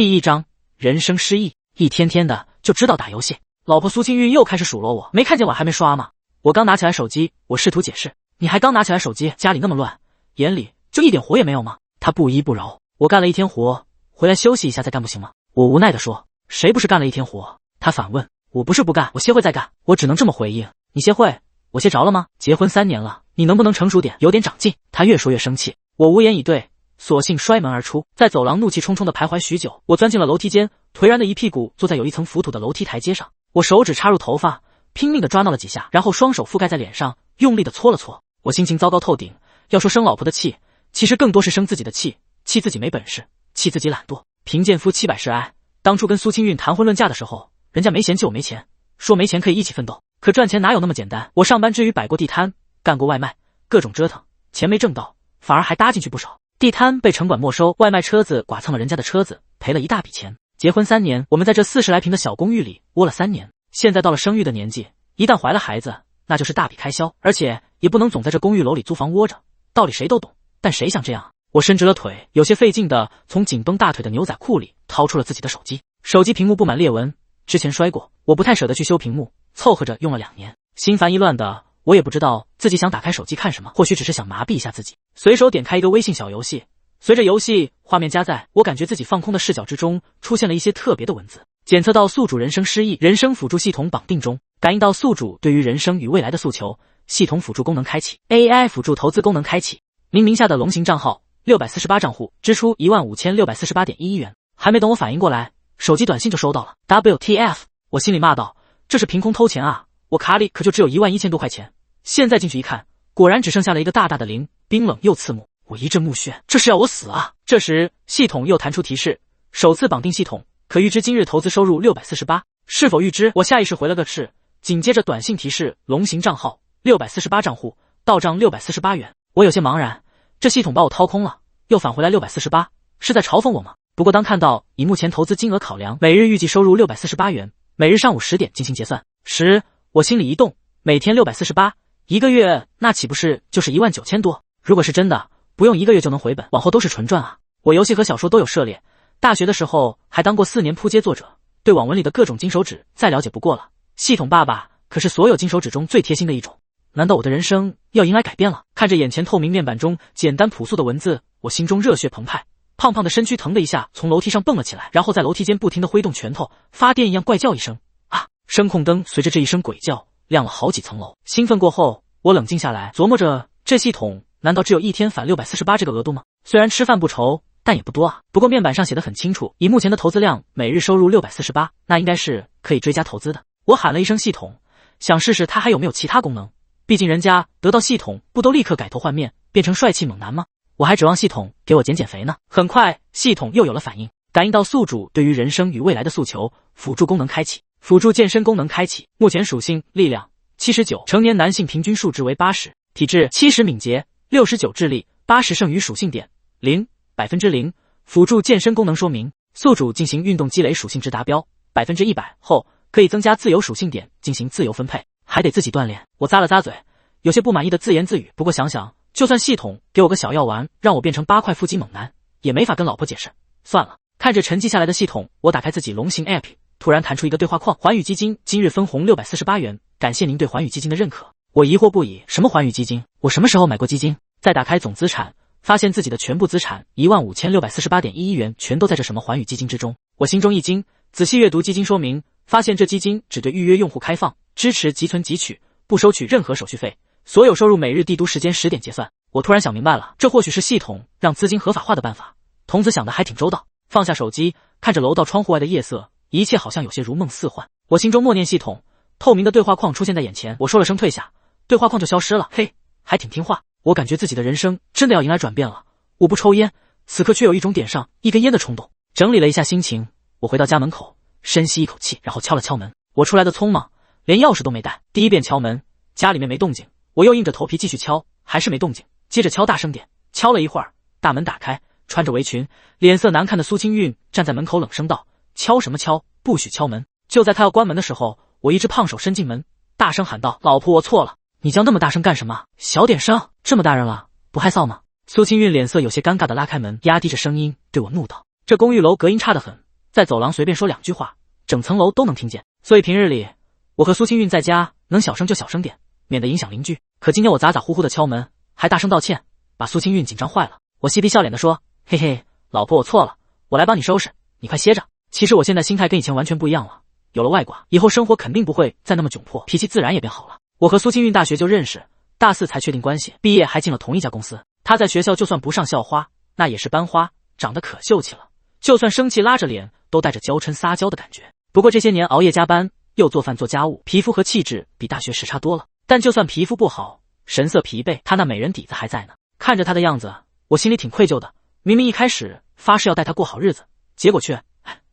第1章人生失意。一天天的就知道打游戏，老婆苏清韵又开始数落我，没看见碗还没刷吗？我刚拿起来手机，我试图解释，你还刚拿起来手机，家里那么乱，眼里就一点活也没有吗？她不依不饶，我干了一天活，回来休息一下再干不行吗？我无奈地说，谁不是干了一天活？她反问，我不是不干，我歇会再干。我只能这么回应，你歇会，我歇着了吗？结婚3年了，你能不能成熟点，有点长进？她越说越生气，我无言以对，索性摔门而出，在走廊怒气冲冲地徘徊许久。我钻进了楼梯间，颓然的一屁股坐在有一层浮土的楼梯台阶上，我手指插入头发，拼命地抓挠了几下，然后双手覆盖在脸上，用力地搓了搓。我心情糟糕透顶，要说生老婆的气，其实更多是生自己的气，气自己没本事，气自己懒惰。贫贱夫妻百事哀，当初跟苏清韵谈婚论嫁的时候，人家没嫌弃我没钱，说没钱可以一起奋斗，可赚钱哪有那么简单？我上班之余摆过地摊，干过外卖，各种折腾，钱没挣到，反而还搭进去不少。地摊被城管没收，外卖车子剐蹭了人家的车子，赔了一大笔钱。结婚3年，我们在这40来平的小公寓里窝了3年，现在到了生育的年纪，一旦怀了孩子，那就是大笔开销，而且也不能总在这公寓楼里租房窝着，道理谁都懂，但谁想这样？我伸直了腿，有些费劲的从紧绷大腿的牛仔裤里掏出了自己的手机，手机屏幕布满裂纹，之前摔过，我不太舍得去修屏幕，凑合着用了2年，心烦意乱的，我也不知道自己想打开手机看什么，或许只是想麻痹一下自己，随手点开一个微信小游戏，随着游戏画面加载，我感觉自己放空的视角之中出现了一些特别的文字。检测到宿主人生失意，人生辅助系统绑定中，感应到宿主对于人生与未来的诉求，系统辅助功能开启， AI 辅助投资功能开启。您名下的龙行账号648账户支出15648.11元。还没等我反应过来，手机短信就收到了 WTF， 我心里骂道，这是凭空偷钱啊，我卡里可就只有11000多块钱，现在进去一看，果然只剩下了一个大大的0，冰冷又刺目，我一阵目眩，这是要我死啊！这时系统又弹出提示，首次绑定系统，可预知今日投资收入648，是否预知？我下意识回了个是，紧接着短信提示，龙行账号648账户到账648元。我有些茫然，这系统把我掏空了，又返回来648，是在嘲讽我吗？不过当看到以目前投资金额考量，每日预计收入648元，每日上午10点进行结算时，我心里一动，每天648，一个月那岂不是就是19000多？如果是真的，不用1个月就能回本，往后都是纯赚啊！我游戏和小说都有涉猎，大学的时候还当过4年扑街作者，对网文里的各种金手指再了解不过了。系统爸爸可是所有金手指中最贴心的一种，难道我的人生要迎来改变了？看着眼前透明面板中简单朴素的文字，我心中热血澎湃，胖胖的身躯腾的一下从楼梯上蹦了起来，然后在楼梯间不停地挥动拳头，发电一样怪叫一声啊！声控灯随着这一声鬼叫亮了好几层楼。兴奋过后，我冷静下来，琢磨着这系统难道只有一天返648这个额度吗？虽然吃饭不愁，但也不多啊。不过面板上写得很清楚，以目前的投资量，每日收入648，那应该是可以追加投资的。我喊了一声系统，想试试它还有没有其他功能，毕竟人家得到系统不都立刻改头换面，变成帅气猛男吗？我还指望系统给我减肥呢。很快系统又有了反应，感应到宿主对于人生与未来的诉求，辅助功能开启，辅助健身功能开启。目前属性力量79，成年男性平均数值为80，体质70，敏捷69，智力80，剩余属性点0%。辅助健身功能说明，宿主进行运动积累属性值达标100%后，可以增加自由属性点进行自由分配，还得自己锻炼。我咂了咂嘴，有些不满意的自言自语，不过想想就算系统给我个小药丸让我变成8块腹肌猛男，也没法跟老婆解释，算了。看着沉寂下来的系统，我打开自己龙行 App， 突然弹出一个对话框，环宇基金今日分红648元，感谢您对环宇基金的认可。我疑惑不已，什么环宇基金？我什么时候买过基金？再打开总资产，发现自己的全部资产15648.11元全都在这什么环宇基金之中。我心中一惊，仔细阅读基金说明，发现这基金只对预约用户开放，支持即存即取，不收取任何手续费，所有收入每日帝都时间10点结算。我突然想明白了，这或许是系统让资金合法化的办法。童子想的还挺周到。放下手机，看着楼道窗户外的夜色，一切好像有些如梦似幻。我心中默念系统，透明的对话框出现在眼前，我说了声退下，对话框就消失了。嘿，还挺听话。我感觉自己的人生真的要迎来转变了。我不抽烟，此刻却有一种点上一根烟的冲动。整理了一下心情，我回到家门口，深吸一口气，然后敲了敲门。我出来的匆忙，连钥匙都没带。第一遍敲门，家里面没动静，我又硬着头皮继续敲，还是没动静。接着敲大声点，敲了一会儿，大门打开，穿着围裙，脸色难看的苏清韵站在门口冷声道：敲什么敲，不许敲门。就在她要关门的时候，我一只胖手伸进门，大声喊道：老婆，我错了，你叫那么大声干什么？小点声，这么大人了，不害臊吗？苏清韵脸色有些尴尬的拉开门，压低着声音对我怒道。这公寓楼隔音差得很，在走廊随便说2句话，整层楼都能听见。所以平日里我和苏清韵在家能小声就小声点，免得影响邻居。可今天我咋呼呼的敲门，还大声道歉，把苏清韵紧张坏了。我嬉皮笑脸的说：“嘿嘿，老婆，我错了，我来帮你收拾，你快歇着。”其实我现在心态跟以前完全不一样了，有了外挂，以后生活肯定不会再那么窘迫，脾气自然也变好了。我和苏清韵大学就认识，大4才确定关系，毕业还进了同一家公司。她在学校就算不上校花，那也是班花，长得可秀气了，就算生气拉着脸都带着娇嗔撒娇的感觉。不过这些年熬夜加班，又做饭做家务，皮肤和气质比大学时差多了。但就算皮肤不好，神色疲惫，她那美人底子还在呢。看着她的样子，我心里挺愧疚的。明明一开始发誓要带她过好日子，结果却……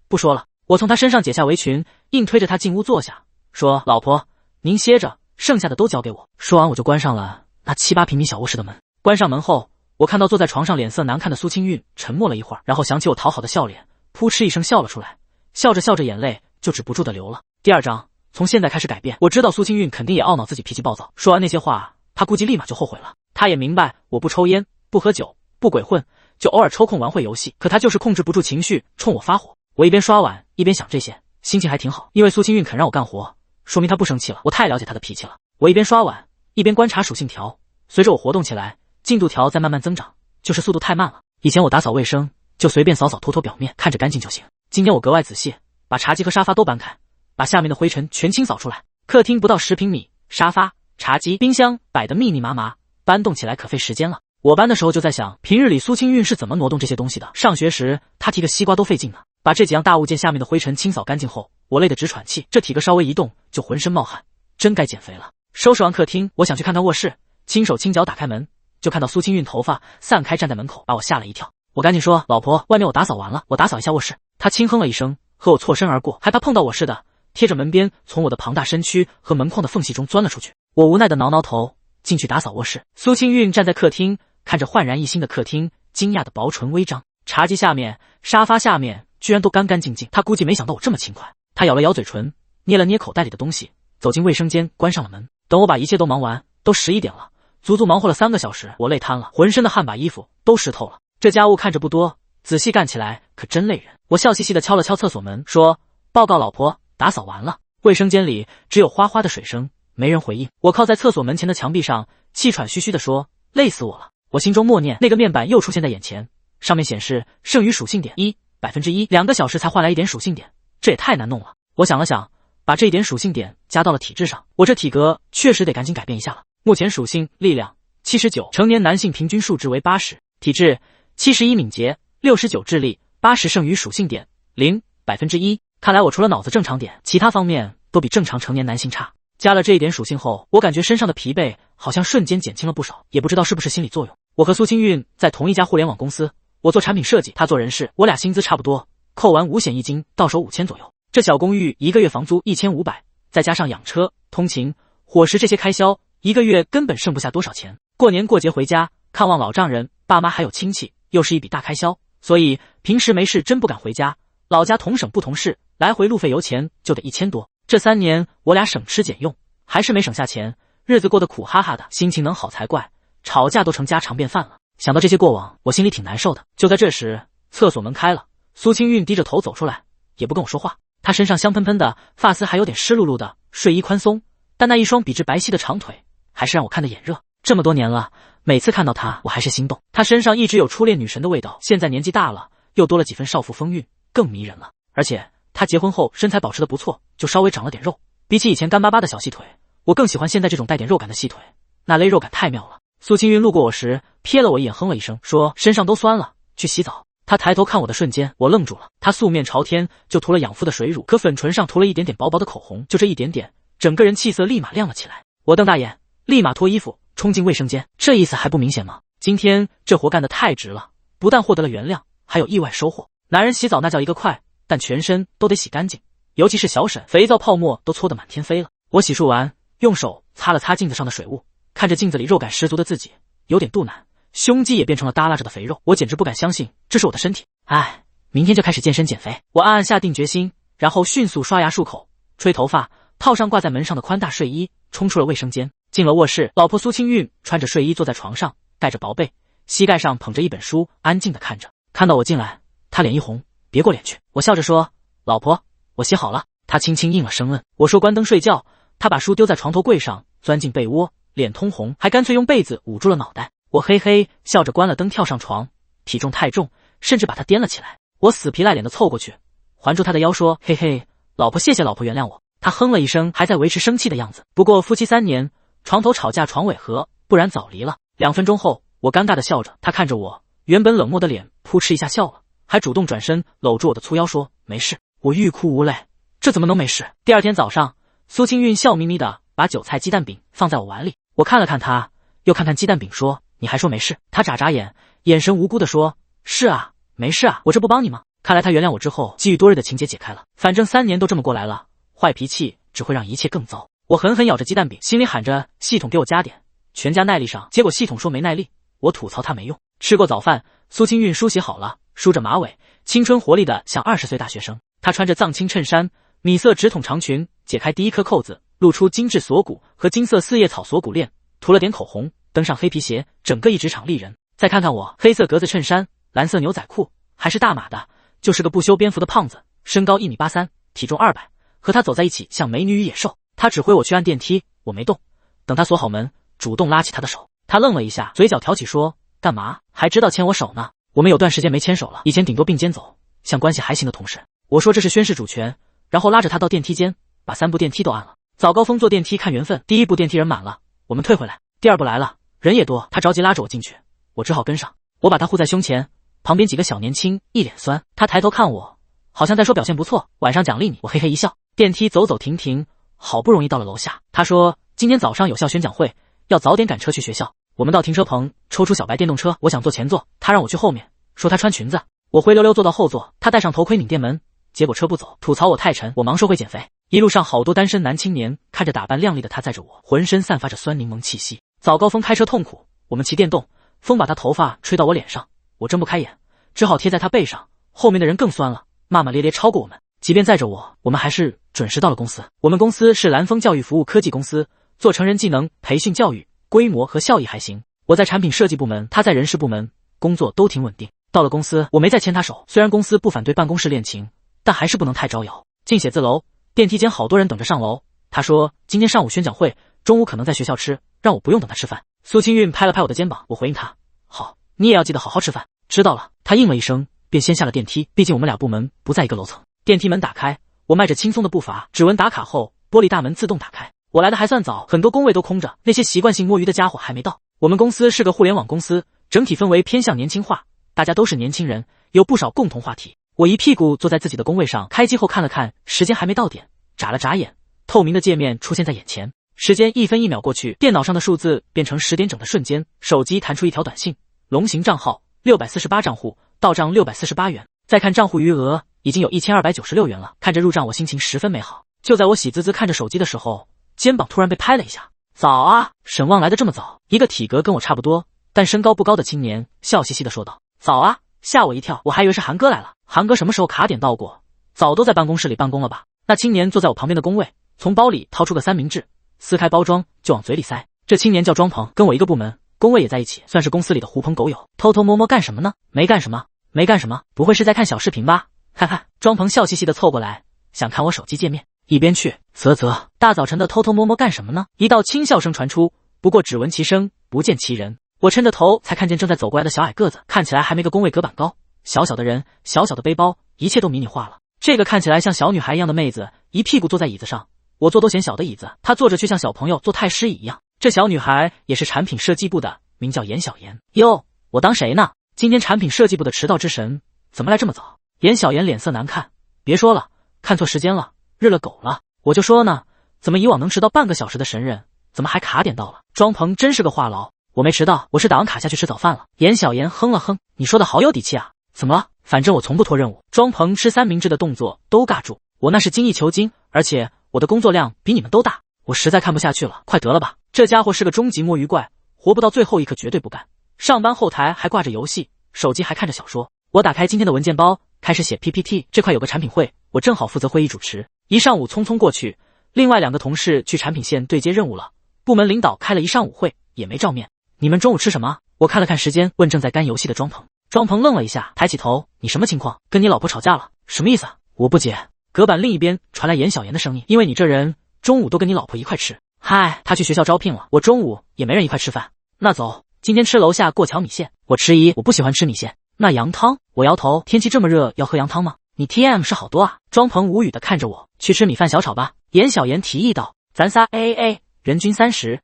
不说了。我从她身上解下围裙，硬推着她进屋坐下，说：“老婆，您歇着，剩下的都交给我。”说完我就关上了那7、8平米小卧室的门。关上门后，我看到坐在床上脸色难看的苏清韵，沉默了一会儿，然后想起我讨好的笑脸，扑哧一声笑了出来，笑着笑着眼泪就止不住的流了。第2章，从现在开始改变。我知道苏清韵肯定也懊恼自己脾气暴躁，说完那些话，她估计立马就后悔了。她也明白我不抽烟，不喝酒，不鬼混，就偶尔抽空玩会游戏，可她就是控制不住情绪，冲我发火。我一边刷碗一边想这些，心情还挺好，因为苏清韵肯让我干活，说明她不生气了。我太了解她的脾气了。我一边刷碗一边观察属性条，随着我活动起来，进度条在慢慢增长，就是速度太慢了。以前我打扫卫生就随便扫扫拖拖表面，看着干净就行。今天我格外仔细，把茶几和沙发都搬开，把下面的灰尘全清扫出来。客厅不到10平米，沙发、茶几、冰箱摆得密密麻麻，搬动起来可费时间了。我搬的时候就在想，平日里苏清韵是怎么挪动这些东西的？上学时她提个西瓜都费劲呢。把这几样大物件下面的灰尘清扫干净后，我累得直喘气，这体格稍微一动就浑身冒汗，真该减肥了。收拾完客厅，我想去看看卧室，轻手轻脚打开门，就看到苏清韵头发散开站在门口，把我吓了一跳。我赶紧说：“老婆，外面我打扫完了，我打扫一下卧室。”她轻哼了一声，和我错身而过，害怕碰到我似的，贴着门边从我的庞大身躯和门框的缝隙中钻了出去。我无奈的挠挠头，进去打扫卧室。苏清韵站在客厅，看着焕然一新的客厅，惊讶的薄唇微张。茶几下面、沙发下面居然都干干净净，她估计没想到我这么勤快。她咬了咬嘴唇，捏了捏口袋里的东西，走进卫生间，关上了门。等我把一切都忙完，都11点了，足足忙活了3个小时，我累瘫了，浑身的汗把衣服都湿透了。这家务看着不多，仔细干起来可真累人。我笑嘻嘻的敲了敲厕所门，说：“报告老婆，打扫完了。”卫生间里只有哗哗的水声，没人回应。我靠在厕所门前的墙壁上，气喘吁吁地说：“累死我了。”我心中默念，那个面板又出现在眼前，上面显示剩余属性点1%，2个小时才换来1点属性点，这也太难弄了。我想了想，把这1点属性点加到了体质上，我这体格确实得赶紧改变一下了。目前属性力量79，成年男性平均数值为80，体质71，敏捷69，智力80，剩余属性点0%。看来我除了脑子正常点，其他方面都比正常成年男性差。加了这1点属性后，我感觉身上的疲惫好像瞬间减轻了不少，也不知道是不是心理作用。我和苏清韵在同一家互联网公司，我做产品设计，她做人事，我俩薪资差不多，扣完五险一金到手5000左右。这小公寓1个月房租1500，再加上养车、通勤、伙食这些开销，1个月根本剩不下多少钱。过年过节回家看望老丈人、爸妈还有亲戚，又是一笔大开销，所以平时没事真不敢回家。老家同省不同市，来回路费油钱就得1000多。这3年我俩省吃俭用，还是没省下钱，日子过得苦哈哈的，心情能好才怪，吵架都成家常便饭了。想到这些过往，我心里挺难受的。就在这时，厕所门开了，苏清韵低着头走出来，也不跟我说话。她身上香喷喷的，发丝还有点湿漉漉的，睡衣宽松，但那一双笔直白皙的长腿还是让我看得眼热。这么多年了，每次看到她我还是心动。她身上一直有初恋女神的味道，现在年纪大了，又多了几分少妇风韵，更迷人了。而且她结婚后身材保持得不错，就稍微长了点肉，比起以前干巴巴的小细腿，我更喜欢现在这种带点肉感的细腿，那勒肉感太妙了。苏清韵路过我时瞥了我一眼，哼了一声，说：“身上都酸了，去洗澡。”她抬头看我的瞬间，我愣住了。她素面朝天，就涂了养肤的水乳，可粉唇上涂了一点点薄薄的口红，就这一点点，整个人气色立马亮了起来。我瞪大眼，立马脱衣服冲进卫生间，这意思还不明显吗？今天这活干得太值了，不但获得了原谅，还有意外收获。男人洗澡那叫一个快，但全身都得洗干净，尤其是小沈，肥皂泡沫都搓得满天飞了。我洗漱完，用手擦了擦镜子上的水雾，看着镜子里肉感十足的自己，有点肚腩，胸肌也变成了耷拉着的肥肉，我简直不敢相信这是我的身体。哎，明天就开始健身减肥。我暗暗下定决心，然后迅速刷牙漱口，吹头发，套上挂在门上的宽大睡衣，冲出了卫生间。进了卧室，老婆苏清韵穿着睡衣坐在床上，盖着薄被，膝盖上捧着一本书，安静地看着。看到我进来，她脸一红，别过脸去。我笑着说：“老婆，我洗好了。他轻轻应了声嗯。我说关灯睡觉，他把书丢在床头柜上，钻进被窝，脸通红，还干脆用被子捂住了脑袋。我嘿嘿笑着关了灯，跳上床，体重太重，甚至把他颠了起来。我死皮赖脸的凑过去，环住他的腰说：“嘿嘿，老婆，谢谢老婆原谅我。”他哼了一声，还在维持生气的样子。不过夫妻3年，床头吵架床尾和，不然早离了。2分钟后，我尴尬的笑着，他看着我，原本冷漠的脸扑哧一下笑了，还主动转身搂住我的粗腰说：“没事。”我欲哭无泪，这怎么能没事？第二天早上，苏清韵笑眯眯的把韭菜鸡蛋饼放在我碗里，我看了看他，又看看鸡蛋饼，说：“你还说没事？”他眨眨眼，眼神无辜的说：“是啊，没事啊，我这不帮你吗？”看来他原谅我之后，积郁多日的情结解开了。反正3年都这么过来了，坏脾气只会让一切更糟。我狠狠咬着鸡蛋饼，心里喊着系统给我加点，全家耐力上。结果系统说没耐力，我吐槽他没用。吃过早饭，苏清韵梳洗好了，梳着马尾，青春活力的像20岁大学生。她穿着藏青衬衫，米色直筒长裙，解开第一颗扣子，露出精致锁骨和金色4叶草锁骨链，涂了点口红，登上黑皮鞋，整个一职场丽人。再看看我，黑色格子衬衫，蓝色牛仔裤，还是大码的，就是个不修边幅的胖子，身高1.83米，体重200，和他走在一起像美女与野兽。他指挥我去按电梯，我没动，等他锁好门，主动拉起他的手。他愣了一下，嘴角挑起说：“干嘛？还知道牵我手呢？我们有段时间没牵手了，以前顶多并肩走，像关系还行的同事。”我说这是宣示主权，然后拉着他到电梯间，把3部电梯都按了。早高峰坐电梯看缘分，第1部电梯人满了，我们退回来。第2部来了，人也多，他着急拉着我进去，我只好跟上。我把他护在胸前，旁边几个小年轻一脸酸。他抬头看我，好像在说表现不错，晚上奖励你。我嘿嘿一笑。电梯走走停停，好不容易到了楼下。他说今天早上有校宣讲会，要早点赶车去学校。我们到停车棚抽出小白电动车，我想坐前座，他让我去后面，说他穿裙子。我灰溜溜坐到后座，他戴上头盔拧电门，结果车不走，吐槽我太沉，我忙说会减肥。一路上好多单身男青年看着打扮靓丽的他载着我，浑身散发着酸柠檬气息。早高峰开车痛苦，我们骑电动，风把他头发吹到我脸上，我睁不开眼，只好贴在他背上。后面的人更酸了，骂骂咧咧超过我们。即便载着我们还是准时到了公司。我们公司是蓝峰教育服务科技公司，做成人技能培训教育，规模和效益还行。我在产品设计部门，他在人事部门，工作都挺稳定。到了公司，我没再牵他手，虽然公司不反对办公室恋情，但还是不能太招摇。进写字楼，电梯间好多人等着上楼。他说今天上午宣讲会，中午可能在学校吃，让我不用等他吃饭。苏清韵拍了拍我的肩膀，我回应他：好，你也要记得好好吃饭。知道了。他应了一声，便先下了电梯，毕竟我们俩部门不在一个楼层。电梯门打开，我迈着轻松的步伐，指纹打卡后，玻璃大门自动打开。我来的还算早，很多工位都空着，那些习惯性摸鱼的家伙还没到。我们公司是个互联网公司，整体氛围偏向年轻化，大家都是年轻人，有不少共同话题。我一屁股坐在自己的工位上，开机后看了看时间，还没到点，眨了眨眼，透明的界面出现在眼前，时间1分1秒过去，电脑上的数字变成10点整的瞬间，手机弹出一条短信：龙行账号648账户，到账648元。再看账户余额，已经有1296元了。看着入账，我心情十分美好。就在我喜滋滋看着手机的时候，肩膀突然被拍了一下。早啊，沈旺来的这么早。一个体格跟我差不多但身高不高的青年笑嘻嘻地说道：早啊，吓我一跳，我还以为是韩哥来了。韩哥什么时候卡点到过？早都在办公室里办公了吧？那青年坐在我旁边的工位，从包里掏出个三明治，撕开包装就往嘴里塞。这青年叫庄鹏，跟我一个部门，工位也在一起，算是公司里的狐朋狗友。偷偷摸摸干什么呢？没干什么，没干什么，不会是在看小视频吧？哈哈，庄鹏笑嘻嘻地凑过来，想看我手机界面。一边去，啧，大早晨的偷偷摸摸干什么呢？一道轻笑声传出，不过只闻其声，不见其人。我抻着头才看见正在走过来的小矮个子，看起来还没个工位隔板高，小小的人，小小的背包，一切都迷你化了。这个看起来像小女孩一样的妹子，一屁股坐在椅子上，我坐都嫌小的椅子，她坐着却像小朋友坐太师椅一样。这小女孩也是产品设计部的，名叫严小妍。哟，我当谁呢？今天产品设计部的迟到之神怎么来这么早？严小妍脸色难看，别说了，看错时间了，日了狗了。我就说呢，怎么以往能迟到半个小时的神人，怎么还卡点到了？庄鹏真是个话痨，我没迟到，我是打完卡下去吃早饭了。严小妍哼了哼，你说的好有底气啊。怎么了？反正我从不拖任务。庄鹏吃三明治的动作都尬住，我那是精益求精，而且我的工作量比你们都大，我实在看不下去了，快得了吧。这家伙是个终极摸鱼怪，活不到最后一刻绝对不干。上班后台还挂着游戏，手机还看着小说。我打开今天的文件包，开始写 PPT。 这块有个产品会，我正好负责会议主持。一上午匆匆过去，另外2个同事去产品线对接任务了，部门领导开了一上午会也没照面。你们中午吃什么？我看了看时间，问正在干游戏的庄鹏。庄鹏愣了一下，抬起头，你什么情况？跟你老婆吵架了？什么意思？我不解。隔板另一边传来严小妍的声音：“因为你这人中午都跟你老婆一块吃。”“嗨，她去学校招聘了，我中午也没人一块吃饭。”“那走，今天吃楼下过桥米线。”“我迟疑，我不喜欢吃米线。”“那羊汤？”我摇头，天气这么热，要喝羊汤吗？你 TM 是好多啊。庄鹏无语的看着我，去吃米饭小炒吧。严小妍提议道：“咱仨 AAA， 人均30，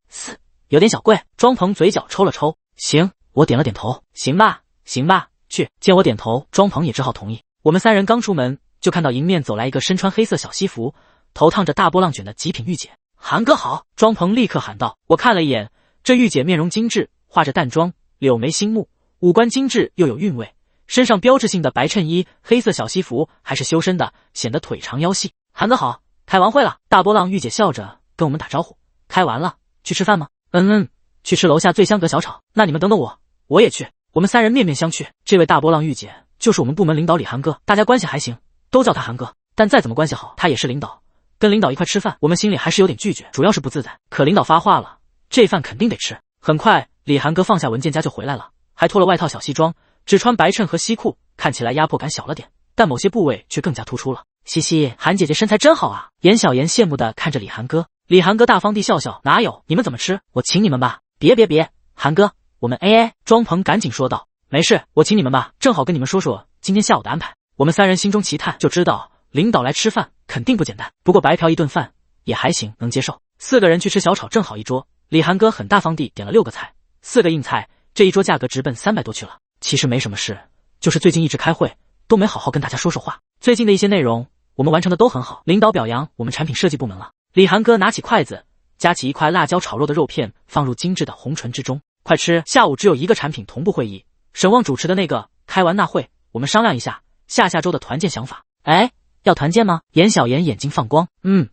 有点小贵。”庄鹏嘴角抽了抽，行，我点了点头，行吧，行吧，去。见我点头，庄鹏也只好同意。我们三人刚出门，就看到迎面走来一个身穿黑色小西服，头烫着大波浪卷的极品御姐。韩哥好！庄鹏立刻喊道。我看了一眼，这御姐面容精致，化着淡妆，柳眉星目，五官精致又有韵味，身上标志性的白衬衣、黑色小西服还是修身的，显得腿长腰细。韩哥好！开完会了。大波浪御姐笑着跟我们打招呼。开完了，去吃饭吗？去吃楼下醉香阁小炒。那你们等等我，我也去。我们三人面面相觑。这位大波浪御姐就是我们部门领导李韩哥，大家关系还行，都叫他韩哥。但再怎么关系好，他也是领导，跟领导一块吃饭，我们心里还是有点拒绝，主要是不自在。可领导发话了，这饭肯定得吃。很快，李韩哥放下文件夹就回来了，还脱了外套小西装，只穿白衬和西裤，看起来压迫感小了点，但某些部位却更加突出了。嘻嘻，韩姐姐身材真好啊！严小妍羡慕地看着李韩哥。李韩哥大方地笑笑，哪有，你们怎么吃？我请你们吧。别，韩哥，我们 AA。庄鹏赶紧说道。没事，我请你们吧，正好跟你们说说今天下午的安排。我们三人心中奇叹，就知道领导来吃饭肯定不简单，不过白嫖一顿饭也还行，能接受。4个人去吃小炒，正好一桌。李韩哥很大方地点了6个菜，4个硬菜，这一桌价格直奔300多去了。其实没什么事，就是最近一直开会，都没好好跟大家说说话。最近的一些内容我们完成的都很好，领导表扬我们产品设计部门了。李韩哥拿起筷子，夹起一块辣椒炒肉的肉片，放入精致的红唇之中。快吃！下午只有一个产品同步会议，沈旺主持的那个。开完那会，我们商量一下下周的团建想法。哎，要团建吗？严小妍眼睛放光。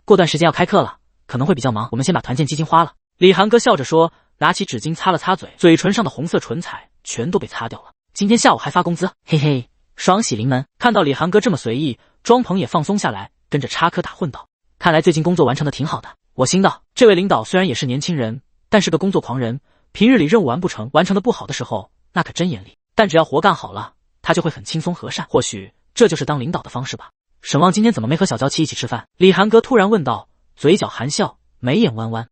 过段时间要开课了，可能会比较忙，我们先把团建基金花了。李韩哥笑着说，拿起纸巾擦了擦嘴，嘴唇上的红色唇彩全都被擦掉了。今天下午还发工资，嘿嘿，双喜临门。看到李韩哥这么随意，庄鹏也放松下来，跟着插科打诨道：“看来最近工作完成的挺好的。”我心道，这位领导虽然也是年轻人，但是个工作狂人，平日里任务完不成，完成的不好的时候，那可真严厉。但只要活干好了，他就会很轻松和善。或许这就是当领导的方式吧。沈旺今天怎么没和小娇妻一起吃饭？李韩哥突然问道，嘴角含笑，眉眼弯弯。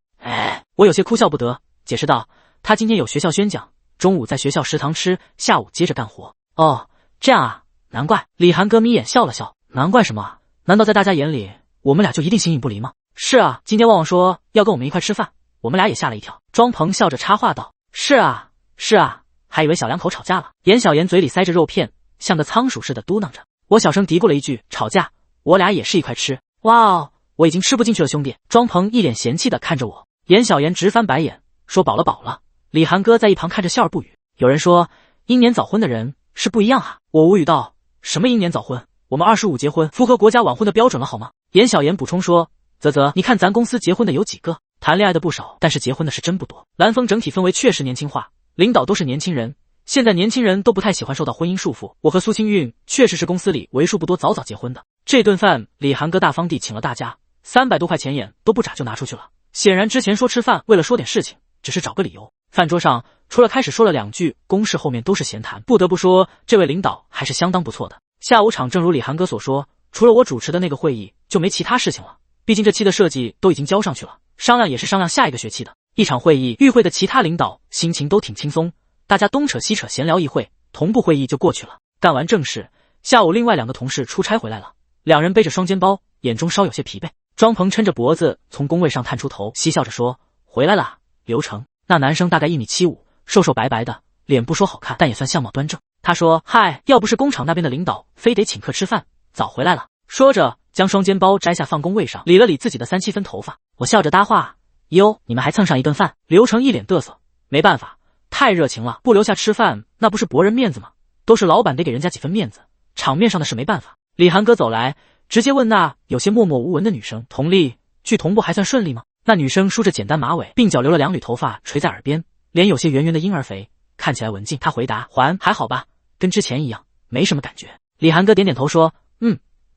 我有些哭笑不得，解释道，他今天有学校宣讲，中午在学校食堂吃，下午接着干活。哦，这样啊，难怪。李韩哥眯眼笑了笑，难怪什么？难道在大家眼里，我们俩就一定形影不离吗？是啊，今天旺旺说要跟我们一块吃饭，我们俩也吓了一跳。庄鹏笑着插话道，是啊，还以为小两口吵架了。严小妍嘴里塞着肉片，像个仓鼠似的嘟囔着。我小声嘀咕了一句，吵架，我俩也是一块吃。哇哦，我已经吃不进去了兄弟。庄鹏一脸嫌弃的看着我。严小妍直翻白眼，说饱了。李韩哥在一旁看着笑而不语。有人说英年早婚的人是不一样啊。我无语道，什么英年早婚，我们25结婚，符合国家晚婚的标准了好吗？严小妍补充说，啧，你看咱公司结婚的有几个？谈恋爱的不少，但是结婚的是真不多。蓝峰整体氛围确实年轻化，领导都是年轻人，现在年轻人都不太喜欢受到婚姻束缚。我和苏清韵确实是公司里为数不多早结婚的。这顿饭李韩哥大方地请了大家，300多块钱眼都不眨就拿出去了。显然之前说吃饭为了说点事情，只是找个理由。饭桌上除了开始说了2句公事，后面都是闲谈。不得不说，这位领导还是相当不错的。下午场正如李韩哥所说，除了我主持的那个会议就没其他事情了，毕竟这期的设计都已经交上去了，商量也是商量下一个学期的。一场会议，与会的其他领导心情都挺轻松，大家东扯西扯闲聊一会，同步会议就过去了。干完正事，下午另外2个同事出差回来了，2人背着双肩包，眼中稍有些疲惫。庄鹏抻着脖子从工位上探出头，嬉笑着说，回来了。刘成，那男生大概1.75米，瘦瘦白白的，脸不说好看，但也算相貌端正。他说，嗨，要不是工厂那边的领导非得请客吃饭，早回来了。说着将双肩包摘下放工位上，理了理自己的3、7分头发。我笑着搭话，哟，你们还蹭上一顿饭？刘成一脸嘚瑟，没办法，太热情了，不留下吃饭那不是驳人面子吗？都是老板得给人家几分面子，场面上的事没办法。李韩哥走来，直接问那有些默默无闻的女生，佟丽去同步还算顺利吗？那女生梳着简单马尾，鬓角留了2缕头发垂在耳边，脸有些圆圆的婴儿肥，看起来文静。她回答，还好吧，跟之前一样，没什么感觉。李韩哥点点头说，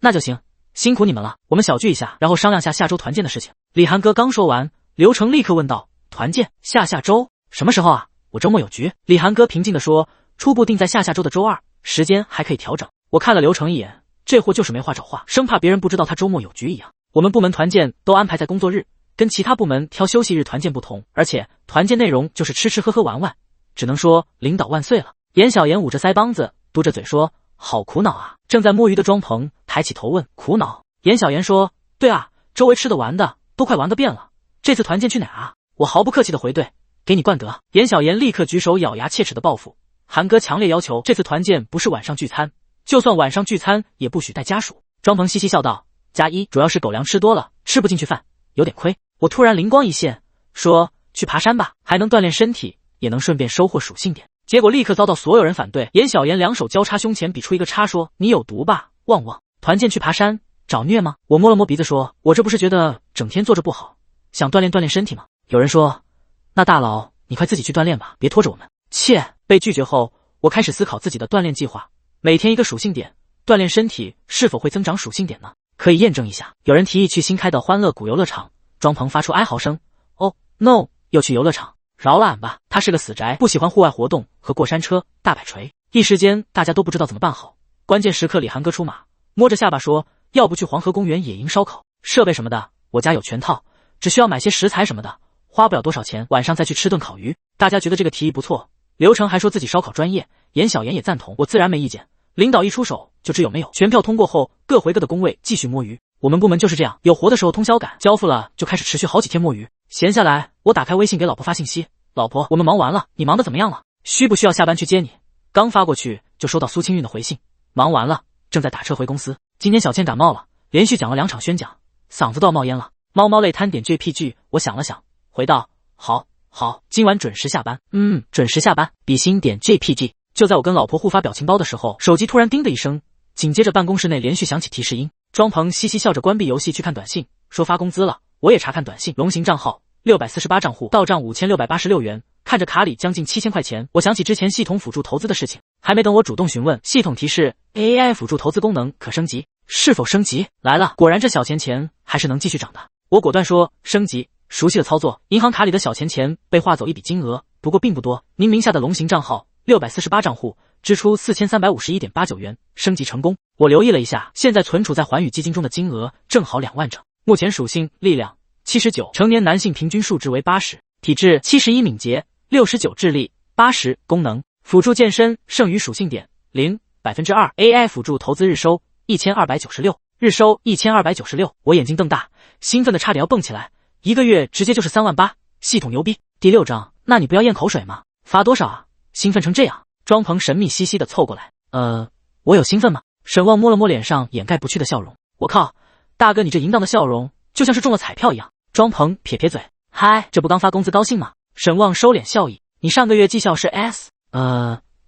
那就行，辛苦你们了，我们小聚一下，然后商量下下周团建的事情。李韩哥刚说完，刘成立刻问道，团建下周什么时候啊？我周末有局。李韩哥平静地说，初步定在下周的周2，时间还可以调整。我看了刘成一眼，这货就是没话找话，生怕别人不知道他周末有局一样。我们部门团建都安排在工作日，跟其他部门挑休息日团建不同，而且团建内容就是吃吃喝喝玩玩，只能说领导万岁了。严小妍捂着腮帮子，嘟着嘴说：“好苦恼啊！”正在摸鱼的庄鹏抬起头问：“苦恼？”严小妍说：“对啊，周围吃的玩的都快玩个遍了，这次团建去哪啊？”我毫不客气的回怼：“给你冠德。”严小妍立刻举手咬牙切齿的报复。韩哥强烈要求这次团建不是晚上聚餐，就算晚上聚餐也不许带家属。庄鹏嘻嘻笑道：“加一，主要是狗粮吃多了，吃不进去饭，有点亏。”我突然灵光一现，说：“去爬山吧，还能锻炼身体，也能顺便收获属性点。”结果立刻遭到所有人反对。严小妍两手交叉胸前比出一个叉，说：“你有毒吧，旺旺！团建去爬山找虐吗？”我摸了摸鼻子说：“我这不是觉得整天坐着不好，想锻炼锻炼身体吗？”有人说：“那大佬你快自己去锻炼吧，别拖着我们。”切！被拒绝后，我开始思考自己的锻炼计划，每天一个属性点，锻炼身体是否会增长属性点呢？可以验证一下。有人提议去新开的欢乐谷游乐场，庄鹏发出哀嚎声：“哦 ，no， 又去游乐场。”饶了俺吧，他是个死宅，不喜欢户外活动和过山车、大摆锤。一时间大家都不知道怎么办好。关键时刻里，韩哥出马，摸着下巴说：“要不去黄河公园野营烧烤，设备什么的我家有全套，只需要买些食材什么的，花不了多少钱，晚上再去吃顿烤鱼。”大家觉得这个提议不错，刘成还说自己烧烤专业，严小妍也赞同，我自然没意见。领导一出手就知有没有，全票通过后，各回各的工位继续摸鱼。我们部门就是这样，有活的时候通宵赶，交付了就开始持续好几天摸鱼。闲下来，我打开微信给老婆发信息：“老婆，我们忙完了，你忙得怎么样了？需不需要下班去接你？”刚发过去就收到苏清韵的回信：“忙完了，正在打车回公司。今天小倩感冒了，连续讲了2场宣讲，嗓子都要冒烟了。”猫猫类摊点 JPG， 我想了想，回道：“好，今晚准时下班。”准时下班。比心点 JPG。就在我跟老婆互发表情包的时候，手机突然叮的一声，紧接着办公室内连续响起提示音。庄鹏嘻嘻笑着关闭游戏去看短信，说发工资了。我也查看短信，龙行账号648账户到账5686元，看着卡里将近7000块钱，我想起之前系统辅助投资的事情，还没等我主动询问，系统提示 AI 辅助投资功能可升级，是否升级？来了，果然这小钱还是能继续涨的。我果断说升级。熟悉的操作，银行卡里的小钱被划走一笔金额，不过并不多。您名下的龙行账号648账户支出4351.89元，升级成功。我留意了一下，现在存储在寰宇基金中的金额正好2万整。目前属性力量79，成年男性平均数值为80，体质71，敏捷69，智力80，功能辅助健身，剩余属性点0%。AI 辅助投资日收1296，日收1296。我眼睛瞪大，兴奋的差点要蹦起来，一个月直接就是3万8，系统牛逼。第6章，那你不要咽口水吗？发多少啊？兴奋成这样。庄鹏神秘兮兮的凑过来，我有兴奋吗？沈旺摸了摸脸上掩盖不去的笑容，我靠，大哥你这淫荡的笑容就像是中了彩票一样。庄鹏撇撇嘴，嗨，这不刚发工资高兴吗？沈旺收敛笑意，你上个月绩效是 S？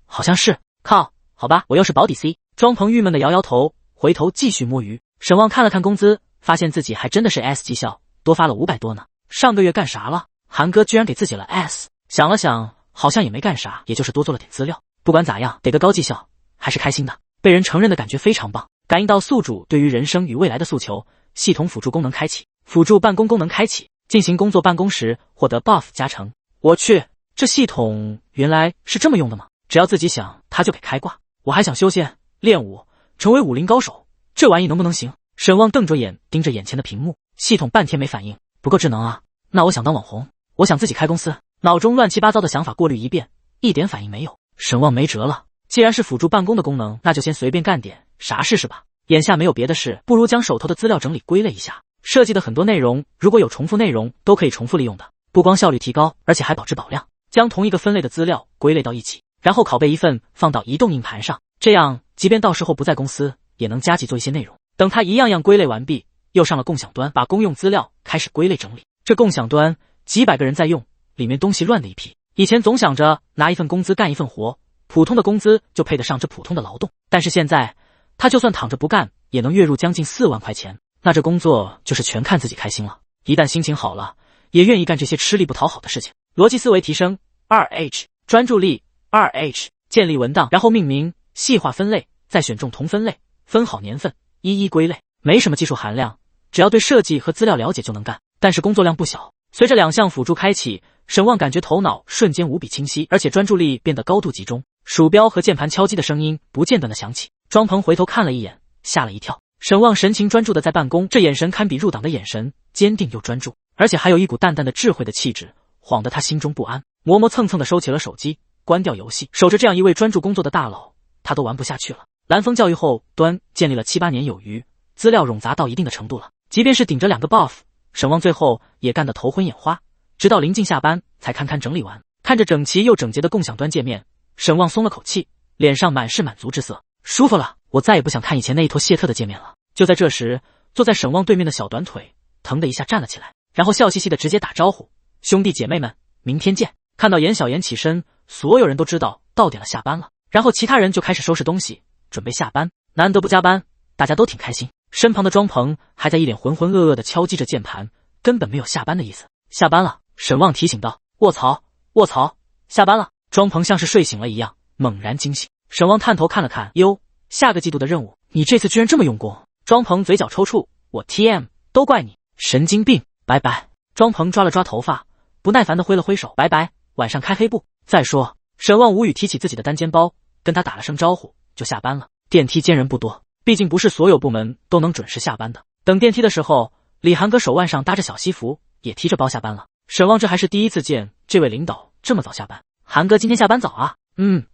好像是。靠，好吧，我又是保底 C。庄鹏郁闷的摇摇头，回头继续摸鱼。沈旺看了看工资，发现自己还真的是 S 绩效，多发了500多呢。上个月干啥了？韩哥居然给自己了 S。想了想，好像也没干啥，也就是多做了点资料。不管咋样，得个高绩效，还是开心的。被人承认的感觉非常棒。感应到宿主对于人生与未来的诉求，系统辅助功能开启，辅助办公功能开启，进行工作办公时获得 buff 加成。我去，这系统原来是这么用的吗？只要自己想，它就给开挂。我还想修仙、练武，成为武林高手，这玩意能不能行？沈旺瞪着眼盯着眼前的屏幕，系统半天没反应，不够智能啊。那我想当网红，我想自己开公司，脑中乱七八糟的想法过滤一遍，一点反应没有。沈旺没辙了，既然是辅助办公的功能，那就先随便干点啥试试吧。眼下没有别的事，不如将手头的资料整理归类一下。设计的很多内容，如果有重复内容，都可以重复利用的，不光效率提高，而且还保质保量。将同一个分类的资料归类到一起，然后拷贝一份放到移动硬盘上，这样即便到时候不在公司，也能加急做一些内容。等它一样样归类完毕，又上了共享端，把公用资料开始归类整理。这共享端几百个人在用，里面东西乱的一批。以前总想着拿一份工资干一份活，普通的工资就配得上这普通的劳动，但是现在他就算躺着不干，也能月入将近4万块钱，那这工作就是全看自己开心了。一旦心情好了，也愿意干这些吃力不讨好的事情。逻辑思维提升 2H， 专注力 2H， 建立文档，然后命名，细化分类，再选中同分类，分好年份，一一归类。没什么技术含量，只要对设计和资料了解就能干，但是工作量不小。随着2项辅助开启，沈旺感觉头脑瞬间无比清晰，而且专注力变得高度集中，鼠标和键盘敲击的声音不间断的响起。庄鹏回头看了一眼，吓了一跳。沈旺神情专注的在办公，这眼神堪比入党的眼神，坚定又专注，而且还有一股淡淡的智慧的气质，晃得他心中不安，磨磨蹭蹭的收起了手机，关掉游戏。守着这样一位专注工作的大佬，他都玩不下去了。蓝峰教育后端建立了7、8年有余，资料冗杂到一定的程度了，即便是顶着2个 buff， 沈旺最后也干得头昏眼花，直到临近下班才堪堪整理完。看着整齐又整洁的共享端界面，沈旺松了口气，脸上满是满足之色，舒服了，我再也不想看以前那一坨谢特的界面了。就在这时，坐在沈旺对面的小短腿腾的一下站了起来，然后笑嘻嘻的直接打招呼：兄弟姐妹们，明天见。看到严小妍起身，所有人都知道到点了，下班了，然后其他人就开始收拾东西准备下班。难得不加班，大家都挺开心。身旁的庄鹏还在一脸浑浑噩噩的敲击着键盘，根本没有下班的意思。下班了，沈旺提醒道。卧槽，卧槽，下班了。庄鹏像是睡醒了一样，猛然惊醒。沈旺探头看了看，哟，下个季度的任务，你这次居然这么用功。庄鹏嘴角抽搐，我 TM， 都怪你，神经病，拜拜。庄鹏抓了抓头发，不耐烦的挥了挥手，拜拜，晚上开黑部再说。沈旺无语提起自己的单肩包，跟他打了声招呼就下班了。电梯间人不多，毕竟不是所有部门都能准时下班的。等电梯的时候，李涵哥手腕上搭着小西服，也提着包下班了。沈旺这还是第一次见这位领导这么早下班。涵哥今天下班早啊？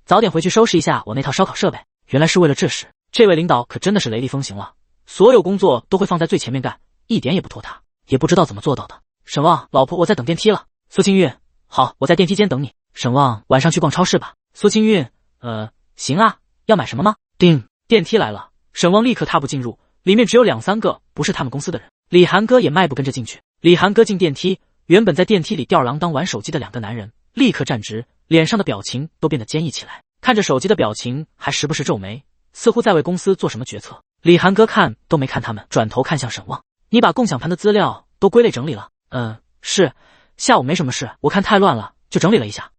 早点回去收拾一下我那套烧烤设备。原来是为了这事，这位领导可真的是雷厉风行了，所有工作都会放在最前面干，一点也不拖沓，也不知道怎么做到的。沈旺，老婆，我在等电梯了。苏清韵，好，我在电梯间等你。沈旺，晚上去逛超市吧。苏清韵，行啊，要买什么吗？叮，电梯来了。沈旺立刻踏步进入，里面只有2、3个不是他们公司的人。李涵哥也迈步跟着进去。李涵哥进电梯，原本在电梯里吊儿郎当玩手机的2个男人立刻站直，脸上的表情都变得坚毅起来，看着手机的表情还时不时皱眉，似乎在为公司做什么决策。李涵哥看都没看他们，转头看向沈旺，你把共享盘的资料都归类整理了？是，下午没什么事，我看太乱了就整理了一下。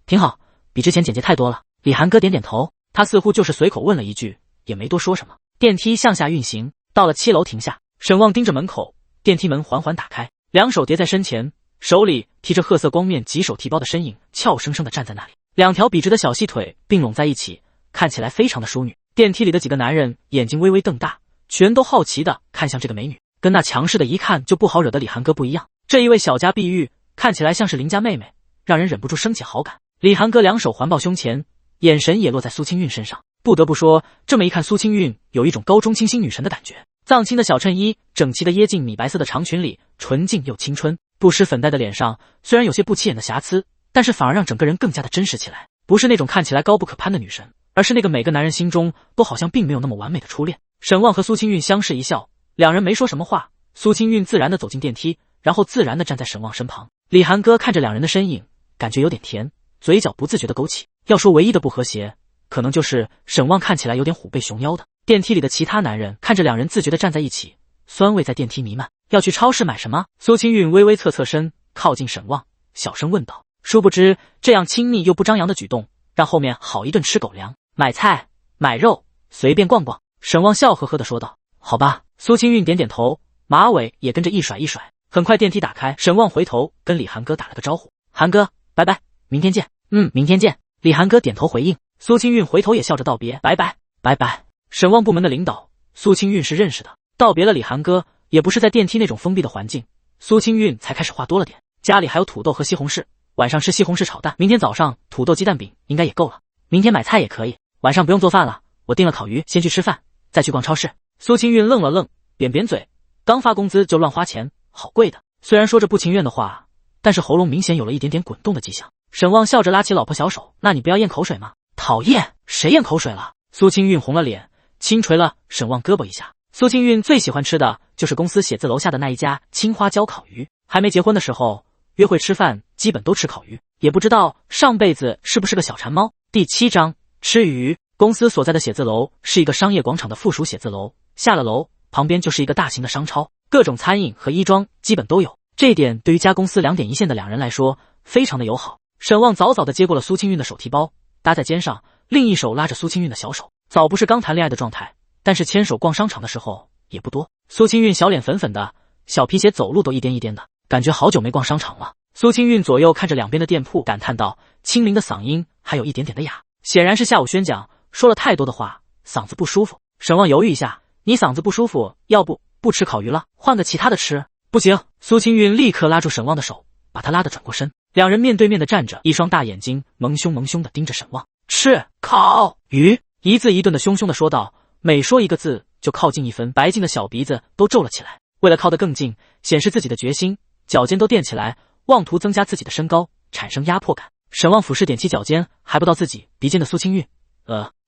挺好，比之前简洁太多了。李涵哥点点头，他似乎就是随口问了一句，也没多说什么。电梯向下运行，到了7楼停下。沈旺盯着门口，电梯门缓缓打开，两手叠在身前，手里提着褐色光面棘手提包的身影俏生生地站在那里，2条笔直的小细腿并拢在一起，看起来非常的淑女。电梯里的几个男人眼睛微微瞪大，全都好奇地看向这个美女，跟那强势的一看就不好惹的李涵哥不一样。这一位小家碧玉看起来像是邻家妹妹，让人忍不住升起好感。李涵哥2手环抱胸前，眼神也落在苏清韵身上。不得不说，这么一看，苏清韵有一种高中清新女神的感觉。藏青的小衬衣整齐地掖进米白色的长裙里，纯净又青春。不施粉黛的脸上虽然有些不起眼的瑕疵，但是反而让整个人更加的真实起来，不是那种看起来高不可攀的女神，而是那个每个男人心中都好像并没有那么完美的初恋。沈旺和苏清韵相视一笑，两人没说什么话。苏清韵自然地走进电梯，然后自然地站在沈旺身旁。李涵哥看着两人的身影，感觉有点甜，嘴角不自觉地勾起。要说唯一的不和谐，可能就是沈旺看起来有点虎背熊腰的。电梯里的其他男人看着两人自觉地站在一起，酸味在电梯弥漫。要去超市买什么？苏清韵微微侧身，靠近沈旺，小声问道。殊不知，这样亲密又不张扬的举动，让后面好一顿吃狗粮。买菜、买肉，随便逛逛。沈旺笑呵呵地说道。好吧。苏清韵点点头，马尾也跟着一甩一甩。很快电梯打开，沈旺回头跟李涵哥打了个招呼。涵哥，拜拜，明天见。明天见。李涵哥点头回应。苏清韵回头也笑着道别，拜拜，拜拜。沈旺部门的领导，苏清韵是认识的。道别了李涵哥，也不是在电梯那种封闭的环境，苏清韵才开始话多了点。家里还有土豆和西红柿，晚上吃西红柿炒蛋，明天早上土豆鸡蛋饼应该也够了。明天买菜也可以，晚上不用做饭了，我订了烤鱼，先去吃饭，再去逛超市。苏清韵愣了愣，扁扁嘴，刚发工资就乱花钱，好贵的。虽然说着不情愿的话，但是喉咙明显有了一点点滚动的迹象。沈旺笑着拉起老婆小手，那你不要咽口水吗？讨厌，谁咽口水了？苏清韵红了脸，轻捶了沈旺胳膊一下。苏清韵最喜欢吃的就是公司写字楼下的那一家青花椒烤鱼，还没结婚的时候，约会吃饭基本都吃烤鱼，也不知道上辈子是不是个小馋猫。第7章吃鱼。公司所在的写字楼是一个商业广场的附属写字楼，下了楼旁边就是一个大型的商超，各种餐饮和衣装基本都有。这一点对于家公司2点一线的两人来说非常的友好。沈旺早早的接过了苏清韵的手提包，搭在肩上，另一手拉着苏清韵的小手。早不是刚谈恋爱的状态，但是牵手逛商场的时候也不多。苏清韵小脸粉粉的，小皮鞋走路都一颠一颠的，感觉好久没逛商场了。苏清韵左右看着两边的店铺，感叹道，清灵的嗓音还有一点点的哑，显然是下午宣讲说了太多的话，嗓子不舒服。沈望犹豫一下，你嗓子不舒服，要不不吃烤鱼了，换个其他的吃。不行，苏清韵立刻拉住沈望的手，把他拉得转过身，两人面对面的站着，一双大眼睛蒙凶蒙凶的盯着沈望。吃烤鱼，一字一顿的凶凶的说道，每说一个字就靠近一分，白净的小鼻子都皱了起来。为了靠得更近，显示自己的决心，脚尖都垫起来，妄图增加自己的身高，产生压迫感。沈望俯视点起脚尖，还不到自己鼻尖的苏清韵，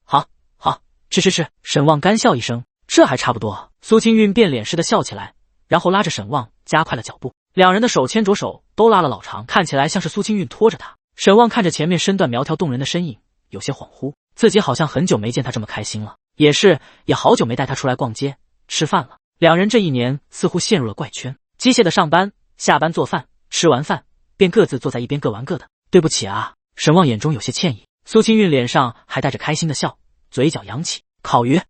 好，吃。沈望干笑一声，这还差不多。苏清韵变脸似的笑起来，然后拉着沈望加快了脚步，两人的手牵着手，都拉了老长，看起来像是苏清韵拖着他。沈望看着前面身段苗条动人的身影，有些恍惚，自己好像很久没见他这么开心了，也好久没带他出来逛街吃饭了。两人这一年似乎陷入了怪圈，机械的上班下班做饭，吃完饭便各自坐在一边各玩各的。对不起啊，沈望眼中有些歉意，苏清韵脸上还带着开心的笑，嘴角扬起。烤鱼。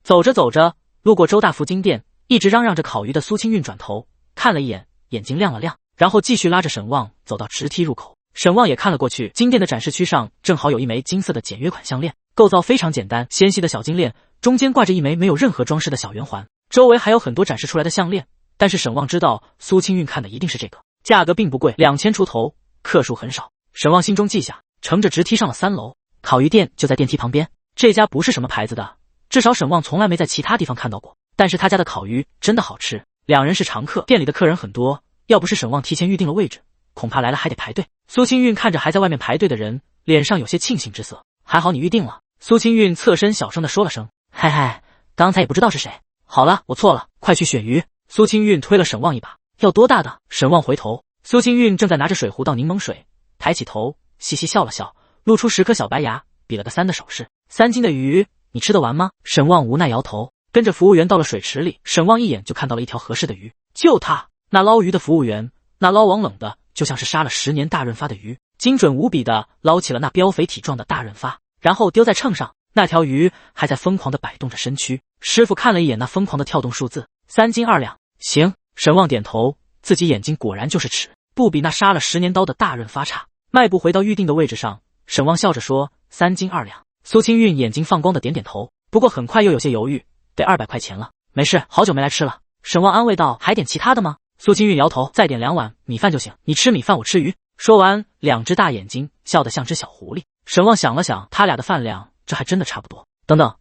走着走着，路过周大福金店，一直嚷嚷着烤鱼的苏清韵转头看了一眼，眼睛亮了亮，然后继续拉着沈望走到直梯入口。沈望也看了过去，金店的展示区上正好有一枚金色的简约款项链，构造非常简单，纤细的小金链，中间挂着一枚没有任何装饰的小圆环，周围还有很多展示出来的项链，但是沈望知道苏清韵看的一定是这个，价格并不贵，2000出头，克数很少。沈望心中记下，乘着直梯上了3楼，烤鱼店就在电梯旁边。这家不是什么牌子的，至少沈望从来没在其他地方看到过，但是他家的烤鱼真的好吃，两人是常客，店里的客人很多，要不是沈望提前预定了位置，恐怕来了还得排队。苏清韵看着还在外面排队的人，脸上有些庆幸之色。还好你预定了。苏清韵侧身小声地说了声，嗨，刚才也不知道是谁。好了，我错了，快去选鱼。苏清韵推了沈望一把，要多大的？沈望回头，苏清韵正在拿着水壶倒柠檬水，抬起头嘻嘻笑了笑，露出10颗小白牙，比了个3的手势。3斤的鱼你吃得完吗？沈望无奈摇头，跟着服务员到了水池里。沈望一眼就看到了一条合适的鱼，就他。那捞鱼的服务员，那捞网冷的就像是杀了10年大润发的鱼，精准无比的捞起了那膘肥体壮的大润发，然后丢在秤上。那条鱼还在疯狂的摆动着身躯。师傅看了一眼那疯狂的跳动数字，3斤2两。行，沈望点头，自己眼睛果然就是尺，不比那杀了10年刀的大润发差。迈步回到预定的位置上，沈望笑着说：3斤2两。苏清韵眼睛放光的点点头，不过很快又有些犹豫，得200块钱了。没事，好久没来吃了。沈望安慰道：还点其他的吗？苏清韵摇头，再点2碗米饭就行，你吃米饭我吃鱼。说完，两只大眼睛笑得像只小狐狸。沈望想了想，他俩的饭量这还真的差不多。等等，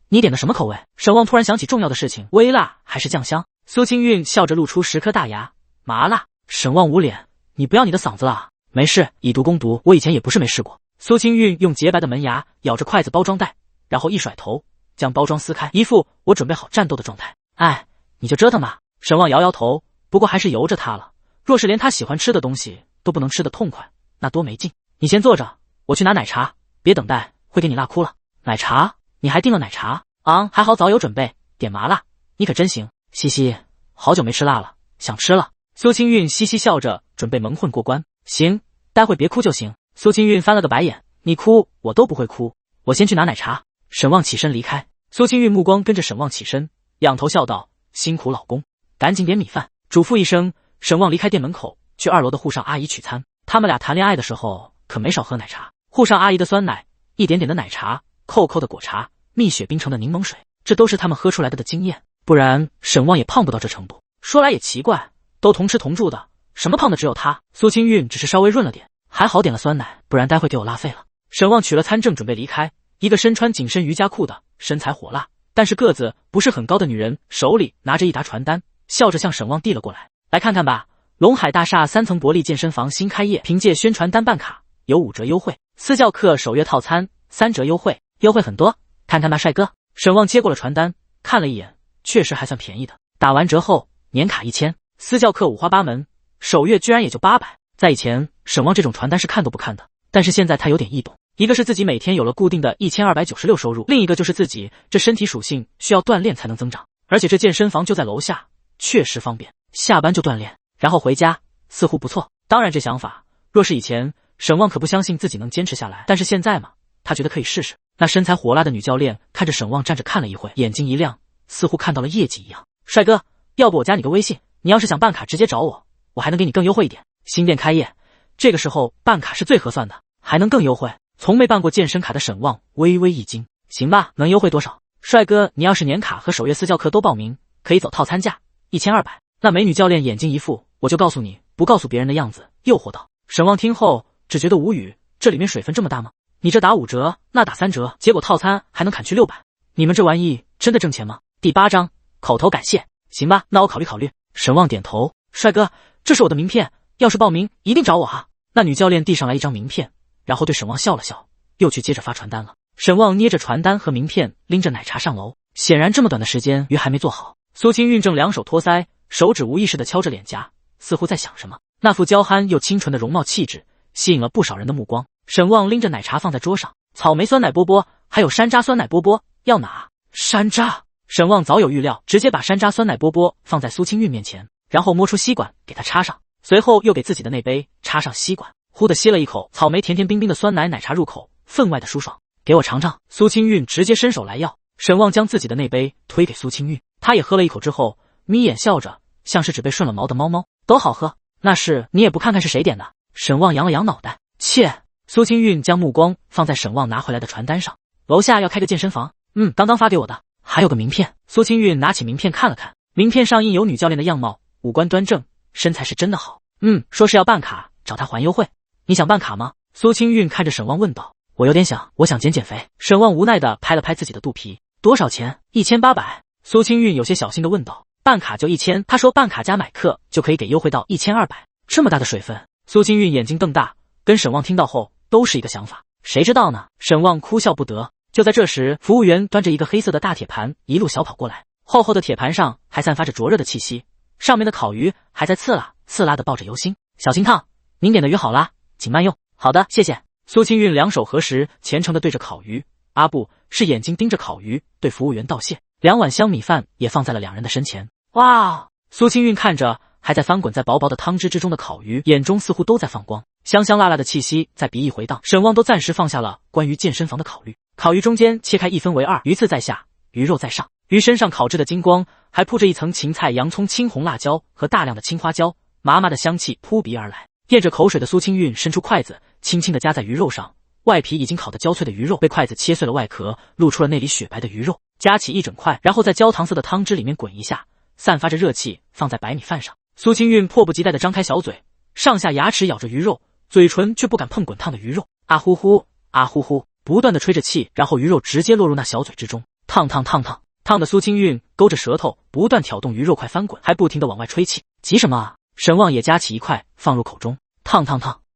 你点的什么口味？沈望突然想起重要的事情，微辣还是酱香？苏清韵笑着露出10颗大牙，麻辣。沈望捂脸，你不要你的嗓子了啊。没事，以毒攻毒，我以前也不是没试过。苏清韵用洁白的门牙咬着筷子包装袋，然后一甩头，将包装撕开，一副我准备好战斗的状态。哎，你就折腾吧。沈望摇摇头，不过还是由着他了。若是连他喜欢吃的东西都不能吃得痛快，那多没劲。你先坐着，我去拿奶茶，别等待，会给你辣哭了。奶茶？你还订了奶茶？还好早有准备。点麻辣，你可真行。嘻嘻，好久没吃辣了，想吃了。苏清韵嘻嘻笑着，准备蒙混过关。行，待会别哭就行。苏清韵翻了个白眼，你哭我都不会哭，我先去拿奶茶。沈望起身离开，苏清韵目光跟着沈望起身，仰头笑道：辛苦老公，赶紧点米饭。嘱咐一声，沈望离开店门口，去2楼的沪上阿姨取餐。他们俩谈恋爱的时候可没少喝奶茶，沪上阿姨的酸奶，一点点的奶茶，扣扣的果茶，蜜雪冰城的柠檬水，这都是他们喝出来的经验，不然沈望也胖不到这程度。说来也奇怪，都同吃同住的，什么胖的只有他。苏清韵只是稍微润了点，还好点了酸奶，不然待会给我拉废了。沈望取了餐正准备离开，一个身穿紧身瑜伽裤的身材火辣但是个子不是很高的女人，手里拿着一沓传单，笑着向沈望递了过来。来看看吧，龙海大厦3层伯利健身房新开业，凭借宣传单办卡有5折优惠，私教课首月套餐3折优惠，优惠很多，看看吧帅哥。沈望接过了传单，看了一眼，确实还算便宜的，打完折后年卡1000，私教课五花八门，首月居然也就800。在以前沈望这种传单是看都不看的，但是现在他有点异动，一个是自己每天有了固定的1296收入，另一个就是自己这身体属性需要锻炼才能增长，而且这健身房就在楼下，确实方便，下班就锻炼然后回家，似乎不错。当然这想法若是以前，沈望可不相信自己能坚持下来，但是现在嘛，他觉得可以试试。那身材火辣的女教练看着沈望站着看了一会，眼睛一亮，似乎看到了业绩一样。帅哥，要不我加你个微信，你要是想办卡直接找我，我还能给你更优惠一点。新店开业，这个时候办卡是最合算的，还能更优惠。从没办过健身卡的沈望微微一惊，行吧，能优惠多少？帅哥，你要是年卡和首月私教课都报名，可以走套餐价1200。那美女教练眼睛一副我就告诉你不告诉别人的样子，诱惑道。沈旺听后只觉得无语，这里面水分这么大吗？你这打5折，那打3折，结果套餐还能砍去600，你们这玩意真的挣钱吗？第8章口头感谢。行吧，那我考虑考虑。沈旺点头。帅哥，这是我的名片，要是报名一定找我哈。那女教练递上来一张名片，然后对沈旺笑了笑，又去接着发传单了。沈旺捏着传单和名片，拎着奶茶上楼。显然这么短的时间鱼还没做好。苏清韵正两手托腮，手指无意识地敲着脸颊，似乎在想什么。那副娇憨又清纯的容貌气质吸引了不少人的目光。沈旺拎着奶茶放在桌上，草莓酸奶波波还有山楂酸奶波波，要哪？山楂。沈旺早有预料，直接把山楂酸奶波波放在苏清韵面前，然后摸出吸管给她插上，随后又给自己的那杯插上吸管，呼地吸了一口草莓甜甜冰冰的酸奶奶茶入口，分外的舒爽。给我尝尝。苏清韵直接伸手来要。沈旺将自己的那杯推给苏清韵，她也喝了一口之后，眯眼笑着，像是只被顺了毛的猫猫。都好喝，那是你也不看看是谁点的？沈旺扬了扬脑袋，切。苏清韵将目光放在沈旺拿回来的传单上，楼下要开个健身房，刚刚发给我的，还有个名片。苏清韵拿起名片看了看，名片上印有女教练的样貌，五官端正，身材是真的好。说是要办卡，找他还优惠。你想办卡吗？苏清韵看着沈旺问道。我有点想，我想减肥。沈旺无奈地拍了拍自己的肚皮。多少钱？1800。苏清韵有些小心地问道。办卡就1000，他说办卡加买课就可以给优惠到1200，这么大的水分。苏清韵眼睛瞪大，跟沈旺听到后都是一个想法，谁知道呢？沈旺哭笑不得。就在这时，服务员端着一个黑色的大铁盘一路小跑过来，厚厚的铁盘上还散发着灼热的气息，上面的烤鱼还在刺啦刺啦的爆着油腥。小心烫，您点的鱼好啦，请慢用。好的，谢谢。苏清韵两手合十，虔诚地对着烤鱼，不是眼睛盯着烤鱼，对服务员道谢。2碗香米饭也放在了两人的身前。哇！苏清韵看着还在翻滚在薄薄的汤汁之中的烤鱼，眼中似乎都在放光，香香辣辣的气息在鼻翼回荡。沈旺都暂时放下了关于健身房的考虑。烤鱼中间切开1分为2，鱼刺在下，鱼肉在上，鱼身上烤制的金光，还铺着一层芹菜、洋葱、青红辣椒和大量的青花椒，麻麻的香气扑鼻而来。咽着口水的苏清韵伸出筷子，轻轻地夹在鱼肉上，外皮已经烤得焦脆的鱼肉被筷子切碎了外壳，露出了那里雪白的鱼肉，夹起一整块，然后在焦糖色的汤汁里面滚一下，散发着热气，放在白米饭上。苏清韵迫不及待地张开小嘴，上下牙齿咬着鱼肉，嘴唇却不敢碰滚烫的鱼肉，啊呼呼啊呼呼，不断地吹着气，然后鱼肉直接落入那小嘴之中，烫的苏清韵勾着舌头，不断挑动鱼肉块翻滚，还不停地往外吹气。急什么啊？沈旺也夹起一块放入口中，烫，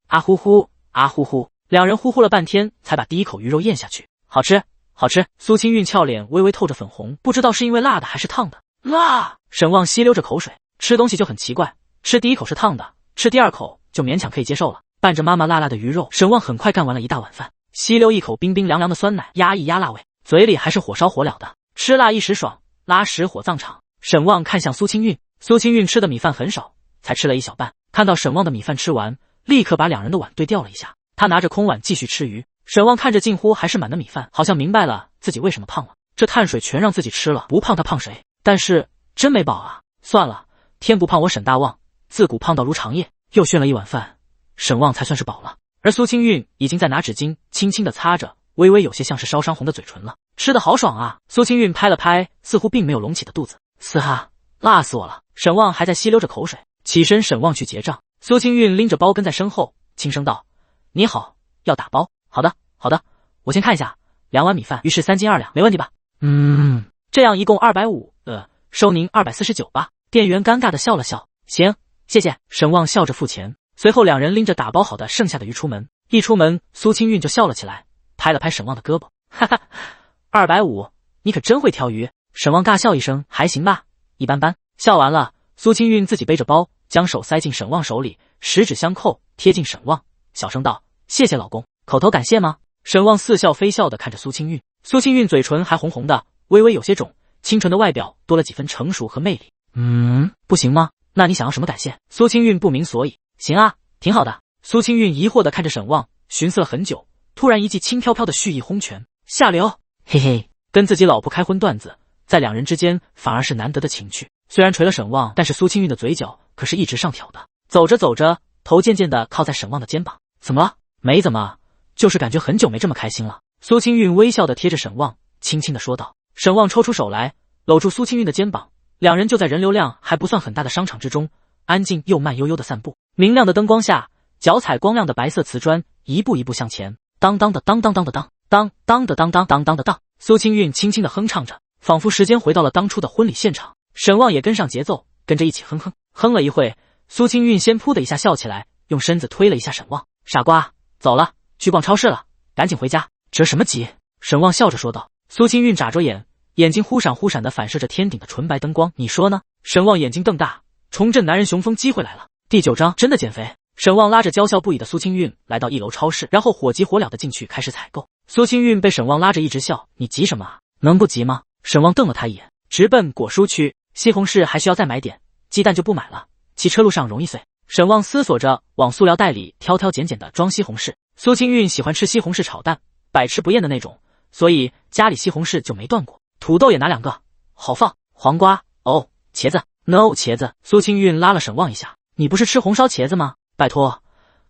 啊呼呼啊呼呼，两人呼呼了半天才把第一口鱼肉咽下去。好吃，好吃。苏清韵俏脸微微透着粉红，不知道是因为辣的还是烫的。辣！沈旺吸溜着口水，吃东西就很奇怪，吃第一口是烫的，吃第二口就勉强可以接受了。伴着麻麻辣辣的鱼肉，沈旺很快干完了一大碗饭，吸溜一口冰冰凉凉的酸奶，压一压辣味，嘴里还是火烧火燎的，吃辣一时爽，拉屎火葬场。沈旺看向苏清韵，苏清韵吃的米饭很少，才吃了一小半，看到沈旺的米饭吃完，立刻把两人的碗对调了一下，他拿着空碗继续吃鱼。沈旺看着近乎还是满的米饭，好像明白了自己为什么胖了，这碳水全让自己吃了，不胖他胖谁？但是真没饱啊！算了，天不胖我沈大旺，自古胖到如长夜。又炫了一碗饭，沈旺才算是饱了。而苏清韵已经在拿纸巾轻轻地擦着微微有些像是烧伤红的嘴唇了，吃得好爽啊！苏清韵拍了拍似乎并没有隆起的肚子，嘶哈，辣死我了！沈旺还在吸溜着口水，起身沈旺去结账。苏清韵拎着包跟在身后，轻声道：你好，要打包？好的，我先看一下，2碗米饭，鱼是3斤2两，没问题吧？这样一共250，收您249吧。店员尴尬地笑了笑，行，谢谢。沈旺笑着付钱，随后两人拎着打包好的剩下的鱼出门。一出门，苏清韵就笑了起来，拍了拍沈旺的胳膊，哈哈，250，你可真会挑鱼。沈旺尬笑一声，还行吧，一般般。笑完了，苏清韵自己背着包，将手塞进沈旺手里，十指相扣，贴近沈旺，小声道：谢谢老公。口头感谢吗？沈旺似笑非笑地看着苏清韵，苏清韵嘴唇还红红的，微微有些肿，清纯的外表多了几分成熟和魅力。不行吗？那你想要什么感谢？苏清韵不明所以。行啊，挺好的。苏清韵疑惑地看着沈旺，寻思了很久，突然一记轻飘飘的蓄意轰拳，下流，嘿嘿，跟自己老婆开荤段子，在两人之间反而是难得的情趣。虽然捶了沈旺，但是苏清韵的嘴角可是一直上挑的。走着走着，头渐渐地靠在沈旺的肩膀。怎么了？没怎么，就是感觉很久没这么开心了。苏清韵微笑地贴着沈旺，轻轻地说道。沈旺抽出手来，搂住苏清韵的肩膀，两人就在人流量还不算很大的商场之中，安静又慢悠悠的散步。明亮的灯光下，脚踩光亮的白色瓷砖，一步一步向前。当当的当当当的当，当当的当当当当的当。苏清韵轻轻的哼唱着，仿佛时间回到了当初的婚礼现场。沈旺也跟上节奏，跟着一起哼哼。哼了一会，苏清韵先扑的一下笑起来，用身子推了一下沈旺。傻瓜，走了，去逛超市了，赶紧回家。着什么急？沈旺笑着说道。苏清韵眨着眼，眼睛忽闪忽闪的反射着天顶的纯白灯光。你说呢？沈旺眼睛瞪大，重振男人雄风机会来了。第9章真的减肥。沈旺拉着娇笑不已的苏清韵来到1楼超市，然后火急火燎的进去开始采购。苏清韵被沈旺拉着一直笑，你急什么啊？能不急吗？沈旺瞪了他一眼，直奔果蔬区。西红柿还需要再买点，鸡蛋就不买了，骑车路上容易碎。沈旺思索着，往塑料袋里挑挑拣拣的装西红柿。苏清韵喜欢吃西红柿炒蛋，百吃不厌的那种，所以家里西红柿就没断过。土豆也拿2个，好放。黄瓜，哦，茄子 ，no 茄子。苏清韵拉了沈旺一下，你不是吃红烧茄子吗？拜托，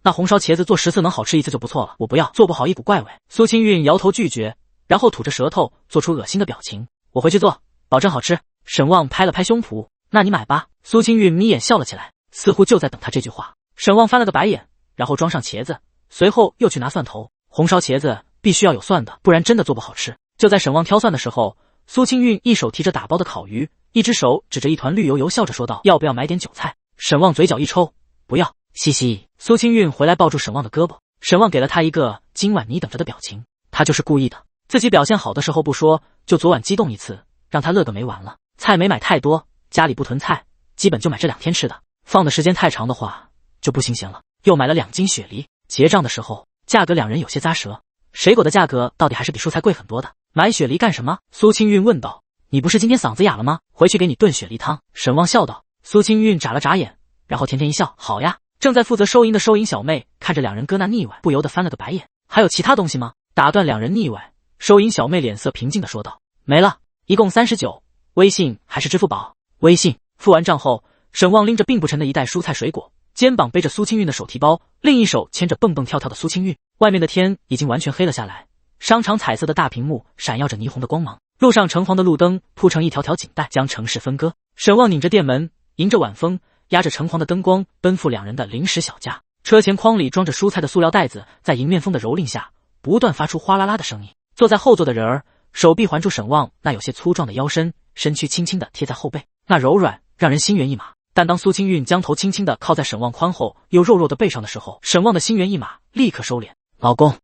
那红烧茄子做10次能好吃1次就不错了，我不要，做不好一股怪味。苏清韵摇头拒绝，然后吐着舌头做出恶心的表情。我回去做，保证好吃。沈旺拍了拍胸脯，那你买吧。苏清韵眯眼笑了起来，似乎就在等他这句话。沈旺翻了个白眼，然后装上茄子，随后又去拿蒜头。红烧茄子必须要有蒜的，不然真的做不好吃。就在沈旺挑蒜的时候，苏清韵一手提着打包的烤鱼，一只手指着一团绿油油，笑着说道：要不要买点韭菜？沈旺嘴角一抽，不要。嘻嘻。苏清韵回来抱住沈旺的胳膊，沈旺给了他一个今晚你等着的表情，他就是故意的，自己表现好的时候不说，就昨晚激动一次，让他乐个没完了。菜没买太多，家里不囤菜，基本就买这2天吃的，放的时间太长的话就不新鲜了。又买了2斤雪梨，结账的时候价格两人有些咂舌，水果的价格到底还是比蔬菜贵很多的。买雪梨干什么？苏清韵问道。你不是今天嗓子哑了吗？回去给你炖雪梨汤。沈旺笑道。苏清韵眨了眨眼，然后甜甜一笑，好呀。正在负责收银的收银小妹看着两人搁那腻歪，不由得翻了个白眼。还有其他东西吗？打断两人腻歪，收银小妹脸色平静地说道。没了，一共39，微信还是支付宝？微信。付完账后，沈旺拎着并不沉的一袋蔬菜水果，肩膀背着苏清韵的手提包，另一手牵着蹦蹦跳跳的苏清韵。外面的天已经完全黑了下来，商场彩色的大屏幕闪耀着霓虹的光芒，路上橙黄的路灯铺成一条条锦带，将城市分割。沈旺拧着店门，迎着晚风，压着橙黄的灯光，奔赴两人的临时小家。车前筐里装着蔬菜的塑料袋子，在迎面风的蹂躏下，不断发出哗啦啦的声音。坐在后座的人儿，手臂环住沈旺那有些粗壮的腰身，身躯轻轻地贴在后背，那柔软让人心猿意马。但当苏清韵将头轻轻地靠在沈旺宽厚又肉肉的背上的时候，沈旺的心猿意马立刻收敛。老公，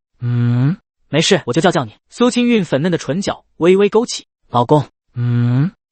没事，我就叫你。苏清韵粉嫩的唇角微微勾起。老公，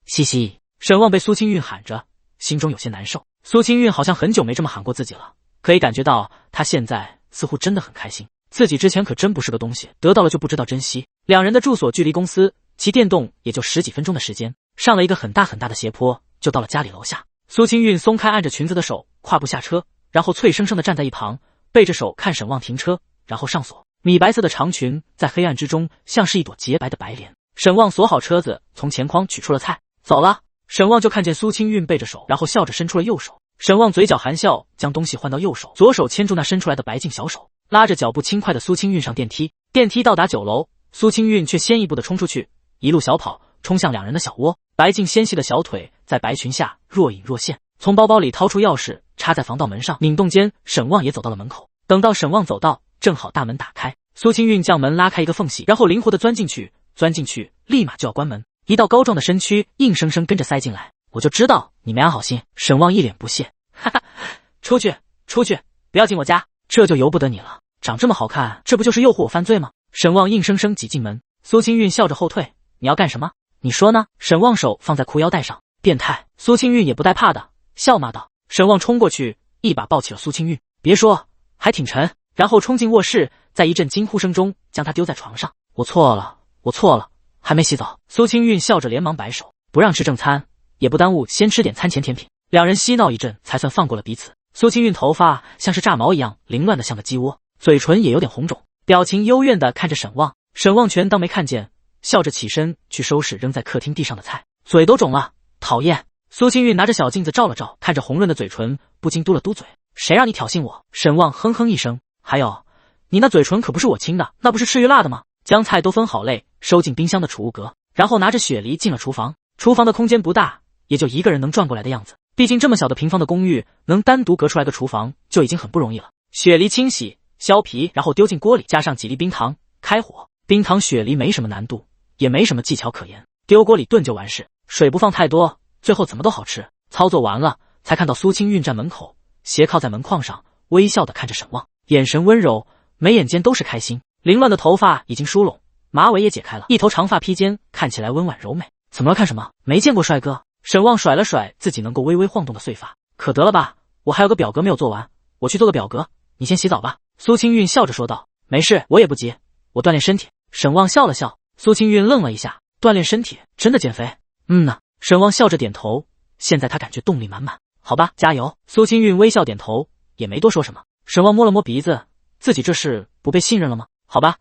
嘻嘻。沈旺被苏清韵喊着，心中有些难受。苏清韵好像很久没这么喊过自己了，可以感觉到她现在似乎真的很开心。自己之前可真不是个东西，得到了就不知道珍惜。两人的住所距离公司骑电动也就10几分钟的时间，上了一个很大很大的斜坡，就到了家里楼下。苏清韵松开按着裙子的手，跨步下车，然后脆生生地站在一旁，背着手看沈旺停车，然后上锁。米白色的长裙在黑暗之中像是一朵洁白的白莲。沈旺锁好车子，从钱筐取出了菜，走了。沈旺就看见苏清韵背着手，然后笑着伸出了右手。沈旺嘴角含笑，将东西换到右手，左手牵住那伸出来的白净小手，拉着脚步轻快的苏清韵上电梯。电梯到达9楼，苏清韵却先一步的冲出去，一路小跑冲向两人的小窝。白净纤细的小腿在白裙下若隐若现，从包包里掏出钥匙插在防盗门上，拧动间，沈旺也走到了门口。等到沈旺走到，正好大门打开，苏清韵将门拉开一个缝隙，然后灵活的钻进去，立马就要关门，一道高壮的身躯硬生生跟着塞进来。我就知道你没安好心。沈旺一脸不屑，哈哈，出去，不要进我家，这就由不得你了。长这么好看，这不就是诱惑我犯罪吗？沈旺硬生生挤进门，苏清韵笑着后退。你要干什么？你说呢？沈旺手放在裤腰带上。变态。苏清韵也不带怕的，笑骂道。沈旺冲过去，一把抱起了苏清韵，别说，还挺沉，然后冲进卧室，在一阵惊呼声中将她丢在床上。我错了，还没洗澡。苏清韵笑着连忙摆手，不让吃正餐，也不耽误先吃点餐前甜品。两人嬉闹一阵，才算放过了彼此。苏清韵头发像是炸毛一样凌乱的像个鸡窝，嘴唇也有点红肿，表情幽怨的看着沈旺。沈旺全当没看见，笑着起身去收拾扔在客厅地上的菜，嘴都肿了，讨厌。苏清韵拿着小镜子照了照，看着红润的嘴唇，不禁嘟了嘟嘴。谁让你挑衅我？沈旺哼哼一声。还有，你那嘴唇可不是我亲的，那不是吃鱼辣的吗？将菜都分好类，收进冰箱的储物格，然后拿着雪梨进了厨房。厨房的空间不大，也就一个人能转过来的样子。毕竟这么小的平方的公寓，能单独隔出来个厨房就已经很不容易了。雪梨清洗、削皮，然后丢进锅里，加上几粒冰糖，开火。冰糖雪梨没什么难度，也没什么技巧可言，丢锅里炖就完事。水不放太多，最后怎么都好吃。操作完了，才看到苏清韵站门口，斜靠在门框上，微笑地看着沈望，眼神温柔，眉眼间都是开心。凌乱的头发已经梳拢，马尾也解开了，一头长发披肩，看起来温婉柔美。怎么了？看什么？没见过帅哥？沈望甩了甩自己能够微微晃动的碎发，可得了吧，我还有个表格没有做完，我去做个表格，你先洗澡吧。苏清韵笑着说道。没事，我也不急，我锻炼身体。沈望笑了笑。苏清韵愣了一下，锻炼身体？真的减肥？呢。沈望笑着点头，现在他感觉动力满满。好吧，加油。苏清韵微笑点头，也没多说什么。沈望摸了摸鼻子，自己这是不被信任了吗？好吧，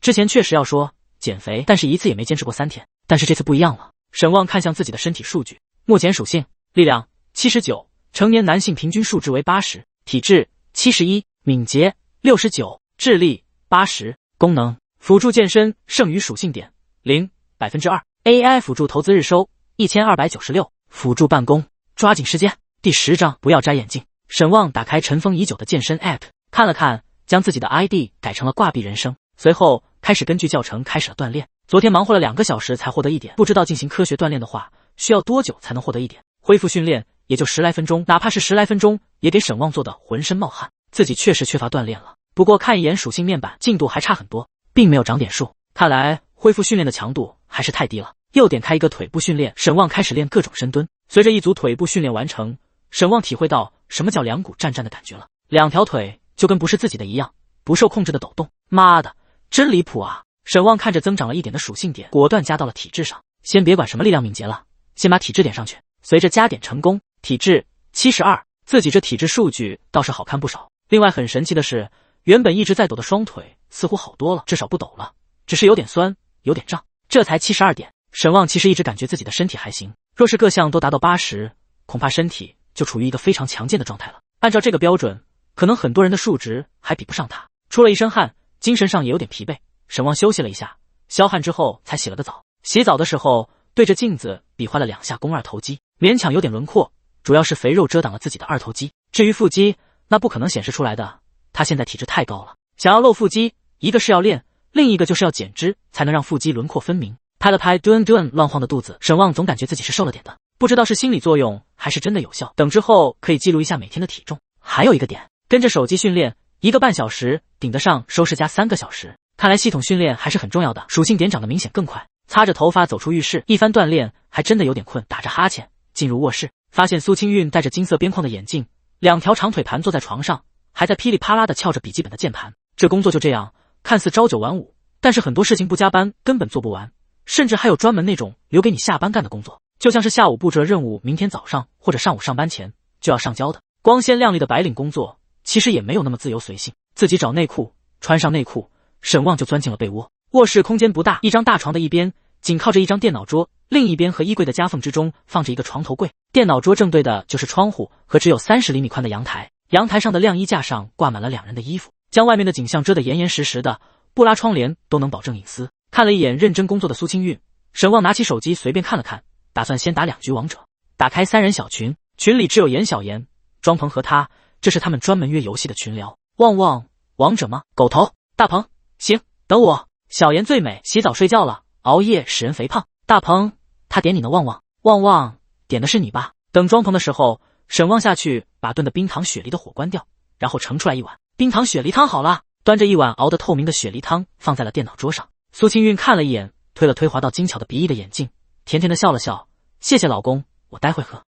之前确实要说减肥，但是一次也没坚持过3天，但是这次不一样了。沈望看向自己的身体数据，目前属性：力量79，成年男性平均数值为80，体质71，敏捷69，智力80。功能：辅助健身，剩余属性点0%， 2%。AI 辅助投资日收1296，辅助办公，抓紧时间。第10章，不要摘眼镜。沈望打开尘封已久的健身 App， 看了看，将自己的 ID 改成了挂壁人生，随后开始根据教程开始了锻炼。昨天忙活了2个小时才获得1点，不知道进行科学锻炼的话，需要多久才能获得1点？恢复训练也就10来分钟，哪怕是10来分钟，也给沈望做的浑身冒汗。自己确实缺乏锻炼了，不过看一眼属性面板，进度还差很多，并没有涨点数。看来恢复训练的强度还是太低了。又点开一个腿部训练，沈望开始练各种深蹲。随着一组腿部训练完成，沈望体会到什么叫两股战战的感觉了。2条腿就跟不是自己的一样，不受控制的抖动。妈的，真离谱啊！沈望看着增长了1点的属性点，果断加到了体质上。先别管什么力量敏捷了，先把体质点上去。随着加点成功，体质72，自己这体质数据倒是好看不少。另外很神奇的是，原本一直在抖的双腿似乎好多了，至少不抖了，只是有点酸，有点胀。这才72点。沈望其实一直感觉自己的身体还行，若是各项都达到80，恐怕身体就处于一个非常强健的状态了。按照这个标准，可能很多人的数值还比不上他。出了一身汗，精神上也有点疲惫。沈望休息了一下，消汗之后才洗了个澡。洗澡的时候对着镜子比划了2下肱二头肌，勉强有点轮廓，主要是肥肉遮挡了自己的二头肌。至于腹肌，那不可能显示出来的，他现在体质太高了，想要露腹肌，一个是要练，另一个就是要减脂，才能让腹肌轮廓分明。拍了拍顿乱晃的肚子，沈望总感觉自己是瘦了点的，不知道是心理作用还是真的有效。等之后可以记录一下每天的体重。还有一个点，跟着手机训练1个半小时顶得上收拾家3个小时，看来系统训练还是很重要的。属性点长得明显更快。擦着头发走出浴室，一番锻炼还真的有点困，打着哈欠进入卧室，发现苏清韵戴着金色边框的眼镜，2条长腿盘坐在床上，还在噼里啪啦的撬着笔记本的键盘。这工作就这样，看似朝9晚5，但是很多事情不加班根本做不完，甚至还有专门那种留给你下班干的工作，就像是下午布置了任务，明天早上或者上午上班前就要上交的。光鲜亮丽的白领工作其实也没有那么自由随性。自己找内裤，穿上内裤，沈望就钻进了被窝。卧室空间不大，一张大床的一边紧靠着一张电脑桌，另一边和衣柜的夹缝之中放着一个床头柜。电脑桌正对的就是窗户和只有30厘米宽的阳台。阳台上的晾衣架上挂满了2人的衣服，将外面的景象遮得严严实实的，不拉窗帘都能保证隐私。看了一眼认真工作的苏清韵，沈望拿起手机随便看了看，打算先打2局王者。打开3人小群，群里只有严小妍、庄鹏和他，这是他们专门约游戏的群聊。旺旺，王者吗？狗头。大鹏，行，等我。小妍最美，洗澡睡觉了，熬夜使人肥胖。大鹏，他点你呢。旺旺，旺旺，点的是你吧？等庄鹏的时候，沈望下去把炖的冰糖雪梨的火关掉，然后盛出来一碗冰糖雪梨汤。好了，端着一碗熬得透明的雪梨汤放在了电脑桌上。苏清韵看了一眼，推了推滑到精巧的鼻翼的眼镜，甜甜的笑了笑，谢谢老公，我待会喝。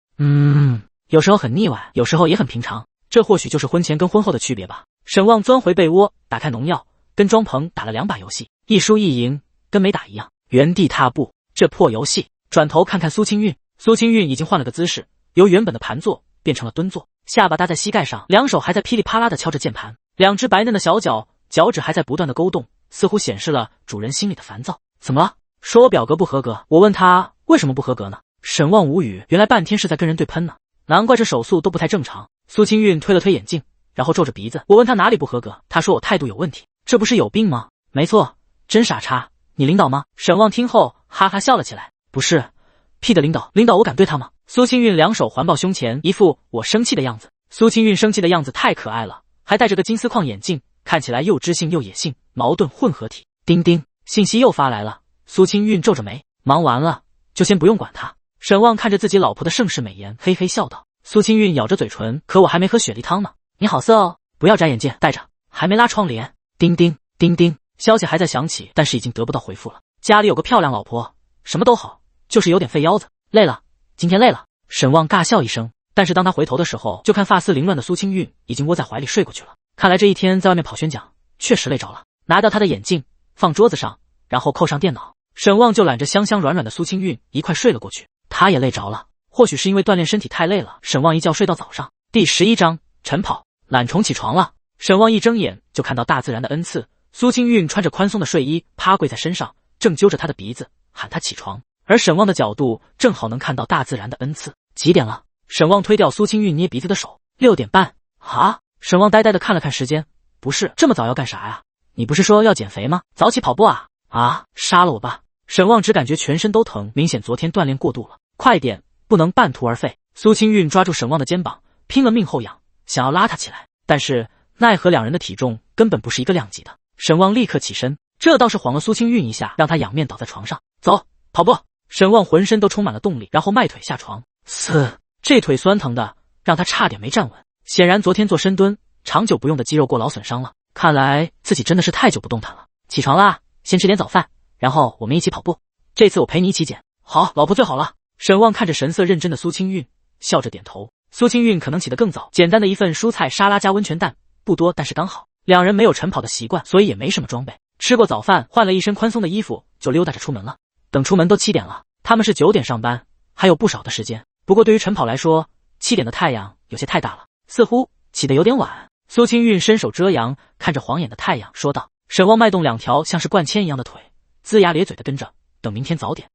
有时候很腻歪，有时候也很平常，这或许就是婚前跟婚后的区别吧。沈望钻回被窝，打开农药，跟庄鹏打了2把游戏，一输一赢，跟没打一样，原地踏步。这破游戏。转头看看苏清韵，苏清韵已经换了个姿势，由原本的盘坐变成了蹲坐，下巴搭在膝盖上，2手还在噼里啪啦的敲着键盘，2只白嫩的小脚，脚趾还在不断的勾动，似乎显示了主人心里的烦躁。怎么了？说我表格不合格。我问他为什么不合格呢？沈望无语，原来半天是在跟人对喷呢，难怪这手速都不太正常。苏清韵推了推眼镜，然后皱着鼻子。我问他哪里不合格，他说我态度有问题。这不是有病吗？没错，真傻叉。你领导吗？沈望听后哈哈笑了起来。不是，屁的领导，我敢对他吗？苏清韵两手环抱胸前，一副我生气的样子。苏清韵生气的样子太可爱了，还戴着个金丝框眼镜，看起来又知性又野性，矛盾混合体。叮叮，信息又发来了。苏清韵皱着眉，忙完了就先不用管他。沈旺看着自己老婆的盛世美颜，嘿嘿笑道。苏清韵咬着嘴唇，可我还没喝雪梨汤呢。你好色哦，不要摘眼镜，戴着，还没拉窗帘。叮叮叮叮，消息还在响起，但是已经得不到回复了。家里有个漂亮老婆，什么都好，就是有点废腰子。累了，今天累了。沈旺尬笑一声，但是当他回头的时候，就看发丝凌乱的苏清韵已经窝在怀里睡过去了。看来这一天在外面跑宣讲，确实累着了。拿掉他的眼镜，放桌子上，然后扣上电脑，沈旺就揽着香香软软的苏清韵一块睡了过去。他也累着了，或许是因为锻炼身体太累了，沈旺一觉睡到早上。第11章晨跑。懒虫起床了。沈旺一睁眼就看到大自然的恩赐，苏清韵穿着宽松的睡衣趴跪在身上，正揪着他的鼻子喊他起床，而沈旺的角度正好能看到大自然的恩赐。几点了？沈旺推掉苏清韵捏鼻子的手。6点半。啊？沈旺呆呆的看了看时间，不是，这么早要干啥呀？你不是说要减肥吗？早起跑步啊？啊，杀了我吧！沈旺只感觉全身都疼，明显昨天锻炼过度了。快点，不能半途而废。苏清韵抓住沈旺的肩膀，拼了命后仰，想要拉他起来，但是奈何两人的体重根本不是一个量级的。沈旺立刻起身，这倒是晃了苏清韵一下，让他仰面倒在床上。走，跑步。沈旺浑身都充满了动力，然后迈腿下床。这腿酸疼的让他差点没站稳，显然昨天做深蹲，长久不用的肌肉过劳损伤了。看来自己真的是太久不动弹了。起床啦，先吃点早饭，然后我们一起跑步。这次我陪你一起减。好，老婆最好了。沈旺看着神色认真的苏清韵，笑着点头。苏清韵可能起得更早，简单的一份蔬菜沙拉加温泉蛋，不多但是刚好。两人没有晨跑的习惯，所以也没什么装备。吃过早饭，换了一身宽松的衣服，就溜达着出门了。等出门都7点了，他们是9点上班，还有不少的时间。不过对于晨跑来说，7点的太阳有些太大了，似乎起得有点晚。苏清韵伸手遮阳，看着晃眼的太阳，说道。沈旺迈动两条像是灌铅一样的腿，龇牙咧嘴的跟着。等明天早点。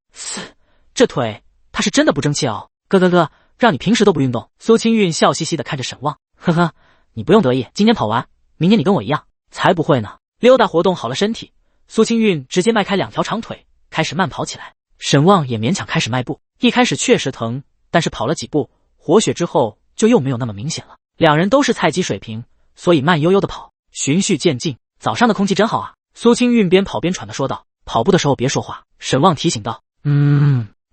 这腿他是真的不争气哦。哥，让你平时都不运动。苏清韵笑嘻嘻的看着沈旺，呵呵，你不用得意，今天跑完，明天你跟我一样。才不会呢。溜达活动好了身体，苏清韵直接迈开两条长腿，开始慢跑起来。沈旺也勉强开始迈步，一开始确实疼，但是跑了几步，活血之后就又没有那么明显了。两人都是菜鸡水平，所以慢悠悠的跑，循序渐进。早上的空气真好啊。苏清韵边跑边喘的说道。跑步的时候别说话，沈旺提醒道。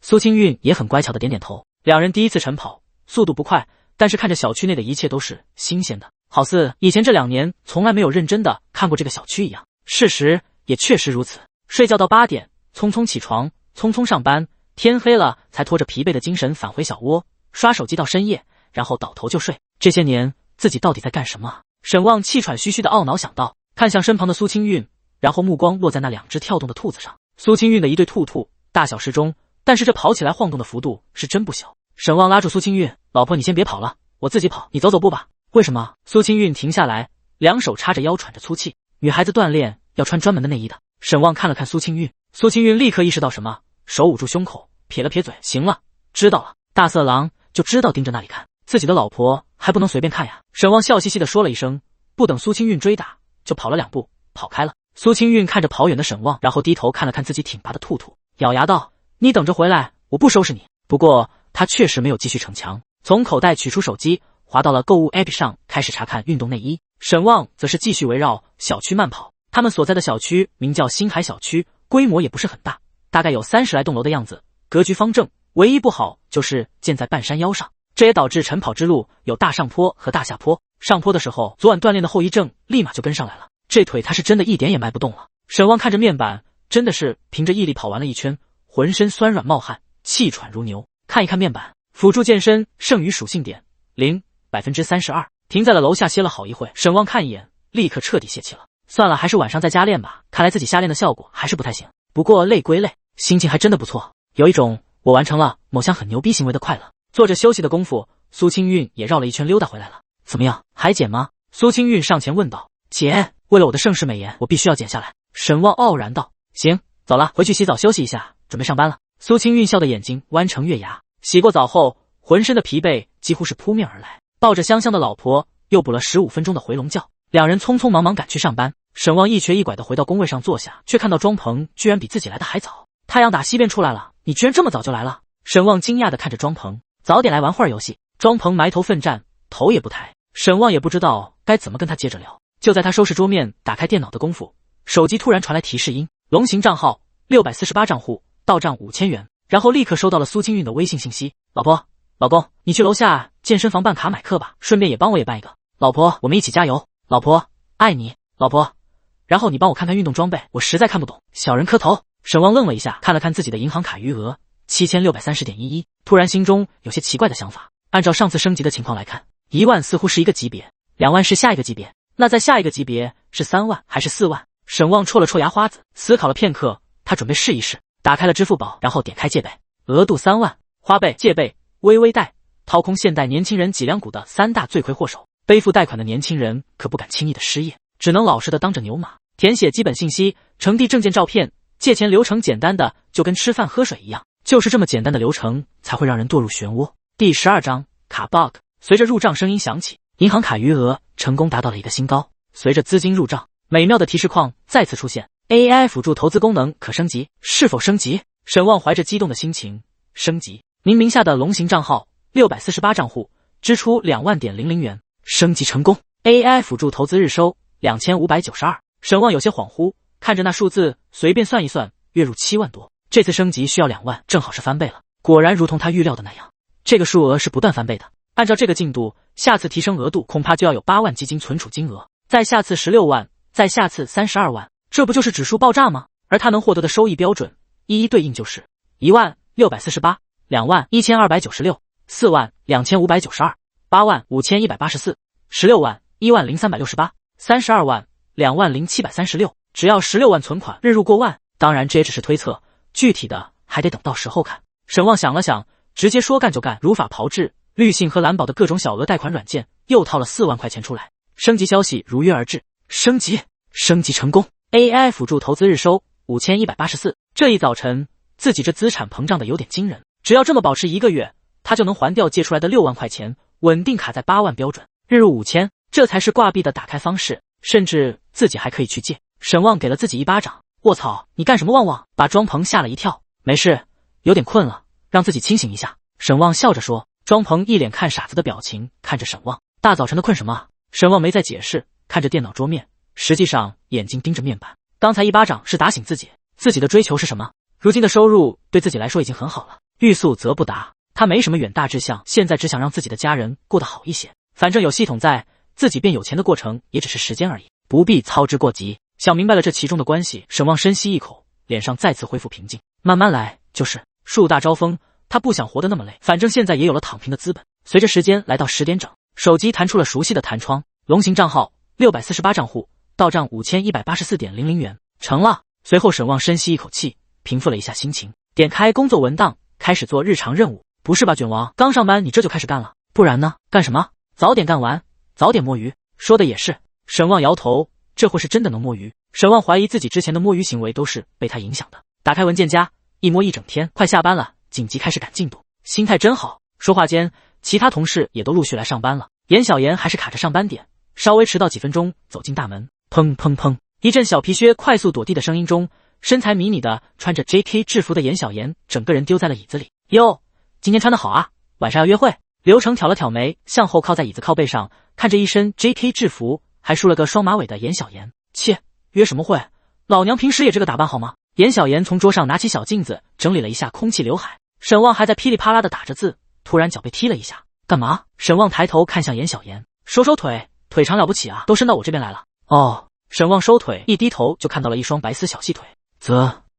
苏清韵也很乖巧的点点头。两人第一次晨跑，速度不快，但是看着小区内的一切都是新鲜的，好似以前这2年从来没有认真的看过这个小区一样。事实也确实如此。睡觉到8点，匆匆起床，匆匆上班，天黑了才拖着疲惫的精神返回小窝，刷手机到深夜，然后倒头就睡。这些年自己到底在干什么啊？沈旺气喘吁吁的懊恼想到，看向身旁的苏清韵，然后目光落在那2只跳动的兔子上。苏清韵的一对兔兔大小适中，但是这跑起来晃动的幅度是真不小。沈旺拉住苏清韵，老婆你先别跑了，我自己跑，你走走步吧。为什么？苏清韵停下来，两手叉着腰喘着粗气。女孩子锻炼要穿专门的内衣的。沈旺看了看苏清韵，苏清韵立刻意识到什么，手捂住胸口，撇了撇嘴，行了，知道了。大色狼就知道盯着那里看，自己的老婆还不能随便看呀。沈旺笑嘻嘻的说了一声，不等苏清韵追打，就跑了2步，跑开了。苏清韵看着跑远的沈旺，然后低头看了看自己挺拔的兔兔，咬牙道，你等着回来，我不收拾你。不过他确实没有继续逞强，从口袋取出手机，滑到了购物 APP 上，开始查看运动内衣。沈旺则是继续围绕小区慢跑。他们所在的小区名叫星海小区，规模也不是很大，大概有30来栋楼的样子，格局方正，唯一不好就是建在半山腰上，这也导致晨跑之路有大上坡和大下坡。上坡的时候，昨晚锻炼的后遗症立马就跟上来了，这腿他是真的一点也迈不动了。沈旺看着面板，真的是凭着毅力跑完了一圈，浑身酸软冒汗，气喘如牛。看一看面板，辅助健身剩余属性点0%，32%，停在了楼下歇了好一会。沈旺看一眼，立刻彻底泄气了。算了，还是晚上再加练吧，看来自己瞎练的效果还是不太行。不过累归累，心情还真的不错，有一种我完成了某项很牛逼行为的快乐。做着休息的功夫，苏清韵也绕了一圈溜达回来了。怎么样，还减吗？苏清韵上前问道。减，为了我的盛世美颜，我必须要减下来。沈旺傲然道。行，走了，回去洗澡休息一下，准备上班了。苏清韵笑的眼睛弯成月牙。洗过澡后，浑身的疲惫几乎是扑面而来，抱着香香的老婆，又补了15分钟的回笼觉。两人匆匆忙忙赶去上班。沈旺一瘸一拐地回到工位上坐下，却看到庄鹏居然比自己来的还早。太阳打西边出来了，你居然这么早就来了？沈旺惊讶地看着庄鹏，早点来玩会儿游戏。庄鹏埋头奋战，头也不抬。沈旺也不知道该怎么跟他接着聊。就在他收拾桌面打开电脑的功夫，手机突然传来提示音，龙行账号648账户到账5000元，然后立刻收到了苏金运的微信信息：老婆，老公，你去楼下健身房办卡买课吧，顺便也帮我办一个。老婆，我们一起加油。老婆，爱你。老婆，然后你帮我看看运动装备，我实在看不懂。小人磕头。沈旺愣了一下，看了看自己的银行卡余额7630.11，突然心中有些奇怪的想法。按照上次升级的情况来看，1万似乎是一个级别，2万是下一个级别，那在下一个级别是3万还是4万？沈旺戳了戳牙花子，思考了片刻，他准备试一试，打开了支付宝，然后点开借呗，额度3万，花呗、借呗、微微贷，掏空现代年轻人脊梁骨的3大罪魁祸首。背负贷款的年轻人可不敢轻易的失业，只能老实的当着牛马，填写基本信息，呈递证件照片。借钱流程简单的就跟吃饭喝水一样，就是这么简单的流程才会让人堕入漩涡。第12章卡 bug。随着入账声音响起，银行卡余额成功达到了一个新高。随着资金入账，美妙的提示框再次出现 AI 辅助投资功能可升级，是否升级？沈旺怀着激动的心情，升级。您名下的龙行账号648账户支出2万点00元，升级成功。AI 辅助投资日收2592。沈旺有些恍惚，看着那数字，随便算一算，月入7万多。这次升级需要2万，正好是翻倍了。果然如同他预料的那样，这个数额是不断翻倍的。按照这个进度，下次提升额度恐怕就要有8万基金存储金额，再下次16万，再下次32万，这不就是指数爆炸吗？而他能获得的收益标准一一对应就是1万648、2万1296、4万2592、8万5184、16万1万0368、32万2万0736。只要16万存款日入过万，当然这也只是推测，具体的还得等到时候看。沈旺想了想，直接说干就干，如法炮制。绿信和蓝宝的各种小额贷款软件又套了4万块钱出来。升级消息如约而至，升级成功。 AI 辅助投资日收5184。这一早晨自己这资产膨胀的有点惊人，只要这么保持1个月，他就能还掉借出来的6万块钱，稳定卡在8万标准，日入5000，这才是挂币的打开方式，甚至自己还可以去借。沈旺给了自己一巴掌，卧槽，你干什么旺旺？把庄鹏吓了一跳。没事，有点困了，让自己清醒一下。沈旺笑着说。庄鹏一脸看傻子的表情看着沈旺，大早晨的困什么？沈旺没再解释，看着电脑桌面，实际上眼睛盯着面板。刚才一巴掌是打醒自己，自己的追求是什么？如今的收入对自己来说已经很好了，欲速则不达。他没什么远大志向，现在只想让自己的家人过得好一些。反正有系统在，自己变有钱的过程也只是时间而已，不必操之过急。想明白了这其中的关系，沈旺深吸一口，脸上再次恢复平静。慢慢来，就是树大招风。他不想活得那么累，反正现在也有了躺平的资本。随着时间来到10点整，手机弹出了熟悉的弹窗，龙行账号648账户到账5184.00元，成了。随后沈旺深吸一口气，平复了一下心情，点开工作文档，开始做日常任务。不是吧卷王，刚上班你这就开始干了？不然呢？干什么？早点干完，早点摸鱼。说的也是。沈旺摇头，这会是真的能摸鱼？沈旺怀疑自己之前的摸鱼行为都是被他影响的。打开文件夹，一摸一整天，快下班了，紧急开始赶进度，心态真好。说话间，其他同事也都陆续来上班了。严小妍还是卡着上班点，稍微迟到几分钟走进大门，砰砰砰，一阵小皮靴快速躲地的声音中，身材迷你的穿着 JK 制服的严小妍整个人丢在了椅子里。哟，今天穿得好啊，晚上要约会？刘成挑了挑眉，向后靠在椅子靠背上，看着一身 JK 制服还梳了个双马尾的严小妍，切，约什么会？老娘平时也这个打扮好吗？严小妍从桌上拿起小镜子整理了一下空气刘海。沈旺还在噼里啪啦的打着字，突然脚被踢了一下。干嘛？沈旺抬头看向严小妍，收腿，腿长了不起啊，都伸到我这边来了。哦，沈旺收腿，一低头就看到了一双白丝小细腿。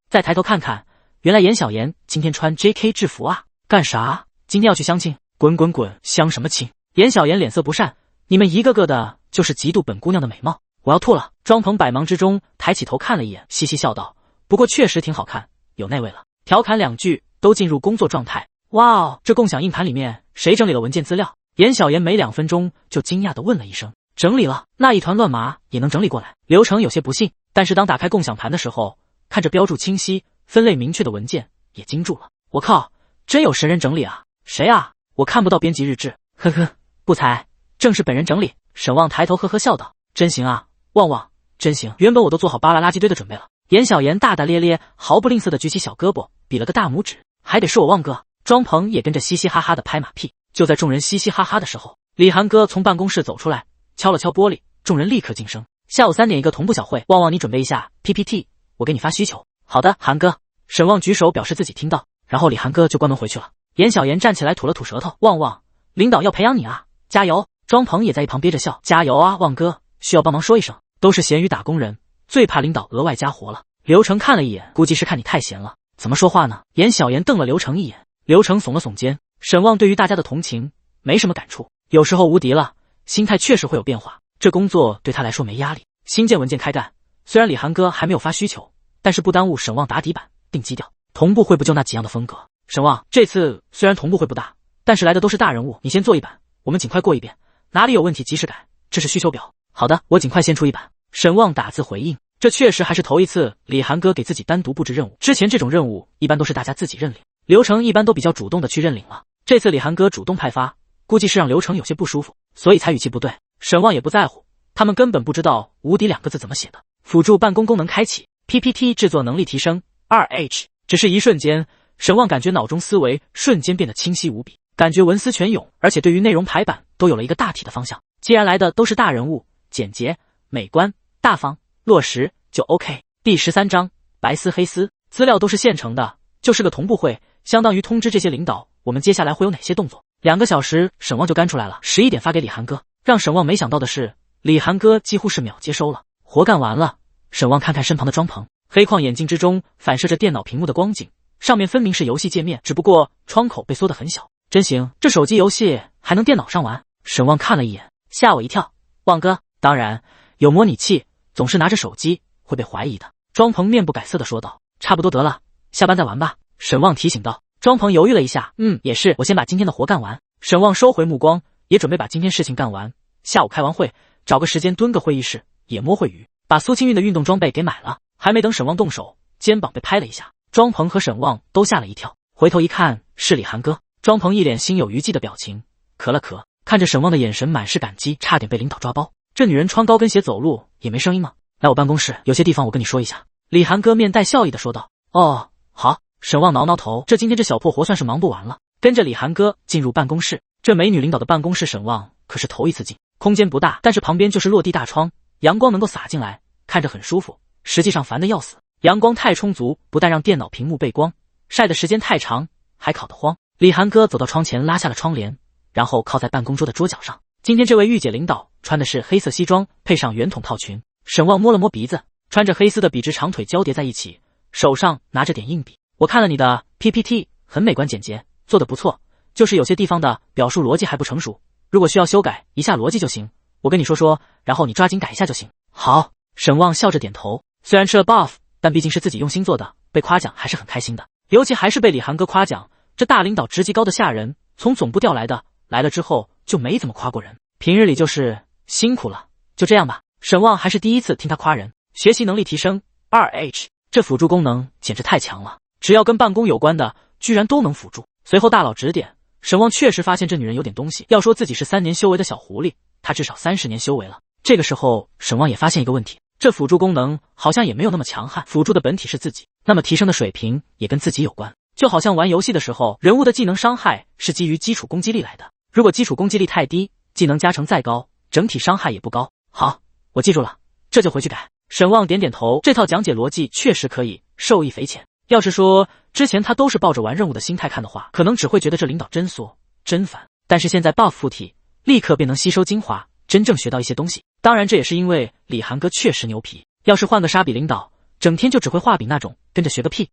再抬头看看，原来严小妍今天穿 JK 制服啊。干啥？今天要去相亲？滚滚滚，相什么亲？严小妍脸色不善，你们一个个的就是嫉妒本姑娘的美貌，我要吐了。庄鹏百忙之中抬起头看了一眼，嘻嘻笑道，不过确实挺好看，有那味了。调侃两句都进入工作状态。哇哦，这共享硬盘里面谁整理了文件资料？严小妍没2分钟就惊讶地问了一声。整理了？那一团乱麻也能整理过来？刘成有些不信，但是当打开共享盘的时候，看着标注清晰、分类明确的文件，也惊住了。我靠，真有神人整理啊！谁啊？我看不到编辑日志。呵呵，不才，正是本人整理。沈旺抬头呵呵笑道：真行啊，旺旺，真行。原本我都做好扒拉垃圾堆的准备了，严小妍大大咧咧，毫不吝啬地举起小胳膊，比了个大拇指，还得是我旺哥。庄鹏也跟着嘻嘻哈哈的拍马屁。就在众人嘻嘻哈哈的时候，李涵哥从办公室走出来，敲了敲玻璃，众人立刻噤声。下午3点一个同步小会，旺旺你准备一下 PPT， 我给你发需求。好的，涵哥。沈旺举手表示自己听到，然后李涵哥就关门回去了。严小妍站起来吐了吐舌头，旺旺，领导要培养你啊，加油！庄鹏也在一旁憋着笑，加油啊，旺哥，需要帮忙说一声。都是闲鱼打工人，最怕领导额外加活了。刘成看了一眼，估计是看你太闲了，怎么说话呢？严小妍瞪了刘成一眼，刘成耸了耸肩。沈旺对于大家的同情没什么感触，有时候无敌了，心态确实会有变化。这工作对他来说没压力，新建文件开干。虽然李涵哥还没有发需求，但是不耽误沈旺打底板定基调。同步会不就那几样的风格？沈旺，这次虽然同步会不大，但是来的都是大人物，你先做一版，我们尽快过一遍，哪里有问题及时改，这是需求表。好的，我尽快先出一版。沈旺打字回应。这确实还是头一次李涵哥给自己单独布置任务，之前这种任务一般都是大家自己认领，流程一般都比较主动的去认领了。这次李涵哥主动派发，估计是让流程有些不舒服，所以才语气不对。沈旺也不在乎，他们根本不知道无敌2个字怎么写的。辅助办公功能开启， PPT 制作能力提升 2H。 只是一瞬间，沈旺感觉脑中思维瞬间变得清晰无比，感觉文思泉涌，而且对于内容排版都有了一个大体的方向。既然来的都是大人物，简洁、美观、大方、落实就 OK。 第13章白丝黑丝，资料都是现成的，就是个同步会，相当于通知这些领导我们接下来会有哪些动作。2个小时沈旺就干出来了。11点发给李涵哥。让沈旺没想到的是，李涵哥几乎是秒接收了。活干完了，沈旺看看身旁的庄鹏，黑框眼镜之中反射着电脑屏幕的光景，上面分明是游戏界面，只不过窗口被缩得很小。真行，这手机游戏还能电脑上玩。沈旺看了一眼，吓我一跳。旺哥，当然有模拟器，总是拿着手机会被怀疑的。庄鹏面不改色地说道。差不多得了，下班再玩吧。沈旺提醒道。庄鹏犹豫了一下，也是，我先把今天的活干完。沈旺收回目光，也准备把今天事情干完。下午开完会，找个时间蹲个会议室，也摸会鱼，把苏清韵的运动装备给买了。还没等沈旺动手，肩膀被拍了一下，庄鹏和沈旺都吓了一跳，回头一看是李涵哥。庄鹏一脸心有余悸的表情，咳了咳，看着沈旺的眼神满是感激，差点被领导抓包。这女人穿高跟鞋走路也没声音吗？来我办公室，有些地方我跟你说一下。李涵哥面带笑意的说道。哦，好。沈旺挠挠头，今天这小破活算是忙不完了。跟着李涵哥进入办公室，这美女领导的办公室沈旺可是头一次进。空间不大，但是旁边就是落地大窗，阳光能够洒进来，看着很舒服，实际上烦得要死。阳光太充足，不但让电脑屏幕背光，晒的时间太长，还烤得慌。李涵哥走到窗前拉下了窗帘，然后靠在办公桌的桌角上。今天这位御姐领导穿的是黑色西装配上圆筒套裙。沈旺摸了摸鼻子，穿着黑丝的笔直长腿交叠在一起，手上拿着点硬笔。我看了你的 PPT， 很美观简洁，做得不错，就是有些地方的表述逻辑还不成熟，如果需要修改一下逻辑就行，我跟你说说，然后你抓紧改一下就行。好。沈旺笑着点头，虽然吃了 buff， 但毕竟是自己用心做的，被夸奖还是很开心的，尤其还是被李涵哥夸奖，这大领导职级高的吓人，从总部调来的，来了之后就没怎么夸过人，平日里就是辛苦了，就这样吧。沈旺还是第一次听他夸人。学习能力提升 2H， 这辅助功能简直太强了，只要跟办公有关的居然都能辅助。随后大佬指点，沈旺确实发现这女人有点东西，要说自己是3年修为的小狐狸，她至少30年修为了。这个时候沈旺也发现一个问题，这辅助功能好像也没有那么强悍，辅助的本体是自己，那么提升的水平也跟自己有关，就好像玩游戏的时候，人物的技能伤害是基于基础攻击力来的，如果基础攻击力太低，技能加成再高，整体伤害也不高。好，我记住了，这就回去改。沈旺点点头，这套讲解逻辑确实可以受益匪浅。要是说之前他都是抱着玩任务的心态看的话，可能只会觉得这领导真缩真烦，但是现在 buff 附体，立刻便能吸收精华，真正学到一些东西。当然这也是因为李涵哥确实牛皮，要是换个沙比领导，整天就只会画饼那种，跟着学个屁。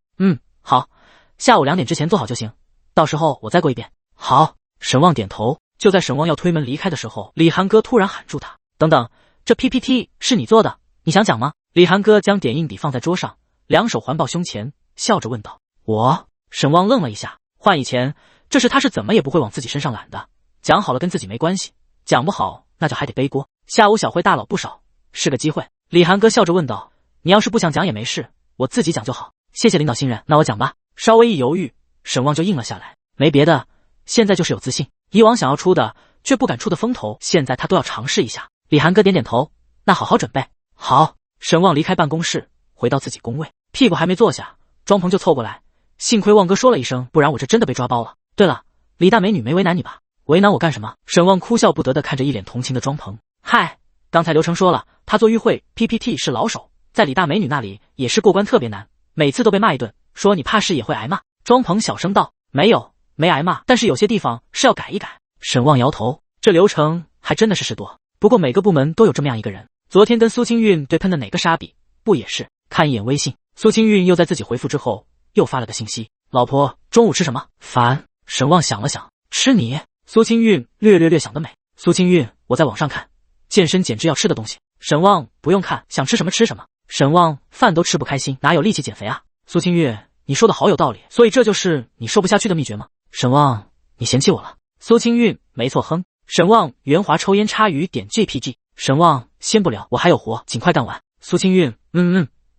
好，下午2点之前做好就行，到时候我再过一遍。好。沈旺点头。就在沈旺要推门离开的时候，李涵哥突然喊住他，等等，这 PPT 是你做的，你想讲吗？李涵哥将点印笔放在桌上，两手环抱胸前，笑着问道。我？沈旺愣了一下，换以前这事他是怎么也不会往自己身上揽的，讲好了跟自己没关系，讲不好那就还得背锅。下午小会大佬不少，是个机会。李涵哥笑着问道，你要是不想讲也没事，我自己讲就好。谢谢领导信任，那我讲吧。稍微一犹豫，沈旺就应了下来，没别的，现在就是有自信，以往想要出的却不敢出的风头，现在他都要尝试一下。李涵哥点点头，那好好准备。好。沈旺离开办公室，回到自己工位，屁股还没坐下，庄鹏就凑过来，幸亏旺哥说了一声，不然我这真的被抓包了。对了，李大美女没为难你吧？为难我干什么？沈旺哭笑不得地看着一脸同情的庄鹏。嗨，刚才刘成说了，他做与会 PPT 是老手，在李大美女那里也是过关特别难，每次都被骂一顿，说你怕是也会挨骂。庄鹏小声道，没挨骂，但是有些地方是要改一改。沈旺摇头，这流程还真的是事多，不过每个部门都有这么样一个人。昨天跟苏清韵对喷的哪个傻逼，不也是？看一眼微信，苏清韵又在自己回复之后又发了个信息，老婆中午吃什么？烦。沈旺想了想，吃你。苏清韵略想得美。苏清韵，我在网上看健身减脂要吃的东西。沈旺，不用看，想吃什么吃什么。沈旺，饭都吃不开心，哪有力气减肥啊？苏清韵，你说的好有道理，所以这就是你瘦不下去的秘诀吗？沈旺，你嫌弃我了。苏清韵，没错，哼。沈旺，袁华抽烟插语点 JPG。沈旺，先不聊，我还有活，尽快干完。苏清韵，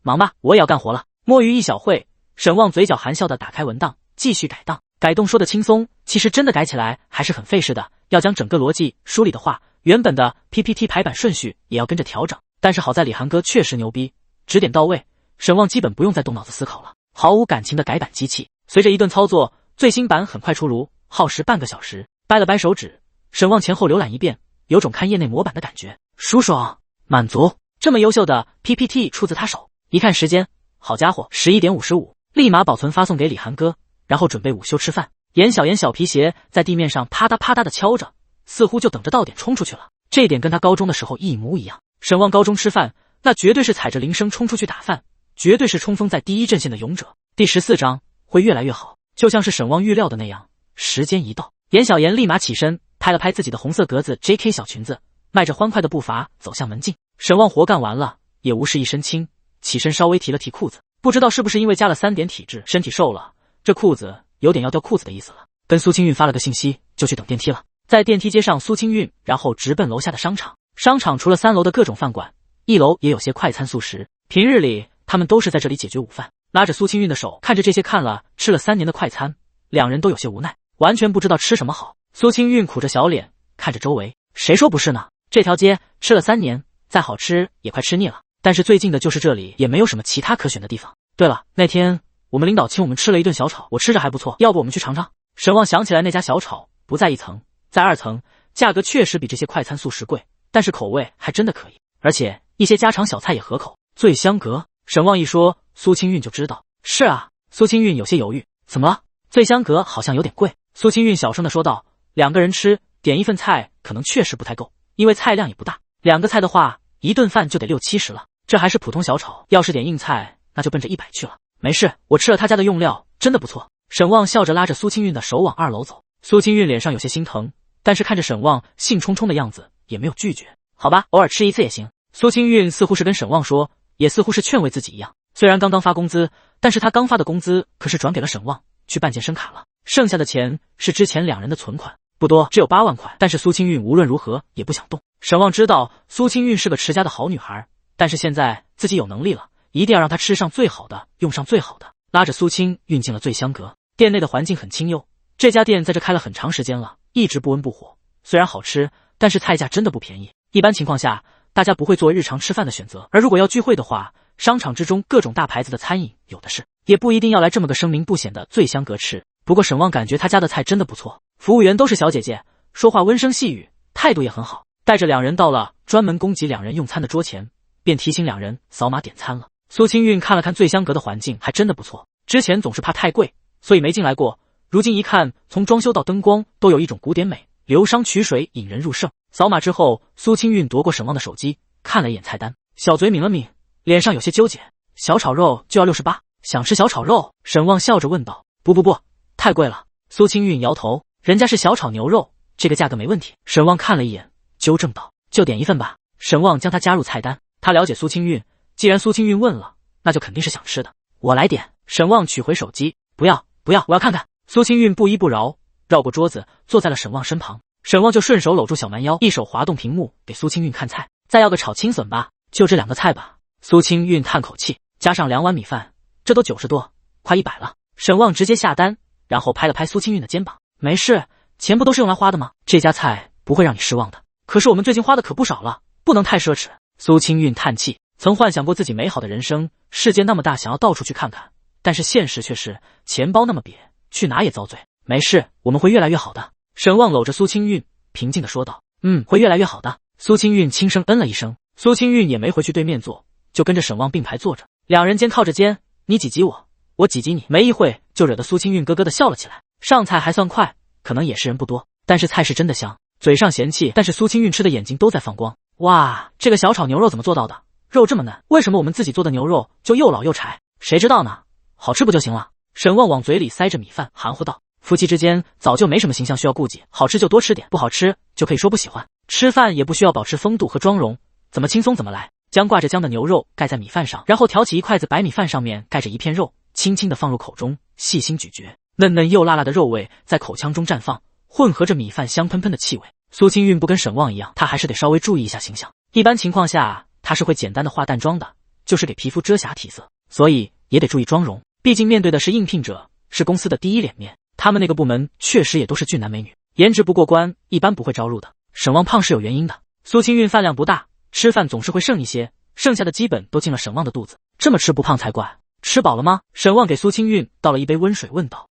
忙吧，我也要干活了。摸鱼一小会，沈旺嘴角含笑的打开文档，继续改档。改动说的轻松，其实真的改起来还是很费事的。要将整个逻辑梳理的话，原本的 PPT 排版顺序也要跟着调整。但是好在李涵哥确实牛逼，指点到位，沈旺基本不用再动脑子思考了，毫无感情的改版机器。随着一顿操作，最新版很快出炉，耗时半个小时。掰了掰手指，沈旺前后浏览一遍，有种看业内模板的感觉，舒爽满足。这么优秀的 PPT 出自他手。一看时间，好家伙，11点55，立马保存发送给李涵哥，然后准备午休吃饭。严小皮鞋在地面上啪嗒啪嗒的敲着，似乎就等着到点冲出去了。这点跟他高中的时候一模一样。沈旺高中吃饭，那绝对是踩着铃声冲出去打饭，绝对是冲锋在第一阵线的勇者。第14章会越来越好，就像是沈旺预料的那样。时间一到，严小立马起身，拍了拍自己的红色格子 JK 小裙子，迈着欢快的步伐走向门禁。沈旺活干完了，也无事一身轻，起身稍微提了提裤子，不知道是不是因为加了3点体质，身体瘦了，这裤子有点要掉裤子的意思了。跟苏清韵发了个信息，就去等电梯了。在电梯接上苏清韵，然后直奔楼下的商场。商场除了3楼的各种饭馆，1楼也有些快餐速食，平日里他们都是在这里解决午饭。拉着苏清韵的手，看着这些看了吃了3年的快餐，两人都有些无奈，完全不知道吃什么好。苏清韵苦着小脸看着周围，谁说不是呢？这条街吃了3年，再好吃也快吃腻了。但是最近的就是这里，也没有什么其他可选的地方。对了，那天我们领导请我们吃了一顿小炒，我吃着还不错，要不我们去尝尝？沈旺想起来那家小炒不在1层，在2层，价格确实比这些快餐速食贵，但是口味还真的可以，而且一些家常小菜也合口。醉香阁，沈旺一说，苏清韵就知道是啊。苏清韵有些犹豫，怎么了？醉香阁好像有点贵。苏清韵小声的说道，2个人吃，点1份菜可能确实不太够，因为菜量也不大，2个菜的话1顿饭就得60-70了，这还是普通小炒，要是点硬菜那就奔着100去了。没事，我吃了他家的用料，真的不错。沈旺笑着拉着苏清韵的手往2楼走。苏清韵脸上有些心疼，但是看着沈旺兴冲冲的样子，也没有拒绝。好吧，偶尔吃一次也行。苏清韵似乎是跟沈旺说，也似乎是劝慰自己一样。虽然刚刚发工资，但是他刚发的工资可是转给了沈旺去办健身卡了，剩下的钱是之前2人的存款，不多，只有8万块。但是苏清韵无论如何也不想动。沈旺知道苏清韵是个持家的好女孩，但是现在自己有能力了，一定要让她吃上最好的，用上最好的。拉着苏清韵进了醉香阁，店内的环境很清幽。这家店在这开了很长时间了，一直不温不火。虽然好吃，但是菜价真的不便宜。一般情况下，大家不会作为日常吃饭的选择，而如果要聚会的话，商场之中各种大牌子的餐饮有的是，也不一定要来这么个声名不显的醉香阁吃。不过沈旺感觉他家的菜真的不错，服务员都是小姐姐，说话温声细语，态度也很好。带着2人到了专门供给2人用餐的桌前，便提醒2人扫码点餐了。苏清韵看了看醉香阁的环境，还真的不错。之前总是怕太贵，所以没进来过。如今一看，从装修到灯光都有一种古典美，流觞曲水，引人入胜。扫码之后，苏清韵夺过沈旺的手机，看了一眼菜单，小嘴抿了抿，脸上有些纠结。小炒肉就要68，想吃小炒肉？沈旺笑着问道。不，太贵了。苏清韵摇头，人家是小炒牛肉，这个价格没问题。沈旺看了一眼，纠正道，就点1份吧。沈旺将它加入菜单。他了解苏清韵，既然苏清韵问了，那就肯定是想吃的。我来点。沈旺取回手机，不要，我要看看。苏清韵不依不饶，绕过桌子，坐在了沈旺身旁。沈旺就顺手搂住小蛮腰，一手滑动屏幕给苏清韵看菜。再要个炒青笋吧，就这2个菜吧。苏清韵叹口气，加上2碗米饭，这都90多，快100了。沈旺直接下单，然后拍了拍苏清韵的肩膀，没事，钱不都是用来花的吗？这家菜不会让你失望的。可是我们最近花的可不少了，不能太奢侈。苏清韵叹气，曾幻想过自己美好的人生，世界那么大，想要到处去看看，但是现实却是钱包那么瘪，去哪也遭罪。没事，我们会越来越好的。沈旺搂着苏清韵，平静地说道：“会越来越好的。”苏清韵轻声嗯了一声，苏清韵也没回去对面坐，就跟着沈旺并排坐着，两人肩靠着肩，你挤挤我，我挤挤你，没一会就惹得苏清韵咯咯地笑了起来。上菜还算快，可能也是人不多，但是菜是真的香。嘴上嫌弃，但是苏清韵吃的眼睛都在放光。哇，这个小炒牛肉怎么做到的？肉这么嫩，为什么我们自己做的牛肉就又老又柴？谁知道呢？好吃不就行了？沈旺往嘴里塞着米饭，含糊道：“夫妻之间早就没什么形象需要顾忌，好吃就多吃点，不好吃就可以说不喜欢。吃饭也不需要保持风度和妆容，怎么轻松怎么来。”将挂着浆的牛肉盖在米饭上，然后挑起一筷子白米饭，上面盖着一片肉，轻轻地放入口中，细心咀嚼，嫩嫩又辣辣的肉味在口腔中绽放，混合着米饭香喷喷的气味。苏清韵不跟沈旺一样，她还是得稍微注意一下形象。一般情况下，她是会简单的化淡妆的，就是给皮肤遮瑕体色，所以也得注意妆容。毕竟面对的是应聘者，是公司的第一脸面，他们那个部门确实也都是俊男美女，颜值不过关，一般不会招入的。沈旺胖是有原因的，苏清韵饭量不大，吃饭总是会剩一些，剩下的基本都进了沈旺的肚子，这么吃不胖才怪。吃饱了吗？沈旺给苏清韵倒了一杯温水，问道。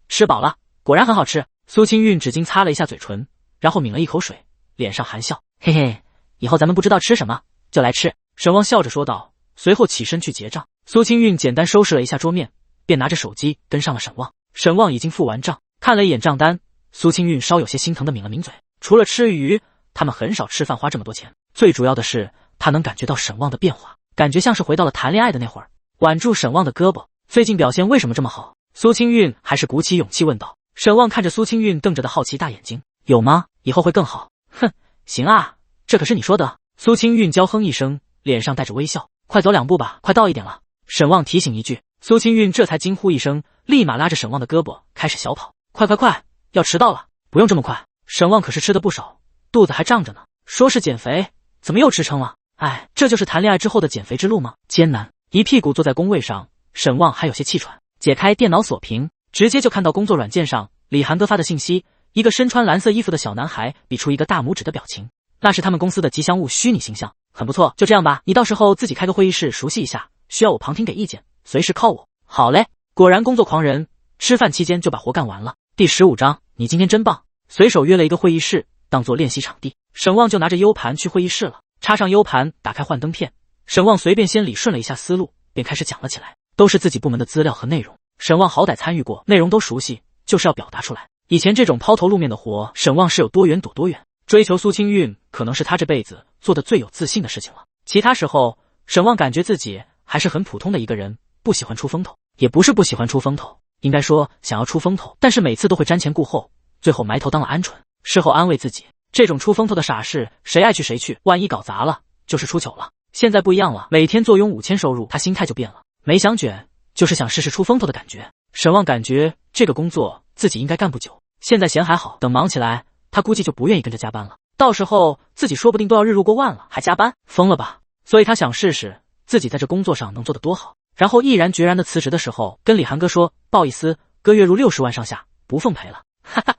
吃饱了，果然很好吃。苏清韵纸巾擦了一下嘴唇，然后抿了一口水，脸上含笑，嘿嘿，以后咱们不知道吃什么就来吃。沈旺笑着说道，随后起身去结账。苏清韵简单收拾了一下桌面，便拿着手机跟上了沈旺。沈旺已经付完账，看了一眼账单，苏清韵稍有些心疼的抿了抿嘴。除了吃鱼，他们很少吃饭花这么多钱，最主要的是他能感觉到沈旺的变化，感觉像是回到了谈恋爱的那会儿。挽住沈旺的胳膊，最近表现为什么这么好？苏清韵还是鼓起勇气问道。沈旺看着苏清韵瞪着的好奇大眼睛，有吗？以后会更好。哼，行啊，这可是你说的。苏清韵娇哼一声，脸上带着微笑，快走2步吧，快到一点了。沈旺提醒一句，苏清韵这才惊呼一声，立马拉着沈旺的胳膊开始小跑，快快快，要迟到了。不用这么快，沈旺可是吃的不少，肚子还胀着呢，说是减肥，怎么又吃撑了？哎，这就是谈恋爱之后的减肥之路吗？艰难。一屁股坐在工位上，沈旺还有些气喘，解开电脑锁屏，直接就看到工作软件上李涵哥发的信息，一个身穿蓝色衣服的小男孩比出一个大拇指的表情，那是他们公司的吉祥物虚拟形象，很不错。就这样吧，你到时候自己开个会议室熟悉一下，需要我旁听给意见，随时靠我。好嘞，果然工作狂人，吃饭期间就把活干完了。第15章，你今天真棒。随手约了一个会议室当做练习场地，沈旺就拿着 U 盘去会议室了，插上 U 盘，打开幻灯片，沈旺随便先理顺了一下思路，便开始讲了起来，都是自己部门的资料和内容。沈旺好歹参与过，内容都熟悉，就是要表达出来。以前这种抛头露面的活，沈旺是有多远躲多远。追求苏清韵可能是他这辈子做的最有自信的事情了。其他时候，沈旺感觉自己还是很普通的一个人，不喜欢出风头，也不是不喜欢出风头，应该说想要出风头，但是每次都会瞻前顾后，最后埋头当了鹌鹑。事后安慰自己，这种出风头的傻事，谁爱去谁去，万一搞砸了，就是出糗了。现在不一样了，每天坐拥5000收入，他心态就变了，没想卷，就是想试试出风头的感觉。沈旺感觉这个工作自己应该干不久，现在闲还好，等忙起来，他估计就不愿意跟着加班了。到时候自己说不定都要日入过万了，还加班，疯了吧？所以他想试试自己在这工作上能做得多好。然后毅然决然的辞职的时候，跟李涵哥说，不好意思，哥月入60万上下，不奉陪了。哈哈，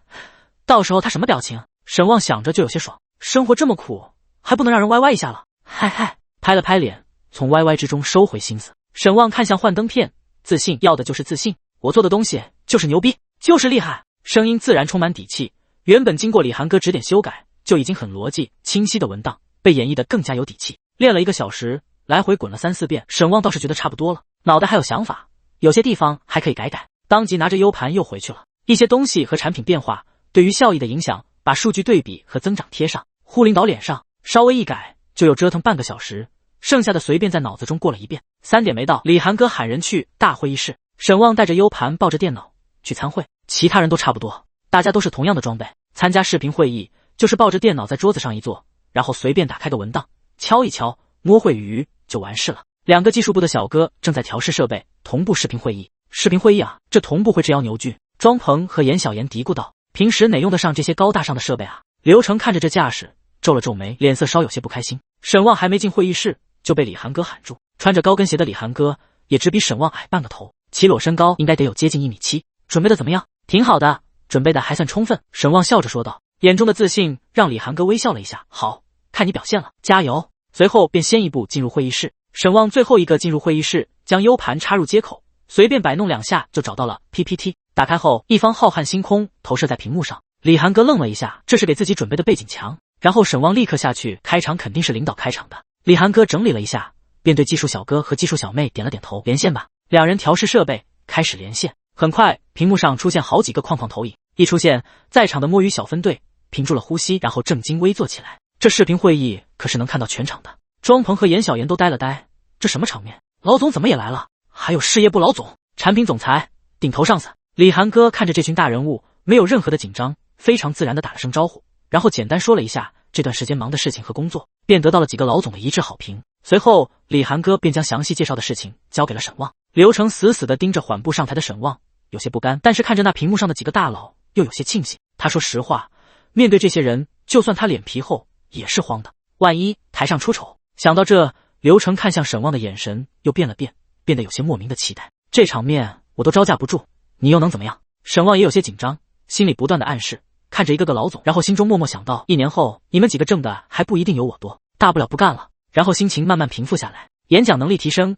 到时候他什么表情？沈旺想着就有些爽，生活这么苦，还不能让人歪歪一下了。嗨嗨，拍了拍脸，从歪歪之中收回心思。沈旺看向幻灯片，自信，要的就是自信。我做的东西就是牛逼，就是厉害，声音自然充满底气。原本经过李涵哥指点修改，就已经很逻辑清晰的文档，被演绎得更加有底气。练了1个小时，来回滚了3、4遍，沈旺倒是觉得差不多了，脑袋还有想法，有些地方还可以改改。当即拿着 U 盘又回去了，一些东西和产品变化对于效益的影响，把数据对比和增长贴上，呼领导脸上，稍微一改就又折腾半个小时，剩下的随便在脑子中过了一遍。3点没到，李涵哥喊人去大会议室，沈旺带着 U 盘抱着电脑去参会，其他人都差不多，大家都是同样的装备。参加视频会议就是抱着电脑在桌子上一坐，然后随便打开个文档，敲一敲，摸会鱼就完事了。2个技术部的小哥正在调试设备，同步视频会议。视频会议啊，这同步会直摇牛俊。庄鹏和严小妍嘀咕道，平时哪用得上这些高大上的设备啊？刘成看着这架势，皱了皱眉，脸色稍有些不开心。沈旺还没进会议室，就被李涵哥喊住。穿着高跟鞋的李涵哥也只比沈旺矮半个头，齐裸身高应该得有接近1.7米。准备的怎么样？挺好的，准备的还算充分。沈旺笑着说道，眼中的自信让李涵哥微笑了一下。好，看你表现了，加油。随后便先一步进入会议室。沈旺最后一个进入会议室，将 U 盘插入接口，随便摆弄2下就找到了 PPT。打开后，一方浩瀚星空投射在屏幕上。李寒哥愣了一下，这是给自己准备的背景墙。然后沈旺立刻下去，开场肯定是领导开场的。李寒哥整理了一下，便对技术小哥和技术小妹点了点头，连线吧。两人调试设备，开始连线。很快，屏幕上出现好几个框投影，一出现，在场的摸鱼小分队屏住了呼吸，然后正襟危坐起来。这视频会议可是能看到全场的。庄鹏和严小妍都呆了呆，这什么场面？老总怎么也来了？还有事业部老总、产品总裁、顶头上司。李寒哥看着这群大人物，没有任何的紧张，非常自然的打了声招呼，然后简单说了一下这段时间忙的事情和工作，便得到了几个老总的一致好评。随后，李寒哥便将详细介绍的事情交给了沈旺。刘成死死地盯着缓步上台的沈旺，有些不甘，但是看着那屏幕上的几个大佬，又有些庆幸。他说实话，面对这些人，就算他脸皮厚，也是慌的。万一台上出丑。想到这，刘成看向沈旺的眼神又变了变，变得有些莫名的期待。这场面我都招架不住，你又能怎么样？沈旺也有些紧张，心里不断的暗示，看着一个个老总，然后心中默默想到，1年后你们几个挣的还不一定有我多，大不了不干了。然后心情慢慢平复下来，演讲能力提升。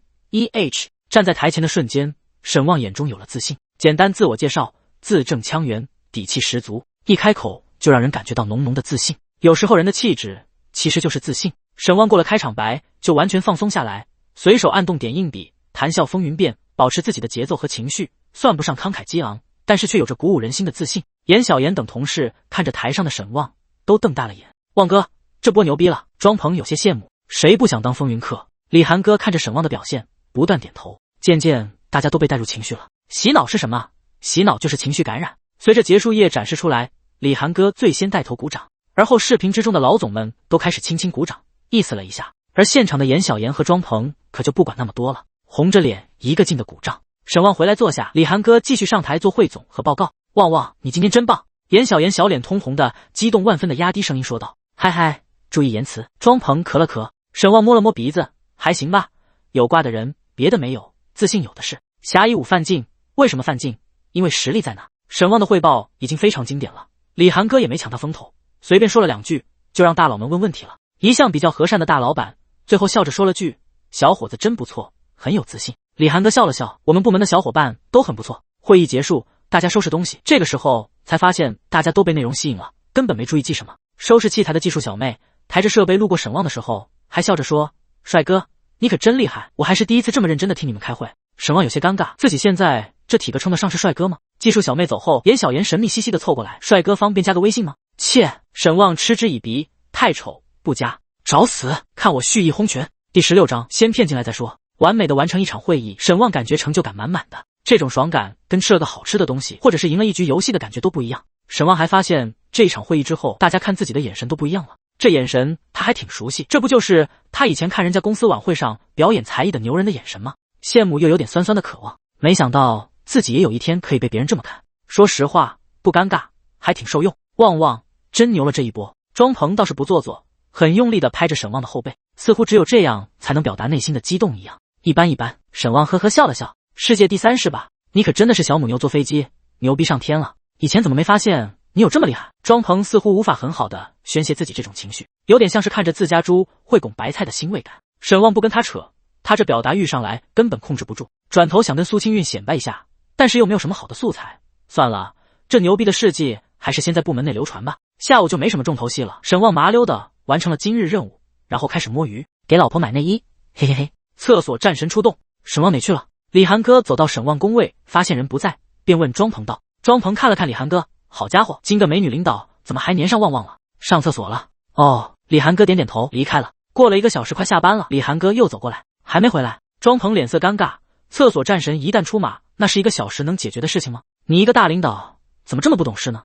站在台前的瞬间，沈旺眼中有了自信。简单自我介绍，字正腔圆，底气十足，一开口就让人感觉到浓浓的自信。有时候人的气质其实就是自信。沈旺过了开场白，就完全放松下来，随手按动点硬笔，谈笑风云变，保持自己的节奏和情绪，算不上慷慨激昂，但是却有着鼓舞人心的自信。严小妍等同事看着台上的沈旺，都瞪大了眼。旺哥，这波牛逼了！庄鹏有些羡慕，谁不想当风云客？李寒哥看着沈旺的表现，不断点头。渐渐，大家都被带入情绪了。洗脑是什么？洗脑就是情绪感染。随着结束页展示出来，李寒哥最先带头鼓掌，而后视频之中的老总们都开始轻轻鼓掌，意思了一下。而现场的严小妍和庄鹏可就不管那么多了，红着脸一个劲的鼓掌。沈旺回来坐下，李寒哥继续上台做汇总和报告。旺旺，你今天真棒！严小妍小脸通红的，激动万分的压低声音说道。嗨嗨，注意言辞。庄鹏咳了咳，沈旺摸了摸鼻子，还行吧，有挂的人，别的没有，自信有的是。侠义武犯禁，为什么犯禁？因为实力在那。沈旺的汇报已经非常经典了，李寒哥也没抢他风头，随便说了2句，就让大佬们问问题了。一向比较和善的大老板，最后笑着说了句：“小伙子真不错，很有自信。”李寒哥笑了笑，我们部门的小伙伴都很不错。会议结束，大家收拾东西，这个时候才发现大家都被内容吸引了，根本没注意记什么。收拾器材的技术小妹抬着设备路过沈旺的时候，还笑着说：“帅哥，你可真厉害，我还是第一次这么认真的听你们开会。”沈旺有些尴尬，自己现在这体格称得上是帅哥吗？技术小妹走后，严小妍神秘兮兮的凑过来：“帅哥方便加个微信吗？”切！沈旺嗤之以鼻，太丑，不加，找死！看我蓄意轰拳。第16章，先骗进来再说。完美的完成一场会议，沈旺感觉成就感满满的，这种爽感跟吃了个好吃的东西，或者是赢了一局游戏的感觉都不一样。沈旺还发现，这一场会议之后，大家看自己的眼神都不一样了。这眼神他还挺熟悉，这不就是他以前看人家公司晚会上表演才艺的牛人的眼神吗？羡慕又有点酸酸的渴望，没想到自己也有一天可以被别人这么看。说实话，不尴尬，还挺受用。旺旺真牛了这一波。庄鹏倒是不做作，很用力地拍着沈旺的后背，似乎只有这样才能表达内心的激动一样。一般。沈旺呵呵笑了笑，世界第3是吧？你可真的是小母牛坐飞机，牛逼上天了。以前怎么没发现你有这么厉害？庄鹏似乎无法很好的宣泄自己这种情绪，有点像是看着自家猪会拱白菜的欣慰感。沈旺不跟他扯，他这表达欲上来根本控制不住，转头想跟苏清韵显摆一下，但是又没有什么好的素材。算了，这牛逼的事迹还是先在部门内流传吧。下午就没什么重头戏了。沈旺麻溜的完成了今日任务，然后开始摸鱼，给老婆买内衣，嘿嘿嘿。厕所战神出动，沈旺哪去了？李寒哥走到沈旺工位，发现人不在，便问庄鹏道。庄鹏看了看李寒哥，好家伙，今个美女领导怎么还粘上旺旺了？上厕所了。哦，李寒哥点点头，离开了。过了1个小时，快下班了，李寒哥又走过来，还没回来。庄鹏脸色尴尬，厕所战神一旦出马，那是1个小时能解决的事情吗？你一个大领导怎么这么不懂事呢？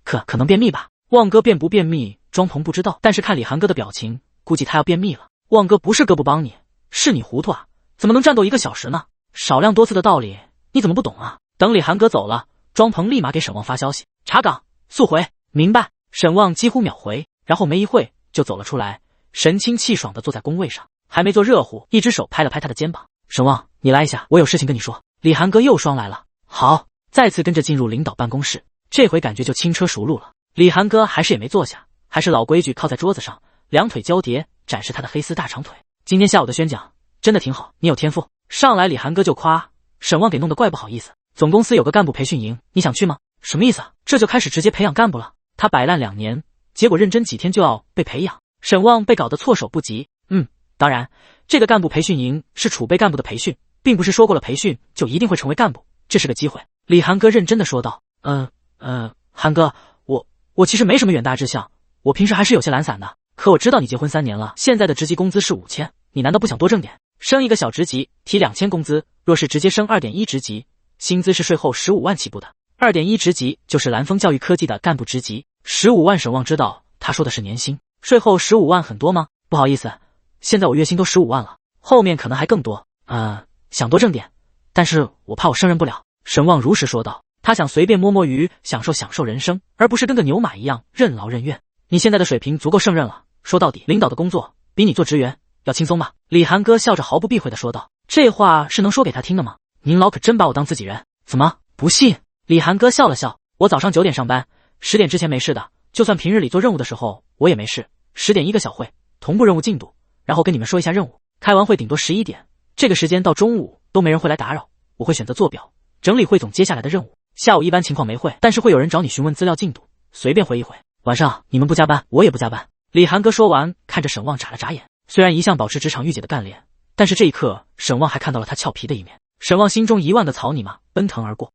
可能便秘吧。旺哥便不便秘，庄鹏不知道，但是看李寒哥的表情，估计他要便秘了。旺哥不是哥不帮你，是你糊涂啊，怎么能战斗1个小时呢？少量多次的道理你怎么不懂啊？等李寒哥走了，庄鹏立马给沈旺发消息，查岗速回。明白。沈旺几乎秒回，然后没一会就走了出来，神清气爽地坐在工位上，还没做热乎，一只手拍了拍他的肩膀。沈旺，你来一下，我有事情跟你说。李寒哥又双来了。好，再次跟着进入领导办公室，这回感觉就轻车熟路了。李寒哥还是也没坐下，还是老规矩，靠在桌子上，2腿交叠，展示他的黑丝大长腿。今天下午的宣讲真的挺好，你有天赋。上来李寒哥就夸，沈旺给弄得怪不好意思。总公司有个干部培训营，你想去吗？什么意思啊？这就开始直接培养干部了？他摆烂2年，结果认真几天就要被培养。沈旺被搞得措手不及。当然，这个干部培训营是储备干部的培训，并不是说过了培训就一定会成为干部，这是个机会。李寒哥认真的说道。寒哥，我其实没什么远大志向，我平时还是有些懒散的。可我知道你结婚3年了，现在的职级工资是5000，你难道不想多挣点？升一个小职级，提2000工资，若是直接升2.1职级，薪资是税后15万起步的。2.1职级就是蓝丰教育科技的干部职级，15万。沈旺知道他说的是年薪，税后15万很多吗？不好意思，现在我月薪都15万了，后面可能还更多。想多挣点，但是我怕我胜任不了。沈旺如实说道。他想随便摸摸鱼，享受人生，而不是跟个牛马一样任劳任怨。你现在的水平足够胜任了，说到底，领导的工作比你做职员要轻松吧？李寒哥笑着毫不避讳地说道。这话是能说给他听的吗？您老可真把我当自己人？怎么不信？李寒哥笑了笑，我早上9点上班，10点之前没事的，就算平日里做任务的时候我也没事。10点一个小会，同步任务进度，然后跟你们说一下任务。开完会顶多11点，这个时间到中午都没人会来打扰，我会选择做表，整理汇总接下来的任务。下午一般情况没会，但是会有人找你询问资料进度，随便回一回。晚上你们不加班，我也不加班。李寒哥说完，看着沈旺眨了眨眼。虽然一向保持职场御姐的干练，但是这一刻沈旺还看到了他俏皮的一面。沈旺心中1万个草泥马奔腾而过。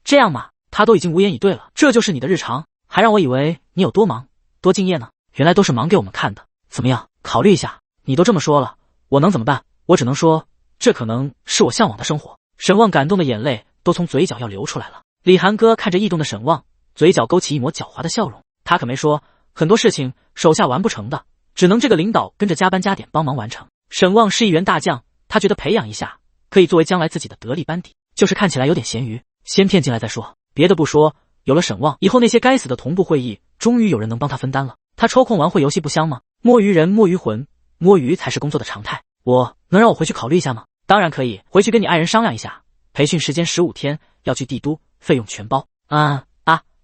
这样嘛，他都已经无言以对了。这就是你的日常，还让我以为你有多忙多敬业呢，原来都是忙给我们看的。怎么样，考虑一下？你都这么说了，我能怎么办？我只能说，这可能是我向往的生活。沈旺感动的眼泪都从嘴角要流出来了。李寒哥看着异动的沈旺，嘴角勾起一抹狡猾的笑容。他可没说很多事情手下完不成的，只能这个领导跟着加班加点帮忙完成。沈旺是一员大将，他觉得培养一下可以作为将来自己的得力班底，就是看起来有点咸鱼，先骗进来再说。别的不说，有了沈旺以后，那些该死的同步会议终于有人能帮他分担了。他抽空玩会游戏不香吗？摸鱼人摸鱼魂，摸鱼才是工作的常态。我能让我回去考虑一下吗？当然可以，回去跟你爱人商量一下，培训时间15天，要去帝都，费用全包。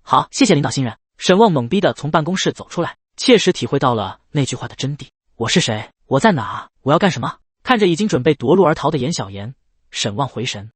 好，谢谢领导信任。沈旺懵逼的从办公室走出来，切实体会到了那句话的真谛。我是谁？我在哪？我要干什么？看着已经准备夺路而逃的严小妍，沈旺回神。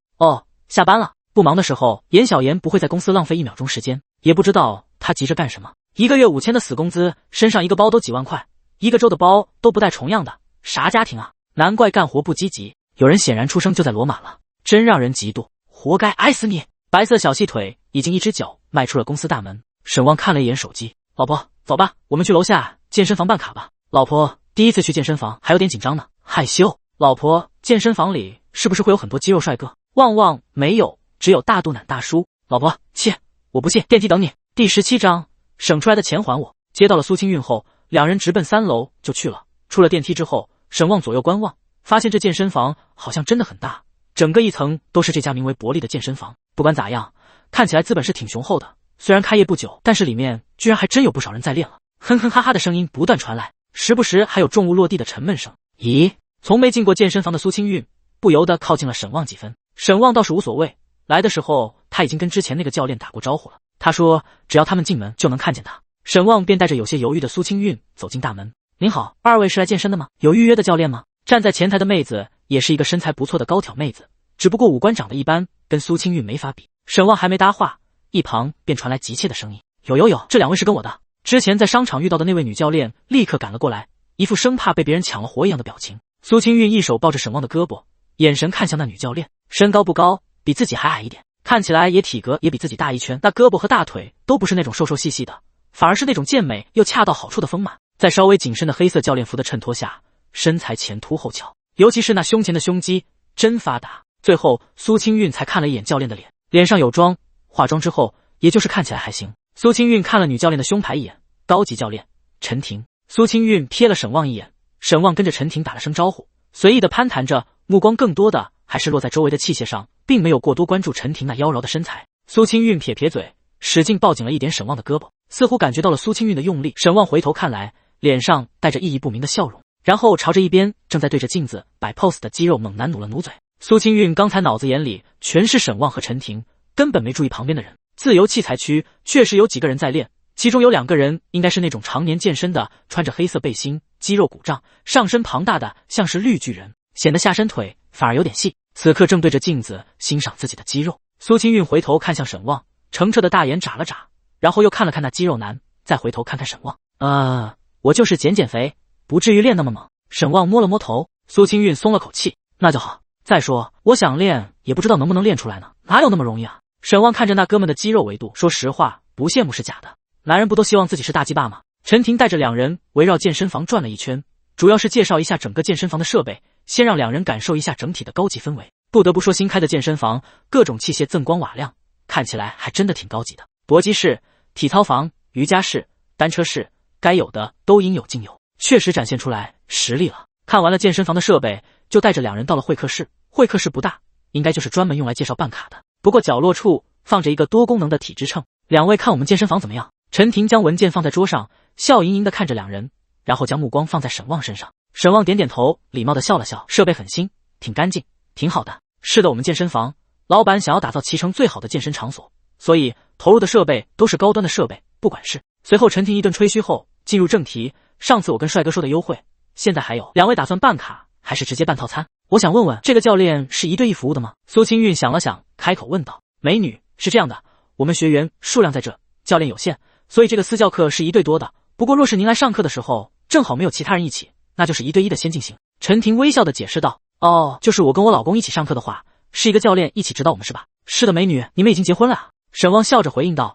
下班了。不忙的时候，严小妍不会在公司浪费1秒钟时间，也不知道他急着干什么。1个月5000的死工资，身上一个包都几万块，1个周的包都不带重样的，啥家庭啊？难怪干活不积极。有人显然出生就在罗马了，真让人嫉妒，活该，爱死你！白色小细腿已经一只脚迈出了公司大门。沈旺看了一眼手机，老婆，走吧，我们去楼下健身房办卡吧。老婆第一次去健身房，还有点紧张呢，害羞。老婆，健身房里是不是会有很多肌肉帅哥？旺没有，只有大肚腩大叔。老婆，切，我不信，电梯等你。第17章，省出来的钱还我。接到了苏清运后，两人直奔3楼就去了。出了电梯之后，沈旺左右观望，发现这健身房好像真的很大，整个1层都是这家名为伯利的健身房。不管咋样，看起来资本是挺雄厚的。虽然开业不久，但是里面居然还真有不少人在练了。哼哼哈哈的声音不断传来，时不时还有重物落地的沉闷声。咦，从没进过健身房的苏清运不由得靠近了沈旺几分。沈旺倒是无所谓，来的时候他已经跟之前那个教练打过招呼了。他说只要他们进门就能看见他。沈旺便带着有些犹豫的苏清运走进大门。您好，2位是来健身的吗？有预约的教练吗？站在前台的妹子也是一个身材不错的高挑妹子，只不过五官长得一般，跟苏清运没法比。沈旺还没搭话，一旁便传来急切的声音：有，这2位是跟我的。之前在商场遇到的那位女教练立刻赶了过来，一副生怕被别人抢了活一样的表情。苏清运一手抱着沈旺的胳膊，眼神看向那女教练，身高不高，比自己还矮一点，看起来也体格也比自己大一圈，那胳膊和大腿都不是那种瘦瘦细细的，反而是那种健美又恰到好处的丰满。在稍微紧身的黑色教练服的衬托下，身材前凸后翘，尤其是那胸前的胸肌真发达。最后苏清运才看了一眼教练的脸，脸上有妆，化妆之后也就是看起来还行。苏清运看了女教练的胸牌一眼，高级教练陈婷。苏清运瞥了沈旺一眼，沈旺跟着陈婷打了声招呼，随意的攀谈着，目光更多的还是落在周围的器械上，并没有过多关注陈婷那妖娆的身材。苏清运撇撇嘴，使劲抱紧了一点沈旺的胳膊，似乎感觉到了苏清运的用力。沈旺回头看来，脸上带着意义不明的笑容，然后朝着一边正在对着镜子摆 pose 的肌肉猛男努了努嘴。苏清运刚才脑子眼里全是沈旺和陈婷，根本没注意旁边的人。自由器材区确实有几个人在练，其中有2个人应该是那种常年健身的，穿着黑色背心肌肉鼓胀，上身庞大的像是绿巨人，显得下身腿反而有点细。此刻正对着镜子欣赏自己的肌肉。苏清韵回头看向沈旺，澄澈的大眼眨了眨，然后又看了看那肌肉男，再回头看看沈旺。我就是减肥，不至于练那么猛。沈旺摸了摸头，苏清韵松了口气，那就好。再说我想练，也不知道能不能练出来呢，哪有那么容易啊？沈旺看着那哥们的肌肉维度，说实话，不羡慕是假的。男人不都希望自己是大鸡巴吗？陈婷带着两人围绕健身房转了一圈，主要是介绍一下整个健身房的设备，先让两人感受一下整体的高级氛围。不得不说，新开的健身房各种器械锃光瓦亮，看起来还真的挺高级的。搏击室、体操房、瑜伽室、单车室，该有的都应有尽有，确实展现出来实力了。看完了健身房的设备，就带着两人到了会客室。会客室不大，应该就是专门用来介绍办卡的。不过角落处放着一个多功能的体脂秤。两位看我们健身房怎么样？陈婷将文件放在桌上，笑盈盈地看着两人，然后将目光放在沈旺身上。沈旺点点头，礼貌地笑了笑。设备很新，挺干净，挺好的。是的，我们健身房老板想要打造其城最好的健身场所，所以投入的设备都是高端的设备，不管是。随后陈婷一顿吹嘘后进入正题，上次我跟帅哥说的优惠，现在还有。两位打算办卡还是直接办套餐？我想问问，这个教练是1对1服务的吗？苏清韵想了想，开口问道。美女，是这样的，我们学员数量在这，教练有限，所以这个私教课是1对多的。不过若是您来上课的时候正好没有其他人一起，那就是1对1的先进行。陈婷微笑的解释道。哦，就是我跟我老公一起上课的话，是一个教练一起指导我们是吧？是的，美女，你们已经结婚了啊？沈旺笑着回应道。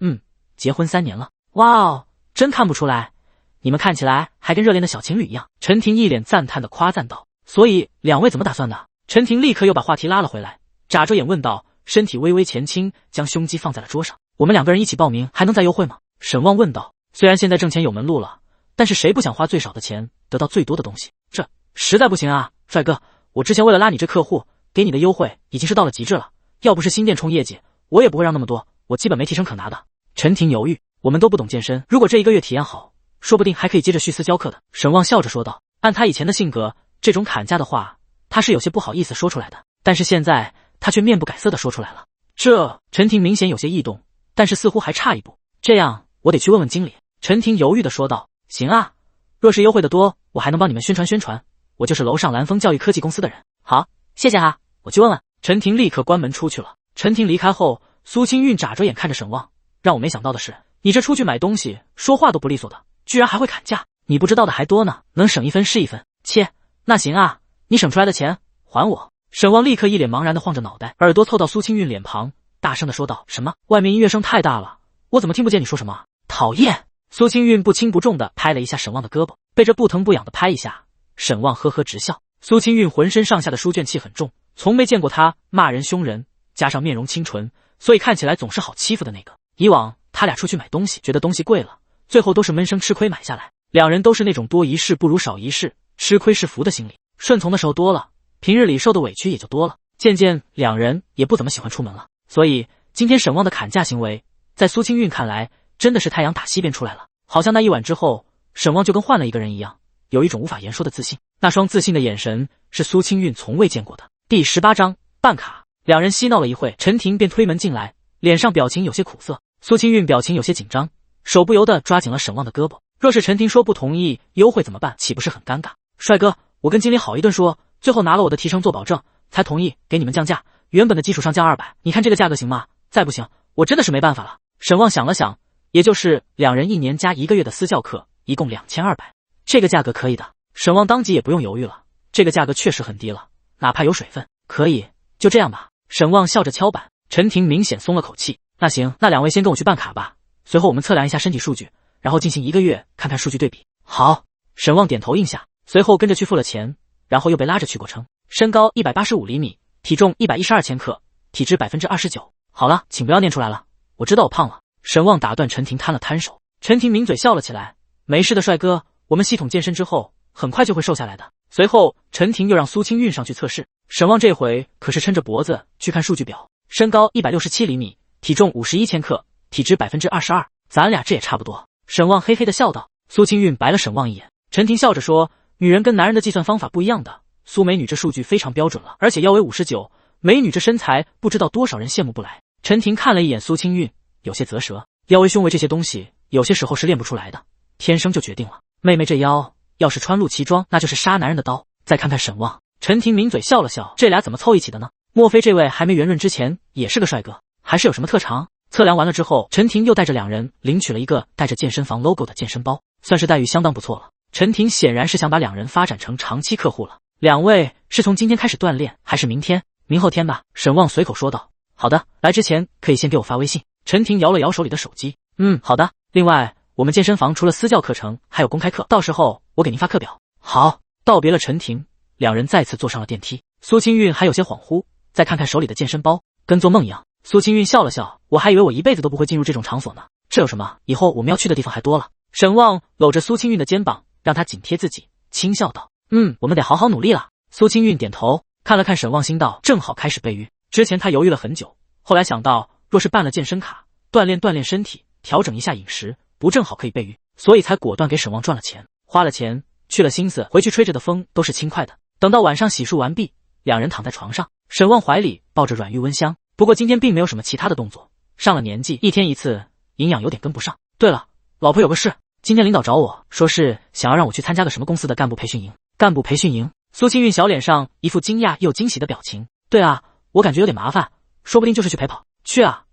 结婚3年了。哇哦，真看不出来，你们看起来还跟热恋的小情侣一样。陈婷一脸赞叹的夸赞道。所以两位怎么打算的？陈婷立刻又把话题拉了回来，眨着眼问道，身体微微前倾，将胸肌放在了桌上。我们2个人一起报名还能再优惠吗？沈旺问道。虽然现在挣钱有门路了，但是谁不想花最少的钱得到最多的东西？这实在不行啊，帅哥，我之前为了拉你这客户，给你的优惠已经是到了极致了，要不是新店冲业绩，我也不会让那么多，我基本没提成可拿的。陈婷犹豫，我们都不懂健身，如果这1个月体验好，说不定还可以接着续私教课的。沈旺笑着说道。按他以前的性格，这种砍价的话他是有些不好意思说出来的，但是现在他却面不改色的说出来了。陈婷明显有些异动，但是似乎还差一步。这样我得去问问经理。陈婷犹豫的说道。行啊，若是优惠的多，我还能帮你们宣传宣传，我就是楼上蓝峰教育科技公司的人。好，谢谢啊，我去问问。陈婷立刻关门出去了。陈婷离开后，苏清韵眨着眼看着沈旺，让我没想到的是，你这出去买东西说话都不利索的，居然还会砍价，你不知道的还多呢，能省1分是1分。切，那行啊，你省出来的钱还我。沈旺立刻一脸茫然的晃着脑袋，耳朵凑到苏清韵脸庞，大声的说道。什么？外面音乐声太大了，我怎么听不见你说什么？讨厌！苏清韵不轻不重的拍了一下沈旺的胳膊，被这不疼不痒的拍一下，沈旺呵呵直笑。苏清韵浑身上下的书卷气很重，从没见过他骂人凶人，加上面容清纯，所以看起来总是好欺负的那个。以往他俩出去买东西，觉得东西贵了，最后都是闷声吃亏买下来。两人都是那种多一事不如少一事，吃亏是福的心理，顺从的时候多了，平日里受的委屈也就多了。渐渐两人也不怎么喜欢出门了，所以今天沈旺的砍价行为，在苏清韵看来真的是太阳打西边出来了。好像那一晚之后，沈旺就跟换了一个人一样，有一种无法言说的自信。那双自信的眼神是苏清韵从未见过的。第18章办卡。两人嬉闹了一会，陈婷便推门进来，脸上表情有些苦涩。苏清韵表情有些紧张，手不由得抓紧了沈旺的胳膊。若是陈婷说不同意优惠怎么办？岂不是很尴尬？帅哥，我跟经理好一顿说，最后拿了我的提成做保证，才同意给你们降价，原本的基础上降200，你看这个价格行吗？再不行，我真的是没办法了。沈旺想了想，也就是两人1年加1个月的私教课，一共2200，这个价格可以的。沈旺当即也不用犹豫了，这个价格确实很低了，哪怕有水分，可以，就这样吧。沈旺笑着敲板。陈婷明显松了口气。那行，那两位先跟我去办卡吧，随后我们测量一下身体数据，然后进行1个月看看数据对比。好。沈旺点头应下，随后跟着去付了钱，然后又被拉着去过称。身高185厘米，体重112千克，体脂29%。好了，请不要念出来了，我知道我胖了。沈旺打断陈婷，摊了摊手。陈婷抿嘴笑了起来，没事的帅哥，我们系统健身之后很快就会瘦下来的。随后陈婷又让苏清韵上去测试。沈旺这回可是抻着脖子去看数据表，身高167厘米，体重51千克，体脂22%，咱俩这也差不多。沈旺嘿嘿的笑道。苏清韵白了沈旺一眼。陈婷笑着说，女人跟男人的计算方法不一样的，苏美女这数据非常标准了，而且腰围59，美女这身材不知道多少人羡慕不来。陈婷看了一眼苏清韵，有些啧舌，腰围胸围这些东西有些时候是练不出来的，天生就决定了。妹妹这腰要是穿露脐装，那就是杀男人的刀。再看看沈旺，陈婷抿嘴笑了笑，这俩怎么凑一起的呢？莫非这位还没圆润之前也是个帅哥，还是有什么特长？测量完了之后，陈婷又带着两人领取了一个带着健身房 logo 的健身包，算是待遇相当不错了。陈婷显然是想把两人发展成长期客户了。两位是从今天开始锻炼，还是明天、明后天吧？沈旺随口说道。好的，来之前可以先给我发微信。陈婷摇了摇手里的手机。好的。另外，我们健身房除了私教课程，还有公开课，到时候我给您发课表。好。道别了陈婷，两人再次坐上了电梯。苏清韵还有些恍惚，再看看手里的健身包，跟做梦一样。苏清韵笑了笑，我还以为我一辈子都不会进入这种场所呢，这有什么？以后我们要去的地方还多了。沈旺搂着苏清韵的肩膀，让她紧贴自己，轻笑道：我们得好好努力了。苏清韵点头，看了看沈旺，心道正好开始备孕。之前她犹豫了很久，后来想到若是办了健身卡，锻炼身体，调整一下饮食，不正好可以备孕，所以才果断给沈旺赚了钱，花了钱，去了心思，回去吹着的风都是轻快的。等到晚上洗漱完毕，两人躺在床上，沈旺怀里抱着软玉温香。不过今天并没有什么其他的动作，上了年纪，一天一次，营养有点跟不上。对了，老婆有个事，今天领导找我说是想要让我去参加个什么公司的干部培训营。干部培训营？苏清韵小脸上一副惊讶又惊喜的表情。对啊，我感觉有点麻烦，说不定就是去陪跑。去啊，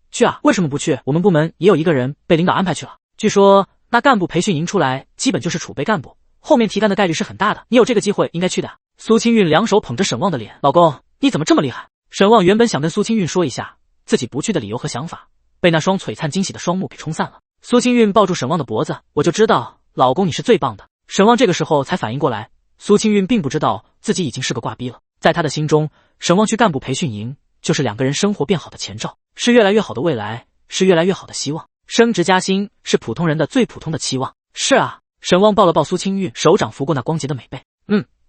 为什么不去？我们部门也有一个人被领导安排去了。据说那干部培训营出来，基本就是储备干部，后面提干的概率是很大的，你有这个机会应该去的。苏清韵两手捧着沈旺的脸，老公，你怎么这么厉害？沈旺原本想跟苏清韵说一下自己不去的理由和想法，被那双璀璨惊喜的双目给冲散了。苏清韵抱住沈旺的脖子，我就知道，老公你是最棒的。沈旺这个时候才反应过来，苏清韵并不知道自己已经是个挂逼了。在他的心中，沈旺去干部培训营就是两个人生活变好的前兆，是越来越好的未来，是越来越好的希望。升职加薪是普通人的最普通的期望。是啊，沈旺抱了抱苏清韵，手掌拂过那光洁的美背。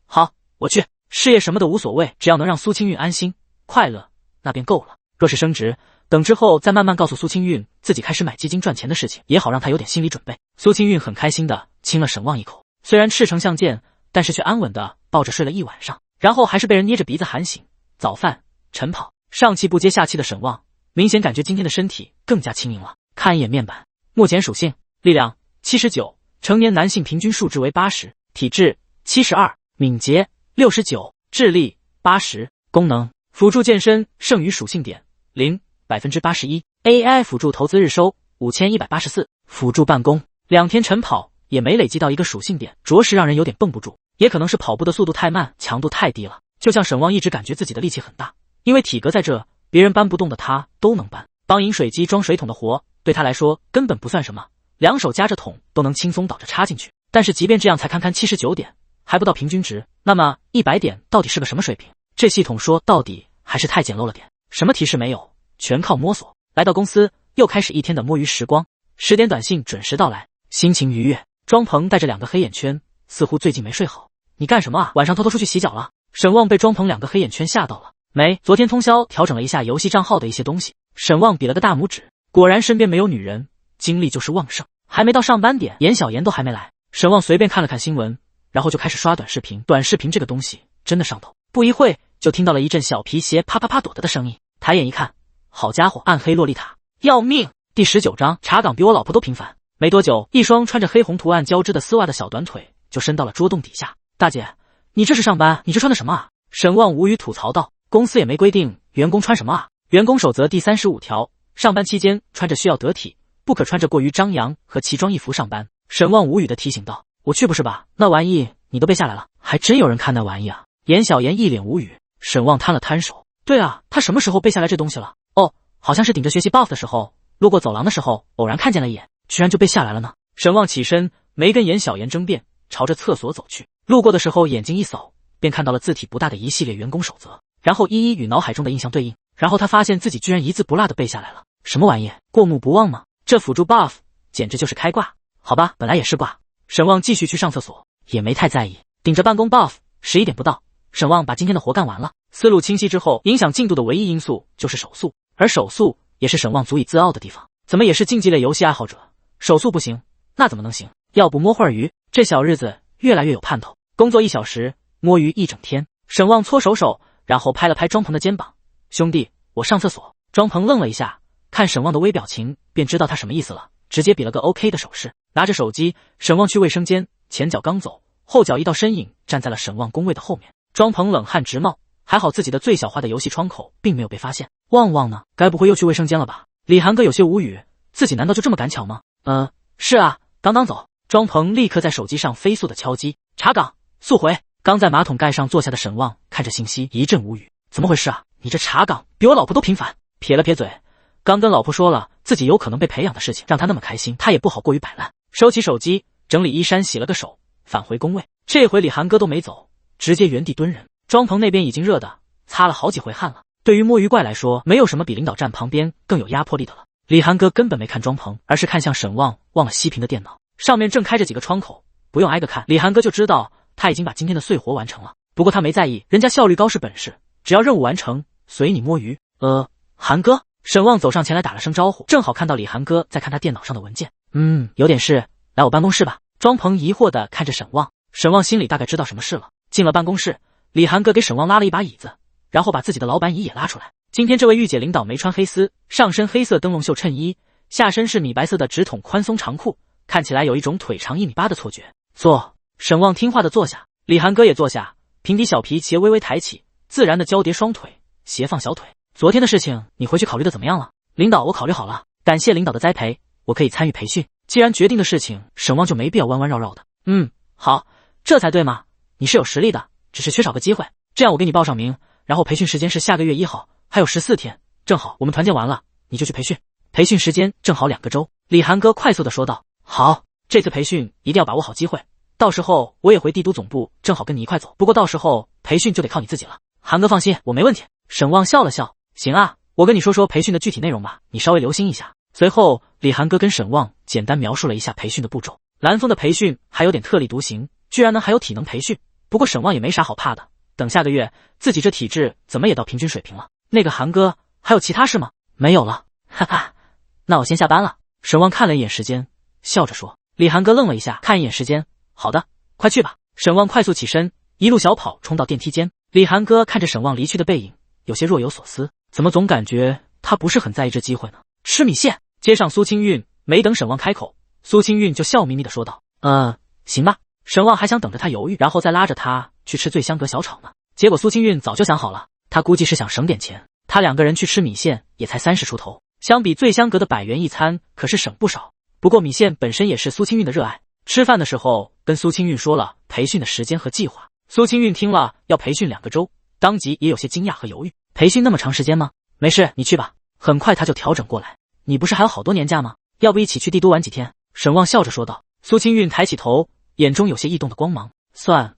好，我去，事业什么的无所谓，只要能让苏清韵安心快乐，那便够了。若是升职，等之后再慢慢告诉苏清韵自己开始买基金赚钱的事情，也好让她有点心理准备。苏清韵很开心的亲了沈旺一口，虽然赤诚相见，但是却安稳的抱着睡了一晚上，然后还是被人捏着鼻子喊醒。早饭，晨跑。上气不接下气的沈旺明显感觉今天的身体更加轻盈了。看一眼面板，目前属性力量79，成年男性平均数值为80，体质72，敏捷69，智力80。功能辅助健身剩余属性点0%81%， AI 辅助投资日收5184，辅助办公2天晨跑也没累积到一个属性点，着实让人有点绷不住。也可能是跑步的速度太慢，强度太低了。就像沈旺一直感觉自己的力气很大，因为体格在这，别人搬不动的他都能搬。帮饮水机装水桶的活对他来说根本不算什么，两手夹着桶都能轻松倒着插进去。但是即便这样才堪堪79点，还不到平均值，那么100点到底是个什么水平？这系统说到底还是太简陋了点，什么提示没有，全靠摸索。来到公司，又开始一天的摸鱼时光。10点短信准时到来，心情愉悦。庄鹏带着2个黑眼圈，似乎最近没睡好。你干什么啊？晚上偷偷出去洗脚了？沈旺被庄鹏2个黑眼圈吓到了。没，昨天通宵调整了一下游戏账号的一些东西。沈旺比了个大拇指，果然身边没有女人，精力就是旺盛。还没到上班点，严小妍都还没来。沈旺随便看了看新闻，然后就开始刷短视频。短视频这个东西真的上头，不一会就听到了一阵小皮鞋啪啪啪躲的声音。抬眼一看，好家伙，暗黑洛丽塔，要命！第19章，查岗比我老婆都频繁。没多久，一双穿着黑红图案交织的丝袜的小短腿就伸到了桌洞底下。大姐，你这是上班，你这穿的什么啊？沈旺无语吐槽道。公司也没规定员工穿什么啊。员工守则第35条，上班期间穿着需要得体，不可穿着过于张扬和奇装异服上班。沈旺无语的提醒道。我去不是吧？那玩意你都背下来了，还真有人看那玩意啊。严小妍一脸无语。沈旺摊了摊手。对啊，他什么时候背下来这东西了？哦，好像是顶着学习 buff 的时候，路过走廊的时候偶然看见了一眼，居然就背下来了呢。沈旺起身，没跟严小妍争辩，朝着厕所走去。路过的时候眼睛一扫，便看到了字体不大的一系列员工守则，然后一一与脑海中的印象对应，然后他发现自己居然一字不落的背下来了。什么玩意？过目不忘吗？这辅助 buff 简直就是开挂。好吧，本来也是挂。沈旺继续去上厕所，也没太在意。顶着办公 buff，11点不到，沈旺把今天的活干完了。思路清晰之后，影响进度的唯一因素就是手速，而手速也是沈旺足以自傲的地方。怎么也是竞技类游戏爱好者，手速不行，那怎么能行？要不摸会儿鱼，这小日子越来越有盼头。工作1小时，摸鱼1整天。沈旺搓手，然后拍了拍庄鹏的肩膀，兄弟，我上厕所。庄鹏愣了一下，看沈旺的微表情便知道他什么意思了，直接比了个 OK 的手势。拿着手机，沈旺去卫生间，前脚刚走，后脚一道身影站在了沈旺工位的后面。庄鹏冷汗直冒，还好自己的最小化的游戏窗口并没有被发现。旺旺呢？该不会又去卫生间了吧？李寒哥有些无语，自己难道就这么赶巧吗？是啊，刚走。庄鹏立刻在手机上飞速的敲击，查岗，速回。刚在马桶盖上坐下的沈旺看着信息一阵无语，怎么回事啊？你这查岗比我老婆都频繁。撇了撇嘴，刚跟老婆说了自己有可能被培养的事情，让她那么开心，他也不好过于摆烂。收起手机，整理衣衫，洗了个手，返回工位。这回李寒哥都没走，直接原地蹲人。庄鹏那边已经热的擦了好几回汗了。对于摸鱼怪来说，没有什么比领导站旁边更有压迫力的了。李寒哥根本没看庄鹏，而是看向沈旺忘了熄屏的电脑，上面正开着几个窗口，不用挨个看，李寒哥就知道他已经把今天的碎活完成了。不过他没在意，人家效率高是本事，只要任务完成，随你摸鱼。韩哥。沈旺走上前来打了声招呼，正好看到李寒哥在看他电脑上的文件。有点事，来我办公室吧。庄鹏疑惑地看着沈旺，沈旺心里大概知道什么事了。进了办公室，李寒哥给沈旺拉了一把椅子，然后把自己的老板椅也拉出来。今天这位御姐领导没穿黑丝，上身黑色灯笼袖衬衣，下身是米白色的直筒宽松长裤，看起来有一种腿长1.8米的错觉。坐。沈旺听话的坐下，李寒哥也坐下，平底小皮鞋微微抬起，自然的交叠双腿，斜放小腿。昨天的事情你回去考虑的怎么样了？领导，我考虑好了，感谢领导的栽培，我可以参与培训。既然决定的事情，沈旺就没必要弯弯绕绕的。好，这才对嘛，你是有实力的，只是缺少个机会。这样我给你报上名，然后培训时间是下个月1号，还有14天，正好我们团建完了你就去培训，培训时间正好2个周。李寒哥快速的说道。好，这次培训一定要把握好机会，到时候我也回帝都总部，正好跟你一块走，不过到时候培训就得靠你自己了。韩哥放心，我没问题。沈旺笑了笑，行啊，我跟你说说培训的具体内容吧，你稍微留心一下。随后李寒哥跟沈旺简单描述了一下培训的步骤。蓝峰的培训还有点特立独行，居然能还有体能培训，不过沈旺也没啥好怕的，等下个月自己这体质怎么也到平均水平了。那个韩哥还有其他事吗？没有了，哈哈，那我先下班了。沈旺看了一眼时间，笑着说。李寒哥愣了一下，看一眼时间，好的，快去吧。沈旺快速起身，一路小跑冲到电梯间。李寒哥看着沈旺离去的背影，有些若有所思，怎么总感觉他不是很在意这机会呢？吃米线。接上苏清韵，没等沈旺开口，苏清韵就笑眯眯的说道：行吧。沈旺还想等着他犹豫，然后再拉着他去吃醉香阁小炒呢。结果苏清韵早就想好了，他估计是想省点钱，他2个人去吃米线也才30出头，相比醉香阁的100元一餐可是省不少。不过米线本身也是苏清韵的热爱，吃饭的时候跟苏清韵说了培训的时间和计划。苏清韵听了要培训2个周，当即也有些惊讶和犹豫。培训那么长时间吗？没事，你去吧，很快他就调整过来。你不是还有好多年假吗？要不一起去帝都玩几天？沈旺笑着说道。苏清韵抬起头，眼中有些异动的光芒。算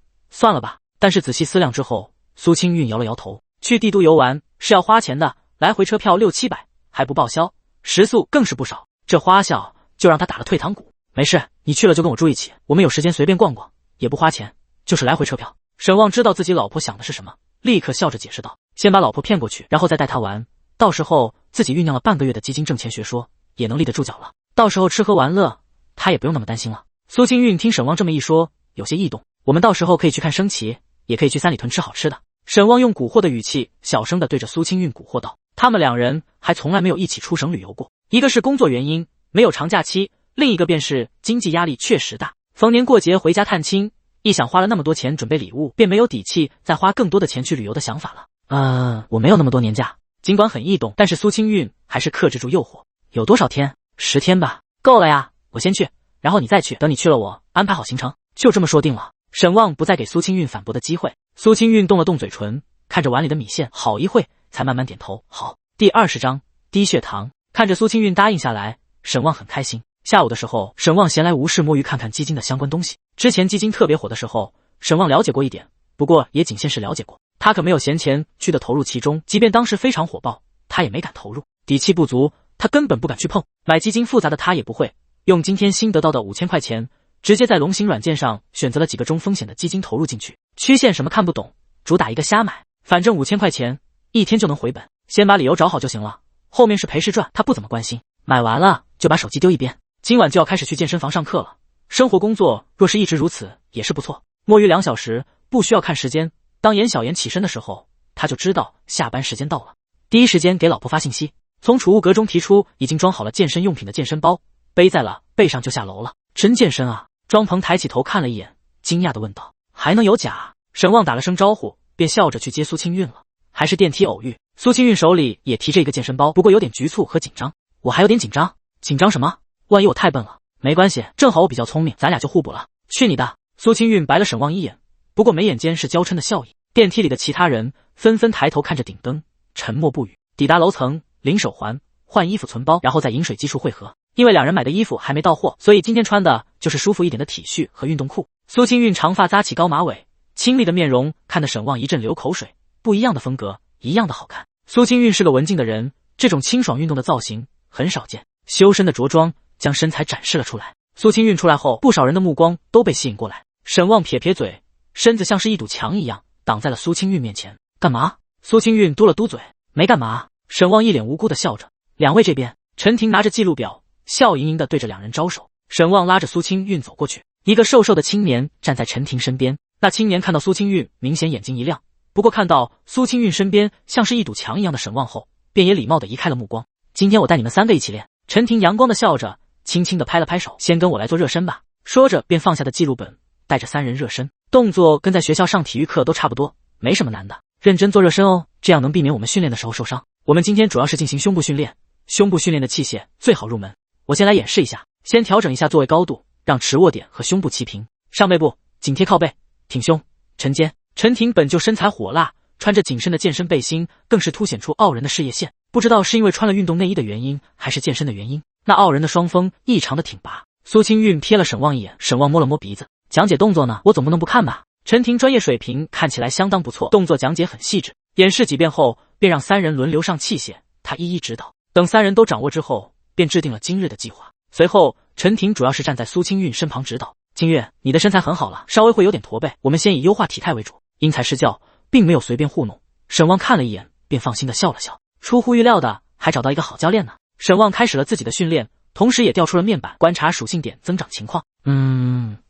了吧。但是仔细思量之后，苏清韵摇了摇头。去帝都游玩是要花钱的，来回车票600-700，还不报销，食宿更是不少，这花销就让他打了退堂鼓。没事，你去了就跟我住一起，我们有时间随便逛逛，也不花钱，就是来回车票。沈旺知道自己老婆想的是什么，立刻笑着解释道：先把老婆骗过去，然后再带她玩，到时候自己酝酿了半个月的基金挣钱学说也能立得住脚了，到时候吃喝玩乐他也不用那么担心了。苏清韵听沈旺这么一说，有些异动。我们到时候可以去看升旗，也可以去三里屯吃好吃的。沈旺用蛊惑的语气小声地对着苏清韵蛊惑道。他们2人还从来没有一起出省旅游过，一个是工作原因没有长假期，另一个便是经济压力确实大，逢年过节回家探亲，一想花了那么多钱准备礼物，便没有底气再花更多的钱去旅游的想法了。我没有那么多年假。尽管很异动，但是苏清韵还是克制住诱惑。有多少天？10天吧。够了呀，我先去，然后你再去，等你去了我安排好行程，就这么说定了。沈旺不再给苏清韵反驳的机会。苏清韵动了动嘴唇，看着碗里的米线，好一会才慢慢点头。好。第20章低血糖。看着苏清韵答应下来，沈旺很开心。下午的时候，沈旺闲来无事摸鱼看看基金的相关东西。之前基金特别火的时候，沈旺了解过一点，不过也仅限是了解过，他可没有闲钱去的投入其中，即便当时非常火爆，他也没敢投入，底气不足，他根本不敢去碰。买基金复杂的他也不会，用今天新得到的5000块钱，直接在龙行软件上选择了几个中风险的基金投入进去，曲线什么看不懂，主打一个瞎买，反正5000块钱1天就能回本，先把理由找好就行了，后面是赔是赚他不怎么关心。买完了就把手机丢一边，今晚就要开始去健身房上课了。生活工作若是一直如此也是不错，摸鱼2小时不需要看时间，当严小妍起身的时候，他就知道下班时间到了，第一时间给老婆发信息，从储物格中提出已经装好了健身用品的健身包，背在了背上就下楼了。真健身啊。庄鹏抬起头看了一眼，惊讶地问道：“还能有假？”沈旺打了声招呼，便笑着去接苏清韵了。还是电梯偶遇，苏清韵手里也提着一个健身包，不过有点局促和紧张。我还有点紧张，紧张什么？万一我太笨了？没关系，正好我比较聪明，咱俩就互补了。去你的！苏清韵白了沈旺一眼，不过眉眼间是娇嗔的笑意。电梯里的其他人纷纷抬头看着顶灯，沉默不语。抵达楼层，领手环，换衣服存包，然后在饮水机处汇合。因为两人买的衣服还没到货，所以今天穿的就是舒服一点的 T 恤和运动裤。苏清韵长发扎起高马尾，清丽的面容看得沈旺一阵流口水。不一样的风格，一样的好看。苏清韵是个文静的人，这种清爽运动的造型很少见。修身的着装将身材展示了出来。苏清韵出来后，不少人的目光都被吸引过来。沈旺撇撇嘴，身子像是一堵墙一样挡在了苏清韵面前。干嘛？苏清韵嘟了嘟嘴，没干嘛。沈旺一脸无辜的笑着。两位这边。陈婷拿着记录表，笑盈盈的对着两人招手。沈旺拉着苏清韵走过去，一个瘦瘦的青年站在陈婷身边。那青年看到苏清韵，明显眼睛一亮。不过看到苏清韵身边像是一堵墙一样的沈旺后，便也礼貌地移开了目光。今天我带你们3个一起练。陈婷阳光地笑着，轻轻地拍了拍手，先跟我来做热身吧。说着便放下的记录本，带着3人热身。动作跟在学校上体育课都差不多，没什么难的。认真做热身哦，这样能避免我们训练的时候受伤。我们今天主要是进行胸部训练，胸部训练的器械最好入门。我先来演示一下，先调整一下座位高度，让持握点和胸部齐平。上背部紧贴靠背，挺胸，沉肩。陈婷本就身材火辣，穿着紧身的健身背心，更是凸显出傲人的事业线。不知道是因为穿了运动内衣的原因，还是健身的原因，那傲人的双峰异常的挺拔。苏清韵瞥了沈旺一眼，沈旺摸了摸鼻子，讲解动作呢，我总不能不看吧？陈婷专业水平看起来相当不错，动作讲解很细致。演示几遍后，便让3人轮流上器械，他一一指导。等3人都掌握之后，便制定了今日的计划。随后，陈婷主要是站在苏清韵身旁指导。清韵，你的身材很好了，稍微会有点驼背，我们先以优化体态为主。因材施教，并没有随便糊弄。沈旺看了一眼，便放心的笑了笑。出乎预料的，还找到一个好教练呢。沈旺开始了自己的训练，同时也调出了面板，观察属性点增长情况。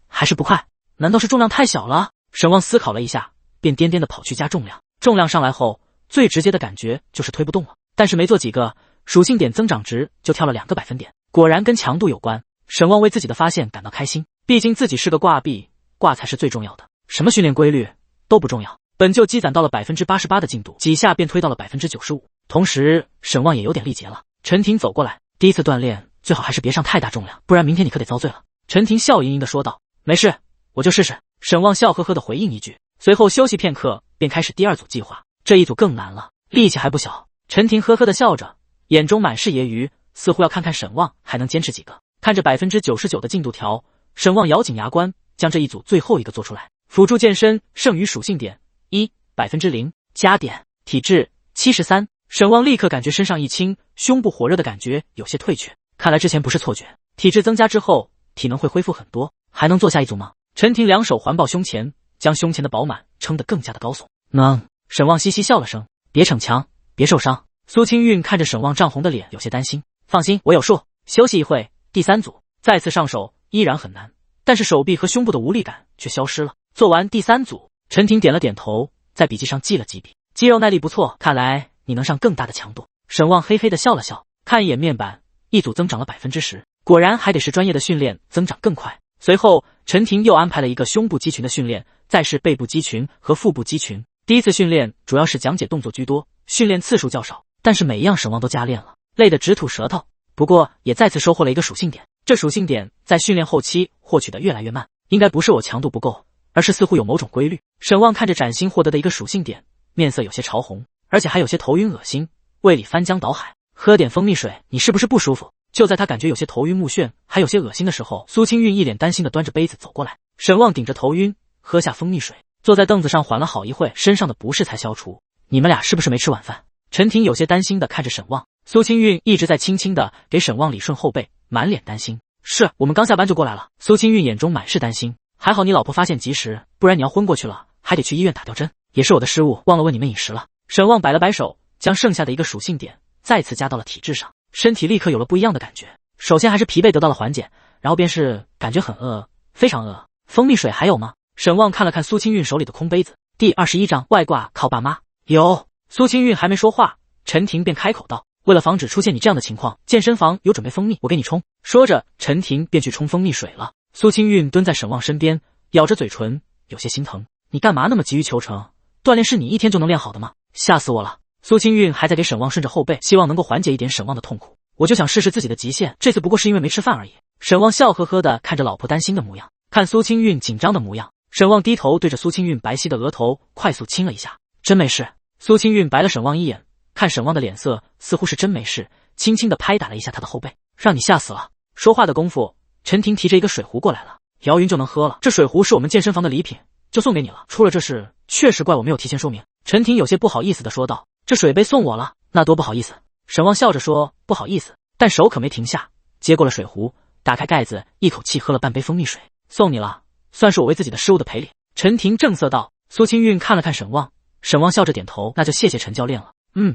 还是不快，难道是重量太小了？沈旺思考了一下，便颠颠的跑去加重量。重量上来后，最直接的感觉就是推不动了。但是没做几个，属性点增长值就跳了2个百分点，果然跟强度有关。沈旺为自己的发现感到开心，毕竟自己是个挂壁，挂才是最重要的，什么训练规律都不重要。本就积攒到了 88% 的进度，几下便推到了 95%。同时沈旺也有点力竭了。陈婷走过来，第一次锻炼最好还是别上太大重量，不然明天你可得遭罪了。陈婷笑盈盈地说道。没事，我就试试。沈旺笑呵呵地回应一句，随后休息片刻，便开始第2组计划。这一组更难了，力气还不小。陈婷呵呵地笑着，眼中满是揶揄，似乎要看看沈旺还能坚持几个。看着 99% 的进度条，沈旺咬紧牙关，将这一组最后一个做出来。辅助健身剩余属性点0%，加点体质73。沈旺立刻感觉身上一轻，胸部火热的感觉有些退却，看来之前不是错觉。体质增加之后，体能会恢复很多。还能做下一组吗？陈婷2手环抱胸前，将胸前的饱满撑得更加的高耸。能。沈旺嘻嘻笑了声，别逞强，别受伤。苏清韵看着沈旺涨红的脸，有些担心。放心，我有数。休息一会，第3组再次上手依然很难，但是手臂和胸部的无力感却消失了。做完第3组，陈婷点了点头，在笔记上记了几笔。肌肉耐力不错，看来你能上更大的强度。沈旺嘿嘿的笑了笑，看一眼面板，一组增长了 10%， 果然还得是专业的训练增长更快。随后陈婷又安排了一个胸部肌群的训练，再是背部肌群和腹部肌群。第一次训练主要是讲解动作居多，训练次数较少，但是每一样沈旺都加练了，累得直吐舌头。不过也再次收获了一个属性点，这属性点在训练后期获取的越来越慢，应该不是我强度不够，而是似乎有某种规律。沈旺看着崭新获得的一个属性点，面色有些潮红，而且还有些头晕恶心，胃里翻江倒海。喝点蜂蜜水，你是不是不舒服？就在他感觉有些头晕目眩，还有些恶心的时候，苏清韵一脸担心的端着杯子走过来。沈旺顶着头晕，喝下蜂蜜水，坐在凳子上缓了好一会，身上的不适才消除。你们俩是不是没吃晚饭？陈婷有些担心的看着沈旺，苏清韵一直在轻轻的给沈旺理顺后背，满脸担心。是我们刚下班就过来了。苏清韵眼中满是担心，还好你老婆发现及时，不然你要昏过去了，还得去医院打吊针。也是我的失误，忘了问你们饮食了。沈旺摆了摆手，将剩下的一个属性点再次加到了体质上，身体立刻有了不一样的感觉。首先还是疲惫得到了缓解，然后便是感觉很饿，非常饿。蜂蜜水还有吗？沈旺看了看苏清韵手里的空杯子。第21章外挂靠爸妈。有。苏清韵还没说话，陈婷便开口道，为了防止出现你这样的情况，健身房有准备蜂蜜，我给你冲。说着陈婷便去冲蜂蜜水了。苏清韵蹲在沈旺身边，咬着嘴唇，有些心疼。你干嘛那么急于求成？锻炼是你一天就能练好的吗？吓死我了！苏清韵还在给沈旺顺着后背，希望能够缓解一点沈旺的痛苦。我就想试试自己的极限，这次不过是因为没吃饭而已。沈旺笑呵呵的看着老婆担心的模样，看苏清韵紧张的模样，沈旺低头对着苏清韵白皙的额头快速亲了一下。真没事。苏清韵白了沈旺一眼，看沈旺的脸色似乎是真没事，轻轻的拍打了一下他的后背。让你吓死了。说话的功夫，陈婷提着一个水壶过来了，摇匀就能喝了。这水壶是我们健身房的礼品，就送给你了。出了这事，确实怪我没有提前说明。陈婷有些不好意思的说道。这水杯送我了，那多不好意思。沈旺笑着说不好意思，但手可没停下，接过了水壶，打开盖子，一口气喝了半杯蜂蜜水。送你了，算是我为自己的失误的赔礼。陈婷正色道。苏清韵看了看沈旺，沈旺笑着点头，那就谢谢陈教练了。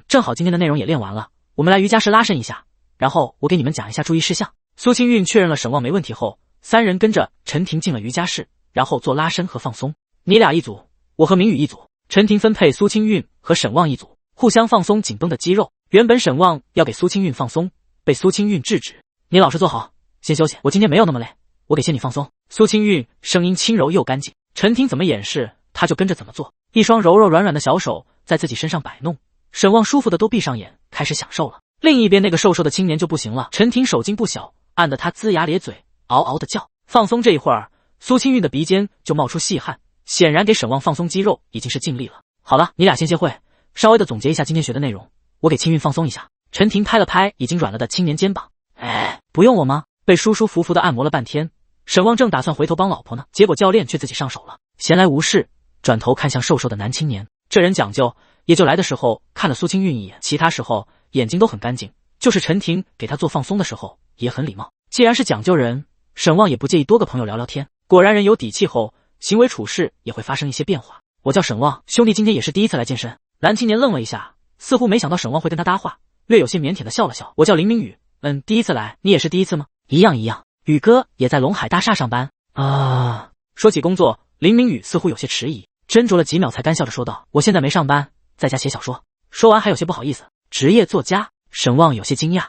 正好今天的内容也练完了，我们来瑜伽室拉伸一下，然后我给你们讲一下注意事项。苏清韵确认了沈旺没问题后，三人跟着陈婷进了瑜伽室，然后做拉伸和放松。你俩一组，我和明宇一组。陈婷分配苏清韵和沈旺一组，互相放松紧绷的肌肉。原本沈旺要给苏清韵放松，被苏清韵制止。你老实坐好，先休息，我今天没有那么累，我给些你放松。苏清韵声音轻柔又干净，陈婷怎么演示他就跟着怎么做，一双柔柔软软的小手在自己身上摆弄，沈旺舒服的都闭上眼开始享受了。另一边那个瘦瘦的青年就不行了，陈婷手劲不小，按得他龇牙咧嘴，嗷嗷的叫。放松这一会儿，苏清韵的鼻尖就冒出细汗，显然给沈旺放松肌肉已经是尽力了。好了，你俩先歇会，稍微的总结一下今天学的内容，我给清韵放松一下。陈婷拍了拍已经软了的青年肩膀。不用我吗？被舒舒服服的按摩了半天，沈旺正打算回头帮老婆呢，结果教练却自己上手了。闲来无事，转头看向瘦瘦的男青年，这人讲究，也就来的时候看了苏清韵一眼，其他时候眼睛都很干净，就是陈婷给他做放松的时候也很礼貌。既然是讲究人，沈旺也不介意多个朋友聊聊天。果然人有底气后，行为处事也会发生一些变化。我叫沈旺，兄弟今天也是第一次来健身。男青年愣了一下，似乎没想到沈旺会跟他搭话，略有些腼腆的笑了笑。我叫林明宇，第一次来，你也是第一次吗？一样。宇哥也在龙海大厦上班啊。说起工作，林明宇似乎有些迟疑，斟酌了几秒才干笑着说道，我现在没上班，在家写小说。说完还有些不好意思，职业作家。沈旺有些惊讶，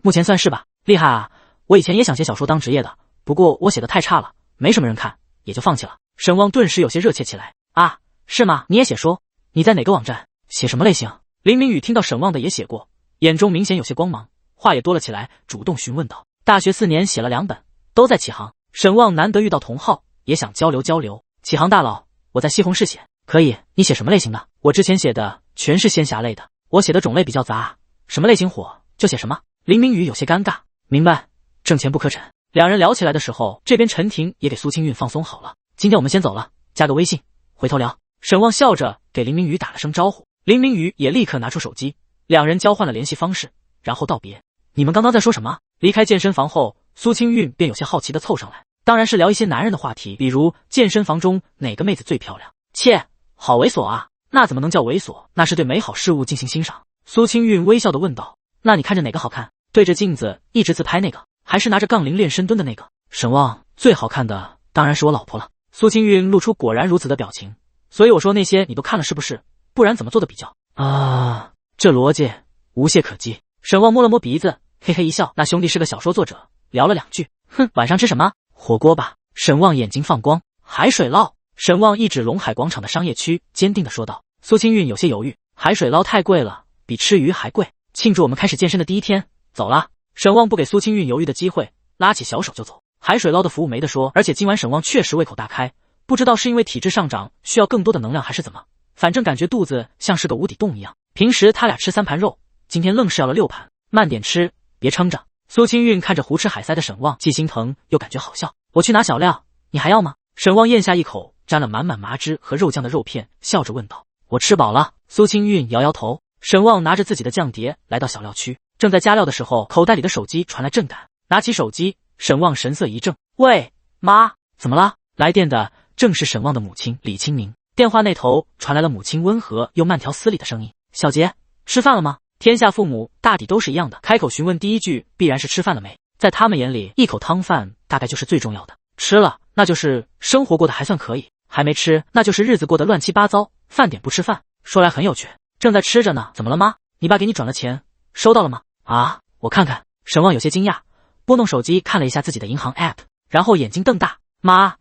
目前算是吧。厉害啊，我以前也想写小说当职业的，不过我写的太差了，没什么人看，也就放弃了。沈旺顿时有些热切起来，啊，是吗？你也写书？你在哪个网站？写什么类型？林明宇听到沈旺的也写过，眼中明显有些光芒，话也多了起来，主动询问道。大学4年写了2本，都在启航。沈旺难得遇到同好，也想交流交流。启航大佬，我在西红柿写。可以，你写什么类型的？我之前写的全是仙侠类的，我写的种类比较杂，什么类型火就写什么。林明宇有些尴尬，明白，挣钱不可逞。两人聊起来的时候，这边陈婷也给苏清韵放松好了。今天我们先走了，加个微信，回头聊。沈旺笑着给林明宇打了声招呼，林明宇也立刻拿出手机，两人交换了联系方式，然后道别。你们刚刚在说什么？离开健身房后，苏清韵便有些好奇的凑上来，当然是聊一些男人的话题，比如健身房中哪个妹子最漂亮。切，好猥琐啊！那怎么能叫猥琐？那是对美好事物进行欣赏。苏清韵微笑的问道。那你看着哪个好看？对着镜子一直自拍那个，还是拿着杠铃练深蹲的那个？沈旺，最好看的当然是我老婆了。苏清韵露出果然如此的表情。所以我说那些你都看了是不是？不然怎么做的比较啊？这逻辑无懈可击。沈旺摸了摸鼻子，嘿嘿一笑，那兄弟是个小说作者，聊了2句。晚上吃什么？火锅吧。沈旺眼睛放光。海水捞。沈旺一指龙海广场的商业区，坚定地说道。苏清韵有些犹豫，海水捞太贵了，比吃鱼还贵。庆祝我们开始健身的第一天，走了。沈旺不给苏清韵犹豫的机会，拉起小手就走。海水捞的服务没得说，而且今晚沈旺确实胃口大开，不知道是因为体质上涨需要更多的能量还是怎么，反正感觉肚子像是个无底洞一样。平时他俩吃3盘肉，今天愣是要了6盘，慢点吃，别撑着。苏清韵看着胡吃海塞的沈旺，既心疼又感觉好笑。我去拿小料，你还要吗？沈旺咽下一口沾了满满麻汁和肉酱的肉片，笑着问道。我吃饱了。苏清韵摇摇头。沈旺拿着自己的酱碟来到小料区，正在加料的时候，口袋里的手机传来震感。拿起手机，沈旺神色一怔，喂，妈，怎么了？来电的正是沈旺的母亲李清明。电话那头传来了母亲温和又慢条斯理的声音：小杰，吃饭了吗？天下父母大抵都是一样的，开口询问第一句必然是吃饭了没。在他们眼里，一口汤饭大概就是最重要的。吃了，那就是生活过得还算可以；还没吃，那就是日子过得乱七八糟，饭点不吃饭。说来很有趣，正在吃着呢。怎么了妈？你爸给你转了钱，收到了吗？啊，我看看。沈旺有些惊讶，拨弄手机看了一下自己的银行 app， 然后眼睛瞪大。妈，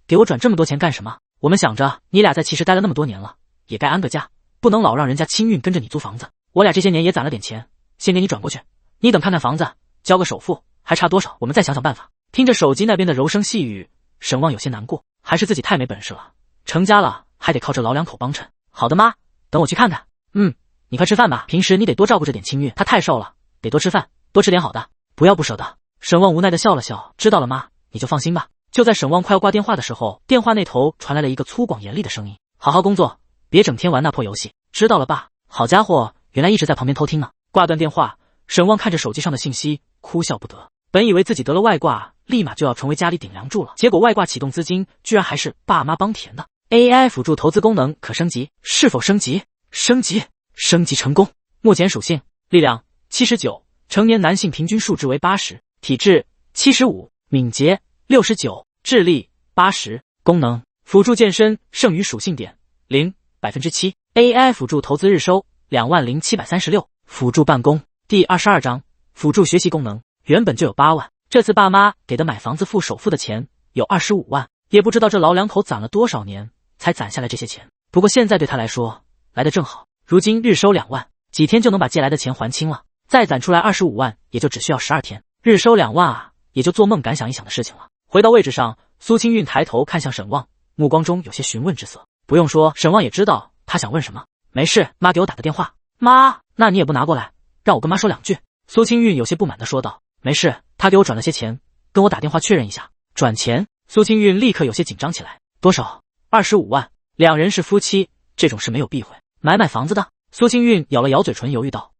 给我转这么多钱干什么？我们想着你俩在齐氏待了那么多年了，也该安个家，不能老让人家清运跟着你租房子。我俩这些年也攒了点钱，先给你转过去，你等看看房子，交个首付，还差多少我们再想想办法。听着手机那边的柔声细语，沈旺有些难过，还是自己太没本事了，成家了还得靠这老两口帮衬。好的妈，等我去看看。你快吃饭吧，平时你得多照顾着点清运，她太瘦了，得多吃饭，多吃点好的，不要不舍得。沈旺无奈的笑了笑，知道了妈，你就放心吧。就在沈旺快要挂电话的时候，电话那头传来了一个粗犷严厉的声音：好好工作，别整天玩那破游戏，知道了爸。好家伙，原来一直在旁边偷听呢。挂断电话，沈旺看着手机上的信息，哭笑不得。本以为自己得了外挂，立马就要成为家里顶梁柱了，结果外挂启动资金居然还是爸妈帮填的。AI 辅助投资功能可升级，是否升级？升级成功。目前属性：力量79，成年男性平均数值为80，体质75，敏捷69，智力80。功能：辅助健身，剩余属性点0 7%。AI 辅助投资日收20736。辅助办公。第22章辅助学习功能。原本就有8万，这次爸妈给的买房子付首付的钱有25万，也不知道这老两口攒了多少年才攒下来这些钱。不过现在对他来说来得正好，如今日收2万，几天就能把借来的钱还清了，再攒出来25万也就只需要12天，日收2万啊，也就做梦敢想一想的事情了。回到位置上，苏清运抬头看向沈旺，目光中有些询问之色。不用说，沈旺也知道他想问什么。没事，妈给我打的电话。妈，那你也不拿过来，让我跟妈说2句。苏清运有些不满地说道。没事，他给我转了些钱，跟我打电话确认一下。转钱？苏清运立刻有些紧张起来。多少？25万。两人是夫妻，这种事没有避讳。买房子的？苏清运咬了咬嘴唇，犹豫道。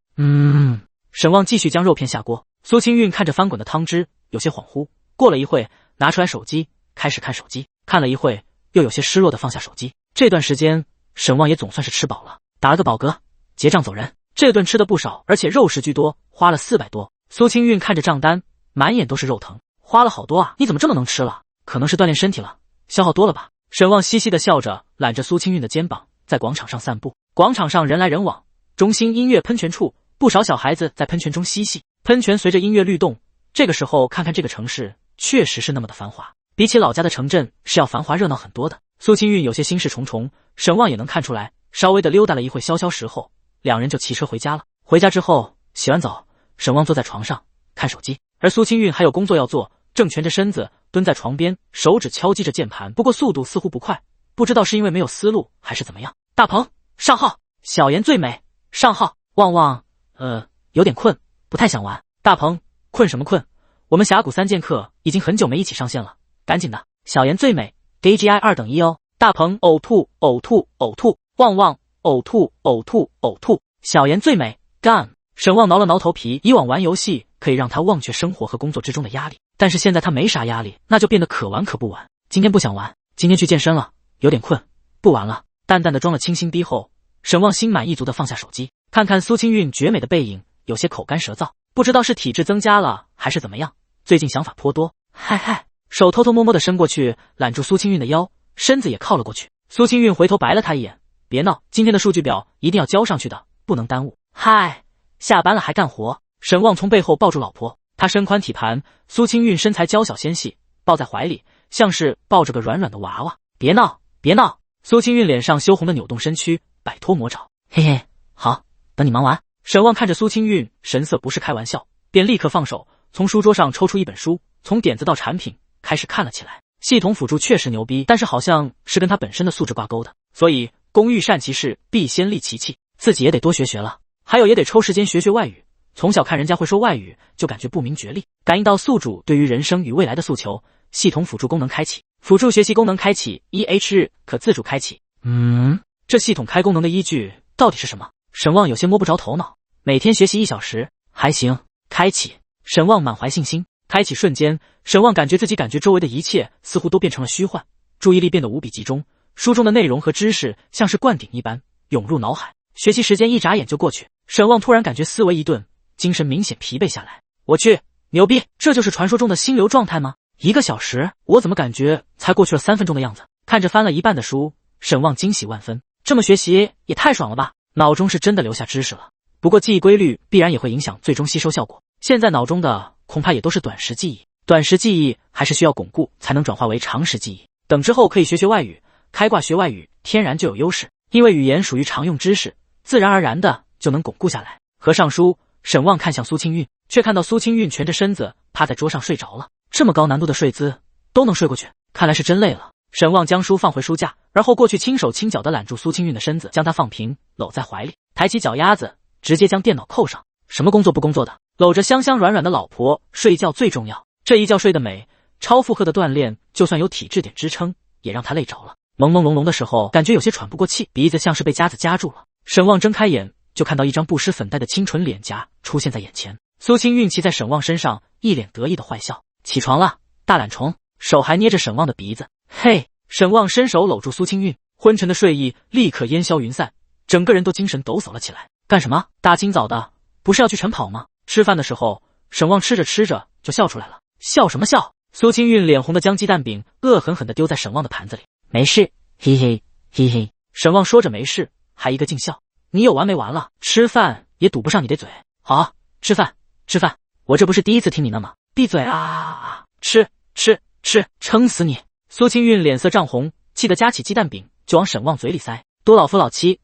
沈旺继续将肉片下锅。苏清运看着翻滚的汤汁，有些恍惚。过了一会，拿出来手机，开始看手机。看了一会，又有些失落地放下手机。这段时间，沈旺也总算是吃饱了，打了个饱嗝，结账走人。这顿吃的不少，而且肉食居多，花了400多。苏清运看着账单，满眼都是肉疼。花了好多啊，你怎么这么能吃了？可能是锻炼身体了，消耗多了吧。沈旺嘻嘻地笑着，揽着苏清运的肩膀，在广场上散步。广场上人来人往，中心音乐喷泉处，不少小孩子在喷泉中嬉戏，喷泉随着音乐律动。这个时候看看这个城市，确实是那么的繁华，比起老家的城镇是要繁华热闹很多的。苏清运有些心事重重，沈旺也能看出来。稍微的溜达了一会消消食后，两人就骑车回家了。回家之后洗完澡，沈旺坐在床上看手机，而苏清运还有工作要做，正蜷着身子蹲在床边，手指敲击着键盘，不过速度似乎不快，不知道是因为没有思路还是怎么样。大鹏上号，小妍最美上号。旺旺有点困，不太想玩。大鹏困什么困？我们峡谷3剑客已经很久没一起上线了，赶紧的。小妍最美给 AGI 2等1哦。大鹏呕吐。旺旺呕吐。小妍最美干。沈旺挠了挠头皮，以往玩游戏可以让他忘却生活和工作之中的压力，但是现在他没啥压力，那就变得可玩可不玩。今天不想玩，今天去健身了，有点困，不玩了。淡淡的装了清新滴后，沈旺心满意足的放下手机，看看苏清运绝美的背影，有些口干舌燥，不知道是体质增加了还是怎么样，最近想法颇多。嗨，手偷偷摸摸的伸过去，揽住苏清运的腰，身子也靠了过去。苏清运回头白了他一眼，别闹，今天的数据表一定要交上去的，不能耽误。嗨，下班了还干活。沈旺从背后抱住老婆，他身宽体盘，苏清运身材娇小纤细，抱在怀里像是抱着个软软的娃娃。别闹。苏清运脸上羞红的扭动身躯，摆脱魔爪。嘿嘿，好，等你忙完。沈旺看着苏清运神色不是开玩笑，便立刻放手，从书桌上抽出一本书，从点子到产品开始看了起来。系统辅助确实牛逼，但是好像是跟他本身的素质挂钩的，所以工欲善其事，必先利其器，自己也得多学了。还有也得抽时间学外语，从小看人家会说外语，就感觉不明觉厉，感应到宿主对于人生与未来的诉求。系统辅助功能开启，辅助学习功能开启，1H 日可自主开启。这系统开功能的依据到底是什么？沈旺有些摸不着头脑。每天学习1小时，还行。开启，沈旺满怀信心。开启瞬间，沈旺感觉周围的一切似乎都变成了虚幻，注意力变得无比集中，书中的内容和知识像是灌顶一般涌入脑海。学习时间一眨眼就过去，沈旺突然感觉思维一顿，精神明显疲惫下来。我去，牛逼！这就是传说中的心流状态吗？1个小时，我怎么感觉才过去了3分钟的样子？看着翻了一半的书，沈旺惊喜万分，这么学习也太爽了吧！脑中是真的留下知识了。不过记忆规律必然也会影响最终吸收效果，现在脑中的恐怕也都是短时记忆，短时记忆还是需要巩固才能转化为长时记忆。等之后可以学外语，开挂学外语天然就有优势，因为语言属于常用知识，自然而然的就能巩固下来。合上书，沈望看向苏清韵，却看到苏清韵蜷着身子趴在桌上睡着了。这么高难度的睡姿都能睡过去，看来是真累了。沈望将书放回书架，而后过去轻手轻脚地揽住苏清韵的身子，将她放平，搂在怀里，抬起脚丫子，直接将电脑扣上。什么工作不工作的，搂着香香软软的老婆睡觉最重要。这一觉睡得美，超负荷的锻炼，就算有体质点支撑，也让他累着了。朦朦胧胧的时候，感觉有些喘不过气，鼻子像是被夹子夹住了。沈望睁开眼，就看到一张不施粉黛的清纯脸颊出现在眼前。苏清韵骑在沈望身上，一脸得意的坏笑。起床了，大懒虫，手还捏着沈望的鼻子。嘿，沈望伸手搂住苏清韵，昏沉的睡意立刻烟消云散，整个人都精神抖擞了起来。干什么？大清早的，不是要去晨跑吗？吃饭的时候，沈望吃着吃着就笑出来了。笑什么笑？苏清韵脸红的将鸡蛋饼恶狠狠地丢在沈望的盘子里。没事，嘿嘿嘿嘿。沈望说着没事，还一个劲笑。你有完没完了？吃饭也堵不上你的嘴。好啊，吃饭吃饭，我这不是第一次听你的吗？闭嘴啊！吃吃吃，撑死你！苏清韵脸色涨红，气得夹起鸡蛋饼就往沈望嘴里塞。多老夫老妻，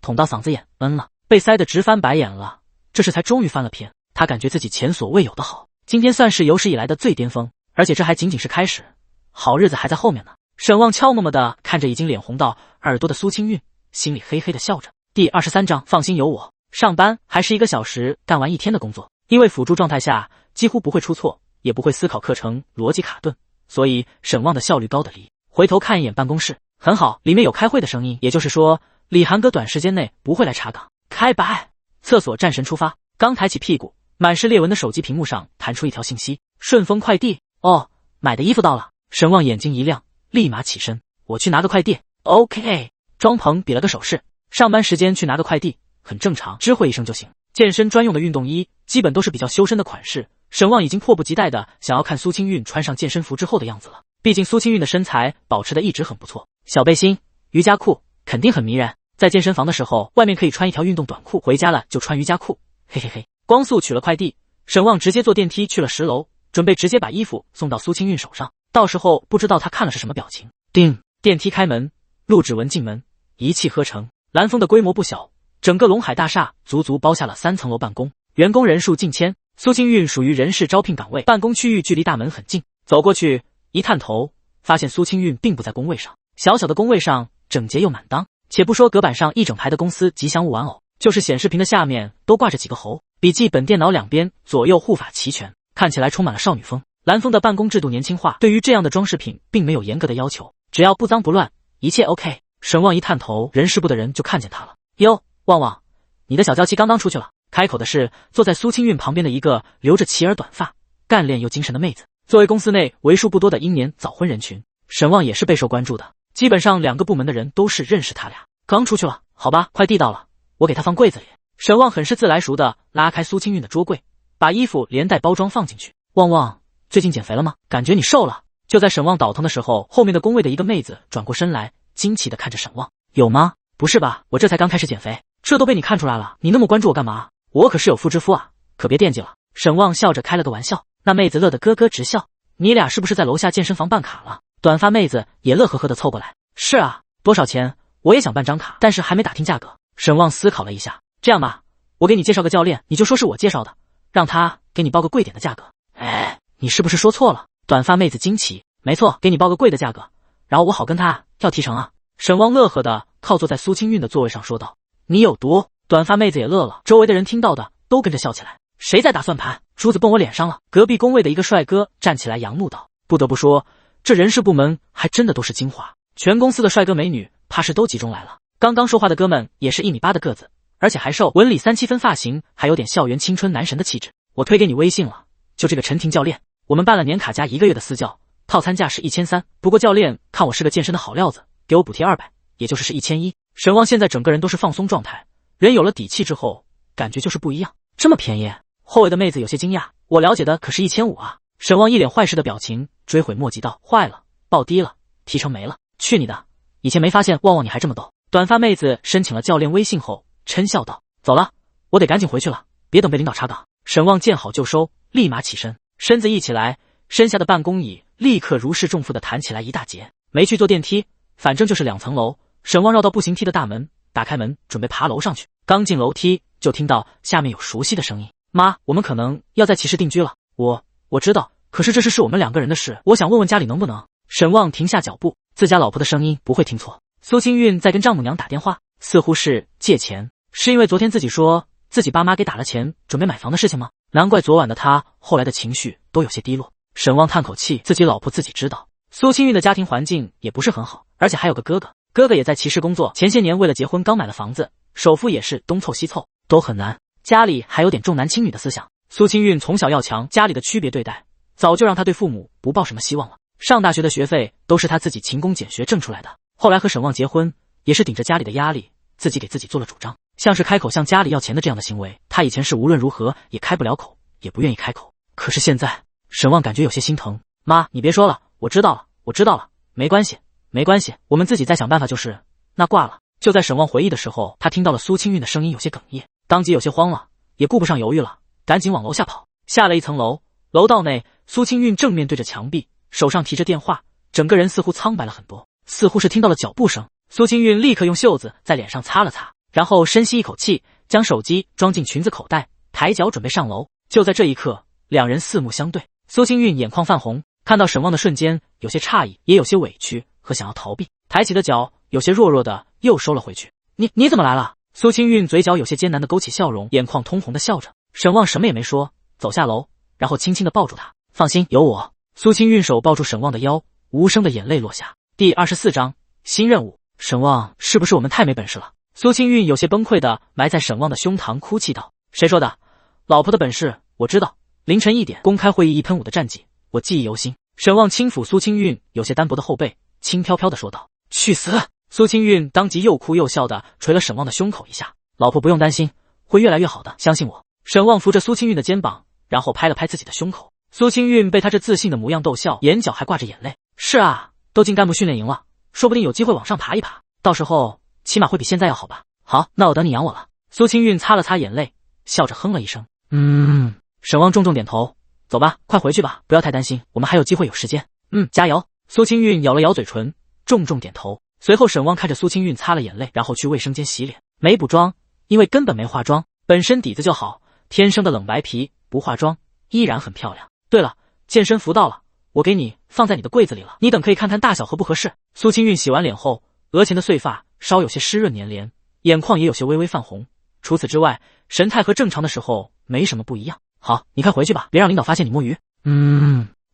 捅到嗓子眼，了，被塞得直翻白眼了。这时才终于翻了篇，他感觉自己前所未有的好，今天算是有史以来的最巅峰，而且这还仅仅是开始，好日子还在后面呢。沈望悄默默地看着已经脸红到耳朵的苏清韵，心里嘿嘿地笑着。第23章，放心有我。上班还是1个小时干完1天的工作，因为辅助状态下几乎不会出错，也不会思考课程逻辑卡顿，所以沈望的效率高得离。回头看一眼办公室，很好，里面有开会的声音，也就是说李涵哥短时间内不会来查岗。开摆。厕所战神出发，刚抬起屁股，满是裂纹的手机屏幕上弹出一条信息：顺丰快递。哦，买的衣服到了。沈望眼睛一亮，立马起身，我去拿个快递。OK。庄鹏比了个手势，上班时间去拿个快递很正常，知会一声就行。健身专用的运动衣基本都是比较修身的款式，沈望已经迫不及待的想要看苏清韵穿上健身服之后的样子了。毕竟苏清韵的身材保持的一直很不错，小背心、瑜伽裤肯定很迷人。在健身房的时候，外面可以穿一条运动短裤，回家了就穿瑜伽裤。嘿嘿嘿。光速取了快递，沈望直接坐电梯去了10楼，准备直接把衣服送到苏清韵手上，到时候不知道她看了是什么表情。叮，电梯开门，陆芷文进门，一气呵成。蓝峰的规模不小，整个龙海大厦足足包下了3层楼办公，员工人数近千。苏清韵属于人事招聘岗位，办公区域距离大门很近。走过去一探头，发现苏清韵并不在工位上，小小的工位上整洁又满当。且不说隔板上一整排的公司吉祥物玩偶，就是显示屏的下面都挂着几个猴，笔记本电脑两边左右护法齐全，看起来充满了少女风。蓝峰的办公制度年轻化，对于这样的装饰品并没有严格的要求，只要不脏不乱，一切 OK。沈望一探头，人事部的人就看见他了。哟，旺旺，你的小娇妻刚刚出去了。开口的是坐在苏清韵旁边的一个留着齐耳短发、干练又精神的妹子。作为公司内为数不多的英年早婚人群，沈望也是备受关注的。基本上2个部门的人都是认识他俩。刚出去了，好吧，快递到了，我给他放柜子里。沈望很是自来熟的拉开苏清韵的桌柜，把衣服连带包装放进去。旺旺，最近减肥了吗？感觉你瘦了。就在沈望倒腾的时候，后面的工位的一个妹子转过身来，惊奇的看着沈望。有吗？不是吧，我这才刚开始减肥，这都被你看出来了，你那么关注我干嘛？我可是有妇之夫啊，可别惦记了。沈望笑着开了个玩笑，那妹子乐得咯咯直笑。你俩是不是在楼下健身房办卡了？短发妹子也乐呵呵的凑过来。是啊，多少钱？我也想办张卡，但是还没打听价格。沈望思考了一下，这样吧，我给你介绍个教练，你就说是我介绍的，让他给你报个贵点的价格。哎，你是不是说错了？短发妹子惊奇。没错，给你报个贵的价格，然后我好跟他要提成啊。沈望乐呵的靠坐在苏清韵的座位上说道。你有毒。短发妹子也乐了，周围的人听到的都跟着笑起来。谁在打算盘？珠子蹦我脸上了。隔壁工位的一个帅哥站起来扬怒道。不得不说，这人事部门还真的都是精华，全公司的帅哥美女怕是都集中来了。刚刚说话的哥们也是1.8米的个子，而且还瘦，纹理3-7分发型，还有点校园青春男神的气质。我推给你微信了，就这个陈婷教练，我们办了年卡加1个月的私教，套餐价是1300，不过教练看我是个健身的好料子，给我补贴200，也就是1100。沈望现在整个人都是放松状态，人有了底气之后，感觉就是不一样。这么便宜？后位的妹子有些惊讶，我了解的可是1500啊。沈望一脸坏事的表情，追悔莫及道，坏了，报低了，提成没了。去你的，以前没发现旺旺你还这么逗。短发妹子申请了教练微信后嗔笑道，走了，我得赶紧回去了，别等被领导查岗。沈望见好就收，立马起身，身子一起来，身下的办公椅立刻如释重负的弹起来一大截。没去坐电梯，反正就是2层楼。沈旺绕到步行梯的大门，打开门准备爬楼上去。刚进楼梯就听到下面有熟悉的声音：“妈，我们可能要在骑士定居了。我知道，可是这事是我们2个人的事，我想问问家里能不能。”沈旺停下脚步，自家老婆的声音不会听错。苏清韵在跟丈母娘打电话，似乎是借钱。是因为昨天自己说自己爸妈给打了钱准备买房的事情吗？难怪昨晚的他后来的情绪都有些低落。沈旺叹口气，自己老婆自己知道。苏清韵的家庭环境也不是很好，而且还有个哥哥，哥哥也在骑士工作，前些年为了结婚刚买了房子，首付也是东凑西凑，都很难。家里还有点重男轻女的思想。苏清韵从小要强家里的区别对待，早就让他对父母不抱什么希望了。上大学的学费都是他自己勤工俭学挣出来的。后来和沈旺结婚，也是顶着家里的压力，自己给自己做了主张。像是开口向家里要钱的这样的行为，他以前是无论如何也开不了口，也不愿意开口。可是现在，沈旺感觉有些心疼。妈，你别说了，我知道了，没关系，我们自己再想办法就是。那挂了。就在沈旺回忆的时候，他听到了苏清韵的声音有些哽咽，当即有些慌了，也顾不上犹豫了，赶紧往楼下跑。下了1层楼，楼道内，苏清韵正面对着墙壁，手上提着电话，整个人似乎苍白了很多，似乎是听到了脚步声。苏清韵立刻用袖子在脸上擦了擦，然后深吸一口气，将手机装进裙子口袋，抬脚准备上楼。就在这一刻，2人四目相对，苏清韵眼眶泛红，看到沈旺的瞬间，有些诧异，也有些委屈和想要逃避，抬起的脚有些弱弱的又收了回去。你怎么来了？苏清韵嘴角有些艰难的勾起笑容，眼眶通红的笑着。沈旺什么也没说，走下楼，然后轻轻的抱住她，放心，有我。苏清韵手抱住沈旺的腰，无声的眼泪落下。第24章新任务。沈旺，是不是我们太没本事了？苏清韵有些崩溃的埋在沈旺的胸膛哭泣道。谁说的？老婆的本事我知道。凌晨1点公开会议1喷5的战绩我记忆犹新。沈旺轻抚苏清韵有些单薄的后背，轻飘飘的说道。去死！苏清韵当即又哭又笑的捶了沈旺的胸口一下。老婆不用担心，会越来越好的，相信我。沈旺扶着苏清韵的肩膀，然后拍了拍自己的胸口。苏清韵被他这自信的模样逗笑，眼角还挂着眼泪。是啊，都进干部训练营了，说不定有机会往上爬一爬，到时候起码会比现在要好吧。好，那我等你养我了。苏清韵擦了擦眼泪，笑着哼了一声。沈旺重重点头。走吧，快回去吧，不要太担心，我们还有机会有时间。加油。苏清韵咬了咬嘴唇，重重点头。随后沈旺看着苏清韵擦了眼泪，然后去卫生间洗脸，没补妆，因为根本没化妆，本身底子就好，天生的冷白皮，不化妆依然很漂亮。对了，健身服到了，我给你放在你的柜子里了，你等可以看看大小合不合适。苏清韵洗完脸后，额前的碎发稍有些湿润黏连，眼眶也有些微微泛红，除此之外，神态和正常的时候没什么不一样。好，你快回去吧，别让领导发现你摸鱼。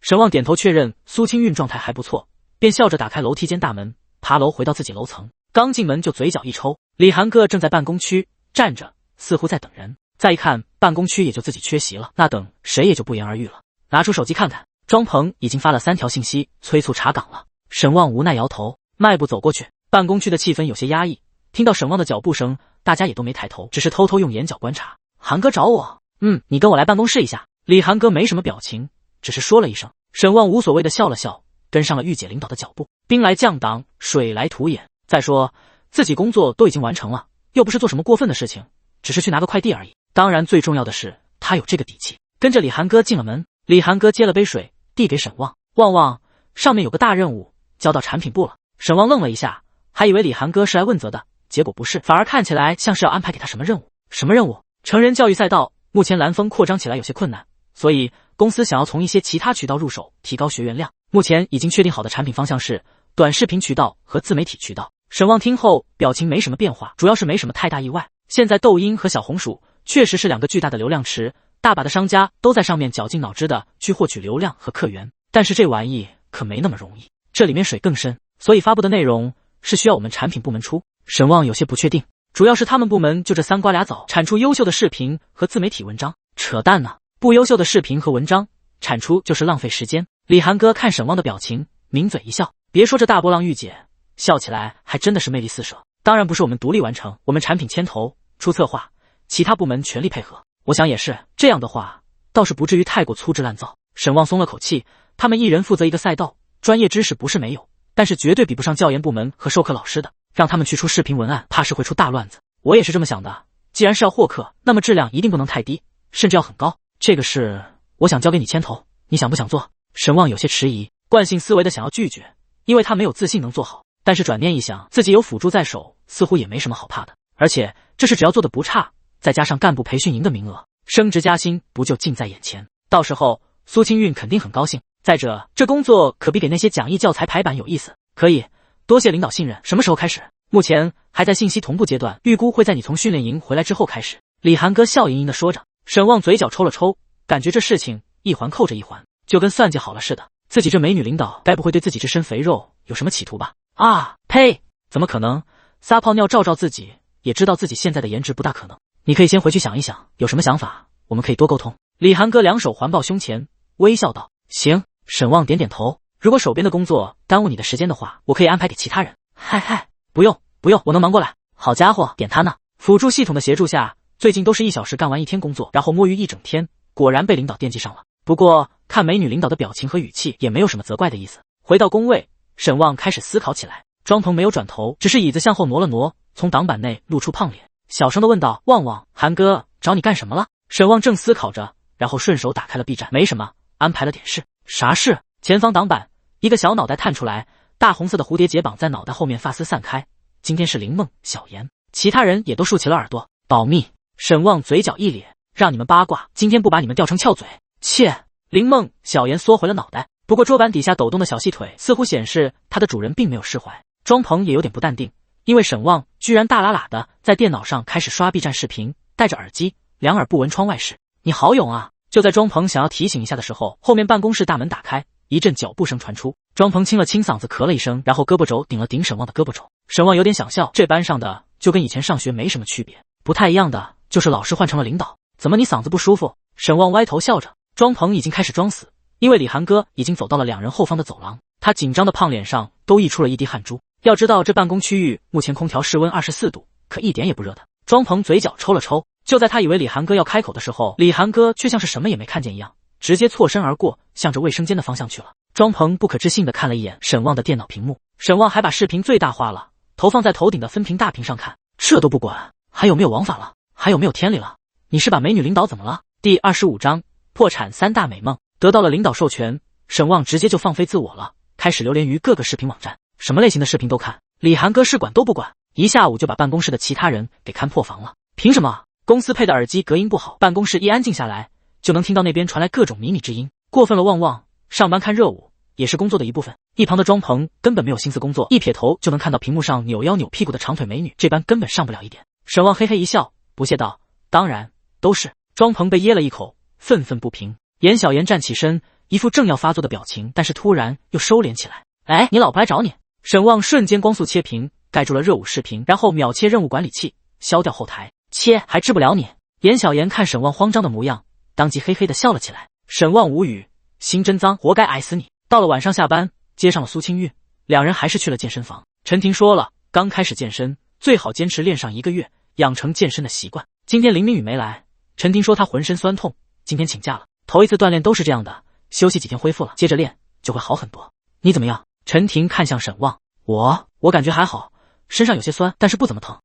沈旺点头确认苏清韵状态还不错，便笑着打开楼梯间大门，爬楼回到自己楼层。刚进门就嘴角一抽，李涵哥正在办公区站着，似乎在等人。再一看，办公区也就自己缺席了，那等谁也就不言而喻了。拿出手机看看，庄鹏已经发了3条信息催促查岗了。沈旺无奈摇头，迈步走过去。办公区的气氛有些压抑，听到沈旺的脚步声，大家也都没抬头，只是偷偷用眼角观察。涵哥找我。你跟我来办公室一下。李涵哥没什么表情，只是说了一声。沈旺无所谓的笑了笑，跟上了御姐领导的脚步。兵来将挡，水来土掩。再说自己工作都已经完成了，又不是做什么过分的事情，只是去拿个快递而已。当然最重要的是他有这个底气。跟着李涵哥进了门，李涵哥接了杯水递给沈旺。旺旺，上面有个大任务交到产品部了。沈旺愣了一下，还以为李涵哥是来问责的，结果不是，反而看起来像是要安排给他什么任务。什么任务？成人教育赛道目前蓝峰扩张起来有些困难，所以公司想要从一些其他渠道入手，提高学员量。目前已经确定好的产品方向是短视频渠道和自媒体渠道。沈旺听后表情没什么变化，主要是没什么太大意外。现在抖音和小红书确实是2个巨大的流量池，大把的商家都在上面绞尽脑汁的去获取流量和客源，但是这玩意可没那么容易，这里面水更深，所以发布的内容是需要我们产品部门出。沈旺有些不确定，主要是他们部门就这3瓜俩枣产出优秀的视频和自媒体文章，扯淡呢，不优秀的视频和文章产出就是浪费时间。李涵哥看沈旺的表情，抿嘴一笑，别说这大波浪御姐，笑起来还真的是魅力四射。当然不是我们独立完成，我们产品牵头出策划，其他部门全力配合。我想也是，这样的话倒是不至于太过粗制滥造。沈旺松了口气，他们一人负责一个赛道，专业知识不是没有，但是绝对比不上教研部门和授课老师的，让他们去出视频文案，怕是会出大乱子。我也是这么想的，既然是要获客，那么质量一定不能太低，甚至要很高。这个事我想交给你牵头，你想不想做？沈旺有些迟疑，惯性思维的想要拒绝，因为他没有自信能做好。但是转念一想，自己有辅助在手，似乎也没什么好怕的。而且这事只要做得不差，再加上干部培训营的名额，升职加薪不就近在眼前？到时候苏清韵肯定很高兴。再者，这工作可比给那些讲义教材排版有意思。可以，多谢领导信任。什么时候开始？目前还在信息同步阶段，预估会在你从训练营回来之后开始。李涵哥笑盈盈地说着。沈旺嘴角抽了抽，感觉这事情一环扣着一环，就跟算计好了似的。自己这美女领导该不会对自己这身肥肉有什么企图吧？啊，呸！怎么可能？撒泡尿照自己，也知道自己现在的颜值不大可能。你可以先回去想一想，有什么想法，我们可以多沟通。李涵哥两手环抱胸前，微笑道：行。沈旺点点头，如果手边的工作耽误你的时间的话，我可以安排给其他人。嗨，不用，我能忙过来。好家伙，点他呢。辅助系统的协助下，最近都是1小时干完1天工作，然后摸鱼一整天，果然被领导惦记上了。不过看美女领导的表情和语气，也没有什么责怪的意思。回到工位，沈旺开始思考起来。庄鹏没有转头，只是椅子向后挪了挪，从挡板内露出胖脸，小声地问道：旺旺，韩哥找你干什么了？沈旺正思考着，然后顺手打开了 B 站。没什么，安排了点事。啥事？前方挡板，一个小脑袋探出来，大红色的蝴蝶结绑在脑袋后面，发丝散开。今天是林梦、小妍，其他人也都竖起了耳朵。保密。沈旺嘴角一咧，让你们八卦，今天不把你们吊成翘嘴。切！林梦、小妍缩回了脑袋，不过桌板底下抖动的小细腿似乎显示他的主人并没有释怀。庄鹏也有点不淡定，因为沈旺居然大喇喇的在电脑上开始刷 B 站视频，戴着耳机，两耳不闻窗外事。你好勇啊！就在庄鹏想要提醒一下的时候，后面办公室大门打开，一阵脚步声传出。庄鹏清了清嗓子，咳了一声，然后胳膊肘顶了顶沈旺的胳膊肘。沈旺有点想笑，这班上的就跟以前上学没什么区别，不太一样的就是老师换成了领导。怎么你嗓子不舒服？沈旺歪头笑着。庄鹏已经开始装死，因为李涵哥已经走到了两人后方的走廊，他紧张的胖脸上都溢出了一滴汗珠。要知道这办公区域目前空调室温24度，可一点也不热的。庄鹏嘴角抽了抽，就在他以为李涵哥要开口的时候，李涵哥却像是什么也没看见一样，直接错身而过，向着卫生间的方向去了。庄鹏不可置信地看了一眼沈旺的电脑屏幕，沈旺还把视频最大化了，投放在头顶的分屏大屏上看。这都不管，还有没有王法了？还有没有天理了？你是把美女领导怎么了？第25章破产3大美梦。得到了领导授权，沈旺直接就放飞自我了，开始流连于各个视频网站，什么类型的视频都看。李涵哥是管都不管，一下午就把办公室的其他人给看破防了。凭什么？公司配的耳机隔音不好，办公室一安静下来，就能听到那边传来各种靡靡之音，过分了旺旺。上班看热舞也是工作的一部分。一旁的庄鹏根本没有心思工作，一撇头就能看到屏幕上扭腰扭屁股的长腿美女，这班根本上不了一点。沈旺嘿嘿一笑，不屑道：当然都是。庄鹏被噎了一口，愤愤不平。严小妍站起身，一副正要发作的表情，但是突然又收敛起来。哎，你老婆来找你。沈旺瞬间光速切屏，盖住了热舞视频，然后秒切任务管理器，消掉后台。切，还治不了你。严小妍看沈旺慌张的模样，当即嘿嘿的笑了起来。沈旺无语，心真脏，活该挨死你。到了晚上下班，接上了苏清韵，两人还是去了健身房。陈婷说了，刚开始健身最好坚持练上1个月，养成健身的习惯。今天林明宇没来，陈婷说她浑身酸痛，今天请假了。头一次锻炼都是这样的，休息几天恢复了，接着练就会好很多。你怎么样？陈婷看向沈旺。我感觉还好，身上有些酸，但是不怎么疼。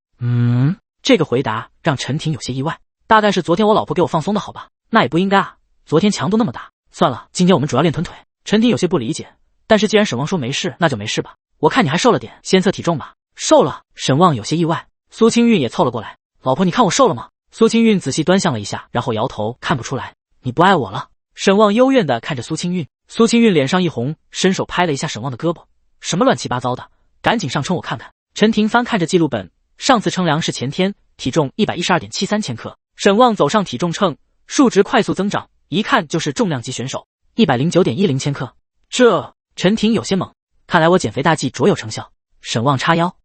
这个回答让陈婷有些意外，大概是昨天我老婆给我放松的好吧？那也不应该啊，昨天强度那么大。算了，今天我们主要练臀腿。陈婷有些不理解，但是既然沈旺说没事，那就没事吧。我看你还瘦了点，先测体重吧。瘦了。沈旺有些意外。苏清韵也凑了过来，老婆你看我瘦了吗？苏清韵仔细端详了一下，然后摇头，看不出来。你不爱我了。沈旺幽怨地看着苏清韵，苏清韵脸上一红，伸手拍了一下沈旺的胳膊，什么乱七八糟的，赶紧上称我看看。陈婷翻看着记录本，上次称量是前天，体重112.73千克。沈旺走上体重秤，数值快速增长，一看就是重量级选手，109.10千克。这……陈婷有些懵，看来我减肥大计卓有成效。沈旺叉腰，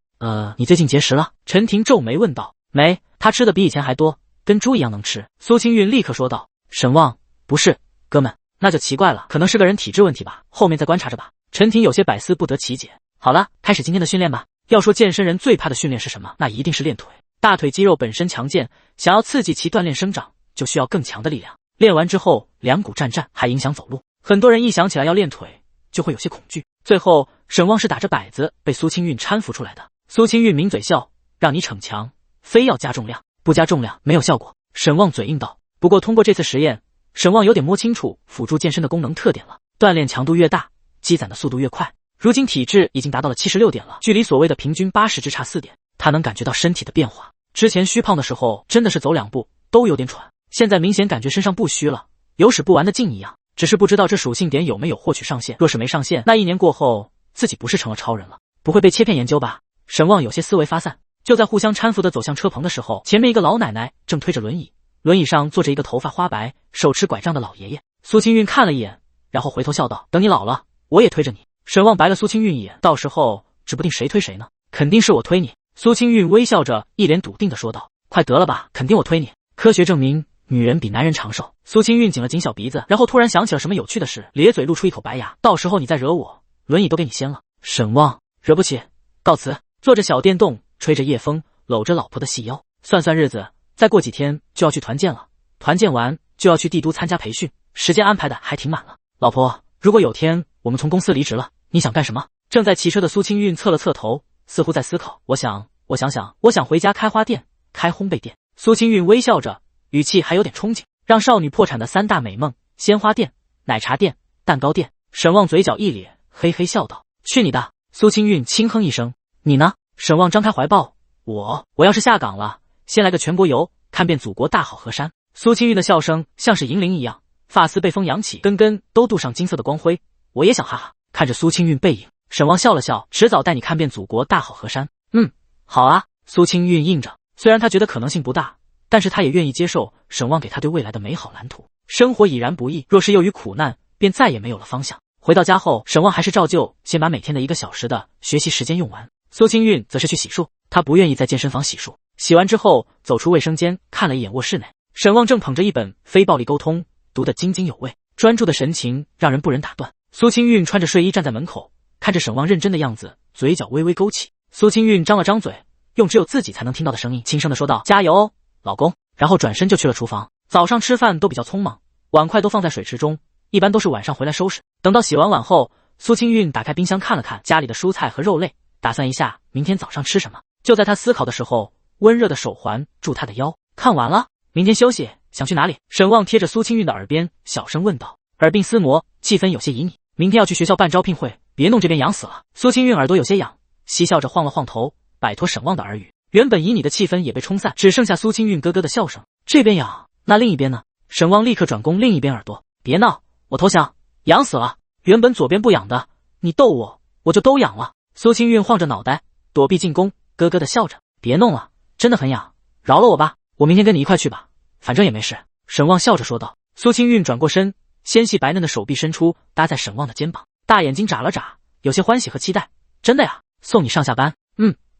你最近节食了？陈婷皱眉问道。没，他吃的比以前还多，跟猪一样能吃。苏清韵立刻说道。沈旺，不是，哥们，那就奇怪了，可能是个人体质问题吧，后面再观察着吧。陈婷有些百思不得其解。好了，开始今天的训练吧。要说健身人最怕的训练是什么，那一定是练腿。大腿肌肉本身强健，想要刺激其锻炼生长，就需要更强的力量。练完之后两股战战，还影响走路。很多人一想起来要练腿，就会有些恐惧。最后沈旺是打着摆子被苏清韵搀扶出来的。苏清韵抿嘴笑，让你逞强，非要加重量，不加重量没有效果。沈旺嘴硬道。不过通过这次实验，沈旺有点摸清楚辅助健身的功能特点了。锻炼强度越大，积攒的速度越快。如今体质已经达到了76点了，距离所谓的平均80只差4点。他能感觉到身体的变化，之前虚胖的时候真的是走2步都有点喘，现在明显感觉身上不虚了，有使不完的劲一样。只是不知道这属性点有没有获取上限，若是没上限，那1年过后自己不是成了超人了，不会被切片研究吧？沈望有些思维发散，就在互相搀扶的走向车棚的时候，前面一个老奶奶正推着轮椅，轮椅上坐着一个头发花白、手持拐杖的老爷爷。苏清韵看了一眼，然后回头笑道：“等你老了，我也推着你。”沈望白了苏清韵一眼，到时候指不定谁推谁呢，肯定是我推你。苏清韵微笑着，一脸笃定地说道：“快得了吧，肯定我推你。科学证明，女人比男人长寿。”苏清韵紧了紧小鼻子，然后突然想起了什么有趣的事，咧嘴露出一口白牙：“到时候你再惹我，轮椅都给你掀了。”沈望惹不起，告辞。坐着小电动，吹着夜风，搂着老婆的细腰，算算日子，再过几天就要去团建了。团建完就要去帝都参加培训，时间安排的还挺满了。老婆，如果有天我们从公司离职了，你想干什么？正在骑车的苏清韵侧了侧头，似乎在思考。我想回家开花店，开烘焙店。苏清韵微笑着，语气还有点憧憬，让少女破产的3大美梦：鲜花店、奶茶店、蛋糕店。沈望嘴角一咧，嘿嘿笑道：“去你的！”苏清韵轻哼一声：“你呢？”沈望张开怀抱：“我要是下岗了，先来个全国游，看遍祖国大好河山。”苏清韵的笑声像是银铃一样，发丝被风扬起，根根都镀上金色的光辉。我也想哈哈。看着苏清韵背影，沈望笑了笑：“迟早带你看遍祖国大好河山。”好啊。苏清韵应着，虽然他觉得可能性不大，但是他也愿意接受沈望给他对未来的美好蓝图。生活已然不易，若是囿于苦难，便再也没有了方向。回到家后，沈望还是照旧先把每天的1个小时的学习时间用完。苏清韵则是去洗漱，她不愿意在健身房洗漱。洗完之后，走出卫生间，看了一眼卧室内，沈望正捧着一本《非暴力沟通》，读得津津有味，专注的神情让人不忍打断。苏清韵穿着睡衣站在门口，看着沈望认真的样子，嘴角微微勾起。苏清韵张了张嘴，用只有自己才能听到的声音轻声的说道：“加油，老公。”然后转身就去了厨房。早上吃饭都比较匆忙，碗筷都放在水池中，一般都是晚上回来收拾。等到洗完碗后，苏清韵打开冰箱看了看家里的蔬菜和肉类，打算一下明天早上吃什么。就在她思考的时候，温热的手环住她的腰。看完了，明天休息，想去哪里？沈望贴着苏清韵的耳边小声问道。耳鬓厮磨，气氛有些旖旎。明天要去学校办招聘会，别弄这边痒死了。苏清韵耳朵有些痒，嬉笑着晃了晃头，摆脱沈望的耳语。原本旖旎的气氛也被冲散，只剩下苏清韵咯咯的笑声。这边痒，那另一边呢？沈望立刻转攻另一边耳朵。别闹，我投降，痒死了。原本左边不痒的，你逗我，我就都痒了。苏清韵晃着脑袋，躲避进攻，咯咯的笑着。别弄了，真的很痒，饶了我吧，我明天跟你一块去吧，反正也没事。沈望笑着说道。苏清韵转过身，纤细白嫩的手臂伸出，搭在沈望的肩膀，大眼睛眨了眨，有些欢喜和期待。真的呀？送你上下班？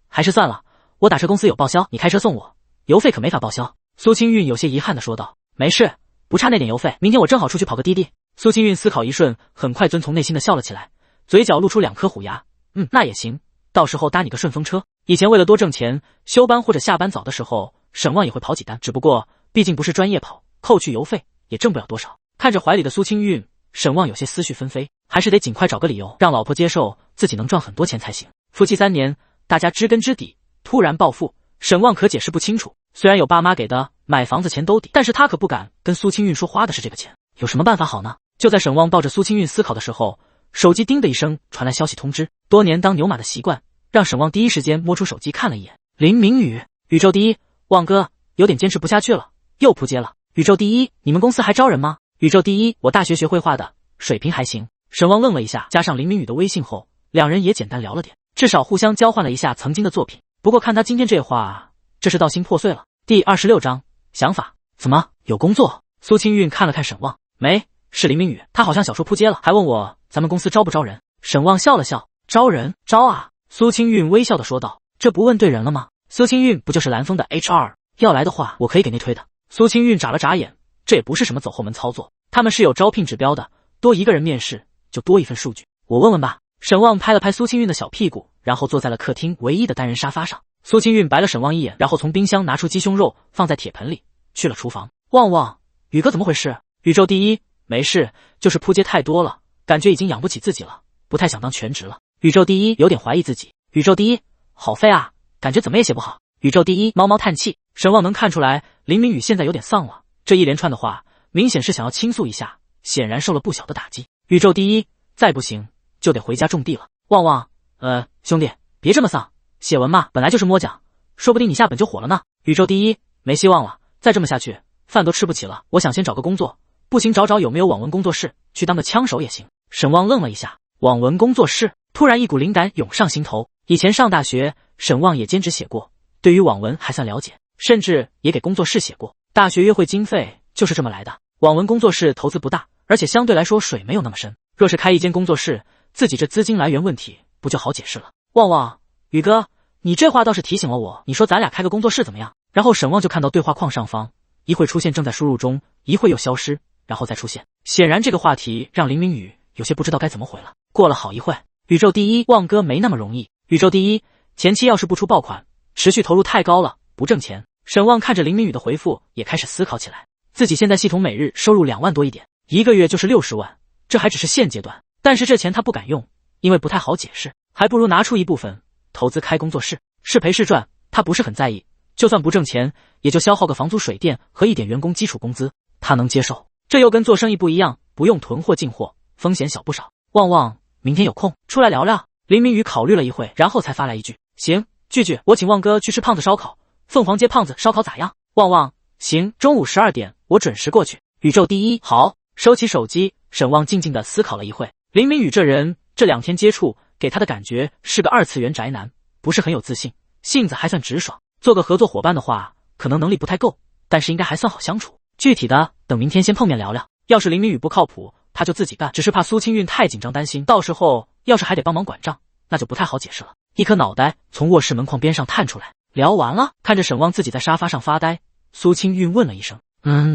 还是算了，我打车公司有报销，你开车送我，油费可没法报销。苏清韵有些遗憾地说道。没事，不差那点油费，明天我正好出去跑个滴滴。苏清韵思考一瞬，很快遵从内心的笑了起来，嘴角露出2颗虎牙。那也行，到时候搭你个顺风车。以前为了多挣钱，休班或者下班早的时候，沈望也会跑几单，只不过毕竟不是专业跑，扣去油费也挣不了多少。看着怀里的苏清韵，沈望有些思绪纷飞，还是得尽快找个理由让老婆接受自己能赚很多钱才行。夫妻3年，大家知根知底，突然暴富，沈望可解释不清楚。虽然有爸妈给的买房子钱兜底，但是他可不敢跟苏清韵说花的是这个钱。有什么办法好呢？就在沈望抱着苏清韵思考的时候，手机叮的一声传来消息通知。多年当牛马的习惯让沈望第一时间摸出手机看了一眼。林明宇，宇宙第一，望哥有点坚持不下去了，又扑街了。宇宙第一，你们公司还招人吗？宇宙第一，我大学学绘画的，水平还行。沈望愣了一下，加上林明宇的微信后，两人也简单聊了点，至少互相交换了一下曾经的作品。不过看他今天这话，这是道心破碎了。第26章，想法。怎么有工作？苏清韵看了看沈望，没，是林明宇，他好像小说扑街了，还问我咱们公司招不招人。沈望笑了笑，招人？招啊。苏清韵微笑的说道，这不问对人了吗？苏清韵不就是蓝峰的 HR， 要来的话我可以给内推的。苏清韵眨了眨眼，这也不是什么走后门操作，他们是有招聘指标的，多一个人面试就多一份数据，我问问吧。沈望拍了拍苏清韵的小屁股，然后坐在了客厅唯一的单人沙发上。苏清韵白了沈望一眼，然后从冰箱拿出鸡胸肉放在铁盆里，去了厨房。旺旺，宇哥怎么回事？宇宙第一，没事，就是扑街太多了，感觉已经养不起自己了，不太想当全职了。宇宙第一有点怀疑自己。宇宙第一，好废啊，感觉怎么也写不好。宇宙第一，猫猫叹气。沈望能看出来林明宇现在有点丧了，这一连串的话明显是想要倾诉一下，显然受了不小的打击。宇宙第一，再不行就得回家种地了。旺旺，兄弟，别这么丧，写文嘛，本来就是摸奖，说不定你下本就火了呢。宇宙第一，没希望了，再这么下去，饭都吃不起了。我想先找个工作，不行找找有没有网文工作室，去当个枪手也行。沈旺愣了一下，网文工作室，突然一股灵感涌上心头。以前上大学，沈旺也兼职写过，对于网文还算了解，甚至也给工作室写过。大学约会经费就是这么来的。网文工作室投资不大，而且相对来说水没有那么深。若是开一间工作室，自己这资金来源问题不就好解释了？旺旺，宇哥，你这话倒是提醒了我。你说咱俩开个工作室怎么样？然后沈旺就看到对话框上方，一会出现正在输入中，一会又消失，然后再出现。显然这个话题让林明宇有些不知道该怎么回了。过了好一会，宇宙第一，旺哥没那么容易。宇宙第一，前期要是不出爆款，持续投入太高了，不挣钱。沈旺看着林明宇的回复，也开始思考起来。自己现在系统每日收入2万多一点，一个月就是60万，这还只是现阶段。但是这钱他不敢用，因为不太好解释，还不如拿出一部分投资开工作室，是赔是赚，他不是很在意。就算不挣钱，也就消耗个房租水电和一点员工基础工资，他能接受。这又跟做生意不一样，不用囤货进货，风险小不少。旺旺，明天有空出来聊聊。林明宇考虑了一会，然后才发来一句：行，句，我请旺哥去吃胖子烧烤，凤凰街胖子烧烤咋样？旺旺，行，中午12点我准时过去。宇宙第一，好。收起手机，沈旺静静地思考了一会。林明宇这人，这2天接触给他的感觉是个2次元宅男，不是很有自信，性子还算直爽。做个合作伙伴的话，可能能力不太够，但是应该还算好相处。具体的，等明天先碰面聊聊。要是林明宇不靠谱，他就自己干，只是怕苏清韵太紧张担心，到时候要是还得帮忙管账，那就不太好解释了。一颗脑袋从卧室门框边上探出来。聊完了，看着沈旺自己在沙发上发呆，苏清韵问了一声：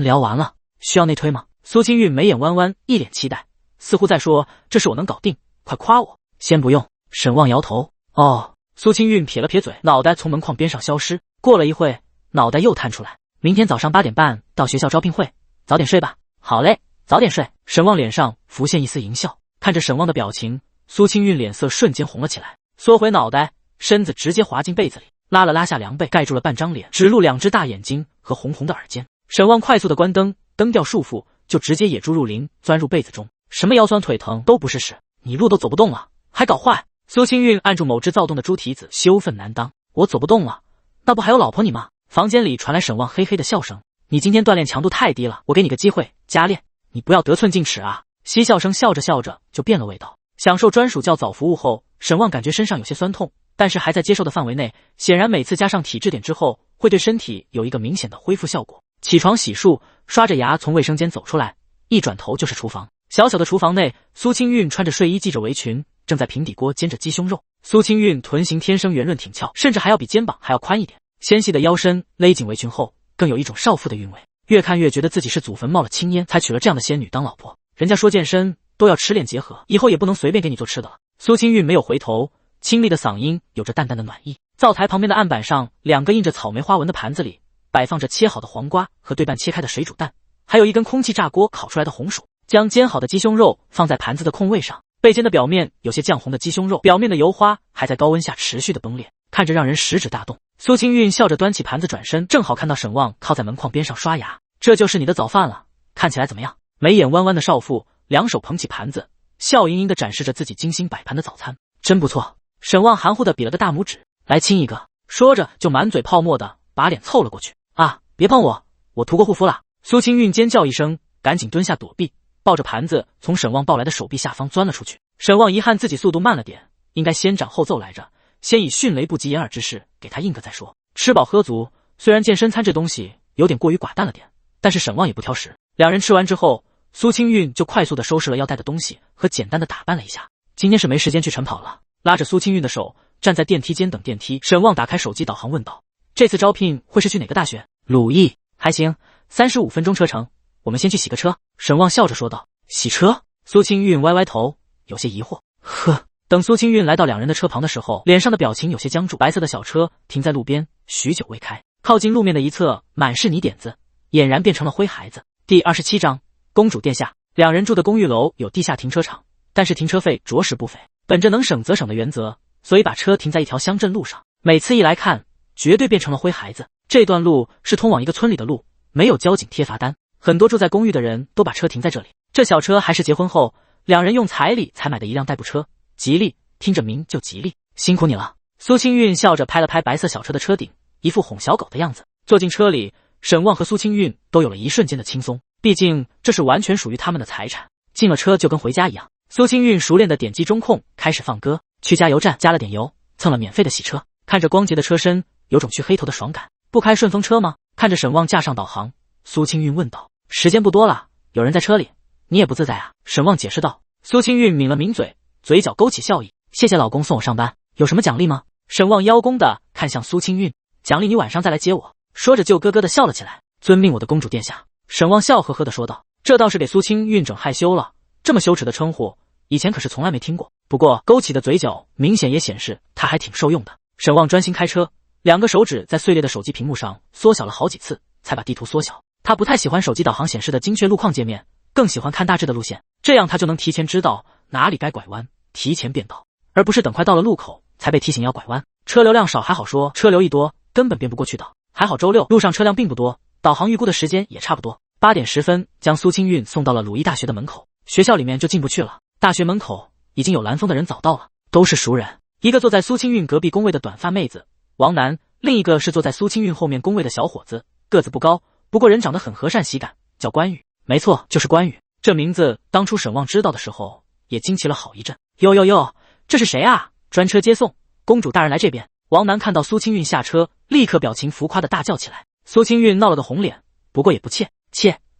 聊完了，需要内推吗？苏清韵眉眼弯弯，一脸期待，似乎在说这事我能搞定，快夸我。先不用。沈旺摇头。哦。苏清韵撇了撇嘴，脑袋从门框边上消失。过了一会，脑袋又探出来。明天早上8点半到学校招聘会，早点睡吧。好嘞，早点睡。沈旺脸上浮现一丝淫笑，看着沈旺的表情，苏清韵脸色瞬间红了起来，缩回脑袋，身子直接滑进被子里，拉了拉下凉被，盖住了半张脸，只露2只大眼睛和红红的耳尖。沈旺快速的关灯，灯掉束缚，就直接野猪入林，钻入被子中。什么腰酸腿疼都不是事，你路都走不动了，还搞坏。苏清韵按住某只躁动的猪蹄子，羞愤难当。我走不动了，那不还有老婆你吗？房间里传来沈旺嘿嘿的笑声。你今天锻炼强度太低了，我给你个机会加练，你不要得寸进尺啊。嬉笑声笑着笑着就变了味道。享受专属较早服务后，沈旺感觉身上有些酸痛，但是还在接受的范围内。显然每次加上体质点之后，会对身体有一个明显的恢复效果。起床洗漱，刷着牙从卫生间走出来，一转头就是厨房。小小的厨房内，苏清韵穿着睡衣系着围裙，正在平底锅煎着鸡胸肉。苏清韵臀型天生圆润挺翘，甚至还要比肩膀还要宽一点，纤细的腰身勒紧围裙后，更有一种少妇的韵味。越看越觉得自己是祖坟冒了青烟才娶了这样的仙女当老婆。人家说健身都要吃练结合，以后也不能随便给你做吃的了。苏清韵没有回头，清丽的嗓音有着淡淡的暖意。灶台旁边的案板上，2个印着草莓花纹的盘子里摆放着切好的黄瓜和对半切开的水煮蛋，还有一根空气炸锅烤出来的红薯。将煎好的鸡胸肉放在盘子的空位上，被煎的表面有些酱红的鸡胸肉，表面的油花还在高温下持续的崩裂，看着让人食指大动。苏清韵笑着端起盘子转身，正好看到沈旺靠在门框边上刷牙。这就是你的早饭了，看起来怎么样？眉眼弯弯的少妇2手捧起盘子，笑盈盈地展示着自己精心摆盘的早餐。真不错。沈旺含糊地比了个大拇指，来亲一个。说着就满嘴泡沫的把脸凑了过去。啊，别碰我，我涂过护肤了。苏清韵尖叫一声，赶紧蹲下躲避，抱着盘子从沈旺抱来的手臂下方钻了出去。沈旺遗憾自己速度慢了点，应该先斩后奏来着，先以迅雷不及掩耳之势给他硬个再说。吃饱喝足，虽然健身餐这东西有点过于寡淡了点，但是沈旺也不挑食。2人吃完之后，苏清韵就快速的收拾了要带的东西和简单的打扮了一下。今天是没时间去晨跑了，拉着苏清韵的手站在电梯间等电梯。沈旺打开手机导航问道：这次招聘会是去哪个大学？鲁艺。还行，35分钟车程，我们先去洗个车。沈旺笑着说道。洗车？苏清韵歪歪头，有些疑惑。呵。等苏清韵来到2人的车旁的时候，脸上的表情有些僵住。白色的小车停在路边，许久未开，靠近路面的一侧满是泥点子，俨然变成了灰孩子。第27章，公主殿下。2人住的公寓楼有地下停车场，但是停车费着实不菲。本着能省则省的原则，所以把车停在一条乡镇路上。每次一来看，绝对变成了灰孩子。这段路是通往一个村里的路，没有交警贴罚单，很多住在公寓的人都把车停在这里。这小车还是结婚后2人用彩礼才买的一辆代步车，吉利听着名就吉利，辛苦你了。苏清韵笑着拍了拍白色小车的车顶，一副哄小狗的样子。坐进车里，沈旺和苏清韵都有了一瞬间的轻松，毕竟这是完全属于他们的财产。进了车就跟回家一样。苏清韵熟练的点击中控开始放歌，去加油站加了点油，蹭了免费的洗车，看着光洁的车身，有种去黑头的爽感。不开顺风车吗？看着沈旺架上导航，苏清韵问道。时间不多了，有人在车里，你也不自在啊。沈旺解释道。苏清韵抿了抿嘴，嘴角勾起笑意，谢谢老公送我上班，有什么奖励吗？沈旺邀功的看向苏清韵，奖励你晚上再来接我。说着就咯咯的笑了起来。遵命我的公主殿下。沈旺笑呵呵的说道。这倒是给苏清韵整害羞了，这么羞耻的称呼以前可是从来没听过。不过勾起的嘴角明显也显示他还挺受用的。沈旺专心开车，两个手指在碎裂的手机屏幕上缩小了好几次，才把地图缩小。他不太喜欢手机导航显示的精确路况界面，更喜欢看大致的路线，这样他就能提前知道哪里该拐弯，提前变道，而不是等快到了路口才被提醒要拐弯。车流量少还好说，车流一多根本变不过去道。还好周六路上车辆并不多，导航预估的时间也差不多。8点10分将苏清韵送到了鲁艺大学的门口，学校里面就进不去了。大学门口已经有蓝风的人早到了，都是熟人。一个坐在苏清韵隔壁工位的短发妹子王楠，另一个是坐在苏清韵后面工位的小伙子，个子不高，不过人长得很和善喜感，叫关羽。没错，就是关羽。这名字当初沈旺知道的时候也惊奇了好一阵。哟哟哟，这是谁啊？专车接送，公主大人来这边。王楠看到苏清韵下车，立刻表情浮夸的大叫起来。苏清韵闹了个红脸，不过也不怯，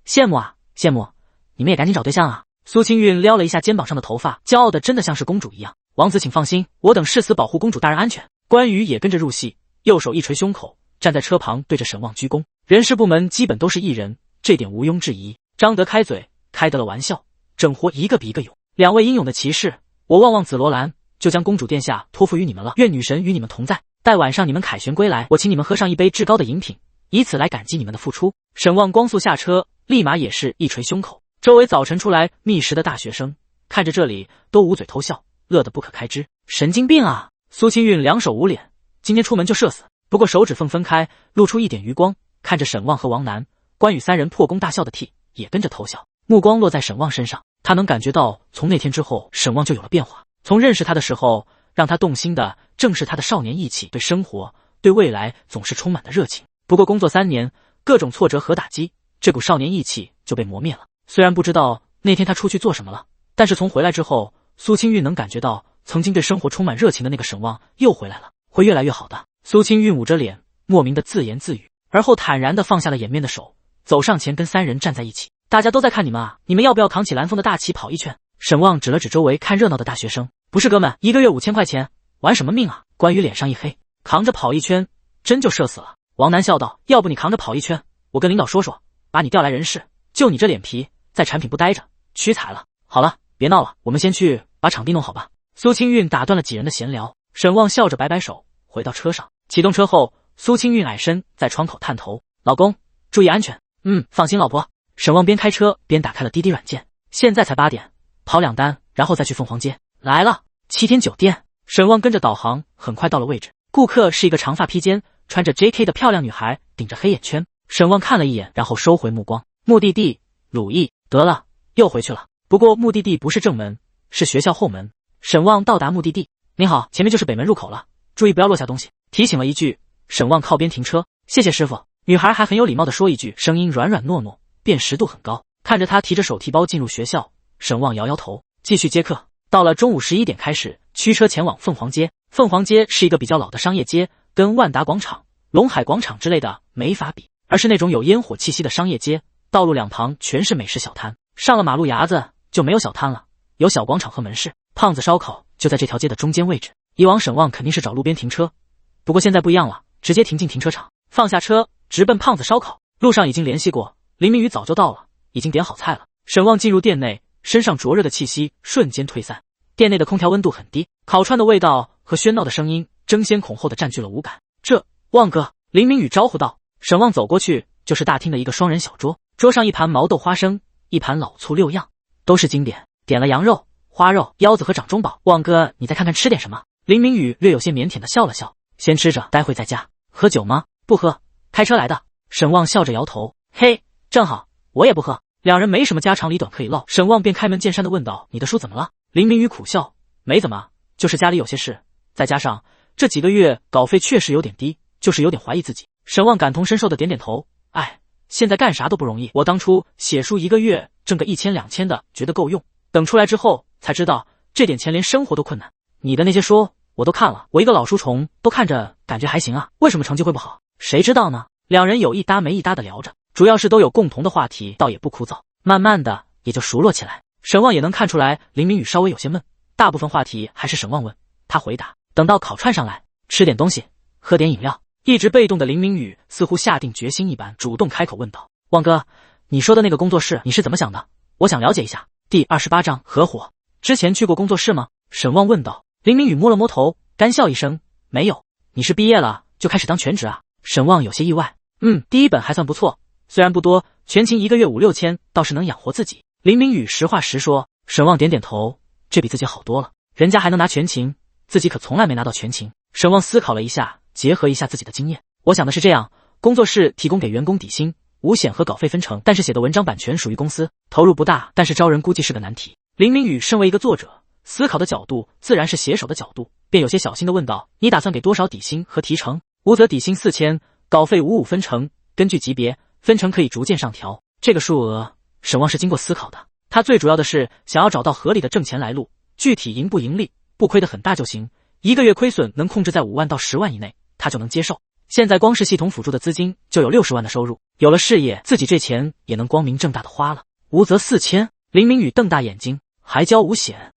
羡慕啊，羡慕，你们也赶紧找对象啊。苏清韵撩了一下肩膀上的头发，骄傲的真的像是公主一样。王子请放心，我等誓死保护公主大人安全。关羽也跟着入戏，右手一捶胸口，站在车旁对着沈旺鞠躬。人事部门基本都是艺人，这点毋庸置疑。张德开嘴，开得了玩笑，整活一个比一个勇。两位英勇的骑士，我望望紫罗兰，就将公主殿下托付于你们了。愿女神与你们同在，待晚上你们凯旋归来，我请你们喝上一杯至高的饮品，以此来感激你们的付出。沈旺光速下车，立马也是一捶胸口。周围早晨出来觅食的大学生看着这里都捂嘴偷笑，乐得不可开支。神经病啊！苏清韵两手捂脸，今天出门就社死。不过手指缝分开，露出一点余光，看着沈旺和王楠、关羽三人破功大笑的 T 也跟着偷笑。目光落在沈旺身上，他能感觉到从那天之后沈旺就有了变化。从认识他的时候，让他动心的正是他的少年义气，对生活对未来总是充满的热情。不过工作3年，各种挫折和打击，这股少年义气就被磨灭了。虽然不知道那天他出去做什么了，但是从回来之后，苏清韵能感觉到曾经对生活充满热情的那个沈旺又回来了，会越来越好的。苏清韵捂着脸，莫名的自言自语，而后坦然的放下了掩面的手，走上前跟3人站在一起。大家都在看你们啊，你们要不要扛起蓝风的大旗跑一圈？沈旺指了指周围看热闹的大学生，不是哥们，1个月5000块钱，玩什么命啊？关羽脸上一黑，扛着跑一圈，真就社死了。王楠笑道，要不你扛着跑一圈，我跟领导说说，把你调来人事，就你这脸皮，在产品部待着，屈才了。好了，别闹了，我们先去把场地弄好吧。苏清韵打断了几人的闲聊。沈旺笑着摆摆手，回到车上。启动车后，苏清韵矮身在窗口探头，老公注意安全。放心老婆。沈旺边开车边打开了滴滴软件。现在才8点，跑2单，然后再去凤凰街。来了，7天酒店。沈旺跟着导航，很快到了位置。顾客是一个长发披肩穿着 JK 的漂亮女孩，顶着黑眼圈。沈旺看了一眼，然后收回目光。目的地鲁艺。得了，又回去了。不过目的地不是正门，是学校后门。沈旺到达目的地，您好，前面就是北门入口了，注意不要落下东西，提醒了一句。沈旺靠边停车，谢谢师傅。女孩还很有礼貌地说一句，声音软软糯糯，辨识度很高。看着她提着手提包进入学校，沈旺摇摇头，继续接课。到了中午11点开始驱车前往凤凰街。凤凰街是一个比较老的商业街，跟万达广场、龙海广场之类的没法比，而是那种有烟火气息的商业街。道路两旁全是美食小摊，上了马路牙子就没有小摊了，有小广场和门市。胖子烧烤就在这条街的中间位置。以往沈旺肯定是找路边停车，不过现在不一样了，直接停进停车场，放下车直奔胖子烧烤。路上已经联系过，林明宇早就到了，已经点好菜了。沈旺进入店内，身上灼热的气息瞬间退散。店内的空调温度很低，烤串的味道和喧闹的声音争先恐后的占据了五感。旺哥，林明宇招呼道。沈旺走过去，就是大厅的一个双人小桌，桌上一盘毛豆花生，一盘老醋6样，都是经典。点了羊肉、花肉、腰子和掌中宝。旺哥，你再看看吃点什么？林明宇略有些腼腆的笑了笑，先吃着，待会在家。喝酒吗？不喝，开车来的。沈旺笑着摇头，嘿，正好，我也不喝。两人没什么家长里短可以唠，沈旺便开门见山的问道，你的书怎么了？林明宇苦笑，没怎么，就是家里有些事，再加上这几个月稿费确实有点低，就是有点怀疑自己。沈旺感同身受的点点头，哎，现在干啥都不容易，我当初写书1个月挣个1000、2000的，觉得够用，等出来之后才知道这点钱连生活都困难。你的那些书我都看了，我一个老书虫都看着感觉还行啊，为什么成绩会不好？谁知道呢？两人有一搭没一搭的聊着，主要是都有共同的话题，倒也不枯燥，慢慢的也就熟络起来。沈旺也能看出来林明宇稍微有些闷，大部分话题还是沈旺问，他回答。等到烤串上来，吃点东西，喝点饮料。一直被动的林明宇似乎下定决心一般，主动开口问道：旺哥，你说的那个工作室你是怎么想的？我想了解一下。第28章合伙。之前去过工作室吗？沈旺问道。林明宇摸了摸头，干笑一声，没有。你是毕业了就开始当全职啊？沈旺有些意外。第一本还算不错，虽然不多，全勤1个月5、6千，倒是能养活自己。林明宇实话实说。沈旺点点头，这比自己好多了，人家还能拿全勤，自己可从来没拿到全勤。沈旺思考了一下，结合一下自己的经验，我想的是这样，工作室提供给员工底薪、五险和稿费分成，但是写的文章版权属于公司，投入不大，但是招人估计是个难题。林明宇身为一个作者，思考的角度自然是写手的角度，便有些小心地问道：你打算给多少底薪和提成？无责底薪4000，稿费55分成，根据级别分成可以逐渐上调。这个数额沈旺是经过思考的，他最主要的是想要找到合理的挣钱来路，具体盈不盈利不亏得很大就行，1个月亏损能控制在5万到10万以内，他就能接受。现在光是系统辅助的资金就有60万的收入，有了事业，自己这钱也能光明正大的花了。无责4000，林明宇瞪大眼睛，还交五险？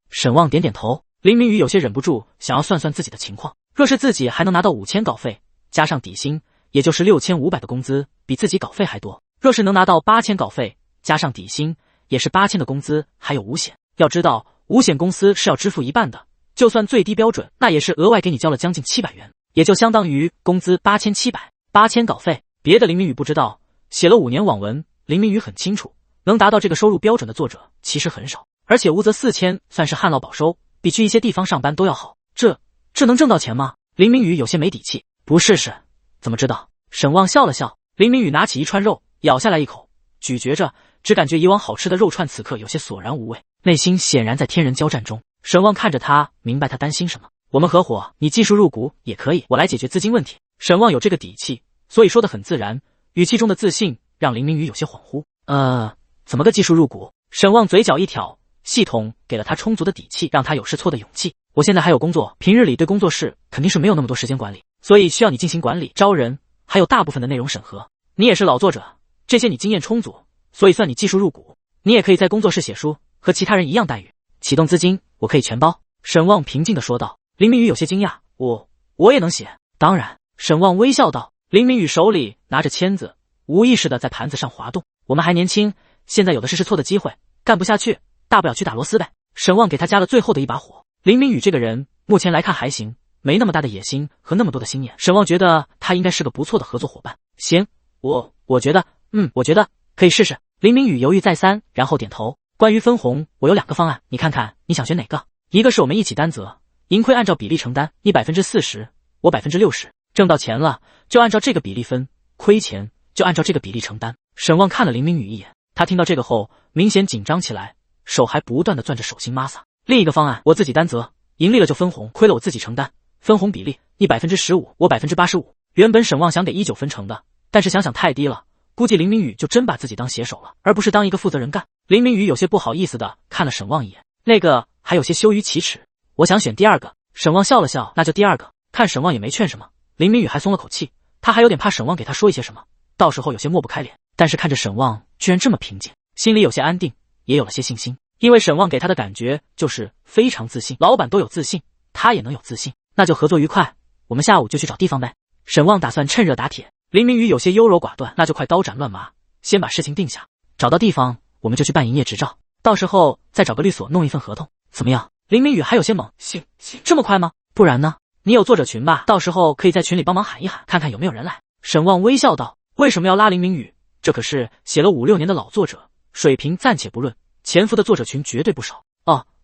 沈旺点点头。林明宇有些忍不住想要算算自己的情况，若是自己还能拿到5000稿费，加上底薪，也就是6500的工资，比自己稿费还多。若是能拿到8000稿费，加上底薪，也是8000的工资，还有五险。要知道，五险公司是要支付一半的，就算最低标准，那也是额外给你交了将近700元，也就相当于工资8700，8000稿费。别的林明宇不知道，写了5年网文，林明宇很清楚，能达到这个收入标准的作者其实很少，而且无责4000算是旱涝保收，比去一些地方上班都要好。这能挣到钱吗？林明宇有些没底气。不试试怎么知道？沈旺笑了笑。林明宇拿起一串肉，咬下来一口，咀嚼着，只感觉以往好吃的肉串此刻有些索然无味，内心显然在天人交战中。沈旺看着他，明白他担心什么。我们合伙，你技术入股也可以，我来解决资金问题。沈旺有这个底气，所以说得很自然，语气中的自信让林明宇有些恍惚。怎么个技术入股？沈旺嘴角一挑，系统给了他充足的底气，让他有试错的勇气。我现在还有工作，平日里对工作室肯定是没有那么多时间管理，所以需要你进行管理、招人，还有大部分的内容审核。你也是老作者，这些你经验充足，所以算你技术入股。你也可以在工作室写书，和其他人一样待遇。启动资金我可以全包。沈旺平静地说道。林明宇有些惊讶，我也能写？当然。沈旺微笑道。林明宇手里拿着签子，无意识地在盘子上滑动。我们还年轻，现在有的是试错的机会，干不下去，大不了去打螺丝呗。沈旺给他加了最后的一把火。林明宇这个人目前来看还行，没那么大的野心和那么多的心眼。沈旺觉得他应该是个不错的合作伙伴。行，我觉得可以试试。林明宇犹豫再三，然后点头。关于分红，我有2个方案，你看看你想选哪个？一个是我们一起担责，盈亏按照比例承担，你40%，我60%，挣到钱了就按照这个比例分，亏钱就按照这个比例承担。沈旺看了林明宇一眼，他听到这个后明显紧张起来，手还不断地攥着手心抹撒。另一个方案，我自己担责，盈利了就分红，亏了我自己承担，分红比例你15%，我85%。原本沈旺想给19分成的，但是想想太低了，估计林明宇就真把自己当写手了，而不是当一个负责人干。林明宇有些不好意思的看了沈旺一眼，那个还有些羞于启齿。我想选第2个。沈旺笑了笑，那就第2个。看沈旺也没劝什么，林明宇还松了口气，他还有点怕沈旺给他说一些什么，到时候有些抹不开脸。但是看着沈旺居然这么平静，心里有些安定，也有了些信心。因为沈旺给他的感觉就是非常自信，老板都有自信，他也能有自信，那就合作愉快。我们下午就去找地方呗。沈旺打算趁热打铁。林明宇有些优柔寡断，那就快刀斩乱麻，先把事情定下，找到地方我们就去办营业执照，到时候再找个律所弄一份合同，怎么样？林明宇还有些懵，行，这么快吗？不然呢？你有作者群吧？到时候可以在群里帮忙喊一喊，看看有没有人来。沈旺微笑道。为什么要拉林明宇？这可是写了5、6年的老作者，水平暂且不论，潜伏的作者群绝对不少。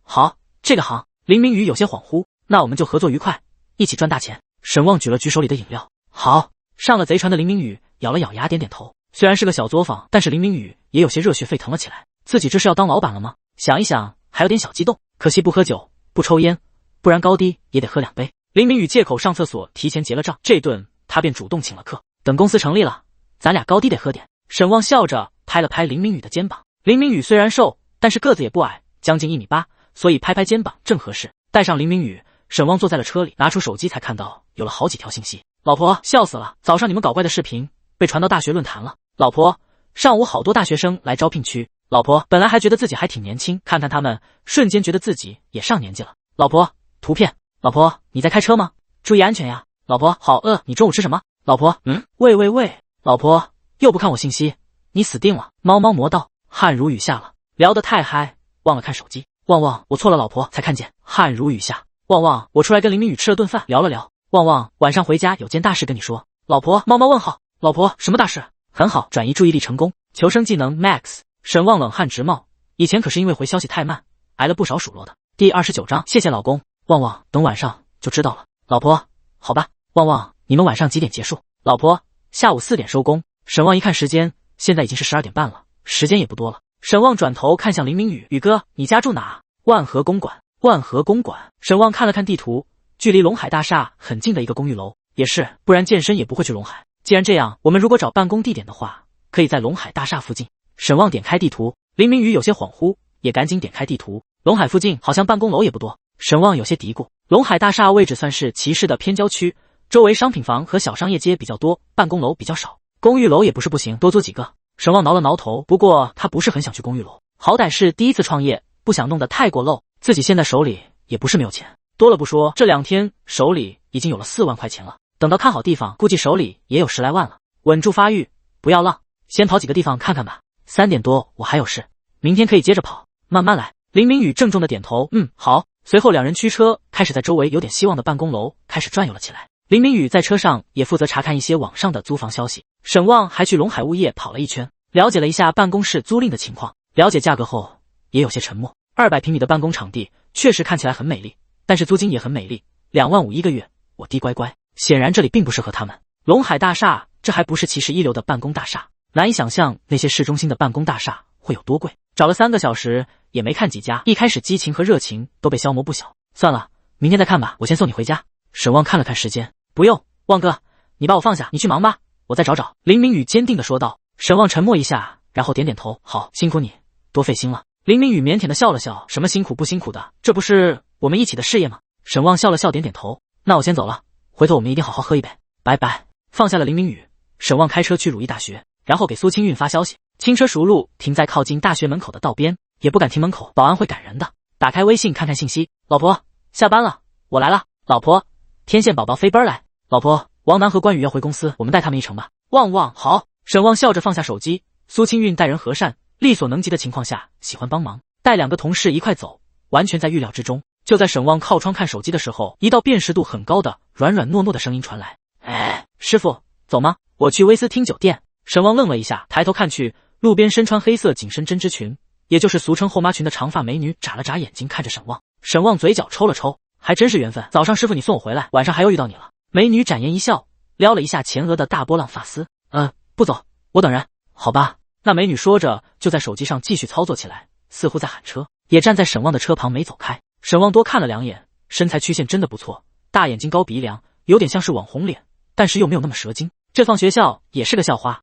好，这个行。林明宇有些恍惚。那我们就合作愉快，一起赚大钱。沈旺举了举手里的饮料。好。上了贼船的林明宇咬了咬牙，点点头。虽然是个小作坊，但是林明宇也有些热血沸腾了起来。自己这是要当老板了吗？想一想还有点小激动。可惜不喝酒，不不抽烟，不然高低也得喝2杯。林明宇借口上厕所提前结了账，这顿他便主动请了客。等公司成立了，咱俩高低得喝点。沈旺笑着拍了拍林明宇的肩膀。林明宇虽然瘦，但是个子也不矮，将近1.8米，所以拍拍肩膀正合适。带上林明宇，沈旺坐在了车里，拿出手机才看到有了好几条信息。老婆，笑死了，早上你们搞怪的视频被传到大学论坛了。老婆，上午好多大学生来招聘区。老婆，本来还觉得自己还挺年轻，看看他们，瞬间觉得自己也上年纪了。老婆，图片。老婆，你在开车吗？注意安全呀。老婆，好饿，你中午吃什么？老婆，喂，老婆，又不看我信息，你死定了。猫猫魔道。汗如雨下了，聊得太嗨，忘了看手机。旺旺，我错了，老婆，才看见。汗如雨下。旺旺，我出来跟林明宇吃了顿饭，聊了聊。旺旺，晚上回家有件大事跟你说。老婆，猫猫问号。老婆，什么大事？很好，转移注意力成功，求生技能 Max。沈旺冷汗直冒，以前可是因为回消息太慢，挨了不少数落的。第29章，谢谢老公。旺旺，等晚上就知道了。老婆，好吧。旺旺，你们晚上几点结束？老婆，下午4点收工。沈旺一看时间，现在已经是12点半了，时间也不多了。沈旺转头看向林明宇，宇哥，你家住哪？万和公馆。万和公馆。沈旺看了看地图，距离龙海大厦很近的一个公寓楼。也是，不然健身也不会去龙海。既然这样，我们如果找办公地点的话，可以在龙海大厦附近。沈旺点开地图，林明宇有些恍惚，也赶紧点开地图。龙海附近好像办公楼也不多。沈旺有些嘀咕，龙海大厦位置算是骑士的偏郊区，周围商品房和小商业街比较多，办公楼比较少。公寓楼也不是不行，多租几个。沈旺挠了挠头，不过他不是很想去公寓楼，好歹是第一次创业，不想弄得太过露。自己现在手里也不是没有钱，多了不说，这2天手里已经有了4万块钱了。等到看好地方，估计手里也有10来万了。稳住发育，不要浪，先跑几个地方看看吧。3点多我还有事，明天可以接着跑，慢慢来。林明宇郑重的点头，好。随后2人驱车开始在周围有点希望的办公楼开始转悠了起来。林明宇在车上也负责查看一些网上的租房消息，沈旺还去龙海物业跑了一圈，了解了一下办公室租赁的情况。了解价格后也有些沉默。200平米的办公场地确实看起来很美丽，但是租金也很美丽，2万5一个月。我弟乖乖，显然这里并不适合他们。龙海大厦这还不是骑士一流的办公大厦，难以想象那些市中心的办公大厦会有多贵。找了3个小时也没看几家，一开始激情和热情都被消磨不小。算了，明天再看吧，我先送你回家。沈旺看了看时间，不用，旺哥，你把我放下，你去忙吧，我再找找。林明宇坚定地说道。沈旺沉默一下，然后点点头，好，辛苦你，多费心了。林明宇腼腆地笑了笑，什么辛苦不辛苦的，这不是我们一起的事业吗？沈旺笑了笑，点点头，那我先走了，回头我们一定好好喝一杯，拜拜。放下了林明宇，沈旺开车去鲁艺大学，然后给苏清韵发消息。轻车熟路停在靠近大学门口的道边，也不敢停门口，保安会赶人的。打开微信看看信息，老婆，下班了，我来了。老婆，天线宝宝飞奔来。老婆，王楠和关羽要回公司，我们带他们一程吧。旺旺，好。沈旺笑着放下手机。苏清韵待人和善，力所能及的情况下喜欢帮忙，带2个同事一块走，完全在预料之中。就在沈旺靠窗看手机的时候，一道辨识度很高的软软糯糯的声音传来，师傅，走吗？我去威斯汀酒店。沈旺愣了一下，抬头看去，路边身穿黑色紧身针织裙，也就是俗称后妈裙的长发美女眨了眨眼睛看着沈旺。沈旺嘴角抽了抽，还真是缘分，早上师傅你送我回来，晚上还又遇到你了。美女展颜一笑，撩了一下前额的大波浪发丝，不走，我等人。好吧。那美女说着就在手机上继续操作起来，似乎在喊车，也站在沈旺的车旁没走开。沈旺多看了2眼，身材曲线真的不错，大眼睛高鼻梁，有点像是网红脸，但是又没有那么蛇精。这放学校也是个校花，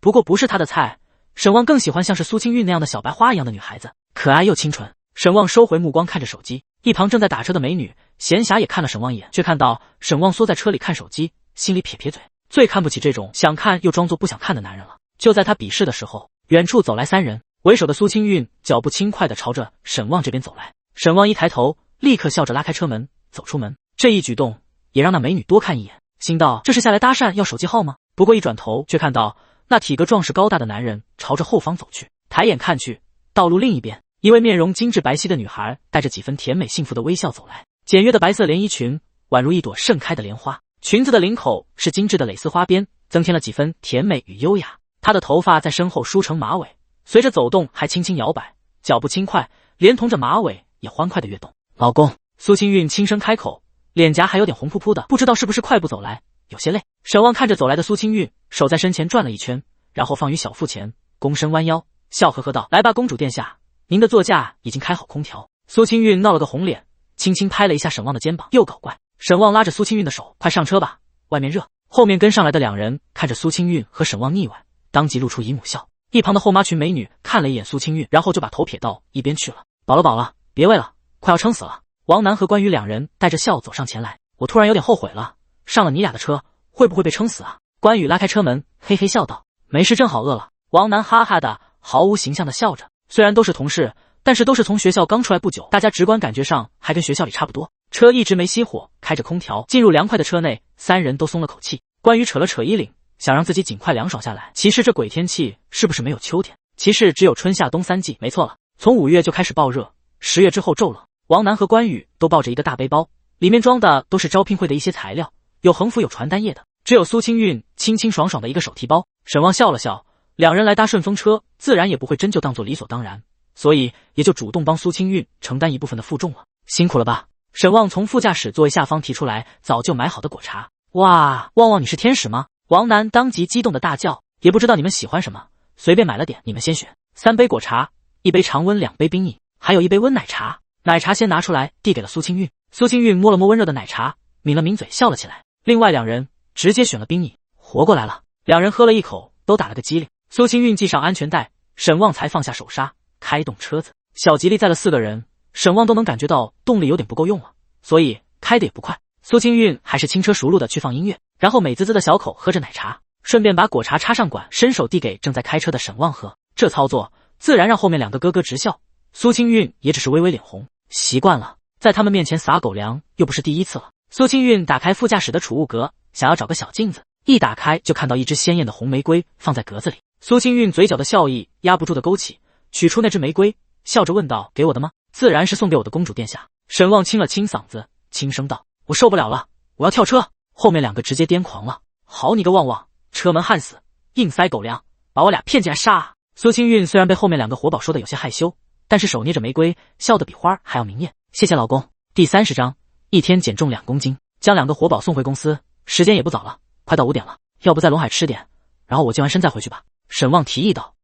不过不是他的菜。沈旺更喜欢像是苏清韵那样的小白花一样的女孩子，可爱又清纯。沈旺收回目光看着手机，一旁正在打车的美女闲暇也看了沈旺一眼，却看到沈旺缩在车里看手机，心里撇撇嘴，最看不起这种想看又装作不想看的男人了。就在他鄙视的时候，远处走来3人，为首的苏清韵脚步轻快地朝着沈旺这边走来。沈旺一抬头，立刻笑着拉开车门走出门，这一举动也让那美女多看一眼，心道这是下来搭讪要手机号吗？不过一转头却看到那体格壮实高大的男人朝着后方走去，抬眼看去，道路另一边，一位面容精致白皙的女孩带着几分甜美幸福的微笑走来，简约的白色连衣裙宛如一朵盛开的莲花，裙子的领口是精致的蕾丝花边，增添了几分甜美与优雅。她的头发在身后梳成马尾，随着走动还轻轻摇摆，脚步轻快，连同着马尾也欢快的跃动。老公，苏清韵轻声开口，脸颊还有点红扑扑的，不知道是不是快步走来，有些累。沈旺看着走来的苏清韵，手在身前转了一圈，然后放于小腹前，躬身弯腰，笑呵呵道：来吧，公主殿下，您的座驾已经开好空调。苏清韵闹了个红脸，轻轻拍了一下沈旺的肩膀，又搞怪。沈旺拉着苏清韵的手，快上车吧，外面热。后面跟上来的两人看着苏清韵和沈旺腻歪，当即露出姨母笑。一旁的后妈群美女看了一眼苏清韵，然后就把头撇到一边去了。饱了饱了，别喂了，快要撑死了。王楠和关羽两人带着笑走上前来，我突然有点后悔了，上了你俩的车会不会被撑死啊？关羽拉开车门，嘿嘿笑道：“没事，正好饿了。”王楠哈哈的毫无形象的笑着。虽然都是同事，但是都是从学校刚出来不久，大家直观感觉上还跟学校里差不多。车一直没熄火，开着空调，进入凉快的车内，三人都松了口气。关羽扯了扯衣领，想让自己尽快凉爽下来。其实这鬼天气是不是没有秋天？其实只有春夏冬三季，没错了。从5月就开始暴热，10月之后骤冷。王楠和关羽都抱着一个大背包，里面装的都是招聘会的一些材料，有横幅有传单页的。只有苏清韵清清爽爽的一个手提包。沈旺笑了笑，两人来搭顺风车，自然也不会真就当做理所当然，所以也就主动帮苏清韵承担一部分的负重了。辛苦了吧？沈旺从副驾驶座位下方提出来早就买好的果茶。哇，旺旺你是天使吗？王楠当即激动的大叫，也不知道你们喜欢什么，随便买了点，你们先选。3杯果茶，1杯常温，2杯冰饮，还有1杯温奶茶。奶茶先拿出来递给了苏清韵，苏清韵摸了摸温热的奶茶，抿了抿嘴笑了起来。另外两人直接选了冰饮，活过来了。两人喝了一口都打了个激灵。苏清韵系上安全带，沈旺才放下手刹，开动车子。小吉利载了4个人，沈旺都能感觉到动力有点不够用了，所以开得也不快。苏清韵还是轻车熟路的去放音乐，然后美滋滋的小口喝着奶茶，顺便把果茶插上管，伸手递给正在开车的沈旺喝。这操作自然让后面2个咯咯直笑，苏清韵也只是微微脸红，习惯了，在他们面前撒狗粮又不是第一次了。苏清韵打开副驾驶的储物格，想要找个小镜子，一打开就看到一支鲜艳的红玫瑰放在格子里。苏清韵嘴角的笑意压不住的勾起，取出那只玫瑰，笑着问道：“给我的吗？”“自然是送给我的公主殿下。”沈旺清了清嗓子，轻声道：“我受不了了，我要跳车。”后面2个直接癫狂了：“好你个旺旺，车门焊死，硬塞狗粮，把我俩骗进来杀！”苏清韵虽然被后面2个活宝说的有些害羞，但是手捏着玫瑰，笑得比花还要明艳。谢谢老公。第30章，一天减重2公斤，将2个活宝送回公司。时间也不早了，快到5点了，要不在龙海吃点，然后我健完身再回去吧。沈旺提议道。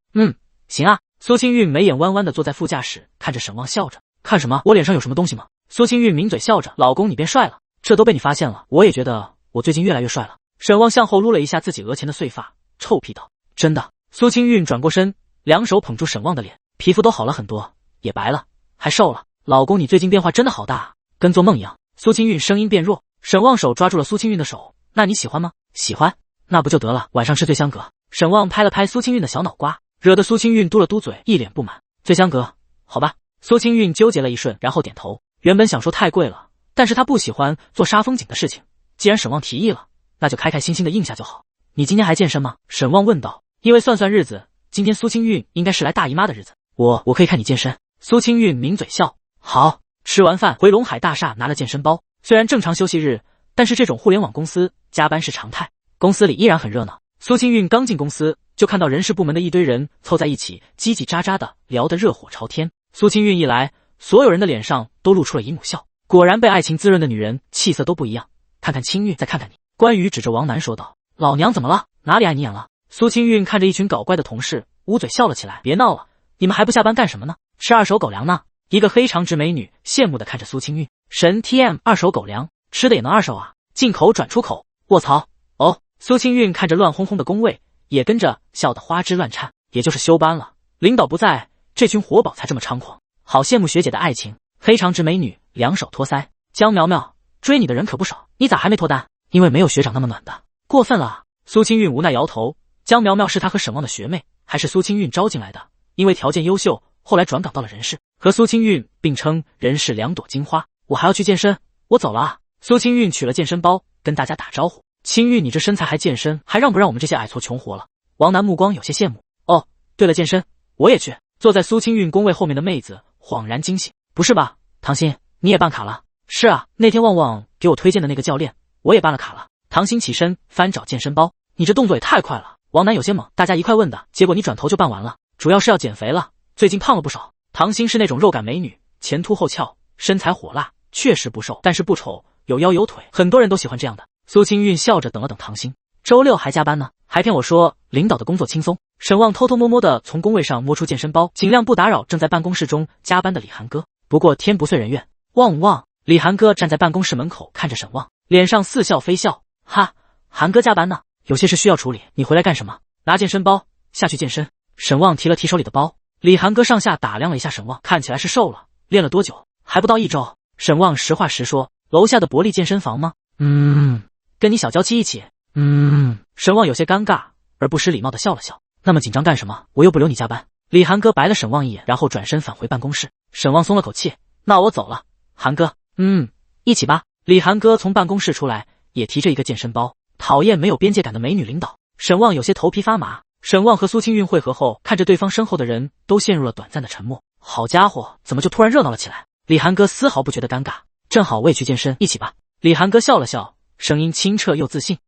行啊。苏清韵眉眼弯弯的坐在副驾驶，看着沈旺笑着。看什么？我脸上有什么东西吗？苏清韵抿嘴笑着。老公你变帅了，这都被你发现了，我也觉得我最近越来越帅了。沈旺向后撸了一下自己额前的碎发，臭屁道。真的。苏清韵转过身，两手捧住沈旺的脸，皮肤都好了很多，也白了，还瘦了。老公你最近变化真的好大啊，跟做梦一样。苏清韵声音变弱，沈旺手抓住了苏清韵的手。那你喜欢吗？喜欢。那不就得了，晚上吃醉香阁。沈旺拍了拍苏清韵的小脑瓜，惹得苏清韵嘟了嘟嘴，一脸不满。醉香阁，好吧。苏清韵纠结了一瞬，然后点头。原本想说太贵了，但是她不喜欢做杀风景的事情，既然沈旺提议了，那就开开心心的应下就好。你今天还健身吗？沈旺问道。因为算日子，今天苏清韵应该是来大姨妈的日子，我可以看你健身。苏清韵抿嘴笑。好。吃完饭回龙海大厦拿了健身包，虽然正常休息日，但是这种互联网公司加班是常态，公司里依然很热闹。苏清韵刚进公司就看到人事部门的一堆人凑在一起，叽叽喳喳的聊得热火朝天。苏清韵一来，所有人的脸上都露出了姨母笑。果然被爱情滋润的女人气色都不一样，看看清韵再看看你。关羽指着王楠说道。老娘怎么了？哪里碍你眼了？苏清韵看着一群搞怪的同事，捂嘴笑了起来。别闹了，你们还不下班干什么呢？吃2手狗粮呢。一个黑长直美女羡慕的看着苏清韵。神 TM， 2手狗粮吃的也能2手啊，进口转出口。卧槽。哦。苏清韵看着乱哄哄的工位，也跟着笑得花枝乱颤。也就是休班了，领导不在，这群活宝才这么猖狂。好羡慕学姐的爱情。黑长直美女2手托腮。江苗苗，追你的人可不少，你咋还没脱单？因为没有学长那么暖的。过分了啊。苏清韵无奈摇头。江苗苗是她和沈旺的学妹，还是苏清韵招进来的，因为条件优秀，后来转岗到了人事，和苏清韵并称人事2朵金花。我还要去健身，我走了啊。苏清韵取了健身包，跟大家打招呼。清韵，你这身材还健身，还让不让我们这些矮矬穷活了？王楠目光有些羡慕。哦，对了，健身我也去。坐在苏清韵工位后面的妹子恍然惊醒。不是吧，唐鑫，你也办卡了？是啊，那天旺旺给我推荐的那个教练，我也办了卡了。唐鑫起身翻找健身包。你这动作也太快了。王楠有些懵，大家一块问的，结果你转头就办完了。主要是要减肥了，最近胖了不少。唐鑫是那种肉感美女，前凸后翘，身材火辣，确实不瘦，但是不丑，有腰有腿，很多人都喜欢这样的。苏清韵笑着等了等唐鑫，周6还加班呢，还骗我说领导的工作轻松。沈旺偷偷摸摸的从工位上摸出健身包，尽量不打扰正在办公室中加班的李涵哥。不过天不遂人愿，旺旺，李涵哥站在办公室门口看着沈旺，脸上似笑非笑。哈，涵哥加班呢，有些事需要处理，你回来干什么？拿健身包下去健身。沈旺提了提手里的包。李涵哥上下打量了一下沈旺，看起来是瘦了，练了多久？还不到1周。沈旺实话实说，楼下的伯利健身房吗？跟你小娇妻一起。沈旺有些尴尬而不失礼貌的笑了笑。那么紧张干什么？我又不留你加班。李涵哥白了沈旺一眼，然后转身返回办公室。沈旺松了口气，那我走了。涵哥，一起吧。李涵哥从办公室出来，也提着一个健身包。讨厌没有边界感的美女领导。沈旺有些头皮发麻。沈旺和苏清韵会合后，看着对方身后的人都陷入了短暂的沉默。好家伙，怎么就突然热闹了起来？李涵哥丝毫不觉得尴尬。正好我也去健身，一起吧。李涵哥笑了笑，声音清澈又自信。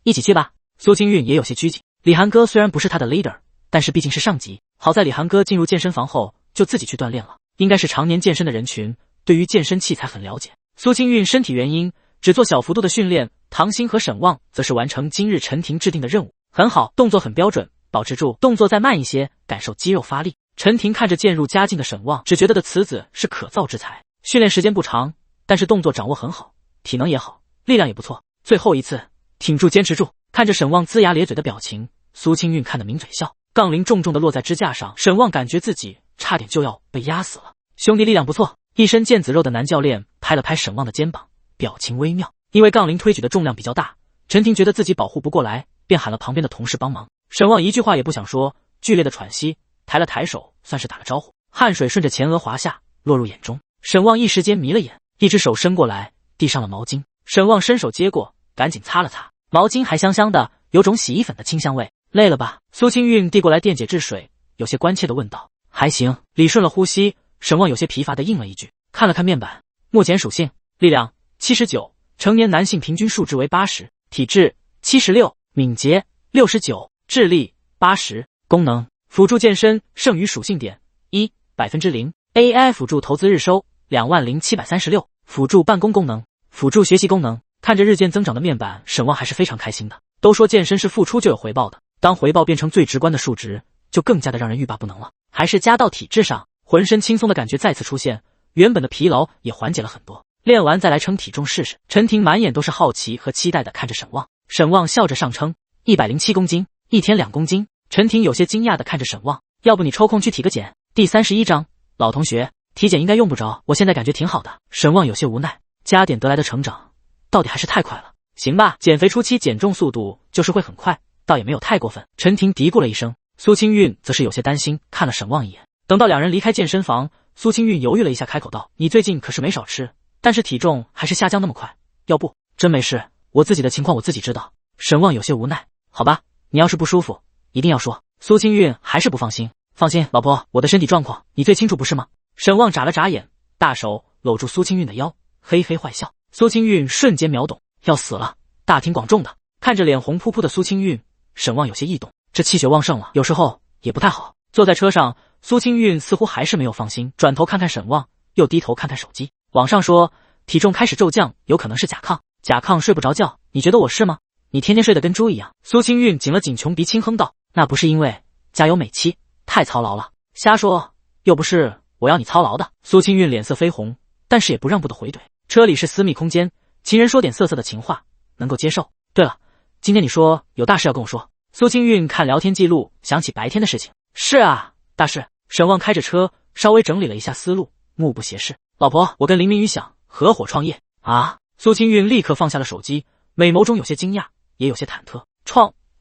一起去吧。苏清韵也有些拘谨。李涵哥虽然不是他的 leader， 但是毕竟是上级。好在李涵哥进入健身房后就自己去锻炼了，应该是常年健身的人群，对于健身器材很了解。苏清韵身体原因只做小幅度的训练，唐鑫和沈旺则是完成今日陈婷制定的任务。很好，动作很标准，保持住，动作再慢一些，感受肌肉发力。陈婷看着渐入佳境的沈旺，只觉得的此子是可造之材。训练时间不长，但是动作掌握很好，体能也好，力量也不错。最后一次，挺住，坚持住。看着沈旺龇牙咧嘴的表情，苏清韵看得抿嘴笑。杠铃重重的落在支架上，沈旺感觉自己差点就要被压死了。兄弟力量不错。一身腱子肉的男教练拍了拍沈旺的肩膀，表情微妙。因为杠铃推举的重量比较大，陈婷觉得自己保护不过来，便喊了旁边的同事帮忙。沈旺一句话也不想说，剧烈的喘息，抬了抬手，算是打了招呼。汗水顺着前额滑下，落入眼中。沈旺一时间迷了眼，一只手伸过来，递上了毛巾。沈旺伸手接过，赶紧擦了擦，毛巾还香香的，有种洗衣粉的清香味。累了吧？苏清韵递过来电解质水，有些关切的问道。还行。理顺了呼吸，沈旺有些疲乏的应了一句。看了看面板，目前属性：力量79，成年男性平均数值为80，体质76，敏捷69，智力80。功能：辅助健身剩余属性点1%， AI 辅助投资日收20736，辅助办公功能，辅助学习功能。看着日渐增长的面板，沈旺还是非常开心的。都说健身是付出就有回报的，当回报变成最直观的数值，就更加的让人欲罢不能了。还是加到体质上，浑身轻松的感觉再次出现，原本的疲劳也缓解了很多。练完再来称体重试试。陈婷满眼都是好奇和期待的看着沈旺。沈旺笑着上称107公斤，一天2公斤。陈婷有些惊讶的看着沈旺，要不你抽空去体个检。第31章，老同学，体检应该用不着，我现在感觉挺好的。沈旺有些无奈，加点得来的成长到底还是太快了。行吧，减肥初期减重速度就是会很快，倒也没有太过分。陈婷嘀咕了一声。苏清韵则是有些担心，看了沈旺一眼。等到两人离开健身房，苏清韵犹豫了一下，开口道：你最近可是没少吃，但是体重还是下降那么快，要不？真没事，我自己的情况我自己知道。沈旺有些无奈。好吧，你要是不舒服一定要说。苏清韵还是不放心。放心，老婆，我的身体状况你最清楚不是吗？沈旺眨了眨眼，大手搂住苏清韵的腰，嘿嘿坏笑。苏清韵瞬间秒懂，要死了，大庭广众的。看着脸红扑扑的苏清韵，沈旺有些异动，这气血旺盛了，有时候也不太好。坐在车上，苏清韵似乎还是没有放心，转头看看沈旺，又低头看看手机。网上说体重开始骤降，有可能是甲亢。甲亢睡不着觉，你觉得我是吗？你天天睡得跟猪一样。苏清韵紧了紧穷鼻，轻哼道：那不是因为家有美妻，太操劳了。瞎说，又不是我要你操劳的。苏清韵脸色绯红，但是也不让步的回怼。车里是私密空间，情人说点色色的情话能够接受。对了，今天你说有大事要跟我说。苏清韵看聊天记录，想起白天的事情。是啊，大事。沈旺开着车，稍微整理了一下思路，目不斜视。老婆，我跟林明宇想合伙创业啊。苏清韵立刻放下了手机，美眸中有些惊讶，也有些忐忑。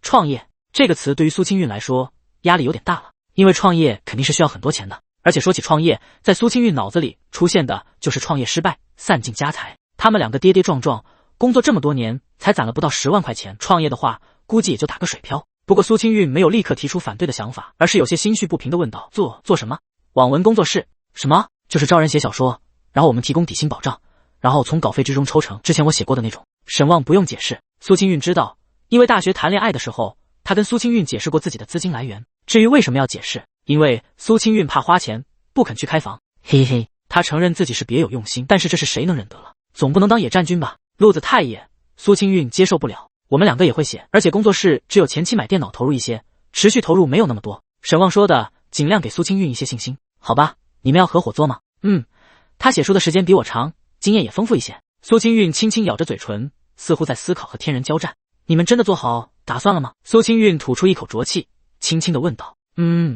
创业这个词对于苏清韵来说压力有点大了，因为创业肯定是需要很多钱的，而且说起创业，在苏清韵脑子里出现的就是创业失败，散尽家财。他们两个跌跌撞撞，工作这么多年才攒了不到10万块钱，创业的话估计也就打个水漂。不过苏清韵没有立刻提出反对的想法，而是有些心绪不平地问道：做什么？网文工作室？什么？就是招人写小说，然后我们提供底薪保障，然后从稿费之中抽成，之前我写过的那种。沈旺不用解释，苏清韵知道，因为大学谈恋爱的时候他跟苏清韵解释过自己的资金来源。至于为什么要解释，因为苏清韵怕花钱，不肯去开房。嘿嘿，他承认自己是别有用心，但是这是谁能忍得了？总不能当野战军吧？路子太野，苏清韵接受不了。我们两个也会写，而且工作室只有前期买电脑投入一些，持续投入没有那么多。沈旺说的尽量给苏清韵一些信心。好吧，你们要合伙做吗？他写书的时间比我长，经验也丰富一些。苏清韵轻轻咬着嘴唇，似乎在思考和天人交战。你们真的做好打算了吗？苏清韵吐出一口浊气，轻轻地问道。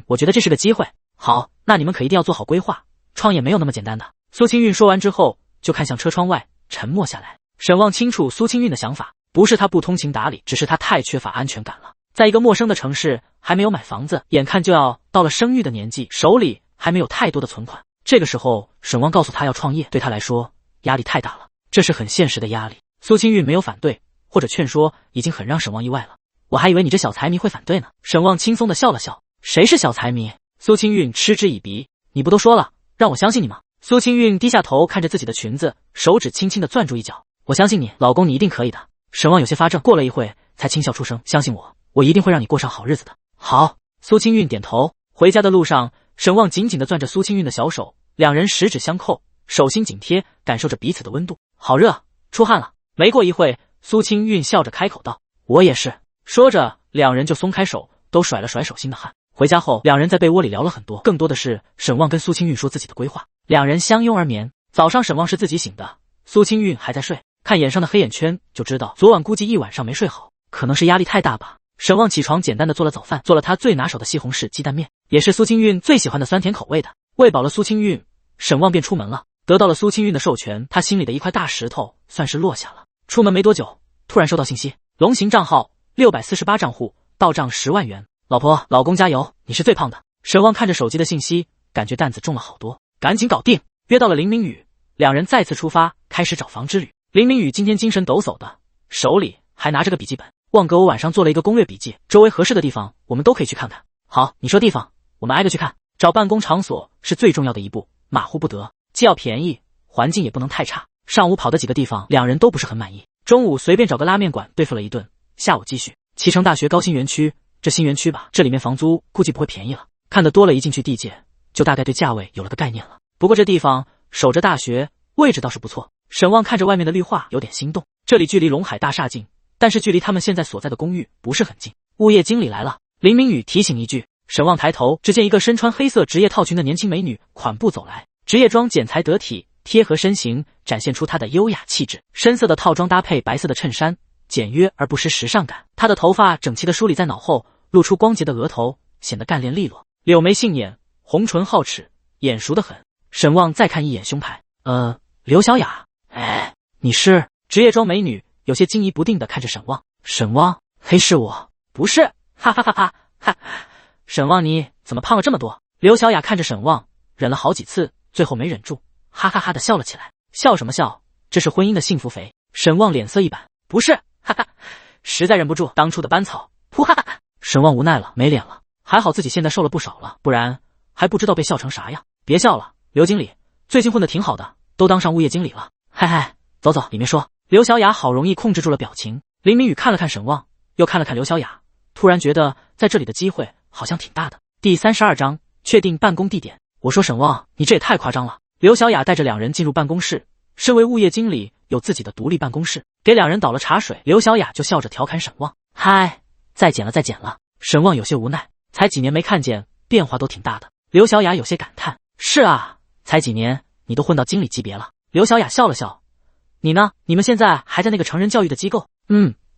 我觉得这是个机会。好，那你们可一定要做好规划，创业没有那么简单的。苏清韵说完之后，就看向车窗外，沉默下来。沈望清楚苏清韵的想法，不是他不通情达理，只是他太缺乏安全感了。在一个陌生的城市，还没有买房子，眼看就要到了生育的年纪，手里还没有太多的存款。这个时候，沈望告诉他要创业，对他来说压力太大了，这是很现实的压力。苏清韵没有反对或者劝说，已经很让沈望意外了。我还以为你这小财迷会反对呢。沈望轻松地笑了笑。谁是小财迷？苏清韵嗤之以鼻。你不都说了让我相信你吗？苏清韵低下头看着自己的裙子，手指轻轻地攥住一角。我相信你，老公，你一定可以的。沈望有些发怔，过了一会才轻笑出声，相信我，我一定会让你过上好日子的。好。苏清韵点头。回家的路上，沈望紧紧地攥着苏清韵的小手，两人十指相扣，手心紧贴，感受着彼此的温度。好热，出汗了。没过一会，苏清韵笑着开口道，我也是。说着，两人就松开手，都甩了甩手心的汗。回家后，两人在被窝里聊了很多，更多的是沈望跟苏清韵说自己的规划。两人相拥而眠。早上沈望是自己醒的，苏清韵还在睡，看眼上的黑眼圈就知道昨晚估计一晚上没睡好，可能是压力太大吧。沈望起床简单的做了早饭，做了他最拿手的西红柿鸡蛋面，也是苏清韵最喜欢的酸甜口味的。喂饱了苏清韵，沈望便出门了。得到了苏清韵的授权，他心里的一块大石头算是落下了。出门没多久，突然收到信息，龙行账号648账户到账10万元。老婆，老公加油，你是最胖的。沈望看着手机的信息，感觉担子重了好多，赶紧搞定。约到了林明宇，两人再次出发，开始找房之旅。林明宇今天精神抖擞的，手里还拿着个笔记本。旺哥，我晚上做了一个攻略笔记，周围合适的地方我们都可以去看看。好，你说地方，我们挨个去看。找办公场所是最重要的一步，马虎不得，既要便宜，环境也不能太差。上午跑的几个地方，两人都不是很满意。中午随便找个拉面馆对付了一顿，下午继续脐橙大学高新园区。这新园区吧，这里面房租估计不会便宜了。看得多了，一进去地界，就大概对价位有了个概念了。不过这地方守着大学，位置倒是不错。沈望看着外面的绿化，有点心动。这里距离龙海大厦近，但是距离他们现在所在的公寓不是很近。物业经理来了，林明宇提醒一句。沈望抬头，只见一个身穿黑色职业套裙的年轻美女款步走来，职业装剪裁得体，贴合身形，展现出她的优雅气质。深色的套装搭配白色的衬衫，简约而不失时尚感。她的头发整齐地梳理在脑后，露出光洁的额头，显得干练利落。柳眉杏眼，红唇皓齿，眼熟得很。沈望再看一眼胸牌，刘小雅。哎，你是？职业装美女有些惊疑不定地看着沈望。沈望，嘿，是我。不是，哈哈哈哈哈。沈望，你怎么胖了这么多？刘小雅看着沈望，忍了好几次，最后没忍住，哈哈哈地笑了起来。笑什么笑？这是婚姻的幸福肥。沈望脸色一板，不是，哈哈，实在忍不住，当初的班草，噗哈哈。沈望无奈了，没脸了。还好自己现在瘦了不少了，不然还不知道被笑成啥样。别笑了，刘经理，最近混得挺好的，都当上物业经理了。嗨嗨，走走，里面说。刘小雅好容易控制住了表情。林明宇看了看沈望，又看了看刘小雅，突然觉得在这里的机会好像挺大的。第32章，确定办公地点。我说沈望，你这也太夸张了。刘小雅带着两人进入办公室，身为物业经理，有自己的独立办公室，给两人倒了茶水。刘小雅就笑着调侃沈望，嗨，再减了再减了。沈望有些无奈，才几年没看见，变化都挺大的。刘小雅有些感叹，是啊，才几年你都混到经理级别了。刘小雅笑了笑，你呢？你们现在还在那个成人教育的机构？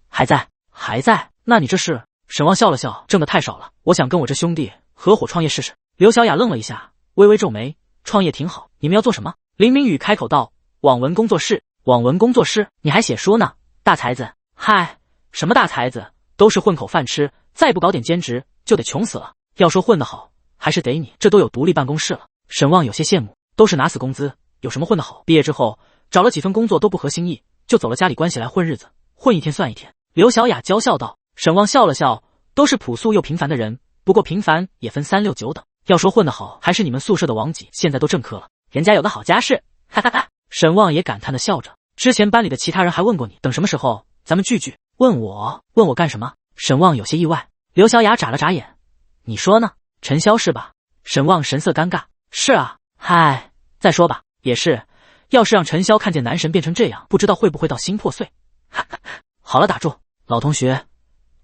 还在。还在？那你这是？沈望笑了笑，挣得太少了，我想跟我这兄弟合伙创业试试。刘小雅愣了一下，微微皱眉，创业挺好，你们要做什么？林明宇开口道，网文工作室。网文工作室？你还写书呢？大才子。嗨，什么大才子，都是混口饭吃，再不搞点兼职就得穷死了。要说混得好，还是得你，这都有独立办公室了。沈望有些羡慕，都是拿死工资，有什么混得好？毕业之后找了几份工作都不合心意，就走了家里关系来混日子，混一天算一天。刘小雅娇笑道。沈望笑了笑，都是朴素又平凡的人，不过平凡也分3、6、9等。要说混得好，还是你们宿舍的王几，现在都正科了，人家有个好家世，哈哈哈。沈望也感叹的笑着，之前班里的其他人还问过你，等什么时候咱们聚聚？问我干什么？沈望有些意外。刘小雅眨了眨眼，你说呢？陈潇是吧？沈望神色尴尬，是啊。嗨，再说吧，也是，要是让陈潇看见男神变成这样，不知道会不会到心破碎。哈哈，好了，打住，老同学，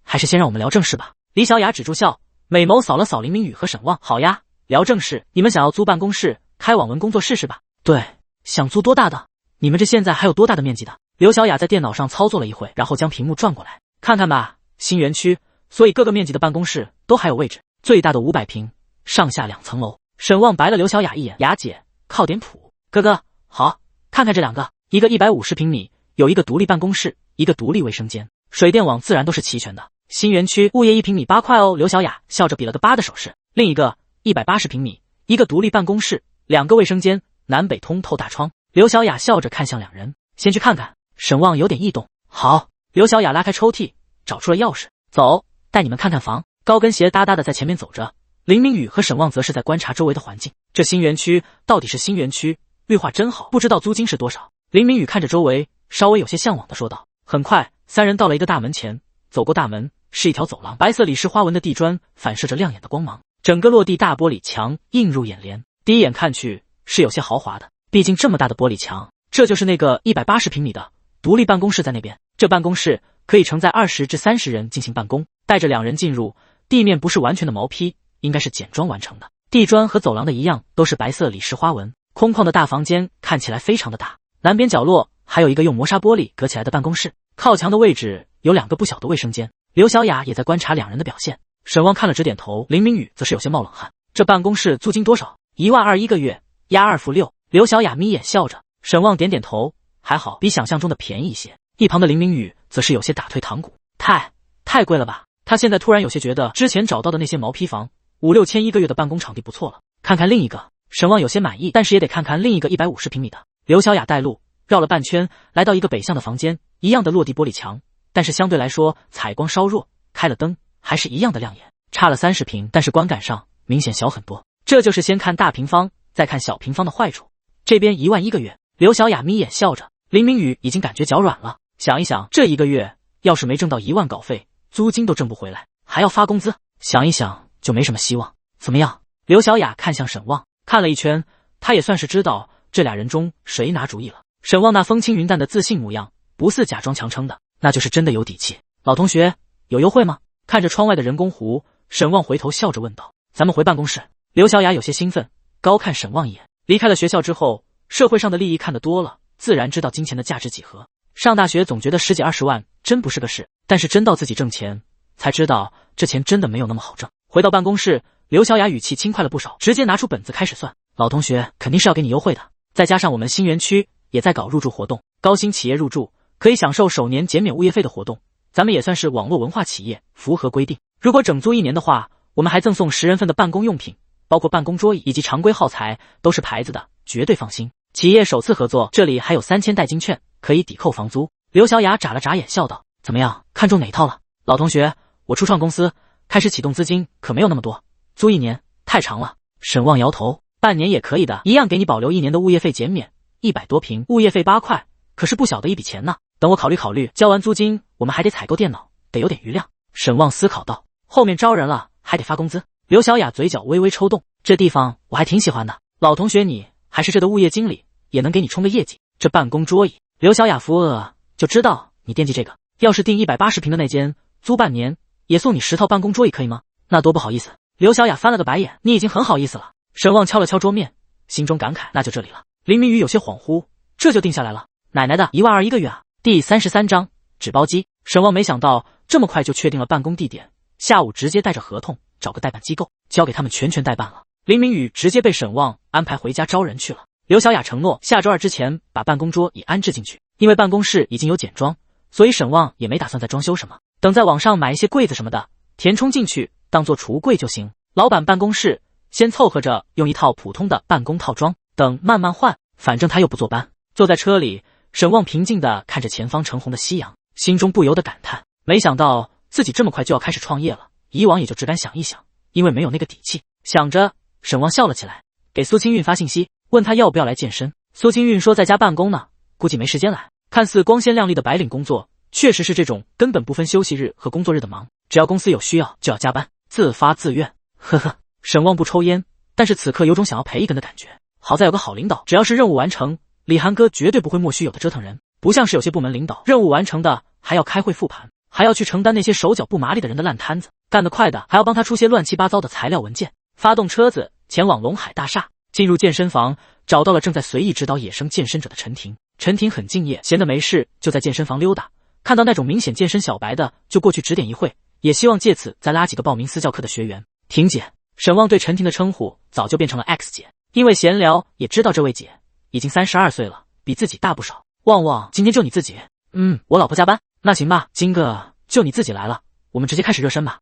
还是先让我们聊正事吧。李小雅止住笑，美眸扫了扫林明宇和沈望。好呀，聊正事，你们想要租办公室，开网文工作室是吧？对，想租多大的？你们这现在还有多大的面积的？刘小雅在电脑上操作了一会，然后将屏幕转过来，看看吧，新园区，所以各个面积的办公室都还有位置，最大的500平，上下2层楼。沈旺白了刘小雅一眼，雅姐，靠点谱。哥哥，好，看看这2个，一个150平米，有一个独立办公室，一个独立卫生间，水电网自然都是齐全的。新园区物业1平米8块哦。刘小雅笑着比了个8的手势。另一个180平米，一个独立办公室，2个卫生间，南北通透大窗。刘小雅笑着看向2人，先去看看。沈旺有点异动。好，刘小雅拉开抽屉，找出了钥匙，走，带你们看看房。高跟鞋哒哒的在前面走着，林明宇和沈旺则是在观察周围的环境。这新园区到底是新园区，绿化真好，不知道租金是多少。林明宇看着周围，稍微有些向往的说道。很快，3人到了一个大门前，走过大门是一条走廊，白色李氏花纹的地砖反射着亮眼的光芒，整个落地大玻璃墙映入眼帘，第一眼看去是有些豪华的，毕竟这么大的玻璃墙。这就是那个180平米的独立办公室在那边，这办公室可以承载20至30人进行办公，带着2人进入，地面不是完全的毛坯，应该是简装完成的，地砖和走廊的一样都是白色李氏花纹。空旷的大房间看起来非常的大，南边角落还有一个用磨砂玻璃隔起来的办公室，靠墙的位置有2个不小的卫生间。刘小雅也在观察2人的表现，沈旺看了直点头，林明宇则是有些冒冷汗。这办公室租金多少？12000个月，押2付6。刘小雅眯眼笑着，沈旺点点头，还好，比想象中的便宜一些。一旁的林明宇则是有些打退堂鼓，太贵了吧？他现在突然有些觉得之前找到的那些毛坯房5、6千一个月的办公场地不错了。看看另一个，沈旺有些满意，但是也得看看另一个150平米的。刘小雅带路，绕了半圈，来到一个北向的房间，一样的落地玻璃墙，但是相对来说采光稍弱，开了灯还是一样的亮眼，差了30平，但是观感上明显小很多。这就是先看大平方再看小平方的坏处。这边1万1个月，刘小雅眯眼笑着，林明宇已经感觉脚软了，想一想这1个月要是没挣到1万稿费，租金都挣不回来，还要发工资，想一想就没什么希望。怎么样？刘小雅看向沈旺，看了一圈，他也算是知道这2人中谁拿主意了。沈旺那风轻云淡的自信模样，不似假装强撑的，那就是真的有底气。老同学，有优惠吗？看着窗外的人工湖，沈旺回头笑着问道。咱们回办公室。刘小雅有些兴奋，高看沈旺一眼。离开了学校之后，社会上的利益看得多了，自然知道金钱的价值几何。上大学总觉得10几20万真不是个事，但是真到自己挣钱，才知道这钱真的没有那么好挣。回到办公室，刘小雅语气轻快了不少，直接拿出本子开始算。老同学，肯定是要给你优惠的，再加上我们新园区也在搞入驻活动，高新企业入驻可以享受首年减免物业费的活动，咱们也算是网络文化企业，符合规定。如果整租1年的话，我们还赠送10人份的办公用品，包括办公桌椅以及常规耗材，都是牌子的，绝对放心。企业首次合作，这里还有3000代金券，可以抵扣房租。刘小雅眨了眨眼，笑道：怎么样，看中哪套了？老同学，我初创公司，开始启动资金可没有那么多，租1年太长了。沈旺摇头，半年也可以的，一样给你保留1年的物业费减免，100多平，物业费8块，可是不小的一笔钱呢。等我考虑考虑，交完租金，我们还得采购电脑，得有点余量。沈旺思考道，后面招人了，还得发工资。刘小雅嘴角微微抽动，这地方我还挺喜欢的。老同学你还是这的物业经理，也能给你冲个业绩。这办公桌椅，刘小雅扶额，就知道你惦记这个。要是订180平的那间，租半年，也送你10套办公桌椅，可以吗？那多不好意思。刘小雅翻了个白眼，你已经很好意思了。沈旺敲了敲桌面，心中感慨，那就这里了。林明宇有些恍惚，这就定下来了。奶奶的，1万2一个月啊！第33章纸包机。沈旺没想到这么快就确定了办公地点，下午直接带着合同找个代办机构，交给他们全权代办了。林明宇直接被沈旺安排回家招人去了。刘小雅承诺下周2之前把办公桌椅安置进去，因为办公室已经有简装，所以沈旺也没打算再装修什么，等在网上买一些柜子什么的填充进去当做橱柜就行。老板办公室先凑合着用一套普通的办公套装，等慢慢换，反正他又不坐班。坐在车里，沈旺平静地看着前方橙红的夕阳，心中不由得感叹，没想到自己这么快就要开始创业了，以往也就只敢想一想，因为没有那个底气。想着，沈旺笑了起来，给苏清韵发信息，问他要不要来健身。苏清韵说在家办公呢，估计没时间来。看似光鲜亮丽的白领工作，确实是这种根本不分休息日和工作日的忙，只要公司有需要就要加班，自发自愿。呵呵，沈旺不抽烟，但是此刻有种想要赔一根的感觉。好在有个好领导，只要是任务完成，李涵哥绝对不会莫须有的折腾人，不像是有些部门领导，任务完成的还要开会复盘，还要去承担那些手脚不麻利的人的烂摊子，干得快的还要帮他出些乱七八糟的材料文件。发动车子前往龙海大厦，进入健身房，找到了正在随意指导野生健身者的陈婷。陈婷很敬业，闲得没事就在健身房溜达，看到那种明显健身小白的就过去指点一会，也希望借此再拉几个报名私教课的学员。婷姐，沈旺对陈婷的称呼早就变成了 X 姐，因为闲聊也知道这位姐已经32岁了，比自己大不少。旺旺，今天就你自己？我老婆加班。那行吧，今个就你自己来了，我们直接开始热身吧。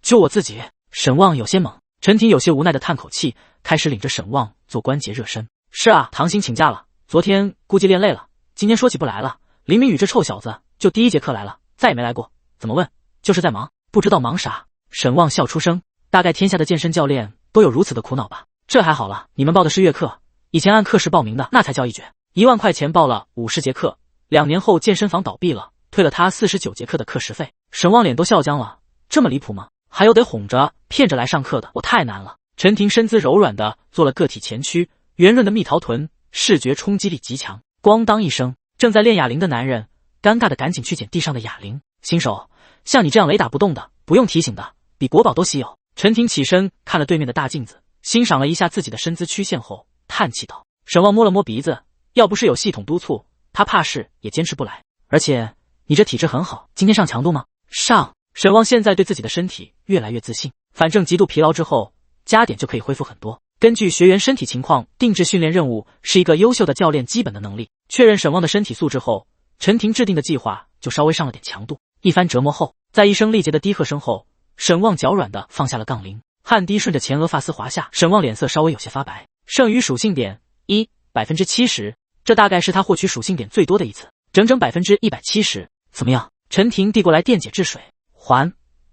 就我自己？沈旺有些懵。陈婷有些无奈的叹口气，开始领着沈旺做关节热身。是啊，唐鑫请假了，昨天估计练累了，今天说起不来了。林明宇这臭小子就第一节课来了，再也没来过。怎么问？就是在忙，不知道忙啥。沈旺笑出声，大概天下的健身教练都有如此的苦恼吧。这还好了，你们报的是月课，以前按课时报名的那才叫一绝。1万块钱报了50节课，2年后健身房倒闭了，退了他49节课的课时费。沈旺脸都笑僵了，这么离谱吗？还有得哄着骗着来上课的，我太难了。陈婷身姿柔软的做了个体前屈，圆润的蜜桃臀，视觉冲击力极强。咣当一声，正在练哑铃的男人尴尬的赶紧去捡地上的哑铃。新手，像你这样雷打不动的，不用提醒的，比国宝都稀有。陈婷起身看了对面的大镜子，欣赏了一下自己的身姿曲线后，叹气道。沈旺摸了摸鼻子，要不是有系统督促，他怕是也坚持不来。而且你这体质很好，今天上强度吗？上。沈旺现在对自己的身体越来越自信，反正极度疲劳之后加点就可以恢复很多。根据学员身体情况定制训练任务，是一个优秀的教练基本的能力。确认沈旺的身体素质后，陈婷制定的计划就稍微上了点强度。一番折磨后，在一声力竭的低喝声后，沈旺脚软的放下了杠铃，汗滴顺着前额发丝滑下，沈旺脸色稍微有些发白。剩余属性点70%，这大概是他获取属性点最多的一次，整整170%。怎么样？陈婷递过来电解质水，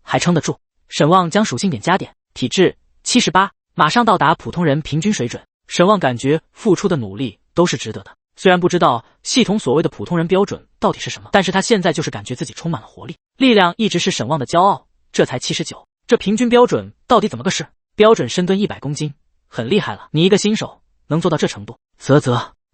还撑得住。沈旺将属性点加点，体质78，马上到达普通人平均水准。沈旺感觉付出的努力都是值得的，虽然不知道系统所谓的普通人标准到底是什么，但是他现在就是感觉自己充满了活力。力量一直是沈旺的骄傲，这才79，这平均标准到底怎么个事？标准深蹲100公斤，很厉害了，你一个新手能做到这程度？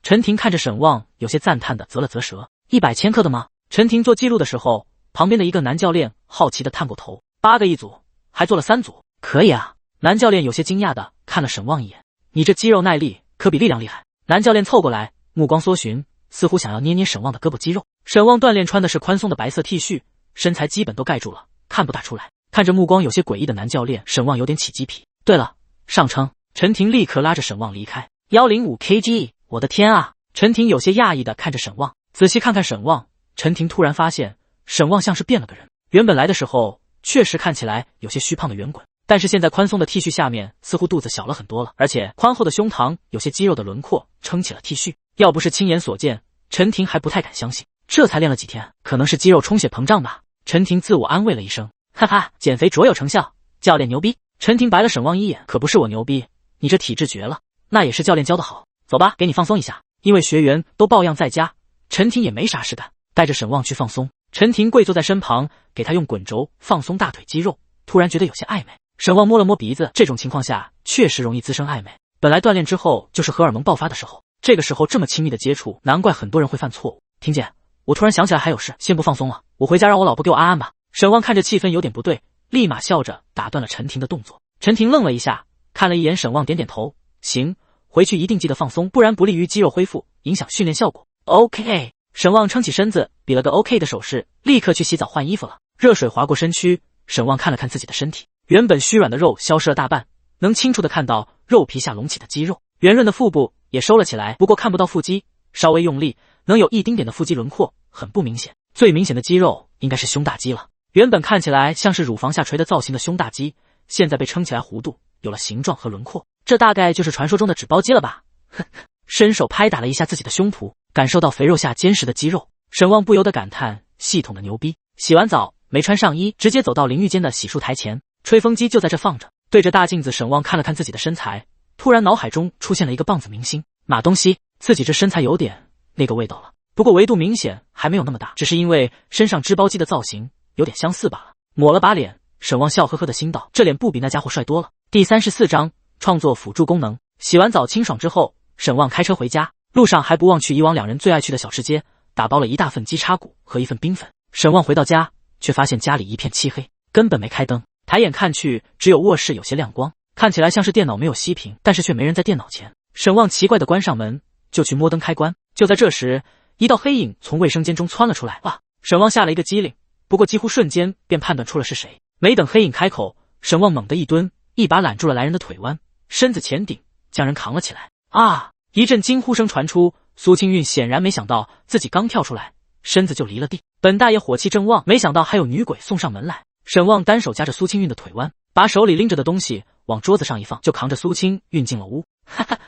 陈婷看着沈旺，有些赞叹的啧了啧舌。100千克的吗？陈婷做记录的时候，旁边的一个男教练好奇的探过头。8个一组，还做了3组，可以啊。男教练有些惊讶的看了沈旺一眼，你这肌肉耐力可比力量厉害。男教练凑过来，目光搜寻，似乎想要捏捏沈旺的胳膊肌肉。沈旺锻炼穿的是宽松的白色 T 恤，身材基本都盖住了，看不大出来。看着目光有些诡异的男教练，沈旺有点起鸡皮。对了，上称。陈婷立刻拉着沈旺离开。105 kg， 我的天啊！陈婷有些讶异的看着沈旺，仔细看看沈旺，陈婷突然发现沈旺像是变了个人。原本来的时候确实看起来有些虚胖的圆滚，但是现在宽松的 T 恤下面似乎肚子小了很多了，而且宽厚的胸膛有些肌肉的轮廓撑起了 T 恤。要不是亲眼所见，陈婷还不太敢相信，这才练了几天，可能是肌肉充血膨胀吧。陈婷自我安慰了一声，哈哈，减肥卓有成效，教练牛逼。陈婷白了沈旺一眼，可不是我牛逼，你这体质绝了，那也是教练教的好。走吧，给你放松一下。因为学员都抱恙在家，陈婷也没啥事干，带着沈旺去放松。陈婷跪坐在身旁，给他用滚轴放松大腿肌肉，突然觉得有些暧昧。沈旺摸了摸鼻子，这种情况下确实容易滋生暧昧。本来锻炼之后就是荷尔蒙爆发的时候，这个时候这么亲密的接触，难怪很多人会犯错误。婷姐，我突然想起来还有事，先不放松了，我回家让我老婆给我安安吧。沈旺看着气氛有点不对，立马笑着打断了陈婷的动作。陈婷愣了一下，看了一眼沈旺，点点头，行，回去一定记得放松，不然不利于肌肉恢复，影响训练效果。OK。沈旺撑起身子，比了个 OK 的手势，立刻去洗澡换衣服了。热水划过身躯，沈旺看了看自己的身体，原本虚软的肉消失了大半，能清楚的看到肉皮下隆起的肌肉，圆润的腹部也收了起来，不过看不到腹肌，稍微用力能有一丁点的腹肌轮廓，很不明显。最明显的肌肉应该是胸大肌了，原本看起来像是乳房下垂的造型的胸大肌，现在被撑起来弧度，有了形状和轮廓，这大概就是传说中的纸包肌了吧。呵呵，伸手拍打了一下自己的胸脯，感受到肥肉下坚实的肌肉，沈旺不由得感叹系统的牛逼。洗完澡没穿上衣，直接走到淋浴间的洗漱台前，吹风机就在这放着。对着大镜子，沈旺看了看自己的身材，突然脑海中出现了一个棒子明星马东锡，自己这身材有点那个味道了，不过维度明显还没有那么大，只是因为身上织包肌的造型有点相似罢了。抹了把脸，沈旺笑呵呵的心道，这脸不比那家伙帅多了。第34章创作辅助功能。洗完澡清爽之后，沈旺开车回家，路上还不忘去以往两人最爱去的小吃街，打包了一大份鸡叉骨和一份冰粉。沈旺回到家，却发现家里一片漆黑，根本没开灯，抬眼看去，只有卧室有些亮光，看起来像是电脑没有熄屏，但是却没人在电脑前。沈旺奇怪的关上门，就去摸灯开关。就在这时，一道黑影从卫生间中窜了出来。哇！沈旺吓了一个激灵，不过几乎瞬间便判断出了是谁。没等黑影开口，沈旺猛地一蹲，一把揽住了来人的腿弯，身子前顶，将人扛了起来。啊！一阵惊呼声传出，苏清韵显然没想到自己刚跳出来，身子就离了地。本大爷火气正旺，没想到还有女鬼送上门来。沈旺单手夹着苏清韵的腿弯，把手里拎着的东西往桌子上一放，就扛着苏清韵进了屋。哈哈，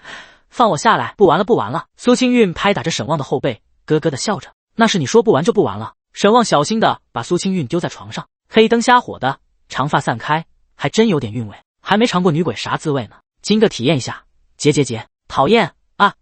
放我下来，不玩了不玩了。苏清韵拍打着沈旺的后背，咯咯的笑着。那是你说不玩就不玩了。沈旺小心的把苏清韵丢在床上，黑灯瞎火的，长发散开，还真有点韵味。还没尝过女鬼啥滋味呢，今个体验一下。结，讨厌啊，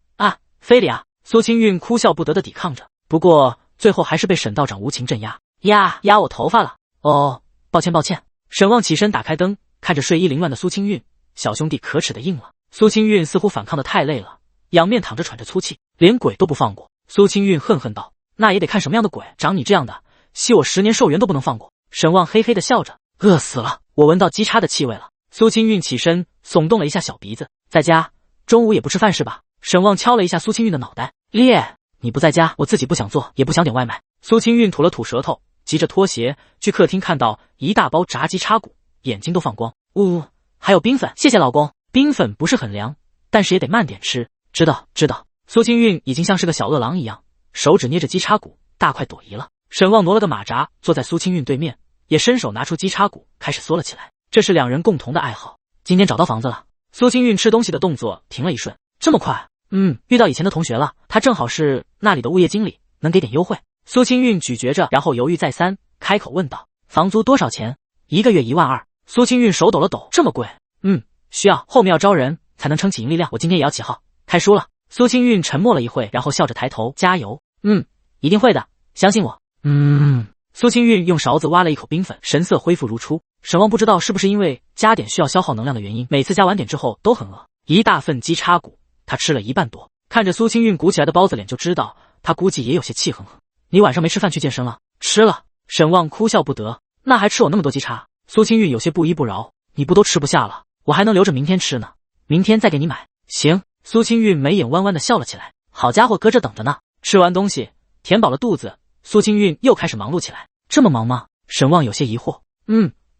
非礼啊！苏清韵哭笑不得的抵抗着，不过最后还是被沈道长无情镇压。压我头发了。哦，抱歉。沈旺起身打开灯，看着睡衣凌乱的苏清韵，小兄弟可耻的应了。苏清韵似乎反抗的太累了，仰面躺着喘着粗气，连鬼都不放过。苏清韵恨恨道：那也得看什么样的鬼，长你这样的，吸我10年寿元都不能放过。沈旺嘿嘿的笑着，饿死了，我闻到鸡叉的气味了。苏清韵起身耸动了一下小鼻子，在家中午也不吃饭是吧？沈旺敲了一下苏清韵的脑袋，烈，你不在家，我自己不想做，也不想点外卖。苏清韵吐了吐舌头，急着脱鞋去客厅，看到一大包炸鸡叉骨，眼睛都放光。还有冰粉，谢谢老公。冰粉不是很凉，但是也得慢点吃。知道。苏清韵已经像是个小饿狼一样，手指捏着鸡叉骨，大快朵颐了。沈旺挪了个马扎，坐在苏清韵对面，也伸手拿出鸡叉骨，开始嗦了起来。这是两人共同的爱好。今天找到房子了。苏清韵吃东西的动作停了一瞬，这么快？遇到以前的同学了，他正好是那里的物业经理，能给点优惠。苏清韵咀嚼着，然后犹豫再三，开口问道：房租多少钱？1个月12000。苏清韵手抖了抖，这么贵？需要，后面要招人才能撑起盈利量，我今天也要起号，开书了。苏清韵沉默了一会，然后笑着抬头，加油。一定会的，相信我。苏清韵用勺子挖了一口冰粉，神色恢复如初。沈旺不知道是不是因为加点需要消耗能量的原因，每次加完点之后都很饿。一大份鸡叉骨，他吃了1半多。看着苏清韵鼓起来的包子脸就知道，他估计也有些气哼哼。你晚上没吃饭去健身了？吃了。沈旺哭笑不得，那还吃我那么多鸡叉？苏清韵有些不依不饶，你不都吃不下了，我还能留着明天吃呢，明天再给你买。行。苏清韵眉眼弯弯的笑了起来，好家伙，搁这等着呢。吃完东西，填饱了肚子，苏清韵又开始忙碌起来。这么忙吗？沈旺有些疑惑。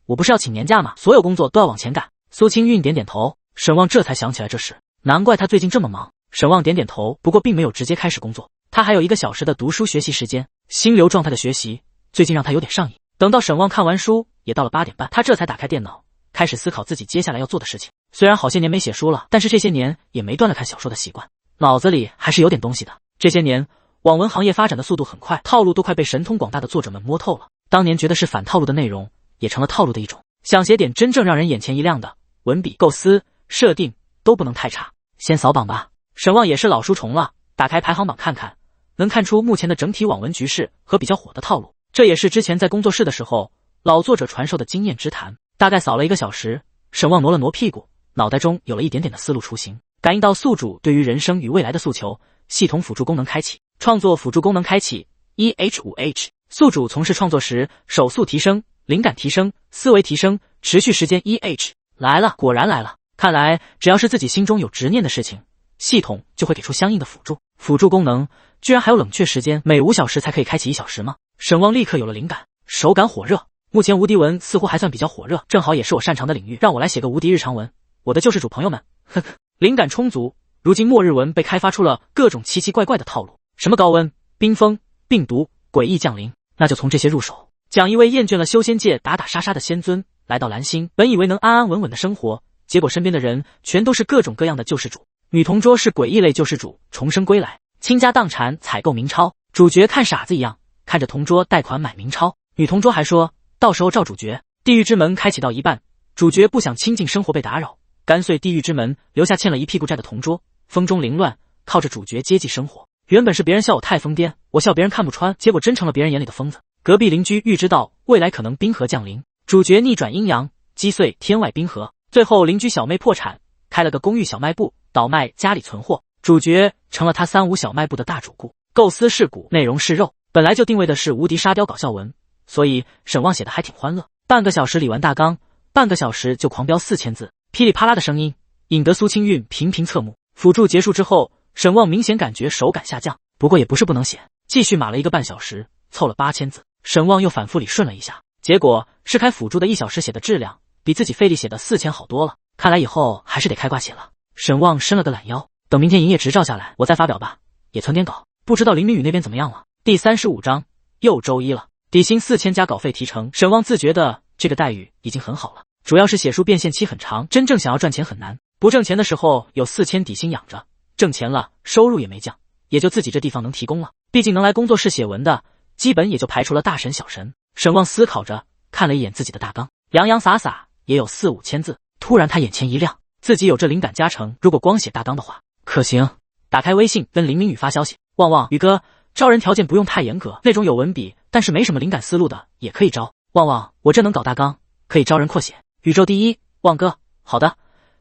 我不是要请年假吗？所有工作都要往前赶。苏清韵点点头，沈旺这才想起来这事，难怪他最近这么忙。沈旺点点头，不过并没有直接开始工作，他还有1个小时的读书学习时间。心流状态的学习最近让他有点上瘾。等到沈旺看完书，也到了8点半，他这才打开电脑，开始思考自己接下来要做的事情。虽然好些年没写书了，但是这些年也没断了看小说的习惯，脑子里还是有点东西的。这些年网文行业发展的速度很快，套路都快被神通广大的作者们摸透了。当年觉得是反套路的内容，也成了套路的一种。想写点真正让人眼前一亮的，文笔、构思、设定都不能太差。先扫榜吧。沈旺也是老书虫了，打开排行榜看看，能看出目前的整体网文局势和比较火的套路。这也是之前在工作室的时候老作者传授的经验之谈。大概扫了1个小时，沈旺挪了挪屁股，脑袋中有了一点点的思路雏形。感应到宿主对于人生与未来的诉求，系统辅助功能开启，创作辅助功能开启 EH5H。 宿主从事创作时，手速提升，灵感提升，思维提升，持续时间 EH。 来了，果然来了。看来只要是自己心中有执念的事情，系统就会给出相应的辅助。辅助功能居然还有冷却时间，每5小时才可以开启1小时吗？沈旺立刻有了灵感，手感火热。目前无敌文似乎还算比较火热，正好也是我擅长的领域，让我来写个无敌日常文。我的救世主朋友们，呵呵，灵感充足。如今末日文被开发出了各种奇奇怪怪的套路，什么高温、冰封、病毒、诡异降临，那就从这些入手。讲一位厌倦了修仙界打打杀杀的仙尊，来到蓝星，本以为能安安稳稳的生活，结果身边的人全都是各种各样的救世主。女同桌是诡异类救世主，重生归来，倾家荡产采购名钞，主角看傻子一样看着同桌贷款买名钞。女同桌还说到时候照主角。地狱之门开启到一半，主角不想亲近生活被打扰，干脆地狱之门留下欠了一屁股债的同桌，风中凌乱，靠着主角接济生活。原本是别人笑我太疯癫，我笑别人看不穿，结果真成了别人眼里的疯子。隔壁邻居预知到未来可能冰河降临，主角逆转阴阳，击碎天外冰河。最后邻居小妹破产，开了个公寓小卖部，倒卖家里存货，主角成了他3-5小卖部的大主顾。构思是骨，内容是肉，本来就定位的是无敌沙雕搞笑文，所以沈旺写的还挺欢乐。半个小时理完大纲，半个小时就狂飙4000字，噼里啪啦的声音引得苏清韵频频侧目。辅助结束之后，沈旺明显感觉手感下降，不过也不是不能写，继续码了1个半小时，凑了8000字。沈旺又反复理顺了一下，结果是开辅助的1小时写的质量比自己费力写的4000好多了。看来以后还是得开挂写了。沈旺伸了个懒腰，等明天营业执照下来，我再发表吧，也存点稿。不知道林明宇那边怎么样了？第35章，又周一了。底薪4000加稿费提成，沈旺自觉的这个待遇已经很好了。主要是写书变现期很长，真正想要赚钱很难。不挣钱的时候有4000底薪养着，挣钱了收入也没降，也就自己这地方能提供了。毕竟能来工作室写文的，基本也就排除了大神小神。沈旺思考着，看了一眼自己的大纲，洋洋洒洒也有4、5千字。突然他眼前一亮，自己有这灵感加成，如果光写大纲的话，可行。打开微信跟林明宇发消息，旺旺，宇哥，招人条件不用太严格，那种有文笔但是没什么灵感思路的也可以招。旺旺，我这能搞大纲，可以招人扩写。宇宙第一，旺哥，好的。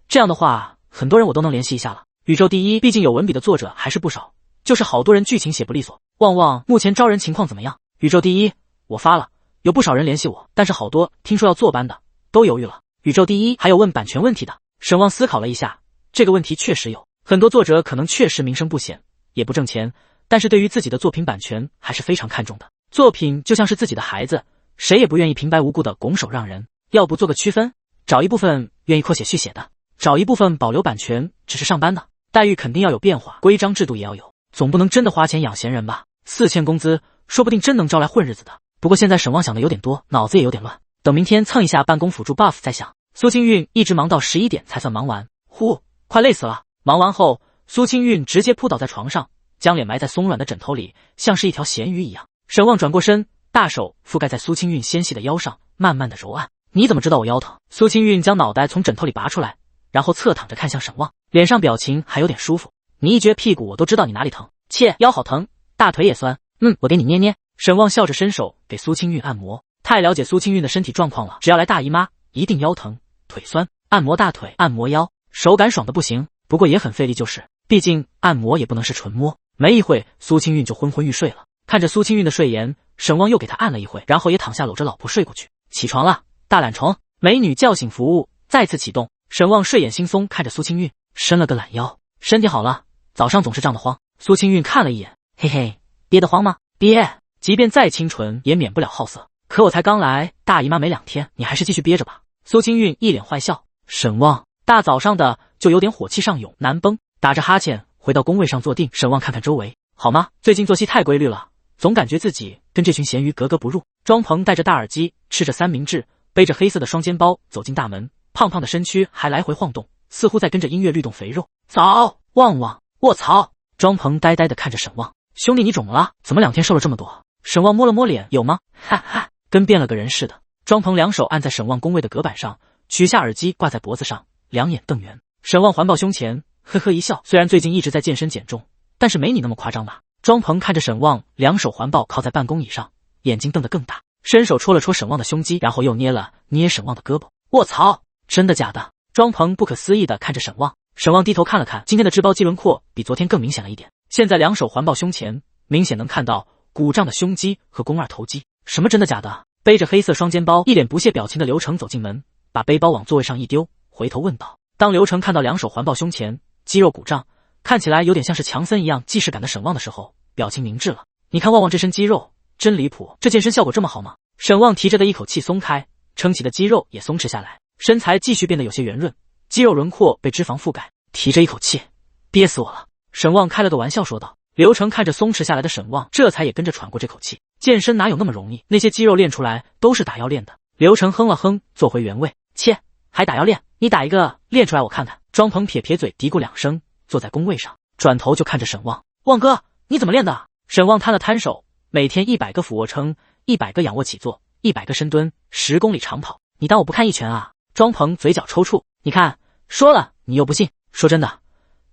这样的话，很多人我都能联系一下了。宇宙第一，毕竟有文笔的作者还是不少，就是好多人剧情写不利索。旺旺，目前招人情况怎么样？宇宙第一，我发了，有不少人联系我，但是好多听说要坐班的都犹豫了。宇宙第一，还有问版权问题的。沈旺思考了一下，这个问题确实有，很多作者可能确实名声不显，也不挣钱，但是对于自己的作品版权还是非常看重的。作品就像是自己的孩子，谁也不愿意平白无故的拱手让人，要不做个区分，找一部分愿意扩写续写的，找一部分保留版权只是上班的，待遇肯定要有变化，规章制度也要有，总不能真的花钱养闲人吧？4000工资说不定真能招来混日子的。不过现在沈旺想的有点多，脑子也有点乱，等明天蹭一下办公辅助 buff 再想。苏清韵一直忙到11点才算忙完，快累死了。忙完后，苏清韵直接扑倒在床上，将脸埋在松软的枕头里，像是一条咸鱼一样。沈旺转过身，大手覆盖在苏清韵纤细的腰上，慢慢的揉按。你怎么知道我腰疼？苏清韵将脑袋从枕头里拔出来，然后侧躺着看向沈旺，脸上表情还有点舒服。你一撅屁股我都知道你哪里疼，切，腰好疼，大腿也酸。我给你捏捏。沈旺笑着伸手给苏清韵按摩，太了解苏清韵的身体状况了，只要来大姨妈一定腰疼腿酸，按摩大腿按摩腰，手感爽的不行，不过也很费力，就是毕竟按摩也不能是纯摸。没一会苏清韵就昏昏欲睡了。看着苏清韵的睡颜，沈旺又给她按了一会，然后也躺下搂着老婆睡过去。起床了，大懒虫。美女叫醒服务再次启动。沈旺睡眼惺忪看着苏清韵，伸了个懒腰，身体好了，早上总是胀得慌。苏清韵看了一眼，嘿嘿，憋得慌吗？憋，即便再清纯也免不了好色，可我才刚来大姨妈没2天，你还是继续憋着吧。苏清韵一脸坏笑。沈旺大早上的就有点火气上涌，难绷，打着哈欠回到工位上坐定。沈旺看看周围，好吗？最近作息太规律了，总感觉自己跟这群咸鱼格格不入。庄鹏戴着大耳机，吃着三明治，背着黑色的双肩包走进大门，胖胖的身躯还来回晃动，似乎在跟着音乐律动肥肉。早，旺旺，卧槽！庄鹏呆呆地看着沈旺，兄弟你肿了？怎么2天瘦了这么多？沈旺摸了摸脸，有吗？哈哈，跟变了个人似的。庄鹏两手按在沈旺工位的隔板上，取下耳机挂在脖子上，两眼瞪圆。沈旺环抱胸前，呵呵一笑，虽然最近一直在健身减重，但是没你那么夸张吧。庄鹏看着沈旺，两手环抱靠在办公椅上，眼睛瞪得更大，伸手戳了戳沈旺的胸肌，然后又捏了捏沈旺的胳膊。卧槽，真的假的？庄鹏不可思议地看着沈旺。沈旺低头看了看，今天的脂包肌轮廓比昨天更明显了一点，现在两手环抱胸前，明显能看到鼓胀的胸肌和肱二头肌。什么真的假的？背着黑色双肩包，一脸不屑表情的刘成走进门，把背包往座位上一丢，回头问道。当刘成看到两手环抱胸前，肌肉鼓胀，看起来有点像是强森一样既视感的沈旺的时候，表情凝滞了。你看旺旺这身肌肉真离谱，这健身效果这么好吗？沈旺提着的一口气松开，撑起的肌肉也松弛下来，身材继续变得有些圆润，肌肉轮廓被脂肪覆盖，提着一口气，憋死我了。沈旺开了个玩笑说道。刘成看着松弛下来的沈旺，这才也跟着喘过这口气。健身哪有那么容易？那些肌肉练出来都是打药练的。刘成哼了哼，坐回原位。切，还打药练？你打一个练出来我看看。庄鹏撇撇嘴，嘀咕2声，坐在工位上，转头就看着沈旺。旺哥，你怎么练的？沈旺摊了摊手，每天100个俯卧撑，100个仰卧起坐，100个深蹲，10公里长跑。你当我不看一拳啊？庄鹏嘴角抽搐。你看，说了你又不信。说真的，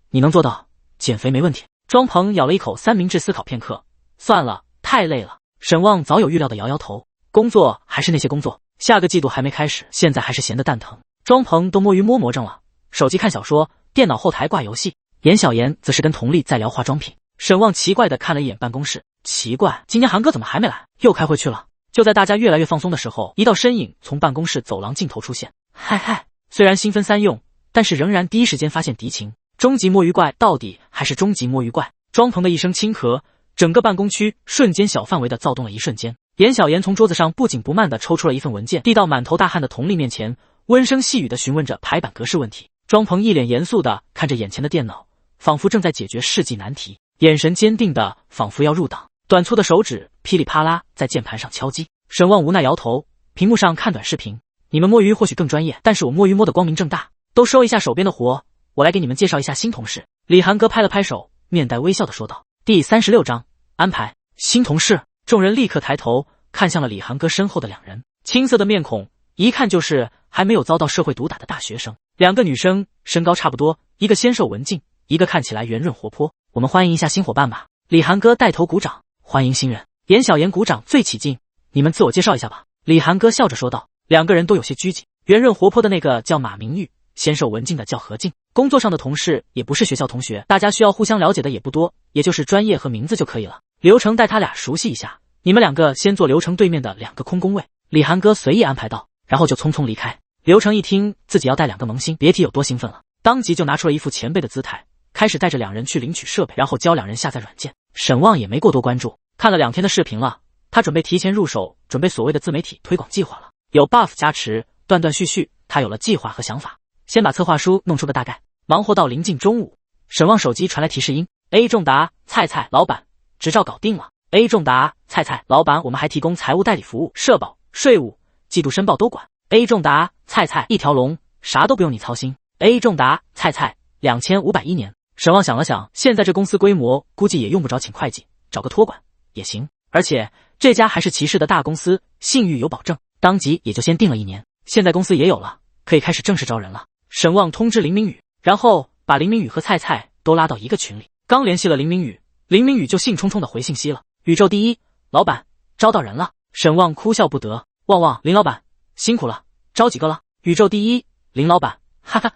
你能做到，减肥没问题。庄鹏咬了一口三明治，思考片刻，算了，太累了。沈旺早有预料的摇摇头，工作还是那些工作，下个季度还没开始，现在还是闲得蛋疼。庄鹏都摸鱼摸魔怔了，手机看小说，电脑后台挂游戏，严小妍则是跟佟丽在聊化妆品。沈旺奇怪地看了一眼办公室，奇怪，今天韩哥怎么还没来？又开会去了。就在大家越来越放松的时候，一道身影从办公室走廊尽头出现。嗨，虽然新分3用，但是仍然第一时间发现敌情。终极摸鱼怪到底还是终极摸鱼怪。庄鹏的一声轻咳，整个办公区瞬间小范围的躁动了一瞬间。严小妍从桌子上不紧不慢地抽出了一份文件，递到满头大汗的佟丽面前，温声细语地询问着排版格式问题。庄鹏一脸严肃地看着眼前的电脑，仿佛正在解决世纪难题，眼神坚定的仿佛要入党，短粗的手指噼里啪啦在键盘上敲击。沈望无奈摇头，屏幕上看短视频，你们摸鱼或许更专业，但是我摸鱼摸得光明正大。都收一下手边的活，我来给你们介绍一下新同事。李寒哥拍了拍手，面带微笑的说道。第36章安排新同事。众人立刻抬头看向了李寒哥身后的两人，青涩的面孔一看就是还没有遭到社会毒打的大学生。两个女生身高差不多，一个纤瘦文静，一个看起来圆润活泼。我们欢迎一下新伙伴吧。李寒哥带头鼓掌，欢迎新人。严小妍鼓掌最起劲，你们自我介绍一下吧。李寒哥笑着说道。两个人都有些拘谨，圆润活泼的那个叫马明玉，纤瘦文静的叫何静。工作上的同事也不是学校同学，大家需要互相了解的也不多，也就是专业和名字就可以了。流程带他俩熟悉一下，你们两个先做流程对面的2个空工位。李寒哥随意安排道，然后就匆匆离开。流程一听自己要带2个萌新，别提有多兴奋了，当即就拿出了一副前辈的姿态，开始带着两人去领取设备，然后教两人下载软件。沈望也没过多关注，看了2天的视频了，他准备提前入手，准备所谓的自媒体推广计划了。有 buff 加持，断断续续，他有了计划和想法，先把策划书弄出个大概。忙活到临近中午，沈望手机传来提示音 ：A 仲达，菜菜老板，执照搞定了。A 仲达，菜菜老板，我们还提供财务代理服务，社保、税务、季度申报都管。A 仲达，菜菜一条龙，啥都不用你操心。A 仲达，菜菜2501年。沈望想了想，现在这公司规模，估计也用不着请会计，找个托管也行。而且这家还是骑士的大公司，信誉有保证，当即也就先定了1年。现在公司也有了，可以开始正式招人了。沈望通知林明宇，然后把林明宇和菜菜都拉到一个群里。刚联系了林明宇，林明宇就兴冲冲的回信息了：宇宙第一，老板招到人了。沈望哭笑不得，旺旺，林老板辛苦了，招几个了？宇宙第一，林老板，哈哈，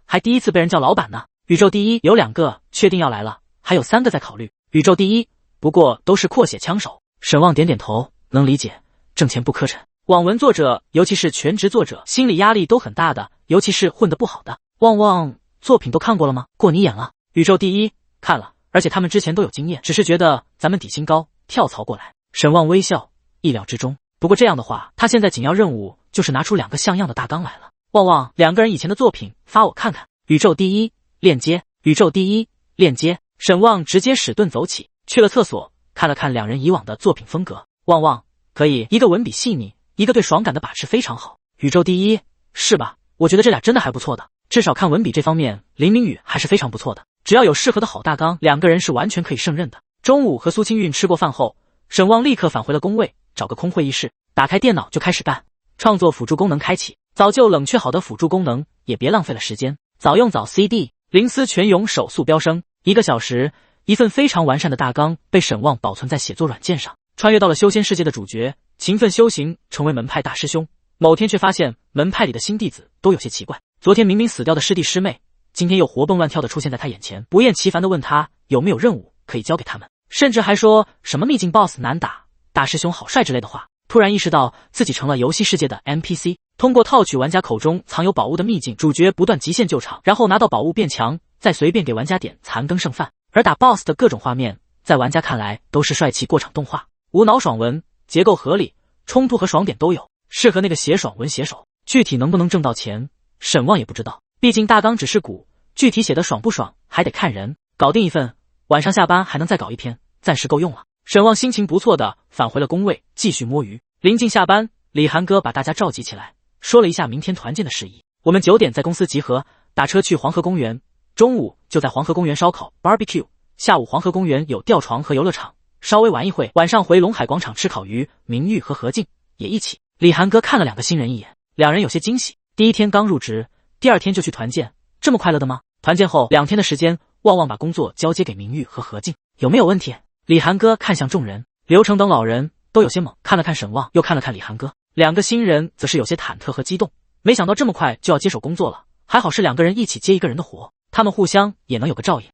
还第一次被人叫老板呢。宇宙第一有2个确定要来了，还有3个在考虑。宇宙第一，不过都是阔血枪手。沈望点点头，能理解，挣钱不磕碜。网文作者，尤其是全职作者，心理压力都很大的，尤其是混得不好的。旺旺作品都看过了吗？过你眼了？宇宙第一看了，而且他们之前都有经验，只是觉得咱们底薪高，跳槽过来。沈望微笑，意料之中。不过这样的话，他现在紧要任务就是拿出2个像样的大纲来了。旺旺，2个人以前的作品发我看看。宇宙第一链接，宇宙第一链接。沈望直接使盾走起，去了厕所，看了看2人以往的作品风格。旺旺可以，一个文笔细腻，一个对爽感的把持非常好。宇宙第一是吧？我觉得这俩真的还不错的，至少看文笔这方面，林明宇还是非常不错的。只要有适合的好大纲，2个人是完全可以胜任的。中午和苏清韵吃过饭后，沈望立刻返回了工位，找个空会议室，打开电脑就开始干。创作辅助功能开启，早就冷却好的辅助功能也别浪费了时间，早用早 CD， 灵思泉涌手速飙升。1个小时，一份非常完善的大纲被沈望保存在写作软件上。穿越到了修仙世界的主角，勤奋修行，成为门派大师兄。某天却发现门派里的新弟子都有些奇怪，昨天明明死掉的师弟师妹，今天又活蹦乱跳的出现在他眼前，不厌其烦的问他有没有任务可以交给他们，甚至还说什么秘境 BOSS 难打，大师兄好帅之类的话。突然意识到自己成了游戏世界的 NPC， 通过套取玩家口中藏有宝物的秘境，主角不断极限救场，然后拿到宝物变强，再随便给玩家点残羹剩饭。而打 BOSS 的各种画面，在玩家看来都是帅气过场动画，无脑爽文，结构合理，冲突和爽点都有，适合那个写爽文写手。具体能不能挣到钱，沈望也不知道，毕竟大纲只是鼓，具体写的爽不爽还得看人。搞定一份，晚上下班还能再搞1篇，暂时够用了。沈望心情不错的返回了工位，继续摸鱼。临近下班，李寒哥把大家召集起来，说了一下明天团建的事宜。我们9点在公司集合，打车去黄河公园，中午就在黄河公园烧烤 barbecue， 下午黄河公园有吊床和游乐场，稍微玩一会，晚上回龙海广场吃烤鱼。明玉和何静也一起。李寒哥看了2个新人一眼，2人有些惊喜。第1天刚入职，第2天就去团建，这么快乐的吗？团建后2天的时间，旺旺把工作交接给明玉和何静，有没有问题？李寒哥看向众人，流程等老人都有些懵，看了看沈望，又看了看李寒哥，2个新人则是有些忐忑和激动，没想到这么快就要接手工作了，还好是2个人一起接1个人的活，他们互相也能有个照应。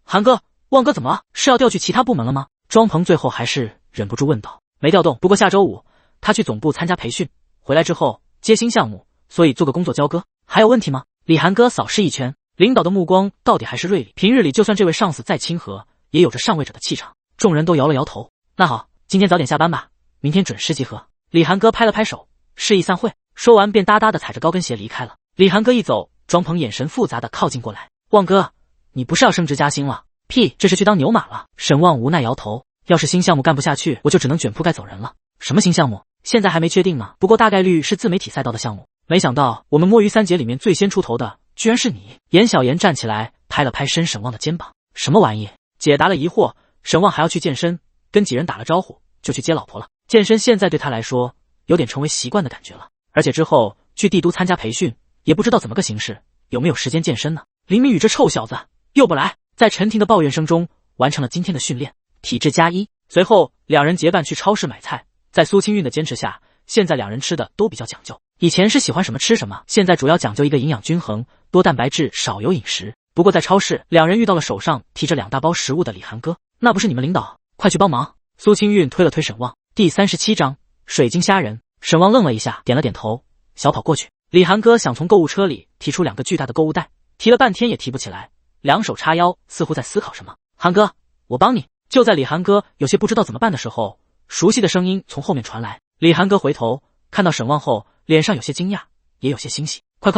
寒哥、旺哥怎么了？是要调去其他部门了吗？庄鹏最后还是忍不住问道。没调动，不过下周5他去总部参加培训，回来之后接新项目，所以做个工作交割。还有问题吗？李寒哥扫视一圈，领导的目光到底还是锐利，平日里就算这位上司再亲和，也有着上位者的气场。众人都摇了摇头。那好，今天早点下班吧，明天准时集合。李涵哥拍了拍手，示意散会。说完便哒哒的踩着高跟鞋离开了。李涵哥一走，庄鹏眼神复杂的靠近过来。旺哥，你不是要升职加薪了？屁，这是去当牛马了。沈旺无奈摇头，要是新项目干不下去，我就只能卷铺盖走人了。什么新项目？现在还没确定呢，不过大概率是自媒体赛道的项目。没想到我们摸鱼三姐里面最先出头的居然是你。严小妍站起来拍了拍身沈旺的肩膀。什么玩意？解答了疑惑，沈旺还要去健身，跟几人打了招呼就去接老婆了。健身现在对他来说有点成为习惯的感觉了，而且之后去帝都参加培训，也不知道怎么个形式，有没有时间健身呢？林明宇这臭小子又不来，在陈婷的抱怨声中完成了今天的训练，体质+1。随后两人结伴去超市买菜，在苏清韵的坚持下，现在两人吃的都比较讲究。以前是喜欢什么吃什么，现在主要讲究一个营养均衡，多蛋白质，少油饮食。不过在超市，两人遇到了手上提着2大包食物的李涵哥。那不是你们领导，快去帮忙。苏清韵推了推沈旺。第37章水晶虾仁。沈旺愣了一下，点了点头，小跑过去。李涵哥想从购物车里提出2个巨大的购物袋，提了半天也提不起来，两手叉腰，似乎在思考什么。涵哥，我帮你。就在李涵哥有些不知道怎么办的时候，熟悉的声音从后面传来。李涵哥回头看到沈旺后，脸上有些惊讶，也有些欣喜。快，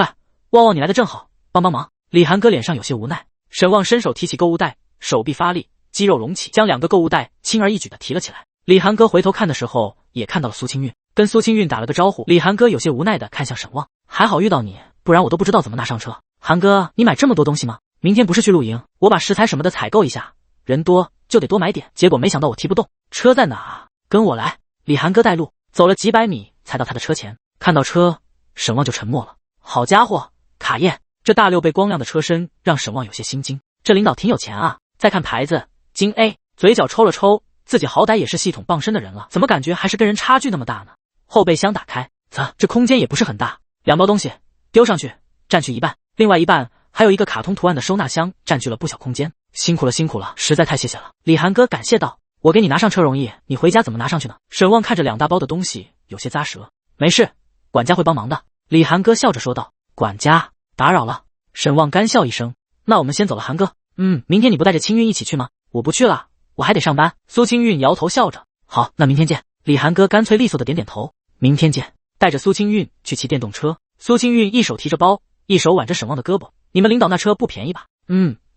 旺旺你来的正好，帮忙。李涵哥脸上有些无奈。沈旺伸手提起购物袋，手臂发力，肌肉隆起，将2个购物袋轻而易举地提了起来。李涵哥回头看的时候，也看到了苏清韵，跟苏清韵打了个招呼。李涵哥有些无奈地看向沈旺，还好遇到你，不然我都不知道怎么拿上车。涵哥，你买这么多东西吗？明天不是去露营，我把食材什么的采购一下，人多就得多买点。结果没想到我提不动，车在哪？跟我来。李涵哥带路，走了几百米才到他的车前，看到车，沈旺就沉默了。好家伙，卡宴！这大6倍光亮的车身让沈旺有些心惊，这领导挺有钱啊。再看牌子，京 A， 嘴角抽了抽，自己好歹也是系统傍身的人了，怎么感觉还是跟人差距那么大呢？后备箱打开，这空间也不是很大，2包东西丢上去，占去一半，另外一半还有一个卡通图案的收纳箱，占据了不小空间。辛苦了，实在太谢谢了。李涵哥感谢道。我给你拿上车容易，你回家怎么拿上去呢？沈旺看着2大包的东西，有些咂舌。没事，管家会帮忙的。李涵哥笑着说道。管家，打扰了。沈旺干笑一声。那我们先走了，涵哥。明天你不带着清韵一起去吗？我不去了，我还得上班。苏清韵摇头笑着。好，那明天见。李涵哥干脆利索的点点头。明天见。带着苏清韵去骑电动车。苏清韵一手提着包，一手挽着沈旺的胳膊。你们领导那车不便宜吧？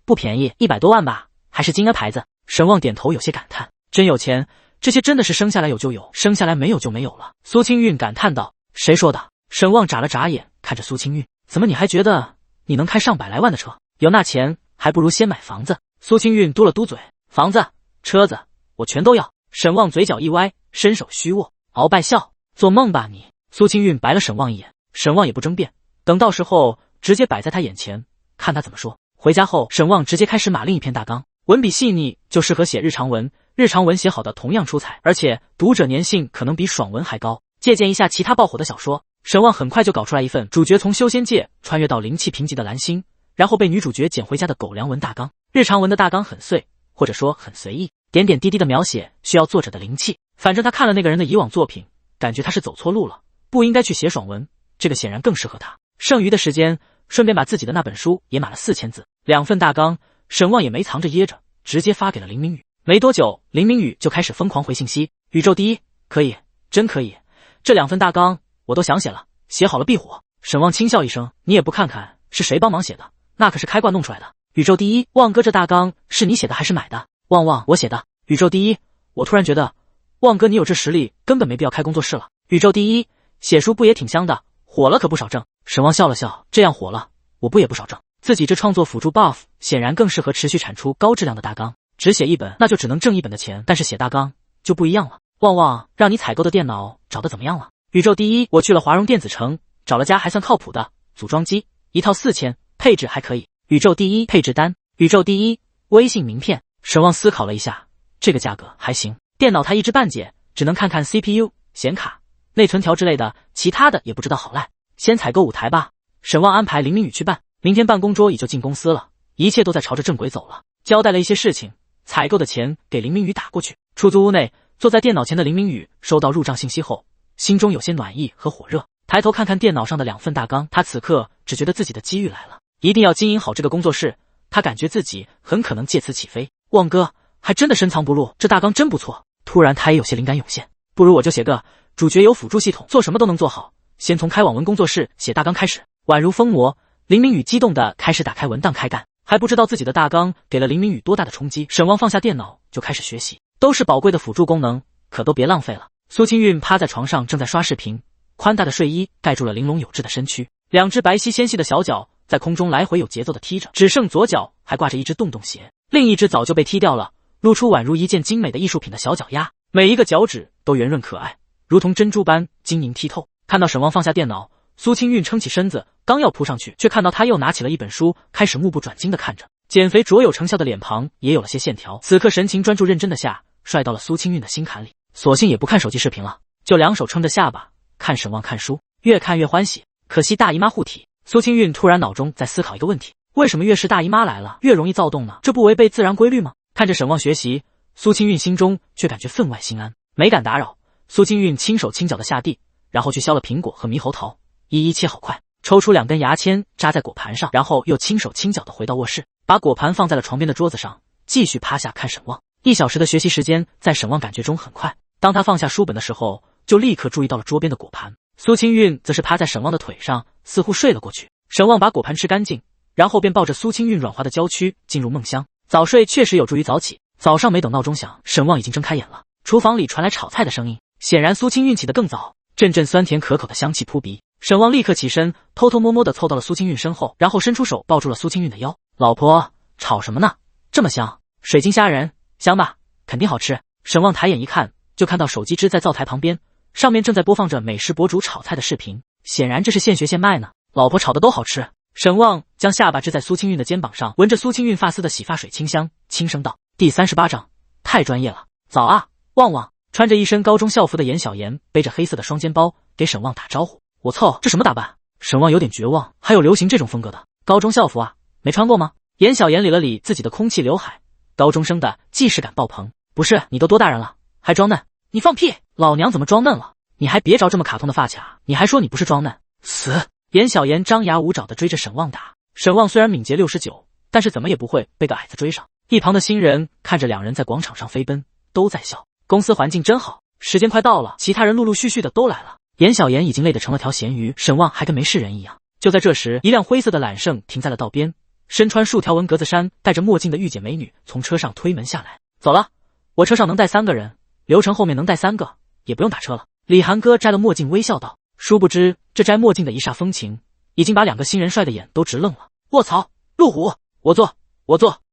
不便宜，100多万吧，还是金安牌子。沈旺点头，有些感叹。真有钱，这些真的是生下来有就有，生下来没有就没有了。苏清韵感叹道。谁说的？沈旺眨了眨眼，看着苏清韵。怎么你还觉得你能开上百来万的车？有那钱还不如先买房子。苏清韵嘟了嘟嘴。房子车子我全都要。沈旺嘴角一歪，伸手虚握。鳌拜笑，做梦吧你。苏清韵白了沈旺一眼。沈旺也不争辩，等到时候直接摆在他眼前，看他怎么说。回家后，沈旺直接开始码另一篇大纲。文笔细腻，就适合写日常文。日常文写好的同样出彩，而且读者粘性可能比爽文还高。借鉴一下其他爆火的小说，沈旺很快就搞出来一份主角从修仙界穿越到灵气贫瘠的蓝星，然后被女主角捡回家的狗粮文大纲。日常文的大纲很碎，或者说很随意，点点滴滴的描写需要作者的灵气。反正他看了那个人的以往作品，感觉他是走错路了，不应该去写爽文，这个显然更适合他。剩余的时间顺便把自己的那本书也码了4000字。2份大纲，沈旺也没藏着掖着，直接发给了林明宇。没多久，林明宇就开始疯狂回信息。宇宙第一，可以，真可以。这2份大纲我都想写了，写好了必火。沈旺轻笑一声，你也不看看是谁帮忙写的，那可是开挂弄出来的。宇宙第一，旺哥这大纲是你写的还是买的？旺，我写的。宇宙第一，我突然觉得旺哥你有这实力，根本没必要开工作室了。宇宙第一，写书不也挺香的，火了可不少挣。沈旺笑了笑，这样火了，我不也不少挣。自己这创作辅助 buff 显然更适合持续产出高质量的大纲。只写1本那就只能挣1本的钱，但是写大纲就不一样了。旺，让你采购的电脑找的怎么样了？宇宙第一，我去了华荣电子城，找了家还算靠谱的组装机，一套4000，配置还可以。宇宙第一，配置单。宇宙第一，微信名片。沈旺思考了一下，这个价格还行。电脑他一知半解，只能看看 CPU、显卡、内存条之类的，其他的也不知道好赖。先采购5台吧。沈旺安排林明宇去办，明天办公桌椅就进公司了，一切都在朝着正轨走了。交代了一些事情，采购的钱给林明宇打过去。出租屋内，坐在电脑前的林明宇收到入账信息后，心中有些暖意和火热。抬头看看电脑上的2份大纲，他此刻只觉得自己的机遇来了，一定要经营好这个工作室。他感觉自己很可能借此起飞。旺哥，还真的深藏不露，这大纲真不错。突然他也有些灵感涌现，不如我就写个主角有辅助系统，做什么都能做好，先从开网文工作室写大纲开始。宛如疯魔，林明宇激动地开始打开文档开干，还不知道自己的大纲给了林明宇多大的冲击。沈旺放下电脑就开始学习，都是宝贵的辅助功能，可都别浪费了。苏清韵趴在床上正在刷视频，宽大的睡衣盖住了玲珑有致的身躯，两只白皙纤细的小脚在空中来回有节奏地踢着，只剩左脚还挂着一只洞洞鞋，另一只早就被踢掉了，露出宛如一件精美的艺术品的小脚丫，每一个脚趾都圆润可爱，如同珍珠般晶莹剔透。看到沈旺放下电脑，苏清韵撑起身子刚要扑上去，却看到他又拿起了一本书，开始目不转睛地看着。减肥卓有成效的脸庞也有了些线条，此刻神情专注认真的下帅到了苏清韵的心坎里，索性也不看手机视频了，就两手撑着下巴看沈旺看书，越看越欢喜。可惜大姨妈护体。苏清韵突然脑中在思考一个问题，为什么越是大姨妈来了越容易躁动呢？这不违背自然规律吗？看着沈旺学习，苏清韵心中却感觉分外心安，没敢打扰。苏清韵轻手轻脚的下地，然后去削了苹果和猕猴桃，一一切好块，抽出2根牙签扎在果盘上，然后又轻手轻脚的回到卧室，把果盘放在了床边的桌子上，继续趴下看沈旺。1小时的学习时间在沈旺感觉中很快，当他放下书本的时候，就立刻注意到了桌边的果盘。苏清韵则是趴在沈旺的腿上，似乎睡了过去。沈旺把果盘吃干净，然后便抱着苏清韵软滑的娇躯进入梦乡。早睡确实有助于早起，早上没等闹钟响，沈旺已经睁开眼了。厨房里传来炒菜的声音，显然苏清韵起得更早，阵阵酸甜可口的香气扑鼻。沈旺立刻起身，偷偷摸摸地凑到了苏清韵身后，然后伸出手抱住了苏清韵的腰。老婆，炒什么呢？这么香，水晶虾仁，香吧？肯定好吃。沈旺抬眼一看，就看到手机支在灶台旁边，上面正在播放着美食博主炒菜的视频，显然这是现学现卖呢。老婆炒的都好吃。沈旺将下巴支在苏清韵的肩膀上，闻着苏清韵发丝的洗发水清香，轻声道：第38章，太专业了。早啊，旺旺。穿着一身高中校服的严小妍背着黑色的双肩包给沈旺打招呼。我操，这什么打扮？沈旺有点绝望，还有流行这种风格的高中校服啊？没穿过吗？严小妍理了理自己的空气刘海，高中生的既视感爆棚。不是，你都多大人了，还装嫩？你放屁！老娘怎么装嫩了？你还别着这么卡通的发卡，你还说你不是装嫩？死！严小妍张牙舞爪地追着沈旺打。沈旺虽然敏捷69，但是怎么也不会被个矮子追上。一旁的新人看着两人在广场上飞奔，都在笑。公司环境真好。时间快到了，其他人陆陆续续的都来了。严小妍已经累得成了条咸鱼，沈旺还跟没事人一样。就在这时，一辆灰色的揽胜停在了道边，身穿竖条纹格子衫、戴着墨镜的御姐美女从车上推门下来。走了，我车上能带3个人，流程后面能带3个，也不用打车了。李涵哥摘了墨镜微笑道。殊不知这摘墨镜的一煞风情已经把2个新人帅的眼都直愣了。卧槽，路虎，我坐。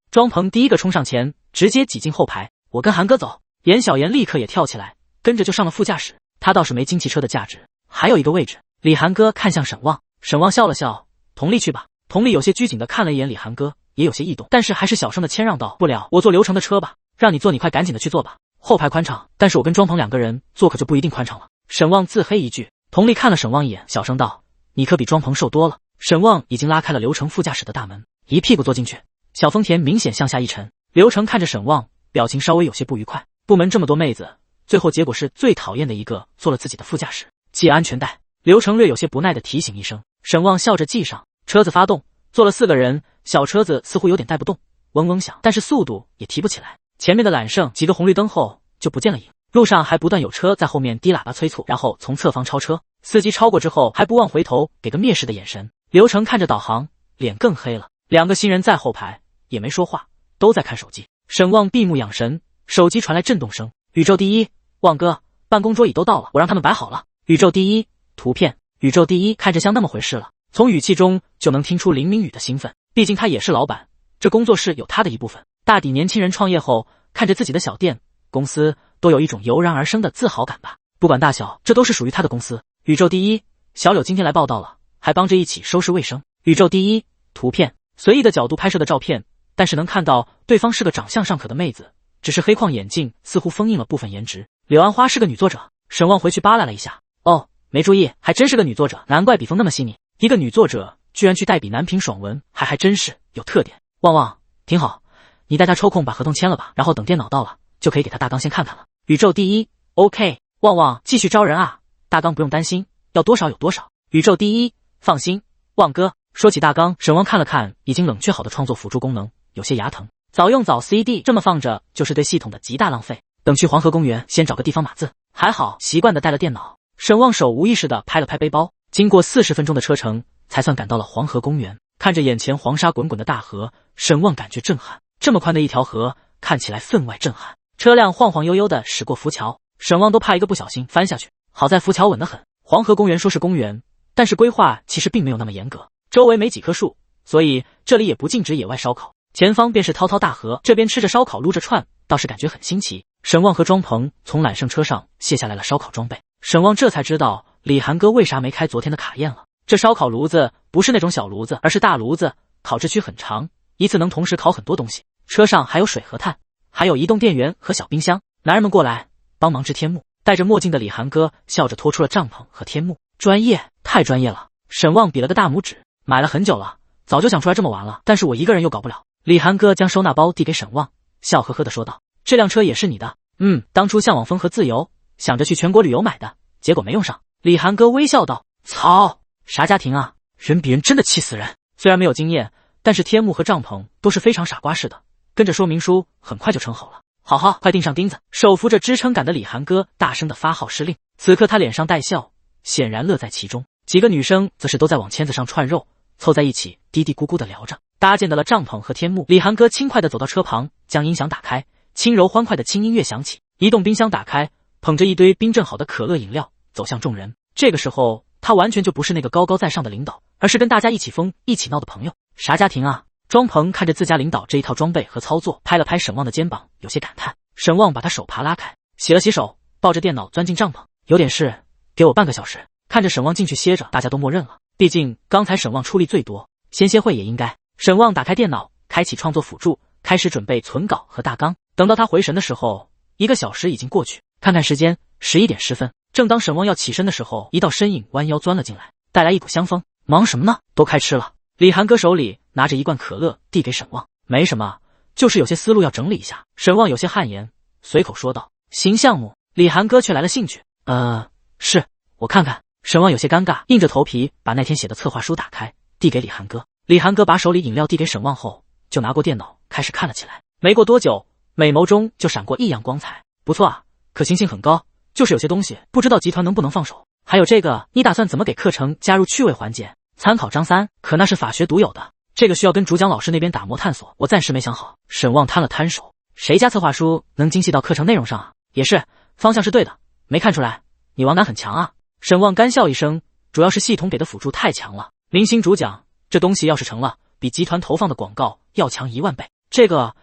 庄鹏第一个冲上前，直接挤进后排。我跟涵哥走。严小妍立刻也跳起来，跟着就上了副驾驶。他倒是没金汽车的价值，还有一个位置。李涵哥看向沈旺，沈旺笑了笑，佟丽去吧。佟丽有些拘谨的看了一眼李涵哥，也有些异动，但是还是小声的谦让道：不了，我坐流程的车吧，让你坐你快赶紧的去坐吧，后排宽敞，但是我跟庄鹏2个人坐可就不一定宽敞了。沈旺自黑一句。佟丽看了沈旺一眼，小声道：你可比庄鹏瘦多了。沈旺已经拉开了流程副驾驶的大门，一屁股坐进去，小丰田明显向下一沉。流程看着沈旺，表情稍微有些不愉快。部门这么多妹子，最后结果是最讨厌的一个坐了自己的副驾驶，系安全带。流程略有些不耐的提醒一声，沈旺笑着系上。车子发动，坐了4个人，小车子似乎有点带不动，嗡嗡响，但是速度也提不起来。前面的揽胜几个红绿灯后就不见了影，路上还不断有车在后面低喇叭催促，然后从侧方超车，司机超过之后还不忘回头给个蔑视的眼神。流程看着导航，脸更黑了。2个新人在后排也没说话，都在看手机。沈旺闭目养神，手机传来震动声。宇宙第一，旺哥，办公桌椅都到了，我让他们摆好了。宇宙第一，图片。宇宙第一看着像那么回事了，从语气中就能听出林明宇的兴奋，毕竟他也是老板，这工作室有他的一部分。大抵年轻人创业后，看着自己的小店公司，都有一种油然而生的自豪感吧。不管大小，这都是属于他的公司。宇宙第一，小柳今天来报道了，还帮着一起收拾卫生。宇宙第一，图片。随意的角度拍摄的照片，但是能看到对方是个长相尚可的妹子，只是黑框眼镜似乎封印了部分颜值。柳安花是个女作者。沈旺回去扒拉了一下，哦，没注意，还真是个女作者，难怪笔锋那么细腻。一个女作者居然去代笔男频爽文，还真是有特点。旺旺，挺好，你带他抽空把合同签了吧，然后等电脑到了，就可以给他大纲先看看了。宇宙第一 ，OK， 旺旺继续招人啊，大纲不用担心，要多少有多少。宇宙第一，放心，旺哥。说起大纲，沈旺看了看已经冷却好的创作辅助功能，有些牙疼。早用早 CD 这么放着就是对系统的极大浪费。等去黄河公园，先找个地方码字。还好习惯的带了电脑。沈望手无意识的拍了拍背包，经过40分钟的车程，才算赶到了黄河公园。看着眼前黄沙滚滚的大河，沈望感觉震撼。这么宽的一条河，看起来分外震撼。车辆晃晃悠悠的驶过浮桥，沈望都怕一个不小心翻下去。好在浮桥稳得很。黄河公园说是公园，但是规划其实并没有那么严格，周围没几棵树，所以这里也不禁止野外烧烤。前方便是滔滔大河，这边吃着烧烤撸着串，倒是感觉很新奇。沈望和庄鹏从揽胜车上卸下来了烧烤装备，沈望这才知道李涵哥为啥没开昨天的卡宴了。这烧烤炉子不是那种小炉子，而是大炉子，烤制区很长，一次能同时烤很多东西。车上还有水和炭，还有移动电源和小冰箱。男人们过来帮忙支天幕。戴着墨镜的李涵哥笑着拖出了帐篷和天幕，专业，太专业了。沈望比了个大拇指，买了很久了，早就想出来这么玩了，但是我一个人又搞不了。李涵哥将收纳包递给沈望，笑呵呵地说道：“这辆车也是你的？”“当初向往风和自由，想着去全国旅游买的，结果没用上。”李涵哥微笑道：“操，啥家庭啊，人比人真的气死人。”虽然没有经验，但是天幕和帐篷都是非常傻瓜式的，跟着说明书很快就称好了。好好，快钉上钉子！手扶着支撑杆的李涵哥大声的发号施令。此刻他脸上带笑，显然乐在其中。几个女生则是都在往签子上串肉，凑在一起嘀嘀咕咕的聊着。搭建的了帐篷和天幕，李涵哥轻快的走到车旁，将音响打开，轻柔欢快的轻音乐响起。移动冰箱打开，捧着一堆冰镇好的可乐饮料走向众人。这个时候他完全就不是那个高高在上的领导，而是跟大家一起疯一起闹的朋友。啥家庭啊？庄鹏看着自家领导这一套装备和操作，拍了拍沈望的肩膀，有些感叹。沈望把他手帕拉开，洗了洗手，抱着电脑钻进帐篷。有点事，给我半个小时。看着沈望进去歇着，大家都默认了，毕竟刚才沈望出力最多，先歇会也应该。沈望打开电脑，开启创作辅助，开始准备存稿和大纲。等到他回神的时候，1个小时已经过去。看看时间，11点10分。正当沈望要起身的时候，一道身影弯腰钻了进来，带来一股香风。忙什么呢？都开吃了。李涵哥手里拿着一罐可乐递给沈望。没什么，就是有些思路要整理一下。沈望有些汗颜，随口说道。新项目？李涵哥却来了兴趣。是，我看看。沈望有些尴尬，硬着头皮把那天写的策划书打开，递给李涵哥。李涵哥把手里饮料递给沈望后，就拿过电脑开始看了起来。没过多久，美眸中就闪过异样光彩。不错啊，可行性很高，就是有些东西不知道集团能不能放手。还有这个，你打算怎么给课程加入趣味环节？参考张三，可那是法学独有的，这个需要跟主讲老师那边打磨探索，我暂时没想好。沈望摊了摊手，谁家策划书能精细到课程内容上啊？也是，方向是对的，没看出来，你网感很强啊。沈望干笑一声，主要是系统给的辅助太强了。明星主讲这东西要是成了，比集团投放的广告要强1万倍。这个，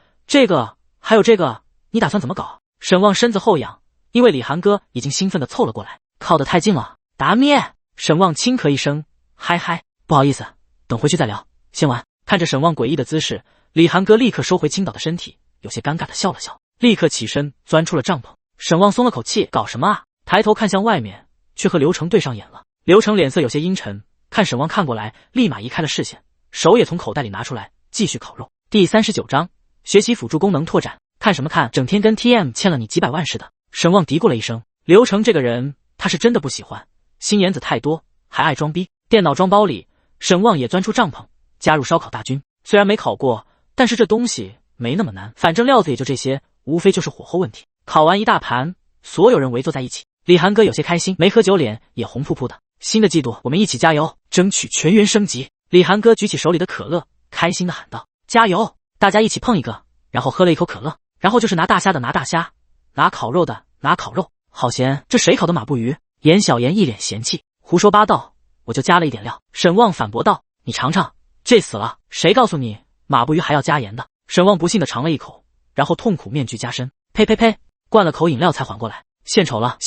还有这个，你打算怎么搞？沈望身子后仰，因为李涵哥已经兴奋地凑了过来，靠得太近了。达咩！沈望轻咳一声，嗨，不好意思，等回去再聊，先玩。看着沈望诡异的姿势，李涵哥立刻收回倾倒的身体，有些尴尬地笑了笑，立刻起身钻出了帐篷。沈望松了口气，搞什么啊？抬头看向外面，却和刘成对上眼了。刘成脸色有些阴沉，看沈望看过来，立马移开了视线，手也从口袋里拿出来，继续烤肉。第39章，学习辅助功能拓展。看什么看？整天跟 TM 欠了你几百万似的。沈望嘀咕了一声。刘成这个人，他是真的不喜欢，心眼子太多，还爱装逼。电脑装包里，沈望也钻出帐篷，加入烧烤大军。虽然没烤过，但是这东西没那么难，反正料子也就这些，无非就是火候问题。烤完一大盘，所有人围坐在一起。李涵哥有些开心，没喝酒脸也红扑扑的。新的季度我们一起加油，争取全员升级。李涵哥举起手里的可乐，开心的喊道：“加油！”大家一起碰一个，然后喝了一口可乐，然后就是拿大虾的拿大虾，拿烤肉的拿烤肉。好咸，这谁烤的马步鱼？严小妍一脸嫌弃，胡说八道，我就加了一点料。沈望反驳道：“你尝尝，这死了，谁告诉你马步鱼还要加盐的？”沈望不幸的尝了一口，然后痛苦面具加深，呸，灌了口饮料才缓过来。献丑了。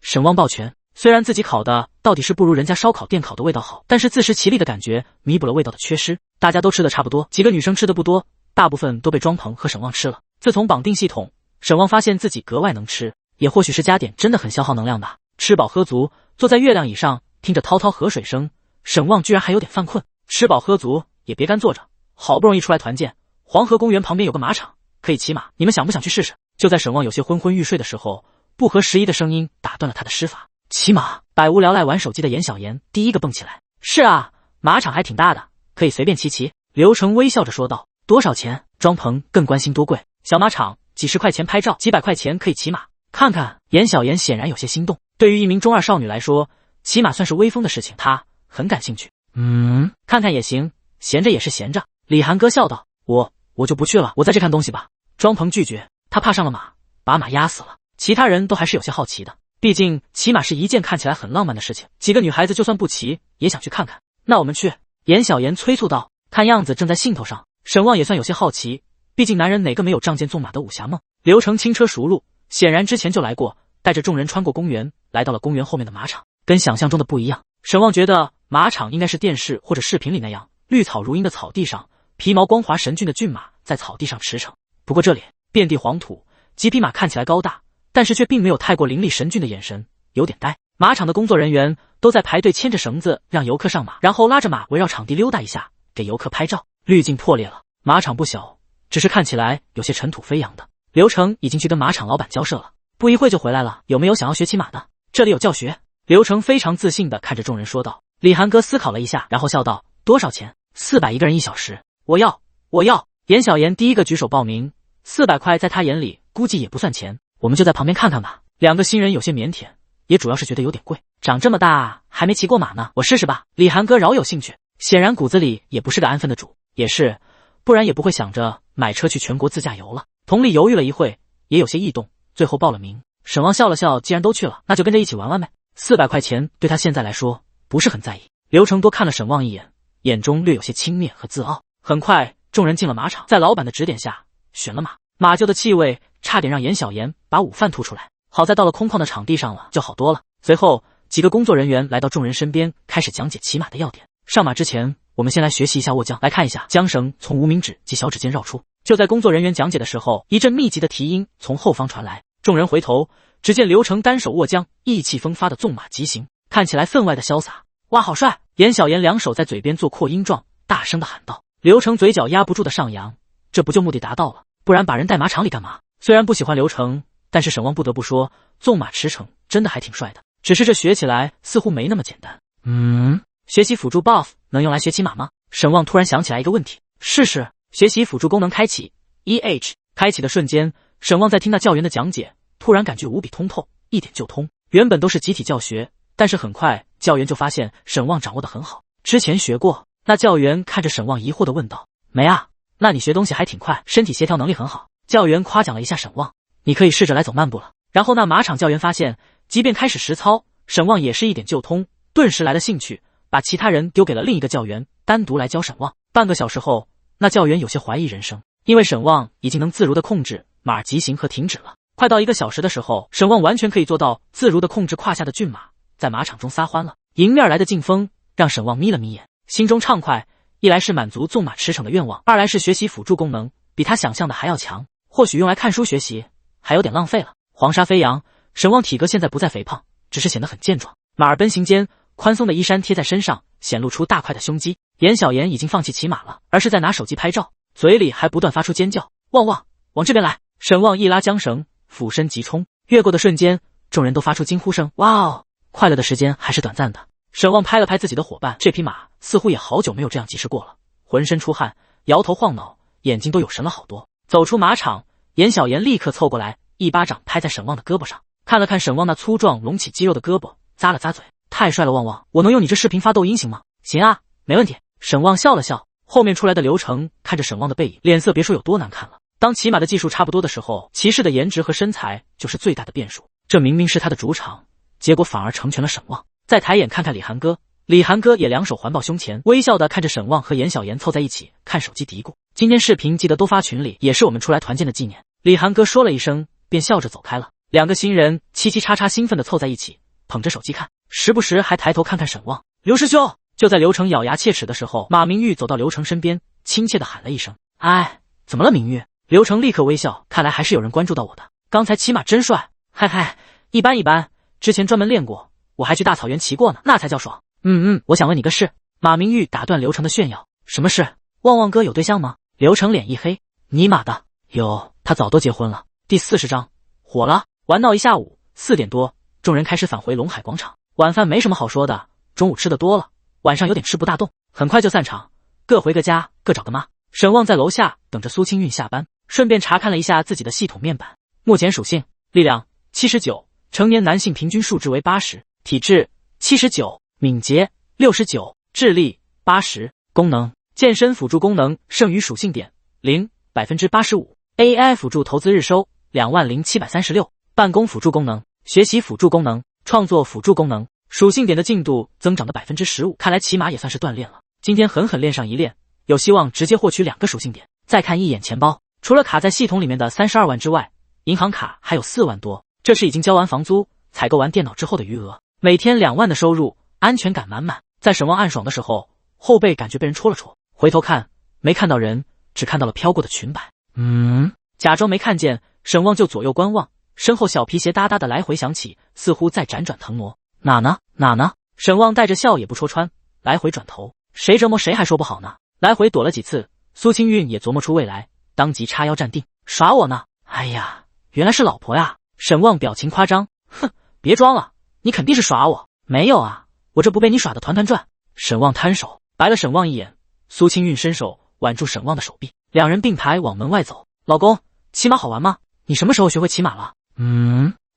沈望抱拳，虽然自己烤的到底是不如人家烧烤店烤的味道好，但是自食其力的感觉弥补了味道的缺失。大家都吃的差不多，几个女生吃的不多，大部分都被庄鹏和沈望吃了。自从绑定系统，沈望发现自己格外能吃，也或许是加点真的很消耗能量吧。吃饱喝足，坐在月亮椅上，听着滔滔河水声，沈望居然还有点犯困。吃饱喝足也别干坐着，好不容易出来团建，黄河公园旁边有个马场，可以骑马，你们想不想去试试？就在沈望有些昏昏欲睡的时候，不合时宜的声音打断了他的施法。骑马！百无聊赖玩手机的严小妍第一个蹦起来。是啊，马场还挺大的，可以随便骑。刘成微笑着说道。多少钱？庄鹏更关心多贵。小马场几十块钱拍照，几百块钱可以骑马。看看。严小妍显然有些心动。对于一名中二少女来说，骑马算是威风的事情，她很感兴趣。看看也行，闲着也是闲着。李涵哥笑道：我就不去了，我在这看东西吧。庄鹏拒绝，他怕上了马，把马压死了。其他人都还是有些好奇的，毕竟骑马是一件看起来很浪漫的事情，几个女孩子就算不骑，也想去看看。那我们去。严小妍催促道，看样子正在兴头上。沈旺也算有些好奇，毕竟男人哪个没有仗剑纵马的武侠梦？刘成轻车熟路，显然之前就来过，带着众人穿过公园，来到了公园后面的马场。跟想象中的不一样，沈旺觉得马场应该是电视或者视频里那样，绿草如茵的草地上，皮毛光滑神俊的骏马在草地上驰骋。不过这里遍地黄土，几匹马看起来高大，但是却并没有太过凌厉神俊的眼神，有点呆。马场的工作人员都在排队牵着绳子让游客上马，然后拉着马围绕场地溜达一下，给游客拍照。滤镜破裂了，马场不小，只是看起来有些尘土飞扬的。刘成已经去跟马场老板交涉了，不一会就回来了。有没有想要学骑马的？这里有教学。刘成非常自信地看着众人说道。李涵哥思考了一下，然后笑道：多少钱？400一个人1小时。我要。严小妍第一个举手报名，400块在他眼里估计也不算钱，我们就在旁边看看吧。两个新人有些腼腆，也主要是觉得有点贵，长这么大还没骑过马呢，我试试吧。李涵哥饶有兴趣，显然骨子里也不是个安分的主，也是，不然也不会想着买车去全国自驾游了。佟丽犹豫了一会，也有些异动，最后报了名。沈旺笑了笑，既然都去了，那就跟着一起玩玩呗。400块钱对他现在来说不是很在意。刘成多看了沈旺一眼，眼中略有些轻蔑和自傲。很快众人进了马场，在老板的指点下选了马，马厩的气味差点让严小妍把午饭吐出来，好在到了空旷的场地上了，就好多了。随后几个工作人员来到众人身边，开始讲解骑马的要点。上马之前，我们先来学习一下握缰，来看一下缰绳从无名指及小指间绕出。就在工作人员讲解的时候，一阵密集的蹄音从后方传来，众人回头，只见刘成单手握缰，意气风发的纵马疾行，看起来分外的潇洒。哇，好帅！严小妍两手在嘴边做扩音状，大声的喊道。刘成嘴角压不住的上扬，这不就目的达到了？不然把人带马场里干嘛？虽然不喜欢刘成，但是沈旺不得不说，纵马驰骋真的还挺帅的。只是这学起来似乎没那么简单。学习辅助 buff 能用来学骑马吗？沈旺突然想起来一个问题。试试。学习辅助功能开启 EH 开启的瞬间，沈旺在听那教员的讲解，突然感觉无比通透，一点就通。原本都是集体教学，但是很快教员就发现沈旺掌握得很好，之前学过。那教员看着沈旺疑惑地问道：没啊？那你学东西还挺快，身体协调能力很好。教员夸奖了一下沈旺，你可以试着来走慢步了。然后那马场教员发现，即便开始实操，沈旺也是一点就通，顿时来了兴趣，把其他人丢给了另一个教员，单独来教沈旺。半个小时后，那教员有些怀疑人生，因为沈旺已经能自如地控制马疾行和停止了。快到1个小时的时候，沈旺完全可以做到自如地控制胯下的骏马，在马场中撒欢了。迎面来的劲风让沈旺眯了眯眼，心中畅快，一来是满足纵马驰骋的愿望，二来是学习辅助功能比他想象的还要强，或许用来看书学习还有点浪费了。黄沙飞扬，沈旺体格现在不再肥胖，只是显得很健壮。马儿奔行间，宽松的衣衫贴在身上，显露出大块的胸肌。严小妍已经放弃骑马了，而是在拿手机拍照，嘴里还不断发出尖叫：旺旺，往这边来！沈旺一拉缰绳，俯身急冲，越过的瞬间，众人都发出惊呼声：哇哦！快乐的时间还是短暂的。沈旺拍了拍自己的伙伴，这匹马似乎也好久没有这样疾驰过了，浑身出汗，摇头晃脑，眼睛都有神了好多。走出马场，严小妍立刻凑过来，一巴掌拍在沈旺的胳膊上，看了看沈旺那粗壮隆起肌肉的胳膊，咂了咂嘴：太帅了，旺旺，我能用你这视频发抖音行吗？行啊，没问题。沈旺笑了笑。后面出来的刘成看着沈旺的背影，脸色别说有多难看了。当骑马的技术差不多的时候，骑士的颜值和身材就是最大的变数。这明明是他的主场，结果反而成全了沈旺。再抬眼看看李涵哥，李涵哥也两手环抱胸前，微笑的看着沈旺和严小妍凑在一起看手机嘀咕：今天视频记得都发群里，也是我们出来团建的纪念。李涵哥说了一声，便笑着走开了。两个新人七七叉叉兴奋的凑在一起，捧着手机看，时不时还抬头看看沈旺。刘师兄！就在刘成咬牙切齿的时候，马明玉走到刘成身边，亲切的喊了一声：哎，怎么了明玉？刘成立刻微笑，看来还是有人关注到我的，刚才骑马真帅。嗨嗨，一般一般，之前专门练过，我还去大草原骑过呢，那才叫爽。我想问你个事。马明玉打断刘成的炫耀。什么事？旺旺哥有对象吗？刘成脸一黑，尼玛的，有，他早都结婚了。第40章火了，玩闹一下午，4点多，众人开始返回龙海广场。晚饭没什么好说的，中午吃的多了，晚上有点吃不大动，很快就散场，各回个家，各找个妈。沈旺在楼下等着苏清韵下班，顺便查看了一下自己的系统面板。目前属性：力量79，成年男性平均数值为80，体质79，敏捷69，智力80。功能：健身辅助功能剩余属性点0 85%，AI 辅助投资日收20736，办公辅助功能、学习辅助功能、创作辅助功能，属性点的进度增长的15%，看来起码也算是锻炼了。今天狠狠练上一练，有希望直接获取2个属性点。再看一眼钱包，除了卡在系统里面的32万之外，银行卡还有4万多，这是已经交完房租、采购完电脑之后的余额。每天2万的收入，安全感满满。在沈旺暗爽的时候，后背感觉被人戳了戳，回头看没看到人，只看到了飘过的裙摆。假装没看见，沈旺就左右观望，身后小皮鞋哒哒的来回响起，似乎在辗转腾挪。哪呢？沈旺带着笑也不戳穿，来回转头，谁折磨谁还说不好呢。来回躲了几次，苏清韵也琢磨出未来，当即叉腰站定。耍我呢？哎呀，原来是老婆呀！沈旺表情夸张，哼，别装了，你肯定是耍我。没有啊，我这不被你耍得团团转。沈旺摊手，白了沈旺一眼。苏清韵伸手挽住沈旺的手臂，两人并排往门外走。老公，骑马好玩吗？你什么时候学会骑马了？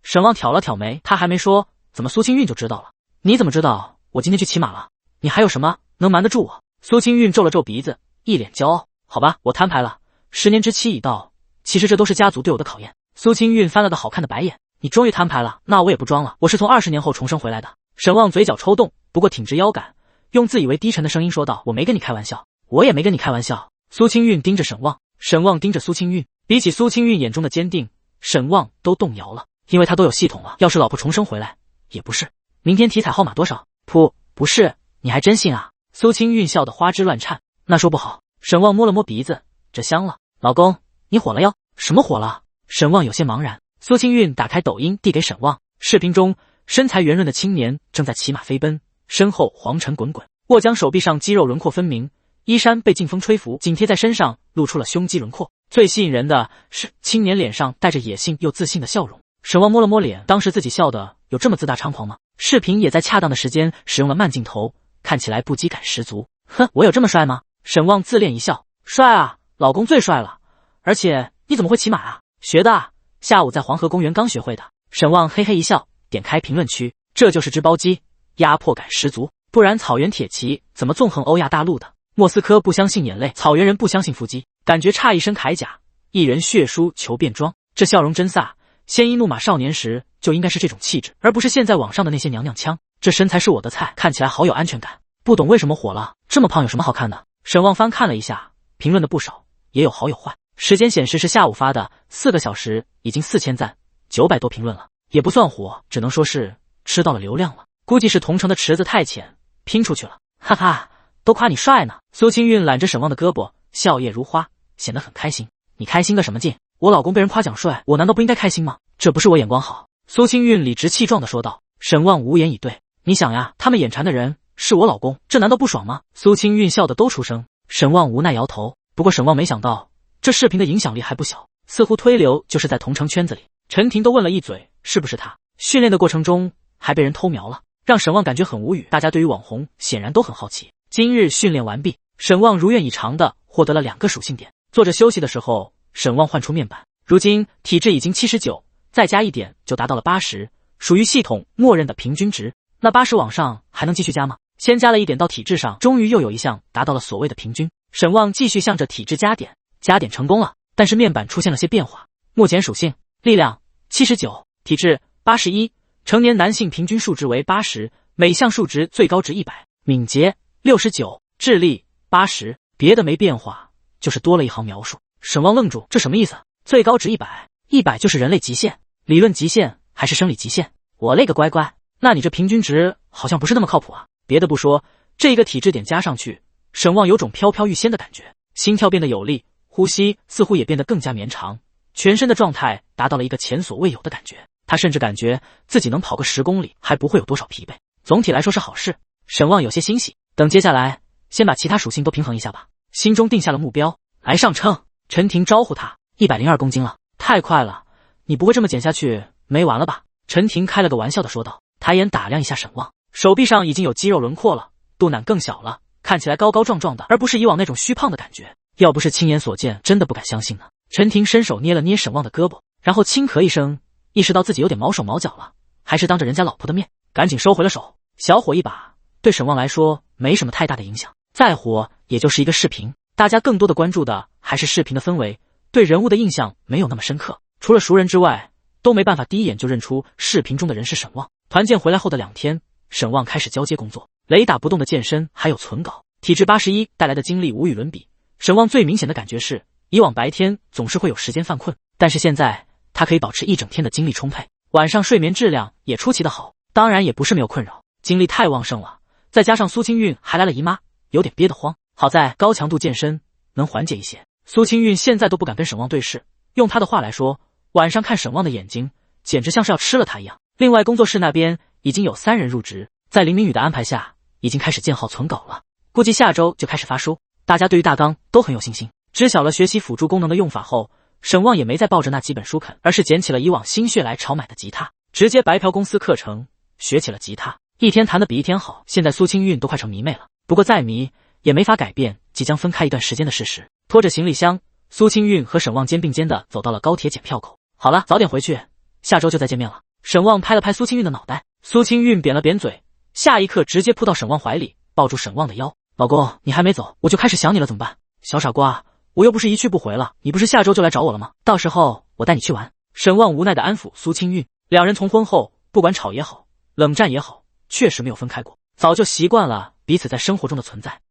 沈旺挑了挑眉，他还没说，怎么苏清韵就知道了？你怎么知道我今天去骑马了？你还有什么能瞒得住我？苏清韵皱了皱鼻子，一脸骄傲。好吧，我摊牌了，10年之期已到，其实这都是家族对我的考验。苏清韵翻了个好看的白眼，你终于摊牌了，那我也不装了，我是从20年后重生回来的。沈旺嘴角抽动，不过挺直腰杆，用自以为低沉的声音说道，我没跟你开玩笑，我也没跟你开玩笑。苏清韵盯着沈旺，沈旺盯着苏清韵，比起苏清韵眼中的坚定，沈旺都动摇了，因为他都有系统了，要是老婆重生回来也不是。明天体彩号码多少？不是，你还真信啊？苏清韵笑得花枝乱颤，那说不好。沈旺摸了摸鼻子，这香了。老公，你火了哟？什么火了？沈旺有些茫然。苏清韵打开抖音递给沈旺，视频中身材圆润的青年正在骑马飞奔，身后黄尘滚滚，握将手臂上肌肉轮廓分明，衣衫被劲风吹拂，紧贴在身上，露出了胸肌轮廓。最吸引人的是青年脸上带着野性又自信的笑容。沈旺摸了摸脸，当时自己笑的有这么自大猖狂吗？视频也在恰当的时间使用了慢镜头，看起来不羁感十足。哼，我有这么帅吗？沈旺自恋一笑，帅啊，老公最帅了。而且你怎么会骑马啊？学的啊，下午在黄河公园刚学会的。沈旺嘿嘿一笑，点开评论区，这就是只包鸡，压迫感十足，不然草原铁骑怎么纵横欧亚大陆的？莫斯科不相信眼泪，草原人不相信腹肌，感觉差一身铠甲，一人血书求变装，这笑容真飒。鲜衣怒马少年时就应该是这种气质，而不是现在网上的那些娘娘腔。这身材是我的菜，看起来好有安全感。不懂为什么火了，这么胖有什么好看的？沈旺翻看了一下，评论的不少，也有好有坏。时间显示是下午发的，4个小时已经4000赞，900多评论了，也不算火，只能说是吃到了流量了。估计是同城的池子太浅，拼出去了。哈哈，都夸你帅呢。苏清韵揽着沈旺的胳膊，笑靥如花，显得很开心。你开心个什么劲？我老公被人夸奖帅，我难道不应该开心吗？这不是我眼光好。苏清韵理直气壮地说道。沈旺无言以对。你想呀，他们眼馋的人是我老公，这难道不爽吗？苏清韵笑得都出声。沈旺无奈摇头。不过沈旺没想到，这视频的影响力还不小，似乎推流就是在同城圈子里。陈婷都问了一嘴，是不是他？训练的过程中还被人偷瞄了，让沈旺感觉很无语。大家对于网红显然都很好奇。今日训练完毕，沈旺如愿以偿的获得了2个属性点。坐着休息的时候，沈旺换出面板，如今体质已经79，再加1点就达到了80，属于系统默认的平均值。那80往上还能继续加吗？先加了1点到体质上，终于又有一项达到了所谓的平均。沈旺继续向着体质加点，加点成功了，但是面板出现了些变化。目前属性：力量79，体质81，成年男性平均数值为80，每项数值最高值100，敏捷69，智力80，别的没变化，就是多了一行描述。沈旺愣住，这什么意思？最高值100就是人类极限，理论极限还是生理极限？我勒个乖乖，那你这平均值好像不是那么靠谱啊。别的不说，这个体质点加上去，沈旺有种飘飘欲仙的感觉，心跳变得有力，呼吸似乎也变得更加绵长，全身的状态达到了一个前所未有的感觉。他甚至感觉自己能跑个10公里还不会有多少疲惫。总体来说是好事，沈旺有些欣喜。等接下来先把其他属性都平衡一下吧，心中定下了目标，来上称。陈婷招呼他，102公斤了，太快了，你不会这么减下去没完了吧？陈婷开了个玩笑的说道，抬眼打量一下沈旺，手臂上已经有肌肉轮廓了，肚腩更小了，看起来高高壮壮的，而不是以往那种虚胖的感觉。要不是亲眼所见，真的不敢相信呢。陈婷伸手捏了捏沈旺的胳膊，然后轻咳一声，意识到自己有点毛手毛脚了，还是当着人家老婆的面，赶紧收回了手。小火一把，对沈旺来说没什么太大的影响，再火也就是一个视频，大家更多的关注的还是视频的氛围，对人物的印象没有那么深刻。除了熟人之外，都没办法第一眼就认出视频中的人是沈旺。团建回来后的2天，沈旺开始交接工作，雷打不动的健身还有存稿，体质81带来的精力无与伦比。沈旺最明显的感觉是，以往白天总是会有时间犯困，但是现在他可以保持一整天的精力充沛，晚上睡眠质量也出奇的好，当然也不是没有困扰，精力太旺盛了，再加上苏清韵还来了姨妈，有点憋得慌。好在高强度健身能缓解一些。苏清韵现在都不敢跟沈旺对视，用他的话来说，晚上看沈旺的眼睛简直像是要吃了他一样。另外工作室那边已经有3人入职，在林明宇的安排下已经开始建号存稿了，估计下周就开始发书，大家对于大纲都很有信心。知晓了学习辅助功能的用法后，沈旺也没再抱着那几本书啃，而是捡起了以往心血来潮买的吉他，直接白嫖公司课程学起了吉他，一天弹得比一天好。现在苏清韵都快成迷妹了，不过再迷也没法改变即将分开一段时间的事实。拖着行李箱，苏清韵和沈旺肩并肩的走到了高铁检票口。好了，早点回去，下周就再见面了。沈旺拍了拍苏清韵的脑袋，苏清韵扁了扁嘴，下一刻直接扑到沈旺怀里，抱住沈旺的腰。老公，你还没走，我就开始想你了，怎么办？小傻瓜，我又不是一去不回了，你不是下周就来找我了吗？到时候我带你去玩。沈旺无奈的安抚苏清韵，两人从婚后不管吵也好，冷战也好，确实没有分开过，早就习惯了彼此在生活中的存在。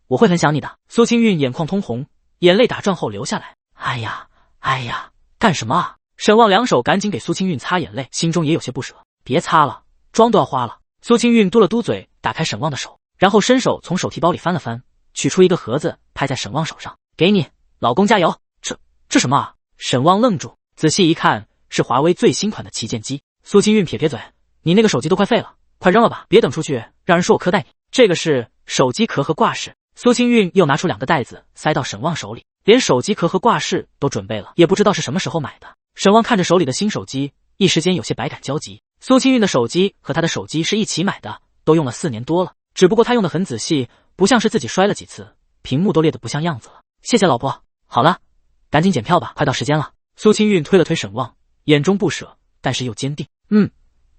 我会很想你的。苏清韵眼眶通红，眼泪打转后流下来。哎呀，干什么啊？沈旺两手赶紧给苏清韵擦眼泪，心中也有些不舍。别擦了，妆都要花了。苏清韵嘟了嘟嘴，打开沈旺的手，然后伸手从手提包里翻了翻，取出一个盒子，拍在沈旺手上，给你，老公加油。这什么啊？沈旺愣住，仔细一看是华为最新款的旗舰机。苏清韵撇撇嘴，你那个手机都快废了，快扔了吧，别等出去让人说我苛待你。这个是手机壳和挂饰。苏清韵又拿出2个袋子塞到沈旺手里，连手机壳和挂饰都准备了，也不知道是什么时候买的。沈旺看着手里的新手机，一时间有些百感交集。苏清韵的手机和他的手机是一起买的，都用了4年多了，只不过他用的很仔细，不像是自己摔了几次，屏幕都裂得不像样子了。谢谢老婆。好了，赶紧检票吧，快到时间了。苏清韵推了推沈旺，眼中不舍，但是又坚定。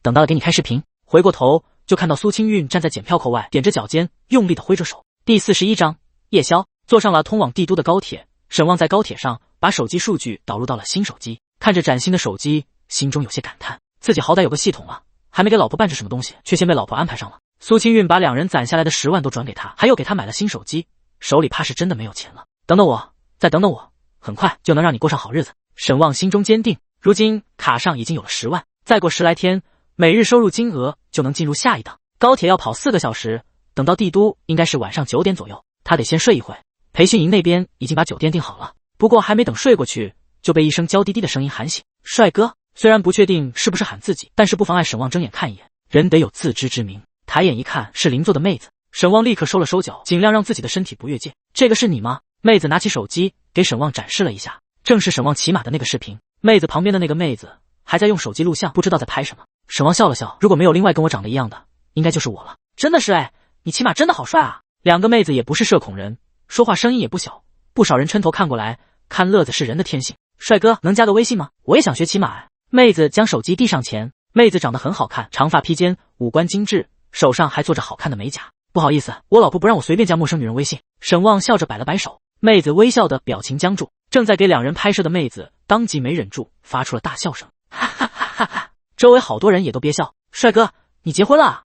等到了给你开视频。回过头就看到苏清韵站在检票口外，踮着脚尖，用力的挥着手。第41章夜宵。坐上了通往帝都的高铁，沈旺在高铁上把手机数据导入到了新手机，看着崭新的手机，心中有些感叹，自己好歹有个系统了，还没给老婆办着什么东西，却先被老婆安排上了。苏清韵把2人攒下来的10万都转给他，还又给他买了新手机，手里怕是真的没有钱了。等等我，再等等我，很快就能让你过上好日子。沈旺心中坚定，如今卡上已经有了10万，再过10来天，每日收入金额就能进入下一档。高铁要跑4个小时，等到帝都应该是晚上9点左右，他得先睡一会。培训营那边已经把酒店订好了，不过还没等睡过去，就被一声娇滴滴的声音喊醒。帅哥。虽然不确定是不是喊自己，但是不妨碍沈旺睁眼看一眼，人得有自知之明。抬眼一看是邻座的妹子，沈旺立刻收了收脚，尽量让自己的身体不越界。这个是你吗？妹子拿起手机给沈旺展示了一下，正是沈旺骑马的那个视频。妹子旁边的那个妹子还在用手机录像，不知道在拍什么。沈旺笑了笑，如果没有另外跟我长得一样的，应该就是我了。真的是你骑马真的好帅啊。2个妹子也不是社恐人，说话声音也不小，不少人抻头看过来，看乐子是人的天性。帅哥能加个微信吗？我也想学骑马。妹子将手机递上前，妹子长得很好看，长发披肩，五官精致，手上还做着好看的美甲。不好意思，我老婆不让我随便加陌生女人微信。沈旺笑着摆了摆手，妹子微笑的表情僵住，正在给2人拍摄的妹子当即没忍住发出了大笑声，哈哈哈哈哈！周围好多人也都憋笑。帅哥，你结婚了啊？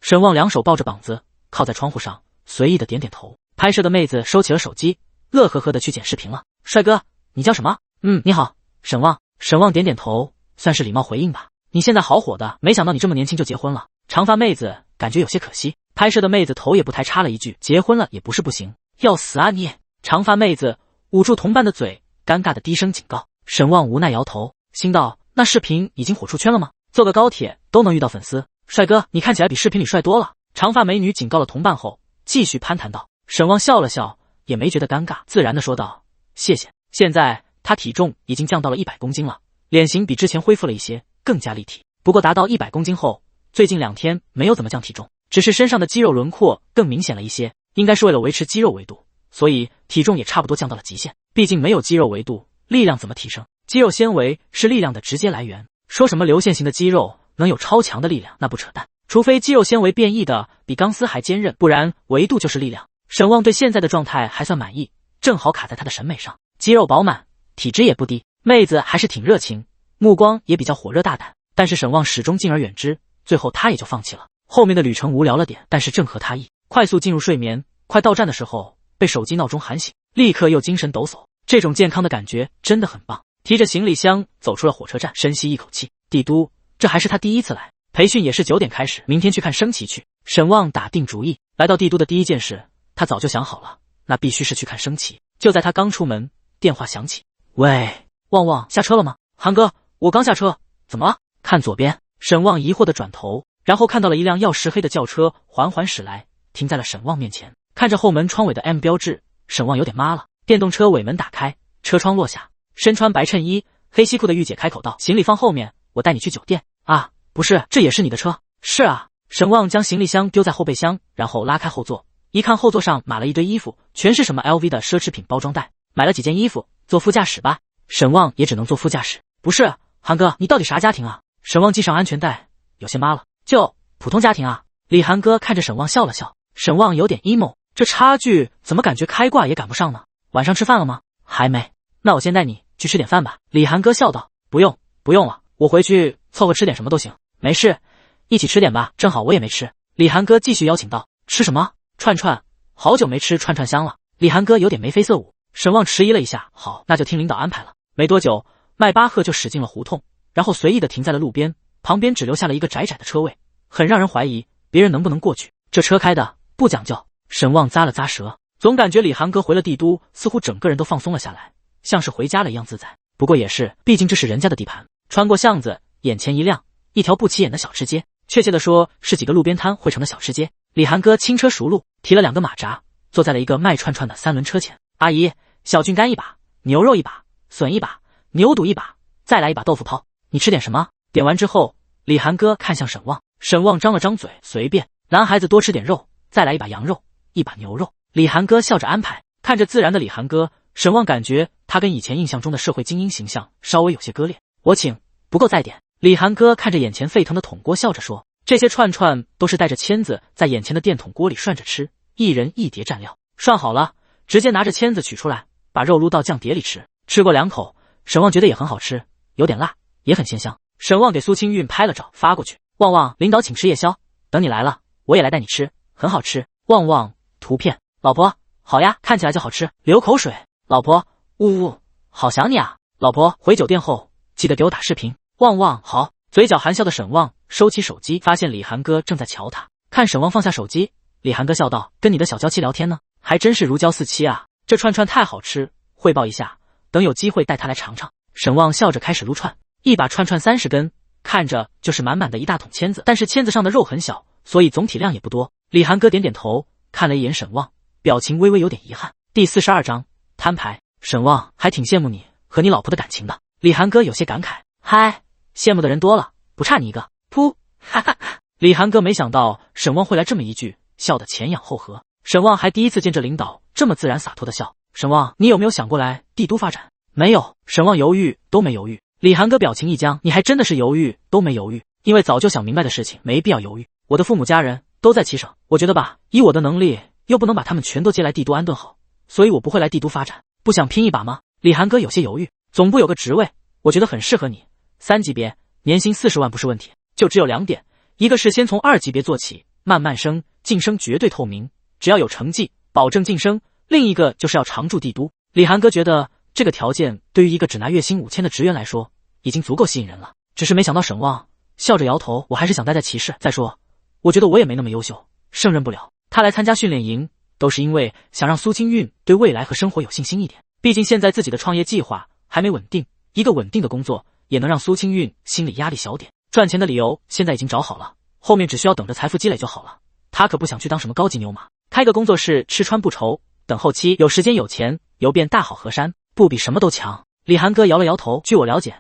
沈旺2手抱着膀子，靠在窗户上，随意的点点头。拍摄的妹子收起了手机，乐呵呵的去剪视频了。帅哥，你叫什么？你好，沈旺。沈旺点点头，算是礼貌回应吧。你现在好火的，没想到你这么年轻就结婚了。长发妹子感觉有些可惜。拍摄的妹子头也不抬插了一句，结婚了也不是不行。要死啊你！长发妹子捂住同伴的嘴，尴尬的低声警告。沈旺无奈摇头，心道那视频已经火出圈了吗？坐个高铁都能遇到粉丝。帅哥，你看起来比视频里帅多了。长发美女警告了同伴后，继续攀谈道。沈旺笑了笑，也没觉得尴尬，自然的说道：谢谢。现在他体重已经降到了100公斤了，脸型比之前恢复了一些，更加立体。不过达到100公斤后，最近2天没有怎么降体重，只是身上的肌肉轮廓更明显了一些，应该是为了维持肌肉维度，所以体重也差不多降到了极限。毕竟没有肌肉维度，力量怎么提升？肌肉纤维是力量的直接来源。说什么流线型的肌肉能有超强的力量，那不扯淡。除非肌肉纤维变异的比钢丝还坚韧，不然维度就是力量。沈旺对现在的状态还算满意，正好卡在他的审美上。肌肉饱满，体脂也不低，妹子还是挺热情，目光也比较火热大胆。但是沈旺始终敬而远之，最后他也就放弃了。后面的旅程无聊了点，但是正合他意。快速进入睡眠，快到站的时候被手机闹钟喊醒，立刻又精神抖擞。这种健康的感觉真的很棒。提着行李箱走出了火车站，深吸一口气。帝都，这还是他第一次来。培训也是9点开始，明天去看升旗去。沈旺打定主意，来到帝都的第一件事，他早就想好了，那必须是去看升旗。就在他刚出门，电话响起。喂，旺旺，下车了吗？韩哥，我刚下车。怎么了？看左边。沈旺疑惑地转头，然后看到了一辆曜石黑的轿车缓缓驶来，停在了沈旺面前。看着后门窗尾的 M 标志，沈旺有点麻了。电动车尾门打开，车窗落下，身穿白衬衣、黑西裤的御姐开口道：“行李放后面，我带你去酒店。”啊，不是，这也是你的车？是啊。沈旺将行李箱丢在后备箱，然后拉开后座，一看后座上码了一堆衣服，全是什么 LV 的奢侈品包装袋。买了几件衣服，坐副驾驶吧。沈旺也只能坐副驾驶。不是，韩哥，你到底啥家庭啊？沈旺系上安全带，有些麻了。就普通家庭啊。李韩哥看着沈旺笑了笑。沈旺有点 emo， 这差距怎么感觉开挂也赶不上呢？晚上吃饭了吗？还没。那我先带你去吃点饭吧。李韩哥笑道。不用了，我回去凑合吃点什么都行。没事，一起吃点吧，正好我也没吃。李韩哥继续邀请道。吃什么？串串，好久没吃串串香了。李韩哥有点眉飞色舞。沈旺迟疑了一下，好，那就听领导安排了。没多久，迈巴赫就驶进了胡同，然后随意的停在了路边，旁边只留下了一个窄窄的车位，很让人怀疑别人能不能过去。这车开的不讲究。沈旺咂了咂舌，总感觉李韩哥回了帝都，似乎整个人都放松了下来，像是回家了一样自在。不过也是，毕竟这是人家的地盘。穿过巷子，眼前一亮，一条不起眼的小吃街，确切的说是几个路边摊汇成的小吃街。李韩哥轻车熟路，提了2个马扎，坐在了一个卖串串的3轮车前。阿姨，小菌干1把，牛肉1把，笋1把，牛肚1把，再来1把豆腐泡。你吃点什么？点完之后，李韩哥看向沈旺，沈旺张了张嘴，随便。男孩子多吃点肉，再来1把羊肉，1把牛肉。李韩哥笑着安排。看着自然的李韩哥，沈旺感觉他跟以前印象中的社会精英形象稍微有些割裂。我请，不够再点。李韩哥看着眼前沸腾的桶锅，笑着说。这些串串都是带着签子在眼前的电筒锅里涮着吃，一人1碟蘸料，涮好了，直接拿着签子取出来，把肉撸到酱碟里吃。吃过2口，沈旺觉得也很好吃，有点辣，也很鲜香。沈旺给苏清韵拍了照发过去。旺旺，领导请吃夜宵，等你来了，我也来带你吃，很好吃。旺旺，图片。老婆，好呀，看起来就好吃，流口水。老婆，呜呜，好想你啊。老婆，回酒店后记得给我打视频。旺旺，好。嘴角含笑的沈旺收起手机，发现李韩哥正在瞧他。看沈旺放下手机，李韩哥笑道：“跟你的小娇妻聊天呢，还真是如胶似漆啊。这串串太好吃，汇报一下，等有机会带他来尝尝。”沈旺笑着开始撸串，一把串串30根，看着就是满满的一大桶签子，但是签子上的肉很小，所以总体量也不多。李韩哥点点头，看了一眼沈旺，表情微微有点遗憾。第42章摊牌。沈旺，还挺羡慕你和你老婆的感情的。李韩哥有些感慨。嗨，羡慕的人多了，不差你一个。噗，哈哈哈。李韩哥没想到沈旺会来这么一句，笑得前仰后合。沈旺还第一次见这领导这么自然洒脱的笑。沈旺，你有没有想过来帝都发展？没有。沈旺犹豫都没犹豫。李韩哥表情一僵，你还真的是犹豫都没犹豫？因为早就想明白的事情，没必要犹豫。我的父母家人都在其省，我觉得吧，以我的能力，又不能把他们全都接来帝都安顿好，所以我不会来帝都发展。不想拼一把吗？李韩哥有些犹豫。总部有个职位，我觉得很适合你，3级别，年薪40万不是问题。就只有2点，一个是先从2级别做起，慢慢升，晋升绝对透明，只要有成绩，保证晋升；另一个就是要常驻帝都。李韩哥觉得这个条件对于一个只拿月薪5000的职员来说，已经足够吸引人了。只是没想到沈旺笑着摇头，我还是想待在骑士。再说，我觉得我也没那么优秀，胜任不了。他来参加训练营，都是因为想让苏清韵对未来和生活有信心一点。毕竟现在自己的创业计划还没稳定，一个稳定的工作也能让苏清韵心理压力小点。赚钱的理由现在已经找好了，后面只需要等着财富积累就好了。他可不想去当什么高级牛马，开个工作室吃穿不愁，等后期有时间有钱，游遍大好河山，不比什么都强。李韩哥摇了摇头，据我了解，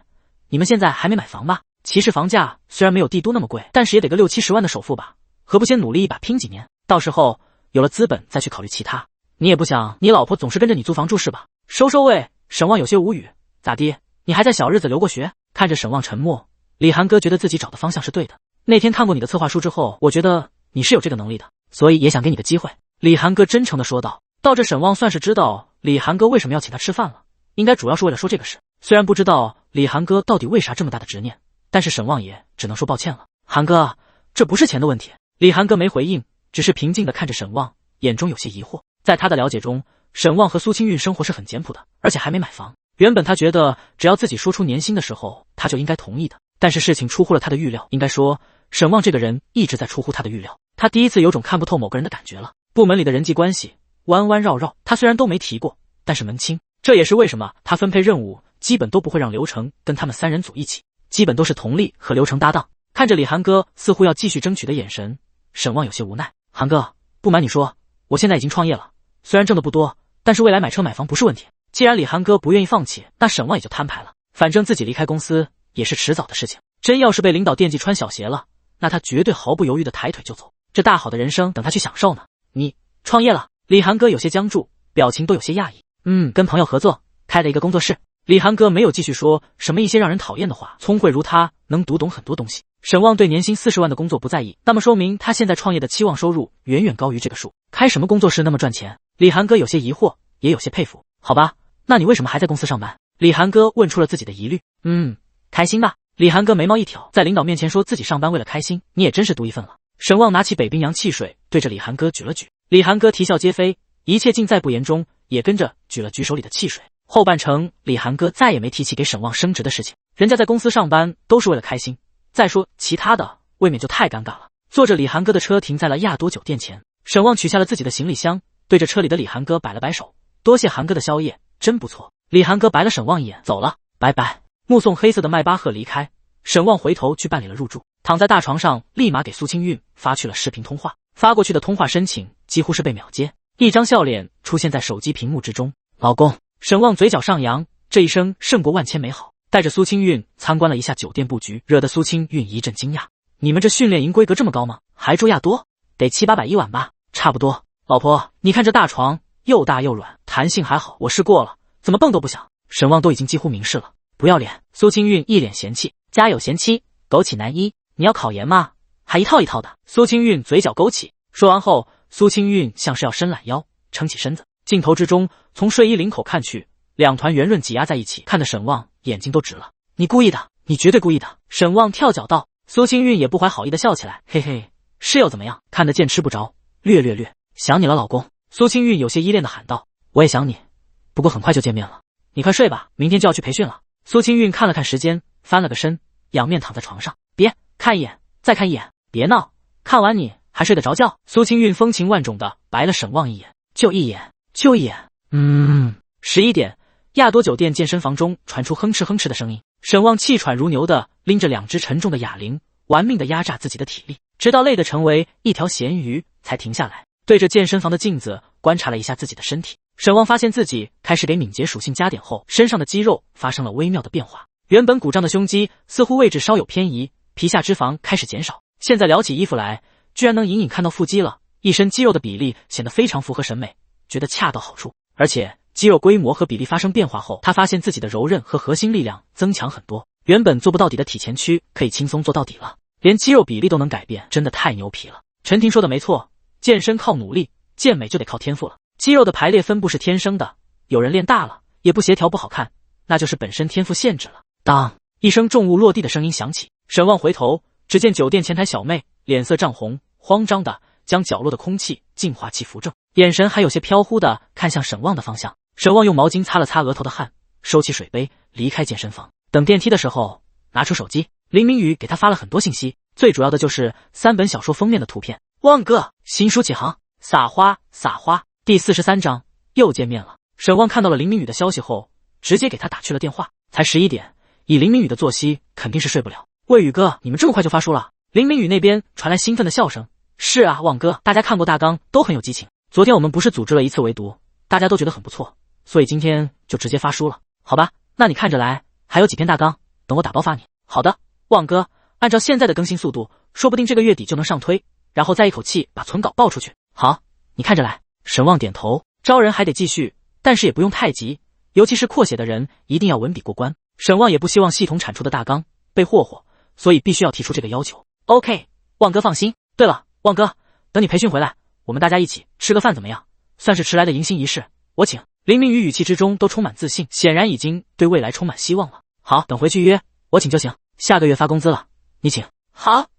你们现在还没买房吧？骑士房价虽然没有帝都那么贵，但是也得个60-70万的首付吧？何不先努力一把拼几年，到时候有了资本再去考虑其他。你也不想你老婆总是跟着你租房住是吧？收收尾，沈旺有些无语。咋地？你还在小日子留过学？看着沈旺沉默，李涵哥觉得自己找的方向是对的。那天看过你的策划书之后，我觉得你是有这个能力的，所以也想给你个机会。李涵哥真诚地说道。到这沈旺算是知道李涵哥为什么要请他吃饭了，应该主要是为了说这个事。虽然不知道李涵哥到底为啥这么大的执念，但是沈旺也只能说抱歉了。涵哥，这不是钱的问题。李涵哥没回应，只是平静地看着沈旺，眼中有些疑惑。在他的了解中，沈旺和苏清韵生活是很简朴的，而且还没买房。原本他觉得只要自己说出年薪的时候，他就应该同意的。但是事情出乎了他的预料，应该说沈旺这个人一直在出乎他的预料。他第一次有种看不透某个人的感觉了。部门里的人际关系弯弯绕绕，他虽然都没提过，但是门清。这也是为什么他分配任务基本都不会让刘成跟他们三人组一起，基本都是佟丽和刘成搭档。看着李涵哥似乎要继续争取的眼神，沈旺有些无奈。涵哥，不瞒你说，我现在已经创业了，虽然挣的不多，但是未来买车买房不是问题。既然李涵哥不愿意放弃，那沈旺也就摊牌了。反正自己离开公司也是迟早的事情，真要是被领导惦记穿小鞋了，那他绝对毫不犹豫的抬腿就走。这大好的人生等他去享受呢。你创业了？李涵哥有些僵住，表情都有些讶异。跟朋友合作开了一个工作室。李涵哥没有继续说什么一些让人讨厌的话，聪慧如他能读懂很多东西。沈旺对年薪40万的工作不在意，那么说明他现在创业的期望收入远远高于这个数。开什么工作室那么赚钱？李涵哥有些疑惑，也有些佩服。好吧，那你为什么还在公司上班？李涵哥问出了自己的疑虑。开心吧？李涵哥眉毛一挑，在领导面前说自己上班为了开心，你也真是独一份了。沈旺拿起北冰洋汽水，对着李涵哥举了举。李涵哥啼笑皆非，一切尽在不言中，也跟着举了举手里的汽水。后半程，李涵哥再也没提起给沈旺升职的事情。人家在公司上班都是为了开心，再说其他的未免就太尴尬了。坐着李涵哥的车停在了亚多酒店前，沈旺取下了自己的行李箱，对着车里的李涵哥摆了摆手，多谢涵哥的宵夜，真不错。李涵哥白了沈旺一眼，走了，拜拜。目送黑色的迈巴赫离开，沈旺回头去办理了入住，躺在大床上，立马给苏清韵发去了视频通话。发过去的通话申请几乎是被秒接，一张笑脸出现在手机屏幕之中。老公，沈旺嘴角上扬，这一声胜过万千美好。带着苏清韵参观了一下酒店布局，惹得苏清韵一阵惊讶。你们这训练营规格这么高吗？还住亚多？得700-800一晚吧？差不多。老婆，你看这大床又大又软，弹性还好，我试过了，怎么蹦都不响。沈旺都已经几乎明示了，不要脸。苏清韵一脸嫌弃，家有贤妻，枸杞难医。你要考研吗？还一套一套的。苏清韵嘴角勾起，说完后，苏清韵像是要伸懒腰，撑起身子。镜头之中，从睡衣领口看去，两团圆润挤压在一起，看得沈旺眼睛都直了。你故意的，你绝对故意的。沈旺跳脚道。苏清韵也不怀好意的笑起来，嘿嘿，是又怎么样？看得见吃不着，略想你了，老公。苏清韵有些依恋的喊道。我也想你，不过很快就见面了，你快睡吧，明天就要去培训了。苏清韵看了看时间，翻了个身，仰面躺在床上。别看一眼，再看一眼，别闹，看完你还睡得着觉？苏清韵风情万种的白了沈旺一眼，就一眼。11点，亚多酒店健身房中传出哼哧哼哧的声音。沈旺气喘如牛的拎着2只沉重的哑铃，玩命的压榨自己的体力，直到累得成为一条咸鱼才停下来，对着健身房的镜子观察了一下自己的身体。沈旺发现自己开始给敏捷属性加点后，身上的肌肉发生了微妙的变化。原本鼓胀的胸肌似乎位置稍有偏移，皮下脂肪开始减少，现在撩起衣服来，居然能隐隐看到腹肌了，一身肌肉的比例显得非常符合审美，觉得恰到好处。而且肌肉规模和比例发生变化后，他发现自己的柔韧和核心力量增强很多，原本做不到底的体前屈可以轻松做到底了，连肌肉比例都能改变，真的太牛皮了。陈婷说的没错，健身靠努力，健美就得靠天赋了。肌肉的排列分布是天生的，有人练大了也不协调不好看，那就是本身天赋限制了。当一声重物落地的声音响起，沈旺回头，只见酒店前台小妹脸色涨红，慌张的将角落的空气净化器扶正，眼神还有些飘忽的看向沈旺的方向。沈旺用毛巾擦了擦额头的汗，收起水杯，离开健身房。等电梯的时候，拿出手机，林明宇给他发了很多信息，最主要的就是3本小说封面的图片。旺哥，新书启航，撒花撒花。第43章，又见面了。沈旺看到了林明宇的消息后，直接给他打去了电话。才11点，以林明宇的作息，肯定是睡不了。魏宇哥，你们这么快就发书了？林明宇那边传来兴奋的笑声。是啊，旺哥，大家看过大纲都很有激情。昨天我们不是组织了一次围读，大家都觉得很不错，所以今天就直接发书了。好吧，那你看着来，还有几篇大纲，等我打包发你。好的，旺哥，按照现在的更新速度，说不定这个月底就能上推，然后再一口气把存稿爆出去。好，你看着来。沈旺点头，招人还得继续，但是也不用太急，尤其是扩写的人一定要文笔过关。沈旺也不希望系统产出的大纲被霍霍，所以必须要提出这个要求。OK， 旺哥放心。对了，旺哥，等你培训回来，我们大家一起吃个饭怎么样？算是迟来的迎新仪式，我请。林明宇语气之中都充满自信，显然已经对未来充满希望了。好，等回去约，我请就行。下个月发工资了，你请。好。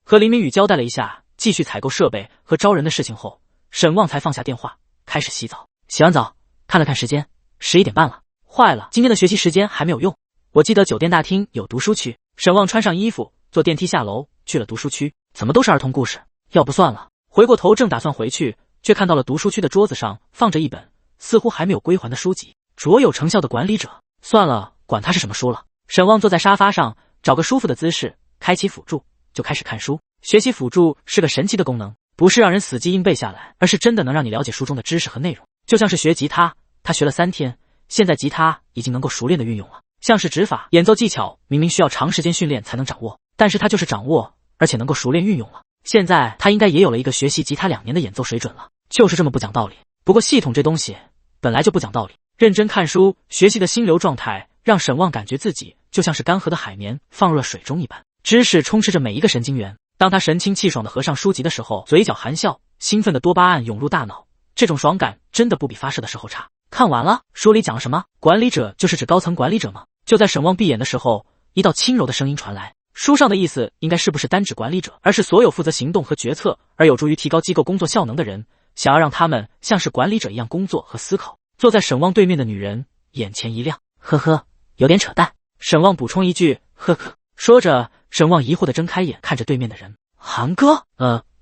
和林明宇交代了一下继续采购设备和招人的事情后，沈旺才放下电话，开始洗澡。洗完澡，看了看时间，11点半了。坏了，今天的学习时间还没有用。我记得酒店大厅有读书区。沈旺穿上衣服，坐电梯下楼，去了读书区。怎么都是儿童故事？要不算了。回过头正打算回去，却看到了读书区的桌子上放着一本似乎还没有归还的书籍，卓有成效的管理者。算了，管它是什么书了。沈旺坐在沙发上，找个舒服的姿势，开启辅助，就开始看书。学习辅助是个神奇的功能，不是让人死记硬背下来，而是真的能让你了解书中的知识和内容。就像是学吉他，他学了3天，现在吉他已经能够熟练的运用了。像是指法、演奏技巧，明明需要长时间训练才能掌握，但是他就是掌握，而且能够熟练运用了。现在他应该也有了一个学习吉他2年的演奏水准了，就是这么不讲道理。不过系统这东西本来就不讲道理。认真看书学习的心流状态让沈旺感觉自己就像是干涸的海绵放入了水中一般，知识充斥着每一个神经元。当他神清气爽地合上书籍的时候，嘴角含笑，兴奋的多巴胺涌入大脑，这种爽感真的不比发射的时候差。看完了，书里讲了什么？管理者就是指高层管理者吗？就在沈旺闭眼的时候，一道轻柔的声音传来。书上的意思应该是不是单指管理者，而是所有负责行动和决策而有助于提高机构工作效能的人，想要让他们像是管理者一样工作和思考。坐在沈旺对面的女人眼前一亮，呵呵，有点扯淡。沈旺补充一句，呵呵。说着，沈旺疑惑地睁开眼看着对面的人，韩哥？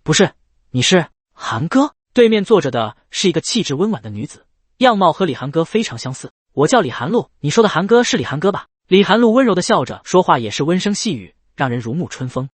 不是，你是韩哥？对面坐着的是一个气质温婉的女子，样貌和李韩哥非常相似。我叫李韩露，你说的韩哥是李韩哥吧？李韩露温柔地笑着，说话也是温声细语，让人如沐春风。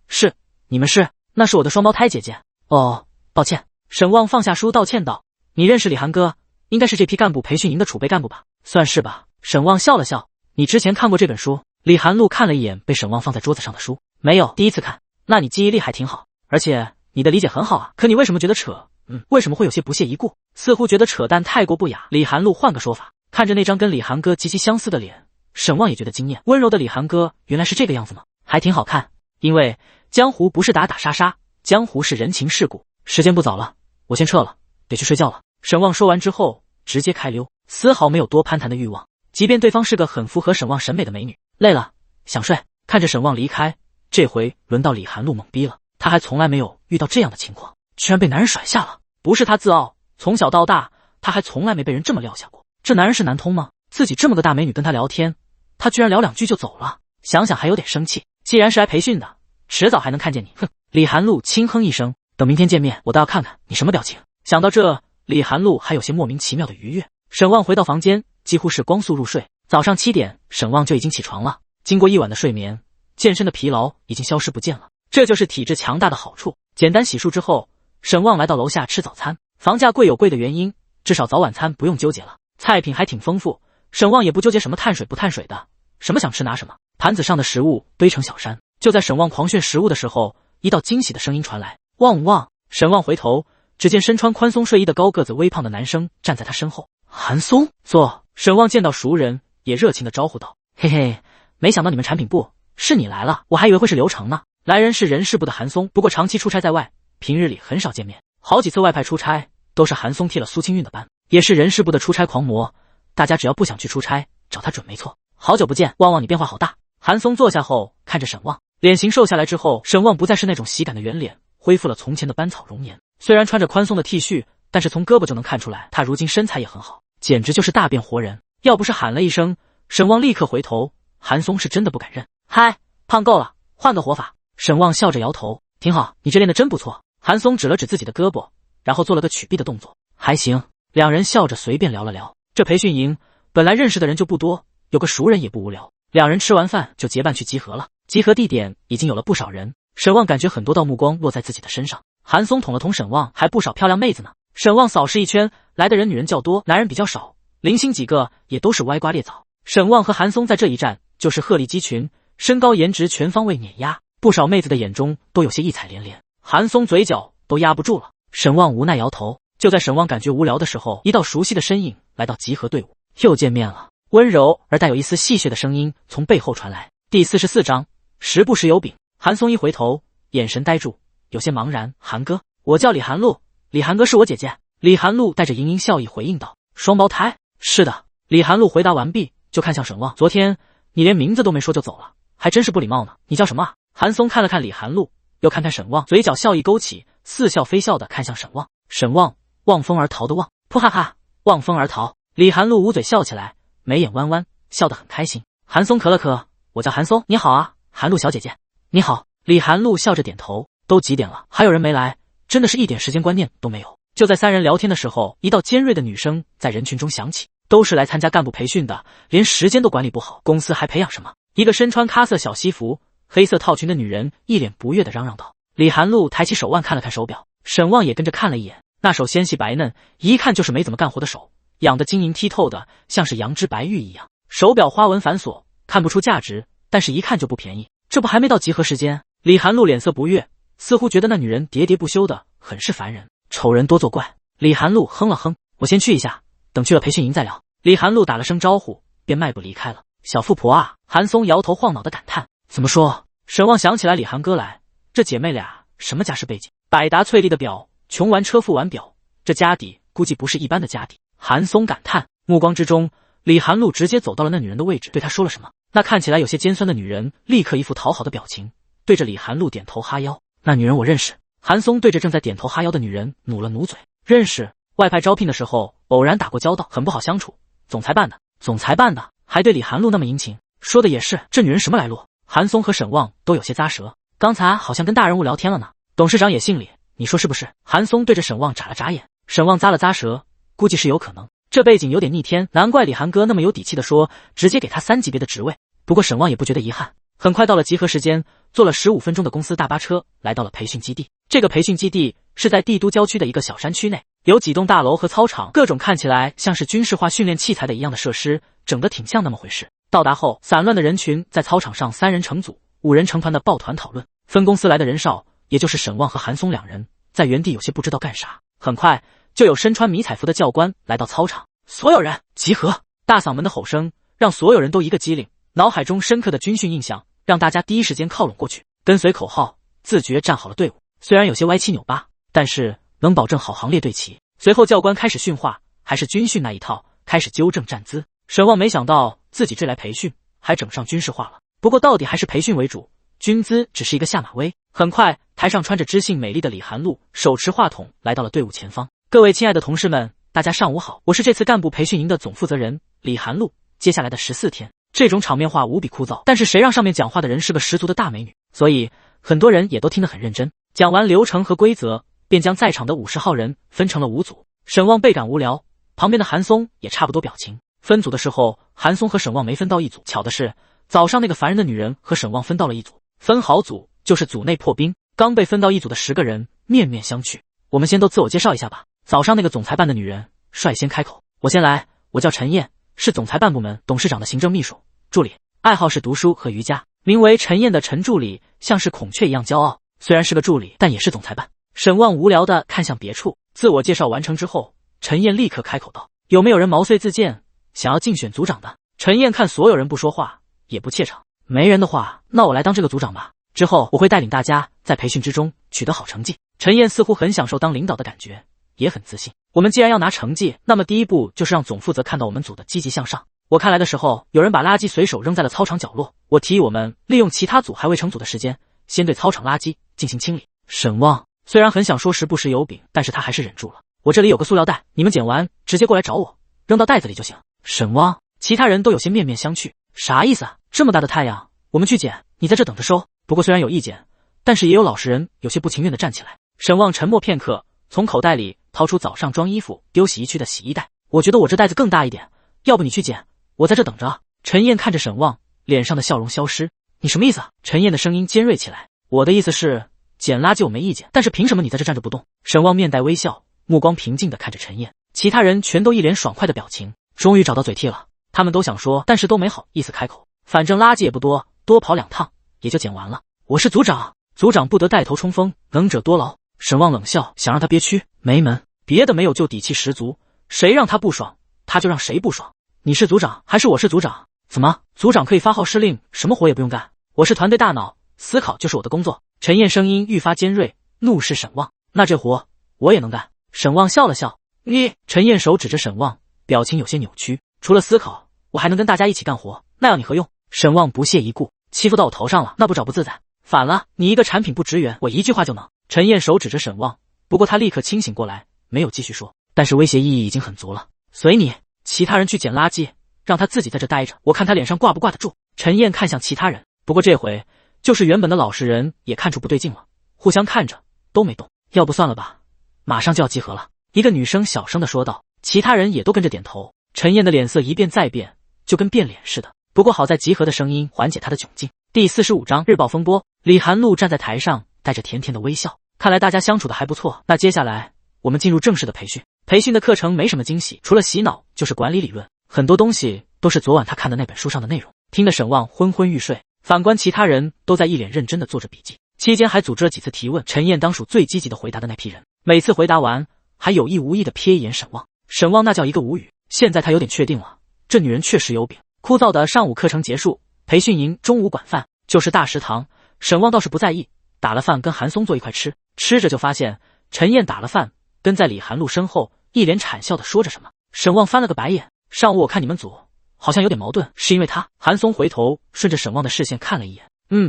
是，你们是？那是我的双胞胎姐姐。哦，抱歉。沈旺放下书道歉道，你认识李韩哥？应该是这批干部培训营的储备干部吧？算是吧。沈旺笑了笑，你之前看过这本书？李韩露看了一眼被沈旺放在桌子上的书，没有，第一次看。那你记忆力还挺好，而且你的理解很好啊。可你为什么觉得扯？为什么会有些不屑一顾？似乎觉得扯淡太过不雅。李韩露换个说法，看着那张跟李韩哥极其相似的脸，沈旺也觉得惊艳。温柔的李韩哥原来是这个样子吗？还挺好看。因为江湖不是打打杀杀，江湖是人情世故。时间不早了，我先撤了，得去睡觉了。沈旺说完之后直接开溜，丝毫没有多攀谈的欲望，即便对方是个很符合沈旺审美的美女。累了，想睡。看着沈旺离开，这回轮到李韩露懵逼了，她还从来没有遇到这样的情况，居然被男人甩下了。不是她自傲，从小到大她还从来没被人这么撂下过。这男人是南通吗？自己这么个大美女跟他聊天，他居然聊2句就走了，想想还有点生气。既然是来培训的，迟早还能看见你。哼！李韩露轻哼一声，等明天见面，我倒要看看你什么表情。想到这，李韩露还有些莫名其妙的愉悦。沈旺回到房间，几乎是光速入睡。早上7点，沈旺就已经起床了。经过一晚的睡眠，健身的疲劳已经消失不见了，这就是体质强大的好处。简单洗漱之后，沈旺来到楼下吃早餐。房价贵有贵的原因，至少早晚餐不用纠结了，菜品还挺丰富。沈旺也不纠结什么碳水不碳水的，什么想吃拿什么。盘子上的食物堆成小山。就在沈旺狂炫食物的时候，一道惊喜的声音传来，旺旺！沈旺回头，只见身穿宽松睡衣的高个子微胖的男生站在他身后。韩松，坐。沈旺见到熟人，也热情地招呼道，嘿嘿，没想到你们产品部是你来了，我还以为会是刘成呢。来人是人事部的韩松，不过长期出差在外，平日里很少见面。好几次外派出差都是韩松替了苏清韵的班，也是人事部的出差狂魔，大家只要不想去出差，找他准没错。好久不见，旺旺你变化好大。韩松坐下后看着沈旺，脸型瘦下来之后，沈旺不再是那种喜感的圆脸，恢复了从前的班草容颜。虽然穿着宽松的 T 恤，但是从胳膊就能看出来他如今身材也很好，简直就是大变活人。要不是喊了一声，沈旺立刻回头，韩松是真的不敢认。嗨，胖够了，换个活法。沈旺笑着摇头，挺好，你这练得真不错。韩松指了指自己的胳膊，然后做了个曲臂的动作，还行。两人笑着随便聊了聊。这培训营本来认识的人就不多，有个熟人也不无聊。两人吃完饭就结伴去集合了。集合地点已经有了不少人，沈旺感觉很多道目光落在自己的身上。韩松捅了捅沈旺，还不少漂亮妹子呢。沈旺扫视一圈，来的人女人较多，男人比较少，零星几个也都是歪瓜裂枣。沈旺和韩松在这一站就是鹤立鸡群，身高颜值全方位碾压，不少妹子的眼中都有些异彩连连。韩松嘴角都压不住了，沈旺无奈摇头，就在沈旺感觉无聊的时候，一道熟悉的身影来到集合队伍。又见面了。温柔而带有一丝戏谑的声音从背后传来。第44章，时不时有饼。韩松一回头，眼神呆住，有些茫然。韩哥，我叫李寒露，李寒哥是我姐姐。李寒露带着盈盈笑意回应道。双胞胎？是的。李寒露回答完毕，就看向沈旺。昨天你连名字都没说就走了，还真是不礼貌呢。你叫什么啊？韩松看了看李寒露，又看看沈旺，嘴角笑意勾起，似笑非笑的看向沈旺。沈旺，望风而逃的望，噗哈哈，望风而逃。李寒露捂嘴笑起来，眉眼弯弯，笑得很开心。韩松咳了咳，我叫韩松。你好啊，寒露小姐姐。你好。李寒露笑着点头。都几点了，还有人没来，真的是一点时间观念都没有。就在三人聊天的时候，一道尖锐的女声在人群中响起，都是来参加干部培训的，连时间都管理不好，公司还培养什么？一个身穿咖色小西服、黑色套裙的女人一脸不悦地嚷嚷道。李寒露抬起手腕看了看手表，沈旺也跟着看了一眼，那手纤细白嫩，一看就是没怎么干活的手，养得晶莹剔透的，像是羊脂白玉一样。手表花纹繁琐，看不出价值，但是一看就不便宜。这不还没到集合时间？李寒露脸色不悦，似乎觉得那女人喋喋不休的很是烦人。丑人多作怪。李寒露哼了哼，我先去一下，等去了培训营再聊。李寒露打了声招呼，便迈步离开了。小富婆啊！韩松摇头晃脑的感叹。怎么说？沈旺想起来李寒哥来，这姐妹俩什么家世背景？百达璀丽的表，穷玩车富玩表，这家底估计不是一般的家底。韩松感叹。目光之中，李寒露直接走到了那女人的位置，对她说了什么。那看起来有些尖酸的女人立刻一副讨好的表情，对着李寒露点头哈腰。那女人我认识。韩松对着正在点头哈腰的女人努了努嘴。认识，外派招聘的时候偶然打过交道，很不好相处。总裁办的。总裁办的，还对李寒露那么殷勤。说的也是，这女人什么来路？韩松和沈旺都有些咂舌。刚才好像跟大人物聊天了呢。董事长也姓李，你说是不是？韩松对着沈旺眨了眨眼。沈旺咂了咂舌，估计是有可能。这背景有点逆天，难怪李寒哥那么有底气的说直接给他3级别的职位。不过沈旺也不觉得遗憾。很快到了集合时间，坐了15分钟的公司大巴车来到了培训基地。这个培训基地是在帝都郊区的一个小山区内，有几栋大楼和操场，各种看起来像是军事化训练器材的一样的设施，整得挺像那么回事。到达后，散乱的人群在操场上3人成组、5人成团的抱团讨论。分公司来的人少，也就是沈旺和韩松2人，在原地有些不知道干啥。很快就有身穿迷彩服的教官来到操场，所有人集合！大嗓门的吼声让所有人都一个机灵，脑海中深刻的军训印象让大家第一时间靠拢过去，跟随口号，自觉站好了队伍。虽然有些歪七扭八，但是能保证好行列队齐。随后教官开始训话，还是军训那一套，开始纠正站姿。沈旺没想到自己这来培训还整上军事化了，不过到底还是培训为主，军姿只是一个下马威。很快台上穿着知性美丽的李寒露手持话筒来到了队伍前方。各位亲爱的同事们，大家上午好，我是这次干部培训营的总负责人李寒露。接下来的14天，这种场面话无比枯燥，但是谁让上面讲话的人是个十足的大美女，所以很多人也都听得很认真。讲完流程和规则，便将在场的50号人分成了5组。沈旺倍感无聊，旁边的韩松也差不多表情。分组的时候，韩松和沈旺没分到一组，巧的是早上那个烦人的女人和沈旺分到了一组。分好组就是组内破冰，刚被分到一组的10个人面面相觑。我们先都自我介绍一下吧。早上那个总裁办的女人率先开口，我先来，我叫陈燕，是总裁办部门董事长的行政秘书助理，爱好是读书和瑜伽，名为陈燕的陈助理像是孔雀一样骄傲，虽然是个助理，但也是总裁办。沈旺无聊地看向别处。自我介绍完成之后，陈燕立刻开口道，有没有人毛遂自荐想要竞选组长的？陈燕看所有人不说话，也不怯场，没人的话，那我来当这个组长吧，之后我会带领大家在培训之中取得好成绩。陈燕似乎很享受当领导的感觉，也很自信。我们既然要拿成绩，那么第一步就是让总负责看到我们组的积极向上。我看来的时候，有人把垃圾随手扔在了操场角落，我提议我们利用其他组还未成组的时间，先对操场垃圾进行清理。沈旺虽然很想说时不时有饼，但是他还是忍住了。我这里有个塑料袋，你们捡完直接过来找我，扔到袋子里就行。沈旺，其他人都有些面面相觑，啥意思啊？这么大的太阳，我们去捡，你在这等着收。不过虽然有意见，但是也有老实人有些不情愿的站起来。沈旺沉默片刻，从口袋里掏出早上装衣服丢洗衣区的洗衣袋。我觉得我这袋子更大一点，要不你去捡，我在这等着。陈燕看着沈旺，脸上的笑容消失。你什么意思啊？陈燕的声音尖锐起来。我的意思是，捡垃圾我没意见，但是凭什么你在这站着不动？沈旺面带微笑，目光平静地看着陈燕。其他人全都一脸爽快的表情，终于找到嘴替了。他们都想说，但是都没好意思开口。反正垃圾也不多，多跑2趟也就捡完了。我是组长，组长不得带头冲锋，能者多劳。沈旺冷笑，想让他憋屈，没门。别的没有，就底气十足，谁让他不爽，他就让谁不爽。你是组长还是我是组长？怎么，组长可以发号施令，什么活也不用干？我是团队大脑，思考就是我的工作。陈燕声音愈发尖锐，怒视沈望。那这活我也能干。沈望笑了笑。你，陈燕手指着沈望，表情有些扭曲。除了思考，我还能跟大家一起干活，那要你何用？沈望不屑一顾。欺负到我头上了，那不找不自在？反了，你一个产品部职员，我一句话就能。陈燕手指着沈望，不过他立刻清醒过来，没有继续说，但是威胁意义已经很足了。随你，其他人去捡垃圾，让他自己在这待着，我看他脸上挂不挂得住。陈燕看向其他人，不过这回就是原本的老实人也看出不对劲了，互相看着都没动。要不算了吧，马上就要集合了。一个女生小声地说道，其他人也都跟着点头。陈燕的脸色一变再变，就跟变脸似的。不过好在集合的声音缓解她的窘境。第45章日报风波。李寒露站在台上，带着甜甜的微笑。看来大家相处的还不错，那接下来我们进入正式的培训。培训的课程没什么惊喜，除了洗脑就是管理理论，很多东西都是昨晚他看的那本书上的内容，听得沈望昏昏欲睡。反观其他人都在一脸认真的做着笔记，期间还组织了几次提问。陈燕当属最积极的回答的那批人，每次回答完还有意无意的瞥一眼沈望。沈望那叫一个无语，现在他有点确定了，这女人确实有饼。枯燥的上午课程结束，培训营中午管饭，就是大食堂。沈望倒是不在意，打了饭跟韩松坐一块吃，吃着就发现陈燕打了饭，跟在李寒露身后，一脸谄笑的说着什么。沈望翻了个白眼，上午我看你们组好像有点矛盾，是因为他？韩松回头顺着沈望的视线看了一眼，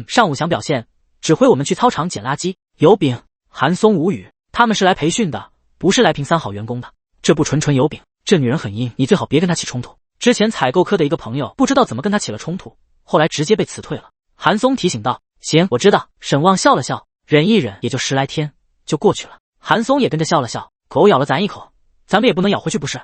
上午想表现，指挥我们去操场捡垃圾，有饼。韩松无语，他们是来培训的，不是来评三好员工的，这不纯有饼。这女人很阴，你最好别跟她起冲突。之前采购科的一个朋友不知道怎么跟她起了冲突，后来直接被辞退了。韩松提醒道，行，我知道。沈望笑了笑，忍一忍也就10来天就过去了。韩松也跟着笑了笑，狗咬了咱一口，咱们也不能咬回去不是？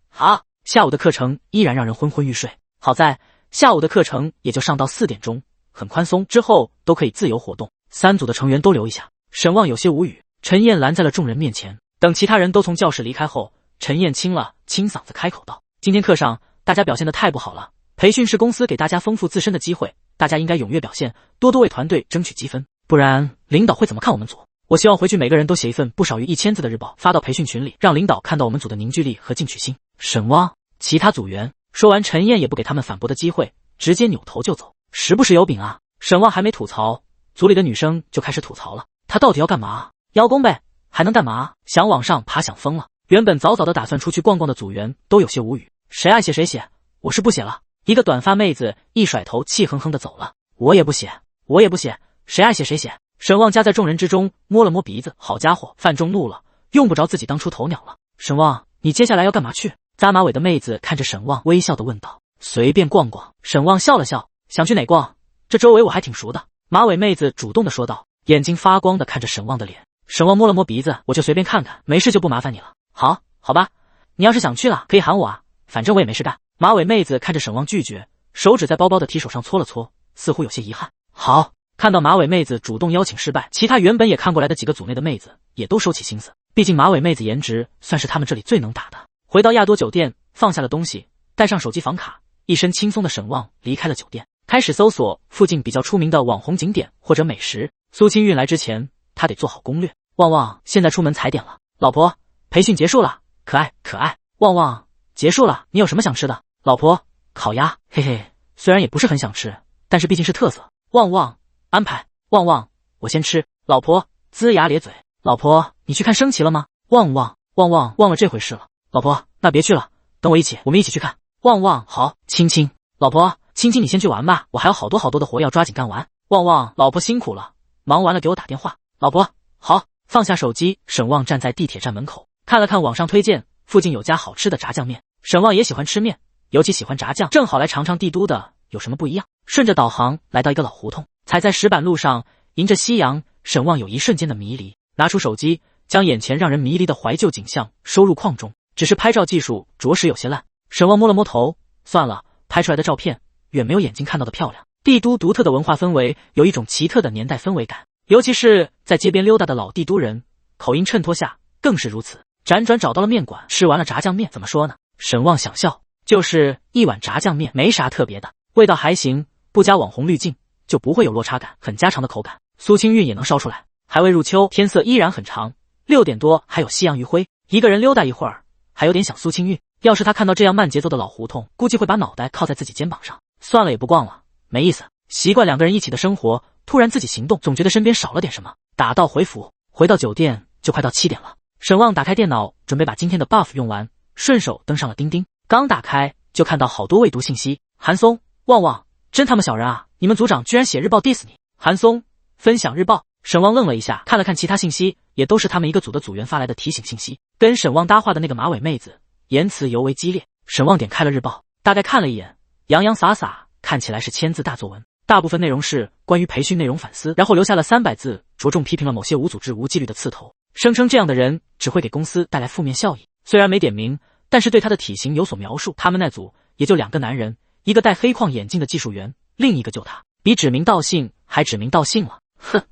好，下午的课程依然让人昏昏欲睡，好在下午的课程也就上到4点钟，很宽松，之后都可以自由活动。3组的成员都留一下。沈望有些无语，陈燕拦在了众人面前。等其他人都从教室离开后，陈燕清了清嗓子开口道，今天课上大家表现得太不好了，培训是公司给大家丰富自身的机会，大家应该踊跃表现，多多为团队争取积分，不然领导会怎么看我们组？我希望回去每个人都写一份不少于1000字的日报，发到培训群里，让领导看到我们组的凝聚力和进取心。沈望，其他组员说完，陈燕也不给他们反驳的机会，直接扭头就走。是不是有饼啊？沈望还没吐槽，组里的女生就开始吐槽了，他到底要干嘛？邀功呗，还能干嘛？想往上爬想疯了。原本早早的打算出去逛逛的组员都有些无语，谁爱写谁写，我是不写了。一个短发妹子一甩头，气哼哼的走了。我也不写，我也不写，谁爱写谁写。沈望夹在众人之中，摸了摸鼻子，好家伙，范仲怒了，用不着自己当出头鸟了。沈望，你接下来要干嘛去？扎马尾的妹子看着沈望，微笑的问道。随便逛逛。沈望笑了笑，想去哪逛？这周围我还挺熟的。马尾妹子主动的说道，眼睛发光的看着沈望的脸。沈望摸了摸鼻子，我就随便看看，没事就不麻烦你了。好吧，你要是想去了，可以喊我啊，反正我也没事干。马尾妹子看着沈望拒绝，手指在包包的提手上搓了搓，似乎有些遗憾。好，看到马尾妹子主动邀请失败，其他原本也看过来的几个组内的妹子也都收起心思，毕竟马尾妹子颜值算是他们这里最能打的。回到亚多酒店，放下了东西，带上手机房卡，一身轻松的沈望离开了酒店，开始搜索附近比较出名的网红景点或者美食。苏清韵来之前，他得做好攻略。旺旺，现在出门踩点了。老婆，培训结束了，可爱可爱。旺旺，结束了，你有什么想吃的？老婆，烤鸭，嘿嘿，虽然也不是很想吃，但是毕竟是特色。旺旺，安排。旺旺，我先吃。老婆，龇牙咧嘴。老婆，你去看升旗了吗？旺旺，忘了这回事了。老婆，那别去了，等我们一起去看。旺旺，好。青青，老婆，青青你先去玩吧，我还有好多的活要抓紧干完。旺旺，老婆辛苦了，忙完了给我打电话。老婆，好。放下手机，沈望站在地铁站门口，看了看网上推荐，附近有家好吃的炸酱面。沈望也喜欢吃面，尤其喜欢炸酱，正好来尝尝帝都的有什么不一样。顺着导航来到一个老胡同，踩在石板路上，迎着夕阳，沈望有一瞬间的迷离，拿出手机，将眼前让人迷离的怀旧景象收入框中。只是拍照技术着实有些烂，沈望摸了摸头，算了，拍出来的照片远没有眼睛看到的漂亮。帝都独特的文化氛围，有一种奇特的年代氛围感。尤其是在街边溜达的老帝都人，口音衬托下更是如此。辗转找到了面馆，吃完了炸酱面，怎么说呢？沈望想笑，就是一碗炸酱面，没啥特别的，味道还行，不加网红滤镜就不会有落差感，很家常的口感。苏清韵也能烧出来。还未入秋，天色依然很长， 6点多还有夕阳余晖，一个人溜达一会儿，还有点想苏清韵。要是他看到这样慢节奏的老胡同，估计会把脑袋靠在自己肩膀上。算了，也不逛了，没意思。习惯2个人一起的生活，突然自己行动，总觉得身边少了点什么。打道回府，回到酒店就快到7点了。沈旺打开电脑，准备把今天的 buff 用完，顺手登上了钉钉。刚打开就看到好多未读信息。韩松、旺旺，真他妈小人啊！你们组长居然写日报 diss 你。韩松分享日报。沈旺愣了一下，看了看其他信息，也都是他们一个组的组员发来的提醒信息。跟沈旺搭话的那个马尾妹子言辞尤为激烈。沈旺点开了日报，大概看了一眼，洋洋洒洒，看起来是千字大作文。大部分内容是关于培训内容反思，然后留下了300字，着重批评了某些无组织无纪律的刺头，声称这样的人只会给公司带来负面效益。虽然没点名，但是对他的体型有所描述。他们那组也就2个男人，一个戴黑框眼镜的技术员，另一个就他，比指名道姓还指名道姓了。哼，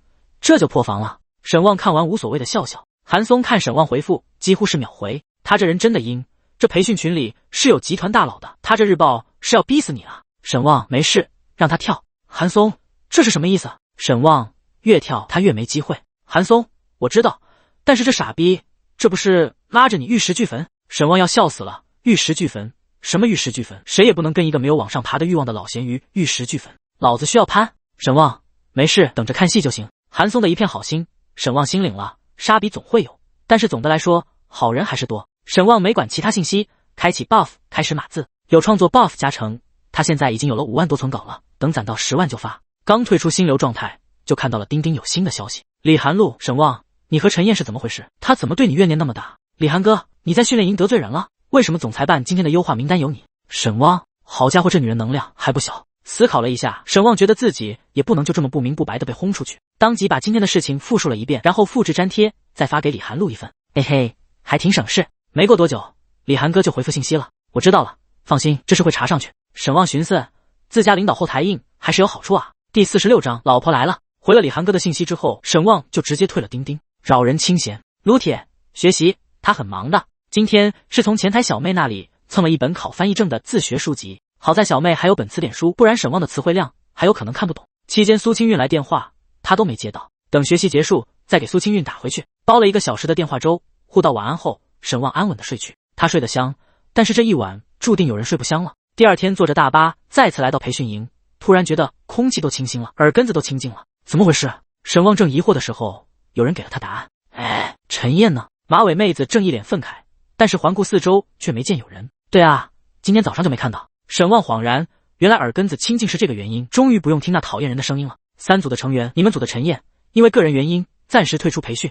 这就破防了。沈旺看完无所谓的笑笑。韩松看沈旺回复几乎是秒回，他这人真的阴，这培训群里是有集团大佬的，他这日报是要逼死你啊。沈旺没事，让他跳。韩松这是什么意思？沈旺越跳他越没机会。韩松我知道，但是这傻逼这不是拉着你玉石俱焚？沈旺要笑死了。玉石俱焚？什么玉石俱焚？谁也不能跟一个没有往上爬的欲望的老咸鱼玉石俱焚。老子需要攀。沈旺没事，等着看戏就行。韩松的一片好心，沈旺心领了。杀笔总会有，但是总的来说好人还是多。沈旺没管其他信息，开启 buff 开始码字，有创作 buff 加成，他现在已经有了5万多存稿了，等攒到10万就发。刚退出心流状态，就看到了钉钉有新的消息。李寒露，沈旺，你和陈燕是怎么回事？他怎么对你怨念那么大？李寒哥，你在训练营得罪人了？为什么总裁办今天的优化名单有你？沈旺，好家伙，这女人能量还不小。思考了一下，沈旺觉得自己也不能就这么不明不白的被轰出去，当即把今天的事情复述了一遍，然后复制粘贴，再发给李寒露一份。嘿嘿，还挺省事。没过多久，李寒哥就回复信息了，我知道了，放心，这事会查上去。沈旺寻思，自家领导后台硬还是有好处啊。第46章，老婆来了。回了李寒哥的信息之后，沈旺就直接退了钉钉，扰人清闲。撸铁学习，他很忙的。今天是从前台小妹那里蹭了一本考翻译证的自学书籍，好在小妹还有本词典书，不然沈旺的词汇量还有可能看不懂。期间苏清韵来电话，他都没接到，等学习结束再给苏清韵打回去。煲了1个小时的电话粥，互道晚安后，沈旺安稳的睡去。他睡得香，但是这一晚注定有人睡不香了。第二天坐着大巴再次来到培训营，突然觉得空气都清新了，耳根子都清净了。怎么回事？沈旺正疑惑的时候，有人给了他答案。哎，陈燕呢？马尾妹子正一脸愤慨，但是环顾四周却没见有人。对啊，今天早上就没看到。沈旺恍然，原来耳根子清净是这个原因，终于不用听那讨厌人的声音了。3组的成员，你们组的陈燕因为个人原因暂时退出培训，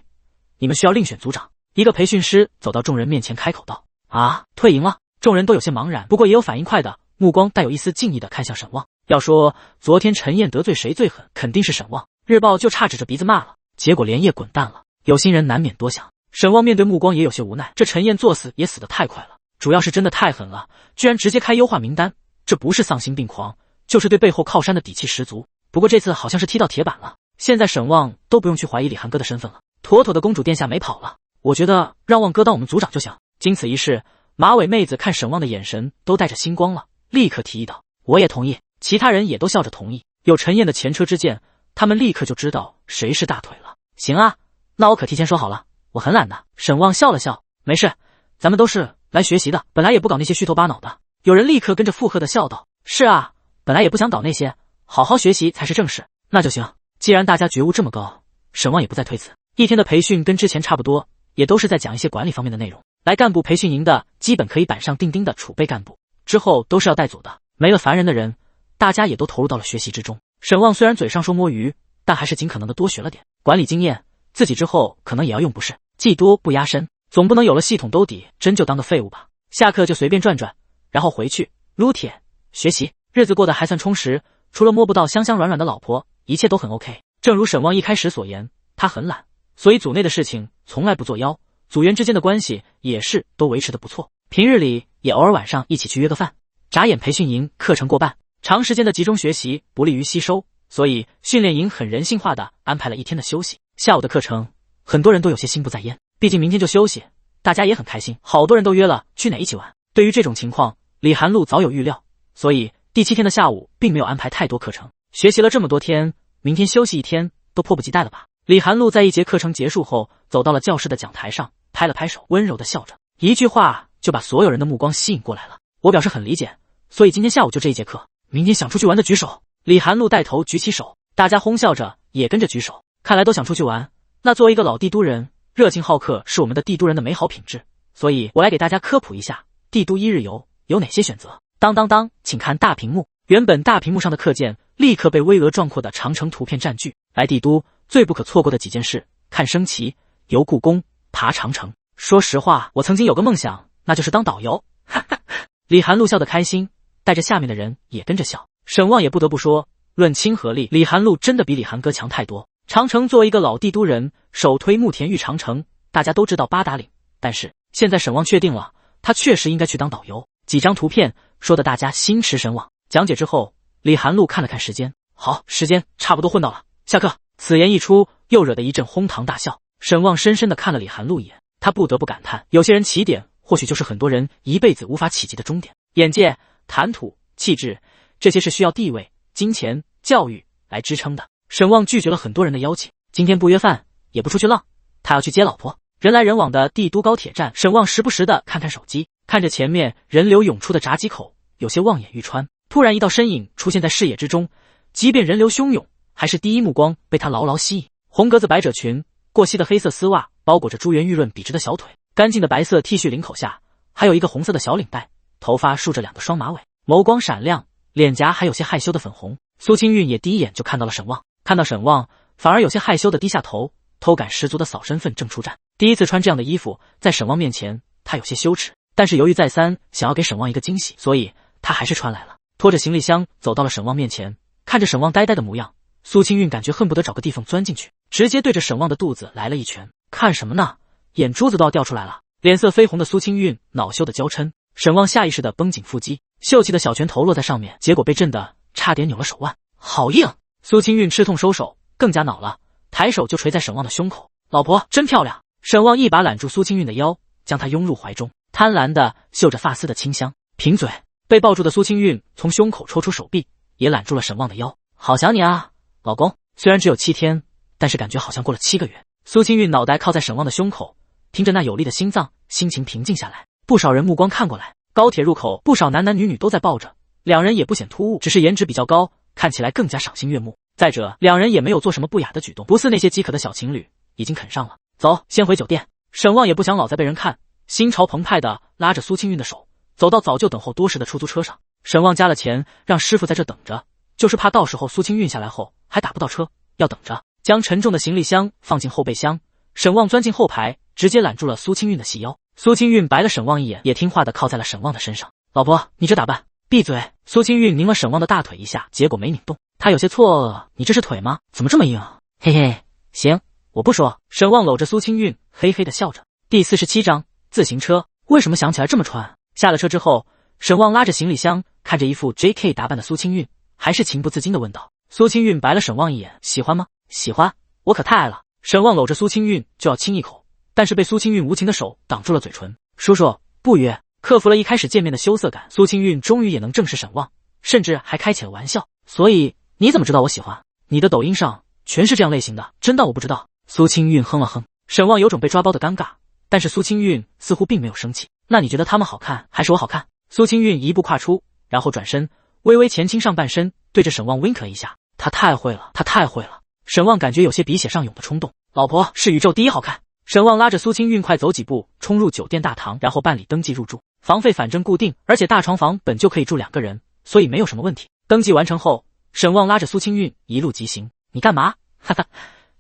你们需要另选组长。一个培训师走到众人面前开口道：啊，退营了。众人都有些茫然，不过也有反应快的，目光带有一丝敬意的看向沈旺。要说昨天陈燕得罪谁最狠，肯定是沈旺。日报就差指着鼻子骂了，结果连夜滚蛋了。有心人难免多想，沈旺面对目光也有些无奈，这陈燕作死也死得太快了，主要是真的太狠了，居然直接开优化名单，这不是丧心病狂，就是对背后靠山的底气十足。不过这次好像是踢到铁板了，现在沈旺都不用去怀疑李寒哥的身份了，妥妥的公主殿下没跑了。我觉得让旺哥当我们组长就行。经此一事，马尾妹子看沈旺的眼神都带着星光了，立刻提议道：我也同意。其他人也都笑着同意。有陈燕的前车之鉴，他们立刻就知道谁是大腿了。行啊，那我可提前说好了，我很懒的。沈旺笑了笑，没事，咱们都是来学习的，本来也不搞那些虚头巴脑的。有人立刻跟着附和的笑道：是啊，本来也不想搞那些，好好学习才是正事。那就行，既然大家觉悟这么高，沈旺也不再推辞。一天的培训跟之前差不多，也都是在讲一些管理方面的内容。来干部培训营的基本可以板上钉钉的储备干部，之后都是要带组的，没了烦人的人，大家也都投入到了学习之中。沈旺虽然嘴上说摸鱼，但还是尽可能的多学了点管理经验，自己之后可能也要用，不是技多不压身，总不能有了系统兜底，真就当个废物吧。下课就随便转转，然后回去撸铁学习，日子过得还算充实，除了摸不到香香软软的老婆，一切都很 OK。 正如沈旺一开始所言，他很懒，所以组内的事情从来不作妖，组员之间的关系也是都维持得不错，平日里也偶尔晚上一起去约个饭。眨眼培训营课程过半，长时间的集中学习不利于吸收，所以训练营很人性化的安排了一天的休息。下午的课程很多人都有些心不在焉，毕竟明天就休息，大家也很开心，好多人都约了去哪一起玩。对于这种情况，李寒露早有预料，所以第7天的下午并没有安排太多课程。学习了这么多天，明天休息一天都迫不及待了吧。李寒露在一节课程结束后，走到了教室的讲台上，拍了拍手，温柔的笑着，一句话就把所有人的目光吸引过来了。我表示很理解，所以今天下午就这一节课，明天想出去玩的举手。李寒露带头举起手，大家哄笑着也跟着举手，看来都想出去玩。那作为一个老帝都人，热情好客是我们的帝都人的美好品质，所以我来给大家科普一下帝都一日游有哪些选择。当当当，请看大屏幕。原本大屏幕上的课件立刻被巍峨壮阔的长城图片占据。来帝都最不可错过的几件事：看升旗、游故宫、爬长城。说实话，我曾经有个梦想，那就是当导游。哈哈，李寒露笑得开心，带着下面的人也跟着笑。沈旺也不得不说，论亲和力，李寒露真的比李寒哥强太多。长城作为一个老帝都人，首推慕田峪长城，大家都知道八达岭，但是现在沈旺确定了，他确实应该去当导游。几张图片说的大家心驰神往。讲解之后，李寒露看了看时间，好，时间差不多混到了，下课。此言一出，又惹得一阵哄堂大笑。沈旺深深地看了李寒露一眼，他不得不感叹，有些人起点或许就是很多人一辈子无法企及的终点。眼界、谈吐、气质，这些是需要地位、金钱、教育来支撑的。沈旺拒绝了很多人的邀请，今天不约饭，也不出去浪，他要去接老婆。人来人往的帝都高铁站，沈旺时不时地看看手机，看着前面人流涌出的闸机口，有些望眼欲穿。突然一道身影出现在视野之中，即便人流汹涌，还是第一目光被他牢牢吸引。红格子百褶裙，过膝的黑色丝袜包裹着珠圆玉润笔直的小腿，干净的白色 T 恤领口下还有一个红色的小领带，头发梳着两个双马尾，眸光闪亮，脸颊还有些害羞的粉红。苏清韵也第一眼就看到了沈旺，看到沈旺反而有些害羞的低下头，偷感十足的扫身份正出战。第一次穿这样的衣服，在沈旺面前他有些羞耻，但是犹豫再三，想要给沈旺一个惊喜，所以他还是穿来了。拖着行李箱走到了沈旺面前，看着沈旺呆呆的模样，苏清韵感觉恨不得找个地方钻进去，直接对着沈旺的肚子来了一拳。看什么呢？眼珠子都要掉出来了。脸色绯红的苏清韵恼羞的娇嗔，沈旺下意识的绷紧腹肌，秀气的小拳头落在上面，结果被震得差点扭了手腕。好硬！苏清韵吃痛收手，更加恼了，抬手就捶在沈旺的胸口。老婆真漂亮！沈旺一把揽住苏清韵的腰，将她拥入怀中，贪婪的嗅着发丝的清香。贫嘴！被抱住的苏清韵从胸口抽出手臂，也揽住了沈旺的腰。好想你啊，老公！虽然只有7天，但是感觉好像过了7个月。苏清韵脑袋靠在沈旺的胸口，听着那有力的心脏，心情平静下来。不少人目光看过来，高铁入口不少男男女女都在抱着，两人也不显突兀，只是颜值比较高，看起来更加赏心悦目。再者，两人也没有做什么不雅的举动，不似那些饥渴的小情侣，已经啃上了。走，先回酒店。沈旺也不想老在被人看，心潮澎湃的拉着苏清韵的手，走到早就等候多时的出租车上。沈旺加了钱，让师傅在这等着，就是怕到时候苏清韵下来后还打不到车，要等着。将沉重的行李箱放进后备箱，沈旺钻进后排，直接揽住了苏清韵的细腰。苏清韵白了沈旺一眼，也听话的靠在了沈旺的身上。老婆，你这打扮，闭嘴！苏清韵拧了沈旺的大腿一下，结果没拧动。他有些错愕，你这是腿吗？怎么这么硬啊？嘿嘿，行，我不说。沈旺搂着苏清韵，嘿嘿的笑着。第47章自行车。为什么想起来这么穿？下了车之后，沈旺拉着行李箱，看着一副 JK 打扮的苏清韵，还是情不自禁的问道。苏清韵白了沈旺一眼，喜欢吗？喜欢，我可太爱了。沈旺搂着苏清韵就要亲一口，但是被苏清韵无情的手挡住了嘴唇。叔叔，不约。克服了一开始见面的羞涩感，苏清韵终于也能正视沈旺，甚至还开起了玩笑。所以你怎么知道我喜欢？你的抖音上全是这样类型的，真当我不知道？苏清韵哼了哼。沈旺有种被抓包的尴尬，但是苏清韵似乎并没有生气。那你觉得他们好看还是我好看？苏清韵一步跨出，然后转身微微前倾上半身，对着沈旺 wink 了一下。他太会了，他太会了。沈旺感觉有些鼻血上涌的冲动。老婆是宇宙第一好看。沈旺拉着苏清韵快走几步冲入酒店大堂，然后办理登记入住。房费反正固定，而且大床房本就可以住2个人，所以没有什么问题。登记完成后，沈旺拉着苏清韵一路疾行。你干嘛？哈哈，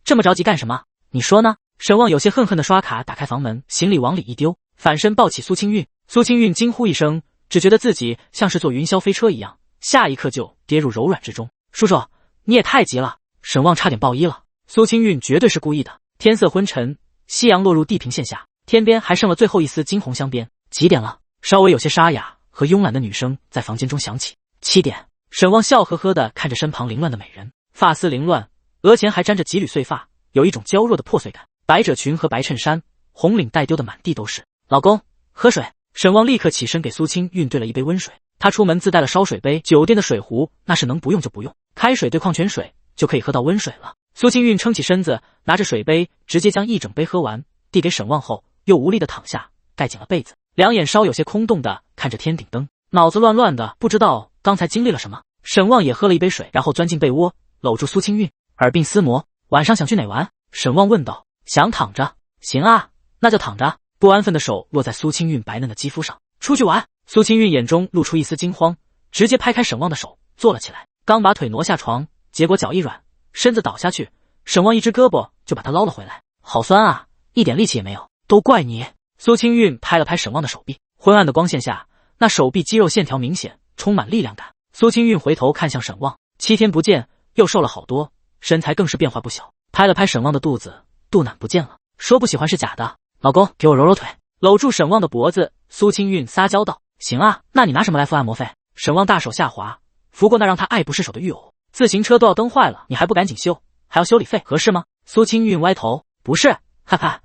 这么着急干什么？你说呢？沈旺有些恨恨的刷卡，打开房门，行李往里一丢，反身抱起苏清韵。苏清韵惊呼一声，只觉得自己像是坐云霄飞车一样，下一刻就跌入柔软之中。叔叔，你也太急了！沈旺差点爆衣了。苏清韵绝对是故意的。天色昏沉，夕阳落入地平线下，天边还剩了最后一丝金红镶边。几点了？稍微有些沙哑和慵懒的女声在房间中响起。7点。沈旺笑呵呵地看着身旁凌乱的美人，发丝凌乱，额前还沾着几缕碎发，有一种娇弱的破碎感。百褶裙和白衬衫，红领带丢得满地都是。老公，喝水。沈旺立刻起身给苏清韵兑了一杯温水。他出门自带了烧水杯，酒店的水壶那是能不用就不用，开水兑矿泉水就可以喝到温水了。苏清韵撑起身子，拿着水杯，直接将一整杯喝完，递给沈旺后，又无力的躺下，盖紧了被子，两眼稍有些空洞的看着天顶灯，脑子乱乱的，不知道刚才经历了什么。沈旺也喝了一杯水，然后钻进被窝，搂住苏清韵，耳鬓厮磨。晚上想去哪玩？沈旺问道。想躺着。行啊，那就躺着。不安分的手落在苏清韵白嫩的肌肤上。出去玩。苏清韵眼中露出一丝惊慌，直接拍开沈旺的手，坐了起来，刚把腿挪下床，结果脚一软，身子倒下去，沈旺一只胳膊就把他捞了回来。好酸啊，一点力气也没有。都怪你。苏清韵拍了拍沈旺的手臂，昏暗的光线下，那手臂肌肉线条明显，充满力量感。苏清韵回头看向沈旺，7天不见，又瘦了好多，身材更是变化不小。拍了拍沈旺的肚子，肚腩不见了，说不喜欢是假的。老公，给我揉揉腿。搂住沈旺的脖子，苏清韵撒娇道。行啊，那你拿什么来付按摩费？沈旺大手下滑，拂过那让他爱不释手的玉偶。自行车都要蹬坏了，你还不赶紧修，还要修理费，合适吗？苏清韵歪头，不是，哈哈，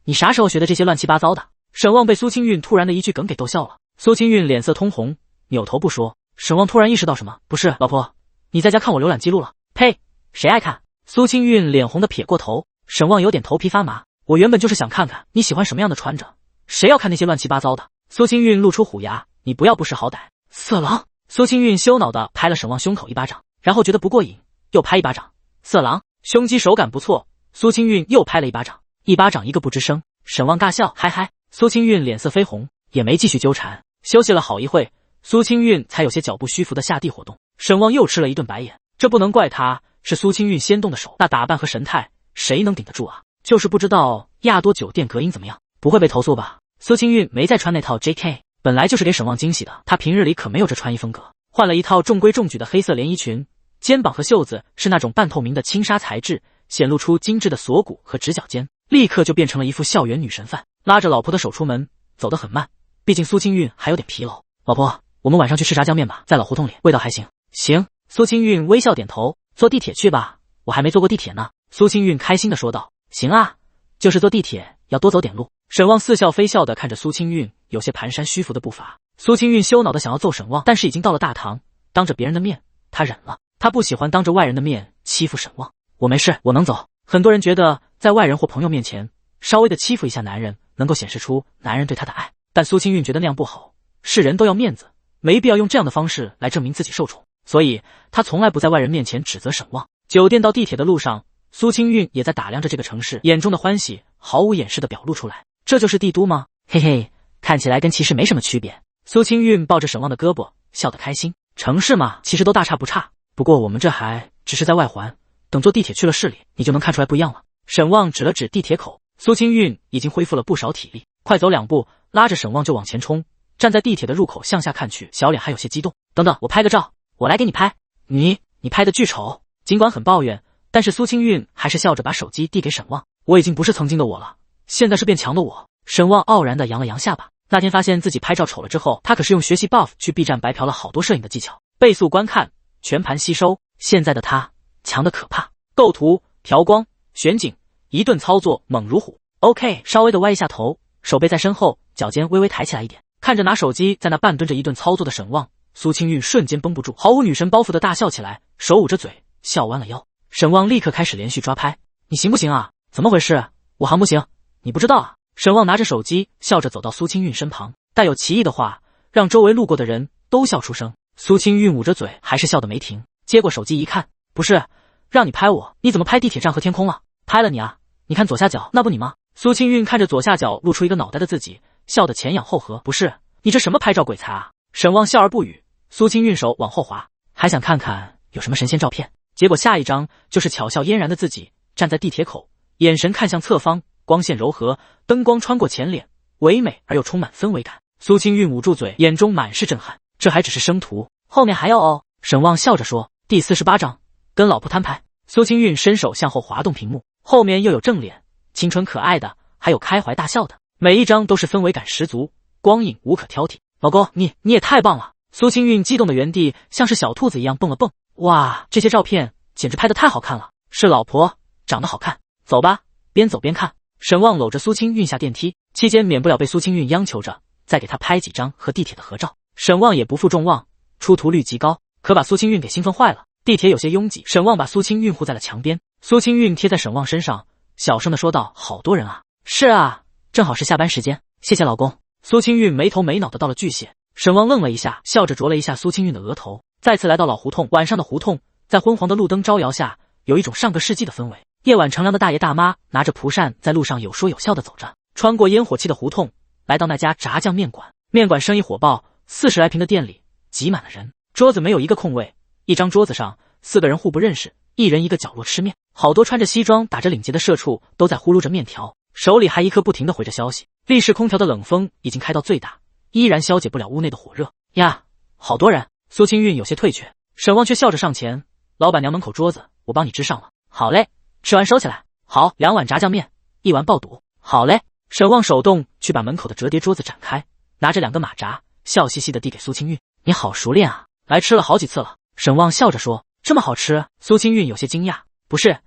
你啥时候学的这些乱七八糟的？沈旺被苏清韵突然的一句梗给逗笑了。苏清韵脸色通红，扭头不说。沈旺突然意识到什么，不是，老婆，你在家看我浏览记录了？呸，谁爱看？苏清韵脸红的撇过头。沈旺有点头皮发麻，我原本就是想看看你喜欢什么样的穿着，谁要看那些乱七八糟的？苏清韵露出虎牙，你不要不识好歹，色狼！苏清韵羞恼的拍了沈旺胸口一巴掌，然后觉得不过瘾，又拍一巴掌。色狼，胸肌手感不错。苏清韵又拍了一巴掌，一巴掌一个不吱声。沈旺尬笑，嗨嗨。苏清韵脸色绯红，也没继续纠缠。休息了好一会，苏清韵才有些脚步虚浮的下地活动。沈旺又吃了一顿白眼，这不能怪他，是苏清韵先动的手，那打扮和神态谁能顶得住啊？就是不知道亚多酒店隔音怎么样，不会被投诉吧？苏清韵没再穿那套 JK， 本来就是给沈旺惊喜的，她平日里可没有这穿衣风格，换了一套中规中矩的黑色连衣裙，肩膀和袖子是那种半透明的轻纱材质，显露出精致的锁骨和直角肩，立刻就变成了一副校园女神范。拉着老婆的手出门，走得很慢，毕竟苏清韵还有点疲劳。老婆，我们晚上去吃炸酱面吧，在老胡同里，味道还行。行。苏清韵微笑点头。坐地铁去吧，我还没坐过地铁呢。苏清韵开心地说道。行啊，就是坐地铁要多走点路。沈旺似笑非笑地看着苏清韵有些蹒跚虚浮的步伐。苏清韵羞恼地想要揍沈旺，但是已经到了大堂，当着别人的面他忍了，他不喜欢当着外人的面欺负沈旺。我没事，我能走。很多人觉得在外人或朋友面前稍微的欺负一下男人能够显示出男人对他的爱，但苏清韵觉得那样不好，是人都要面子，没必要用这样的方式来证明自己受宠，所以他从来不在外人面前指责沈旺。酒店到地铁的路上，苏清韵也在打量着这个城市，眼中的欢喜毫无掩饰的表露出来。这就是帝都吗？嘿嘿，看起来跟其实没什么区别。苏清韵抱着沈旺的胳膊，笑得开心。城市嘛，其实都大差不差，不过我们这还只是在外环，等坐地铁去了市里，你就能看出来不一样了。沈旺指了指地铁口。苏清韵已经恢复了不少体力，快走2步，拉着沈旺就往前冲。站在地铁的入口向下看去，小脸还有些激动。等等，我拍个照，我来给你拍。你拍的巨丑。尽管很抱怨，但是苏清韵还是笑着把手机递给沈旺。我已经不是曾经的我了，现在是变强的我。沈旺傲然地扬了扬下巴。那天发现自己拍照丑了之后，他可是用学习 buff 去 B 站白嫖了好多摄影的技巧，倍速观看，全盘吸收。现在的他强得可怕，构图、调光、选景，一顿操作猛如虎。OK， 稍微的歪一下头，手背在身后，脚尖微微抬起来一点，看着拿手机在那半蹲着一顿操作的沈旺，苏清韵瞬间绷不住，毫无女神包袱的大笑起来，手捂着嘴，笑弯了腰。沈旺立刻开始连续抓拍。你行不行啊？怎么回事？我行不行？你不知道啊？沈旺拿着手机，笑着走到苏清韵身旁，带有奇异的话让周围路过的人都笑出声。苏清韵捂着嘴，还是笑得没停。接过手机一看，不是让你拍我，你怎么拍地铁站和天空了？拍了你啊，你看左下角，那不你吗？苏清韵看着左下角露出一个脑袋的自己，笑得前仰后合。不是，你这什么拍照鬼才啊？沈旺笑而不语。苏清韵手往后滑，还想看看有什么神仙照片，结果下一张就是巧笑嫣然的自己，站在地铁口，眼神看向侧方，光线柔和，灯光穿过前脸，唯美而又充满氛围感。苏清韵捂住嘴，眼中满是震撼。这还只是生图，后面还有哦。沈旺笑着说。第48章，跟老婆摊牌。苏清韵伸手向后滑动屏幕，后面又有正脸，清纯可爱的，还有开怀大笑的，每一张都是氛围感十足，光影无可挑剔。老公，你也太棒了！苏清韵激动的原地像是小兔子一样蹦了蹦。哇，这些照片简直拍得太好看了，是老婆长得好看。走吧，边走边看。沈旺搂着苏清韵下电梯，期间免不了被苏清韵央求着再给他拍几张和地铁的合照。沈旺也不负众望，出图率极高，可把苏清韵给兴奋坏了。地铁有些拥挤，沈旺把苏清韵护在了墙边，苏清韵贴在沈旺身上，小声的说道：“好多人啊。”“是啊，正好是下班时间，谢谢老公。”苏清韵没头没脑的道了句谢。沈旺愣了一下，笑着啄了一下苏清韵的额头。再次来到老胡同，晚上的胡同在昏黄的路灯招摇下，有一种上个世纪的氛围。夜晚乘凉的大爷大妈拿着蒲扇在路上有说有笑的走着，穿过烟火气的胡同，来到那家炸酱面馆。面馆生意火爆，40来平的店里挤满了人，桌子没有一个空位，一张桌子上4个人互不认识，一人一个角落吃面。好多穿着西装打着领结的社畜都在呼噜着面条，手里还一颗不停地回着消息。立式空调的冷风已经开到最大，依然消解不了屋内的火热。呀，好多人！苏清韵有些退却，沈旺却笑着上前：“老板娘门口桌子我帮你支上了。”“好嘞。”“吃完收起来。”“好。”“2碗炸酱面，1碗爆肚。”“好嘞。”沈旺手动去把门口的折叠桌子展开，拿着2个马扎，笑嘻嘻地递给苏清韵：“你好熟练啊，来吃了好几次了。”沈旺笑着说：“这么好吃？”苏清韵有些惊讶：“不是，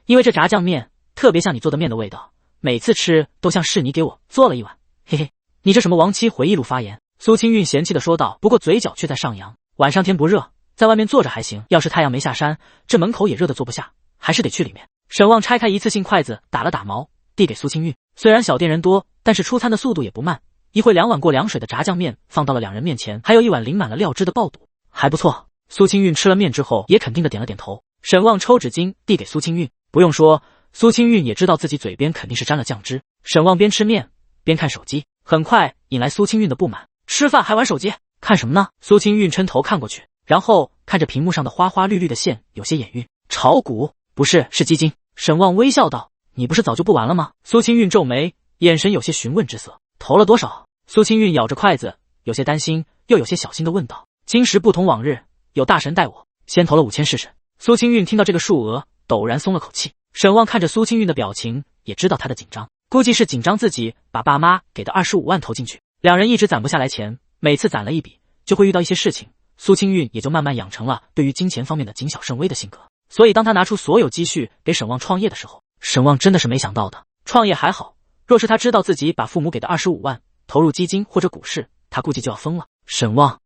因为这炸酱面特别像你做的面的味道，每次吃都像是你给我做了一碗。嘿嘿，你这什么亡妻回忆录发言？”苏清韵嫌弃地说道，不过嘴角却在上扬。晚上天不热，在外面坐着还行，要是太阳没下山，这门口也热得坐不下，还是得去里面。沈旺拆开一次性筷子，打了打毛，递给苏清韵。虽然小店人多，但是出餐的速度也不慢，一会2碗过凉水的炸酱面放到了2人面前，还有1碗淋满了料汁的爆肚，还不错。苏清韵吃了面之后，也肯定的点了点头。沈旺抽纸巾递给苏清韵，不用说，苏清韵也知道自己嘴边肯定是沾了酱汁。沈旺边吃面边看手机，很快引来苏清韵的不满：“吃饭还玩手机，看什么呢？”苏清韵抻头看过去，然后看着屏幕上的花花绿绿的线，有些眼晕。“炒股？不是，是基金。”沈旺微笑道：“你不是早就不玩了吗？”苏清韵皱眉，眼神有些询问之色。“投了多少？”苏清韵咬着筷子，有些担心又有些小心地问道。“今时不同往日，有大神带我，先投了5000试试。”苏清韵听到这个数额，陡然松了口气。沈旺看着苏清韵的表情，也知道她的紧张，估计是紧张自己把爸妈给的25万投进去。2人一直攒不下来钱，每次攒了一笔，就会遇到一些事情，苏清韵也就慢慢养成了对于金钱方面的谨小慎微的性格。所以当他拿出所有积蓄给沈旺创业的时候，沈旺真的是没想到的。创业还好，若是他知道自己把父母给的25万投入基金或者股市，他估计就要疯了。沈旺，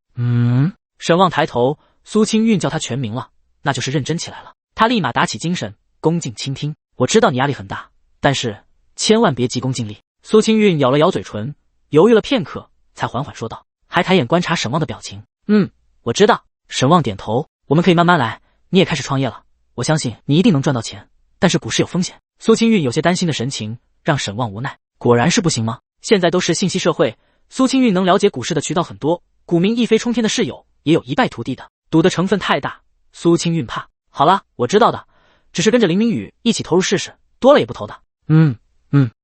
沈旺抬头，苏清韵叫他全名了，那就是认真起来了。他立马打起精神，恭敬倾听：“我知道你压力很大，但是千万别急功近利。”苏清韵咬了咬嘴唇，犹豫了片刻，才缓缓说道，还抬眼观察沈旺的表情：“我知道。”沈旺点头：“我们可以慢慢来，你也开始创业了，我相信你一定能赚到钱，但是股市有风险。”苏清韵有些担心的神情让沈旺无奈。果然是不行吗？现在都是信息社会，苏清韵能了解股市的渠道很多，股民一飞冲天的室友也有一败涂地的，赌的成分太大，苏清韵怕。好了，我知道的，只是跟着林明宇一起投入试试，多了也不投的。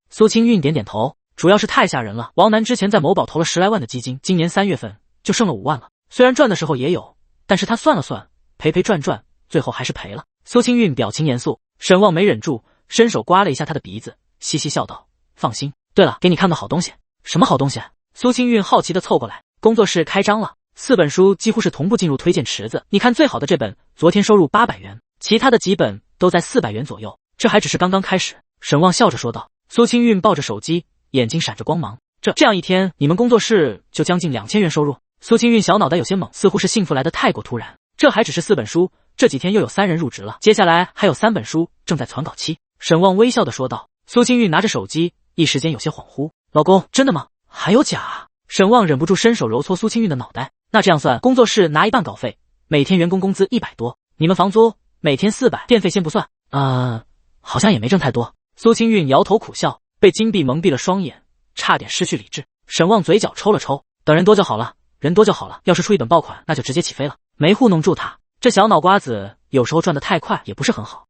苏清韵点点头，主要是太吓人了。王楠之前在某宝投了10来万的基金，今年3月份就剩了5万了。虽然赚的时候也有，但是他算了算，赔赔赚赚，最后还是赔了。苏清韵表情严肃，沈旺没忍住，伸手刮了一下他的鼻子，嘻嘻笑道：“放心。对了，给你看个好东西。”“什么好东西？”苏清韵好奇地凑过来。“工作室开张了，4本书几乎是同步进入推荐池子，你看最好的这本昨天收入800元，其他的几本都在400元左右，这还只是刚刚开始。”沈旺笑着说道。苏清韵抱着手机，眼睛闪着光芒：“这样一天，你们工作室就将近2000元收入？”苏清韵小脑袋有些懵，似乎是幸福来得太过突然。这还只是4本书，这几天又有3人入职了，接下来还有3本书正在传稿期。沈旺微笑地说道。苏清韵拿着手机，一时间有些恍惚：“老公，真的吗？还有假啊？”沈旺忍不住伸手揉搓苏清韵的脑袋：“那这样算，工作室拿1半稿费，每天员工工资100多，你们房租每天400，电费先不算。好像也没挣太多。”苏清韵摇头苦笑，被金币蒙蔽了双眼，差点失去理智。沈旺嘴角抽了抽：“等人多就好了，人多就好了，要是出一本爆款，那就直接起飞了。”没糊弄住他，这小脑瓜子有时候转得太快也不是很好。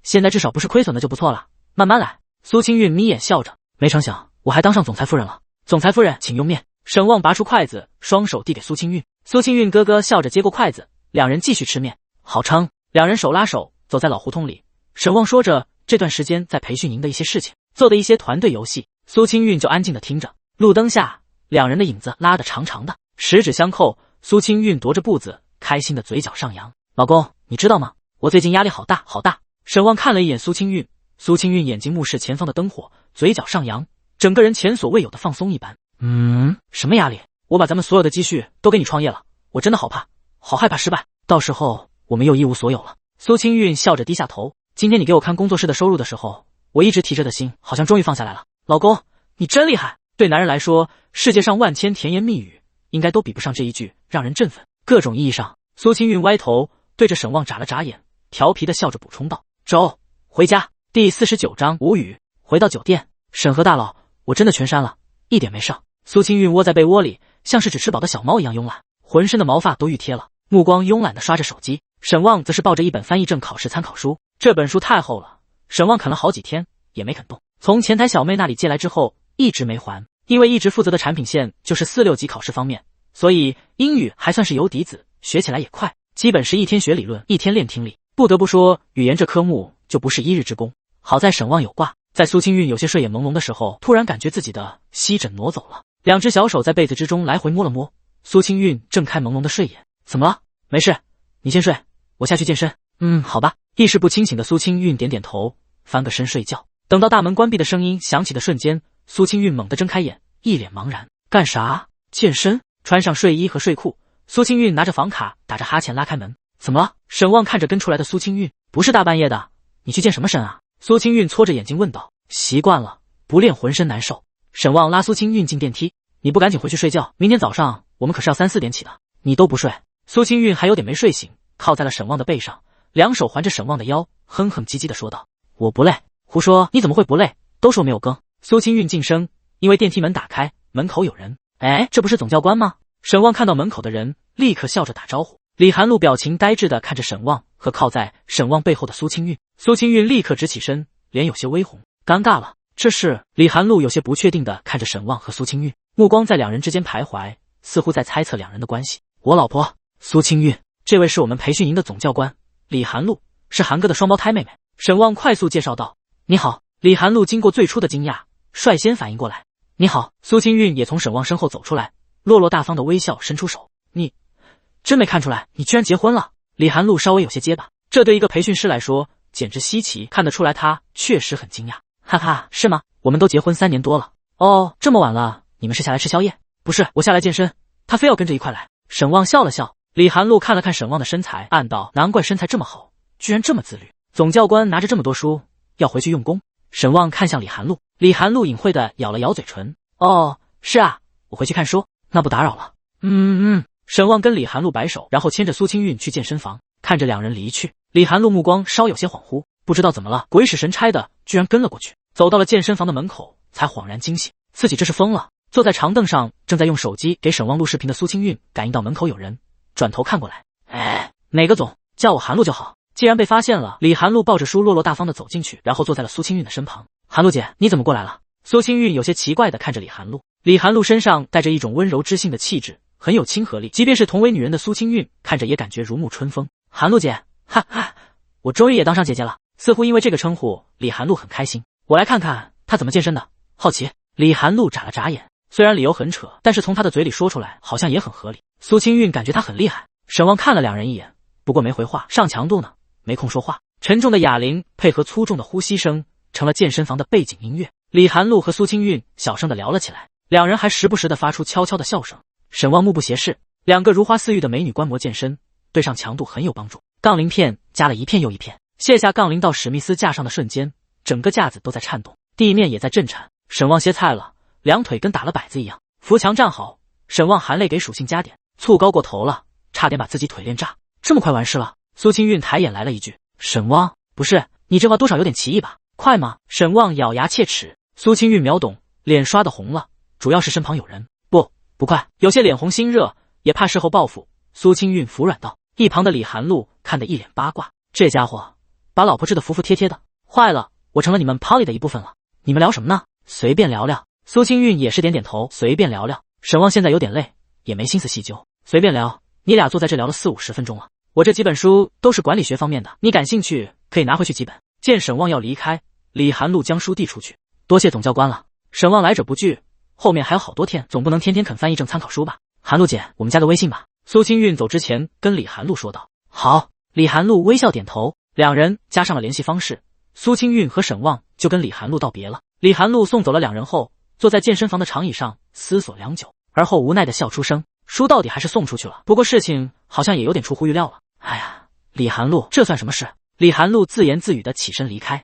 现在至少不是亏损的就不错了，慢慢来。苏清韵眯眼笑着，没成想我还当上总裁夫人了。总裁夫人，请用面。沈旺拔出筷子，双手递给苏清韵。苏清韵咯咯笑着接过筷子，2人继续吃面。好撑。2人手拉手走在老胡同里，沈旺说着这段时间在培训营的一些事情，做的一些团队游戏，苏清韵就安静地听着。路灯下，2人的影子拉得长长的，十指相扣。苏清韵踱着步子，开心的嘴角上扬。“老公，你知道吗？我最近压力好大好大。”沈旺看了一眼苏清韵，苏清韵眼睛目视前方的灯火，嘴角上扬，整个人前所未有的放松一般。什么压力？我把咱们所有的积蓄都给你创业了，我真的好怕，好害怕失败，到时候我们又一无所有了。苏清韵笑着低下头，今天你给我看工作室的收入的时候，我一直提着的心好像终于放下来了。老公，你真厉害！对男人来说，世界上万千甜言蜜语，应该都比不上这一句让人振奋。各种意义上，苏清韵歪头对着沈望眨了眨眼，调皮的笑着补充道：“走，回家。”第49章无语。回到酒店，沈河大佬，我真的全删了，一点没上。苏清韵窝在被窝里，像是只吃饱的小猫一样慵懒，浑身的毛发都熨贴了，目光慵懒地刷着手机。沈望则是抱着一本翻译证考试参考书，这本书太厚了，沈望啃了好几天也没啃动。从前台小妹那里借来之后，一直没还，因为一直负责的产品线就是4、6级考试方面，所以英语还算是有底子，学起来也快，基本是一天学理论，一天练听力。不得不说，语言这科目就不是一日之功。好在沈望有挂，在苏清韵有些睡眼朦胧的时候，突然感觉自己的膝枕挪走了，两只小手在被子之中来回摸了摸。苏清韵睁开朦胧的睡眼，怎么了？没事，你先睡，我下去健身。好吧。意识不清醒的苏清韵点点头，翻个身睡觉。等到大门关闭的声音响起的瞬间，苏清韵猛地睁开眼，一脸茫然。干啥？健身？穿上睡衣和睡裤，苏清韵拿着房卡，打着哈欠拉开门。怎么了？沈望看着跟出来的苏清韵，不是大半夜的，你去健什么身啊？苏清韵搓着眼睛问道。习惯了，不练浑身难受。沈望拉苏清韵进电梯，你不赶紧回去睡觉，明天早上我们可是要3、4点起的，你都不睡。苏清韵还有点没睡醒，靠在了沈望的背上，两手环着沈望的腰，哼哼唧唧地说道：“我不累。”胡说，你怎么会不累？都说没有更。苏清韵噤声，因为电梯门打开，门口有人。哎，这不是总教官吗？沈望看到门口的人，立刻笑着打招呼。李寒露表情呆滞地看着沈望和靠在沈望背后的苏清韵，苏清韵立刻直起身，脸有些微红，尴尬了。这是李寒露有些不确定地看着沈望和苏清韵，目光在两人之间徘徊，似乎在猜测两人的关系。我老婆苏清韵，这位是我们培训营的总教官李寒露，是韩哥的双胞胎妹妹。沈望快速介绍道。你好。李寒露经过最初的惊讶，率先反应过来。你好。苏清韵也从沈望身后走出来，落落大方的微笑伸出手。你真没看出来，你居然结婚了。李寒露稍微有些结巴，这对一个培训师来说简直稀奇，看得出来他确实很惊讶。哈哈，是吗？我们都结婚3年多了。哦，这么晚了，你们是下来吃宵夜？不是，我下来健身。他非要跟着一块来。沈望笑了笑。李寒露看了看沈望的身材，暗道难怪身材这么好，居然这么自律。总教官拿着这么多书，要回去用功。沈望看向李寒露，李寒露隐晦地咬了咬嘴唇。哦，是啊，我回去看书，那不打扰了。沈望跟李寒露摆手，然后牵着苏清韵去健身房。看着两人离去，李寒露目光稍有些恍惚，不知道怎么了，鬼使神差的居然跟了过去。走到了健身房的门口，才恍然惊醒，自己这是疯了。坐在长凳上正在用手机给沈望录视频的苏清韵感应到门口有人，转头看过来。哎，哪个总？叫我韩露就好。既然被发现了，李寒露抱着书落落大方的走进去，然后坐在了苏清韵的身旁。寒露姐，你怎么过来了？苏清韵有些奇怪的看着李寒露。李寒露身上带着一种温柔知性的气质，很有亲和力，即便是同为女人的苏清韵看着也感觉如沐春风。寒露姐，哈哈，我终于也当上姐姐了。似乎因为这个称呼，李寒露很开心。我来看看她怎么健身的，好奇。李寒露眨了眨眼，虽然理由很扯，但是从她的嘴里说出来好像也很合理。苏清韵感觉她很厉害。沈望看了两人一眼，不过没回话，上强度呢，没空说话。沉重的哑铃配合粗重的呼吸声，成了健身房的背景音乐。李寒露和苏清韵小声的聊了起来，两人还时不时的发出悄悄的笑声。沈望目不斜视，两个如花似玉的美女观摩健身，对上强度很有帮助。杠铃片加了一片又一片，卸下杠铃到史密斯架上的瞬间，整个架子都在颤动，地面也在震颤。沈望歇菜了，两腿跟打了摆子一样，扶墙站好。沈望含泪给属性加点，醋高过头了，差点把自己腿练炸。这么快完事了？苏清韵抬眼来了一句。沈望，不是，你这话多少有点歧义吧？快吗？沈望咬牙切齿。苏清韵秒懂，脸刷的红了，主要是身旁有人。不快，有些脸红心热，也怕事后报复。苏清韵服软道。一旁的李寒露看得一脸八卦，这家伙把老婆治得服服帖帖的。坏了，我成了你们 Polly 的一部分了。你们聊什么呢？随便聊聊。苏清韵也是点点头，随便聊聊。沈望现在有点累，也没心思细究，随便聊。你俩坐在这聊了4、50分钟了，我这几本书都是管理学方面的，你感兴趣可以拿回去几本。见沈望要离开，李寒露将书递出去。多谢总教官了。沈望来者不拒，后面还有好多天，总不能天天啃翻译证参考书吧？寒露姐，我们加个微信吧。苏清韵走之前跟李寒露说道。好。李寒露微笑点头，两人加上了联系方式。苏清韵和沈望就跟李寒露道别了。李寒露送走了两人后，坐在健身房的长椅上思索良久，而后无奈的笑出声。书到底还是送出去了，不过事情好像也有点出乎预料了。哎呀，李寒露，这算什么事？李寒露自言自语的起身离开。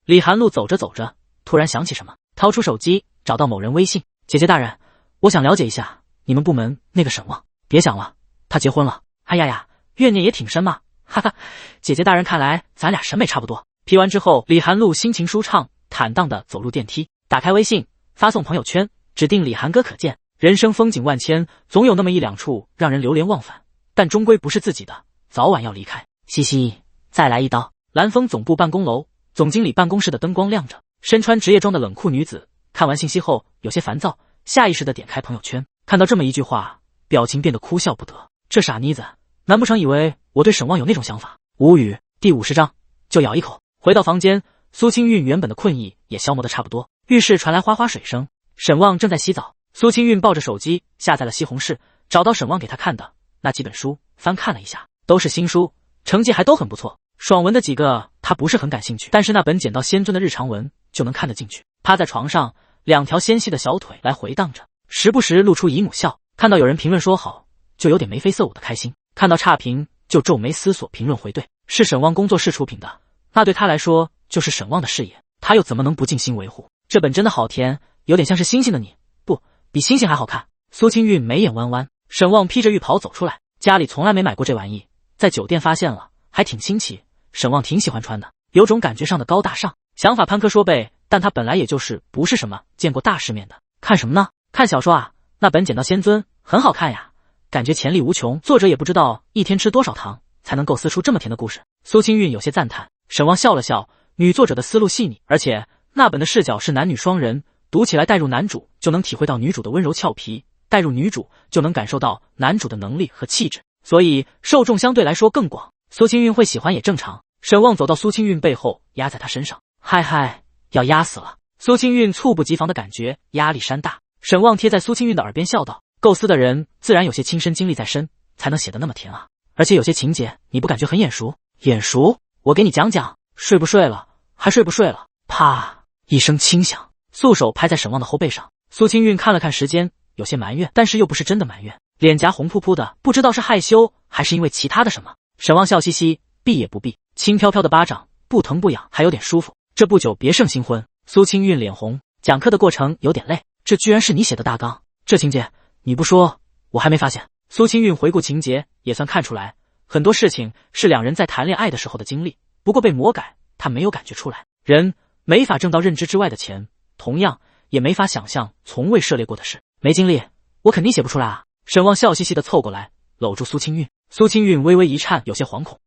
李寒露走着走着，突然想起什么，掏出手机找到某人微信：姐姐大人，我想了解一下你们部门那个沈旺。别想了，他结婚了。哎呀呀，怨念也挺深嘛，哈哈。姐姐大人，看来咱俩审美差不多。批完之后，李寒露心情舒畅，坦荡的走入电梯，打开微信，发送朋友圈，指定李寒哥可见。人生风景万千，总有那么一两处让人流连忘返，但终归不是自己的，早晚要离开。嘻嘻，再来一刀。蓝峰总部办公楼，总经理办公室的灯光亮着，身穿职业装的冷酷女子看完信息后有些烦躁，下意识的点开朋友圈，看到这么一句话，表情变得哭笑不得。这傻妮子，难不成以为我对沈旺有那种想法？无语。第50章，就咬一口。回到房间，苏清韵原本的困意也消磨得差不多。浴室传来哗哗水声，沈旺正在洗澡。苏清韵抱着手机下载了西红柿，找到沈旺给他看的那几本书，翻看了一下，都是新书，成绩还都很不错。爽文的几个他不是很感兴趣，但是那本捡到仙尊的日常文就能看得进去。趴在床上，两条纤细的小腿来回荡着，时不时露出姨母笑。看到有人评论说好，就有点眉飞色舞的开心；看到差评，就皱眉思索评论回对。是沈旺工作室出品的，那对他来说就是沈旺的事业，他又怎么能不尽心维护？这本真的好甜，有点像是星星的你，不，比星星还好看。苏清韵眉眼弯弯，沈旺披着浴袍走出来，家里从来没买过这玩意，在酒店发现了，还挺新奇。沈旺挺喜欢穿的，有种感觉上的高大上。想法攀科说背，但他本来也就是不是什么见过大世面的。看什么呢？看小说啊，那本捡到仙尊很好看呀，感觉潜力无穷，作者也不知道一天吃多少糖才能构思出这么甜的故事。苏清韵有些赞叹。沈旺笑了笑，女作者的思路细腻，而且那本的视角是男女双人，读起来带入男主就能体会到女主的温柔俏皮，带入女主就能感受到男主的能力和气质，所以受众相对来说更广。苏清韵会喜欢也正常。沈旺走到苏清韵背后，压在她身上，嗨嗨，要压死了。苏清韵猝不及防的感觉压力山大。沈旺贴在苏清韵的耳边笑道，构思的人自然有些亲身经历在身，才能写得那么甜啊。而且有些情节你不感觉很眼熟？眼熟？我给你讲讲。睡不睡了？还睡不睡了？啪一声轻响，素手拍在沈旺的后背上。苏清韵看了看时间，有些埋怨，但是又不是真的埋怨，脸颊红扑扑的，不知道是害羞还是因为其他的什么。沈旺笑嘻嘻，避也不避，轻飘飘的巴掌，不疼不痒，还有点舒服。这不久别胜新婚。苏清韵脸红，讲课的过程有点累，这居然是你写的大纲？这情节你不说我还没发现。苏清韵回顾情节，也算看出来，很多事情是两人在谈恋爱的时候的经历，不过被魔改，他没有感觉出来。人没法挣到认知之外的钱，同样也没法想象从未涉猎过的事。没经历，我肯定写不出来啊。沈旺笑嘻嘻的凑过来，搂住苏清韵。苏清韵微微一颤，有些惶恐。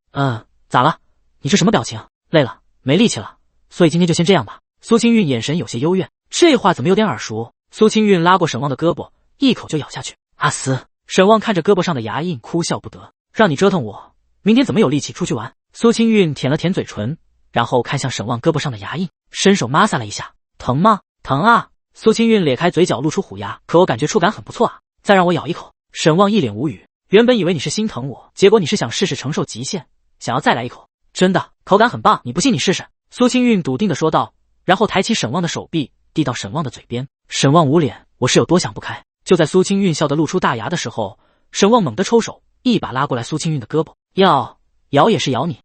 咋了？你这什么表情？累了，没力气了，所以今天就先这样吧。苏清韵眼神有些幽怨，这话怎么有点耳熟？苏清韵拉过沈旺的胳膊，一口就咬下去。阿斯！沈旺看着胳膊上的牙印，哭笑不得。让你折腾我，明天怎么有力气出去玩？苏清韵舔了舔嘴唇，然后看向沈旺胳膊上的牙印，伸手摩挲了一下。疼吗？疼啊！苏清韵咧开嘴角，露出虎牙。可我感觉触感很不错啊，再让我咬一口。沈旺一脸无语，原本以为你是心疼我，结果你是想试试承受极限，想要再来一口。真的，口感很棒，你不信你试试。苏清韵笃定地说道，然后抬起沈旺的手臂，递到沈旺的嘴边。沈旺捂脸，我是有多想不开。就在苏清韵笑得露出大牙的时候，沈旺猛地抽手，一把拉过来苏清韵的胳膊，要咬也是咬你。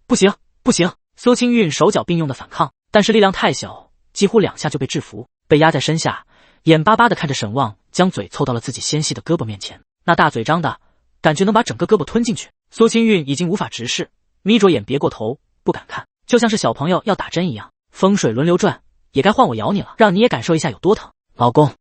不行不行！苏清韵手脚并用的反抗，但是力量太小，几乎2下就被制服，被压在身下，眼巴巴地看着沈旺将嘴凑到了自己纤细的胳膊面前，那大嘴张的感觉能把整个胳膊吞进去。苏清韵已经无法直视，眯着眼别过头，不敢看，就像是小朋友要打针一样。风水轮流转，也该换我咬你了，让你也感受一下有多疼。老公，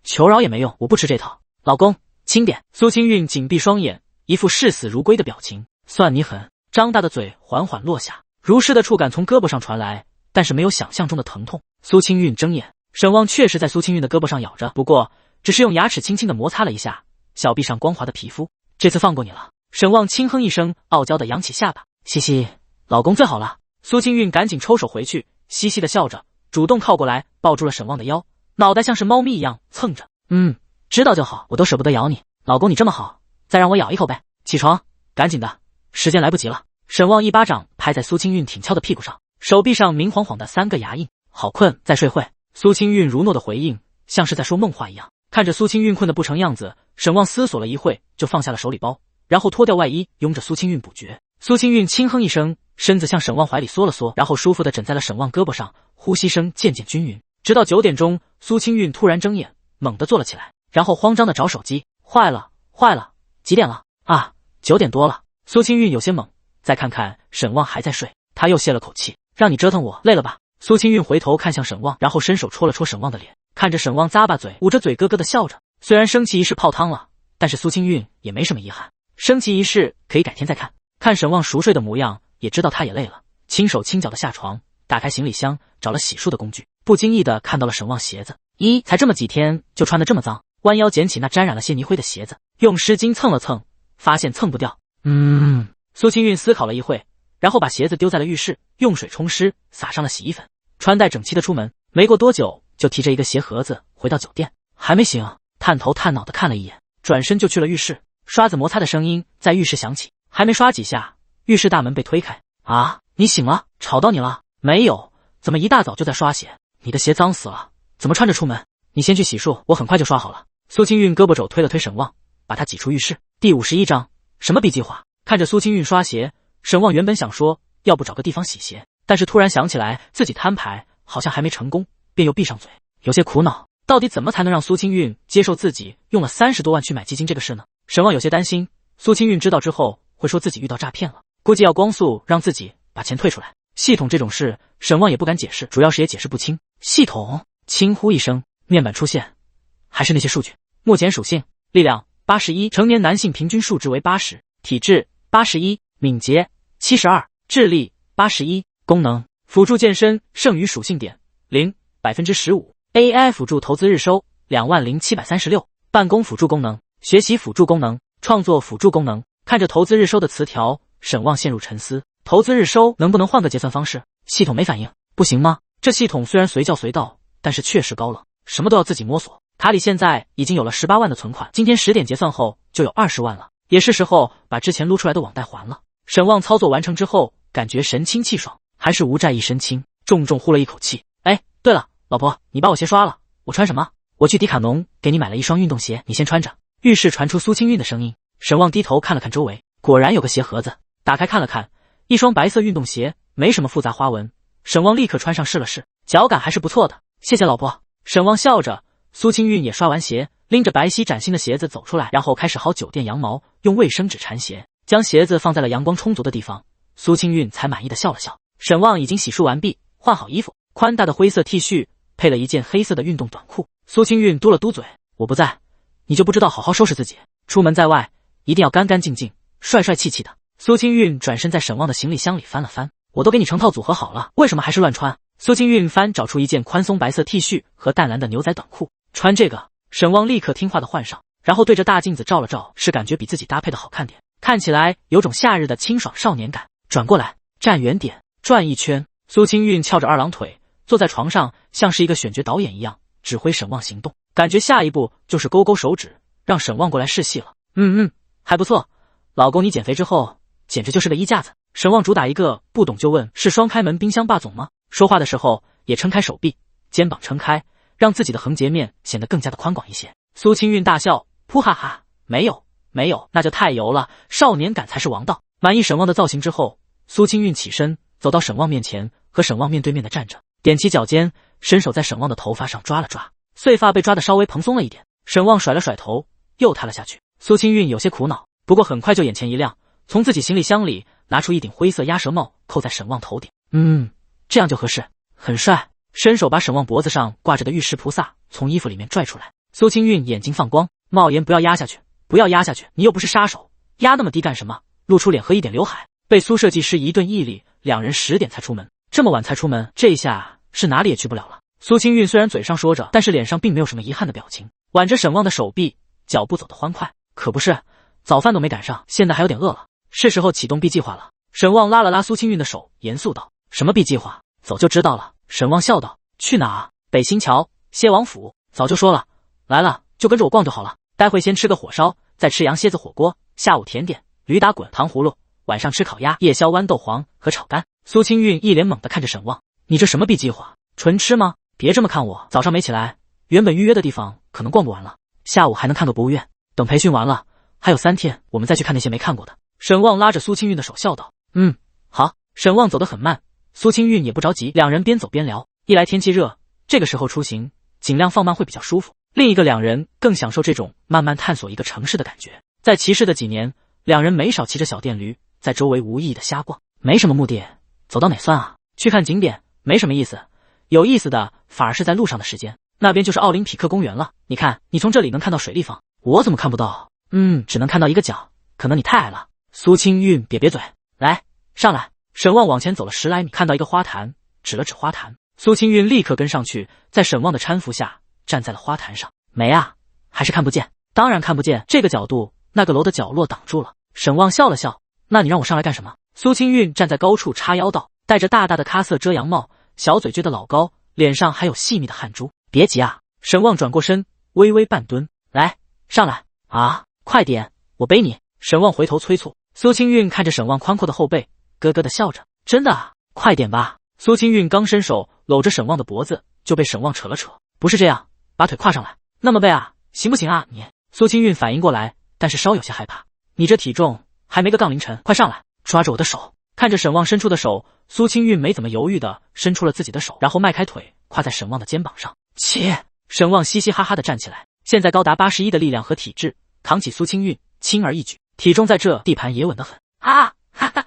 求饶也没用，我不吃这套。老公，轻点。苏清韵紧闭双眼，一副视死如归的表情。算你狠。张大的嘴缓缓落下，如湿的触感从胳膊上传来，但是没有想象中的疼痛。苏清韵睁眼，沈旺确实在苏清韵的胳膊上咬着，不过只是用牙齿轻轻的摩擦了一下小臂上光滑的皮肤。这次放过你了。沈旺轻哼一声，傲娇的扬起下巴。嘻嘻，老公最好了。苏清韵赶紧抽手回去，嘻嘻的笑着，主动靠过来抱住了沈旺的腰，脑袋像是猫咪一样蹭着。知道就好，我都舍不得咬你。老公你这么好，再让我咬一口呗。起床，赶紧的，时间来不及了。沈旺一巴掌拍在苏清韵挺翘的屁股上，手臂上明晃晃的3个牙印。好困，再睡会。苏清韵如诺的回应，像是在说梦话一样。看着苏清韵困得不成样子，沈旺思索了一会，就放下了手里包，然后脱掉外衣，拥着苏清韵补觉。苏清韵轻哼一声，身子向沈旺怀里缩了缩，然后舒服地枕在了沈旺胳膊上，呼吸声渐渐均匀。直到9点钟，苏清韵突然睁眼，猛地坐了起来，然后慌张地找手机。坏了，坏了，几点了？啊，9点多了。苏清韵有些懵，再看看沈旺还在睡，他又泄了口气，让你折腾我，累了吧？苏清韵回头看向沈旺，然后伸手戳了戳沈旺的脸，看着沈旺咂巴嘴，捂着嘴咯咯地笑着。虽然升旗仪式泡汤了，但是苏清韵也没什么遗憾，升旗仪式可以改天再看。看沈旺熟睡的模样，也知道他也累了，轻手轻脚的下床，打开行李箱，找了洗漱的工具，不经意的看到了沈旺鞋子，才这么几天就穿得这么脏，弯腰捡起那沾染了蟹泥灰的鞋子，用湿巾蹭了蹭，发现蹭不掉。苏清韵思考了一会，然后把鞋子丢在了浴室，用水冲湿，撒上了洗衣粉，穿戴整齐的出门。没过多久，就提着一个鞋盒子回到酒店，还没醒，探头探脑的看了一眼，转身就去了浴室。刷子摩擦的声音在浴室响起，还没刷几下，浴室大门被推开。啊，你醒了？吵到你了？没有，怎么一大早就在刷鞋？你的鞋脏死了，怎么穿着出门？你先去洗漱，我很快就刷好了。苏清韵胳膊肘推了推沈旺，把他挤出浴室。第51章，什么 B 计划？看着苏清韵刷鞋，沈旺原本想说要不找个地方洗鞋，但是突然想起来自己摊牌好像还没成功，便又闭上嘴，有些苦恼，到底怎么才能让苏清韵接受自己用了30多万去买基金这个事呢？沈旺有些担心，苏清韵知道之后会说自己遇到诈骗了，估计要光速让自己把钱退出来。系统这种事，沈旺也不敢解释，主要是也解释不清。系统轻呼一声，面板出现，还是那些数据。目前属性：力量81，成年男性平均数值为80，体质81，敏捷72，智力81。功能：辅助健身剩余属性点0 15%，AI 辅助投资日收20736，办公辅助功能，学习辅助功能，创作辅助功能。看着投资日收的词条，沈旺陷入沉思。投资日收能不能换个结算方式？系统没反应，不行吗？这系统虽然随叫随到，但是确实高冷，什么都要自己摸索。卡里现在已经有了18万的存款，今天10点结算后就有20万了，也是时候把之前撸出来的网贷还了。沈旺操作完成之后，感觉神清气爽，还是无债一身轻，重重呼了一口气。哎，对了，老婆，你把我鞋刷了，我穿什么？我去迪卡侬给你买了一双运动鞋，你先穿着。浴室传出苏清韵的声音，沈旺低头看了看周围，果然有个鞋盒子，打开看了看，一双白色运动鞋，没什么复杂花纹。沈旺立刻穿上试了试，脚感还是不错的，谢谢老婆。沈旺笑着。苏清韵也刷完鞋，拎着白皙崭新的鞋子走出来，然后开始薅酒店羊毛，用卫生纸缠鞋，将鞋子放在了阳光充足的地方。苏清韵才满意的笑了笑。沈旺已经洗漱完毕，换好衣服，宽大的灰色 T 恤配了一件黑色的运动短裤。苏清韵嘟了嘟嘴，我不在，你就不知道好好收拾自己，出门在外一定要干干净净，帅帅气气的。苏清韵转身在沈旺的行李箱里翻了翻，我都给你成套组合好了，为什么还是乱穿？苏清韵翻找出一件宽松白色 T 恤和淡蓝的牛仔短裤，穿这个。沈旺立刻听话的换上，然后对着大镜子照了照，是感觉比自己搭配的好看点，看起来有种夏日的清爽少年感。转过来，站远点，转一圈。苏清韵翘着二郎腿坐在床上，像是一个选角导演一样指挥沈旺行动，感觉下一步就是勾勾手指让沈旺过来试戏了。还不错，老公你减肥之后简直就是个衣架子。沈旺主打一个不懂就问，是双开门冰箱霸总吗？说话的时候也撑开手臂，肩膀撑开，让自己的横截面显得更加的宽广一些。苏清韵大笑，噗哈哈，没有，那就太油了，少年感才是王道。满意沈旺的造型之后，苏清韵起身走到沈旺面前，和沈旺面对面的站着，踮起脚尖，伸手在沈旺的头发上抓了抓，碎发被抓得稍微蓬松了一点。沈旺甩了甩头，又塌了下去。苏清韵有些苦恼，不过很快就眼前一亮，从自己行李箱里拿出一顶灰色鸭舌帽，扣在沈旺头顶。这样就合适，很帅。伸手把沈旺脖子上挂着的玉石菩萨从衣服里面拽出来。苏清韵眼睛放光，帽檐不要压下去，不要压下去，你又不是杀手，压那么低干什么？露出脸和一点刘海。被苏设计师一顿毅力，两人10点才出门，这么晚才出门，这一下是哪里也去不了了。苏清韵虽然嘴上说着，但是脸上并没有什么遗憾的表情，挽着沈旺的手臂，脚步走得欢快。可不是，早饭都没赶上，现在还有点饿了，是时候启动 B 计划了。沈旺拉了拉苏清韵的手，严肃道：什么 B 计划？走就知道了。沈旺笑道：去哪？北新桥，蝎王府。早就说了，来了就跟着我逛就好了。待会先吃个火烧，再吃羊蝎子火锅，下午甜点驴打滚、糖葫芦，晚上吃烤鸭、夜宵、豌豆黄和炒肝。苏清韵一脸懵地看着沈旺，你这什么 B 计划？纯吃吗？别这么看我，早上没起来，原本预约的地方可能逛不完了，下午还能看个博物院。等培训完了，还有3天，我们再去看那些没看过的。沈旺拉着苏清韵的手笑道：“好。”沈旺走得很慢，苏清韵也不着急，两人边走边聊。一来天气热，这个时候出行尽量放慢会比较舒服；另一个两人更享受这种慢慢探索一个城市的感觉。在骑士的几年，两人没少骑着小电驴在周围无意义的瞎逛，没什么目的，走到哪算啊？去看景点没什么意思，有意思的反而是在路上的时间。那边就是奥林匹克公园了，你看，你从这里能看到水立方，我怎么看不到？只能看到一个角，可能你太矮了。苏清韵瘪瘪嘴，来，上来。沈旺往前走了10来米，看到一个花坛，指了指花坛。苏清韵立刻跟上去，在沈旺的搀扶下站在了花坛上。没啊，还是看不见？当然看不见，这个角度，那个楼的角落挡住了。沈旺笑了笑，那你让我上来干什么？苏清韵站在高处叉腰道，戴着大大的喀瑟遮阳帽，小嘴撅得老高，脸上还有细密的汗珠。别急啊！沈旺转过身，微微半蹲，来，上来啊，快点，我背你。沈旺回头催促。苏清韵看着沈旺宽阔的后背，咯咯的笑着，真的啊，快点吧。苏清韵刚伸手搂着沈旺的脖子，就被沈旺扯了扯。不是这样，把腿跨上来。那么背啊，行不行啊你？苏清韵反应过来，但是稍有些害怕。你这体重还没个杠铃沉，快上来，抓着我的手。看着沈旺伸出的手，苏清韵没怎么犹豫的伸出了自己的手，然后迈开腿跨在沈旺的肩膀上。切！沈旺嘻嘻哈哈的站起来，现在高达81的力量和体质，扛起苏清韵轻而易举，体重在这地盘也稳得很。哈哈哈，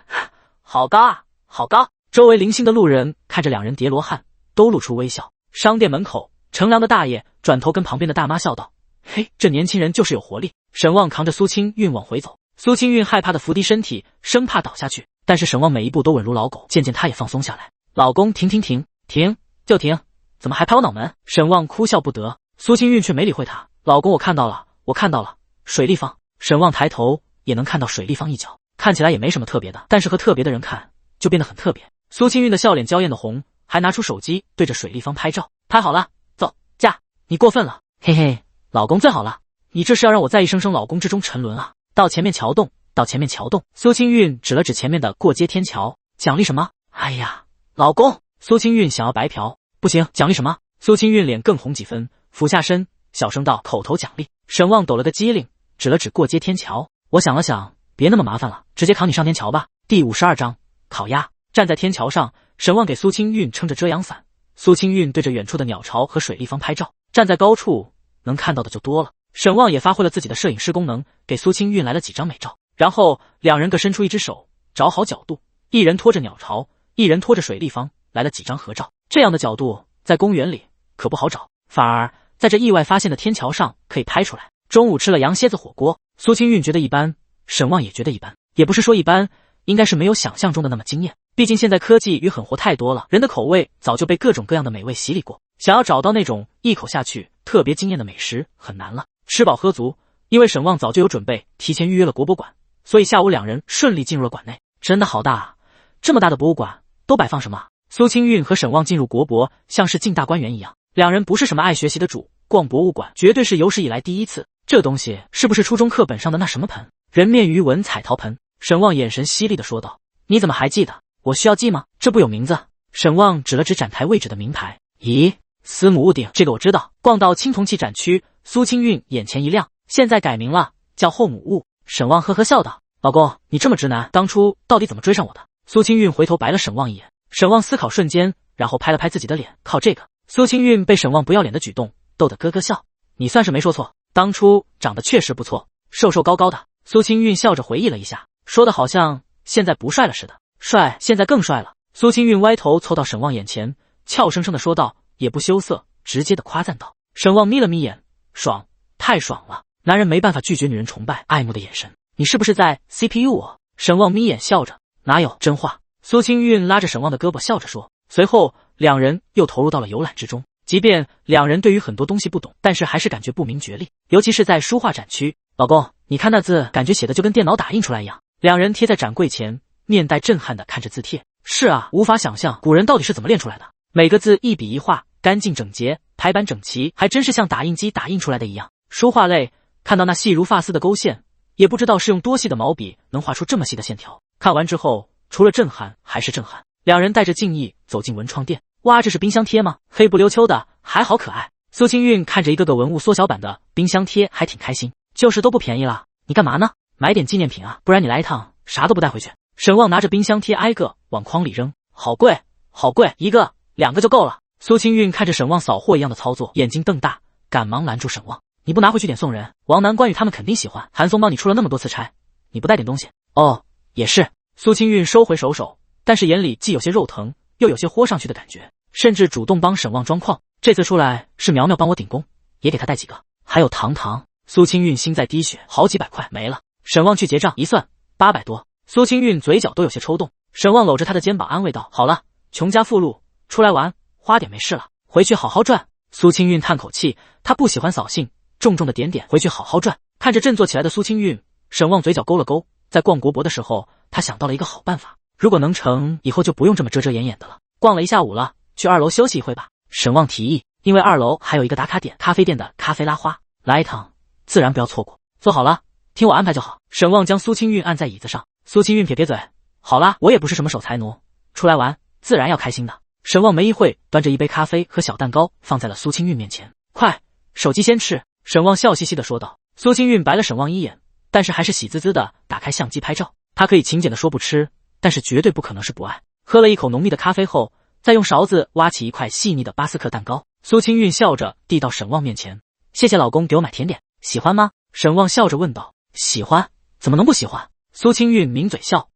好高啊，好高！周围零星的路人看着两人叠罗汉，都露出微笑。商店门口，乘凉的大爷转头跟旁边的大妈笑道：“嘿，这年轻人就是有活力。”沈旺扛着苏清韵往回走，苏清韵害怕的伏低身体，生怕倒下去，但是沈旺每一步都稳如老狗，渐渐他也放松下来。老公，停停停停，就停！怎么还拍我脑门？沈旺哭笑不得，苏清韵却没理会他。老公，我看到了，我看到了，水立方。沈旺抬头也能看到水立方一角，看起来也没什么特别的，但是和特别的人看就变得很特别。苏清韵的笑脸娇艳的红，还拿出手机对着水立方拍照。拍好了，走，嫁！你过分了，嘿嘿，老公最好了，你这是要让我在一声声老公之中沉沦啊！到前面桥洞，到前面桥洞。苏清韵指了指前面的过街天桥。奖励什么？哎呀，老公！苏清韵想要白嫖，不行，奖励什么？苏清韵脸更红几分，俯下身小声道：“口头奖励。”沈旺抖了个机灵，指了指过街天桥。我想了想，别那么麻烦了，直接扛你上天桥吧。第52章烤鸭。站在天桥上，沈旺给苏清韵撑着遮阳伞，苏清韵对着远处的鸟巢和水立方拍照。站在高处，能看到的就多了。沈旺也发挥了自己的摄影师功能，给苏清韵来了几张美照。然后两人各伸出一只手，找好角度，一人拖着鸟巢，一人拖着水立方，来了几张合照。这样的角度在公园里可不好找，反而在这意外发现的天桥上可以拍出来。中午吃了羊蝎子火锅，苏清韵觉得一般，沈旺也觉得一般，也不是说一般，应该是没有想象中的那么惊艳。毕竟现在科技与狠活太多了，人的口味早就被各种各样的美味洗礼过，想要找到那种一口下去特别惊艳的美食很难了。吃饱喝足，因为沈旺早就有准备，提前预约了国博馆，所以下午两人顺利进入了馆内。真的好大啊，这么大的博物馆都摆放什么？苏清韵和沈旺进入国博，像是进大观园一样。两人不是什么爱学习的主，逛博物馆绝对是有史以来第一次。这东西是不是初中课本上的那什么盆？人面鱼纹彩陶盆？沈旺眼神犀利地说道：“你怎么还记得？我需要记吗？这不有名字？”沈旺指了指展台位置的名牌。咦，司母戊鼎，这个我知道。逛到青铜器展区，苏清韵眼前一亮，现在改名了，叫后母戊。沈旺呵呵笑道：“老公，你这么直男，当初到底怎么追上我的？”苏清韵回头白了沈旺一眼。沈旺思考瞬间，然后拍了拍自己的脸，靠这个。苏清韵被沈旺不要脸的举动逗得咯咯笑。你算是没说错，当初长得确实不错，瘦瘦高高的。苏清韵笑着回忆了一下，说的好像现在不帅了似的。帅，现在更帅了。苏清韵歪头凑到沈旺眼前，俏生生的说道，也不羞涩，直接的夸赞道。沈旺眯了眯眼，爽，太爽了。男人没办法拒绝女人崇拜爱慕的眼神。你是不是在 CPU 我？沈旺眯眼笑着，哪有真话。苏清韵拉着沈旺的胳膊笑着说。随后两人又投入到了游览之中。即便两人对于很多东西不懂，但是还是感觉不明觉厉，尤其是在书画展区。老公，你看那字，感觉写的就跟电脑打印出来一样。两人贴在展柜前，面带震撼的看着字帖。是啊，无法想象古人到底是怎么练出来的。每个字一笔一画，干净整洁，排版整齐，还真是像打印机打印出来的一样。书画类，看到那细如发丝的勾线，也不知道是用多细的毛笔能画出这么细的线条。看完之后，除了震撼还是震撼。两人带着敬意走进文创店。哇，这是冰箱贴吗？黑不溜秋的，还好可爱。苏清韵看着一个个文物缩小版的冰箱贴，还挺开心。就是都不便宜了，你干嘛呢？买点纪念品啊，不然你来一趟啥都不带回去。沈旺拿着冰箱贴挨个往筐里扔，好贵，好贵，1个、2个就够了。苏清韵看着沈旺扫货一样的操作，眼睛瞪大，赶忙拦住沈旺：“你不拿回去点送人，王楠、关羽他们肯定喜欢。韩松帮你出了那么多次差，你不带点东西？”哦，也是。苏清韵收回手，但是眼里既有些肉疼，又有些豁上去的感觉，甚至主动帮沈旺装矿。这次出来是苗苗帮我顶工，也给他带几个，还有糖。苏清韵心在滴血，好几百块没了。沈旺去结账，一算800多。苏清韵嘴角都有些抽动。沈旺搂着他的肩膀安慰道：“好了，穷家富路，出来玩花点没事了，回去好好赚。”苏清韵叹口气，他不喜欢扫兴，重重的点回去好好赚。看着振作起来的苏清韵，沈旺嘴角勾了勾。在逛国博的时候，他想到了一个好办法，如果能成，以后就不用这么遮遮掩掩的了。逛了一下午了，去2楼休息一会吧。沈旺提议，因为2楼还有一个打卡点，咖啡店的咖啡拉花，来一趟自然不要错过。坐好了，听我安排就好。沈旺将苏清韵按在椅子上，苏清韵撇撇嘴，好啦，我也不是什么守财奴，出来玩自然要开心的。沈旺没一会，端着一杯咖啡和小蛋糕放在了苏清韵面前，快，手机先吃。沈旺笑嘻嘻地说道。苏清韵白了沈旺一眼，但是还是喜滋滋的打开相机拍照。他可以勤俭的说不吃，但是绝对不可能是不爱。喝了一口浓密的咖啡后，再用勺子挖起一块细腻的巴斯克蛋糕。苏清韵笑着递到沈旺面前，谢谢老公给我买甜点，喜欢吗？沈旺笑着问道。喜欢，怎么能不喜欢？苏清韵抿嘴笑，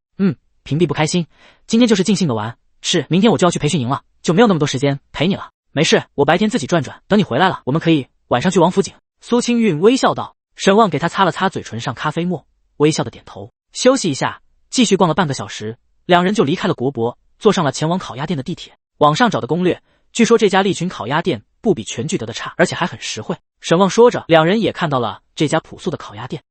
屏蔽不开心，今天就是尽兴的玩，是，明天我就要去培训营了，就没有那么多时间陪你了。没事，我白天自己转转，等你回来了，我们可以晚上去王府井。苏清韵微笑道。沈旺给他擦了擦嘴唇上咖啡沫，微笑的点头。休息一下，继续逛了半个小时，两人就离开了国博，坐上了前往烤鸭店的地铁。网上找的攻略，据说这家利群烤鸭店不比全聚德的差，而且还很实惠。沈旺说着，两人也看到了这家朴素的烤鸭店。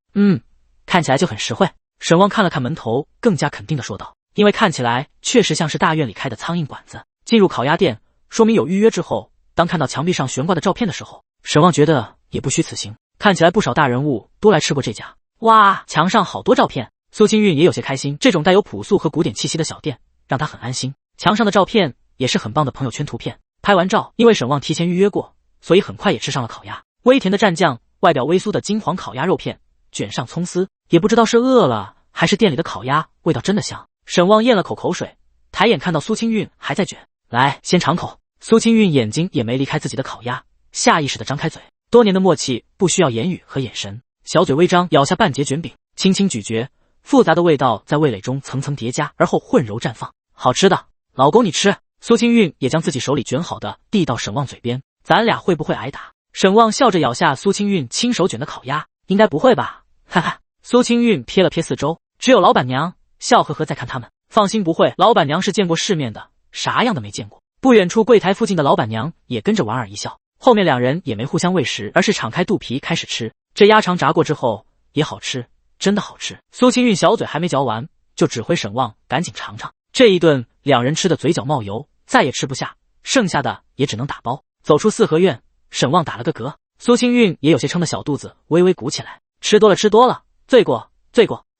看起来就很实惠。沈旺看了看门头，更加肯定的说道，因为看起来确实像是大院里开的苍蝇馆子。进入烤鸭店，说明有预约之后，当看到墙壁上悬挂的照片的时候，沈旺觉得也不虚此行。看起来不少大人物都来吃过这家。哇，墙上好多照片。苏清韵也有些开心，这种带有朴素和古典气息的小店让她很安心。墙上的照片也是很棒的朋友圈图片。拍完照，因为沈旺提前预约过，所以很快也吃上了烤鸭。微甜的蘸酱，外表微酥的金黄烤鸭肉片，卷上葱丝，也不知道是饿了还是店里的烤鸭味道真的香。沈旺咽了口水，抬眼看到苏清韵还在卷，来，先尝口。苏清韵眼睛也没离开自己的烤鸭，下意识地张开嘴。多年的默契不需要言语和眼神，小嘴微张，咬下半截卷饼，轻轻咀嚼，复杂的味道在味蕾中层层叠加，而后混揉绽放。好吃的，老公你吃。苏清韵也将自己手里卷好的递到沈旺嘴边，咱俩会不会挨打？沈旺笑着咬下苏清韵亲手卷的烤鸭，应该不会吧，哈哈。苏清韵瞥了瞥四周，只有老板娘笑呵呵在看他们。放心，不会，老板娘是见过世面的，啥样的没见过。不远处柜台附近的老板娘也跟着莞尔一笑。后面两人也没互相喂食，而是敞开肚皮开始吃。这鸭肠炸过之后也好吃，真的好吃。苏清韵小嘴还没嚼完，就指挥沈旺赶紧尝尝。这一顿两人吃的嘴角冒油，再也吃不下，剩下的也只能打包。走出四合院，沈旺打了个嗝，苏清韵也有些撑的小肚子微微鼓起来。吃多了，罪过。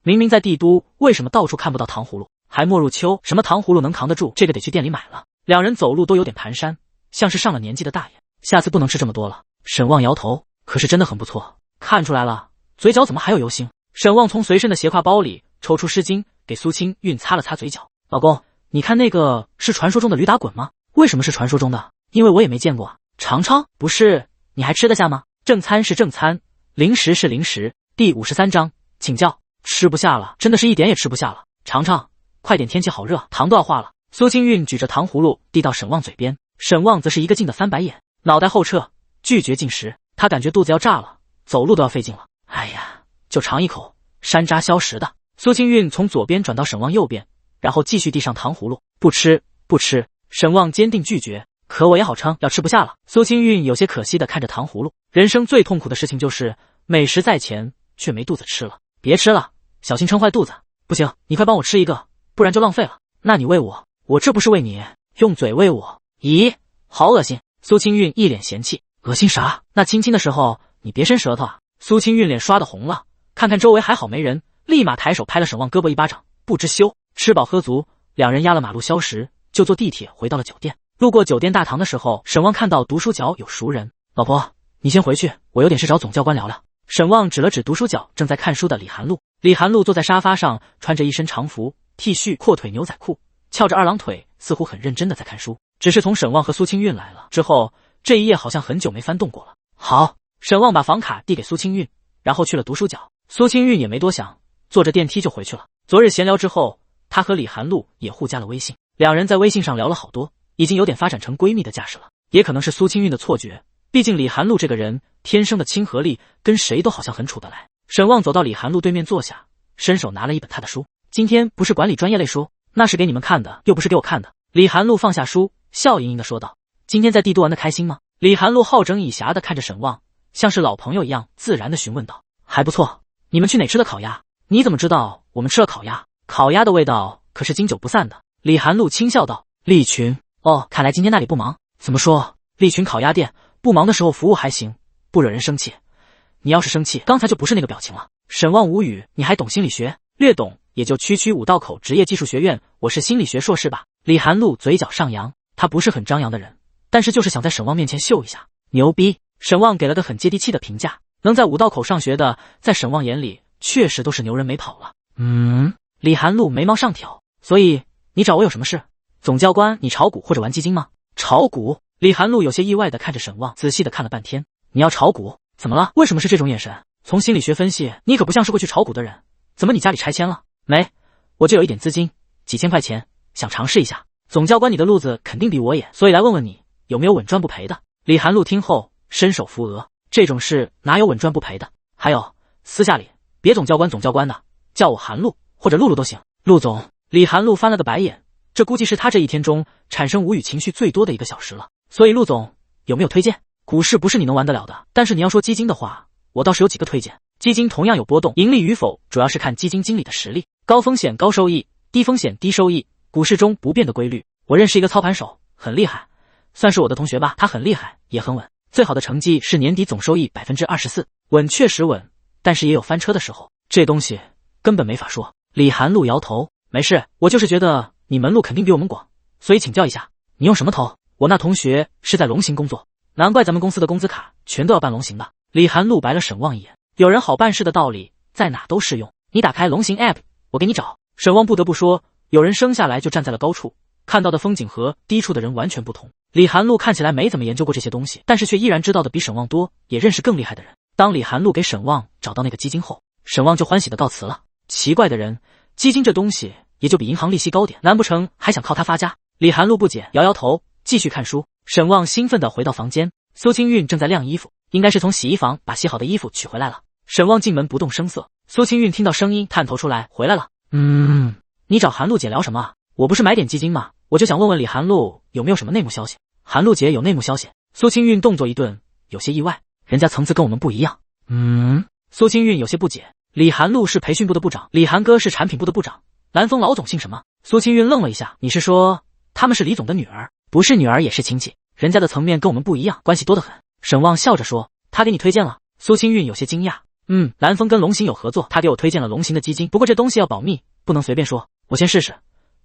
明明在帝都，为什么到处看不到糖葫芦？还没入秋，什么糖葫芦能扛得住？这个得去店里买了。两人走路都有点蹒跚，像是上了年纪的大爷。下次不能吃这么多了。沈旺摇头，可是真的很不错，看出来了，嘴角怎么还有油星？沈旺从随身的斜挎包里抽出湿巾，给苏清韵擦了擦嘴角。老公，你看那个是传说中的驴打滚吗？为什么是传说中的？因为我也没见过啊。尝尝，不是，你还吃得下吗？正餐是正餐，零食是零食。第53章，请教。吃不下了，真的是一点也吃不下了。尝尝，快点，天气好热，糖都要化了。苏清韵举着糖葫芦递到沈旺嘴边，沈旺则是一个劲的翻白眼，脑袋后撤，拒绝进食。他感觉肚子要炸了，走路都要费劲了。哎呀，就尝一口，山楂消食的。苏清韵从左边转到沈旺右边，然后继续递上糖葫芦。不吃。沈旺坚定拒绝。可我也好撑，要吃不下了。苏清韵有些可惜的看着糖葫芦。人生最痛苦的事情就是美食在前，却没肚子吃了。别吃了，小心撑坏肚子。不行，你快帮我吃一个，不然就浪费了。那你喂我，我这不是喂你，用嘴喂我。咦，好恶心。苏清韵一脸嫌弃。恶心啥？那亲亲的时候你别伸舌头啊。苏清韵脸刷的红了，看看周围还好没人，立马抬手拍了沈旺胳膊一巴掌，不知羞。吃饱喝足，两人压了马路消食，就坐地铁回到了酒店。路过酒店大堂的时候，沈旺看到读书角有熟人。老婆，你先回去，我有点事找总教官聊聊。沈旺指了指读书角正在看书的李寒露。李寒露坐在沙发上，穿着一身长服、T 恤、阔腿牛仔裤，翘着二郎腿，似乎很认真的在看书。只是从沈旺和苏清韵来了之后，这一页好像很久没翻动过了。好，沈旺把房卡递给苏清韵，然后去了读书角。苏清韵也没多想，坐着电梯就回去了。昨日闲聊之后，她和李寒露也互加了微信，两人在微信上聊了好多，已经有点发展成闺蜜的架势了。也可能是苏清韵的错觉，毕竟李寒露这个人天生的亲和力，跟谁都好像很处得来。沈旺走到李寒露对面坐下，伸手拿了一本他的书。今天不是管理专业类书，那是给你们看的，又不是给我看的。李寒露放下书，笑盈盈的说道：“今天在帝都玩的开心吗？”李寒露好整以暇的看着沈旺，像是老朋友一样自然的询问道：“还不错。你们去哪吃的烤鸭？你怎么知道我们吃了烤鸭？烤鸭的味道可是经久不散的。”李寒露轻笑道：“利群，哦，看来今天那里不忙。怎么说？利群烤鸭店不忙的时候服务还行，不惹人生气。你要是生气，刚才就不是那个表情了。”沈旺无语：“你还懂心理学？略懂，也就区区五道口职业技术学院，我是心理学硕士吧？”李寒露嘴角上扬，他不是很张扬的人，但是就是想在沈旺面前秀一下，牛逼。沈旺给了个很接地气的评价，能在五道口上学的，在沈旺眼里确实都是牛人没跑了。李寒露眉毛上挑，所以你找我有什么事？总教官，你炒股或者玩基金吗？炒股？李寒露有些意外的看着沈旺，仔细的看了半天。你要炒股？怎么了？为什么是这种眼神？从心理学分析，你可不像是会去炒股的人。怎么你家里拆迁了？没，我这有一点资金，几千块钱，想尝试一下。总教官你的路子肯定比我野，所以来问问你有没有稳赚不赔的。李寒露听后伸手扶额，这种事哪有稳赚不赔的？还有私下里别总教官的，叫我韩露或者露露都行。陆总。李寒露翻了个白眼，这估计是他这一天中产生无语情绪最多的1个小时了。所以陆总有没有推荐？股市不是你能玩得了的，但是你要说基金的话，我倒是有几个推荐。基金同样有波动，盈利与否主要是看基金经理的实力，高风险高收益，低风险低收益，股市中不变的规律。我认识一个操盘手，很厉害，算是我的同学吧，他很厉害，也很稳，最好的成绩是年底总收益24%，稳确实稳，但是也有翻车的时候，这东西根本没法说。李寒露摇头，没事，我就是觉得你门路肯定比我们广，所以请教一下，你用什么投？我那同学是在龙行工作，难怪咱们公司的工资卡全都要办龙行的。李寒露白了沈旺一眼，有人好办事的道理在哪都适用，你打开龙行 app， 我给你找。沈旺不得不说，有人生下来就站在了高处，看到的风景和低处的人完全不同。李寒露看起来没怎么研究过这些东西，但是却依然知道的比沈旺多，也认识更厉害的人。当李寒露给沈旺找到那个基金后，沈旺就欢喜的告辞了。奇怪的人，基金这东西也就比银行利息高点，难不成还想靠它发家？李寒露不解，摇摇头，继续看书。沈旺兴奋地回到房间，苏清韵正在晾衣服，应该是从洗衣房把洗好的衣服取回来了。沈旺进门不动声色，苏清韵听到声音探头出来，回来了。你找韩露姐聊什么啊？我不是买点基金吗？我就想问问李寒露有没有什么内幕消息。韩露姐有内幕消息？苏清韵动作一顿，有些意外，人家层次跟我们不一样。苏清韵有些不解，李寒露是培训部的部长，李寒哥是产品部的部长，蓝峰老总姓什么？苏清韵愣了一下，你是说他们是李总的女儿？不是女儿也是亲戚，人家的层面跟我们不一样，关系多得很。沈旺笑着说，他给你推荐了？苏清韵有些惊讶，蓝峰跟龙行有合作，他给我推荐了龙行的基金，不过这东西要保密，不能随便说，我先试试。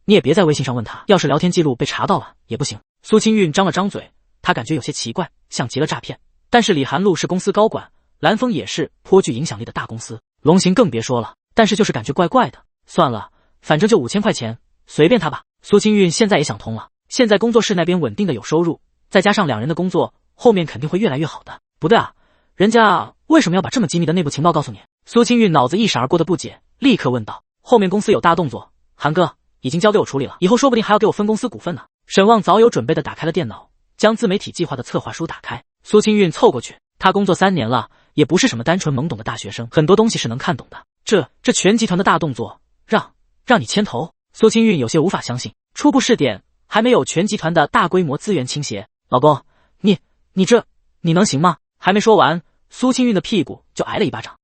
你也别在微信上问他，要是聊天记录被查到了也不行。苏清韵张了张嘴，他感觉有些奇怪，像极了诈骗。但是李寒露是公司高管，蓝峰也是颇具影响力的大公司，龙行更别说了，但是就是感觉怪怪的。算了，反正就5000块钱，随便他吧。苏清韵现在也想通了，现在工作室那边稳定的有收入，再加上两人的工作，后面肯定会越来越好的。不对啊，人家为什么要把这么机密的内部情报告诉你？苏清韵脑子一闪而过的不解，立刻问道，后面公司有大动作，韩哥已经交给我处理了，以后说不定还要给我分公司股份呢。沈旺早有准备的打开了电脑，将自媒体计划的策划书打开。苏清韵凑过去，他工作3年了，也不是什么单纯懵懂的大学生，很多东西是能看懂的。这全集团的大动作，让你牵头？苏清韵有些无法相信，初步试点还没有全集团的大规模资源倾斜。老公，你能行吗？还没说完，苏清韵的屁股就挨了一巴掌。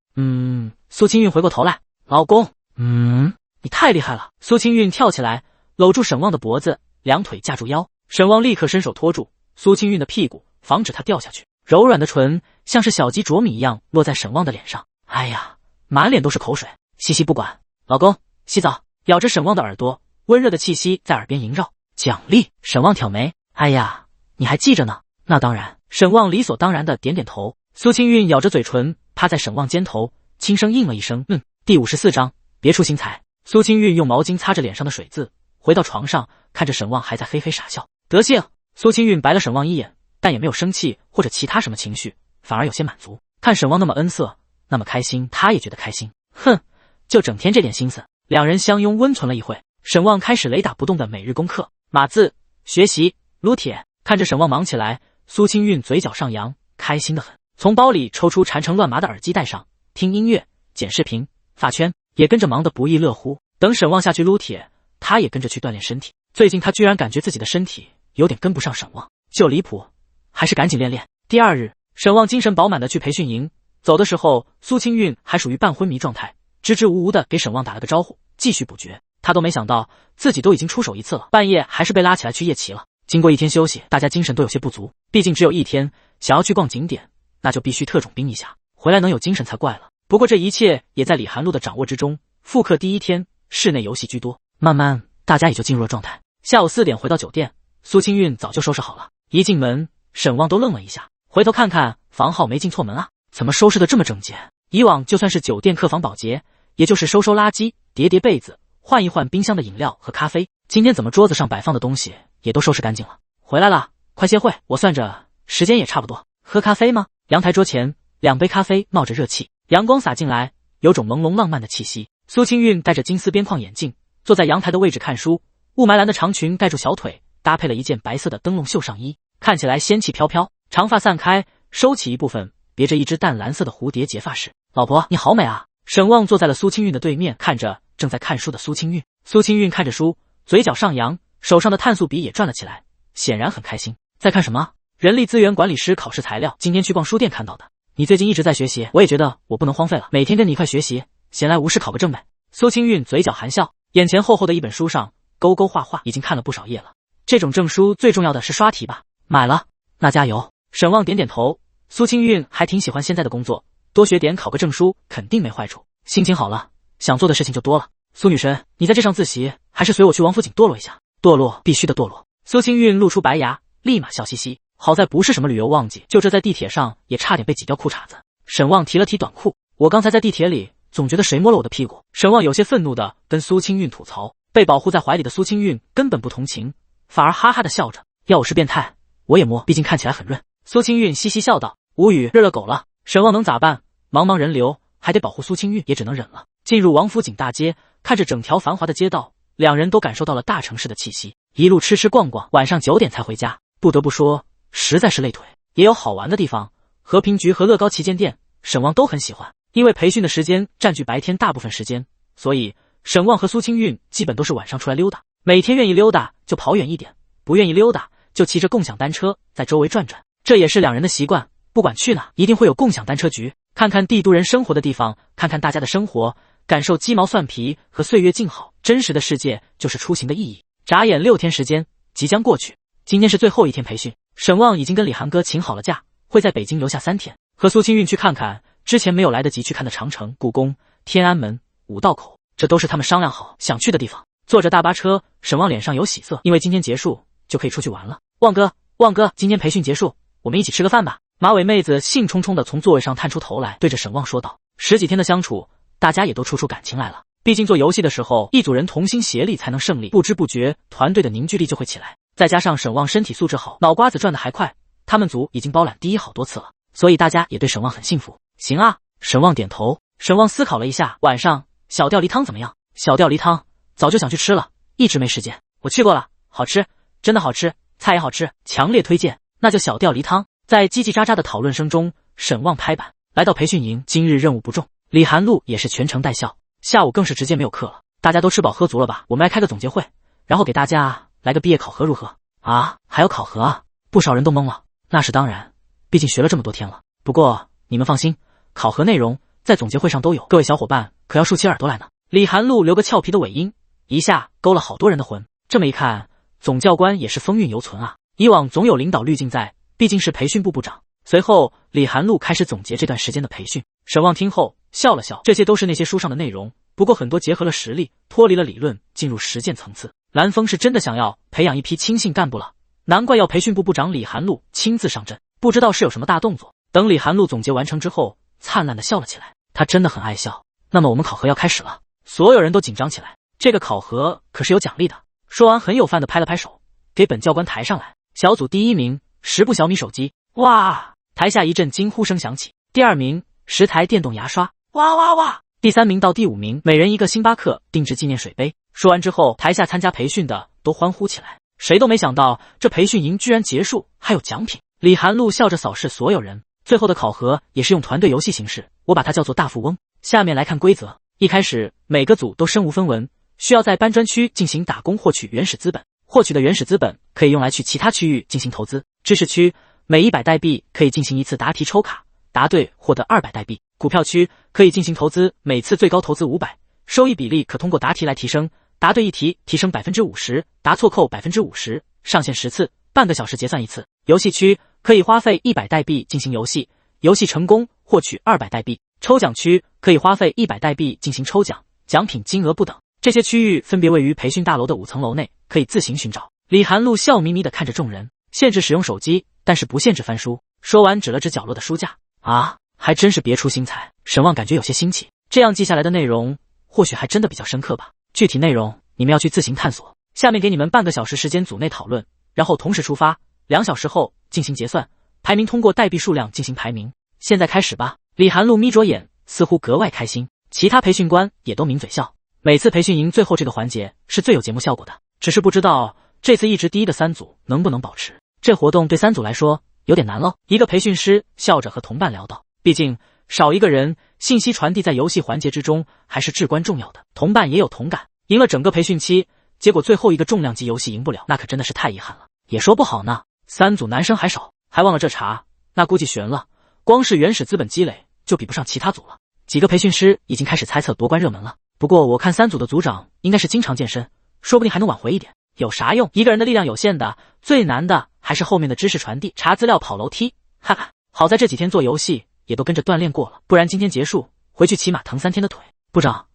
苏清韵回过头来，老公，你太厉害了！苏清韵跳起来，搂住沈旺的脖子，两腿架住腰。沈旺立刻伸手托住苏清韵的屁股，防止她掉下去。柔软的唇像是小鸡啄米一样落在沈旺的脸上。哎呀，满脸都是口水。西不管，老公洗澡。咬着沈旺的耳朵，温热的气息在耳边萦绕。奖励？沈旺挑眉。哎呀，你还记着呢？那当然。沈旺理所当然的点点头。苏清韵咬着嘴唇，趴在沈旺肩头，轻声应了一声，第54章，别出心裁。苏清韵用毛巾擦着脸上的水渍，回到床上，看着沈旺还在嘿嘿傻笑。得幸！苏清韵白了沈旺一眼，但也没有生气或者其他什么情绪，反而有些满足。看沈旺那么恩色，那么开心，他也觉得开心。哼，就整天这点心思。两人相拥温存了一会，沈旺开始雷打不动的每日功课，码字、学习、撸铁。看着沈旺忙起来，苏清韵嘴角上扬，开心得很。从包里抽出缠成乱麻的耳机戴上，听音乐、剪视频、发圈，也跟着忙得不亦乐乎。等沈旺下去撸铁，他也跟着去锻炼身体。最近他居然感觉自己的身体有点跟不上沈旺，就离谱，还是赶紧练练。第二日，沈旺精神饱满的去培训营，走的时候苏清韵还属于半昏迷状态，支支吾吾的给沈旺打了个招呼，继续补觉。他都没想到自己都已经出手一次了，半夜还是被拉起来去夜骑了。经过一天休息，大家精神都有些不足，毕竟只有一天，想要去逛景点，那就必须特种兵一下，回来能有精神才怪了。不过这一切也在李寒露的掌握之中。复课第一天，室内游戏居多，慢慢大家也就进入了状态。下午4点回到酒店，苏清韵早就收拾好了。一进门，沈旺都愣了一下，回头看看房号没进错门啊，怎么收拾的这么整洁？以往就算是酒店客房保洁，也就是收收垃圾、叠叠被子、换一换冰箱的饮料和咖啡，今天怎么桌子上摆放的东西也都收拾干净了？回来了，快歇会，我算着时间也差不多。喝咖啡吗？阳台桌前2杯咖啡冒着热气，阳光洒进来，有种朦胧浪漫的气息。苏清韵戴着金丝边框眼镜，坐在阳台的位置看书，雾霾蓝的长裙盖住小腿，搭配了一件白色的灯笼袖上衣，看起来仙气飘飘。长发散开，收起一部分，别着一只淡蓝色的蝴蝶结发饰。老婆，你好美啊！沈旺坐在了苏清韵的对面，看着正在看书的苏清韵。苏清韵看着书，嘴角上扬，手上的碳素笔也转了起来，显然很开心。在看什么？人力资源管理师考试材料，今天去逛书店看到的。你最近一直在学习，我也觉得我不能荒废了，每天跟你一块学习，闲来无事考个证呗。苏清韵嘴角含笑，眼前厚厚的一本书上勾勾画画，已经看了不少页了。这种证书最重要的是刷题吧？买了，那加油。沈旺点点头，苏清韵还挺喜欢现在的工作，多学点考个证书肯定没坏处。心情好了，想做的事情就多了。苏女神，你在这上自习，还是随我去王府井堕落一下？堕落，必须的堕落。苏清韵露出白牙，立马笑嘻嘻。好在不是什么旅游旺季，就这在地铁上也差点被挤掉裤衩子。沈旺提了提短裤，我刚才在地铁里总觉得谁摸了我的屁股。沈旺有些愤怒的跟苏清韵吐槽，被保护在怀里的苏清韵根本不同情，反而哈哈的笑着，要我是变态我也摸，毕竟看起来很润。苏清韵嘻嘻笑道，无语，热了狗了。沈旺能咋办？茫茫人流，还得保护苏清韵，也只能忍了。进入王府井大街，看着整条繁华的街道，两人都感受到了大城市的气息，一路吃逛逛，晚上9点才回家。不得不说，实在是累腿。也有好玩的地方，和平局和乐高旗舰店，沈旺都很喜欢。因为培训的时间占据白天大部分时间，所以沈旺和苏清韵基本都是晚上出来溜达。每天愿意溜达就跑远一点，不愿意溜达就骑着共享单车在周围转转，这也是两人的习惯。不管去哪，一定会有共享单车局，看看帝都人生活的地方，看看大家的生活，感受鸡毛蒜皮和岁月静好。真实的世界就是出行的意义。眨眼6天时间即将过去，今天是最后一天培训，沈旺已经跟李涵哥请好了假，会在北京留下3天，和苏清韵去看看之前没有来得及去看的长城、故宫、天安门、五道口，这都是他们商量好想去的地方。坐着大巴车，沈旺脸上有喜色，因为今天结束就可以出去玩了。旺哥，今天培训结束，我们一起吃个饭吧。马尾妹子兴冲冲地从座位上探出头来，对着沈旺说道。10几天的相处，大家也都处出感情来了。毕竟做游戏的时候，一组人同心协力才能胜利，不知不觉团队的凝聚力就会起来。再加上沈旺身体素质好，脑瓜子转得还快，他们组已经包揽第1好多次了，所以大家也对沈旺很幸福。行啊，沈旺点头。沈旺思考了一下，晚上小吊梨汤怎么样？小吊梨汤早就想去吃了，一直没时间。我去过了，好吃，真的好吃，菜也好吃，强烈推荐。那就小吊梨汤。在叽叽喳喳的讨论声中，沈旺拍板来到培训营。今日任务不重，李涵露也是全程带笑。下午更是直接没有课了，大家都吃饱喝足了吧？我们来开个总结会，然后给大家来个毕业考核如何？啊，还有考核啊？不少人都懵了。那是当然，毕竟学了这么多天了。不过你们放心，考核内容在总结会上都有，各位小伙伴可要竖起耳朵来呢。李涵露留个俏皮的尾音，一下勾了好多人的魂。这么一看，总教官也是风韵犹存啊。以往总有领导滤镜在，毕竟是培训部部长。随后李涵露开始总结这段时间的培训。沈旺听后笑了笑，这些都是那些书上的内容，不过很多结合了实力，脱离了理论，进入实践层次。蓝峰是真的想要培养一批亲信干部了，难怪要培训部部长李涵露亲自上阵，不知道是有什么大动作。等李涵露总结完成之后，灿烂的笑了起来。他真的很爱笑，那么我们考核要开始了。所有人都紧张起来，这个考核可是有奖励的。说完很有范的拍了拍手，给本教官抬上来。小组第1名10部小米手机，哇！台下一阵惊呼声响起。第2名10台电动牙刷，哇哇哇！第3名到第5名每人一个星巴克定制纪念水杯。说完之后，台下参加培训的都欢呼起来。谁都没想到这培训营居然结束还有奖品。李涵路笑着扫视所有人。最后的考核也是用团队游戏形式，我把它叫做大富翁。下面来看规则。一开始每个组都身无分文，需要在搬砖区进行打工获取原始资本，获取的原始资本可以用来去其他区域进行投资。知识区每100代币可以进行1次答题抽卡，答对获得200代币。股票区可以进行投资，每次最高投资500，收益比例可通过答题来提升，答对一题提升 50%， 答错扣 50%， 上限10次，半个小时结算1次。游戏区可以花费100代币进行游戏，游戏成功获取200代币。抽奖区可以花费100代币进行抽奖，奖品金额不等。这些区域分别位于培训大楼的5层楼内，可以自行寻找。李涵路笑眯眯地看着众人，限制使用手机，但是不限制翻书。说完指了指角落的书架，啊，还真是别出心裁。沈旺感觉有些新奇，这样记下来的内容或许还真的比较深刻吧。具体内容你们要去自行探索。下面给你们半个小时时间组内讨论，然后同时出发，2小时后进行结算，排名通过代币数量进行排名。现在开始吧。李涵路眯着眼，似乎格外开心。其他培训官也都抿嘴笑。每次培训营最后这个环节是最有节目效果的，只是不知道这次一直第一的3组能不能保持。这活动对3组来说有点难咯。一个培训师笑着和同伴聊道，毕竟少一个人，信息传递在游戏环节之中还是至关重要的。同伴也有同感，赢了整个培训期，结果最后一个重量级游戏赢不了，那可真的是太遗憾了。也说不好呢。3组男生还少，还忘了这茬，那估计悬了。光是原始资本积累就比不上其他组了。几个培训师已经开始猜测夺冠热门了。不过我看3组的组长应该是经常健身，说不定还能挽回一点。有啥用？一个人的力量有限的，最难的还是后面的知识传递、查资料、跑楼梯。哈哈，好在这几天做游戏也都跟着锻炼过了，不然今天结束回去起码疼3天的腿。部长，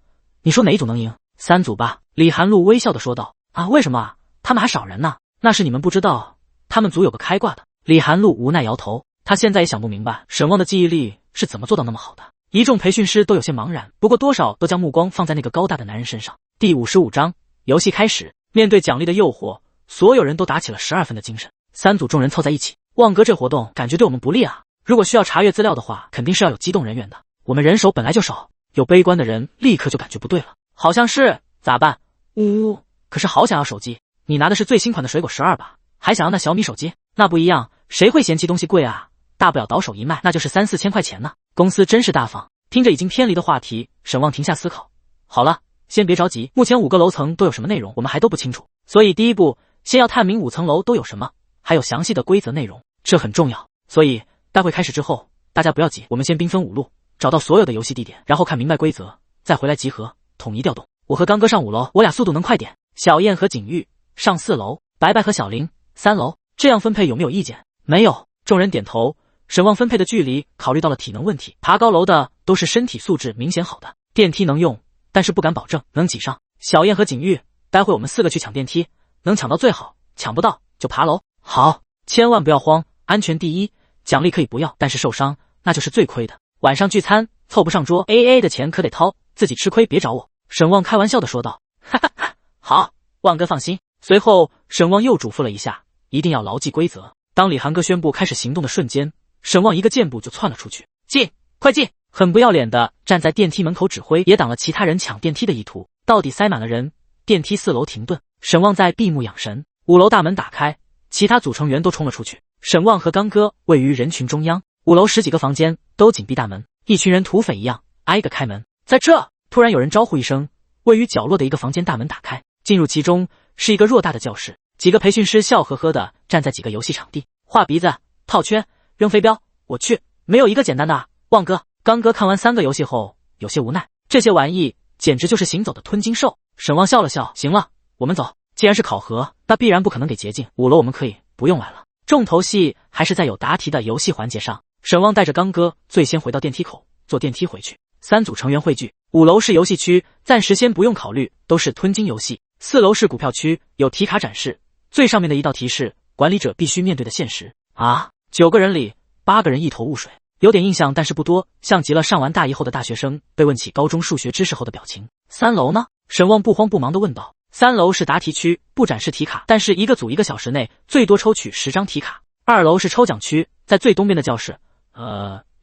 你说哪一组能赢？3组吧。李涵路微笑的说道。啊，为什么？他们还少人呢。那是你们不知道，他们组有个开挂的。李涵路无奈摇头，他现在也想不明白沈旺的记忆力是怎么做到那么好的。一众培训师都有些茫然，不过多少都将目光放在那个高大的男人身上。第55章，游戏开始。面对奖励的诱惑，所有人都打起了12分的精神。3组众人凑在一起，旺哥，这活动感觉对我们不利啊。如果需要查阅资料的话，肯定是要有机动人员的，我们人手本来就少，有悲观的人立刻就感觉不对了。好像是，咋办？呜，可是好想要手机。你拿的是最新款的水果12吧？还想要那小米手机？那不一样，谁会嫌弃东西贵啊？大不了倒手一卖，那就是3、4千块钱呢。公司真是大方。听着已经偏离的话题，沈旺停下思考。好了，先别着急，目前5个楼层都有什么内容我们还都不清楚，所以第一步先要探明5层楼都有什么，还有详细的规则内容，这很重要。所以待会开始之后大家不要急，我们先兵分5路，找到所有的游戏地点，然后看明白规则，再回来集合，统一调动。我和刚哥上5楼，我俩速度能快点。小燕和景玉上4楼，白白和小林3楼，这样分配有没有意见？没有。众人点头。沈旺分配的距离考虑到了体能问题，爬高楼的都是身体素质明显好的，电梯能用，但是不敢保证能挤上。小燕和景玉，待会我们4个去抢电梯，能抢到最好，抢不到就爬楼。好，千万不要慌，安全第一，奖励可以不要，但是受伤那就是最亏的。晚上聚餐凑不上桌 AA 的钱可得掏，自己吃亏别找我。沈旺开玩笑的说道。哈哈哈，好，旺哥放心。随后沈旺又嘱咐了一下，一定要牢记规则。当李涵哥宣布开始行动的瞬间，沈旺一个箭步就窜了出去。进，快进！很不要脸的站在电梯门口指挥，也挡了其他人抢电梯的意图。到底塞满了人，电梯4楼停顿。沈旺在闭目养神。5楼大门打开，其他组成员都冲了出去。沈旺和刚哥位于人群中央，5楼10几个房间都紧闭大门，一群人土匪一样挨个开门。在这，突然有人招呼一声，位于角落的一个房间大门打开，进入其中是一个偌大的教室，几个培训师笑呵呵的站在几个游戏场地，画鼻子、套圈、扔飞镖。我去，没有一个简单的啊。旺哥、刚哥看完3个游戏后有些无奈，这些玩意简直就是行走的吞金兽。沈旺笑了笑，行了，我们走。既然是考核，那必然不可能给捷径，5楼我们可以不用来了。重头戏还是在有答题的游戏环节上。沈旺带着刚哥最先回到电梯口，坐电梯回去。3组成员汇聚，5楼是游戏区，暂时先不用考虑，都是吞金游戏。4楼是股票区，有题卡展示，最上面的一道题是管理者必须面对的现实啊。9个人里8个人一头雾水。有点印象，但是不多，像极了上完大一后的大学生被问起高中数学知识后的表情。3楼呢？沈旺不慌不忙地问道。3楼是答题区，不展示题卡，但是一个组1个小时内最多抽取10张题卡。2楼是抽奖区，在最东边的教室，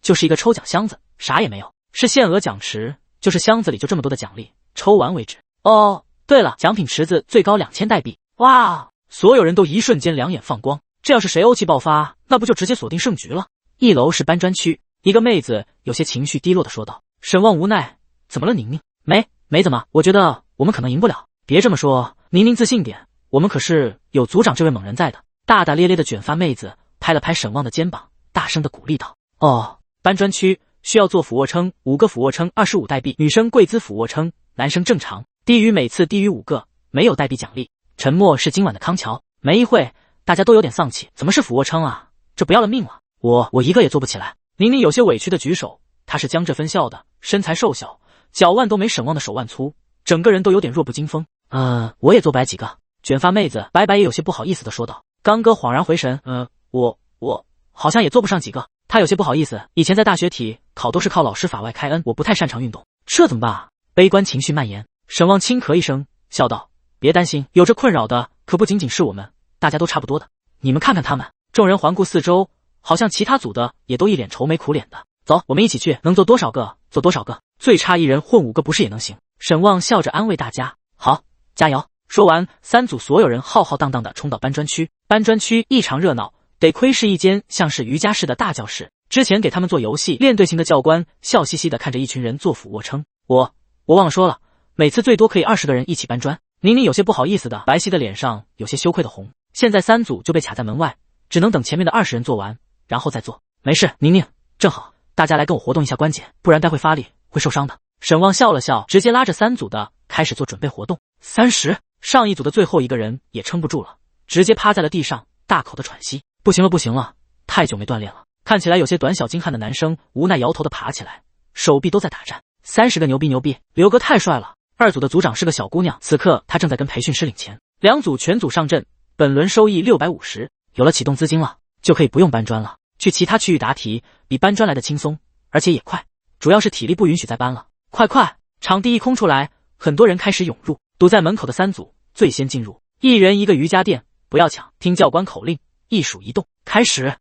就是一个抽奖箱子，啥也没有，是限额奖池，就是箱子里就这么多的奖励，抽完为止。哦，对了，奖品池子最高2000代币。哇！所有人都一瞬间两眼放光，这要是谁欧气爆发，那不就直接锁定胜局了？1楼是搬砖区，一个妹子有些情绪低落的说道。沈旺无奈，怎么了宁宁？没怎么，我觉得我们可能赢不了。别这么说，宁宁自信点，我们可是有组长这位猛人在的。大大咧咧的卷发妹子拍了拍沈旺的肩膀，大声的鼓励道。哦，搬砖区需要做俯卧撑，5个俯卧撑25代币，女生跪姿俯卧撑，男生正常，每次低于5个，没有代币奖励。沉默是今晚的康桥。没一会，大家都有点丧气，怎么是俯卧撑啊？这不要了命了！我一个也做不起来。宁宁有些委屈的举手，她是江浙分校的，身材瘦小，脚腕都没沈旺的手腕粗，整个人都有点弱不禁风。我也做不来几个。卷发妹子白白也有些不好意思的说道。刚哥恍然回神，我好像也做不上几个。他有些不好意思，以前在大学体考都是靠老师法外开恩，我不太擅长运动，这怎么办啊？悲观情绪蔓延，沈旺轻咳一声，笑道：别担心，有这困扰的可不仅仅是我们，大家都差不多的。你们看看他们。众人环顾四周，好像其他组的也都一脸愁眉苦脸的。走，我们一起去，能做多少个做多少个，最差一人混5个不是也能行？沈旺笑着安慰大家。好，加油！说完，3组所有人浩浩荡荡地冲到搬砖区。搬砖区异常热闹，得亏是一间像是瑜伽室的大教室。之前给他们做游戏练队形的教官笑嘻嘻地看着一群人做俯卧撑。我忘了说了，每次最多可以20个人一起搬砖。宁宁有些不好意思的，白皙的脸上有些羞愧的红。现在3组就被卡在门外，只能等前面的20人做完，然后再做。没事，宁宁，正好大家来跟我活动一下关节，不然待会发力会受伤的。沈旺笑了笑，直接拉着3组的开始做准备活动。30，上一组的最后一个人也撑不住了，直接趴在了地上，大口的喘息。不行了，太久没锻炼了。看起来有些短小精悍的男生无奈摇头的爬起来，手臂都在打颤。30个牛逼，刘哥太帅了。2组的组长是个小姑娘，此刻她正在跟培训师领钱。2组全组上阵，本轮收益650，有了启动资金了，就可以不用搬砖了，去其他区域答题，比搬砖来的轻松，而且也快，主要是体力不允许再搬了。快！场地一空出来，很多人开始涌入。堵在门口的3组最先进入，一人一个瑜伽垫，不要抢，听教官口令，一数一动，开始。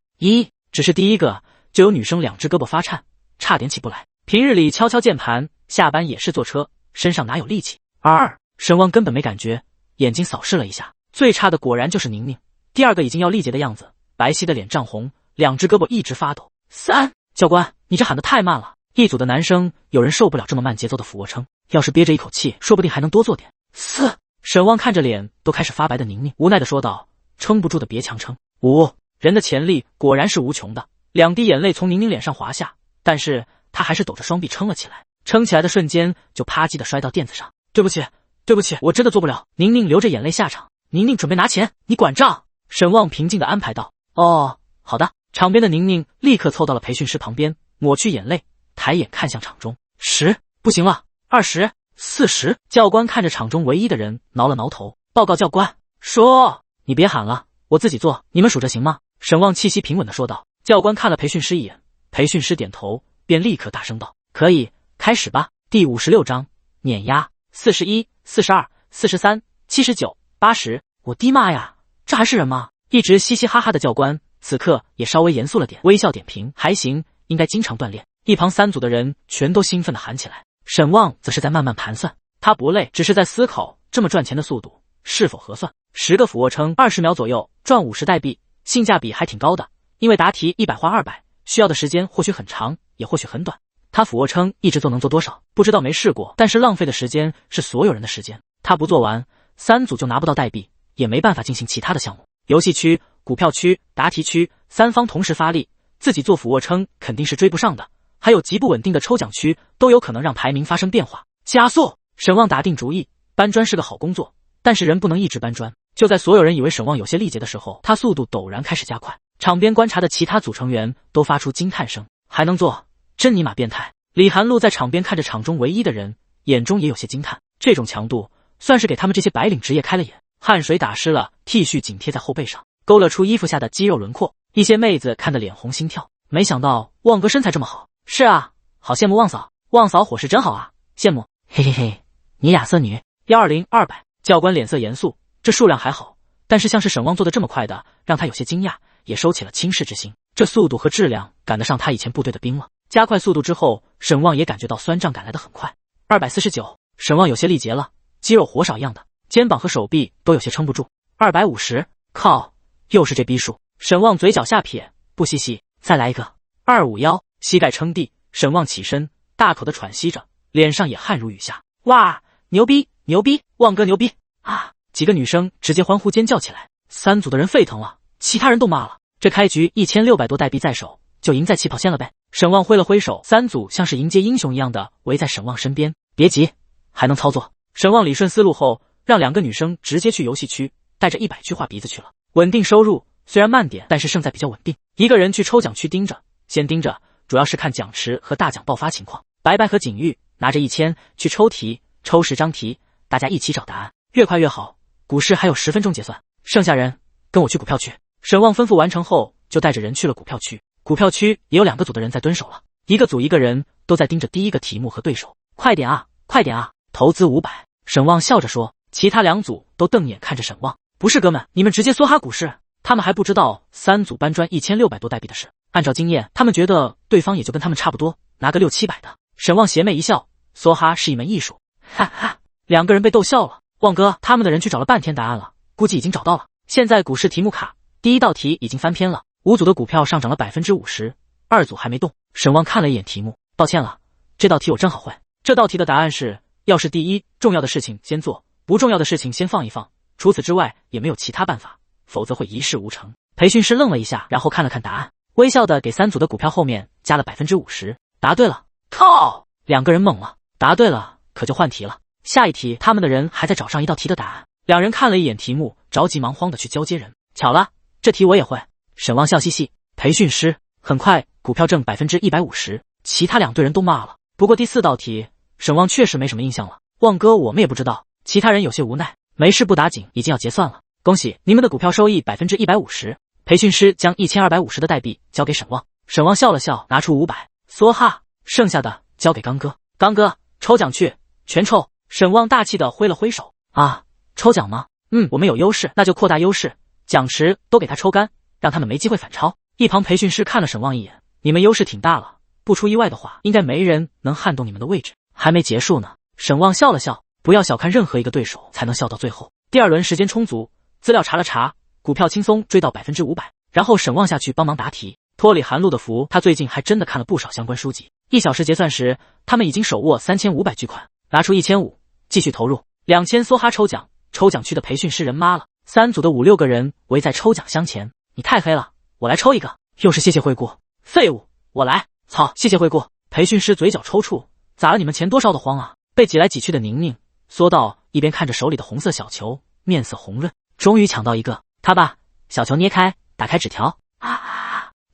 只是第一个就有女生2只胳膊发颤，差点起不来。平日里敲键盘，下班也是坐车，身上哪有力气。2，沈旺根本没感觉，眼睛扫视了一下，最差的果然就是宁宁，第2个已经要力竭的样子，白皙的脸涨红，2只胳膊一直发抖。3，教官，你这喊得太慢了。一组的男生有人受不了这么慢节奏的俯卧撑，要是憋着一口气，说不定还能多做点。4，沈旺看着脸都开始发白的宁宁，无奈的说道：撑不住的别强撑。5，人的潜力果然是无穷的。2滴眼泪从宁宁脸上滑下，但是他还是抖着双臂撑了起来。撑起来的瞬间就啪叽的摔到垫子上。对不起，我真的做不了。宁宁流着眼泪下场。宁宁准备拿钱，你管账。沈旺平静的安排道。哦，好的。场边的宁宁立刻凑到了培训师旁边，抹去眼泪，抬眼看向场中。10，不行了。20、40。教官看着场中唯一的人，挠了挠头。报告教官，说你别喊了，我自己做，你们数着行吗？沈旺气息平稳的说道。教官看了培训师一眼，培训师点头，便立刻大声道：可以，开始吧。第56章碾压。41、42、43、79、80。我的妈呀，这还是人吗？一直嘻嘻哈哈的教官此刻也稍微严肃了点，微笑点评，还行，应该经常锻炼。一旁3组的人全都兴奋地喊起来。沈旺则是在慢慢盘算，他不累，只是在思考这么赚钱的速度是否合算。10个俯卧撑20秒左右，赚50代币，性价比还挺高的。因为答题100花200，需要的时间或许很长，也或许很短。他俯卧撑一直做能做多少？不知道，没试过。但是浪费的时间是所有人的时间，他不做完，3组就拿不到代币，也没办法进行其他的项目。游戏区、股票区、答题区3方同时发力，自己做俯卧撑肯定是追不上的。还有极不稳定的抽奖区，都有可能让排名发生变化。加速！沈旺打定主意，搬砖是个好工作，但是人不能一直搬砖。就在所有人以为沈旺有些力竭的时候，他速度陡然开始加快。场边观察的其他组成员都发出惊叹声，还能做，真尼玛变态！李寒露在场边看着场中唯一的人，眼中也有些惊叹。这种强度算是给他们这些白领职业开了眼。汗水打湿了 T 恤，紧贴在后背上，勾勒出衣服下的肌肉轮廓。一些妹子看得脸红心跳，没想到旺哥身材这么好。是啊，好羡慕旺嫂，旺嫂伙食真好啊，羡慕。嘿嘿嘿，你亚瑟女120-200。教官脸色严肃，这数量还好，但是像是沈旺做的这么快的，让他有些惊讶，也收起了轻视之心。这速度和质量赶得上他以前部队的兵了。加快速度之后，沈旺也感觉到酸胀感来得很快。249，沈旺有些力竭了，肌肉火少一样的，肩膀和手臂都有些撑不住。250，靠，又是这逼数。沈旺嘴角下撇，不嘻嘻，再来一个。251，膝盖撑地，沈旺起身，大口的喘息着，脸上也汗如雨下。哇，牛逼牛逼，旺哥牛逼啊！几个女生直接欢呼尖叫起来。三组的人沸腾了，其他人都骂了。这开局1600多代币在手，就赢在起跑线了呗。沈旺挥了挥手，三组像是迎接英雄一样的围在沈旺身边。别急，还能操作。沈旺理顺思路后，让2个女生直接去游戏区，带着100去画鼻子去了。稳定收入，虽然慢点，但是胜在比较稳定。一个人去抽奖区盯着，先盯着，主要是看奖池和大奖爆发情况。白白和景玉拿着1000去抽题，抽10张题，大家一起找答案，越快越好。股市还有10分钟结算，剩下人跟我去股票区。沈旺吩咐完成后，就带着人去了股票区。股票区也有2个组的人在蹲守了，一个组1个人都在盯着第一个题目和对手。快点啊，快点啊！投资500。沈旺笑着说，其他2组都瞪眼看着沈旺。不是哥们，你们直接梭哈股市。他们还不知道3组搬砖1600多代币的事。按照经验，他们觉得对方也就跟他们差不多，拿个600-700的。沈旺邪魅一笑，梭哈是一门艺术。哈哈，2个人被逗笑了。旺哥，他们的人去找了半天答案了，估计已经找到了。现在股市题目卡，第1道题已经翻篇了，5组的股票上涨了50%，2组还没动。沈旺看了一眼题目，抱歉了，这道题我正好会。这道题的答案是，要是第一重要的事情先做，不重要的事情先放一放，除此之外也没有其他办法，否则会一事无成。培训师愣了一下，然后看了看答案，微笑的给3组的股票后面加了50%。答对了。靠！2个人懵了，答对了，可就换题了。下一题，他们的人还在找上1道题的答案。2人看了一眼题目，着急忙慌的去交接人。巧了，这题我也会。沈旺笑嘻嘻。培训师，很快股票挣150%，其他2队人都骂了。不过第4道题，沈旺确实没什么印象了。旺哥，我们也不知道。其他人有些无奈。没事不打紧，已经要结算了，恭喜你们的股票收益150%。培训师将1250的代币交给沈旺。沈旺笑了笑，拿出500，梭哈，剩下的交给刚哥。刚哥，抽奖去，全抽。沈旺大气的挥了挥手。啊，抽奖吗？我们有优势，那就扩大优势，奖池都给他抽干，让他们没机会反超。一旁培训师看了沈旺一眼，你们优势挺大了，不出意外的话，应该没人能撼动你们的位置。还没结束呢。沈旺笑了笑，不要小看任何一个对手，才能笑到最后。第2轮时间充足，资料查了查，股票轻松追到500%，然后沈旺下去帮忙答题。脱离韩露的福，他最近还真的看了不少相关书籍。1小时结算时，他们已经手握3500巨款，拿出1500，继续投入。2000梭哈抽奖，抽奖区的培训师人妈了。3组的5-6个人围在抽奖箱前。你太黑了，我来抽一个。又是谢谢惠顾。废物，我来。操，谢谢惠顾。培训师嘴角抽搐，咋了？你们钱多烧的慌啊？被挤来挤去的宁宁缩到一边，看着手里的红色小球，面色红润。终于抢到一个，他吧，小球捏开，打开纸条。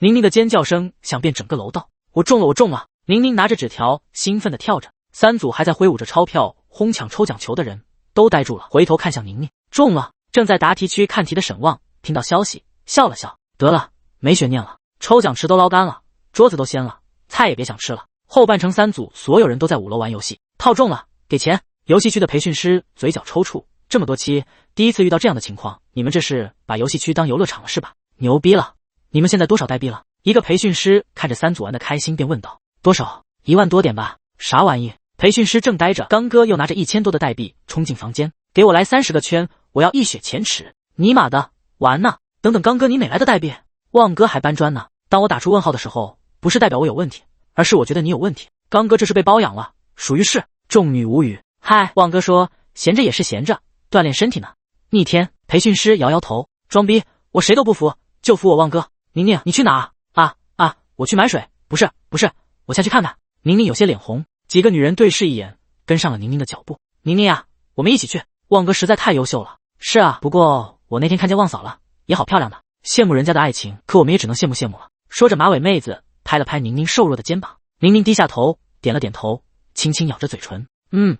宁宁的尖叫声响遍整个楼道。我中了，我中了！宁宁拿着纸条，兴奋地跳着。3组还在挥舞着钞票哄抢抽奖球的人都呆住了，回头看向宁宁。中了！正在答题区看题的沈旺听到消息，笑了笑。得了，没悬念了，抽奖池都捞干了，桌子都掀了，菜也别想吃了。后半程3组所有人都在5楼玩游戏，套中了，给钱！游戏区的培训师嘴角抽搐，这么多期，第一次遇到这样的情况，你们这是把游戏区当游乐场了是吧？牛逼了！你们现在多少代币了？一个培训师看着3组玩的开心，便问道。多少？1万多点吧。啥玩意？培训师正呆着，刚哥又拿着1000多的代币冲进房间，给我来30个圈，我要一雪前耻！尼玛的，玩呢！等等，刚哥你哪来的代币？旺哥还搬砖呢。当我打出问号的时候，不是代表我有问题，而是我觉得你有问题。刚哥这是被包养了，属于是。众女无语。嗨，旺哥说闲着也是闲着，锻炼身体呢。逆天。培训师摇摇头，装逼，我谁都不服，就服我旺哥。宁宁，你去哪？我去买水。不是，我下去看看。宁宁有些脸红，几个女人对视一眼，跟上了宁宁的脚步。宁宁啊，我们一起去。旺哥实在太优秀了。是啊，不过我那天看见旺嫂了，也好漂亮的，羡慕人家的爱情，可我们也只能羡慕了。说着，马尾妹子拍了拍宁宁瘦弱的肩膀。宁宁低下头，点了点头，轻轻咬着嘴唇。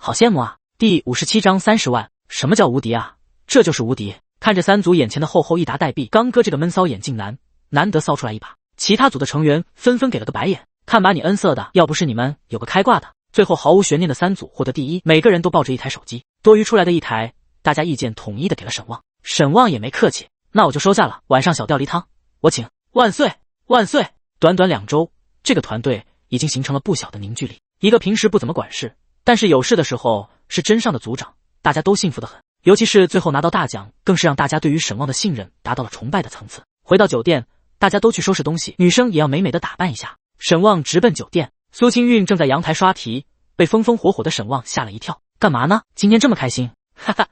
好羡慕啊。第57章30万。什么叫无敌啊？这就是无敌。看着3组眼前的厚厚一沓代币，刚哥这个闷骚眼镜男难得骚出来一把，其他组的成员纷纷给了个白眼，看把你恩色的，要不是你们有个开挂的。最后毫无悬念的3组获得第一，每个人都抱着一台手机，多余出来的一台，大家意见统一的给了沈旺。沈旺也没客气，那我就收下了，晚上小吊梨汤我请。万岁万岁！短短2周，这个团队已经形成了不小的凝聚力。一个平时不怎么管事，但是有事的时候是真上的组长，大家都幸福得很。尤其是最后拿到大奖，更是让大家对于沈旺的信任达到了崇拜的层次。回到酒店，大家都去收拾东西，女生也要美美的打扮一下。沈旺直奔酒店，苏清韵正在阳台刷题，被风风火火的沈旺吓了一跳。干嘛呢？今天这么开心？哈哈，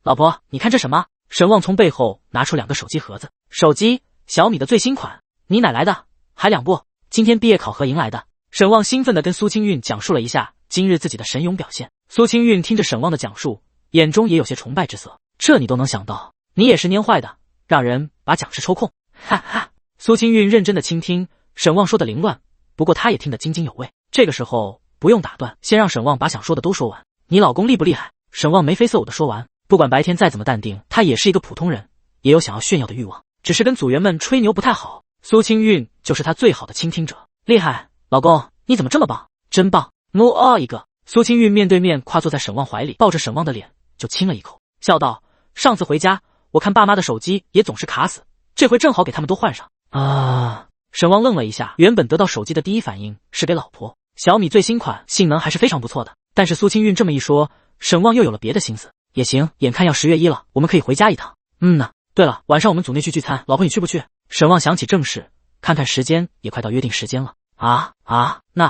老婆，你看这什么？沈旺从背后拿出2个手机盒子，手机小米的最新款，你哪来的？还2部，今天毕业考核赢来的。沈旺兴奋地跟苏清韵讲述了一下今日自己的神勇表现。苏清韵听着沈旺的讲述，眼中也有些崇拜之色。这你都能想到，你也是蔫坏的，让人把讲师抽空。哈哈。苏清韵认真的倾听，沈旺说的凌乱，不过他也听得津津有味。这个时候不用打断，先让沈旺把想说的都说完。你老公厉不厉害？沈旺眉飞色舞的说完。不管白天再怎么淡定，他也是一个普通人，也有想要炫耀的欲望，只是跟组员们吹牛不太好。苏清韵就是他最好的倾听者。厉害，老公，你怎么这么棒？真棒，么哦一个。苏清韵面对面跨坐在沈旺怀里，抱着沈旺的脸就亲了一口，笑道：上次回家，我看爸妈的手机也总是卡死，这回正好给他们都换上。啊！沈旺愣了一下，原本得到手机的第一反应是给老婆，小米最新款，性能还是非常不错的。但是苏清韵这么一说，沈旺又有了别的心思。也行，眼看要10月1了，我们可以回家一趟。呢。对了，晚上我们组内去聚餐，老婆你去不去？沈旺想起正事，看看时间也快到约定时间了。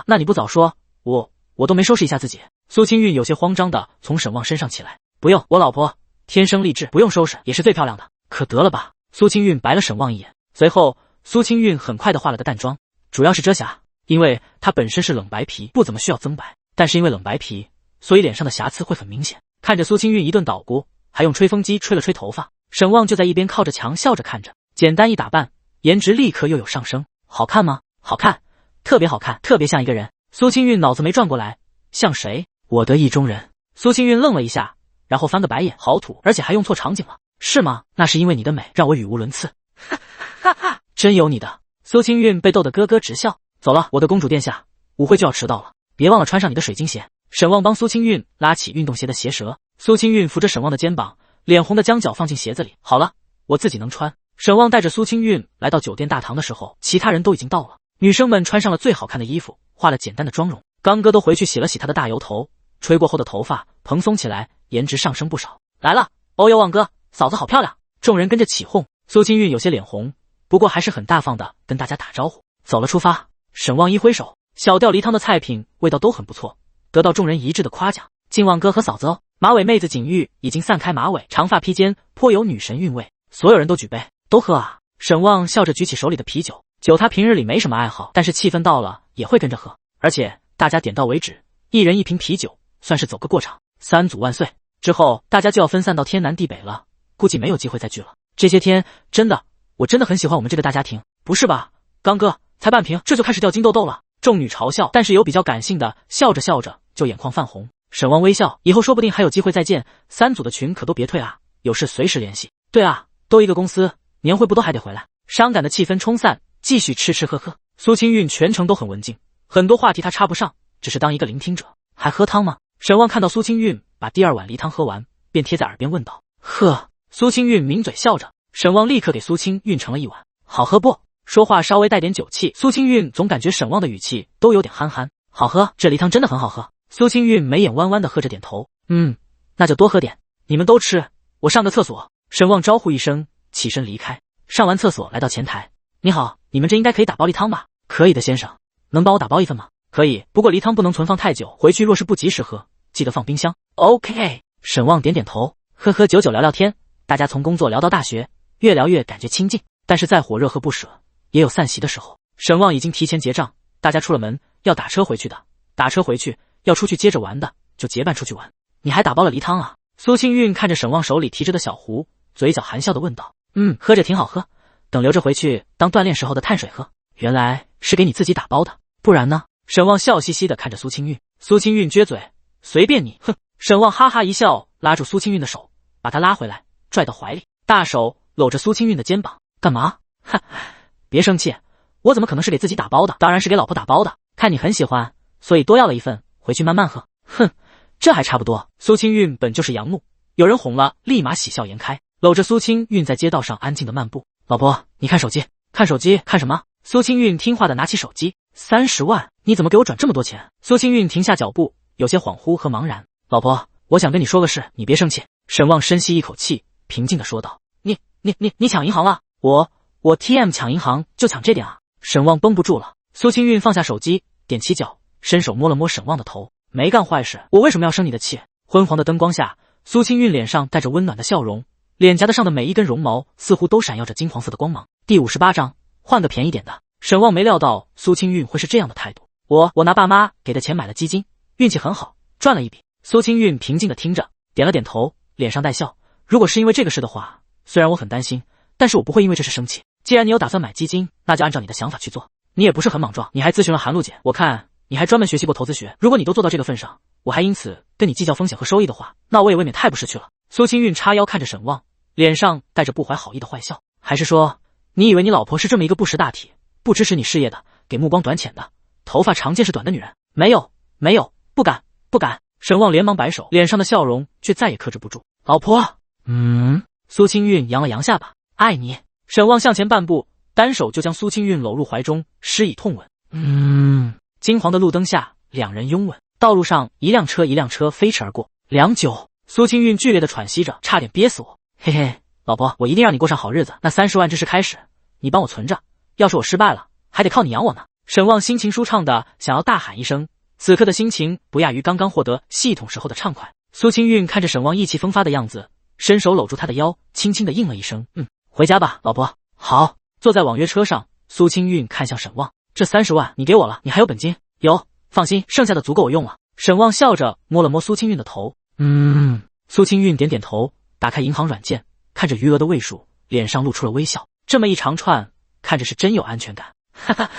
那你不早说，我都没收拾一下自己。苏清韵有些慌张的从沈旺身上起来。不用，我老婆天生丽质，不用收拾也是最漂亮的。可得了吧。苏清韵白了沈旺一眼，随后苏清韵很快的化了个淡妆，主要是遮瑕，因为她本身是冷白皮，不怎么需要增白，但是因为冷白皮，所以脸上的瑕疵会很明显。看着苏清韵一顿捣鼓，还用吹风机吹了吹头发，沈旺就在一边靠着墙笑着看着。简单一打扮，颜值立刻又有上升。好看吗？好看，特别好看，特别像一个人。苏清韵脑子没转过来，像谁？我的意中人。苏清韵愣了一下，然后翻个白眼，好土，而且还用错场景了。是吗？那是因为你的美让我语无伦次。哈哈，真有你的。苏清韵被逗得咯咯直笑。走了，我的公主殿下，舞会就要迟到了，别忘了穿上你的水晶鞋。沈旺帮苏清韵拉起运动鞋的鞋舌，苏清韵扶着沈旺的肩膀，脸红的将脚放进鞋子里。好了，我自己能穿。沈旺带着苏清韵来到酒店大堂的时候，其他人都已经到了。女生们穿上了最好看的衣服，化了简单的妆容。刚哥都回去洗了洗他的大油头，吹过后的头发蓬松起来，颜值上升不少。来了，欧哟旺哥，嫂子好漂亮！众人跟着起哄。苏清韵有些脸红，不过还是很大方的跟大家打招呼。走了，出发。沈旺一挥手，小吊梨汤的菜品味道都很不错，得到众人一致的夸奖。敬旺哥和嫂子哦。马尾妹子景玉已经散开马尾，长发披肩，颇有女神韵味。所有人都举杯，都喝啊！沈旺笑着举起手里的啤酒，酒他平日里没什么爱好，但是气氛到了也会跟着喝，而且大家点到为止，一人1瓶啤酒，算是走个过场。3组万岁！之后大家就要分散到天南地北了，估计没有机会再聚了。这些天我真的很喜欢我们这个大家庭。不是吧，刚哥，才半瓶这就开始掉金痘痘了。众女嘲笑，但是有比较感性的笑着笑着就眼眶泛红。沈旺微笑，以后说不定还有机会再见。3组的群可都别退啊，有事随时联系。对啊，都一个公司，年会不都还得回来？伤感的气氛冲散，继续吃吃喝喝。苏清韵全程都很文静，很多话题她插不上，只是当一个聆听者。还喝汤吗？沈旺看到苏清韵把第2碗梨汤喝完，便贴在耳边问道。喝。苏清韵抿嘴笑着，沈旺立刻给苏清韵盛了1碗。好喝不？说话稍微带点酒气，苏清韵总感觉沈旺的语气都有点憨憨。好喝，这梨汤真的很好喝。苏清韵眉眼弯弯的喝着点头。那就多喝点。你们都吃，我上个厕所。沈旺招呼一声，起身离开。上完厕所来到前台。你好，你们这应该可以打包梨汤吧？可以的先生。能帮我打包1份吗？可以，不过梨汤不能存放太久，回去若是不及时喝，记得放冰箱。OK。沈旺点点头。喝喝酒酒聊聊天，大家从工作聊到大学，越聊越感觉亲近，但是再火热和不舍也有散席的时候。沈旺已经提前结账，大家出了门要打车回去的，打车回去要出去接着玩的就结伴出去玩。你还打包了梨汤啊？苏清韵看着沈旺手里提着的小壶，嘴角含笑的问道。喝着挺好喝，等留着回去当锻炼时候的碳水喝。原来是给你自己打包的，不然呢？沈旺笑嘻嘻的看着苏清韵。苏清韵撅嘴，随便你。哼。沈旺哈哈一笑，拉住苏清韵的手，把她拉回来，拽到怀里，大手搂着苏清韵的肩膀。干嘛？别生气，我怎么可能是给自己打包的？当然是给老婆打包的。看你很喜欢，所以多要了一份，回去慢慢喝。哼，这还差不多。苏清韵本就是阳怒，有人哄了，立马喜笑颜开，搂着苏清韵在街道上安静的漫步。老婆，你看手机，看手机，看什么？苏清韵听话的拿起手机。30万，你怎么给我转这么多钱？苏清韵停下脚步，有些恍惚和茫然。老婆，我想跟你说个事，你别生气。沈旺深吸一口气，平静的说道。你抢银行了？我 TM 抢银行就抢这点啊？沈旺绷不住了。苏清韵放下手机，踮起脚，伸手摸了摸沈旺的头。没干坏事，我为什么要生你的气？昏黄的灯光下，苏清韵脸上带着温暖的笑容，脸颊的上的每一根绒毛似乎都闪耀着金黄色的光芒。第58章，换个便宜点的。沈旺没料到苏清韵会是这样的态度。我拿爸妈给的钱买了基金，运气很好，赚了一笔。苏清韵平静的听着，点了点头，脸上带笑。如果是因为这个事的话，虽然我很担心，但是我不会因为这事生气。既然你有打算买基金，那就按照你的想法去做。你也不是很莽撞，你还咨询了韩露姐，我看你还专门学习过投资学。如果你都做到这个份上，我还因此跟你计较风险和收益的话，那我也未免太不识趣了。苏清韵叉腰看着沈旺，脸上带着不怀好意的坏笑。还是说，你以为你老婆是这么一个不识大体、不支持你事业的、给目光短浅的、头发长见识短的女人？没有，不敢。沈旺连忙摆手，脸上的笑容却再也克制不住。老婆，苏清韵扬了扬下巴，爱你。沈旺向前半步，单手就将苏清韵搂入怀中，施以痛吻。金黄的路灯下，两人拥吻。道路上一辆车飞驰而过。良久，苏清韵剧烈的喘息着，差点憋死我。嘿嘿，老婆，我一定让你过上好日子。那30万只是开始，你帮我存着，要是我失败了，还得靠你养我呢。沈旺心情舒畅的想要大喊一声，此刻的心情不亚于刚刚获得系统时候的畅快。苏清韵看着沈旺意气风发的样子，伸手搂住他的腰，轻轻的应了一声，回家吧，老婆。好。坐在网约车上，苏清韵看向沈旺，这30万你给我了，你还有本金？有，放心，剩下的足够我用了。沈旺笑着摸了摸苏清韵的头，苏清韵点点头，打开银行软件，看着余额的位数，脸上露出了微笑。这么一长串，看着是真有安全感。哈哈，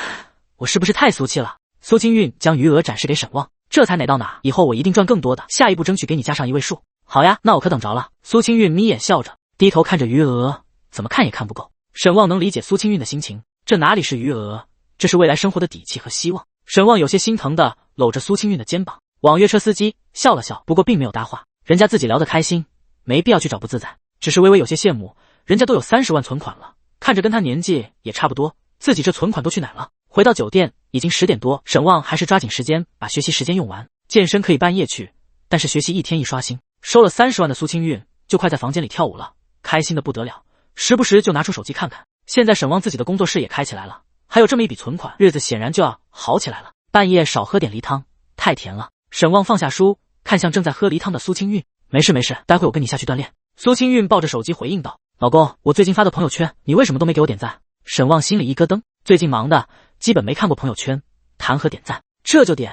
我是不是太俗气了？苏清韵将余额展示给沈旺，这才哪到哪，以后我一定赚更多的，下一步争取给你加上1位数。好呀，那我可等着了。苏清韵眯眼笑着，低头看着余额，怎么看也看不够。沈旺能理解苏清韵的心情，这哪里是余额，这是未来生活的底气和希望。沈旺有些心疼的搂着苏清韵的肩膀。网约车司机笑了笑，不过并没有搭话，人家自己聊得开心，没必要去找不自在，只是微微有些羡慕，人家都有30万存款了，看着跟他年纪也差不多，自己这存款都去哪了？回到酒店已经10点多，沈旺还是抓紧时间把学习时间用完。健身可以半夜去，但是学习一天一刷新。收了30万的苏清韵就快在房间里跳舞了，开心的不得了，时不时就拿出手机看看。现在沈旺自己的工作室也开起来了，还有这么一笔存款，日子显然就要好起来了。半夜少喝点梨汤，太甜了。沈旺放下书，看向正在喝梨汤的苏清韵，没事，待会我跟你下去锻炼。苏清韵抱着手机回应道，老公，我最近发的朋友圈，你为什么都没给我点赞？沈旺心里一咯噔，最近忙的基本没看过朋友圈，谈何点赞？这就点，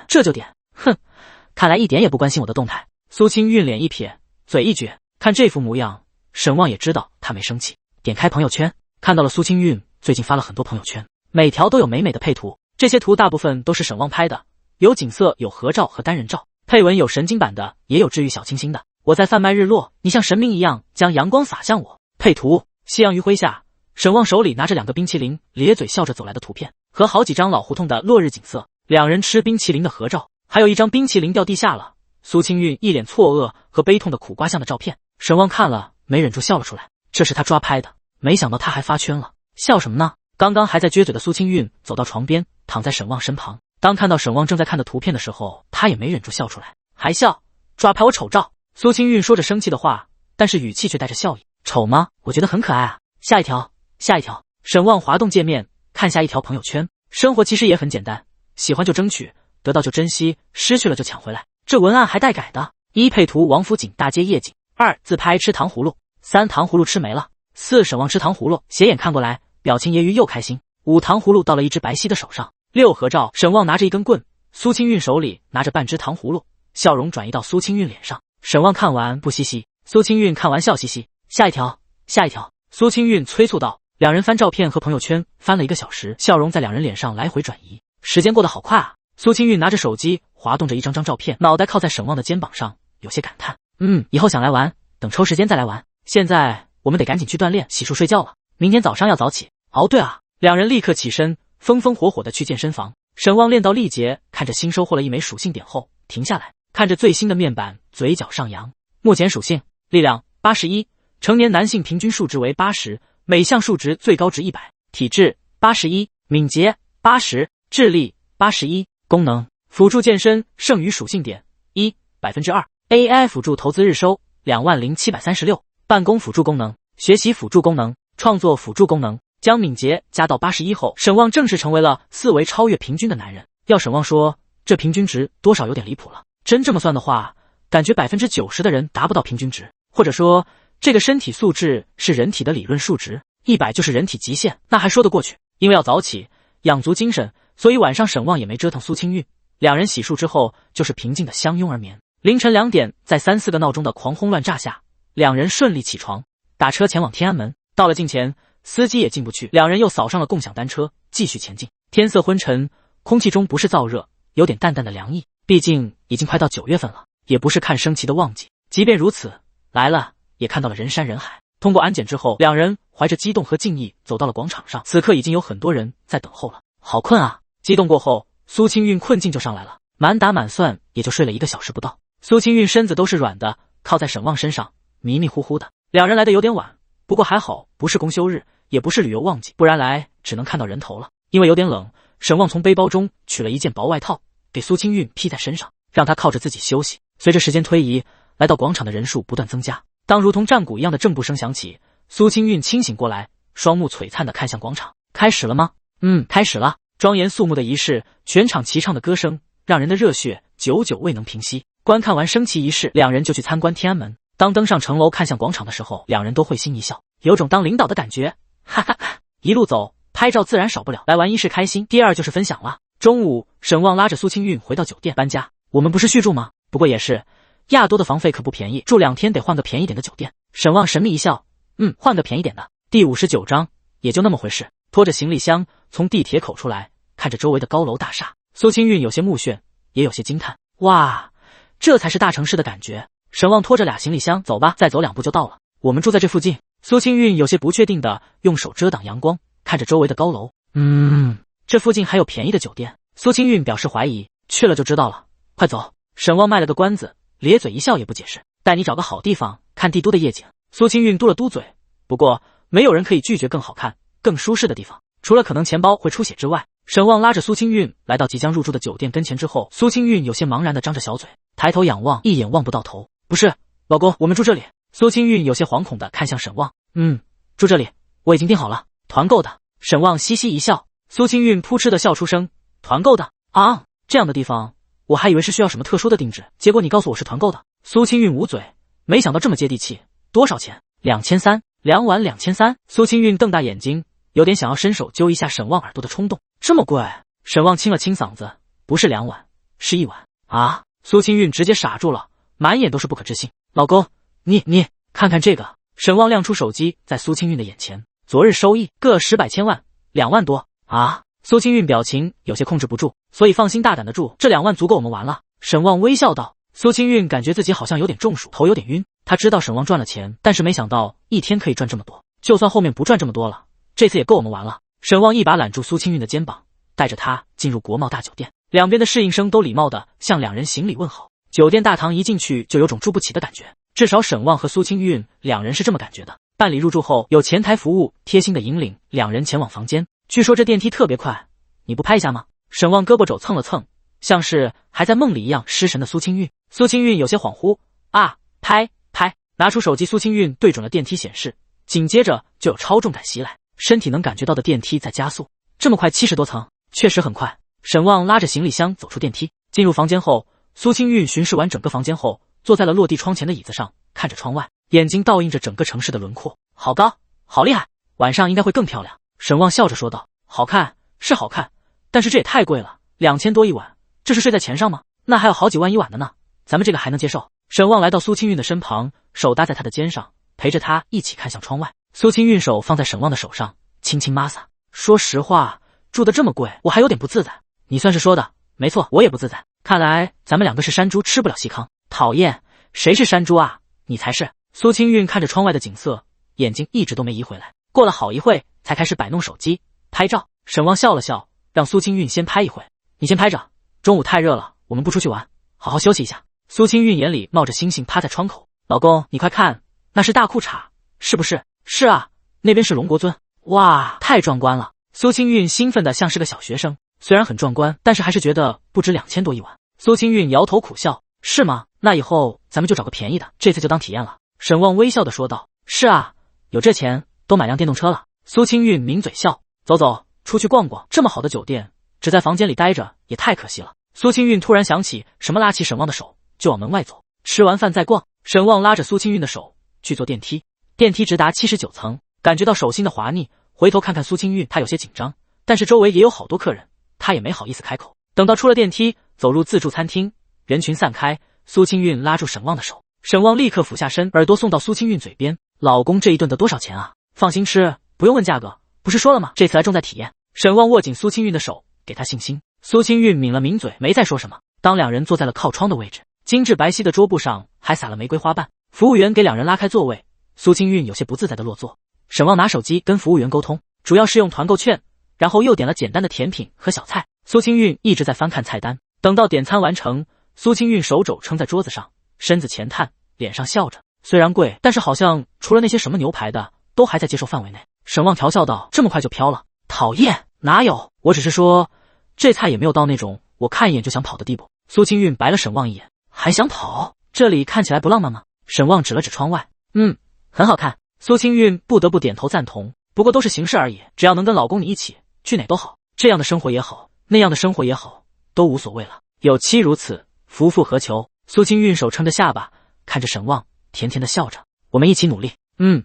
哼，看来一点也不关心我的动态。苏清韵脸一撇，嘴一撅，看这副模样，沈旺也知道他没生气。点开朋友圈，看到了苏清韵最近发了很多朋友圈，每条都有美美的配图，这些图大部分都是沈旺拍的，有景色，有合照和单人照，配文有神经版的，也有治愈小清新的。我在贩卖日落，你像神明一样将阳光洒向我。配图，夕阳余晖下，沈旺手里拿着2个冰淇淋，咧嘴笑着走来的图片，和好几张老胡同的落日景色，两人吃冰淇淋的合照，还有一张冰淇淋掉地下了，苏清韵一脸错愕和悲痛的苦瓜相的照片。沈旺看了没忍住笑了出来，这是他抓拍的，没想到他还发圈了，笑什么呢？刚刚还在撅嘴的苏清韵走到床边，躺在沈旺身旁，当看到沈旺正在看的图片的时候，他也没忍住笑出来，还笑，抓拍我丑照。苏清韵说着生气的话，但是语气却带着笑意，丑吗？我觉得很可爱啊。下一条。沈旺滑动界面，看下一条朋友圈，生活其实也很简单，喜欢就争取，得到就珍惜，失去了就抢回来。这文案还带改的。1配图王府井大街夜景，2自拍吃糖葫芦，3糖葫芦吃没了，4沈旺吃糖葫芦，斜眼看过来，表情揶揄又开心，5糖葫芦到了一只白皙的手上，6合照，沈旺拿着一根棍，苏清韵手里拿着半只糖葫芦，笑容转移到苏清韵脸上。沈旺看完不嘻嘻，苏清韵看完笑嘻嘻。下一条，苏清韵催促道。两人翻照片和朋友圈翻了1个小时，笑容在两人脸上来回转移，时间过得好快啊。苏清韵拿着手机滑动着一张张照片，脑袋靠在沈旺的肩膀上，有些感叹，以后想来玩，等抽时间再来玩，现在我们得赶紧去锻炼洗漱睡觉了，明天早上要早起。对啊。两人立刻起身，风风火火的去健身房。沈旺练到力竭，看着新收获了一枚属性点后停下来，看着最新的面板，嘴角上扬。目前属性：力量81，成年男性平均数值为80，每项数值最高值100，体质81，敏捷80，智力81。功能：辅助健身剩余属性点1 2%，AI 辅助投资日收20736，办公辅助功能、学习辅助功能、创作辅助功能。将敏捷加到81后，沈旺正式成为了4维超越平均的男人。要沈旺说，这平均值多少有点离谱了。真这么算的话，感觉90%的人达不到平均值，或者说这个身体素质是人体的理论数值，100就是人体极限，那还说得过去。因为要早起养足精神，所以晚上沈旺也没折腾苏清韵，两人洗漱之后就是平静的相拥而眠。凌晨2点，在3、4个闹钟的狂轰乱炸下，两人顺利起床，打车前往天安门。到了近前，司机也进不去，两人又扫上了共享单车，继续前进。天色昏沉，空气中不是燥热，有点淡淡的凉意。毕竟已经快到9月份了，也不是看升旗的旺季。即便如此，来了也看到了人山人海。通过安检之后，两人怀着激动和敬意走到了广场上。此刻已经有很多人在等候了。好困啊！激动过后，苏清韵困劲就上来了，满打满算也就睡了1个小时不到。苏清韵身子都是软的，靠在沈旺身上，迷迷糊糊的。两人来的有点晚，不过还好不是公休日，也不是旅游旺季，不然来只能看到人头了。因为有点冷，沈旺从背包中取了一件薄外套，给苏清韵披在身上，让她靠着自己休息。随着时间推移，来到广场的人数不断增加。当如同战鼓一样的正步声响起，苏清韵清醒过来，双目璀璨地看向广场。开始了吗？开始了。庄严肃穆的仪式，全场齐唱的歌声，让人的热血久久未能平息。观看完升旗仪式，两人就去参观天安门。当登上城楼看向广场的时候，两人都会心一笑，有种当领导的感觉。哈哈哈！一路走，拍照自然少不了。来完仪式开心，第二就是分享了。中午，沈旺拉着苏清韵回到酒店搬家。我们不是续住吗？不过也是，亚多的房费可不便宜，住2天得换个便宜点的酒店。沈旺神秘一笑，换个便宜点的。第59章，也就那么回事。拖着行李箱从地铁口出来，看着周围的高楼大厦，苏清韵有些目眩，也有些惊叹。哇，这才是大城市的感觉。沈旺拖着2行李箱，走吧，再走2步就到了。我们住在这附近。苏清韵有些不确定的用手遮挡阳光，看着周围的高楼。这附近还有便宜的酒店？苏清韵表示怀疑，去了就知道了。快走！沈旺卖了个关子，咧嘴一笑也不解释，带你找个好地方看帝都的夜景。苏清韵嘟了嘟嘴，不过没有人可以拒绝更好看、更舒适的地方，除了可能钱包会出血之外。沈旺拉着苏清韵来到即将入住的酒店跟前之后，苏清韵有些茫然的张着小嘴，抬头仰望，一眼望不到头。不是，老公，我们住这里。苏清韵有些惶恐的看向沈旺。住这里，我已经订好了，团购的。沈旺嘻嘻一笑。苏清韵扑哧的笑出声，团购的啊？这样的地方，我还以为是需要什么特殊的定制，结果你告诉我是团购的。苏清韵捂嘴，没想到这么接地气。多少钱？2300，2晚2300。苏清韵瞪大眼睛，有点想要伸手揪一下沈旺耳朵的冲动。这么贵？沈旺清了清嗓子，不是2晚，是1晚啊！苏清韵直接傻住了，满眼都是不可置信。老公，你看看这个。沈旺亮出手机，在苏清韵的眼前，昨日收益个10百千万，2万多啊！苏清韵表情有些控制不住，所以放心大胆的住，这2万足够我们玩了。沈旺微笑道。苏清韵感觉自己好像有点中暑，头有点晕。他知道沈旺赚了钱，但是没想到一天可以赚这么多，就算后面不赚这么多了，这次也够我们玩了。沈旺一把揽住苏清韵的肩膀，带着她进入国贸大酒店，两边的侍应生都礼貌地向两人行礼问好。酒店大堂一进去就有种住不起的感觉，至少沈旺和苏清韵两人是这么感觉的。办理入住后，有前台服务贴心的引领两人前往房间。据说这电梯特别快，你不拍一下吗？沈旺胳膊肘蹭了蹭，像是还在梦里一样失神的苏清韵。苏清韵有些恍惚，拍，拿出手机，苏清韵对准了电梯显示，紧接着就有超重感袭来，身体能感觉到的电梯在加速。这么快，70多层，确实很快。沈旺拉着行李箱走出电梯，进入房间后，苏清韵巡视完整个房间后，坐在了落地窗前的椅子上，看着窗外，眼睛倒映着整个城市的轮廓。好高，好厉害，晚上应该会更漂亮。沈旺笑着说道。好看是好看，但是这也太贵了，2000多一晚，这是睡在钱上吗？那还有好几万一晚的呢，咱们这个还能接受。沈旺来到苏清韵的身旁，手搭在她的肩上，陪着她一起看向窗外。苏清韵手放在沈旺的手上，轻轻摩挲。说实话，住得这么贵，我还有点不自在。你算是说的没错，我也不自在。看来咱们2个是山猪吃不了细糠。讨厌，谁是山猪啊？你才是。苏清韵看着窗外的景色，眼睛一直都没移回来。过了好一会，才开始摆弄手机拍照。沈旺笑了笑，让苏清韵先拍一会。你先拍着，中午太热了，我们不出去玩，好好休息一下。苏清韵眼里冒着星星，趴在窗口。老公，你快看，那是大裤衩，是不是？是啊，那边是龙国尊。哇，太壮观了！苏清韵兴奋的像是个小学生，虽然很壮观，但是还是觉得不值2000多一晚。苏清韵摇头苦笑，是吗？那以后咱们就找个便宜的，这次就当体验了。沈旺微笑的说道。是啊，有这钱都买辆电动车了。苏清韵抿嘴笑，走走，出去逛逛，这么好的酒店，只在房间里待着也太可惜了。苏清韵突然想起什么，拉起沈旺的手就往门外走。吃完饭再逛。沈旺拉着苏清韵的手去坐电梯，电梯直达79层，感觉到手心的滑腻，回头看看苏清韵，他有些紧张，但是周围也有好多客人，他也没好意思开口。等到出了电梯，走入自助餐厅，人群散开，苏清韵拉住沈旺的手，沈旺立刻俯下身，耳朵送到苏清韵嘴边。老公，这一顿得多少钱啊？放心吃，不用问价格，不是说了吗？这次来重在体验。沈旺握紧苏清韵的手，给她信心。苏清韵抿了抿嘴，没再说什么。当两人坐在了靠窗的位置，精致白皙的桌布上还撒了玫瑰花瓣。服务员给两人拉开座位，苏清韵有些不自在的落座。沈旺拿手机跟服务员沟通，主要是用团购券，然后又点了简单的甜品和小菜。苏清韵一直在翻看菜单，等到点餐完成，苏清韵手肘撑在桌子上，身子前探，脸上笑着。虽然贵，但是好像除了那些什么牛排的，都还在接受范围内。沈旺调笑道：“这么快就飘了？讨厌，哪有？我只是说，这菜也没有到那种我看一眼就想跑的地步。”苏清韵白了沈旺一眼，还想跑？这里看起来不浪漫吗？沈旺指了指窗外，很好看。苏清韵不得不点头赞同，不过都是形式而已，只要能跟老公你一起，去哪都好，这样的生活也好，那样的生活也好，都无所谓了。有妻如此，夫复何求？苏清韵手撑着下巴，看着沈旺，甜甜的笑着。我们一起努力，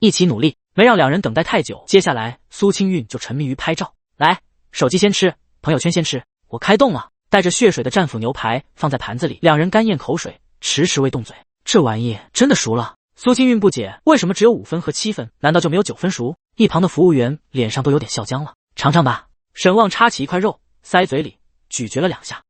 一起努力。没让两人等待太久，接下来苏清韵就沉迷于拍照。来，手机先吃，朋友圈先吃。我开动了，带着血水的战斧牛排放在盘子里，两人干咽口水，迟迟未动嘴。这玩意真的熟了？苏清韵不解，为什么只有5分和7分？难道就没有9分熟？一旁的服务员脸上都有点笑僵了。尝尝吧。沈旺插起一块肉，塞嘴里，咀嚼了2下。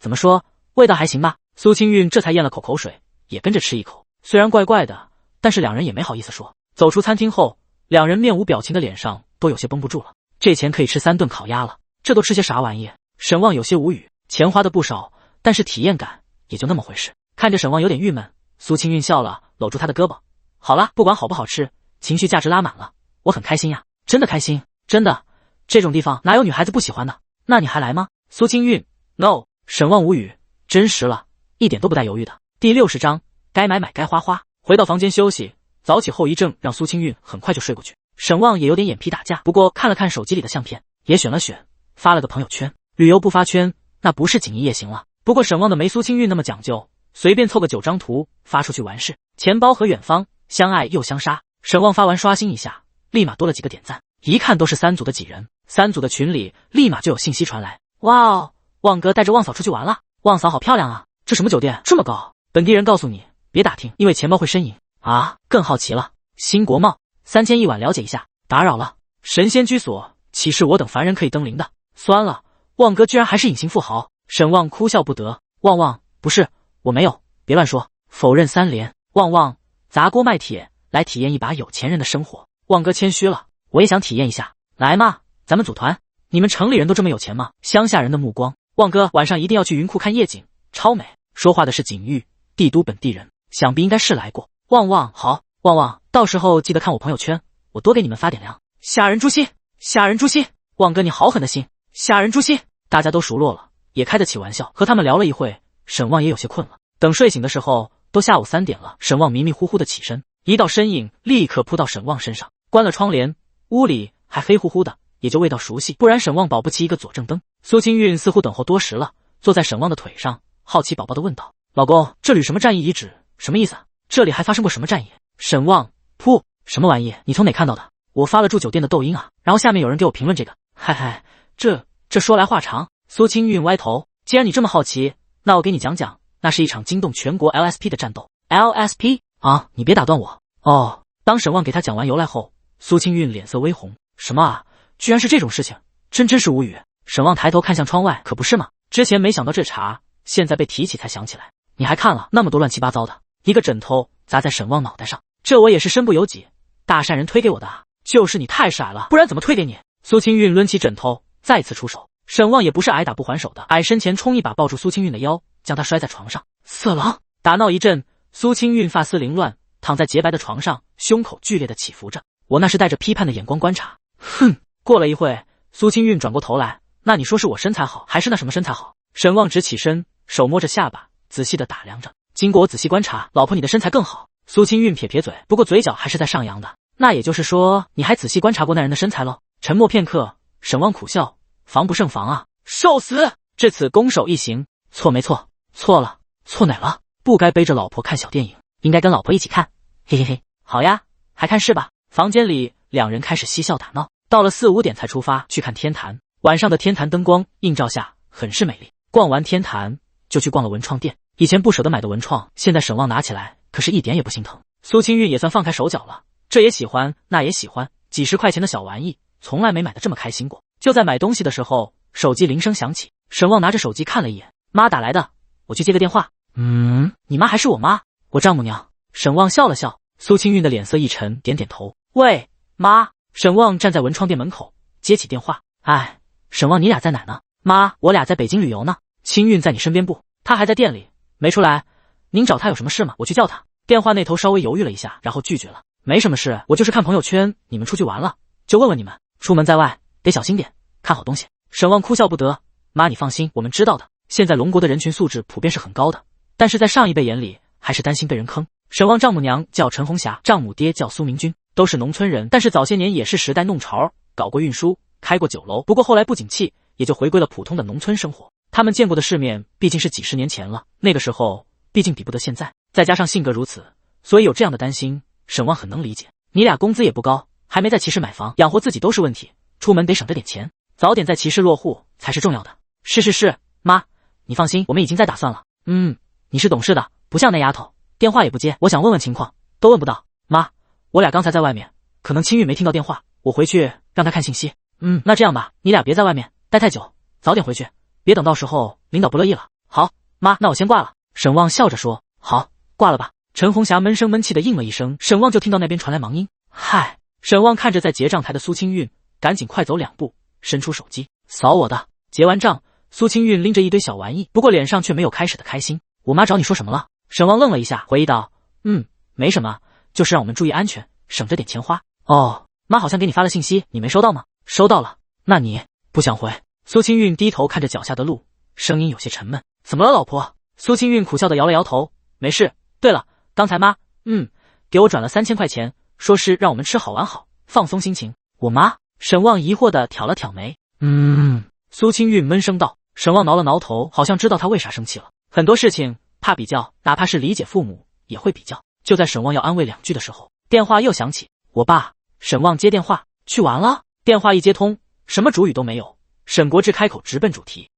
怎么说？味道还行吧？苏清韵这才咽了口水，也跟着吃一口。虽然怪怪的，但是两人也没好意思说。走出餐厅后，两人面无表情的脸上都有些绷不住了。这钱可以吃3顿烤鸭了，这都吃些啥玩意？沈旺有些无语，钱花的不少，但是体验感也就那么回事。看着沈旺有点郁闷，苏清韵笑了，搂住他的胳膊。好了，不管好不好吃，情绪价值拉满了，我很开心呀，真的开心，真的，这种地方哪有女孩子不喜欢的？那你还来吗？苏清韵 No。 沈旺无语，真实了，一点都不带犹豫的。第60章，该买买该花花。回到房间休息，早起后遗症让苏清韵很快就睡过去。沈旺也有点眼皮打架，不过看了看手机里的相片，也选了选，发了个朋友圈。旅游不发圈，那不是锦衣夜行了。不过沈旺的没苏清韵那么讲究，随便凑个9张图发出去完事。钱包和远方，相爱又相杀。沈旺发完刷新一下，立马多了几个点赞，一看都是3组的几人。3组的群里立马就有信息传来，哇哦，旺哥带着旺嫂出去玩了，旺嫂好漂亮啊，这什么酒店这么高？本地人告诉你别打听，因为钱包会呻吟啊。更好奇了，新国贸3000一晚，了解一下。打扰了，神仙居所岂是我等凡人可以登临的？酸了，旺哥居然还是隐形富豪。沈旺哭笑不得，旺旺不是，我没有，别乱说。否认3连。旺旺砸锅卖铁来体验一把有钱人的生活。旺哥谦虚了，我也想体验一下。来嘛，咱们组团。你们城里人都这么有钱吗？乡下人的目光。旺哥晚上一定要去云库看夜景，超美。说话的是景玉，帝都本地人，想必应该是来过。旺旺好，旺旺到时候记得看我朋友圈，我多给你们发点粮。吓人诛心，吓人诛心。旺哥你好狠的心，吓人诛心。大家都熟络了，也开得起玩笑，和他们聊了一会，沈旺也有些困了。等睡醒的时候都下午3点了，沈旺迷迷糊糊的起身，一道身影立刻扑到沈旺身上，关了窗帘，屋里还黑乎乎的，也就味道熟悉，不然沈旺保不齐一个左正灯。苏清韵似乎等候多时了，坐在沈旺的腿上，好奇宝宝的问道：老公，这旅什么战役遗址？什么意思？这里还发生过什么战役？沈旺噗，什么玩意？你从哪看到的？我发了住酒店的抖音啊，然后下面有人给我评论这个。嗨嗨，这说来话长。苏清韵歪头，既然你这么好奇，那我给你讲讲，那是一场惊动全国 LSP 的战斗。LSP 啊，你别打断我哦。当沈旺给他讲完由来后，苏清韵脸色微红。什么啊？居然是这种事情，真是无语。沈旺抬头看向窗外，可不是嘛，之前没想到这茬，现在被提起才想起来。你还看了那么多乱七八糟的。一个枕头砸在沈旺脑袋上，这我也是身不由己，大善人推给我的啊，就是你太傻了，不然怎么推给你？苏清韵抡起枕头再次出手，沈旺也不是挨打不还手的，矮身前冲一把抱住苏清韵的腰，将她摔在床上。色狼！打闹一阵，苏清韵发丝凌乱，躺在洁白的床上，胸口剧烈的起伏着。我那是带着批判的眼光观察。哼！过了一会，苏清韵转过头来，那你说是我身材好，还是那什么身材好？沈旺直起身，手摸着下巴，仔细的打量着。经过我仔细观察，老婆你的身材更好。苏清韵撇撇嘴，不过嘴角还是在上扬的。那也就是说，你还仔细观察过那人的身材喽？沉默片刻，沈旺苦笑，防不胜防啊！受死！至此攻守一行，错没错？错了，错哪了？不该背着老婆看小电影，应该跟老婆一起看。嘿嘿嘿，好呀，还看是吧？房间里两人开始嬉笑打闹，到了4、5点才出发去看天坛。晚上的天坛灯光映照下很是美丽。逛完天坛就去逛了文创店，以前不舍得买的文创，现在沈旺拿起来可是一点也不心疼。苏清韵也算放开手脚了，这也喜欢那也喜欢，几十块钱的小玩意从来没买的这么开心过。就在买东西的时候，手机铃声响起，沈旺拿着手机看了一眼，妈打来的，我去接个电话。你妈还是我妈？我丈母娘。沈旺笑了笑，苏清韵的脸色一沉，点点头。喂，妈。沈旺站在文创店门口，接起电话。哎，沈旺你俩在哪呢？妈，我俩在北京旅游呢。清韵在你身边不？她还在店里，没出来。您找她有什么事吗？我去叫她。电话那头稍微犹豫了一下，然后拒绝了。没什么事，我就是看朋友圈你们出去玩了，就问问你们，出门在外得小心点，看好东西。沈旺哭笑不得。妈你放心，我们知道的。现在龙国的人群素质普遍是很高的，但是在上一辈眼里还是担心被人坑。沈旺丈母娘叫陈红霞，丈母爹叫苏明军，都是农村人，但是早些年也是时代弄潮，搞过运输，开过酒楼，不过后来不景气，也就回归了普通的农村生活。他们见过的世面毕竟是几十年前了，那个时候毕竟比不得现在，再加上性格如此，所以有这样的担心，沈旺很能理解。你俩工资也不高，还没在骑士买房，养活自己都是问题，出门得省着点钱，早点在骑士落户才是重要的。是，妈，你放心，我们已经在打算了。你是懂事的，不像那丫头，电话也不接，我想问问情况，都问不到。妈，我俩刚才在外面，可能清韵没听到电话，我回去让她看信息。那这样吧，你俩别在外面待太久，早点回去，别等到时候领导不乐意了。好，妈，那我先挂了。沈旺笑着说。好，挂了吧。陈红霞闷声闷气的应了一声，沈旺就听到那边传来忙音。嗨，沈旺看着在结账台的苏清韵，赶紧快走2步，伸出手机扫我的。结完账，苏清韵拎着一堆小玩意，不过脸上却没有开始的开心。我妈找你说什么了？沈旺愣了一下，回忆道：没什么，就是让我们注意安全，省着点钱花。哦，妈好像给你发了信息，你没收到吗？收到了。那你不想回？苏清韵低头看着脚下的路，声音有些沉闷。怎么了，老婆？苏清韵苦笑的摇了摇头，没事。对了，刚才妈给我转了3000块钱，说是让我们吃好玩好，放松心情。我妈？沈旺疑惑的挑了挑眉。苏清韵闷声道。沈旺挠了挠头，好像知道他为啥生气了。很多事情怕比较，哪怕是理解父母也会比较。就在沈旺要安慰2句的时候，电话又响起。我爸。沈旺接电话。去玩了？电话一接通，什么主语都没有。沈国志开口直奔主题。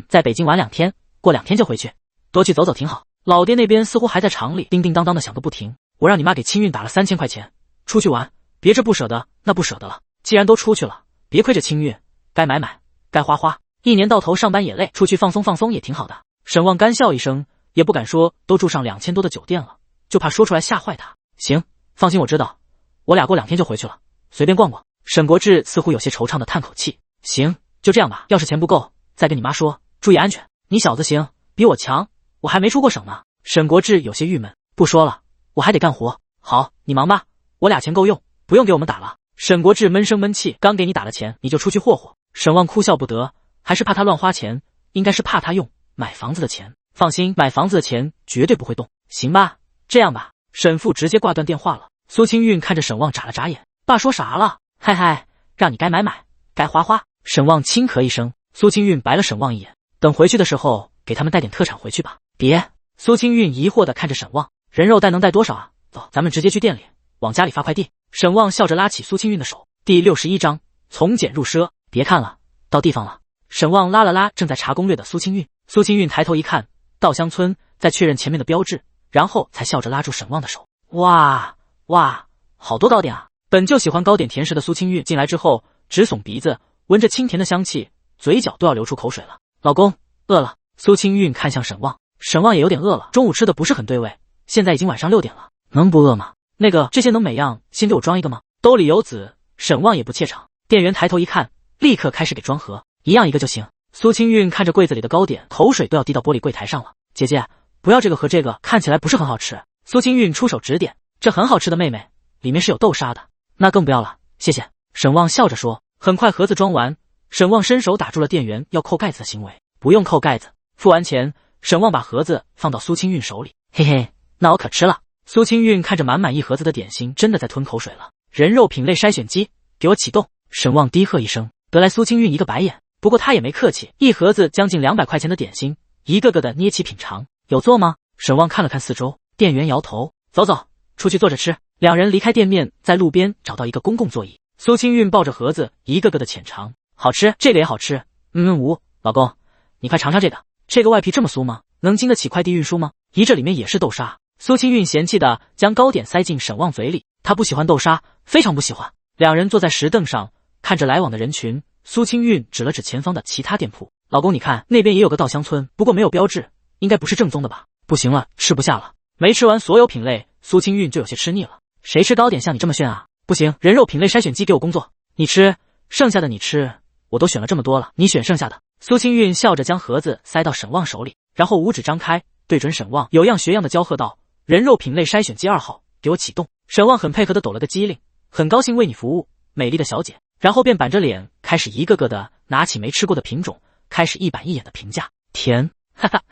在北京玩2天，过2天就回去，多去走走挺好。老爹那边似乎还在厂里叮叮当当的响个不停。我让你妈给清韵打了3000块钱，出去玩，别这不舍得那不舍得了。既然都出去了，别亏着清韵，该买买，该花花。一年到头上班也累，出去放松放松也挺好的。沈旺干笑一声，也不敢说都住上2000多的酒店了，就怕说出来吓坏他。行，放心，我知道，我俩过2天就回去了，随便逛逛。沈国志似乎有些惆怅的叹口气。行，就这样吧，要是钱不够，再跟你妈说，注意安全。你小子行，比我强，我还没出过省呢。沈国志有些郁闷。不说了，我还得干活。好，你忙吧，我俩钱够用，不用给我们打了。沈国志闷声闷气，刚给你打了钱，你就出去霍霍。沈旺哭笑不得，还是怕他乱花钱，应该是怕他用买房子的钱。放心，买房子的钱绝对不会动。行吧，这样吧。沈父直接挂断电话了。苏清韵看着沈旺眨了眨眼，爸说啥了？嗨，让你该买买，该花花。沈旺轻咳一声。苏清韵白了沈旺一眼，等回去的时候给他们带点特产回去吧。别。苏清韵疑惑地看着沈旺，人肉带能带多少啊？走，咱们直接去店里，往家里发快递。沈旺笑着拉起苏清韵的手。第61章从俭入奢。别看了，到地方了。沈旺拉了拉正在查攻略的苏清韵。苏清韵抬头一看，稻香村，再确认前面的标志，然后才笑着拉住沈旺的手。哇，好多糕点啊！本就喜欢糕点甜食的苏清韵进来之后，直耸鼻子，闻着清甜的香气，嘴角都要流出口水了。老公，饿了。苏清韵看向沈旺，沈旺也有点饿了，中午吃的不是很对味，现在已经晚上6点了，能不饿吗？那个，这些能每样先给我装一个吗？兜里有纸，沈旺也不怯场。店员抬头一看，立刻开始给装盒，一样一个就行。苏清韵看着柜子里的糕点，口水都要滴到玻璃柜台上了。姐姐，不要这个和这个，看起来不是很好吃。苏清韵出手指点，这很好吃的妹妹，里面是有豆沙的。那更不要了，谢谢。沈旺笑着说。很快盒子装完，沈旺伸手打住了店员要扣盖子的行为。不用扣盖子。付完钱，沈旺把盒子放到苏清韵手里。嘿嘿，那我可吃了。苏清韵看着满满一盒子的点心，真的在吞口水了。人肉品类筛选机，给我启动！沈旺低喝一声，得来苏清韵一个白眼。不过他也没客气，一盒子将近200块钱的点心，一个个的捏起品尝。有做吗？沈旺看了看四周，店员摇头。走走，出去坐着吃。两人离开店面，在路边找到一个公共座椅。苏清韵抱着盒子，一个个的浅尝。好吃，这个也好吃。老公，你快尝尝这个。这个外皮这么酥吗？能经得起快递运输吗？咦，这里面也是豆沙。苏清韵嫌弃的将糕点塞进沈旺嘴里，她不喜欢豆沙，非常不喜欢。两人坐在石凳上，看着来往的人群。苏清韵指了指前方的其他店铺，老公你看，那边也有个稻香村，不过没有标志，应该不是正宗的吧？不行了，吃不下了。没吃完所有品类，苏清韵就有些吃腻了。谁吃糕点像你这么炫啊？不行，人肉品类筛选机给我工作，你吃，剩下的你吃，我都选了这么多了，你选剩下的。苏清韵笑着将盒子塞到沈旺手里，然后五指张开，对准沈旺，有样学样的娇喝道：人肉品类筛选机2号，给我启动。沈旺很配合的抖了个机灵，很高兴为你服务，美丽的小姐。然后便板着脸开始一个个的拿起没吃过的品种，开始一板一眼的评价。甜，哈哈，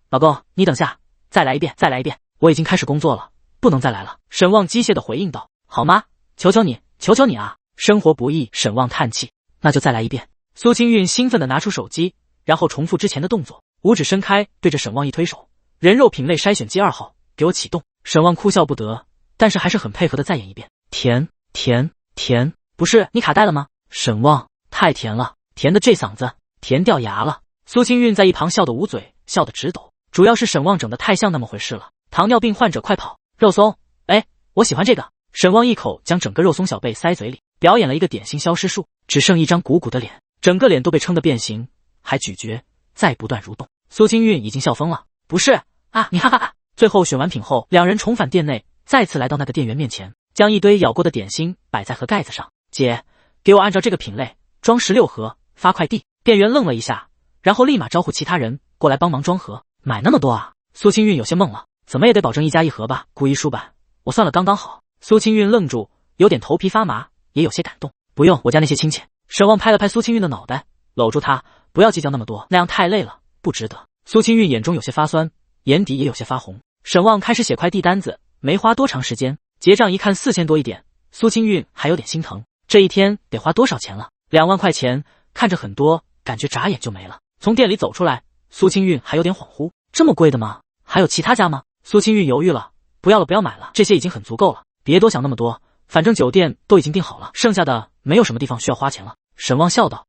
老公，你等下，再来一遍，再来一遍。我已经开始工作了，不能再来了。沈旺机械的回应道。好吗？求求你，求求你啊！生活不易，沈旺叹气。那就再来一遍。苏清韵兴奋的拿出手机，然后重复之前的动作，五指伸开，对着沈旺一推手，人肉品类筛选机2号，给我启动。沈旺哭笑不得，但是还是很配合的再演一遍。甜，甜，甜。不是你卡带了吗？沈旺，太甜了，甜的这嗓子，甜掉牙了。苏清韵在一旁笑得捂嘴，笑得直抖。主要是沈旺整得太像那么回事了。糖尿病患者快跑！肉松，哎，我喜欢这个。沈旺一口将整个肉松小贝塞嘴里，表演了一个点心消失术，只剩一张鼓鼓的脸，整个脸都被撑得变形，还咀嚼，再不断蠕动。苏清韵已经笑疯了。不是啊，你哈哈哈！最后选完品后，两人重返店内，再次来到那个店员面前，将一堆咬过的点心摆在盒盖子上。姐，给我按照这个品类装16盒，发快递。店员愣了一下，然后立马招呼其他人过来帮忙装盒。买那么多啊？苏清韵有些懵了，怎么也得保证1加1盒吧？故意输吧？我算了刚刚好。苏清韵愣住，有点头皮发麻，也有些感动。不用，我家那些亲戚。沈旺拍了拍苏清韵的脑袋，搂住她，不要计较那么多，那样太累了，不值得。苏清韵眼中有些发酸，眼底也有些发红。沈旺开始写快递单子，没花多长时间，结账一看4000多一点，苏清韵还有点心疼。这一天得花多少钱了？2万块钱，看着很多，感觉眨眼就没了。从店里走出来，苏清韵还有点恍惚，这么贵的吗？还有其他家吗？苏清韵犹豫了，不要了，不要买了，这些已经很足够了，别多想那么多，反正酒店都已经订好了，剩下的没有什么地方需要花钱了。沈旺笑道。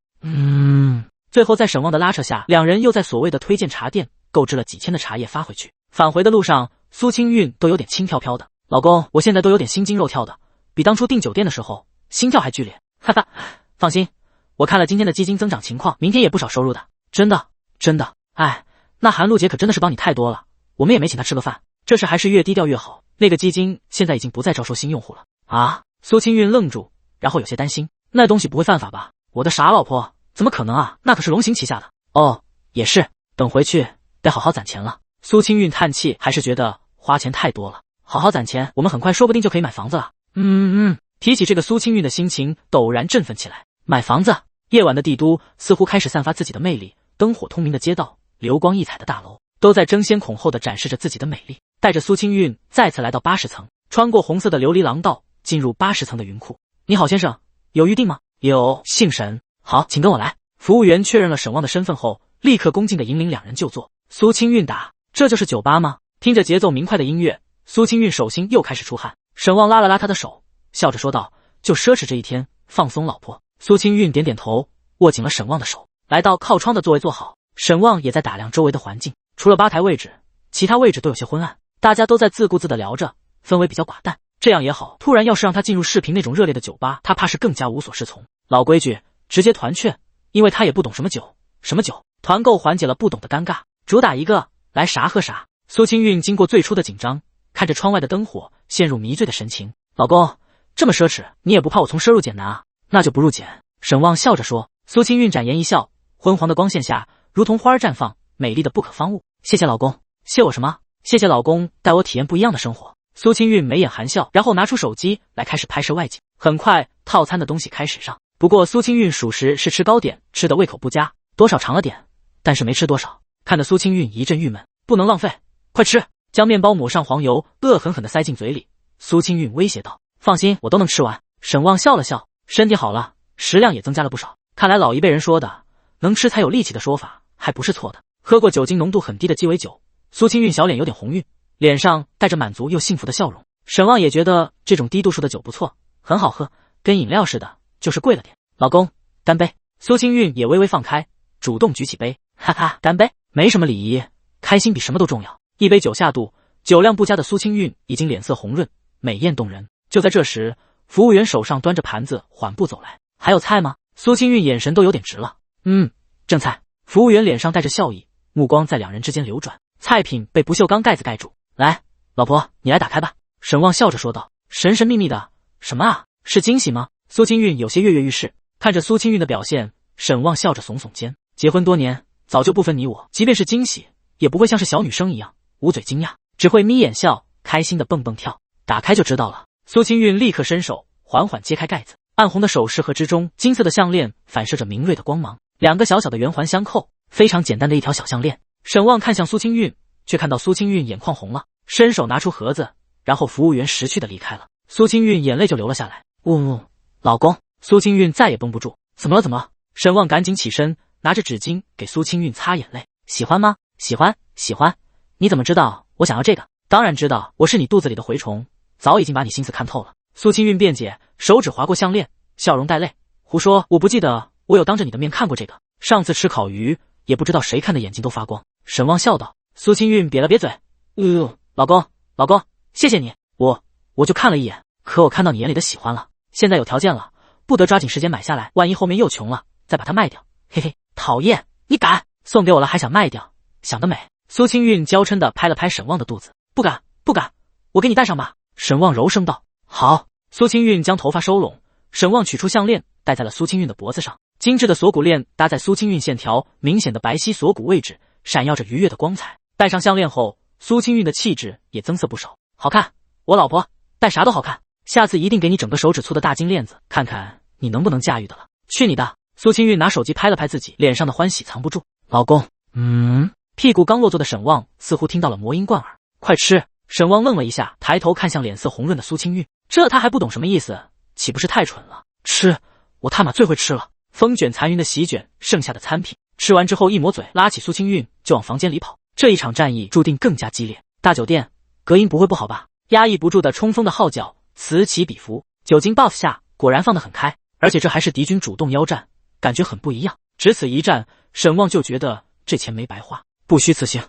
最后在沈旺的拉扯下，两人又在所谓的推荐茶店购置了几千的茶叶发回去。返回的路上，苏清韵都有点轻飘飘的。老公，我现在都有点心惊肉跳的，比当初订酒店的时候心跳还剧烈。哈哈，放心，我看了今天的基金增长情况，明天也不少收入的，真的，真的。哎，那韩露姐可真的是帮你太多了，我们也没请她吃个饭，这事还是越低调越好。那个基金现在已经不再招收新用户了啊！苏清韵愣住，然后有些担心，那东西不会犯法吧？我的傻老婆，怎么可能啊？那可是龙行旗下的。哦，也是，等回去得好好攒钱了。苏清韵叹气，还是觉得花钱太多了，好好攒钱，我们很快说不定就可以买房子了。提起这个，苏清韵的心情陡然振奋起来。买房子，夜晚的帝都似乎开始散发自己的魅力，灯火通明的街道，流光溢彩的大楼，都在争先恐后的展示着自己的美丽。带着苏清韵再次来到80层，穿过红色的琉璃廊道，进入80层的云库。你好先生，有预定吗？有，姓沈。好，请跟我来。服务员确认了沈旺的身份后，立刻恭敬地引领两人就坐。苏清韵答：这就是酒吧吗？听着节奏明快的音乐，苏清韵手心又开始出汗。沈旺拉了拉她的手，笑着说道：就奢侈这一天，放松老婆。苏清韵点点头，握紧了沈旺的手，来到靠窗的座位坐好。沈旺也在打量周围的环境，除了吧台位置，其他位置都有些昏暗，大家都在自顾自地聊着，氛围比较寡淡。这样也好，突然要是让他进入视频那种热烈的酒吧，他怕是更加无所适从。老规矩，直接团券，因为他也不懂什么酒，团购缓解了不懂的尴尬，主打一个，来啥喝啥。苏清韵经过最初的紧张，看着窗外的灯火，陷入迷醉的神情。老公，这么奢侈，你也不怕我从奢入俭难啊？那就不入俭。沈旺笑着说。苏清韵展颜一笑，昏黄的光线下，如同花儿绽放，美丽的不可方物。谢谢老公。谢我什么？谢谢老公带我体验不一样的生活。苏清韵眉眼含笑，然后拿出手机来开始拍摄外景。很快，套餐的东西开始上。不过苏清韵属实是吃糕点，吃的胃口不佳，多少尝了点，但是没吃多少，看得苏清韵一阵郁闷。不能浪费，快吃！将面包抹上黄油，恶狠狠地塞进嘴里。苏清韵威胁道：“放心，我都能吃完。”沈旺笑了笑，身体好了，食量也增加了不少。看来老一辈人说的“能吃才有力气”的说法还不是错的。喝过酒精浓度很低的鸡尾酒，苏清韵小脸有点红晕，脸上带着满足又幸福的笑容。沈旺也觉得这种低度数的酒不错，很好喝，跟饮料似的，就是贵了点。老公，干杯！苏清韵也微微放开，主动举起杯，哈哈，干杯！没什么礼仪，开心比什么都重要。一杯酒下肚，酒量不佳的苏清韵已经脸色红润，美艳动人。就在这时，服务员手上端着盘子缓步走来。还有菜吗？苏清韵眼神都有点直了。正菜。服务员脸上带着笑意，目光在两人之间流转。菜品被不锈钢盖子盖住。来，老婆，你来打开吧。沈旺笑着说道。神神秘秘的，什么啊？是惊喜吗？苏清韵有些跃跃欲试。看着苏清韵的表现，沈旺笑着耸耸肩。结婚多年，早就不分你我，即便是惊喜，也不会像是小女生一样捂嘴惊讶，只会眯眼笑，开心的蹦蹦跳。打开就知道了。苏清韵立刻伸手缓缓揭开盖子，暗红的首饰盒之中，金色的项链反射着明锐的光芒，两个小小的圆环相扣，非常简单的一条小项链。沈旺看向苏清韵，却看到苏清韵眼眶红了，伸手拿出盒子，然后服务员识趣的离开了。苏清韵眼泪就流了下来。老公。苏清韵再也绷不住。怎么了？怎么了？沈旺赶紧起身，拿着纸巾给苏清韵擦眼泪。喜欢吗？喜欢。你怎么知道我想要这个？当然知道，我是你肚子里的蛔虫，早已经把你心思看透了。苏清韵辩解，手指划过项链，笑容带泪。胡说，我不记得我有当着你的面看过这个。上次吃烤鱼，也不知道谁看的眼睛都发光。沈旺笑道。苏清韵瘪了瘪嘴。老公，谢谢你。我就看了一眼，可我看到你眼里的喜欢了。现在有条件了，不得抓紧时间买下来，万一后面又穷了，再把它卖掉。嘿嘿，讨厌，你敢！送给我了还想卖掉，想得美！苏清韵娇嗔地拍了拍沈旺的肚子。不敢，我给你戴上吧。沈旺柔声道。好。苏清韵将头发收拢，沈旺取出项链戴在了苏清韵的脖子上，精致的锁骨链搭在苏清韵线条明显的白皙锁骨位置，闪耀着愉悦的光彩。戴上项链后，苏清韵的气质也增色不少。好看，我老婆戴啥都好看，下次一定给你整个手指粗的大金链子，看看你能不能驾驭的了。去你的！苏清韵拿手机拍了拍自己，脸上的欢喜藏不住。老公。屁股刚落座的沈旺似乎听到了魔音贯耳。快吃！沈旺愣了一下，抬头看向脸色红润的苏清韵，这他还不懂什么意思，岂不是太蠢了？吃！我他妈最会吃了！风卷残云的席卷剩下的餐品，吃完之后一抹嘴，拉起苏清韵就往房间里跑。这一场战役注定更加激烈。大酒店隔音不会不好吧？压抑不住的冲锋的号角此起彼伏，酒精 buff 下果然放得很开，而且这还是敌军主动邀战，感觉很不一样。只此一战，沈旺就觉得这钱没白花，不虚此行。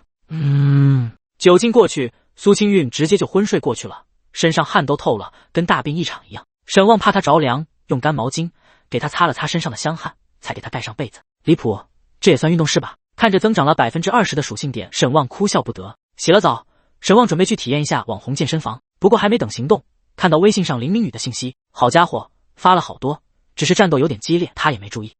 酒精过去，苏清韵直接就昏睡过去了，身上汗都透了，跟大病一场一样。沈旺怕她着凉，用干毛巾给她擦了擦身上的香汗，才给她盖上被子。离谱，这也算运动是吧？看着增长了20%的属性点，沈旺哭笑不得。洗了澡，沈旺准备去体验一下网红健身房，不过还没等行动，看到微信上林明宇的信息，好家伙，发了好多，只是战斗有点激烈，他也没注意。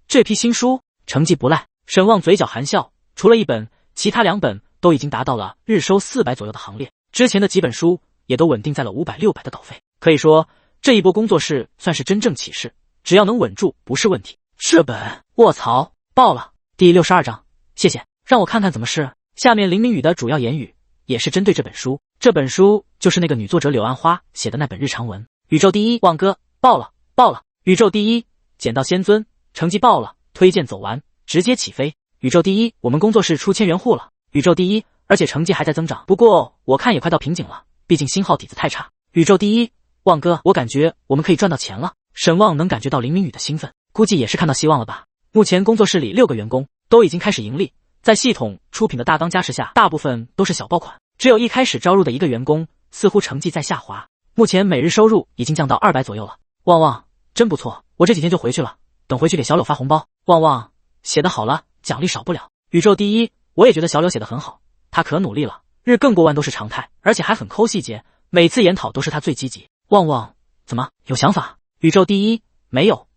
这批新书成绩不赖。沈旺嘴角含笑，除了一本，其他2本都已经达到了日收400左右的行列，之前的几本书也都稳定在了500、600的稿费。可以说这一波工作室算是真正起势，只要能稳住不是问题。这本卧槽爆了！第62章，谢谢，让我看看怎么试。下面林明宇的主要言语也是针对这本书，这本书就是那个女作者柳暗花写的那本日常文。宇宙第一，旺哥爆了！宇宙第一，捡到仙尊，成绩爆了，推荐走完，直接起飞。宇宙第一，我们工作室出1000元户了。宇宙第一，而且成绩还在增长，不过我看也快到瓶颈了，毕竟新号底子太差。宇宙第一，旺哥，我感觉我们可以赚到钱了。沈旺能感觉到林明宇的兴奋，估计也是看到希望了吧。目前工作室里6个员工都已经开始盈利，在系统出品的大纲加持下，大部分都是小爆款，只有一开始招入的1个员工似乎成绩在下滑，目前每日收入已经降到200左右了。旺旺真不错，我这几天就回去了，等回去给小柳发红包。旺旺写得好了，奖励少不了。宇宙第一，我也觉得小柳写得很好，他可努力了，日更过万都是常态，而且还很抠细节，每次研讨都是他最积极。旺旺怎么有想法？宇宙第一，没有，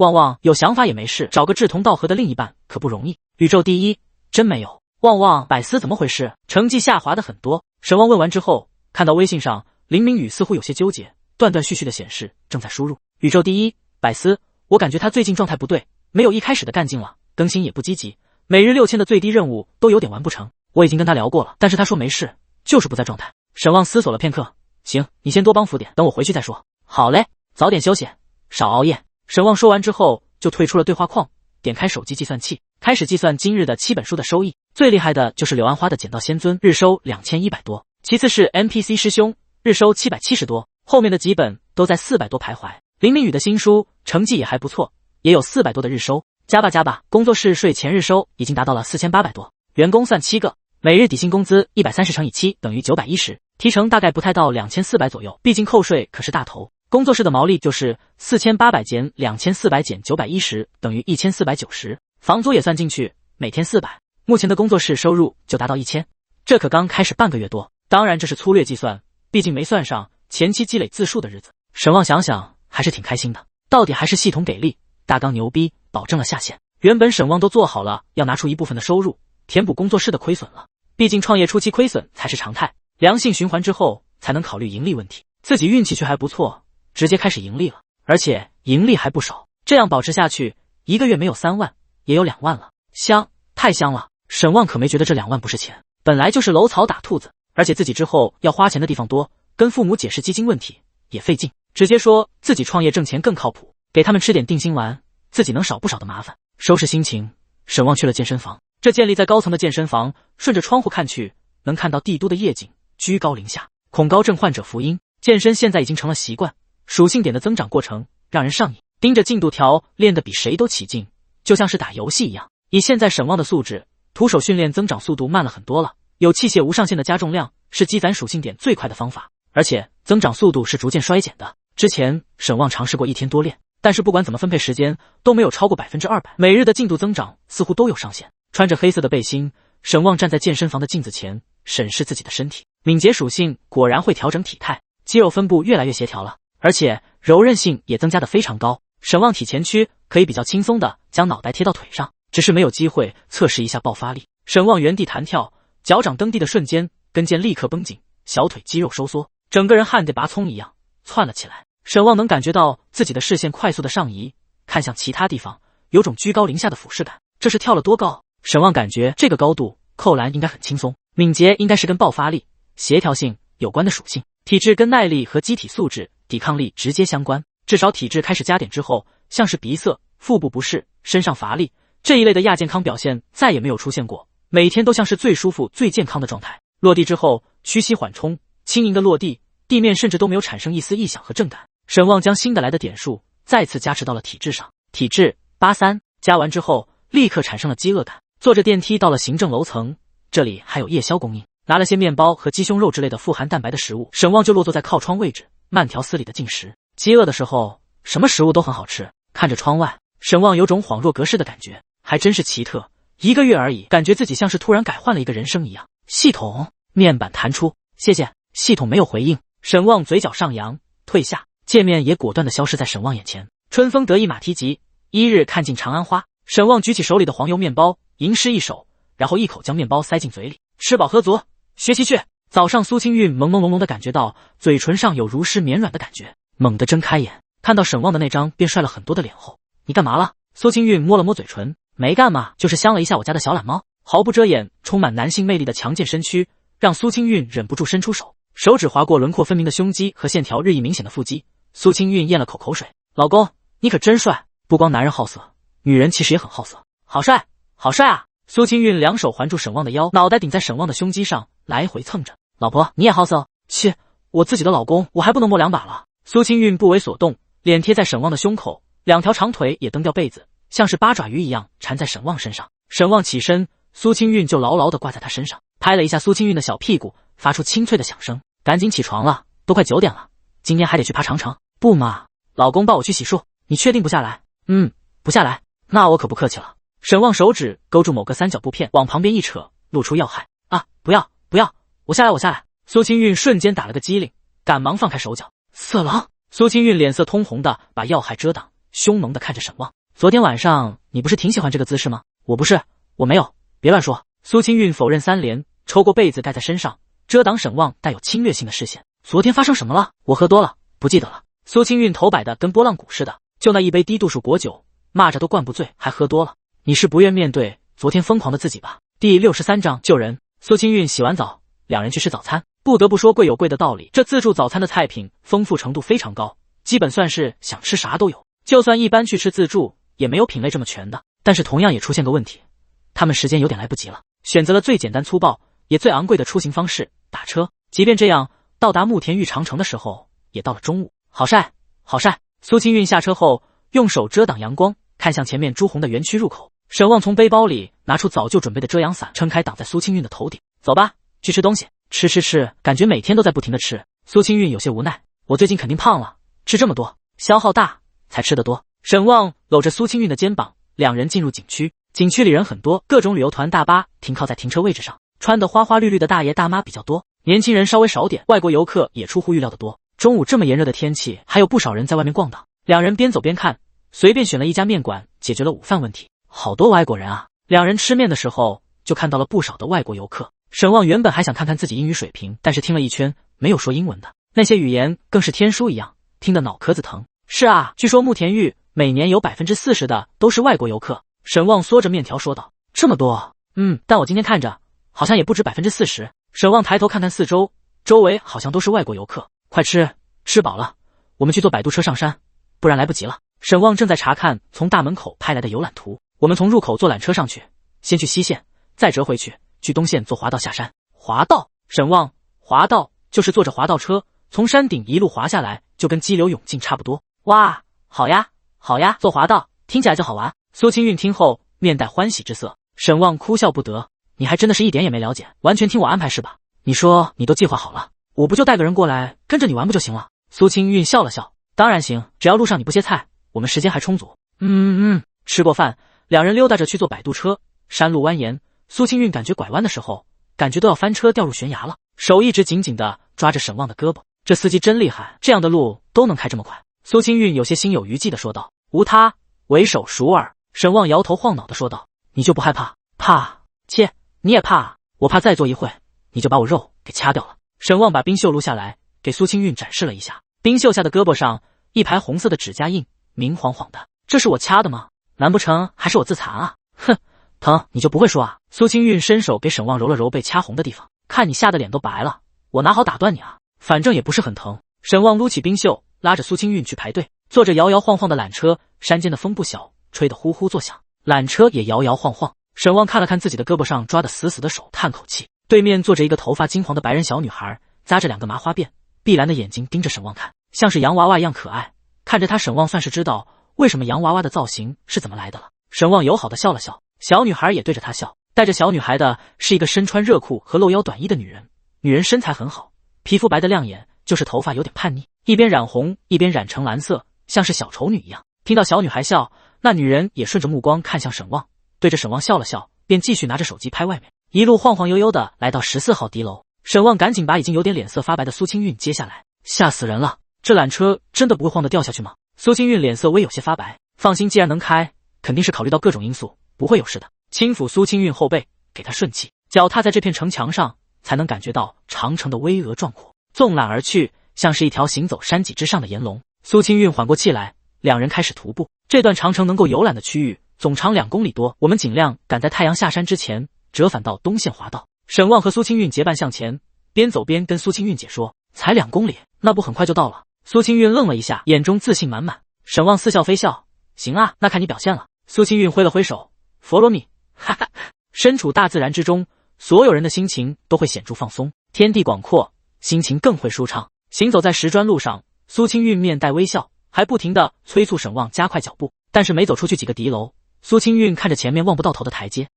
旺旺有想法也没事，找个志同道合的另一半可不容易。宇宙第一，真没有。旺旺，百思怎么回事？成绩下滑的很多。沈旺问完之后，看到微信上林明宇似乎有些纠结，断断续续的显示正在输入。宇宙第一，百思，我感觉他最近状态不对，没有一开始的干劲了，更新也不积极，每日6000的最低任务都有点完不成。我已经跟他聊过了，但是他说没事，就是不在状态。沈旺思索了片刻，行，你先多帮扶点，等我回去再说。好嘞，早点休息，少熬夜。沈旺说完之后就退出了对话框，点开手机计算器，开始计算今日的7本书的收益。最厉害的就是柳暗花的捡到仙尊，日收2100多，其次是 NPC 师兄，日收770多，后面的几本都在400多徘徊。林明宇的新书成绩也还不错，也有400多的日收，加吧加吧。工作室税前日收已经达到了4800多，员工算7个，每日底薪工资130乘以7等于910，提成大概不太到2400左右，毕竟扣税可是大头。工作室的毛利就是4800减2400减910等于1490，房租也算进去，每天400，目前的工作室收入就达到1000，这可刚开始半个月多，当然这是粗略计算，毕竟没算上前期积累字数的日子。沈旺想想还是挺开心的，到底还是系统给力，大纲牛逼，保证了下线。原本沈旺都做好了要拿出一部分的收入填补工作室的亏损了，毕竟创业初期亏损才是常态，良性循环之后才能考虑盈利问题。自己运气却还不错，直接开始盈利了，而且盈利还不少，这样保持下去，1个月没有3万也有2万了，香，太香了。沈旺可没觉得这2万不是钱，本来就是楼草打兔子，而且自己之后要花钱的地方多，跟父母解释基金问题也费劲，直接说自己创业挣钱更靠谱，给他们吃点定心丸，自己能少不少的麻烦。收拾心情，沈旺去了健身房。这建立在高层的健身房，顺着窗户看去，能看到帝都的夜景，居高临下。恐高症患者福音，健身现在已经成了习惯，属性点的增长过程让人上瘾，盯着进度条练得比谁都起劲，就像是打游戏一样。以现在沈旺的素质，徒手训练增长速度慢了很多了，有器械无上限的加重量是积攒属性点最快的方法，而且增长速度是逐渐衰减的。之前沈旺尝试过1天多练，但是不管怎么分配时间都没有超过200%，每日的进度增长似乎都有上限。穿着黑色的背心，沈旺站在健身房的镜子前审视自己的身体，敏捷属性果然会调整体态，肌肉分布越来越协调了，而且柔韧性也增加得非常高。沈旺体前屈可以比较轻松的将脑袋贴到腿上，只是没有机会测试一下爆发力。沈旺原地弹跳，脚掌蹬地的瞬间，跟腱立刻绷紧，小腿肌肉收缩，整个人汗得拔葱一样窜了起来。沈旺能感觉到自己的视线快速的上移，看向其他地方，有种居高临下的俯视感。这是跳了多高？沈旺感觉这个高度扣篮应该很轻松，敏捷应该是跟爆发力、协调性有关的属性，体质跟耐力和机体素质、抵抗力直接相关。至少体质开始加点之后，像是鼻塞、腹部不适、身上乏力这一类的亚健康表现再也没有出现过，每天都像是最舒服、最健康的状态。落地之后，屈膝缓冲，轻盈的落地，地面甚至都没有产生一丝异响和震感。沈旺将新的来的点数再次加持到了体质上，体质83，加完之后立刻产生了饥饿感。坐着电梯到了行政楼层，这里还有夜宵供应，拿了些面包和鸡胸肉之类的富含蛋白的食物，沈旺就落坐在靠窗位置，慢条斯理的进食。饥饿的时候，什么食物都很好吃。看着窗外，沈旺有种恍若隔世的感觉，还真是奇特。1个月而已，感觉自己像是突然改换了一个人生一样。系统面板弹出，谢谢。系统没有回应，沈旺嘴角上扬，退下，界面也果断的消失在沈旺眼前。春风得意马蹄疾，1日看尽长安花。沈旺举起手里的黄油面包，吟诗一首，然后一口将面包塞进嘴里，吃饱喝足，学习去。早上苏清韵朦朦胧胧的感觉到嘴唇上有如湿绵软的感觉，猛地睁开眼，看到沈旺的那张变帅了很多的脸后，你干嘛了？苏清韵摸了摸嘴唇，没干嘛，就是香了一下我家的小懒猫。毫不遮掩，充满男性魅力的强健身躯让苏清韵忍不住伸出手，手指划过轮廓分明的胸肌和线条日益明显的腹肌。苏清韵咽了口口水，老公你可真帅，不光男人好色，女人其实也很好色，好帅好帅啊。苏清韵两手环住沈旺的腰，脑袋顶在沈旺的胸肌上来回蹭着，老婆你也好色？切，我自己的老公我还不能摸2把了。苏清韵不为所动，脸贴在沈旺的胸口，2条长腿也蹬掉被子，像是八爪鱼一样缠在沈旺身上。沈旺起身，苏清韵就牢牢地挂在他身上，拍了一下苏清韵的小屁股，发出清脆的响声，赶紧起床了，都快9点了，今天还得去爬长城。不嘛，老公抱我去洗漱，你确定不下来？不下来，那我可不客气了。沈旺手指勾住某个三角布片，往旁边一扯，露出要害啊！不要，我下来。苏清韵瞬间打了个激灵，赶忙放开手脚。色狼！苏清韵脸色通红的把要害遮挡，凶猛地看着沈望。昨天晚上你不是挺喜欢这个姿势吗？我不是，我没有，别乱说。苏清韵否认三连，抽过被子盖在身上，遮挡沈望带有侵略性的视线。昨天发生什么了？我喝多了，不记得了。苏清韵头摆得跟拨浪鼓似的，就那一杯低度数果酒，蚂蚱都灌不醉，还喝多了。你是不愿面对昨天疯狂的自己吧？第63章救人。苏清韵洗完澡，两人去吃早餐。不得不说贵有贵的道理，这自助早餐的菜品丰富程度非常高，基本算是想吃啥都有。就算一般去吃自助，也没有品类这么全的。但是同样也出现个问题，他们时间有点来不及了，选择了最简单粗暴也最昂贵的出行方式，打车。即便这样，到达慕田峪长城的时候也到了中午。好晒，好晒。苏清韵下车后用手遮挡阳光，看向前面朱红的园区入口。沈望从背包里拿出早就准备的遮阳伞，撑开挡在苏清韵的头顶。走吧，去吃东西。吃，感觉每天都在不停的吃。苏清韵有些无奈，我最近肯定胖了，吃这么多，消耗大才吃得多。沈望搂着苏清韵的肩膀，两人进入景区。景区里人很多，各种旅游团大巴停靠在停车位置上，穿得花花绿绿的大爷大妈比较多，年轻人稍微少点，外国游客也出乎预料的多。中午这么炎热的天气，还有不少人在外面逛荡。两人边走边看，随便选了一家面馆，解决了午饭问题。好多外国人啊！两人吃面的时候就看到了不少的外国游客。沈望原本还想看看自己英语水平，但是听了一圈没有说英文的，那些语言更是天书一样，听得脑壳子疼。是啊，据说慕田峪每年有40%的都是外国游客。沈望嗦着面条说道：“这么多？但我今天看着好像也不止40%。”沈望抬头看看四周，周围好像都是外国游客。快吃，吃饱了，我们去坐摆渡车上山，不然来不及了。沈望正在查看从大门口拍来的游览图。我们从入口坐缆车上去，先去西线，再折回去，去东线坐滑道下山。滑道？沈望，滑道就是坐着滑道车从山顶一路滑下来，就跟激流勇进差不多。哇，好呀，好呀，坐滑道听起来就好玩。苏清韵听后面带欢喜之色。沈望哭笑不得，你还真的是一点也没了解，完全听我安排是吧？你说你都计划好了，我不就带个人过来跟着你玩不就行了？苏清韵笑了笑，当然行，只要路上你不歇菜，我们时间还充足。吃过饭，两人溜达着去坐摆渡车。山路蜿蜒，苏清韵感觉拐弯的时候，感觉都要翻车掉入悬崖了，手一直紧紧地抓着沈望的胳膊。这司机真厉害，这样的路都能开这么快。苏清韵有些心有余悸地说道：“无他，为手熟耳。”沈望摇头晃脑地说道：“你就不害怕？怕？切，你也怕？我怕再坐一会，你就把我肉给掐掉了。”沈望把冰袖撸下来，给苏清韵展示了一下，冰袖下的胳膊上一排红色的指甲印，明晃晃的。这是我掐的吗？难不成还是我自残啊？哼，疼你就不会说啊？苏清韵伸手给沈望揉了揉被掐红的地方，看你吓得脸都白了，我哪好打断你啊？反正也不是很疼。沈望撸起冰袖，拉着苏清韵去排队。坐着摇摇晃晃的缆车，山间的风不小，吹得呼呼作响，缆车也摇摇晃晃。沈望看了看自己的胳膊上抓得死死的手，叹口气。对面坐着一个头发金黄的白人小女孩，扎着两个麻花辫，碧蓝的眼睛盯着沈望看，像是洋娃娃一样可爱。看着她，沈望算是知道为什么洋娃娃的造型是怎么来的了。沈望友好的笑了笑，小女孩也对着他笑。带着小女孩的是一个身穿热裤和露腰短衣的女人，女人身材很好，皮肤白得亮眼，就是头发有点叛逆，一边染红一边染成蓝色，像是小丑女一样。听到小女孩笑，那女人也顺着目光看向沈望，对着沈望笑了笑，便继续拿着手机拍外面，一路晃晃悠悠的来到14号敌楼。沈望赶紧把已经有点脸色发白的苏清韵接下来，吓死人了，这缆车真的不会晃得掉下去吗？苏清韵脸色微有些发白，放心，既然能开，肯定是考虑到各种因素，不会有事的。轻抚苏清韵后背，给她顺气，脚踏在这片城墙上，才能感觉到长城的巍峨壮阔，纵览而去，像是一条行走山脊之上的炎龙。苏清韵缓过气来，两人开始徒步。这段长城能够游览的区域总长2公里多，我们尽量赶在太阳下山之前折返到东线滑道。沈望和苏清韵结伴向前，边走边跟苏清韵解说：“才2公里，那不很快就到了？”苏清韵愣了一下，眼中自信满满。沈望似笑非笑：“行啊，那看你表现了。”苏清韵挥了挥手：“佛罗米。”哈哈，身处大自然之中，所有人的心情都会显著放松，天地广阔，心情更会舒畅。行走在石砖路上，苏清韵面带微笑，还不停地催促沈望加快脚步。但是没走出去几个敌楼，苏清韵看着前面望不到头的台阶，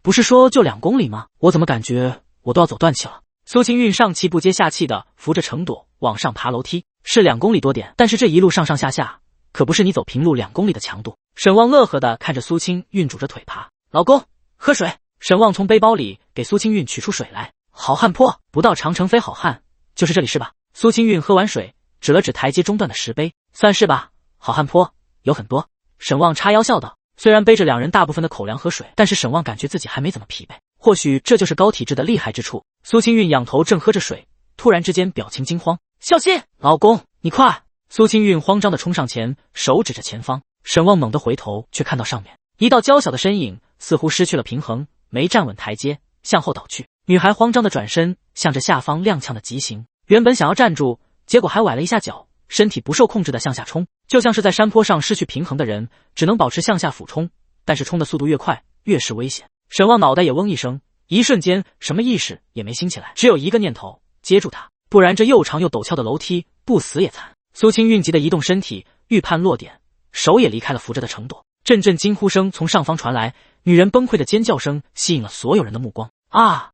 不是说就2公里吗？我怎么感觉我都要走断气了？苏清韵上气不接下气的扶着程朵往上爬楼梯，是2公里多点，但是这一路上上下下，可不是你走平路2公里的强度。沈望乐呵的看着苏清韵拄着腿爬，老公，喝水。沈望从背包里给苏清韵取出水来，好汉坡，不到长城非好汉，就是这里是吧？苏清韵喝完水，指了指台阶中段的石碑，算是吧。好汉坡，有很多。沈旺叉腰笑道。虽然背着两人大部分的口粮和水，但是沈旺感觉自己还没怎么疲惫。或许这就是高体质的厉害之处。苏清韵仰头正喝着水，突然之间表情惊慌：“小心，老公，你快！”苏清韵慌张地冲上前，手指着前方。沈旺猛地回头，却看到上面一道娇小的身影，似乎失去了平衡，没站稳台阶，向后倒去。女孩慌张地转身，向着下方踉跄的疾行。原本想要站住，结果还崴了一下脚，身体不受控制地向下冲，就像是在山坡上失去平衡的人，只能保持向下俯冲，但是冲的速度越快，越是危险。沈旺脑袋也嗡一声，一瞬间什么意识也没兴起来，只有一个念头：接住他，不然这又长又陡峭的楼梯不死也惨。苏清韵急地移动身体，预判落点，手也离开了扶着的程朵。阵阵惊呼声从上方传来，女人崩溃的尖叫声吸引了所有人的目光。啊！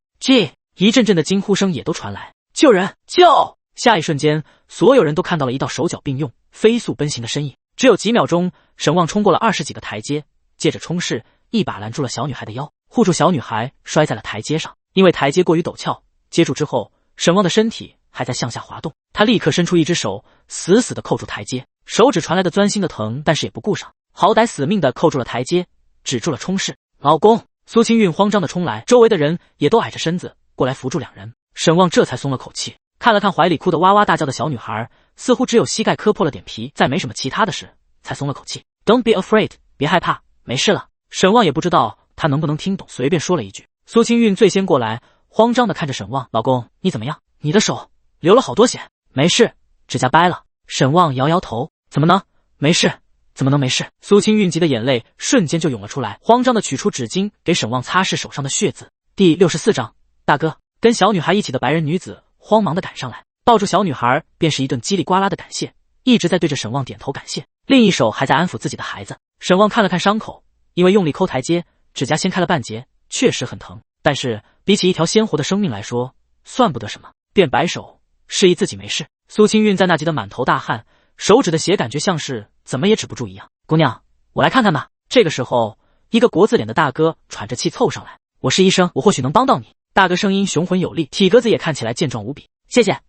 一阵阵的惊呼声也都传来，救人！救！下一瞬间，所有人都看到了一道手脚并用、飞速奔行的身影。只有几秒钟，沈旺冲过了20几个台阶，借着冲势，一把拦住了小女孩的腰，护住小女孩摔在了台阶上。因为台阶过于陡峭，接住之后，沈旺的身体还在向下滑动。他立刻伸出一只手，死死地扣住台阶，手指传来的钻心的疼，但是也不顾上，好歹死命地扣住了台阶，止住了冲势。老公！苏清韵慌张地冲来，周围的人也都矮着身子过来扶住两人。沈旺这才松了口气，看了看怀里哭得哇哇大叫的小女孩，似乎只有膝盖磕破了点皮，再没什么其他的事，才松了口气。Don't be afraid， 别害怕，没事了。沈旺也不知道他能不能听懂，随便说了一句。苏清韵最先过来，慌张地看着沈旺，老公，你怎么样？你的手流了好多血。没事，指甲掰了。沈旺摇摇头，怎么呢？没事。怎么能没事？苏清韵急的眼泪瞬间就涌了出来，慌张地取出纸巾给沈旺擦拭手上的血渍。第64章，大哥。跟小女孩一起的白人女子慌忙地赶上来，抱住小女孩便是一顿叽里呱啦的感谢，一直在对着沈旺点头感谢，另一手还在安抚自己的孩子。沈旺看了看伤口，因为用力抠台阶，指甲掀开了半截，确实很疼，但是比起一条鲜活的生命来说，算不得什么，便摆手示意自己没事。苏清韵在那急得满头大汗，手指的血感觉像是怎么也止不住一样。姑娘，我来看看吧。这个时候，一个国字脸的大哥喘着气凑上来，我是医生，我或许能帮到你。大哥声音雄浑有力，体格子也看起来健壮无比。谢谢，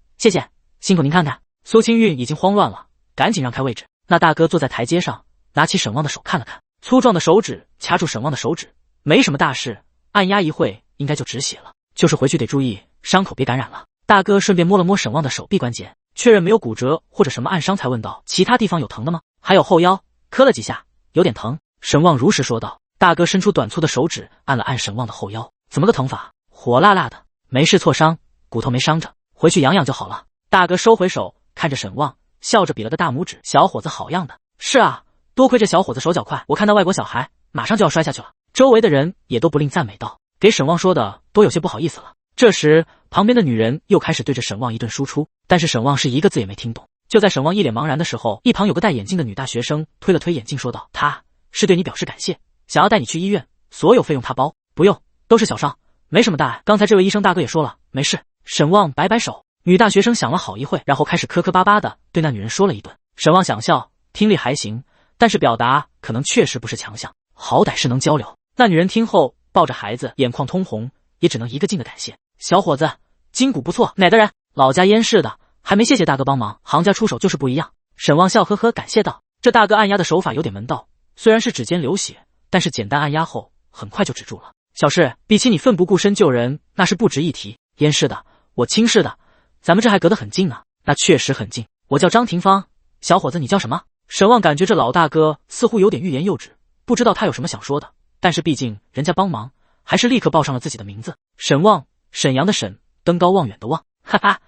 辛苦您看看。苏清韵已经慌乱了，赶紧让开位置。那大哥坐在台阶上，拿起沈旺的手看了看，粗壮的手指掐住沈旺的手指，没什么大事，按压一会应该就止血了，就是回去得注意伤口别感染了。大哥顺便摸了摸沈旺的手臂关节，确认没有骨折或者什么暗伤，才问道：其他地方有疼的吗？还有后腰，磕了几下，有点疼。沈旺如实说道。大哥伸出短粗的手指按了按沈旺的后腰，怎么个疼法？火辣辣的。没事，挫伤，骨头没伤着，回去养养就好了。大哥收回手，看着沈旺，笑着比了个大拇指。小伙子好样的。是啊，多亏这小伙子手脚快，我看那外国小孩马上就要摔下去了。周围的人也都不吝赞美道，给沈旺说的都有些不好意思了。这时旁边的女人又开始对着沈旺一顿输出，但是沈旺是一个字也没听懂。就在沈旺一脸茫然的时候，一旁有个戴眼镜的女大学生推了推眼镜说道，他是对你表示感谢，想要带你去医院，所有费用他包。不用，都是小伤，没什么大碍。刚才这位医生大哥也说了，没事。沈旺摆摆手。女大学生想了好一会，然后开始磕磕巴巴的对那女人说了一顿。沈旺想笑，听力还行，但是表达可能确实不是强项，好歹是能交流。那女人听后抱着孩子，眼眶通红，也只能一个劲的感谢。小伙子，筋骨不错，哪的人？老家燕市的，还没谢谢大哥帮忙，行家出手就是不一样。沈旺笑呵呵感谢道。这大哥按压的手法有点门道，虽然是指尖流血，但是简单按压后很快就止住了。小事，比起你奋不顾身救人，那是不值一提。燕市的，我青市的，咱们这还隔得很近呢。那确实很近。我叫张廷芳。小伙子，你叫什么？沈旺感觉这老大哥似乎有点欲言又止，不知道他有什么想说的，但是毕竟人家帮忙，还是立刻报上了自己的名字。沈旺，沈阳的沈，登高望远的望。哈哈，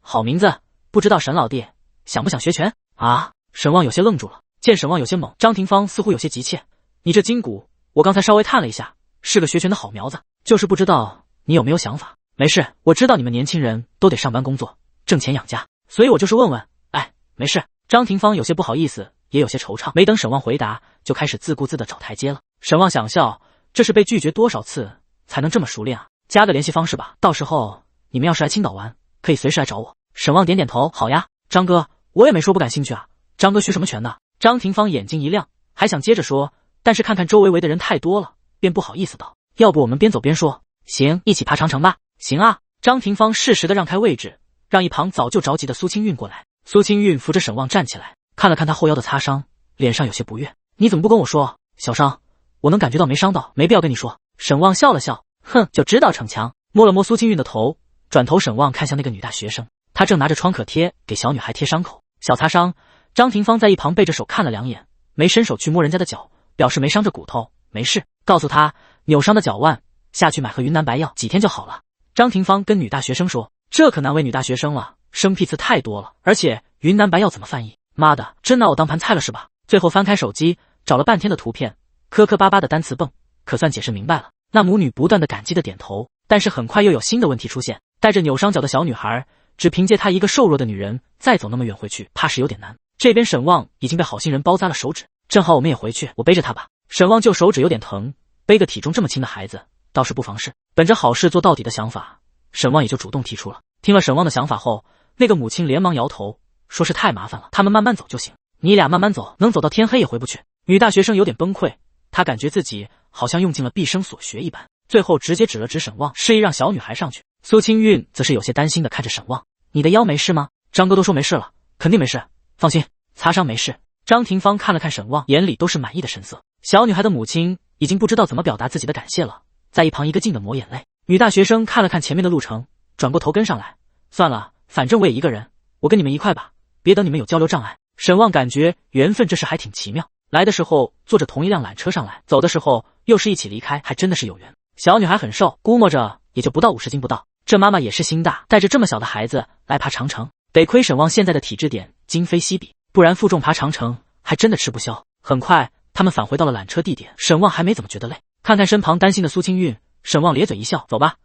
好名字。不知道沈老弟想不想学拳啊？沈旺有些愣住了，见沈旺有些猛，张廷芳似乎有些急切。你这筋骨，我刚才稍微探了一下，是个学拳的好苗子，就是不知道你有没有想法。没事，我知道你们年轻人都得上班工作，挣钱养家，所以我就是问问。哎，没事。张廷芳有些不好意思，也有些惆怅。没等沈旺回答，就开始自顾自的找台阶了。沈旺想笑，这是被拒绝多少次才能这么熟练啊？加个联系方式吧，到时候你们要是来青岛玩，可以随时来找我。沈旺点点头，好呀，张哥，我也没说不感兴趣啊。张哥学什么拳的？张廷芳眼睛一亮，还想接着说，但是看看周围围的人太多了，便不好意思道，要不我们边走边说。行，一起爬长城吧。行啊。张廷芳适时的让开位置，让一旁早就着急的苏清韵过来。苏清韵扶着沈旺站起来，看了看他后腰的擦伤，脸上有些不悦。你怎么不跟我说？小伤，我能感觉到没伤到，没必要跟你说。沈旺笑了笑，哼，就知道逞强。摸了摸苏清韵的头，转头沈旺看向那个女大学生，她正拿着创可贴给小女孩贴伤口，小擦伤。张廷芳在一旁背着手看了两眼，没伸手去摸人家的脚，表示没伤着骨头，没事。告诉她扭伤的脚腕下去买盒云南白药，几天就好了。张廷芳跟女大学生说，这可难为女大学生了，生僻词太多了，而且云南白药怎么翻译？妈的，真拿我当盘菜了是吧？最后翻开手机找了半天的图片，磕磕巴巴的单词蹦，可算解释明白了。那母女不断的感激的点头，但是很快又有新的问题出现，带着扭伤脚的小女孩，只凭借她一个瘦弱的女人，再走那么远回去，怕是有点难。这边沈旺已经被好心人包扎了手指，正好我们也回去，我背着她吧。沈旺就手指有点疼，背个体重这么轻的孩子倒是不妨事。本着好事做到底的想法，沈旺也就主动提出了。听了沈旺的想法后，那个母亲连忙摇头，说是太麻烦了，他们慢慢走就行。你俩慢慢走，能走到天黑也回不去。女大学生有点崩溃，她感觉自己好像用尽了毕生所学一般，最后直接指了指沈旺，示意让小女孩上去。苏清韵则是有些担心的看着沈旺，你的腰没事吗？张哥都说没事了，肯定没事，放心，擦伤没事。张廷芳看了看沈旺，眼里都是满意的神色。小女孩的母亲已经不知道怎么表达自己的感谢了，在一旁一个劲的抹眼泪。女大学生看了看前面的路程，转过头跟上来，算了，反正我也一个人，我跟你们一块吧，别等你们有交流障碍。沈旺感觉缘分这事还挺奇妙，来的时候坐着同一辆缆车上来，走的时候又是一起离开，还真的是有缘。小女孩很瘦，估摸着也就不到50斤不到，这妈妈也是心大，带着这么小的孩子来爬长城，得亏沈旺现在的体质点今非昔比，不然负重爬长城还真的吃不消。很快他们返回到了缆车地点，沈旺还没怎么觉得累，看看身旁担心的苏清韵，沈旺咧嘴一笑，走吧，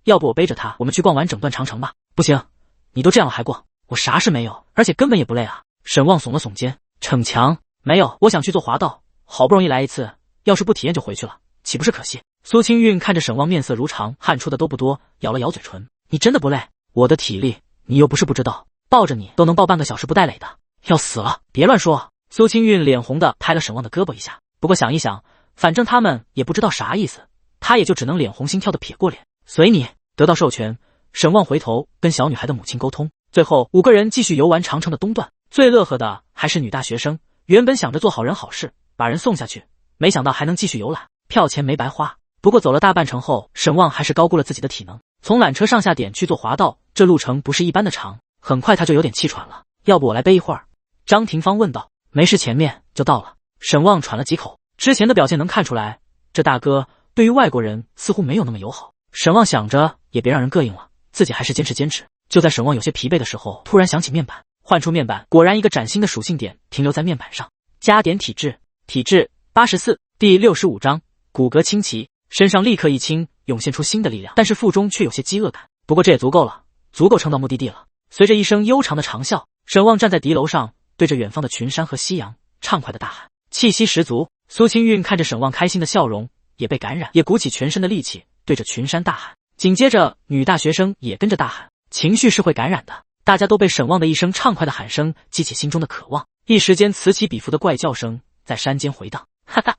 要不我背着她，我们去逛完整段长城吧。不行，你都这样了还逛？我啥事没有，而且根本也不累啊。沈旺耸了耸肩，逞强？没有，我想去做滑道，好不容易来一次，要是不体验就回去了，岂不是可惜？苏清韵看着沈旺面色如常，汗出的都不多，咬了咬嘴唇，你真的不累？我的体力你又不是不知道，抱着你都能抱半个小时不带累的，要死了，别乱说。苏清韵脸红的拍了沈旺的胳膊一下，不过想一想，反正他们也不知道啥意思，他也就只能脸红心跳的撇过脸，随你。得到授权，沈旺回头跟小女孩的母亲沟通，最后5个人继续游玩长城的东段。最乐呵的还是女大学生，原本想着做好人好事，把人送下去，没想到还能继续游览，票钱没白花。不过走了大半程后，沈旺还是高估了自己的体能，从缆车上下点去做滑道，这路程不是一般的长，很快他就有点气喘了。要不我来背一会儿？张廷芳问道。没事，前面就到了。沈旺喘了几口，之前的表现能看出来，这大哥对于外国人似乎没有那么友好。沈旺想着也别让人膈应了，自己还是坚持。就在沈旺有些疲惫的时候，突然想起面板，换出面板，果然一个崭新的属性点停留在面板上，加点体质，体质84，第65章骨骼清奇，身上立刻一轻，涌现出新的力量，但是腹中却有些饥饿感。不过这也足够了，足够撑到目的地了。随着一声悠长的长啸，沈旺站在敌楼上，对着远方的群山和夕阳畅快的大喊，气息十足。苏清韵看着沈旺开心的笑容，也被感染，也鼓起全身的力气对着群山大喊。紧接着女大学生也跟着大喊，情绪是会感染的，大家都被沈旺的一声畅快的喊声激起心中的渴望，一时间此起彼伏的怪叫声在山间回荡。哈哈，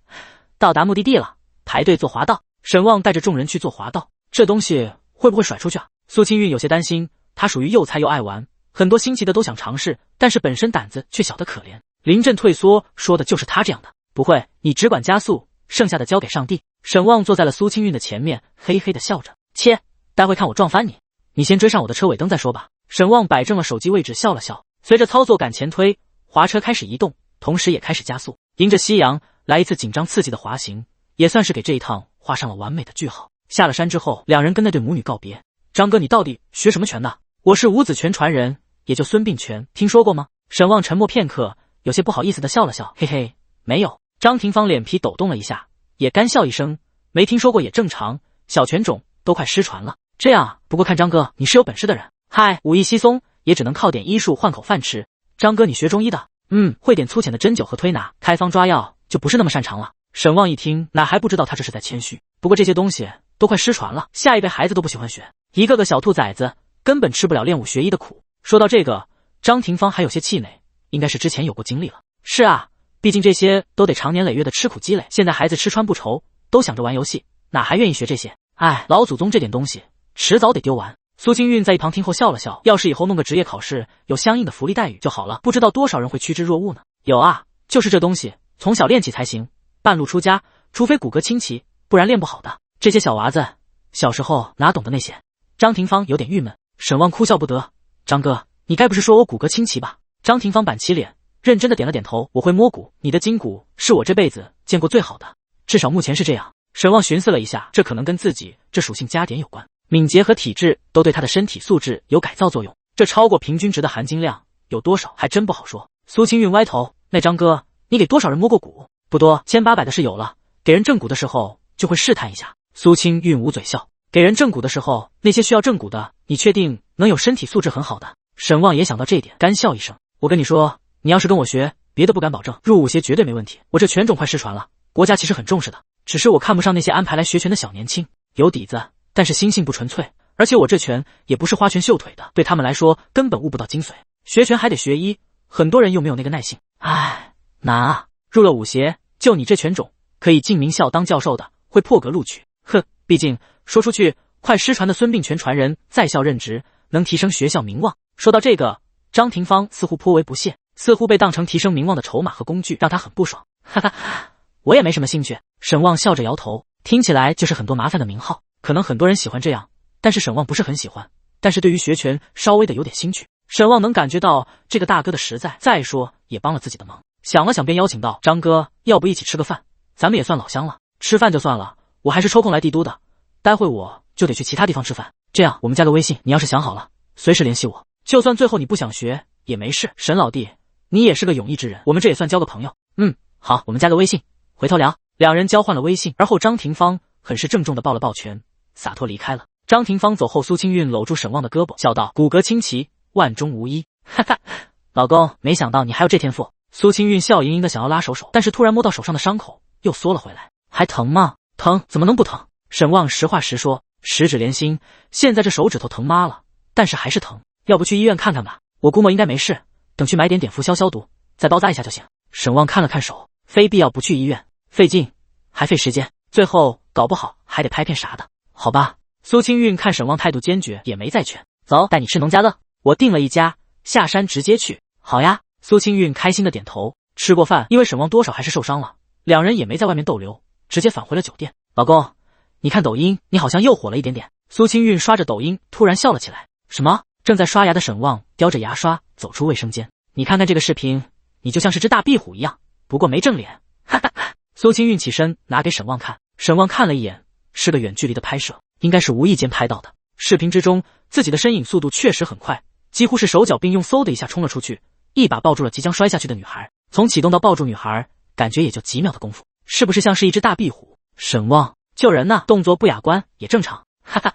到达目的地了，排队做滑道。沈旺带着众人去做滑道，这东西会不会甩出去啊？苏清韵有些担心，她属于又菜又爱玩，很多新奇的都想尝试，但是本身胆子却小得可怜。临阵退缩说的就是她这样的。不会，你只管加速，剩下的交给上帝。沈旺坐在了苏清韵的前面，嘿嘿的笑着，切，待会看我撞翻你，你先追上我的车尾灯再说吧。沈旺摆正了手机位置，笑了笑，随着操作杆前推，滑车开始移动，同时也开始加速，迎着夕阳来一次紧张刺激的滑行，也算是给这一趟画上了完美的句号。下了山之后，两人跟那对母女告别。张哥，你到底学什么拳的？我是五子拳传人，也就孙膑拳，听说过吗？沈旺沉默片刻，有些不好意思的笑了笑，嘿嘿，没有。张廷芳脸皮抖动了一下，也干笑一声，没听说过也正常，小拳种都快失传了。这样啊，不过看张哥你是有本事的人，嗨，武艺稀松，也只能靠点医术换口饭吃。张哥你学中医的，会点粗浅的针灸和推拿，开方抓药就不是那么擅长了。沈旺一听，哪还不知道他这是在谦虚，不过这些东西都快失传了，下一辈孩子都不喜欢学，一个个小兔崽子根本吃不了练武学医的苦。说到这个，张廷芳还有些气馁，应该是之前有过经历了。是啊，毕竟这些都得长年累月的吃苦积累，现在孩子吃穿不愁，都想着玩游戏，哪还愿意学这些？哎，老祖宗这点东西迟早得丢完。苏清韵在一旁听后笑了笑，要是以后弄个职业考试，有相应的福利待遇就好了，不知道多少人会趋之若鹜呢。有啊，就是这东西从小练起才行，半路出家，除非骨骼清奇，不然练不好的。这些小娃子小时候哪懂得那些？张廷芳有点郁闷，沈望哭笑不得。张哥，你该不是说我骨骼清奇吧？张廷芳板起脸，认真的点了点头。我会摸骨，你的筋骨是我这辈子见过最好的，至少目前是这样。沈望寻思了一下，这可能跟自己这属性加点有关，敏捷和体质都对他的身体素质有改造作用。这超过平均值的含金量有多少还真不好说。苏清韵歪头，那张哥，你给多少人摸过骨？不多，1800的是有了，给人正骨的时候就会试探一下。苏清韵捂嘴笑，给人正骨的时候，那些需要正骨的，你确定能有身体素质很好的？沈望也想到这一点，干笑一声。我跟你说，你要是跟我学，别的不敢保证，入伍协绝对没问题。我这拳种快失传了，国家其实很重视的，只是我看不上那些安排来学拳的小年轻，有底子，但是心性不纯粹，而且我这拳也不是花拳绣腿的，对他们来说根本悟不到精髓。学拳还得学医，很多人又没有那个耐性。唉，难啊！入了武协，就你这拳种，可以进名校当教授的，会破格录取。哼，毕竟说出去，快失传的孙膑拳传人在校任职，能提升学校名望。说到这个，张廷芳似乎颇为不屑，似乎被当成提升名望的筹码和工具，让他很不爽。哈哈，我也没什么兴趣。沈望笑着摇头，听起来就是很多麻烦的名号，可能很多人喜欢这样，但是沈望不是很喜欢。但是对于学拳稍微的有点兴趣，沈望能感觉到这个大哥的实在，再说也帮了自己的忙。想了想，便邀请道：“张哥，要不一起吃个饭？咱们也算老乡了。吃饭就算了，我还是抽空来帝都的，待会我就得去其他地方吃饭。这样，我们加个微信，你要是想好了，随时联系我。就算最后你不想学也没事。沈老弟，你也是个勇毅之人，我们这也算交个朋友。好，我们加个微信，回头聊。”两人交换了微信，而后张廷芳很是郑重的抱了抱拳，洒脱离开了。张廷芳走后，苏清韵搂住沈望的胳膊，笑道：“骨骼清奇，万中无一。”哈哈，老公，没想到你还有这天赋。苏清韵笑盈盈的想要拉手，但是突然摸到手上的伤口，又缩了回来。还疼吗？疼，怎么能不疼？沈望实话实说，十指连心，现在这手指头疼麻了，但是还是疼。要不去医院看看吧？我估摸应该没事，等去买点碘伏消消毒，再包扎一下就行。沈望看了看手，非必要不去医院，费劲还费时间，最后搞不好还得拍片啥的。好吧。苏清韵看沈望态度坚决，也没再劝。走，带你吃农家乐，我订了一家，下山直接去。好呀。苏清韵开心的点头。吃过饭，因为沈望多少还是受伤了，两人也没在外面逗留，直接返回了酒店。老公，你看抖音，你好像又火了一点点。苏清韵刷着抖音，突然笑了起来。什么？正在刷牙的沈望叼着牙刷走出卫生间。你看看这个视频，你就像是只大壁虎一样，不过没正脸。哈哈。苏清韵起身拿给沈望看，沈望看了一眼，是个远距离的拍摄，应该是无意间拍到的。视频之中，自己的身影速度确实很快，几乎是手脚并用，嗖的一下冲了出去，一把抱住了即将摔下去的女孩。从启动到抱住女孩，感觉也就几秒的功夫，是不是像是一只大壁虎？沈望，救人呢，动作不雅观也正常。哈哈，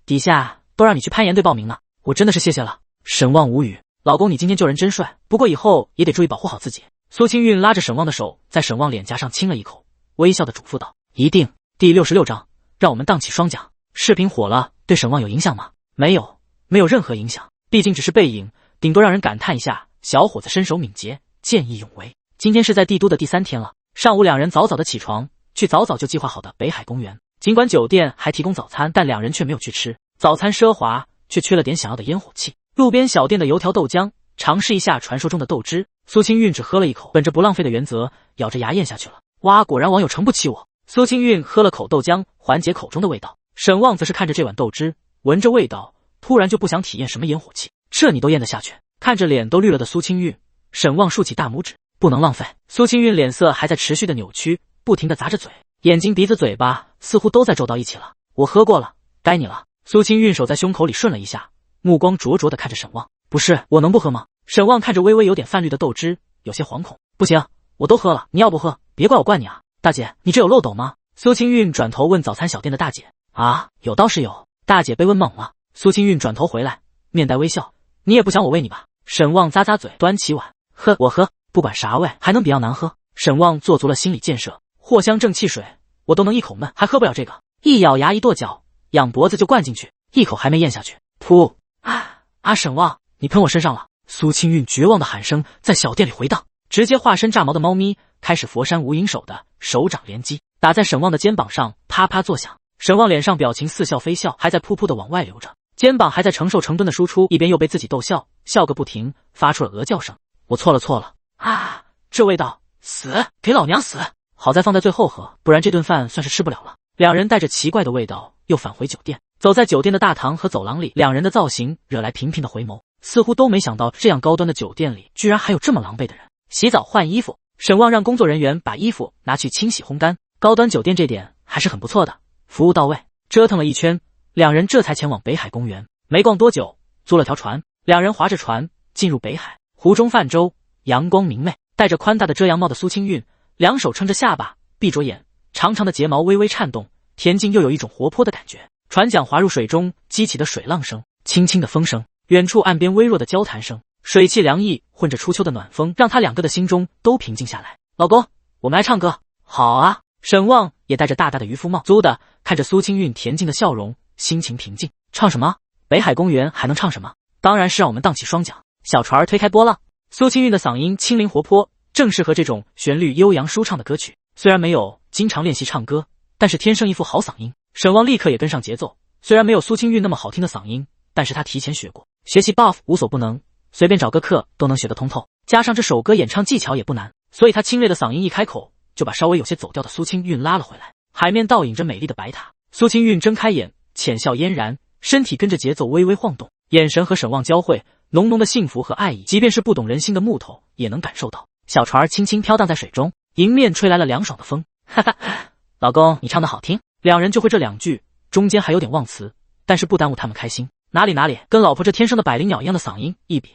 底下都让你去攀岩队报名呢，我真的是谢谢了。沈望无语，老公你今天救人真帅，不过以后也得注意保护好自己。苏清韵拉着沈望的手，在沈望脸颊上亲了一口，微笑的嘱咐道：“一定。”第66章，让我们荡起双桨。视频火了，对沈望有影响吗？没有任何影响，毕竟只是背影，顶多让人感叹一下小伙子身手敏捷，见义勇为。今天是在帝都的第3天了，上午两人早早的起床，去早早就计划好的北海公园。尽管酒店还提供早餐，但两人却没有去吃。早餐奢华，却缺了点想要的烟火气。路边小店的油条豆浆，尝试一下传说中的豆汁。苏清韵只喝了一口，本着不浪费的原则，咬着牙咽下去了。哇，果然网友诚不欺我。苏清韵喝了口豆浆，缓解口中的味道。沈望则是看着这碗豆汁，闻着味道，突然就不想体验什么烟火气。这你都咽得下去？看着脸都绿了的苏清韵，沈望竖起大拇指，不能浪费。苏清韵脸色还在持续的扭曲，不停的砸着嘴，眼睛鼻子嘴巴似乎都在皱到一起了。我喝过了，该你了。苏清韵手在胸口里顺了一下，目光灼灼的看着沈望。不是，我能不喝吗？沈望看着微微有点泛绿的豆汁，有些惶恐。不行，我都喝了，你要不喝，别怪我惯你啊。大姐，你这有漏斗吗？苏清韵转头问早餐小店的大姐。啊，有倒是有。大姐被问懵了。苏清韵转头回来，面带微笑。你也不想我喂你吧？沈望咂咂嘴，端起碗，喝，我喝，不管啥味，还能比较难喝？沈望做足了心理建设，藿香正气水，我都能一口闷，还喝不了这个？一咬牙一跺脚，仰脖子就灌进去，一口还没咽下去，噗！啊，沈望，你喷我身上了！苏清韵绝望的喊声在小店里回荡，直接化身炸毛的猫咪，开始佛山无影手的手掌连击，打在沈望的肩膀上，啪啪作响。沈望脸上表情似笑非笑，还在噗噗的往外流着，肩膀还在承受成吨的输出，一边又被自己逗笑，笑个不停，发出了鹅叫声。我错了啊！这味道，死，给老娘死！好在放在最后喝，不然这顿饭算是吃不了了。两人带着奇怪的味道又返回酒店，走在酒店的大堂和走廊里，两人的造型惹来频频的回眸，似乎都没想到这样高端的酒店里居然还有这么狼狈的人。洗澡换衣服，沈旺让工作人员把衣服拿去清洗烘干。高端酒店这点还是很不错的，服务到位。折腾了一圈，两人这才前往北海公园。没逛多久，租了条船，两人划着船进入北海。湖中泛舟，阳光明媚。戴着宽大的遮阳帽的苏清韵，两手撑着下巴，闭着眼，长长的睫毛微微颤动，恬静又有一种活泼的感觉。船桨划入水中，激起的水浪声，轻轻的风声，远处岸边微弱的交谈声，水汽凉意混着初秋的暖风，让他两个的心中都平静下来。老公，我们来唱歌。好啊。沈旺也戴着大大的渔夫帽，租的，看着苏清韵恬静的笑容，心情平静。唱什么？北海公园还能唱什么？当然是让我们荡起双桨，小船儿推开波浪。苏清韵的嗓音轻灵活泼，正适合这种旋律悠扬舒畅的歌曲。虽然没有经常练习唱歌，但是天生一副好嗓音。沈旺立刻也跟上节奏，虽然没有苏清韵那么好听的嗓音，但是他提前学过，学习 buff 无所不能，随便找个课都能学得通透。加上这首歌演唱技巧也不难，所以他清冽的嗓音一开口，就把稍微有些走调的苏清韵拉了回来。海面倒影着美丽的白塔，苏清韵睁开眼，浅笑嫣然，身体跟着节奏微微晃动，眼神和沈旺交汇，浓浓的幸福和爱意，即便是不懂人心的木头也能感受到。小船轻轻飘荡在水中，迎面吹来了凉爽的风。哈哈，老公，你唱得好听。两人就会这两句，中间还有点忘词，但是不耽误他们开心。哪里，跟老婆这天生的百灵鸟一样的嗓音一比，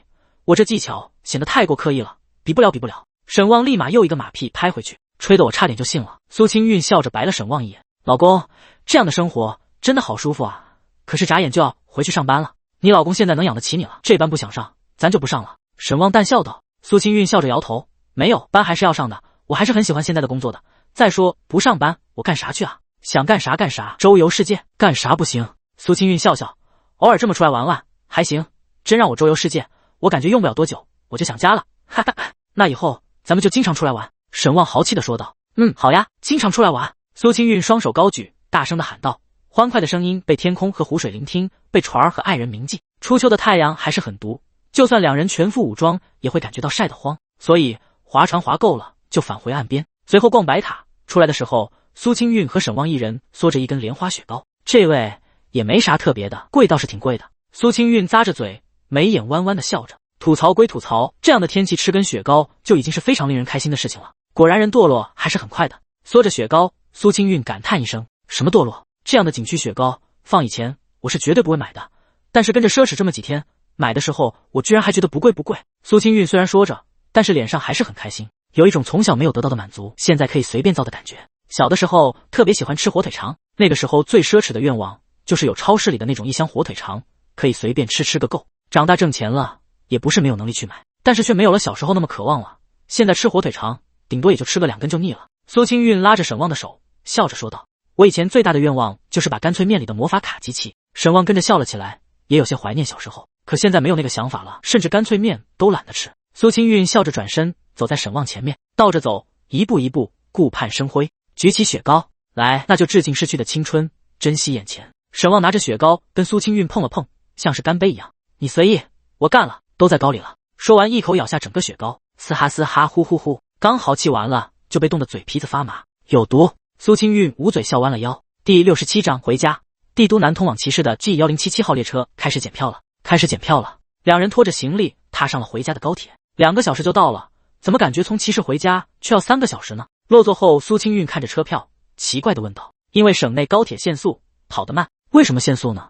我这技巧显得太过刻意了，比不了。沈旺立马又一个马屁拍回去，吹得我差点就信了。苏清韵笑着白了沈旺一眼，老公，这样的生活真的好舒服啊，可是眨眼就要回去上班了。你老公现在能养得起你了，这班不想上，咱就不上了。沈旺淡笑道。苏清韵笑着摇头，没有，班还是要上的，我还是很喜欢现在的工作的。再说不上班我干啥去啊？想干啥干啥，周游世界，干啥不行？苏清韵笑笑，偶尔这么出来玩玩还行，真让我周游世界，我感觉用不了多久我就想家了。哈哈，那以后咱们就经常出来玩。沈旺豪气地说道。好呀，经常出来玩。苏清韵双手高举，大声地喊道。欢快的声音被天空和湖水聆听，被船儿和爱人铭记。初秋的太阳还是很毒，就算两人全副武装也会感觉到晒得慌，所以划船划够了就返回岸边。随后逛白塔，出来的时候苏清韵和沈旺一人嗦着一根莲花雪糕，这味也没啥特别的，贵倒是挺贵的。苏清韵咂着嘴，眉眼弯弯地笑着。吐槽归吐槽，这样的天气吃根雪糕就已经是非常令人开心的事情了。果然人堕落还是很快的。嗦着雪糕，苏清韵感叹一声，什么堕落？这样的景区雪糕放以前我是绝对不会买的，但是跟着奢侈这么几天，买的时候我居然还觉得不贵。苏清韵虽然说着，但是脸上还是很开心，有一种从小没有得到的满足，现在可以随便造的感觉。小的时候特别喜欢吃火腿肠，那个时候最奢侈的愿望就是有超市里的那种一箱火腿肠，可以随便吃个够。长大挣钱了，也不是没有能力去买，但是却没有了小时候那么渴望了。现在吃火腿肠顶多也就吃个2根就腻了。苏清韵拉着沈旺的手，笑着说道，我以前最大的愿望就是把干脆面里的魔法卡集齐。沈旺跟着笑了起来，也有些怀念小时候，可现在没有那个想法了，甚至干脆面都懒得吃。苏清韵笑着转身走在沈旺前面，倒着走，一步一步顾盼生辉，举起雪糕来，那就致敬逝去的青春，珍惜眼前。沈旺拿着雪糕跟苏清韵碰了碰，像是干杯一样，你随意，我干了，都在糕里了。说完一口咬下整个雪糕，嘶哈嘶哈呼呼呼，刚豪气完了就被冻得嘴皮子发麻，有毒。苏清韵捂嘴笑弯了腰。第67章回家。帝都南通往骑士的 G1077 号列车开始检票了。两人拖着行李踏上了回家的高铁，2个小时就到了，怎么感觉从骑士回家却要3个小时呢？落座后，苏清韵看着车票，奇怪地问道，因为省内高铁限速，跑得慢。为什么限速呢？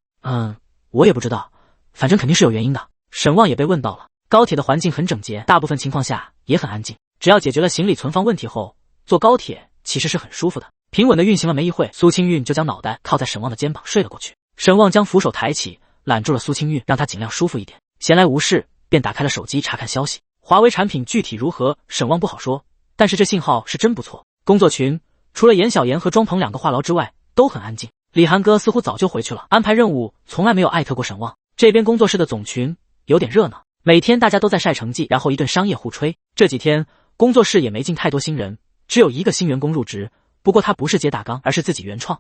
我也不知道，反正肯定是有原因的。沈旺也被问到了。高铁的环境很整洁，大部分情况下也很安静，只要解决了行李存放问题后，坐高铁其实是很舒服的。平稳地运行了没一会，苏清韵就将脑袋靠在沈旺的肩膀睡了过去。沈旺将扶手抬起，揽住了苏清韵，让她尽量舒服一点。闲来无事，便打开了手机查看消息。华为产品具体如何，沈旺不好说，但是这信号是真不错。工作群除了严小妍和庄鹏2个话痨之外，都很安静。李涵哥似乎早就回去了，安排任务从来没有艾特过沈旺。这边工作室的总群有点热闹，每天大家都在晒成绩，然后一顿商业互吹。这几天工作室也没进太多新人，只有1个新员工入职，不过他不是接大纲，而是自己原创。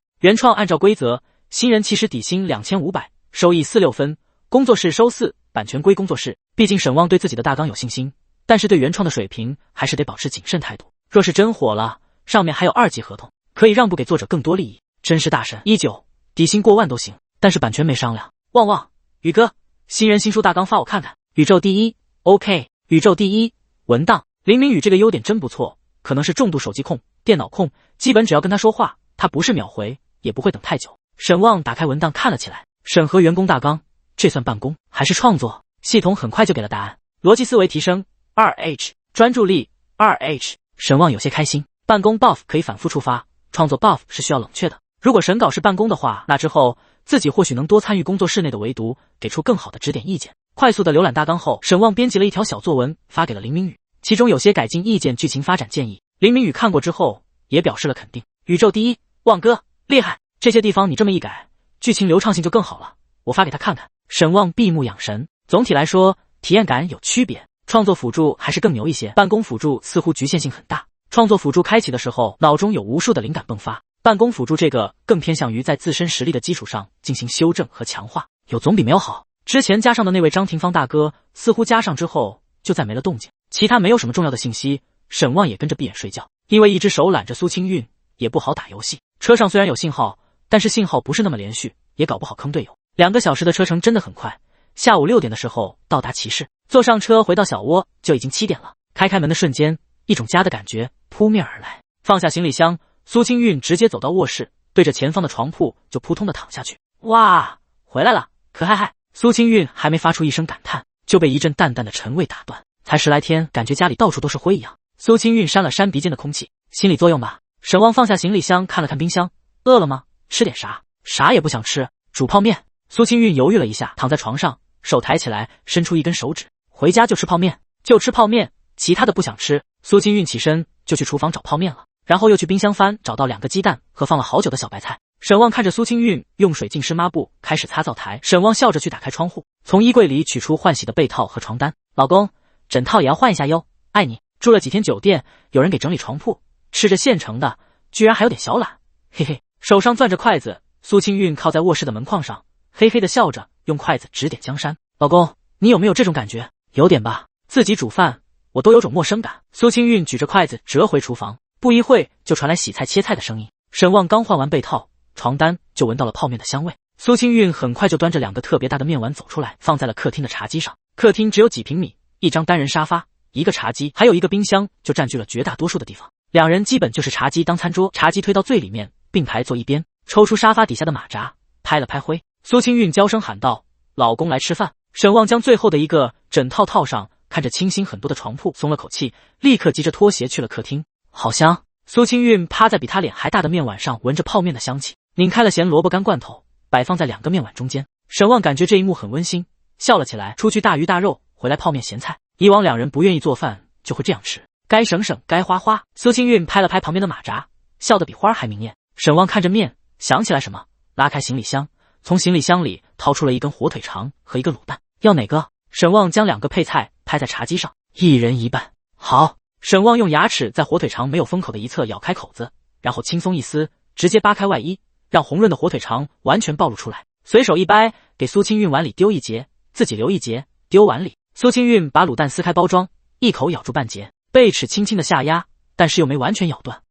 按照规则，新人起始底薪2500，收益4-6分，工作室收4，版权归工作室。毕竟沈旺对自己的大纲有信心，但是对原创的水平还是得保持谨慎态度。若是真火了，上面还有2级合同，可以让步给作者更多利益，真是大神。19底薪过万都行，但是版权没商量。旺旺，宇哥，新人新书大纲发我看看。宇宙第一 ，OK， 宇宙第一文档。林明宇这个优点真不错，可能是重度手机控、电脑控，基本只要跟他说话，他不是秒回，也不会等太久。沈旺打开文档看了起来，审核员工大纲，这算办公还是创作？系统很快就给了答案。逻辑思维提升 2H， 专注力 2H。沈旺有些开心。办公 buff 可以反复触发，创作 buff 是需要冷却的。如果审稿是办公的话，那之后自己或许能多参与工作室内的围读，给出更好的指点意见。快速的浏览大纲后，沈旺编辑了一条小作文发给了林明宇，其中有些改进意见、剧情发展建议。林明宇看过之后也表示了肯定。宇宙第一，旺哥厉害，这些地方你这么一改，剧情流畅性就更好了。我发给他看看。沈旺闭目养神。总体来说，体验感有区别。创作辅助还是更牛一些，办公辅助似乎局限性很大。创作辅助开启的时候，脑中有无数的灵感迸发。办公辅助这个更偏向于在自身实力的基础上进行修正和强化，有总比没有好。之前加上的那位张廷芳大哥，似乎加上之后就再没了动静。其他没有什么重要的信息，沈旺也跟着闭眼睡觉，因为一只手揽着苏清韵，也不好打游戏。车上虽然有信号，但是信号不是那么连续，也搞不好坑队友。2个小时的车程真的很快，下午6点的时候到达骑士，坐上车回到小窝就已经7点了。开门的瞬间，一种家的感觉扑面而来。放下行李箱，苏清韵直接走到卧室，对着前方的床铺就扑通的躺下去。哇，回来了，可嗨嗨！苏清韵还没发出一声感叹，就被一阵淡淡的沉味打断。才10来天，感觉家里到处都是灰一样。苏清韵扇了扇鼻尖的空气，心理作用吧。沈旺放下行李箱，看了看冰箱，饿了吗？吃点啥？啥也不想吃，煮泡面。苏清韵犹豫了一下，躺在床上，手抬起来，伸出一根手指，回家就吃泡面，就吃泡面，其他的不想吃。苏清韵起身就去厨房找泡面了，然后又去冰箱翻，找到2个鸡蛋和放了好久的小白菜。沈旺看着苏清韵用水浸湿抹布，开始擦灶台。沈旺笑着去打开窗户，从衣柜里取出换洗的被套和床单。老公，枕套也要换一下哟，爱你。住了几天酒店，有人给整理床铺，吃着现成的，居然还有点小懒，嘿嘿。手上攥着筷子，苏清韵靠在卧室的门框上，嘿嘿的笑着，用筷子指点江山。老公，你有没有这种感觉？有点吧，自己煮饭我都有种陌生感。苏清韵举着筷子折回厨房，不一会就传来洗菜切菜的声音。沈旺刚换完被套床单，就闻到了泡面的香味。苏清韵很快就端着2个特别大的面碗走出来，放在了客厅的茶几上。客厅只有几平米，一张单人沙发，一个茶几，还有一个冰箱，就占据了绝大多数的地方。2人基本就是茶几当餐桌，茶几推到最里面，并排坐一边，抽出沙发底下的马扎，拍了拍灰。苏清韵娇声喊道：老公来吃饭。沈旺将最后的一个枕套套上，看着清新很多的床铺，松了口气，立刻急着脱鞋去了客厅。好香！苏清韵趴在比他脸还大的面碗上，闻着泡面的香气，拧开了咸萝卜干罐头，摆放在2个面碗中间。沈旺感觉这一幕很温馨，笑了起来。出去大鱼大肉，回来泡面咸菜。以往2人不愿意做饭，就会这样吃，该省省，该花花。苏清韵拍了拍旁边的马扎，笑得比花还明艳。沈旺看着面，想起来什么，拉开行李箱，从行李箱里掏出了一根火腿肠和一个卤蛋。要哪个？沈旺将2个配菜拍在茶几上，一人一半。好。沈旺用牙齿在火腿肠没有封口的一侧咬开口子，然后轻松一撕，直接扒开外衣，让红润的火腿肠完全暴露出来。随手一掰，给苏清韵碗里丢一截，自己留一截，丢碗里。苏清韵把卤蛋撕开包装，一口咬住半截，贝齿轻轻的下压，但是又没完全咬断。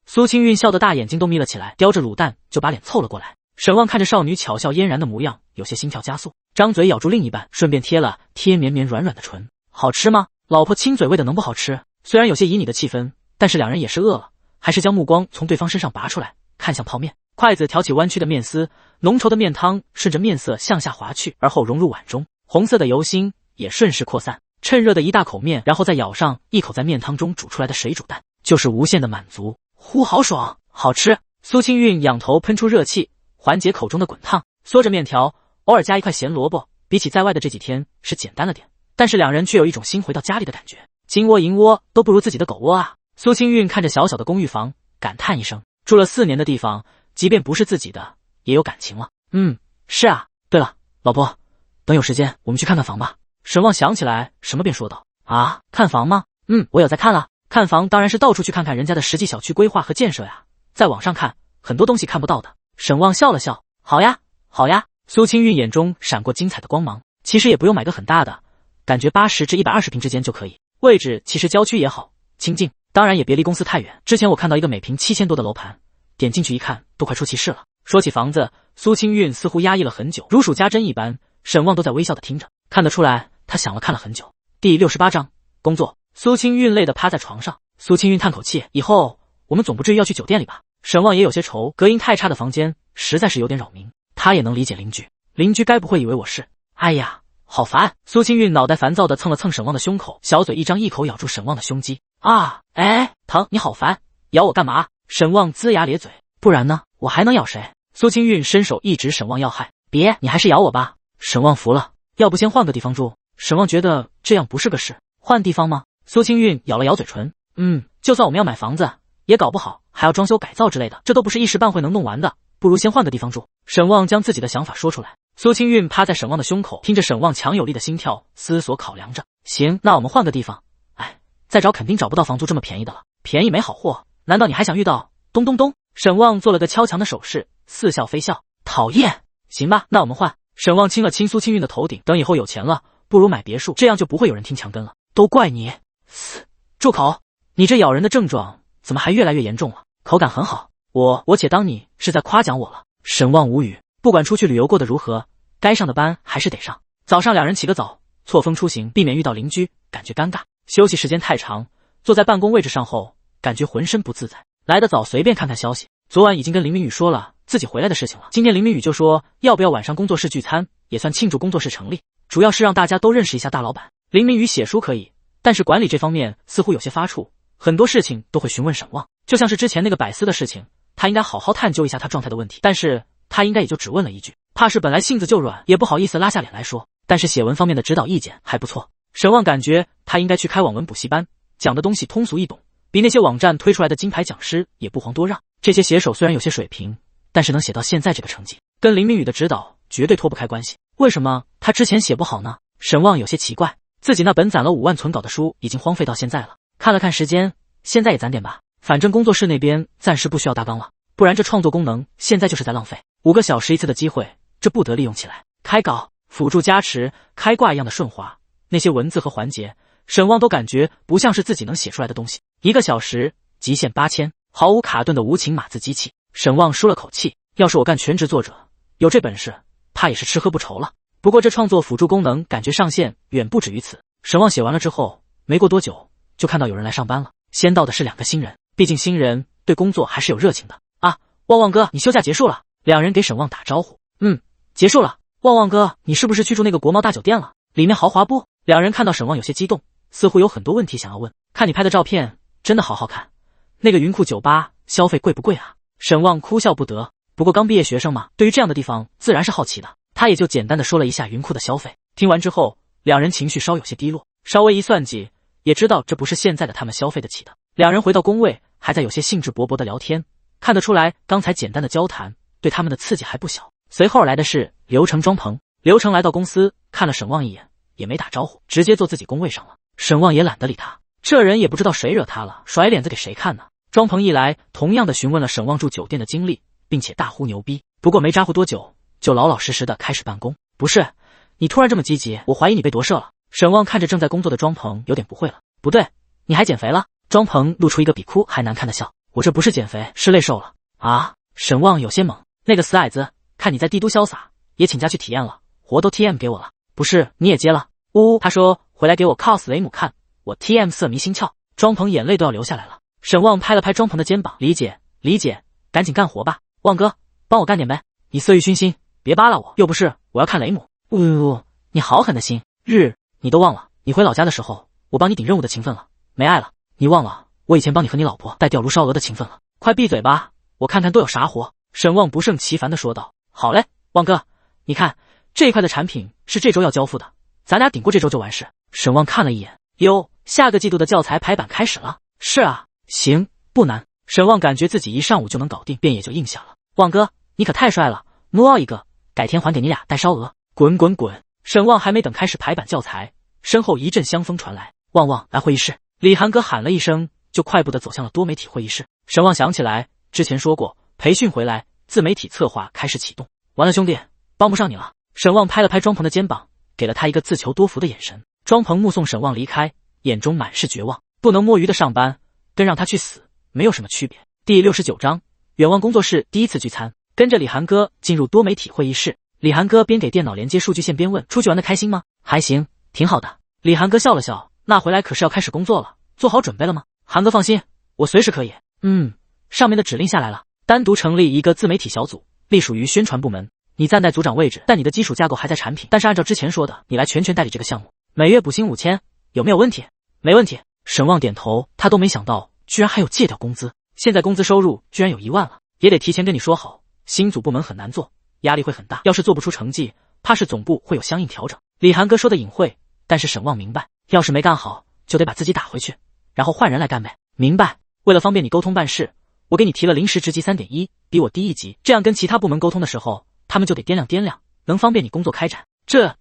苏清韵笑得大眼睛都眯了起来，叼着卤蛋就把脸凑了过来。沈旺看着少女巧笑嫣然的模样，有些心跳加速，张嘴咬住另一半，顺便贴了贴绵绵软软的唇。好吃吗？老婆亲嘴喂的能不好吃？虽然有些旖旎的气氛，但是2人也是饿了，还是将目光从对方身上拔出来，看向泡面。筷子挑起弯曲的面丝，浓稠的面汤顺着面色向下滑去，而后融入碗中，红色的油星也顺势扩散。趁热的一大口面，然后再咬上一口在面汤中煮出来的水煮蛋，就是无限的满足。呼，好爽，好吃！苏清韵仰头喷出热气，缓解口中的滚烫，嗦着面条，偶尔加一块咸萝卜。比起在外的这几天是简单了点，但是2人却有一种新回到家里的感觉。金窝银窝都不如自己的狗窝啊！苏清韵看着小小的公寓房，感叹一声，住了4年的地方，即便不是自己的，也有感情了。是啊。对了，老婆，等有时间我们去看看房吧。沈旺想起来什么便说道：啊，看房吗？我有在看了。看房当然是到处去看看人家的实际小区规划和建设呀，在网上看很多东西看不到的。沈旺笑了笑，好呀，好呀。苏清韵眼中闪过精彩的光芒，其实也不用买个很大的，感觉80至120平之间就可以。位置其实郊区也好，清静，当然也别离公司太远。之前我看到一个每平7000多的楼盘，点进去一看，都快出奇事了。说起房子，苏清韵似乎压抑了很久，如数家珍一般。沈旺都在微笑的听着，看得出来他想了看了很久。第68章工作。苏清韵累得趴在床上。苏清韵叹口气，以后我们总不至于要去酒店里吧？沈旺也有些愁，隔音太差的房间实在是有点扰民。他也能理解邻居该不会以为我是……哎呀，好烦！苏清韵脑袋烦躁地蹭了蹭沈旺的胸口，小嘴一张，一口咬住沈旺的胸肌。啊，哎，疼！你好烦，咬我干嘛？沈旺龇牙咧嘴。不然呢？我还能咬谁？苏清韵伸手一指沈旺要害，别，你还是咬我吧。沈旺服了，要不先换个地方住？沈旺觉得这样不是个事。换地方吗？苏清韵咬了咬嘴唇，就算我们要买房子，也搞不好还要装修改造之类的，这都不是一时半会能弄完的，不如先换个地方住。沈旺将自己的想法说出来。苏清韵趴在沈旺的胸口，听着沈旺强有力的心跳，思索考量着。行，那我们换个地方。哎，再找肯定找不到房租这么便宜的了，便宜没好货，难道你还想遇到……咚咚咚！沈旺做了个敲墙的手势，似笑非笑。讨厌！行吧，那我们换。沈旺亲了亲苏清韵的头顶，等以后有钱了，不如买别墅，这样就不会有人听墙根了。都怪你！住口！你这咬人的症状怎么还越来越严重了？口感很好，我且当你是在夸奖我了。沈旺无语，不管出去旅游过得如何，该上的班还是得上。早上两人起个早，错峰出行，避免遇到邻居，感觉尴尬。休息时间太长，坐在办公位置上后，感觉浑身不自在。来得早，随便看看消息。昨晚已经跟林明宇说了自己回来的事情了。今天林明宇就说要不要晚上工作室聚餐，也算庆祝工作室成立，主要是让大家都认识一下大老板。林明宇写书可以，但是管理这方面似乎有些发怵，很多事情都会询问沈旺。就像是之前那个百思的事情，他应该好好探究一下他状态的问题，但是他应该也就只问了一句，怕是本来性子就软，也不好意思拉下脸来说。但是写文方面的指导意见还不错，沈旺感觉他应该去开网文补习班，讲的东西通俗易懂，比那些网站推出来的金牌讲师也不遑多让。这些写手虽然有些水平，但是能写到现在这个成绩，跟林明宇的指导绝对脱不开关系。为什么他之前写不好呢？沈旺有些奇怪，自己那本攒了5万存稿的书已经荒废到现在了。看了看时间，现在也攒点吧，反正工作室那边暂时不需要大纲了，不然这创作功能现在就是在浪费。5个小时一次的机会，这不得利用起来。开稿、辅助加持、开挂一样的顺滑，那些文字和环节，沈旺都感觉不像是自己能写出来的东西。1个小时极限8000，毫无卡顿的无情码字机器。沈旺舒了口气，要是我干全职作者，有这本事，怕也是吃喝不愁了。不过这创作辅助功能感觉上限远不止于此。沈旺写完了之后，没过多久就看到有人来上班了。先到的是2个新人，毕竟新人对工作还是有热情的。啊，旺旺哥，你休假结束了？2人给沈旺打招呼。结束了。旺旺哥，你是不是去住那个国贸大酒店了？里面豪华不？2人看到沈旺有些激动，似乎有很多问题想要问。看你拍的照片，真的好好看。那个云库酒吧消费贵不贵啊？沈旺哭笑不得。不过刚毕业学生嘛，对于这样的地方自然是好奇的。他也就简单的说了一下云库的消费。听完之后，2人情绪稍有些低落，稍微一算计，也知道这不是现在的他们消费得起的。2人回到工位，还在有些兴致勃勃的聊天，看得出来刚才简单的交谈对他们的刺激还不小。随后来的是刘成、庄鹏。刘成来到公司，看了沈旺一眼，也没打招呼，直接坐自己工位上了。沈旺也懒得理他，这人也不知道谁惹他了，甩脸子给谁看呢？庄鹏一来，同样的询问了沈旺住酒店的经历，并且大呼牛逼。不过没咋呼多久，就老老实实的开始办公。不是，你突然这么积极，我怀疑你被夺舍了。沈旺看着正在工作的庄鹏，有点不会了。不对，你还减肥了？庄鹏露出一个比哭还难看的笑。我这不是减肥，是累瘦了。啊！沈旺有些懵。那个死矮子，看你在帝都潇洒，也请假去体验了，活都 TM 给我了。不是，你也接了？他说回来给我 cos 雷姆看，我 TM 色迷心窍。庄鹏眼泪都要流下来了。沈旺拍了拍庄鹏的肩膀，理解，赶紧干活吧。旺哥，帮我干点呗。你色欲熏心，别扒拉我，又不是我要看雷姆。你好狠的心，你都忘了，你回老家的时候，我帮你顶任务的情分了，没爱了。你忘了我以前帮你和你老婆带钓炉烧鹅的情分了。快闭嘴吧，我看看都有啥活。沈旺不胜其烦地说道。好嘞，旺哥，你看这一块的产品是这周要交付的，咱俩顶过这周就完事。沈旺看了一眼，下个季度的教材排版开始了。是啊，行，不难。沈旺感觉自己一上午就能搞定，便也就应下了。旺哥，你可太帅了，摸奥一个，改天还给你俩带烧鹅。滚！沈旺还没等开始排版教材，身后一阵香风传来。旺，来会议室。李涵哥喊了一声，就快步地走向了多媒体会议室。沈旺想起来之前说过，培训回来，自媒体策划开始启动。完了兄弟，帮不上你了。沈旺拍了拍庄鹏的肩膀，给了他一个自求多福的眼神。庄鹏目送沈旺离开，眼中满是绝望。不能摸鱼的上班，跟让他去死没有什么区别。第69章，远望工作室第一次聚餐。跟着李涵哥进入多媒体会议室，李涵哥边给电脑连接数据线边问：出去玩的开心吗？还行，挺好的。李涵哥笑了笑，那回来可是要开始工作了，做好准备了吗？涵哥放心，我随时可以。上面的指令下来了，单独成立一个自媒体小组，隶属于宣传部门。你暂代组长位置，但你的基础架构还在产品，但是按照之前说的，你来全权代理这个项目，每月补薪5000，有没有问题？没问题。沈旺点头，他都没想到居然还有借调工资，现在工资收入居然有1万了，也得提前跟你说好，新组部门很难做，压力会很大，要是做不出成绩，怕是总部会有相应调整。李涵哥说的隐晦，但是沈旺明白，要是没干好，就得把自己打回去，然后换人来干呗。明白。为了方便你沟通办事，我给你提了临时职级3.1，比我低1级，这样跟其他部门沟通的时候，他们就得掂量掂量，能方便你工作开展。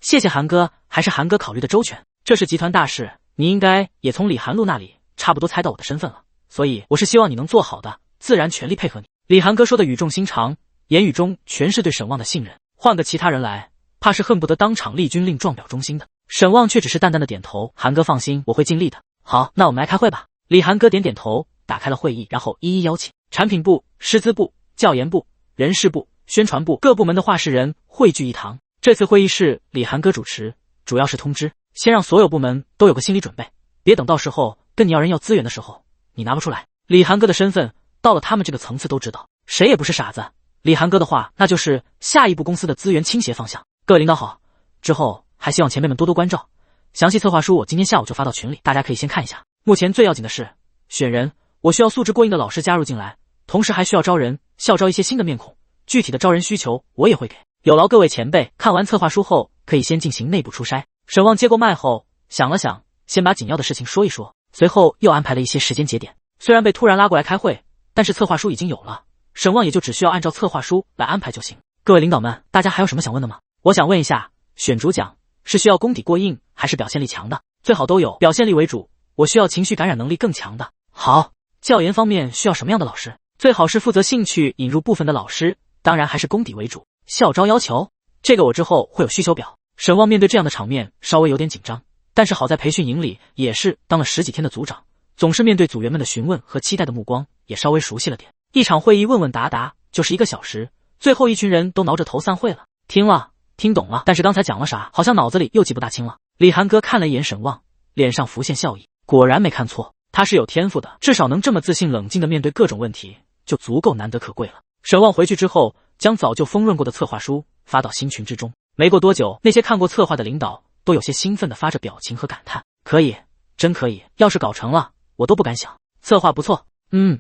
谢谢涵哥，还是涵哥考虑的周全。这是集团大事，你应该也从李涵路那里差不多猜到我的身份了，所以我是希望你能做好的，自然全力配合你。李涵哥说的语重心长，言语中全是对沈旺的信任。换个其他人来，怕是恨不得当场立军令状表忠心的。沈旺却只是淡淡的点头，涵哥放心，我会尽力的。好，那我们来开会吧。李涵哥点点头，打开了会议，然后一一邀请产品部、师资部、教研部、人事部、宣传部各部门的话事人汇聚一堂。这次会议是李涵哥主持，主要是通知，先让所有部门都有个心理准备，别等到时候跟你要人要资源的时候，你拿不出来。李涵哥的身份到了他们这个层次都知道，谁也不是傻子。李涵哥的话，那就是下一步公司的资源倾斜方向。各位领导好，之后还希望前辈们多多关照。详细策划书我今天下午就发到群里，大家可以先看一下。目前最要紧的是选人，我需要素质过硬的老师加入进来，同时还需要招人，校招一些新的面孔，具体的招人需求我也会给。有劳各位前辈，看完策划书后可以先进行内部初筛。沈旺接过麦后想了想，先把紧要的事情说一说，随后又安排了一些时间节点。虽然被突然拉过来开会，但是策划书已经有了，沈旺也就只需要按照策划书来安排就行。各位领导们，大家还有什么想问的吗？我想问一下，选主讲是需要功底过硬还是表现力强的？最好都有，表现力为主，我需要情绪感染能力更强的。好，教研方面需要什么样的老师？最好是负责兴趣引入部分的老师，当然还是功底为主。校招要求，这个我之后会有需求表。沈旺面对这样的场面稍微有点紧张，但是好在培训营里也是当了10几天的组长，总是面对组员们的询问和期待的目光，也稍微熟悉了点。一场会议问问答答就是1个小时，最后一群人都挠着头散会了。听了，听懂了，但是刚才讲了啥，好像脑子里又记不大清了。李涵哥看了一眼沈旺，脸上浮现笑意，果然没看错，他是有天赋的，至少能这么自信冷静地面对各种问题，就足够难得可贵了。沈旺回去之后，将早就丰润过的策划书发到新群之中。没过多久，那些看过策划的领导都有些兴奋地发着表情和感叹：可以，真可以，要是搞成了，我都不敢想。策划不错，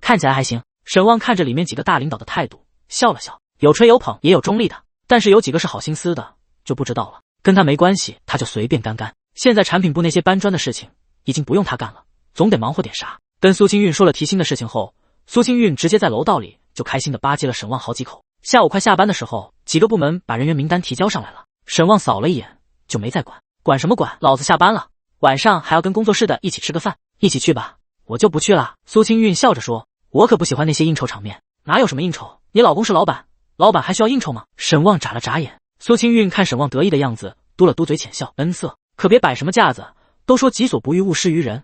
看起来还行。沈旺看着里面几个大领导的态度，笑了笑，有吹有捧，也有中立的，但是有几个是好心思的，就不知道了。跟他没关系，他就随便干干。现在产品部那些搬砖的事情已经不用他干了，总得忙活点啥。跟苏清韵说了提薪的事情后，苏清韵直接在楼道里就开心地巴结了沈旺好几口。下午快下班的时候，几个部门把人员名单提交上来了，沈旺扫了一眼就没再管。管什么管，老子下班了，晚上还要跟工作室的一起吃个饭。一起去吧。我就不去了。苏清韵笑着说，我可不喜欢那些应酬场面。哪有什么应酬，你老公是老板，老板还需要应酬吗？沈旺眨了眨眼。苏清韵看沈旺得意的样子，嘟了嘟嘴浅笑，恩色，可别摆什么架子，都说己所不欲勿施于人，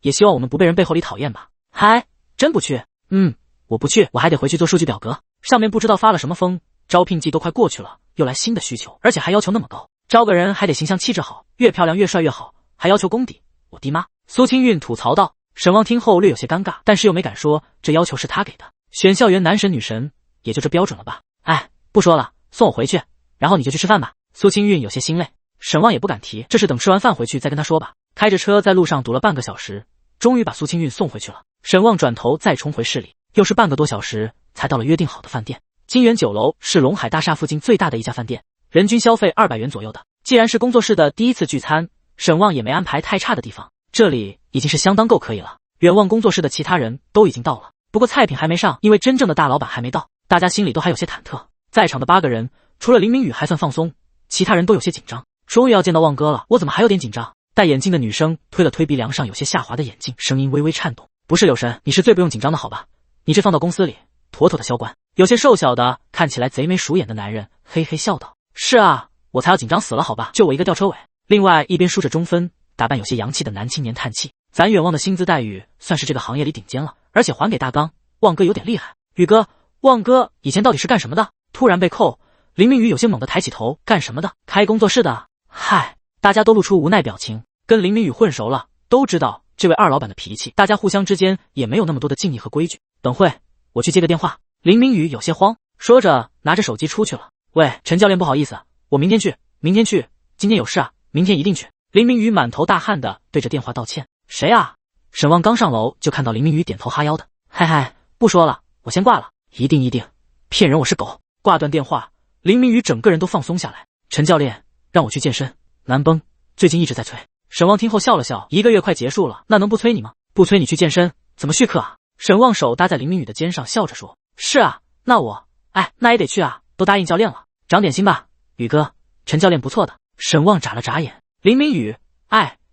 也希望我们不被人背后里讨厌吧。嗨，真不去？我不去，我还得回去做数据表格，上面不知道发了什么疯，招聘季都快过去了，又来新的需求，而且还要求那么高，招个人还得形象气质好，越漂亮越帅越好，还要求功底，我的妈！苏清韵吐槽道。沈旺听后略有些尴尬，但是又没敢说这要求是他给的，选校园男神女神也就这标准了吧。不说了，送我回去，然后你就去吃饭吧。苏清韵有些心累，沈旺也不敢提，这事等吃完饭回去再跟他说吧。开着车在路上堵了半个小时，终于把苏清韵送回去了。沈旺转头再冲回市里，又是半个多小时才到了约定好的饭店。金源酒楼是龙海大厦附近最大的一家饭店，人均消费200元左右的。既然是工作室的第一次聚餐，沈旺也没安排太差的地方，这里已经是相当够可以了。远望工作室的其他人都已经到了，不过菜品还没上，因为真正的大老板还没到，大家心里都还有些忐忑。在场的8个人，除了林明宇还算放松，其他人都有些紧张。终于要见到旺哥了，我怎么还有点紧张？戴眼镜的女生推了推鼻梁上有些下滑的眼镜，声音微微颤动。不是柳神，你是最不用紧张的好吧？你这放到公司里，妥妥的销冠。有些瘦小的看起来贼眉鼠眼的男人嘿嘿笑道。是啊，我才要紧张死了好吧，就我一个吊车尾。另外一边梳着中分打扮有些洋气的男青年叹气：“咱远望的薪资待遇算是这个行业里顶尖了，而且还给大刚，旺哥有点厉害。宇哥，旺哥以前到底是干什么的？”突然被扣，林明宇有些猛地抬起头：“干什么的？开工作室的。”嗨，大家都露出无奈表情。跟林明宇混熟了，都知道这位二老板的脾气，大家互相之间也没有那么多的敬意和规矩。等会我去接个电话。林明宇有些慌，说着拿着手机出去了。喂，陈教练，不好意思，我明天去，今天有事啊，明天一定去。林明宇满头大汗的对着电话道歉。谁啊？沈旺刚上楼就看到林明宇点头哈腰的。嗨嗨，不说了，我先挂了。一定，骗人我是狗。挂断电话，林明宇整个人都放松下来。陈教练让我去健身，难崩，最近一直在催。沈旺听后笑了笑，1个月快结束了，那能不催你吗？不催你去健身，怎么续课啊？沈旺手搭在林明宇的肩上，笑着说：“是啊，那也得去啊，都答应教练了，长点心吧。宇哥，陈教练不错的。”沈旺眨了眨眼。林明宇：“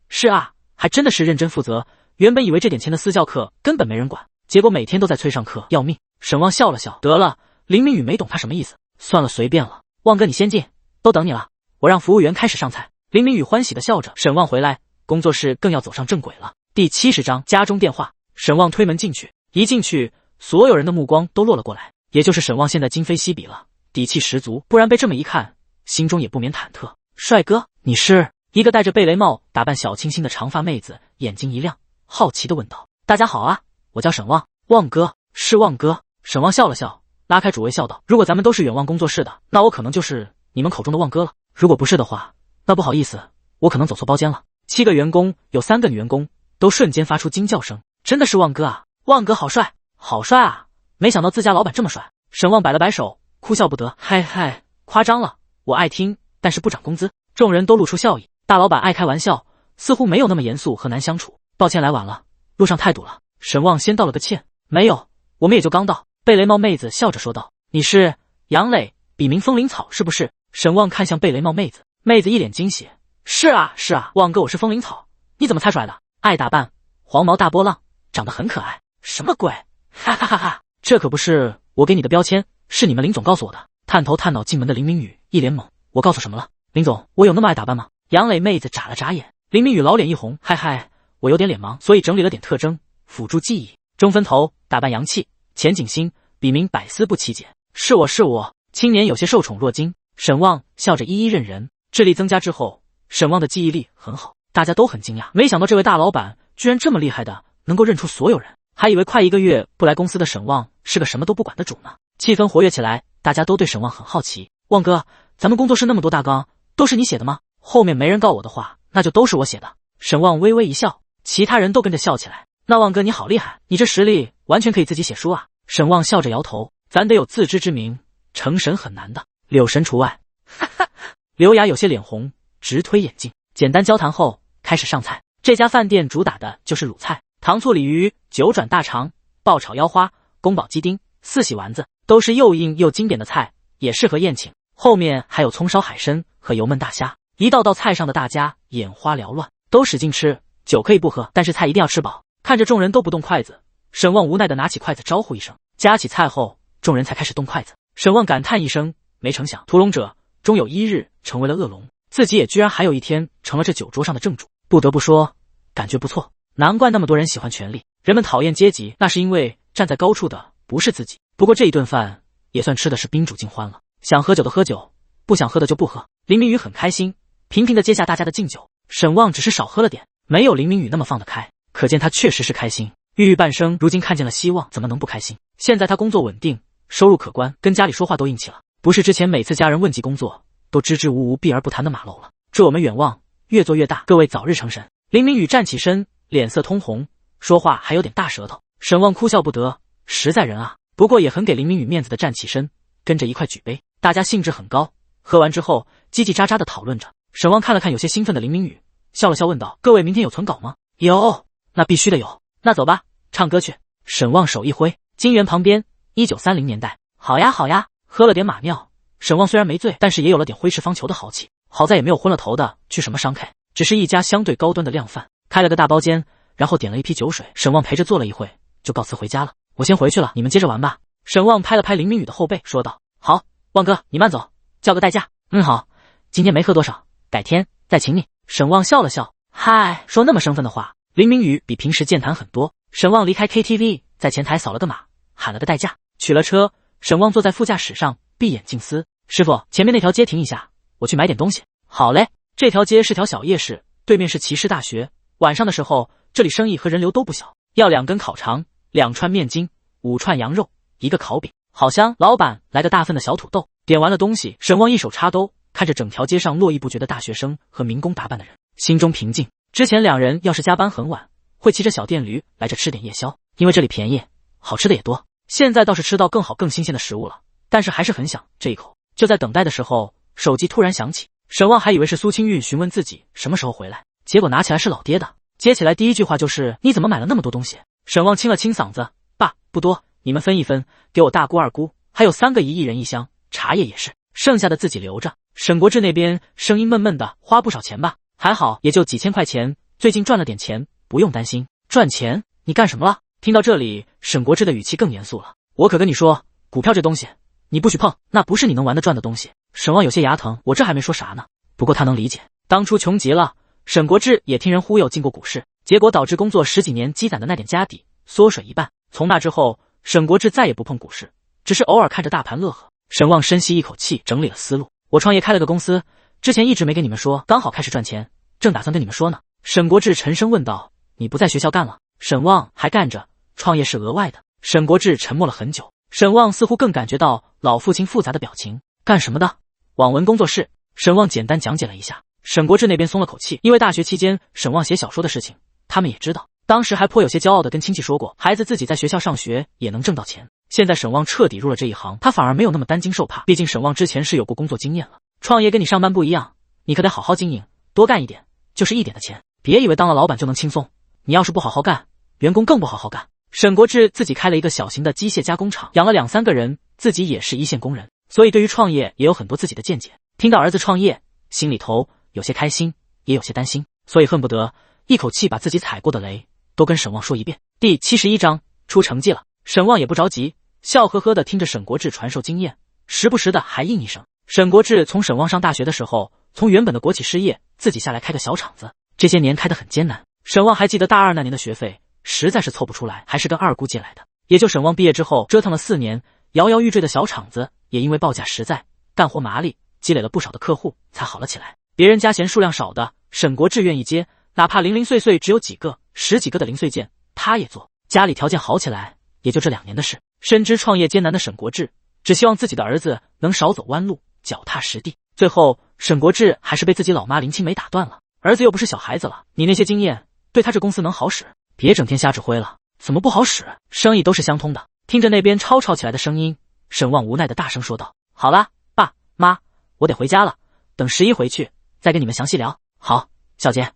是啊，还真的是认真负责。原本以为这点钱的私教课根本没人管，结果每天都在催上课，要命。”沈旺笑了笑：“得了。”林明宇没懂他什么意思，算了，随便了。旺哥你先进，都等你了，我让服务员开始上菜。林明宇欢喜的笑着。沈旺回来，工作室更要走上正轨了。第70章家中电话。沈旺推门进去，一进去，所有人的目光都落了过来，也就是沈旺现在今非昔比了，底气十足，不然被这么一看，心中也不免忐忑。帅哥，你是？一个戴着贝雷帽、打扮小清新的长发妹子眼睛一亮，好奇的问道。大家好啊，我叫沈旺。旺哥，是旺哥。沈旺笑了笑，拉开主位笑道：“如果咱们都是远望工作室的，那我可能就是你们口中的旺哥了。如果不是的话，那不好意思，我可能走错包间了。”7个员工有3个女员工都瞬间发出惊叫声。真的是旺哥啊！旺哥好帅，好帅啊！没想到自家老板这么帅。沈旺摆了摆手，哭笑不得：“嗨，夸张了，我爱听，但是不涨工资。”众人都露出笑意。大老板爱开玩笑，似乎没有那么严肃和难相处。抱歉来晚了，路上太堵了。沈旺先道了个歉。没有，我们也就刚到。贝雷帽妹子笑着说道：“你是杨磊，笔名风铃草是不是？”沈旺看向贝雷帽妹子，妹子一脸惊喜：“是啊，旺哥我是风铃草，你怎么猜出来的？爱打扮，黄毛大波浪，长得很可爱。”什么鬼？哈哈哈哈！这可不是我给你的标签，是你们林总告诉我的。探头探脑进门的林明宇一脸懵：“我告诉什么了？林总，我有那么爱打扮吗？”杨磊妹子眨了眨眼。林明宇老脸一红：“嗨，我有点脸盲，所以整理了点特征，辅助记忆。中分头，打扮洋气，前景新，笔名百思不其解。是我。”青年有些受宠若惊。沈旺笑着一一认人。智力增加之后，沈旺的记忆力很好，大家都很惊讶，没想到这位大老板居然这么厉害的能够认出所有人，还以为快1个月不来公司的沈旺是个什么都不管的主呢。气氛活跃起来，大家都对沈旺很好奇。旺哥，咱们工作室那么多大纲，都是你写的吗？后面没人告我的话，那就都是我写的。沈旺微微一笑，其他人都跟着笑起来。那旺哥你好厉害，你这实力完全可以自己写书啊。沈旺笑着摇头，咱得有自知之明，成神很难的，柳神除外。哈哈，刘雅有些脸红，直推眼镜。简单交谈后，开始上菜。这家饭店主打的就是鲁菜，糖醋鲤鱼、九转大肠、爆炒腰花、宫保鸡丁、四喜丸子，都是又硬又经典的菜，也适合宴请。后面还有葱烧海参和油焖大虾，一道道菜上的大家眼花缭乱，都使劲吃。酒可以不喝，但是菜一定要吃饱。看着众人都不动筷子，沈旺无奈的拿起筷子招呼一声，夹起菜后，众人才开始动筷子。沈旺感叹一声，没成想屠龙者终有一日成为了恶龙，自己也居然还有一天成了这酒桌上的正主。不得不说，感觉不错。难怪那么多人喜欢权力，人们讨厌阶级，那是因为站在高处的不是自己。不过这一顿饭也算吃的是宾主尽欢了，想喝酒的喝酒，不想喝的就不喝。林明宇很开心，频频的接下大家的敬酒。沈旺只是少喝了点，没有林明宇那么放得开，可见他确实是开心。郁郁半生，如今看见了希望，怎么能不开心？现在他工作稳定，收入可观，跟家里说话都硬气了，不是之前每次家人问及工作都支支吾吾避而不谈的马漏了。祝我们远望越做越大，各位早日成神。林明宇站起身，脸色通红，说话还有点大舌头。沈旺哭笑不得，实在人啊。不过也很给林明宇面子的站起身，跟着一块举杯。大家兴致很高，喝完之后叽叽喳喳的讨论着。沈旺看了看有些兴奋的林明宇，笑了笑问道：“各位明天有存稿吗？”有，那必须的有。那走吧，唱歌去。沈旺手一挥，金源旁边1930年代。好呀。喝了点马尿，沈旺虽然没醉，但是也有了点挥斥方遒的豪气。好在也没有昏了头的去什么商 K， 只是一家相对高端的量贩，开了个大包间，然后点了一批酒水。沈旺陪着坐了一会，就告辞回家了。我先回去了，你们接着玩吧。沈旺拍了拍林明宇的后背，说道：“好，旺哥你慢走，叫个代驾。”好，今天没喝多少，改天再请你。沈旺笑了笑，嗨。嗨，说那么生分的话。林明宇比平时健谈很多。沈旺离开 KTV， 在前台扫了个码，喊了个代驾，取了车。沈旺坐在副驾驶上，闭眼静思。师傅，前面那条街停一下，我去买点东西。好嘞。这条街是条小夜市，对面是骑师大学。晚上的时候，这里生意和人流都不小。要2根烤肠，2串面筋，5串羊肉，1个烤饼。好香！老板，来个大份的小土豆。点完了东西，沈旺一手插兜，看着整条街上络绎不绝的大学生和民工打扮的人，心中平静。之前2人要是加班很晚，会骑着小电驴来这吃点夜宵，因为这里便宜，好吃的也多。现在倒是吃到更好更新鲜的食物了，但是还是很想这一口。就在等待的时候，手机突然响起，沈旺还以为是苏清韵询问自己什么时候回来，结果拿起来是老爹的。接起来第一句话就是你怎么买了那么多东西？沈旺清了清嗓子，爸，不多，你们分一分，给我大姑二姑，还有3个姨，1人1箱，茶叶也是，剩下的自己留着。沈国志那边声音闷闷的，花不少钱吧？还好，也就几千块钱，最近赚了点钱，不用担心。赚钱？你干什么了？听到这里，沈国志的语气更严肃了。我可跟你说，股票这东西，你不许碰，那不是你能玩的赚的东西。沈旺有些牙疼，我这还没说啥呢。不过他能理解，当初穷极了，沈国志也听人忽悠进过股市，结果导致工作10几年积攒的那点家底缩水一半。从那之后，沈国志再也不碰股市，只是偶尔看着大盘乐呵。沈旺深吸一口气，整理了思路。我创业开了个公司，之前一直没跟你们说，刚好开始赚钱，正打算跟你们说呢。沈国志沉声问道：你不在学校干了？沈旺还干着，创业是额外的。沈国志沉默了很久，沈旺似乎更感觉到老父亲复杂的表情。干什么的？网文工作室。沈旺简单讲解了一下。沈国志那边松了口气，因为大学期间沈旺写小说的事情，他们也知道。当时还颇有些骄傲的跟亲戚说过，孩子自己在学校上学也能挣到钱。现在沈旺彻底入了这一行，他反而没有那么担惊受怕，毕竟沈旺之前是有过工作经验了。创业跟你上班不一样，你可得好好经营，多干一点，就是一点的钱。别以为当了老板就能轻松，你要是不好好干，员工更不好好干。沈国志自己开了一个小型的机械加工厂，养了2、3个人，自己也是一线工人，所以对于创业也有很多自己的见解。听到儿子创业，心里头有些开心，也有些担心，所以恨不得一口气把自己踩过的雷都跟沈旺说一遍。第71章出成绩了。沈旺也不着急，笑呵呵地听着沈国志传授经验，时不时的还应一声。沈国志从沈旺上大学的时候，从原本的国企失业，自己下来开个小厂子，这些年开得很艰难。沈旺还记得大2那年的学费实在是凑不出来，还是跟二姑借来的。也就沈旺毕业之后折腾了4年，摇摇欲坠的小厂子也因为报价实在，干活麻利，积累了不少的客户，才好了起来。别人家嫌数量少的，沈国志愿意接，哪怕零零碎碎只有几个、10几个的零碎件，他也做。家里条件好起来，也就这2年的事。深知创业艰难的沈国志，只希望自己的儿子能少走弯路，脚踏实地。最后，沈国志还是被自己老妈林青梅打断了。儿子又不是小孩子了，你那些经验对他这公司能好使？别整天瞎指挥了。怎么不好使？生意都是相通的。听着那边吵吵起来的声音，沈旺无奈的大声说道：好啦，爸妈，我得回家了，等11回去再跟你们详细聊。好，小杰，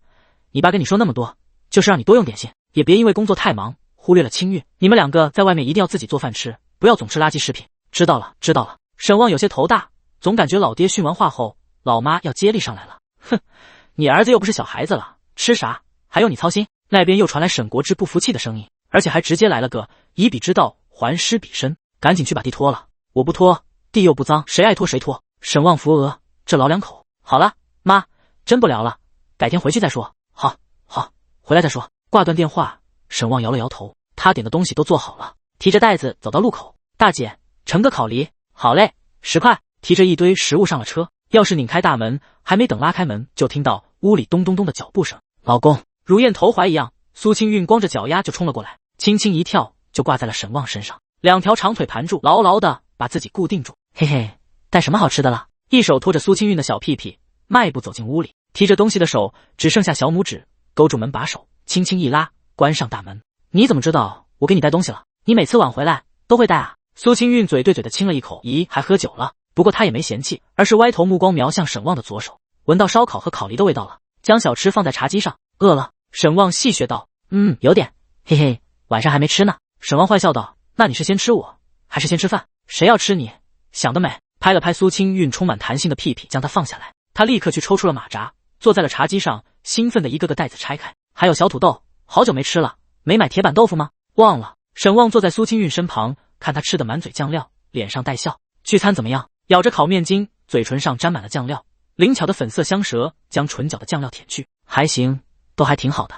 你爸跟你说那么多，就是让你多用点心，也别因为工作太忙忽略了清韵。你们2个在外面一定要自己做饭吃，不要总吃垃圾食品。知道了，知道了。沈旺有些头大，总感觉老爹训完话后，老妈要接力上来了。哼，你儿子又不是小孩子了，吃啥还用你操心？那边又传来沈国志不服气的声音，而且还直接来了个以彼之道还施彼身，赶紧去把地拖了。我不拖，地又不脏，谁爱拖谁拖。沈旺扶额，这老2口。好了，妈，真不聊了，改天回去再说。好，回来再说。挂断电话，沈旺摇了摇头，他点的东西都做好了，提着袋子走到路口。大姐，盛个烤梨。好嘞，10块。提着一堆食物上了车，钥匙拧开大门，还没等拉开门，就听到屋里咚咚咚的脚步声。老公，如雁投怀一样，苏清韵光着脚丫就冲了过来，轻轻一跳就挂在了沈旺身上，2条长腿盘住，牢牢的把自己固定住。嘿嘿，带什么好吃的了？一手托着苏清韵的小屁屁，迈步走进屋里，提着东西的手只剩下小拇指，勾住门把手，轻轻一拉，关上大门。你怎么知道我给你带东西了？你每次晚回来都会带啊？苏清韵嘴对嘴的亲了一口，咦，还喝酒了？不过他也没嫌弃，而是歪头目光瞄向沈旺的左手，闻到烧烤和烤梨的味道了，将小吃放在茶几上。饿了？沈旺戏谑道。有点，嘿嘿，晚上还没吃呢。沈旺坏笑道。那你是先吃我，还是先吃饭？谁要吃你？想得美。拍了拍苏清韵充满弹性的屁屁，将它放下来。他立刻去抽出了马扎，坐在了茶几上，兴奋的一个个袋子拆开。还有小土豆，好久没吃了，没买铁板豆腐吗？忘了。沈旺坐在苏清韵身旁，看她吃得满嘴酱料，脸上带笑。聚餐怎么样？咬着烤面筋，嘴唇上沾满了酱料，灵巧的粉色香舌将唇角的酱料舔去。还行，都还挺好的。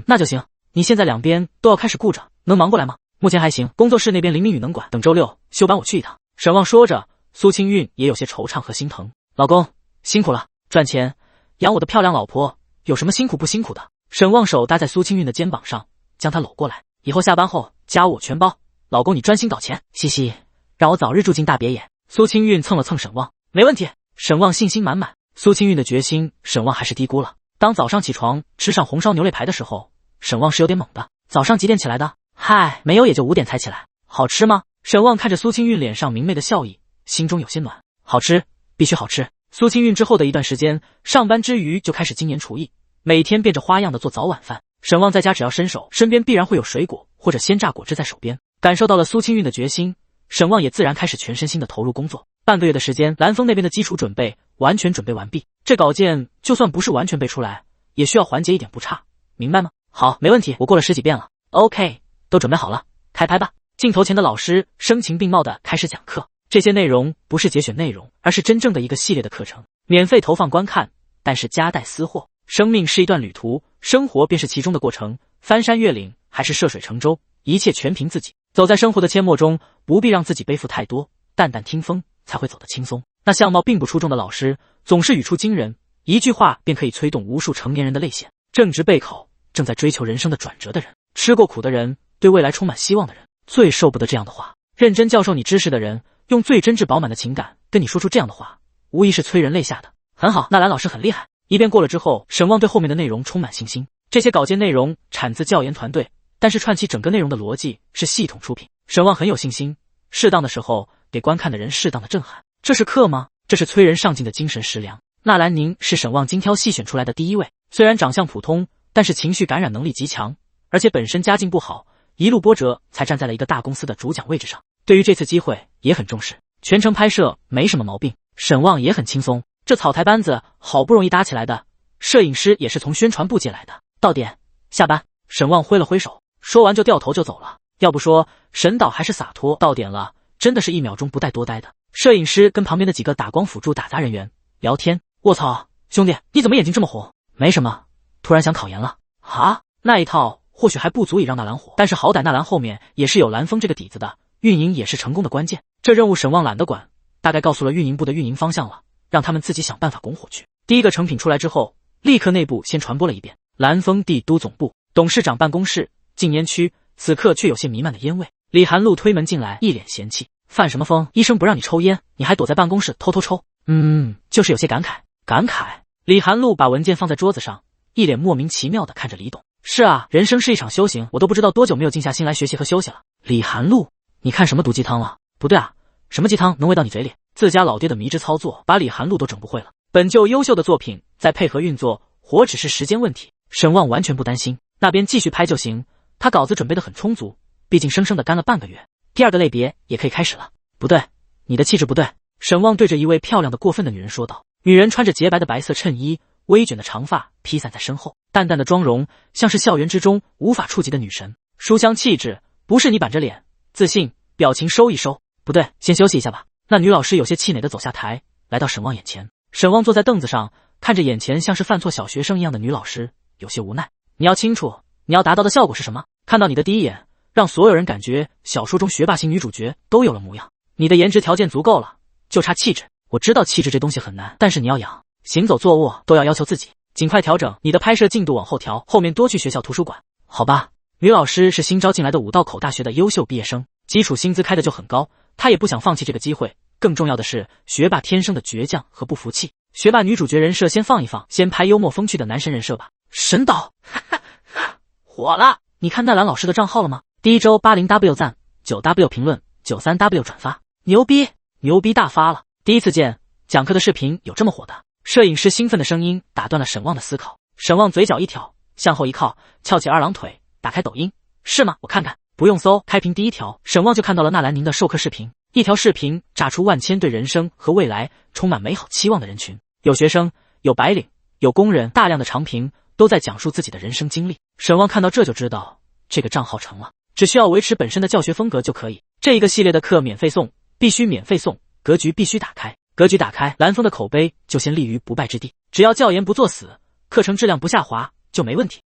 那就行。你现在两边都要开始顾着，能忙过来吗？目前还行，工作室那边林明宇能管，等周六休班我去一趟。沈望说着，苏清韵也有些惆怅和心疼。老公辛苦了，赚钱养我的漂亮老婆，有什么辛苦不辛苦的？沈望手搭在苏清韵的肩膀上，将她搂过来。以后下班后家务我全包，老公你专心搞钱，嘻嘻，让我早日住进大别野。苏清韵蹭了蹭沈望，没问题。沈望信心满满。苏清韵的决心，沈望还是低估了。当早上起床吃上红烧牛肋排的时候，沈望是有点懵的。早上几点起来的？嗨，没有也就5点才起来。好吃吗？沈望看着苏清韵脸上明媚的笑意，心中有些暖。好吃，必须好吃。苏清韵之后的一段时间，上班之余就开始精研厨艺，每天变着花样的做早晚饭。沈望在家只要伸手，身边必然会有水果或者鲜榨果汁在手边。感受到了苏清韵的决心，沈望也自然开始全身心的投入工作。半个月的时间，蓝峰那边的基础准备完全准备完毕。这稿件就算不是完全背出来，也需要缓解一点不差，明白吗？好，没问题，我过了10几遍了。OK， 都准备好了，开拍吧。镜头前的老师声情并茂的开始讲课，这些内容不是节选内容，而是真正的一个系列的课程，免费投放观看，但是夹带私货。生命是一段旅途，生活便是其中的过程，翻山越岭还是涉水乘舟，一切全凭自己。走在生活的阡陌中，不必让自己背负太多，淡淡听风才会走得轻松。那相貌并不出众的老师，总是语出惊人，一句话便可以催动无数成年人的泪腺。正值备考，正在追求人生的转折的人，吃过苦的人，对未来充满希望的人，最受不得这样的话。认真教授你知识的人，用最真挚饱满的情感跟你说出这样的话，无疑是催人泪下的。很好，纳兰老师很厉害。一遍过了之后，沈望对后面的内容充满信心。这些稿件内容产自教研团队，但是串起整个内容的逻辑是系统出品。沈望很有信心，适当的时候给观看的人适当的震撼。这是课吗？这是催人上进的精神食粮。纳兰宁是沈望精挑细选出来的第一位，虽然长相普通，但是情绪感染能力极强，而且本身家境不好，一路波折才站在了一个大公司的主讲位置上。对于这次机会也很重视，全程拍摄没什么毛病，沈望也很轻松。这草台班子好不容易搭起来的，摄影师也是从宣传部借来的。到点，下班。沈望挥了挥手，说完就掉头就走了。要不说沈导还是洒脱，到点了真的是1秒钟不带多待的。摄影师跟旁边的几个打光辅助打杂人员聊天。卧槽，兄弟你怎么眼睛这么红？没什么，突然想考研了。啊，那一套或许还不足以让纳兰火，但是好歹纳兰后面也是有蓝峰这个底子的，运营也是成功的关键。这任务沈望懒得管，大概告诉了运营部的运营方向了，让他们自己想办法拱火去。第一个成品出来之后，立刻内部先传播了一遍。蓝峰帝都总部董事长办公室禁烟区，此刻却有些弥漫的烟味。李寒露推门进来，一脸嫌弃：犯什么疯？医生不让你抽烟，你还躲在办公室偷偷抽。就是有些感慨。感慨。李寒露把文件放在桌子上，一脸莫名其妙的看着李董。是啊，人生是一场修行，我都不知道多久没有静下心来学习和休息了。李寒露，你看什么毒鸡汤了？不对啊，什么鸡汤能喂到你嘴里？自家老爹的迷之操作，把李寒露都整不会了。本就优秀的作品，再配合运作，活只是时间问题。沈望完全不担心，那边继续拍就行。他稿子准备得很充足，毕竟生生的干了半个月。第二个类别也可以开始了。不对，你的气质不对。沈望对着一位漂亮的过分的女人说道。女人穿着洁白的白色衬衣，微卷的长发披散在身后，淡淡的妆容像是校园之中无法触及的女神，书香气质，不是你板着脸自信表情收一收。不对，先休息一下吧。那女老师有些气馁的走下台，来到沈望眼前。沈望坐在凳子上，看着眼前像是犯错小学生一样的女老师，有些无奈。你要清楚，你要达到的效果是什么？看到你的第一眼，让所有人感觉小说中学霸型女主角都有了模样。你的颜值条件足够了，就差气质。我知道气质这东西很难，但是你要养，行走坐卧都要求自己，尽快调整你的拍摄进度，往后调，后面多去学校图书馆。好吧，女老师是新招进来的武道口大学的优秀毕业生，基础薪资开的就很高，她也不想放弃这个机会。更重要的是，学霸天生的倔强和不服气。学霸女主角人设先放一放，先拍幽默风趣的男神人设吧。神导，火了！你看纳兰老师的账号了吗？第一周80W 赞，9W 评论，93W 转发，牛逼，牛逼大发了！第一次见讲课的视频有这么火的。摄影师兴奋的声音打断了沈望的思考。沈望嘴角一挑，向后一靠，翘起二郎腿，打开抖音。是吗？我看看。不用搜，开屏第一条，沈望就看到了纳兰宁的授课视频。一条视频炸出万千对人生和未来充满美好期望的人群，有学生，有白领，有工人，大量的长评都在讲述自己的人生经历。沈望看到这就知道这个账号成了，只需要维持本身的教学风格就可以。这一个系列的课免费送，必须免费送，格局必须打开。格局打开，蓝峰的口碑就先立于不败之地。只要教研不作死，课程质量不下滑，就没问题。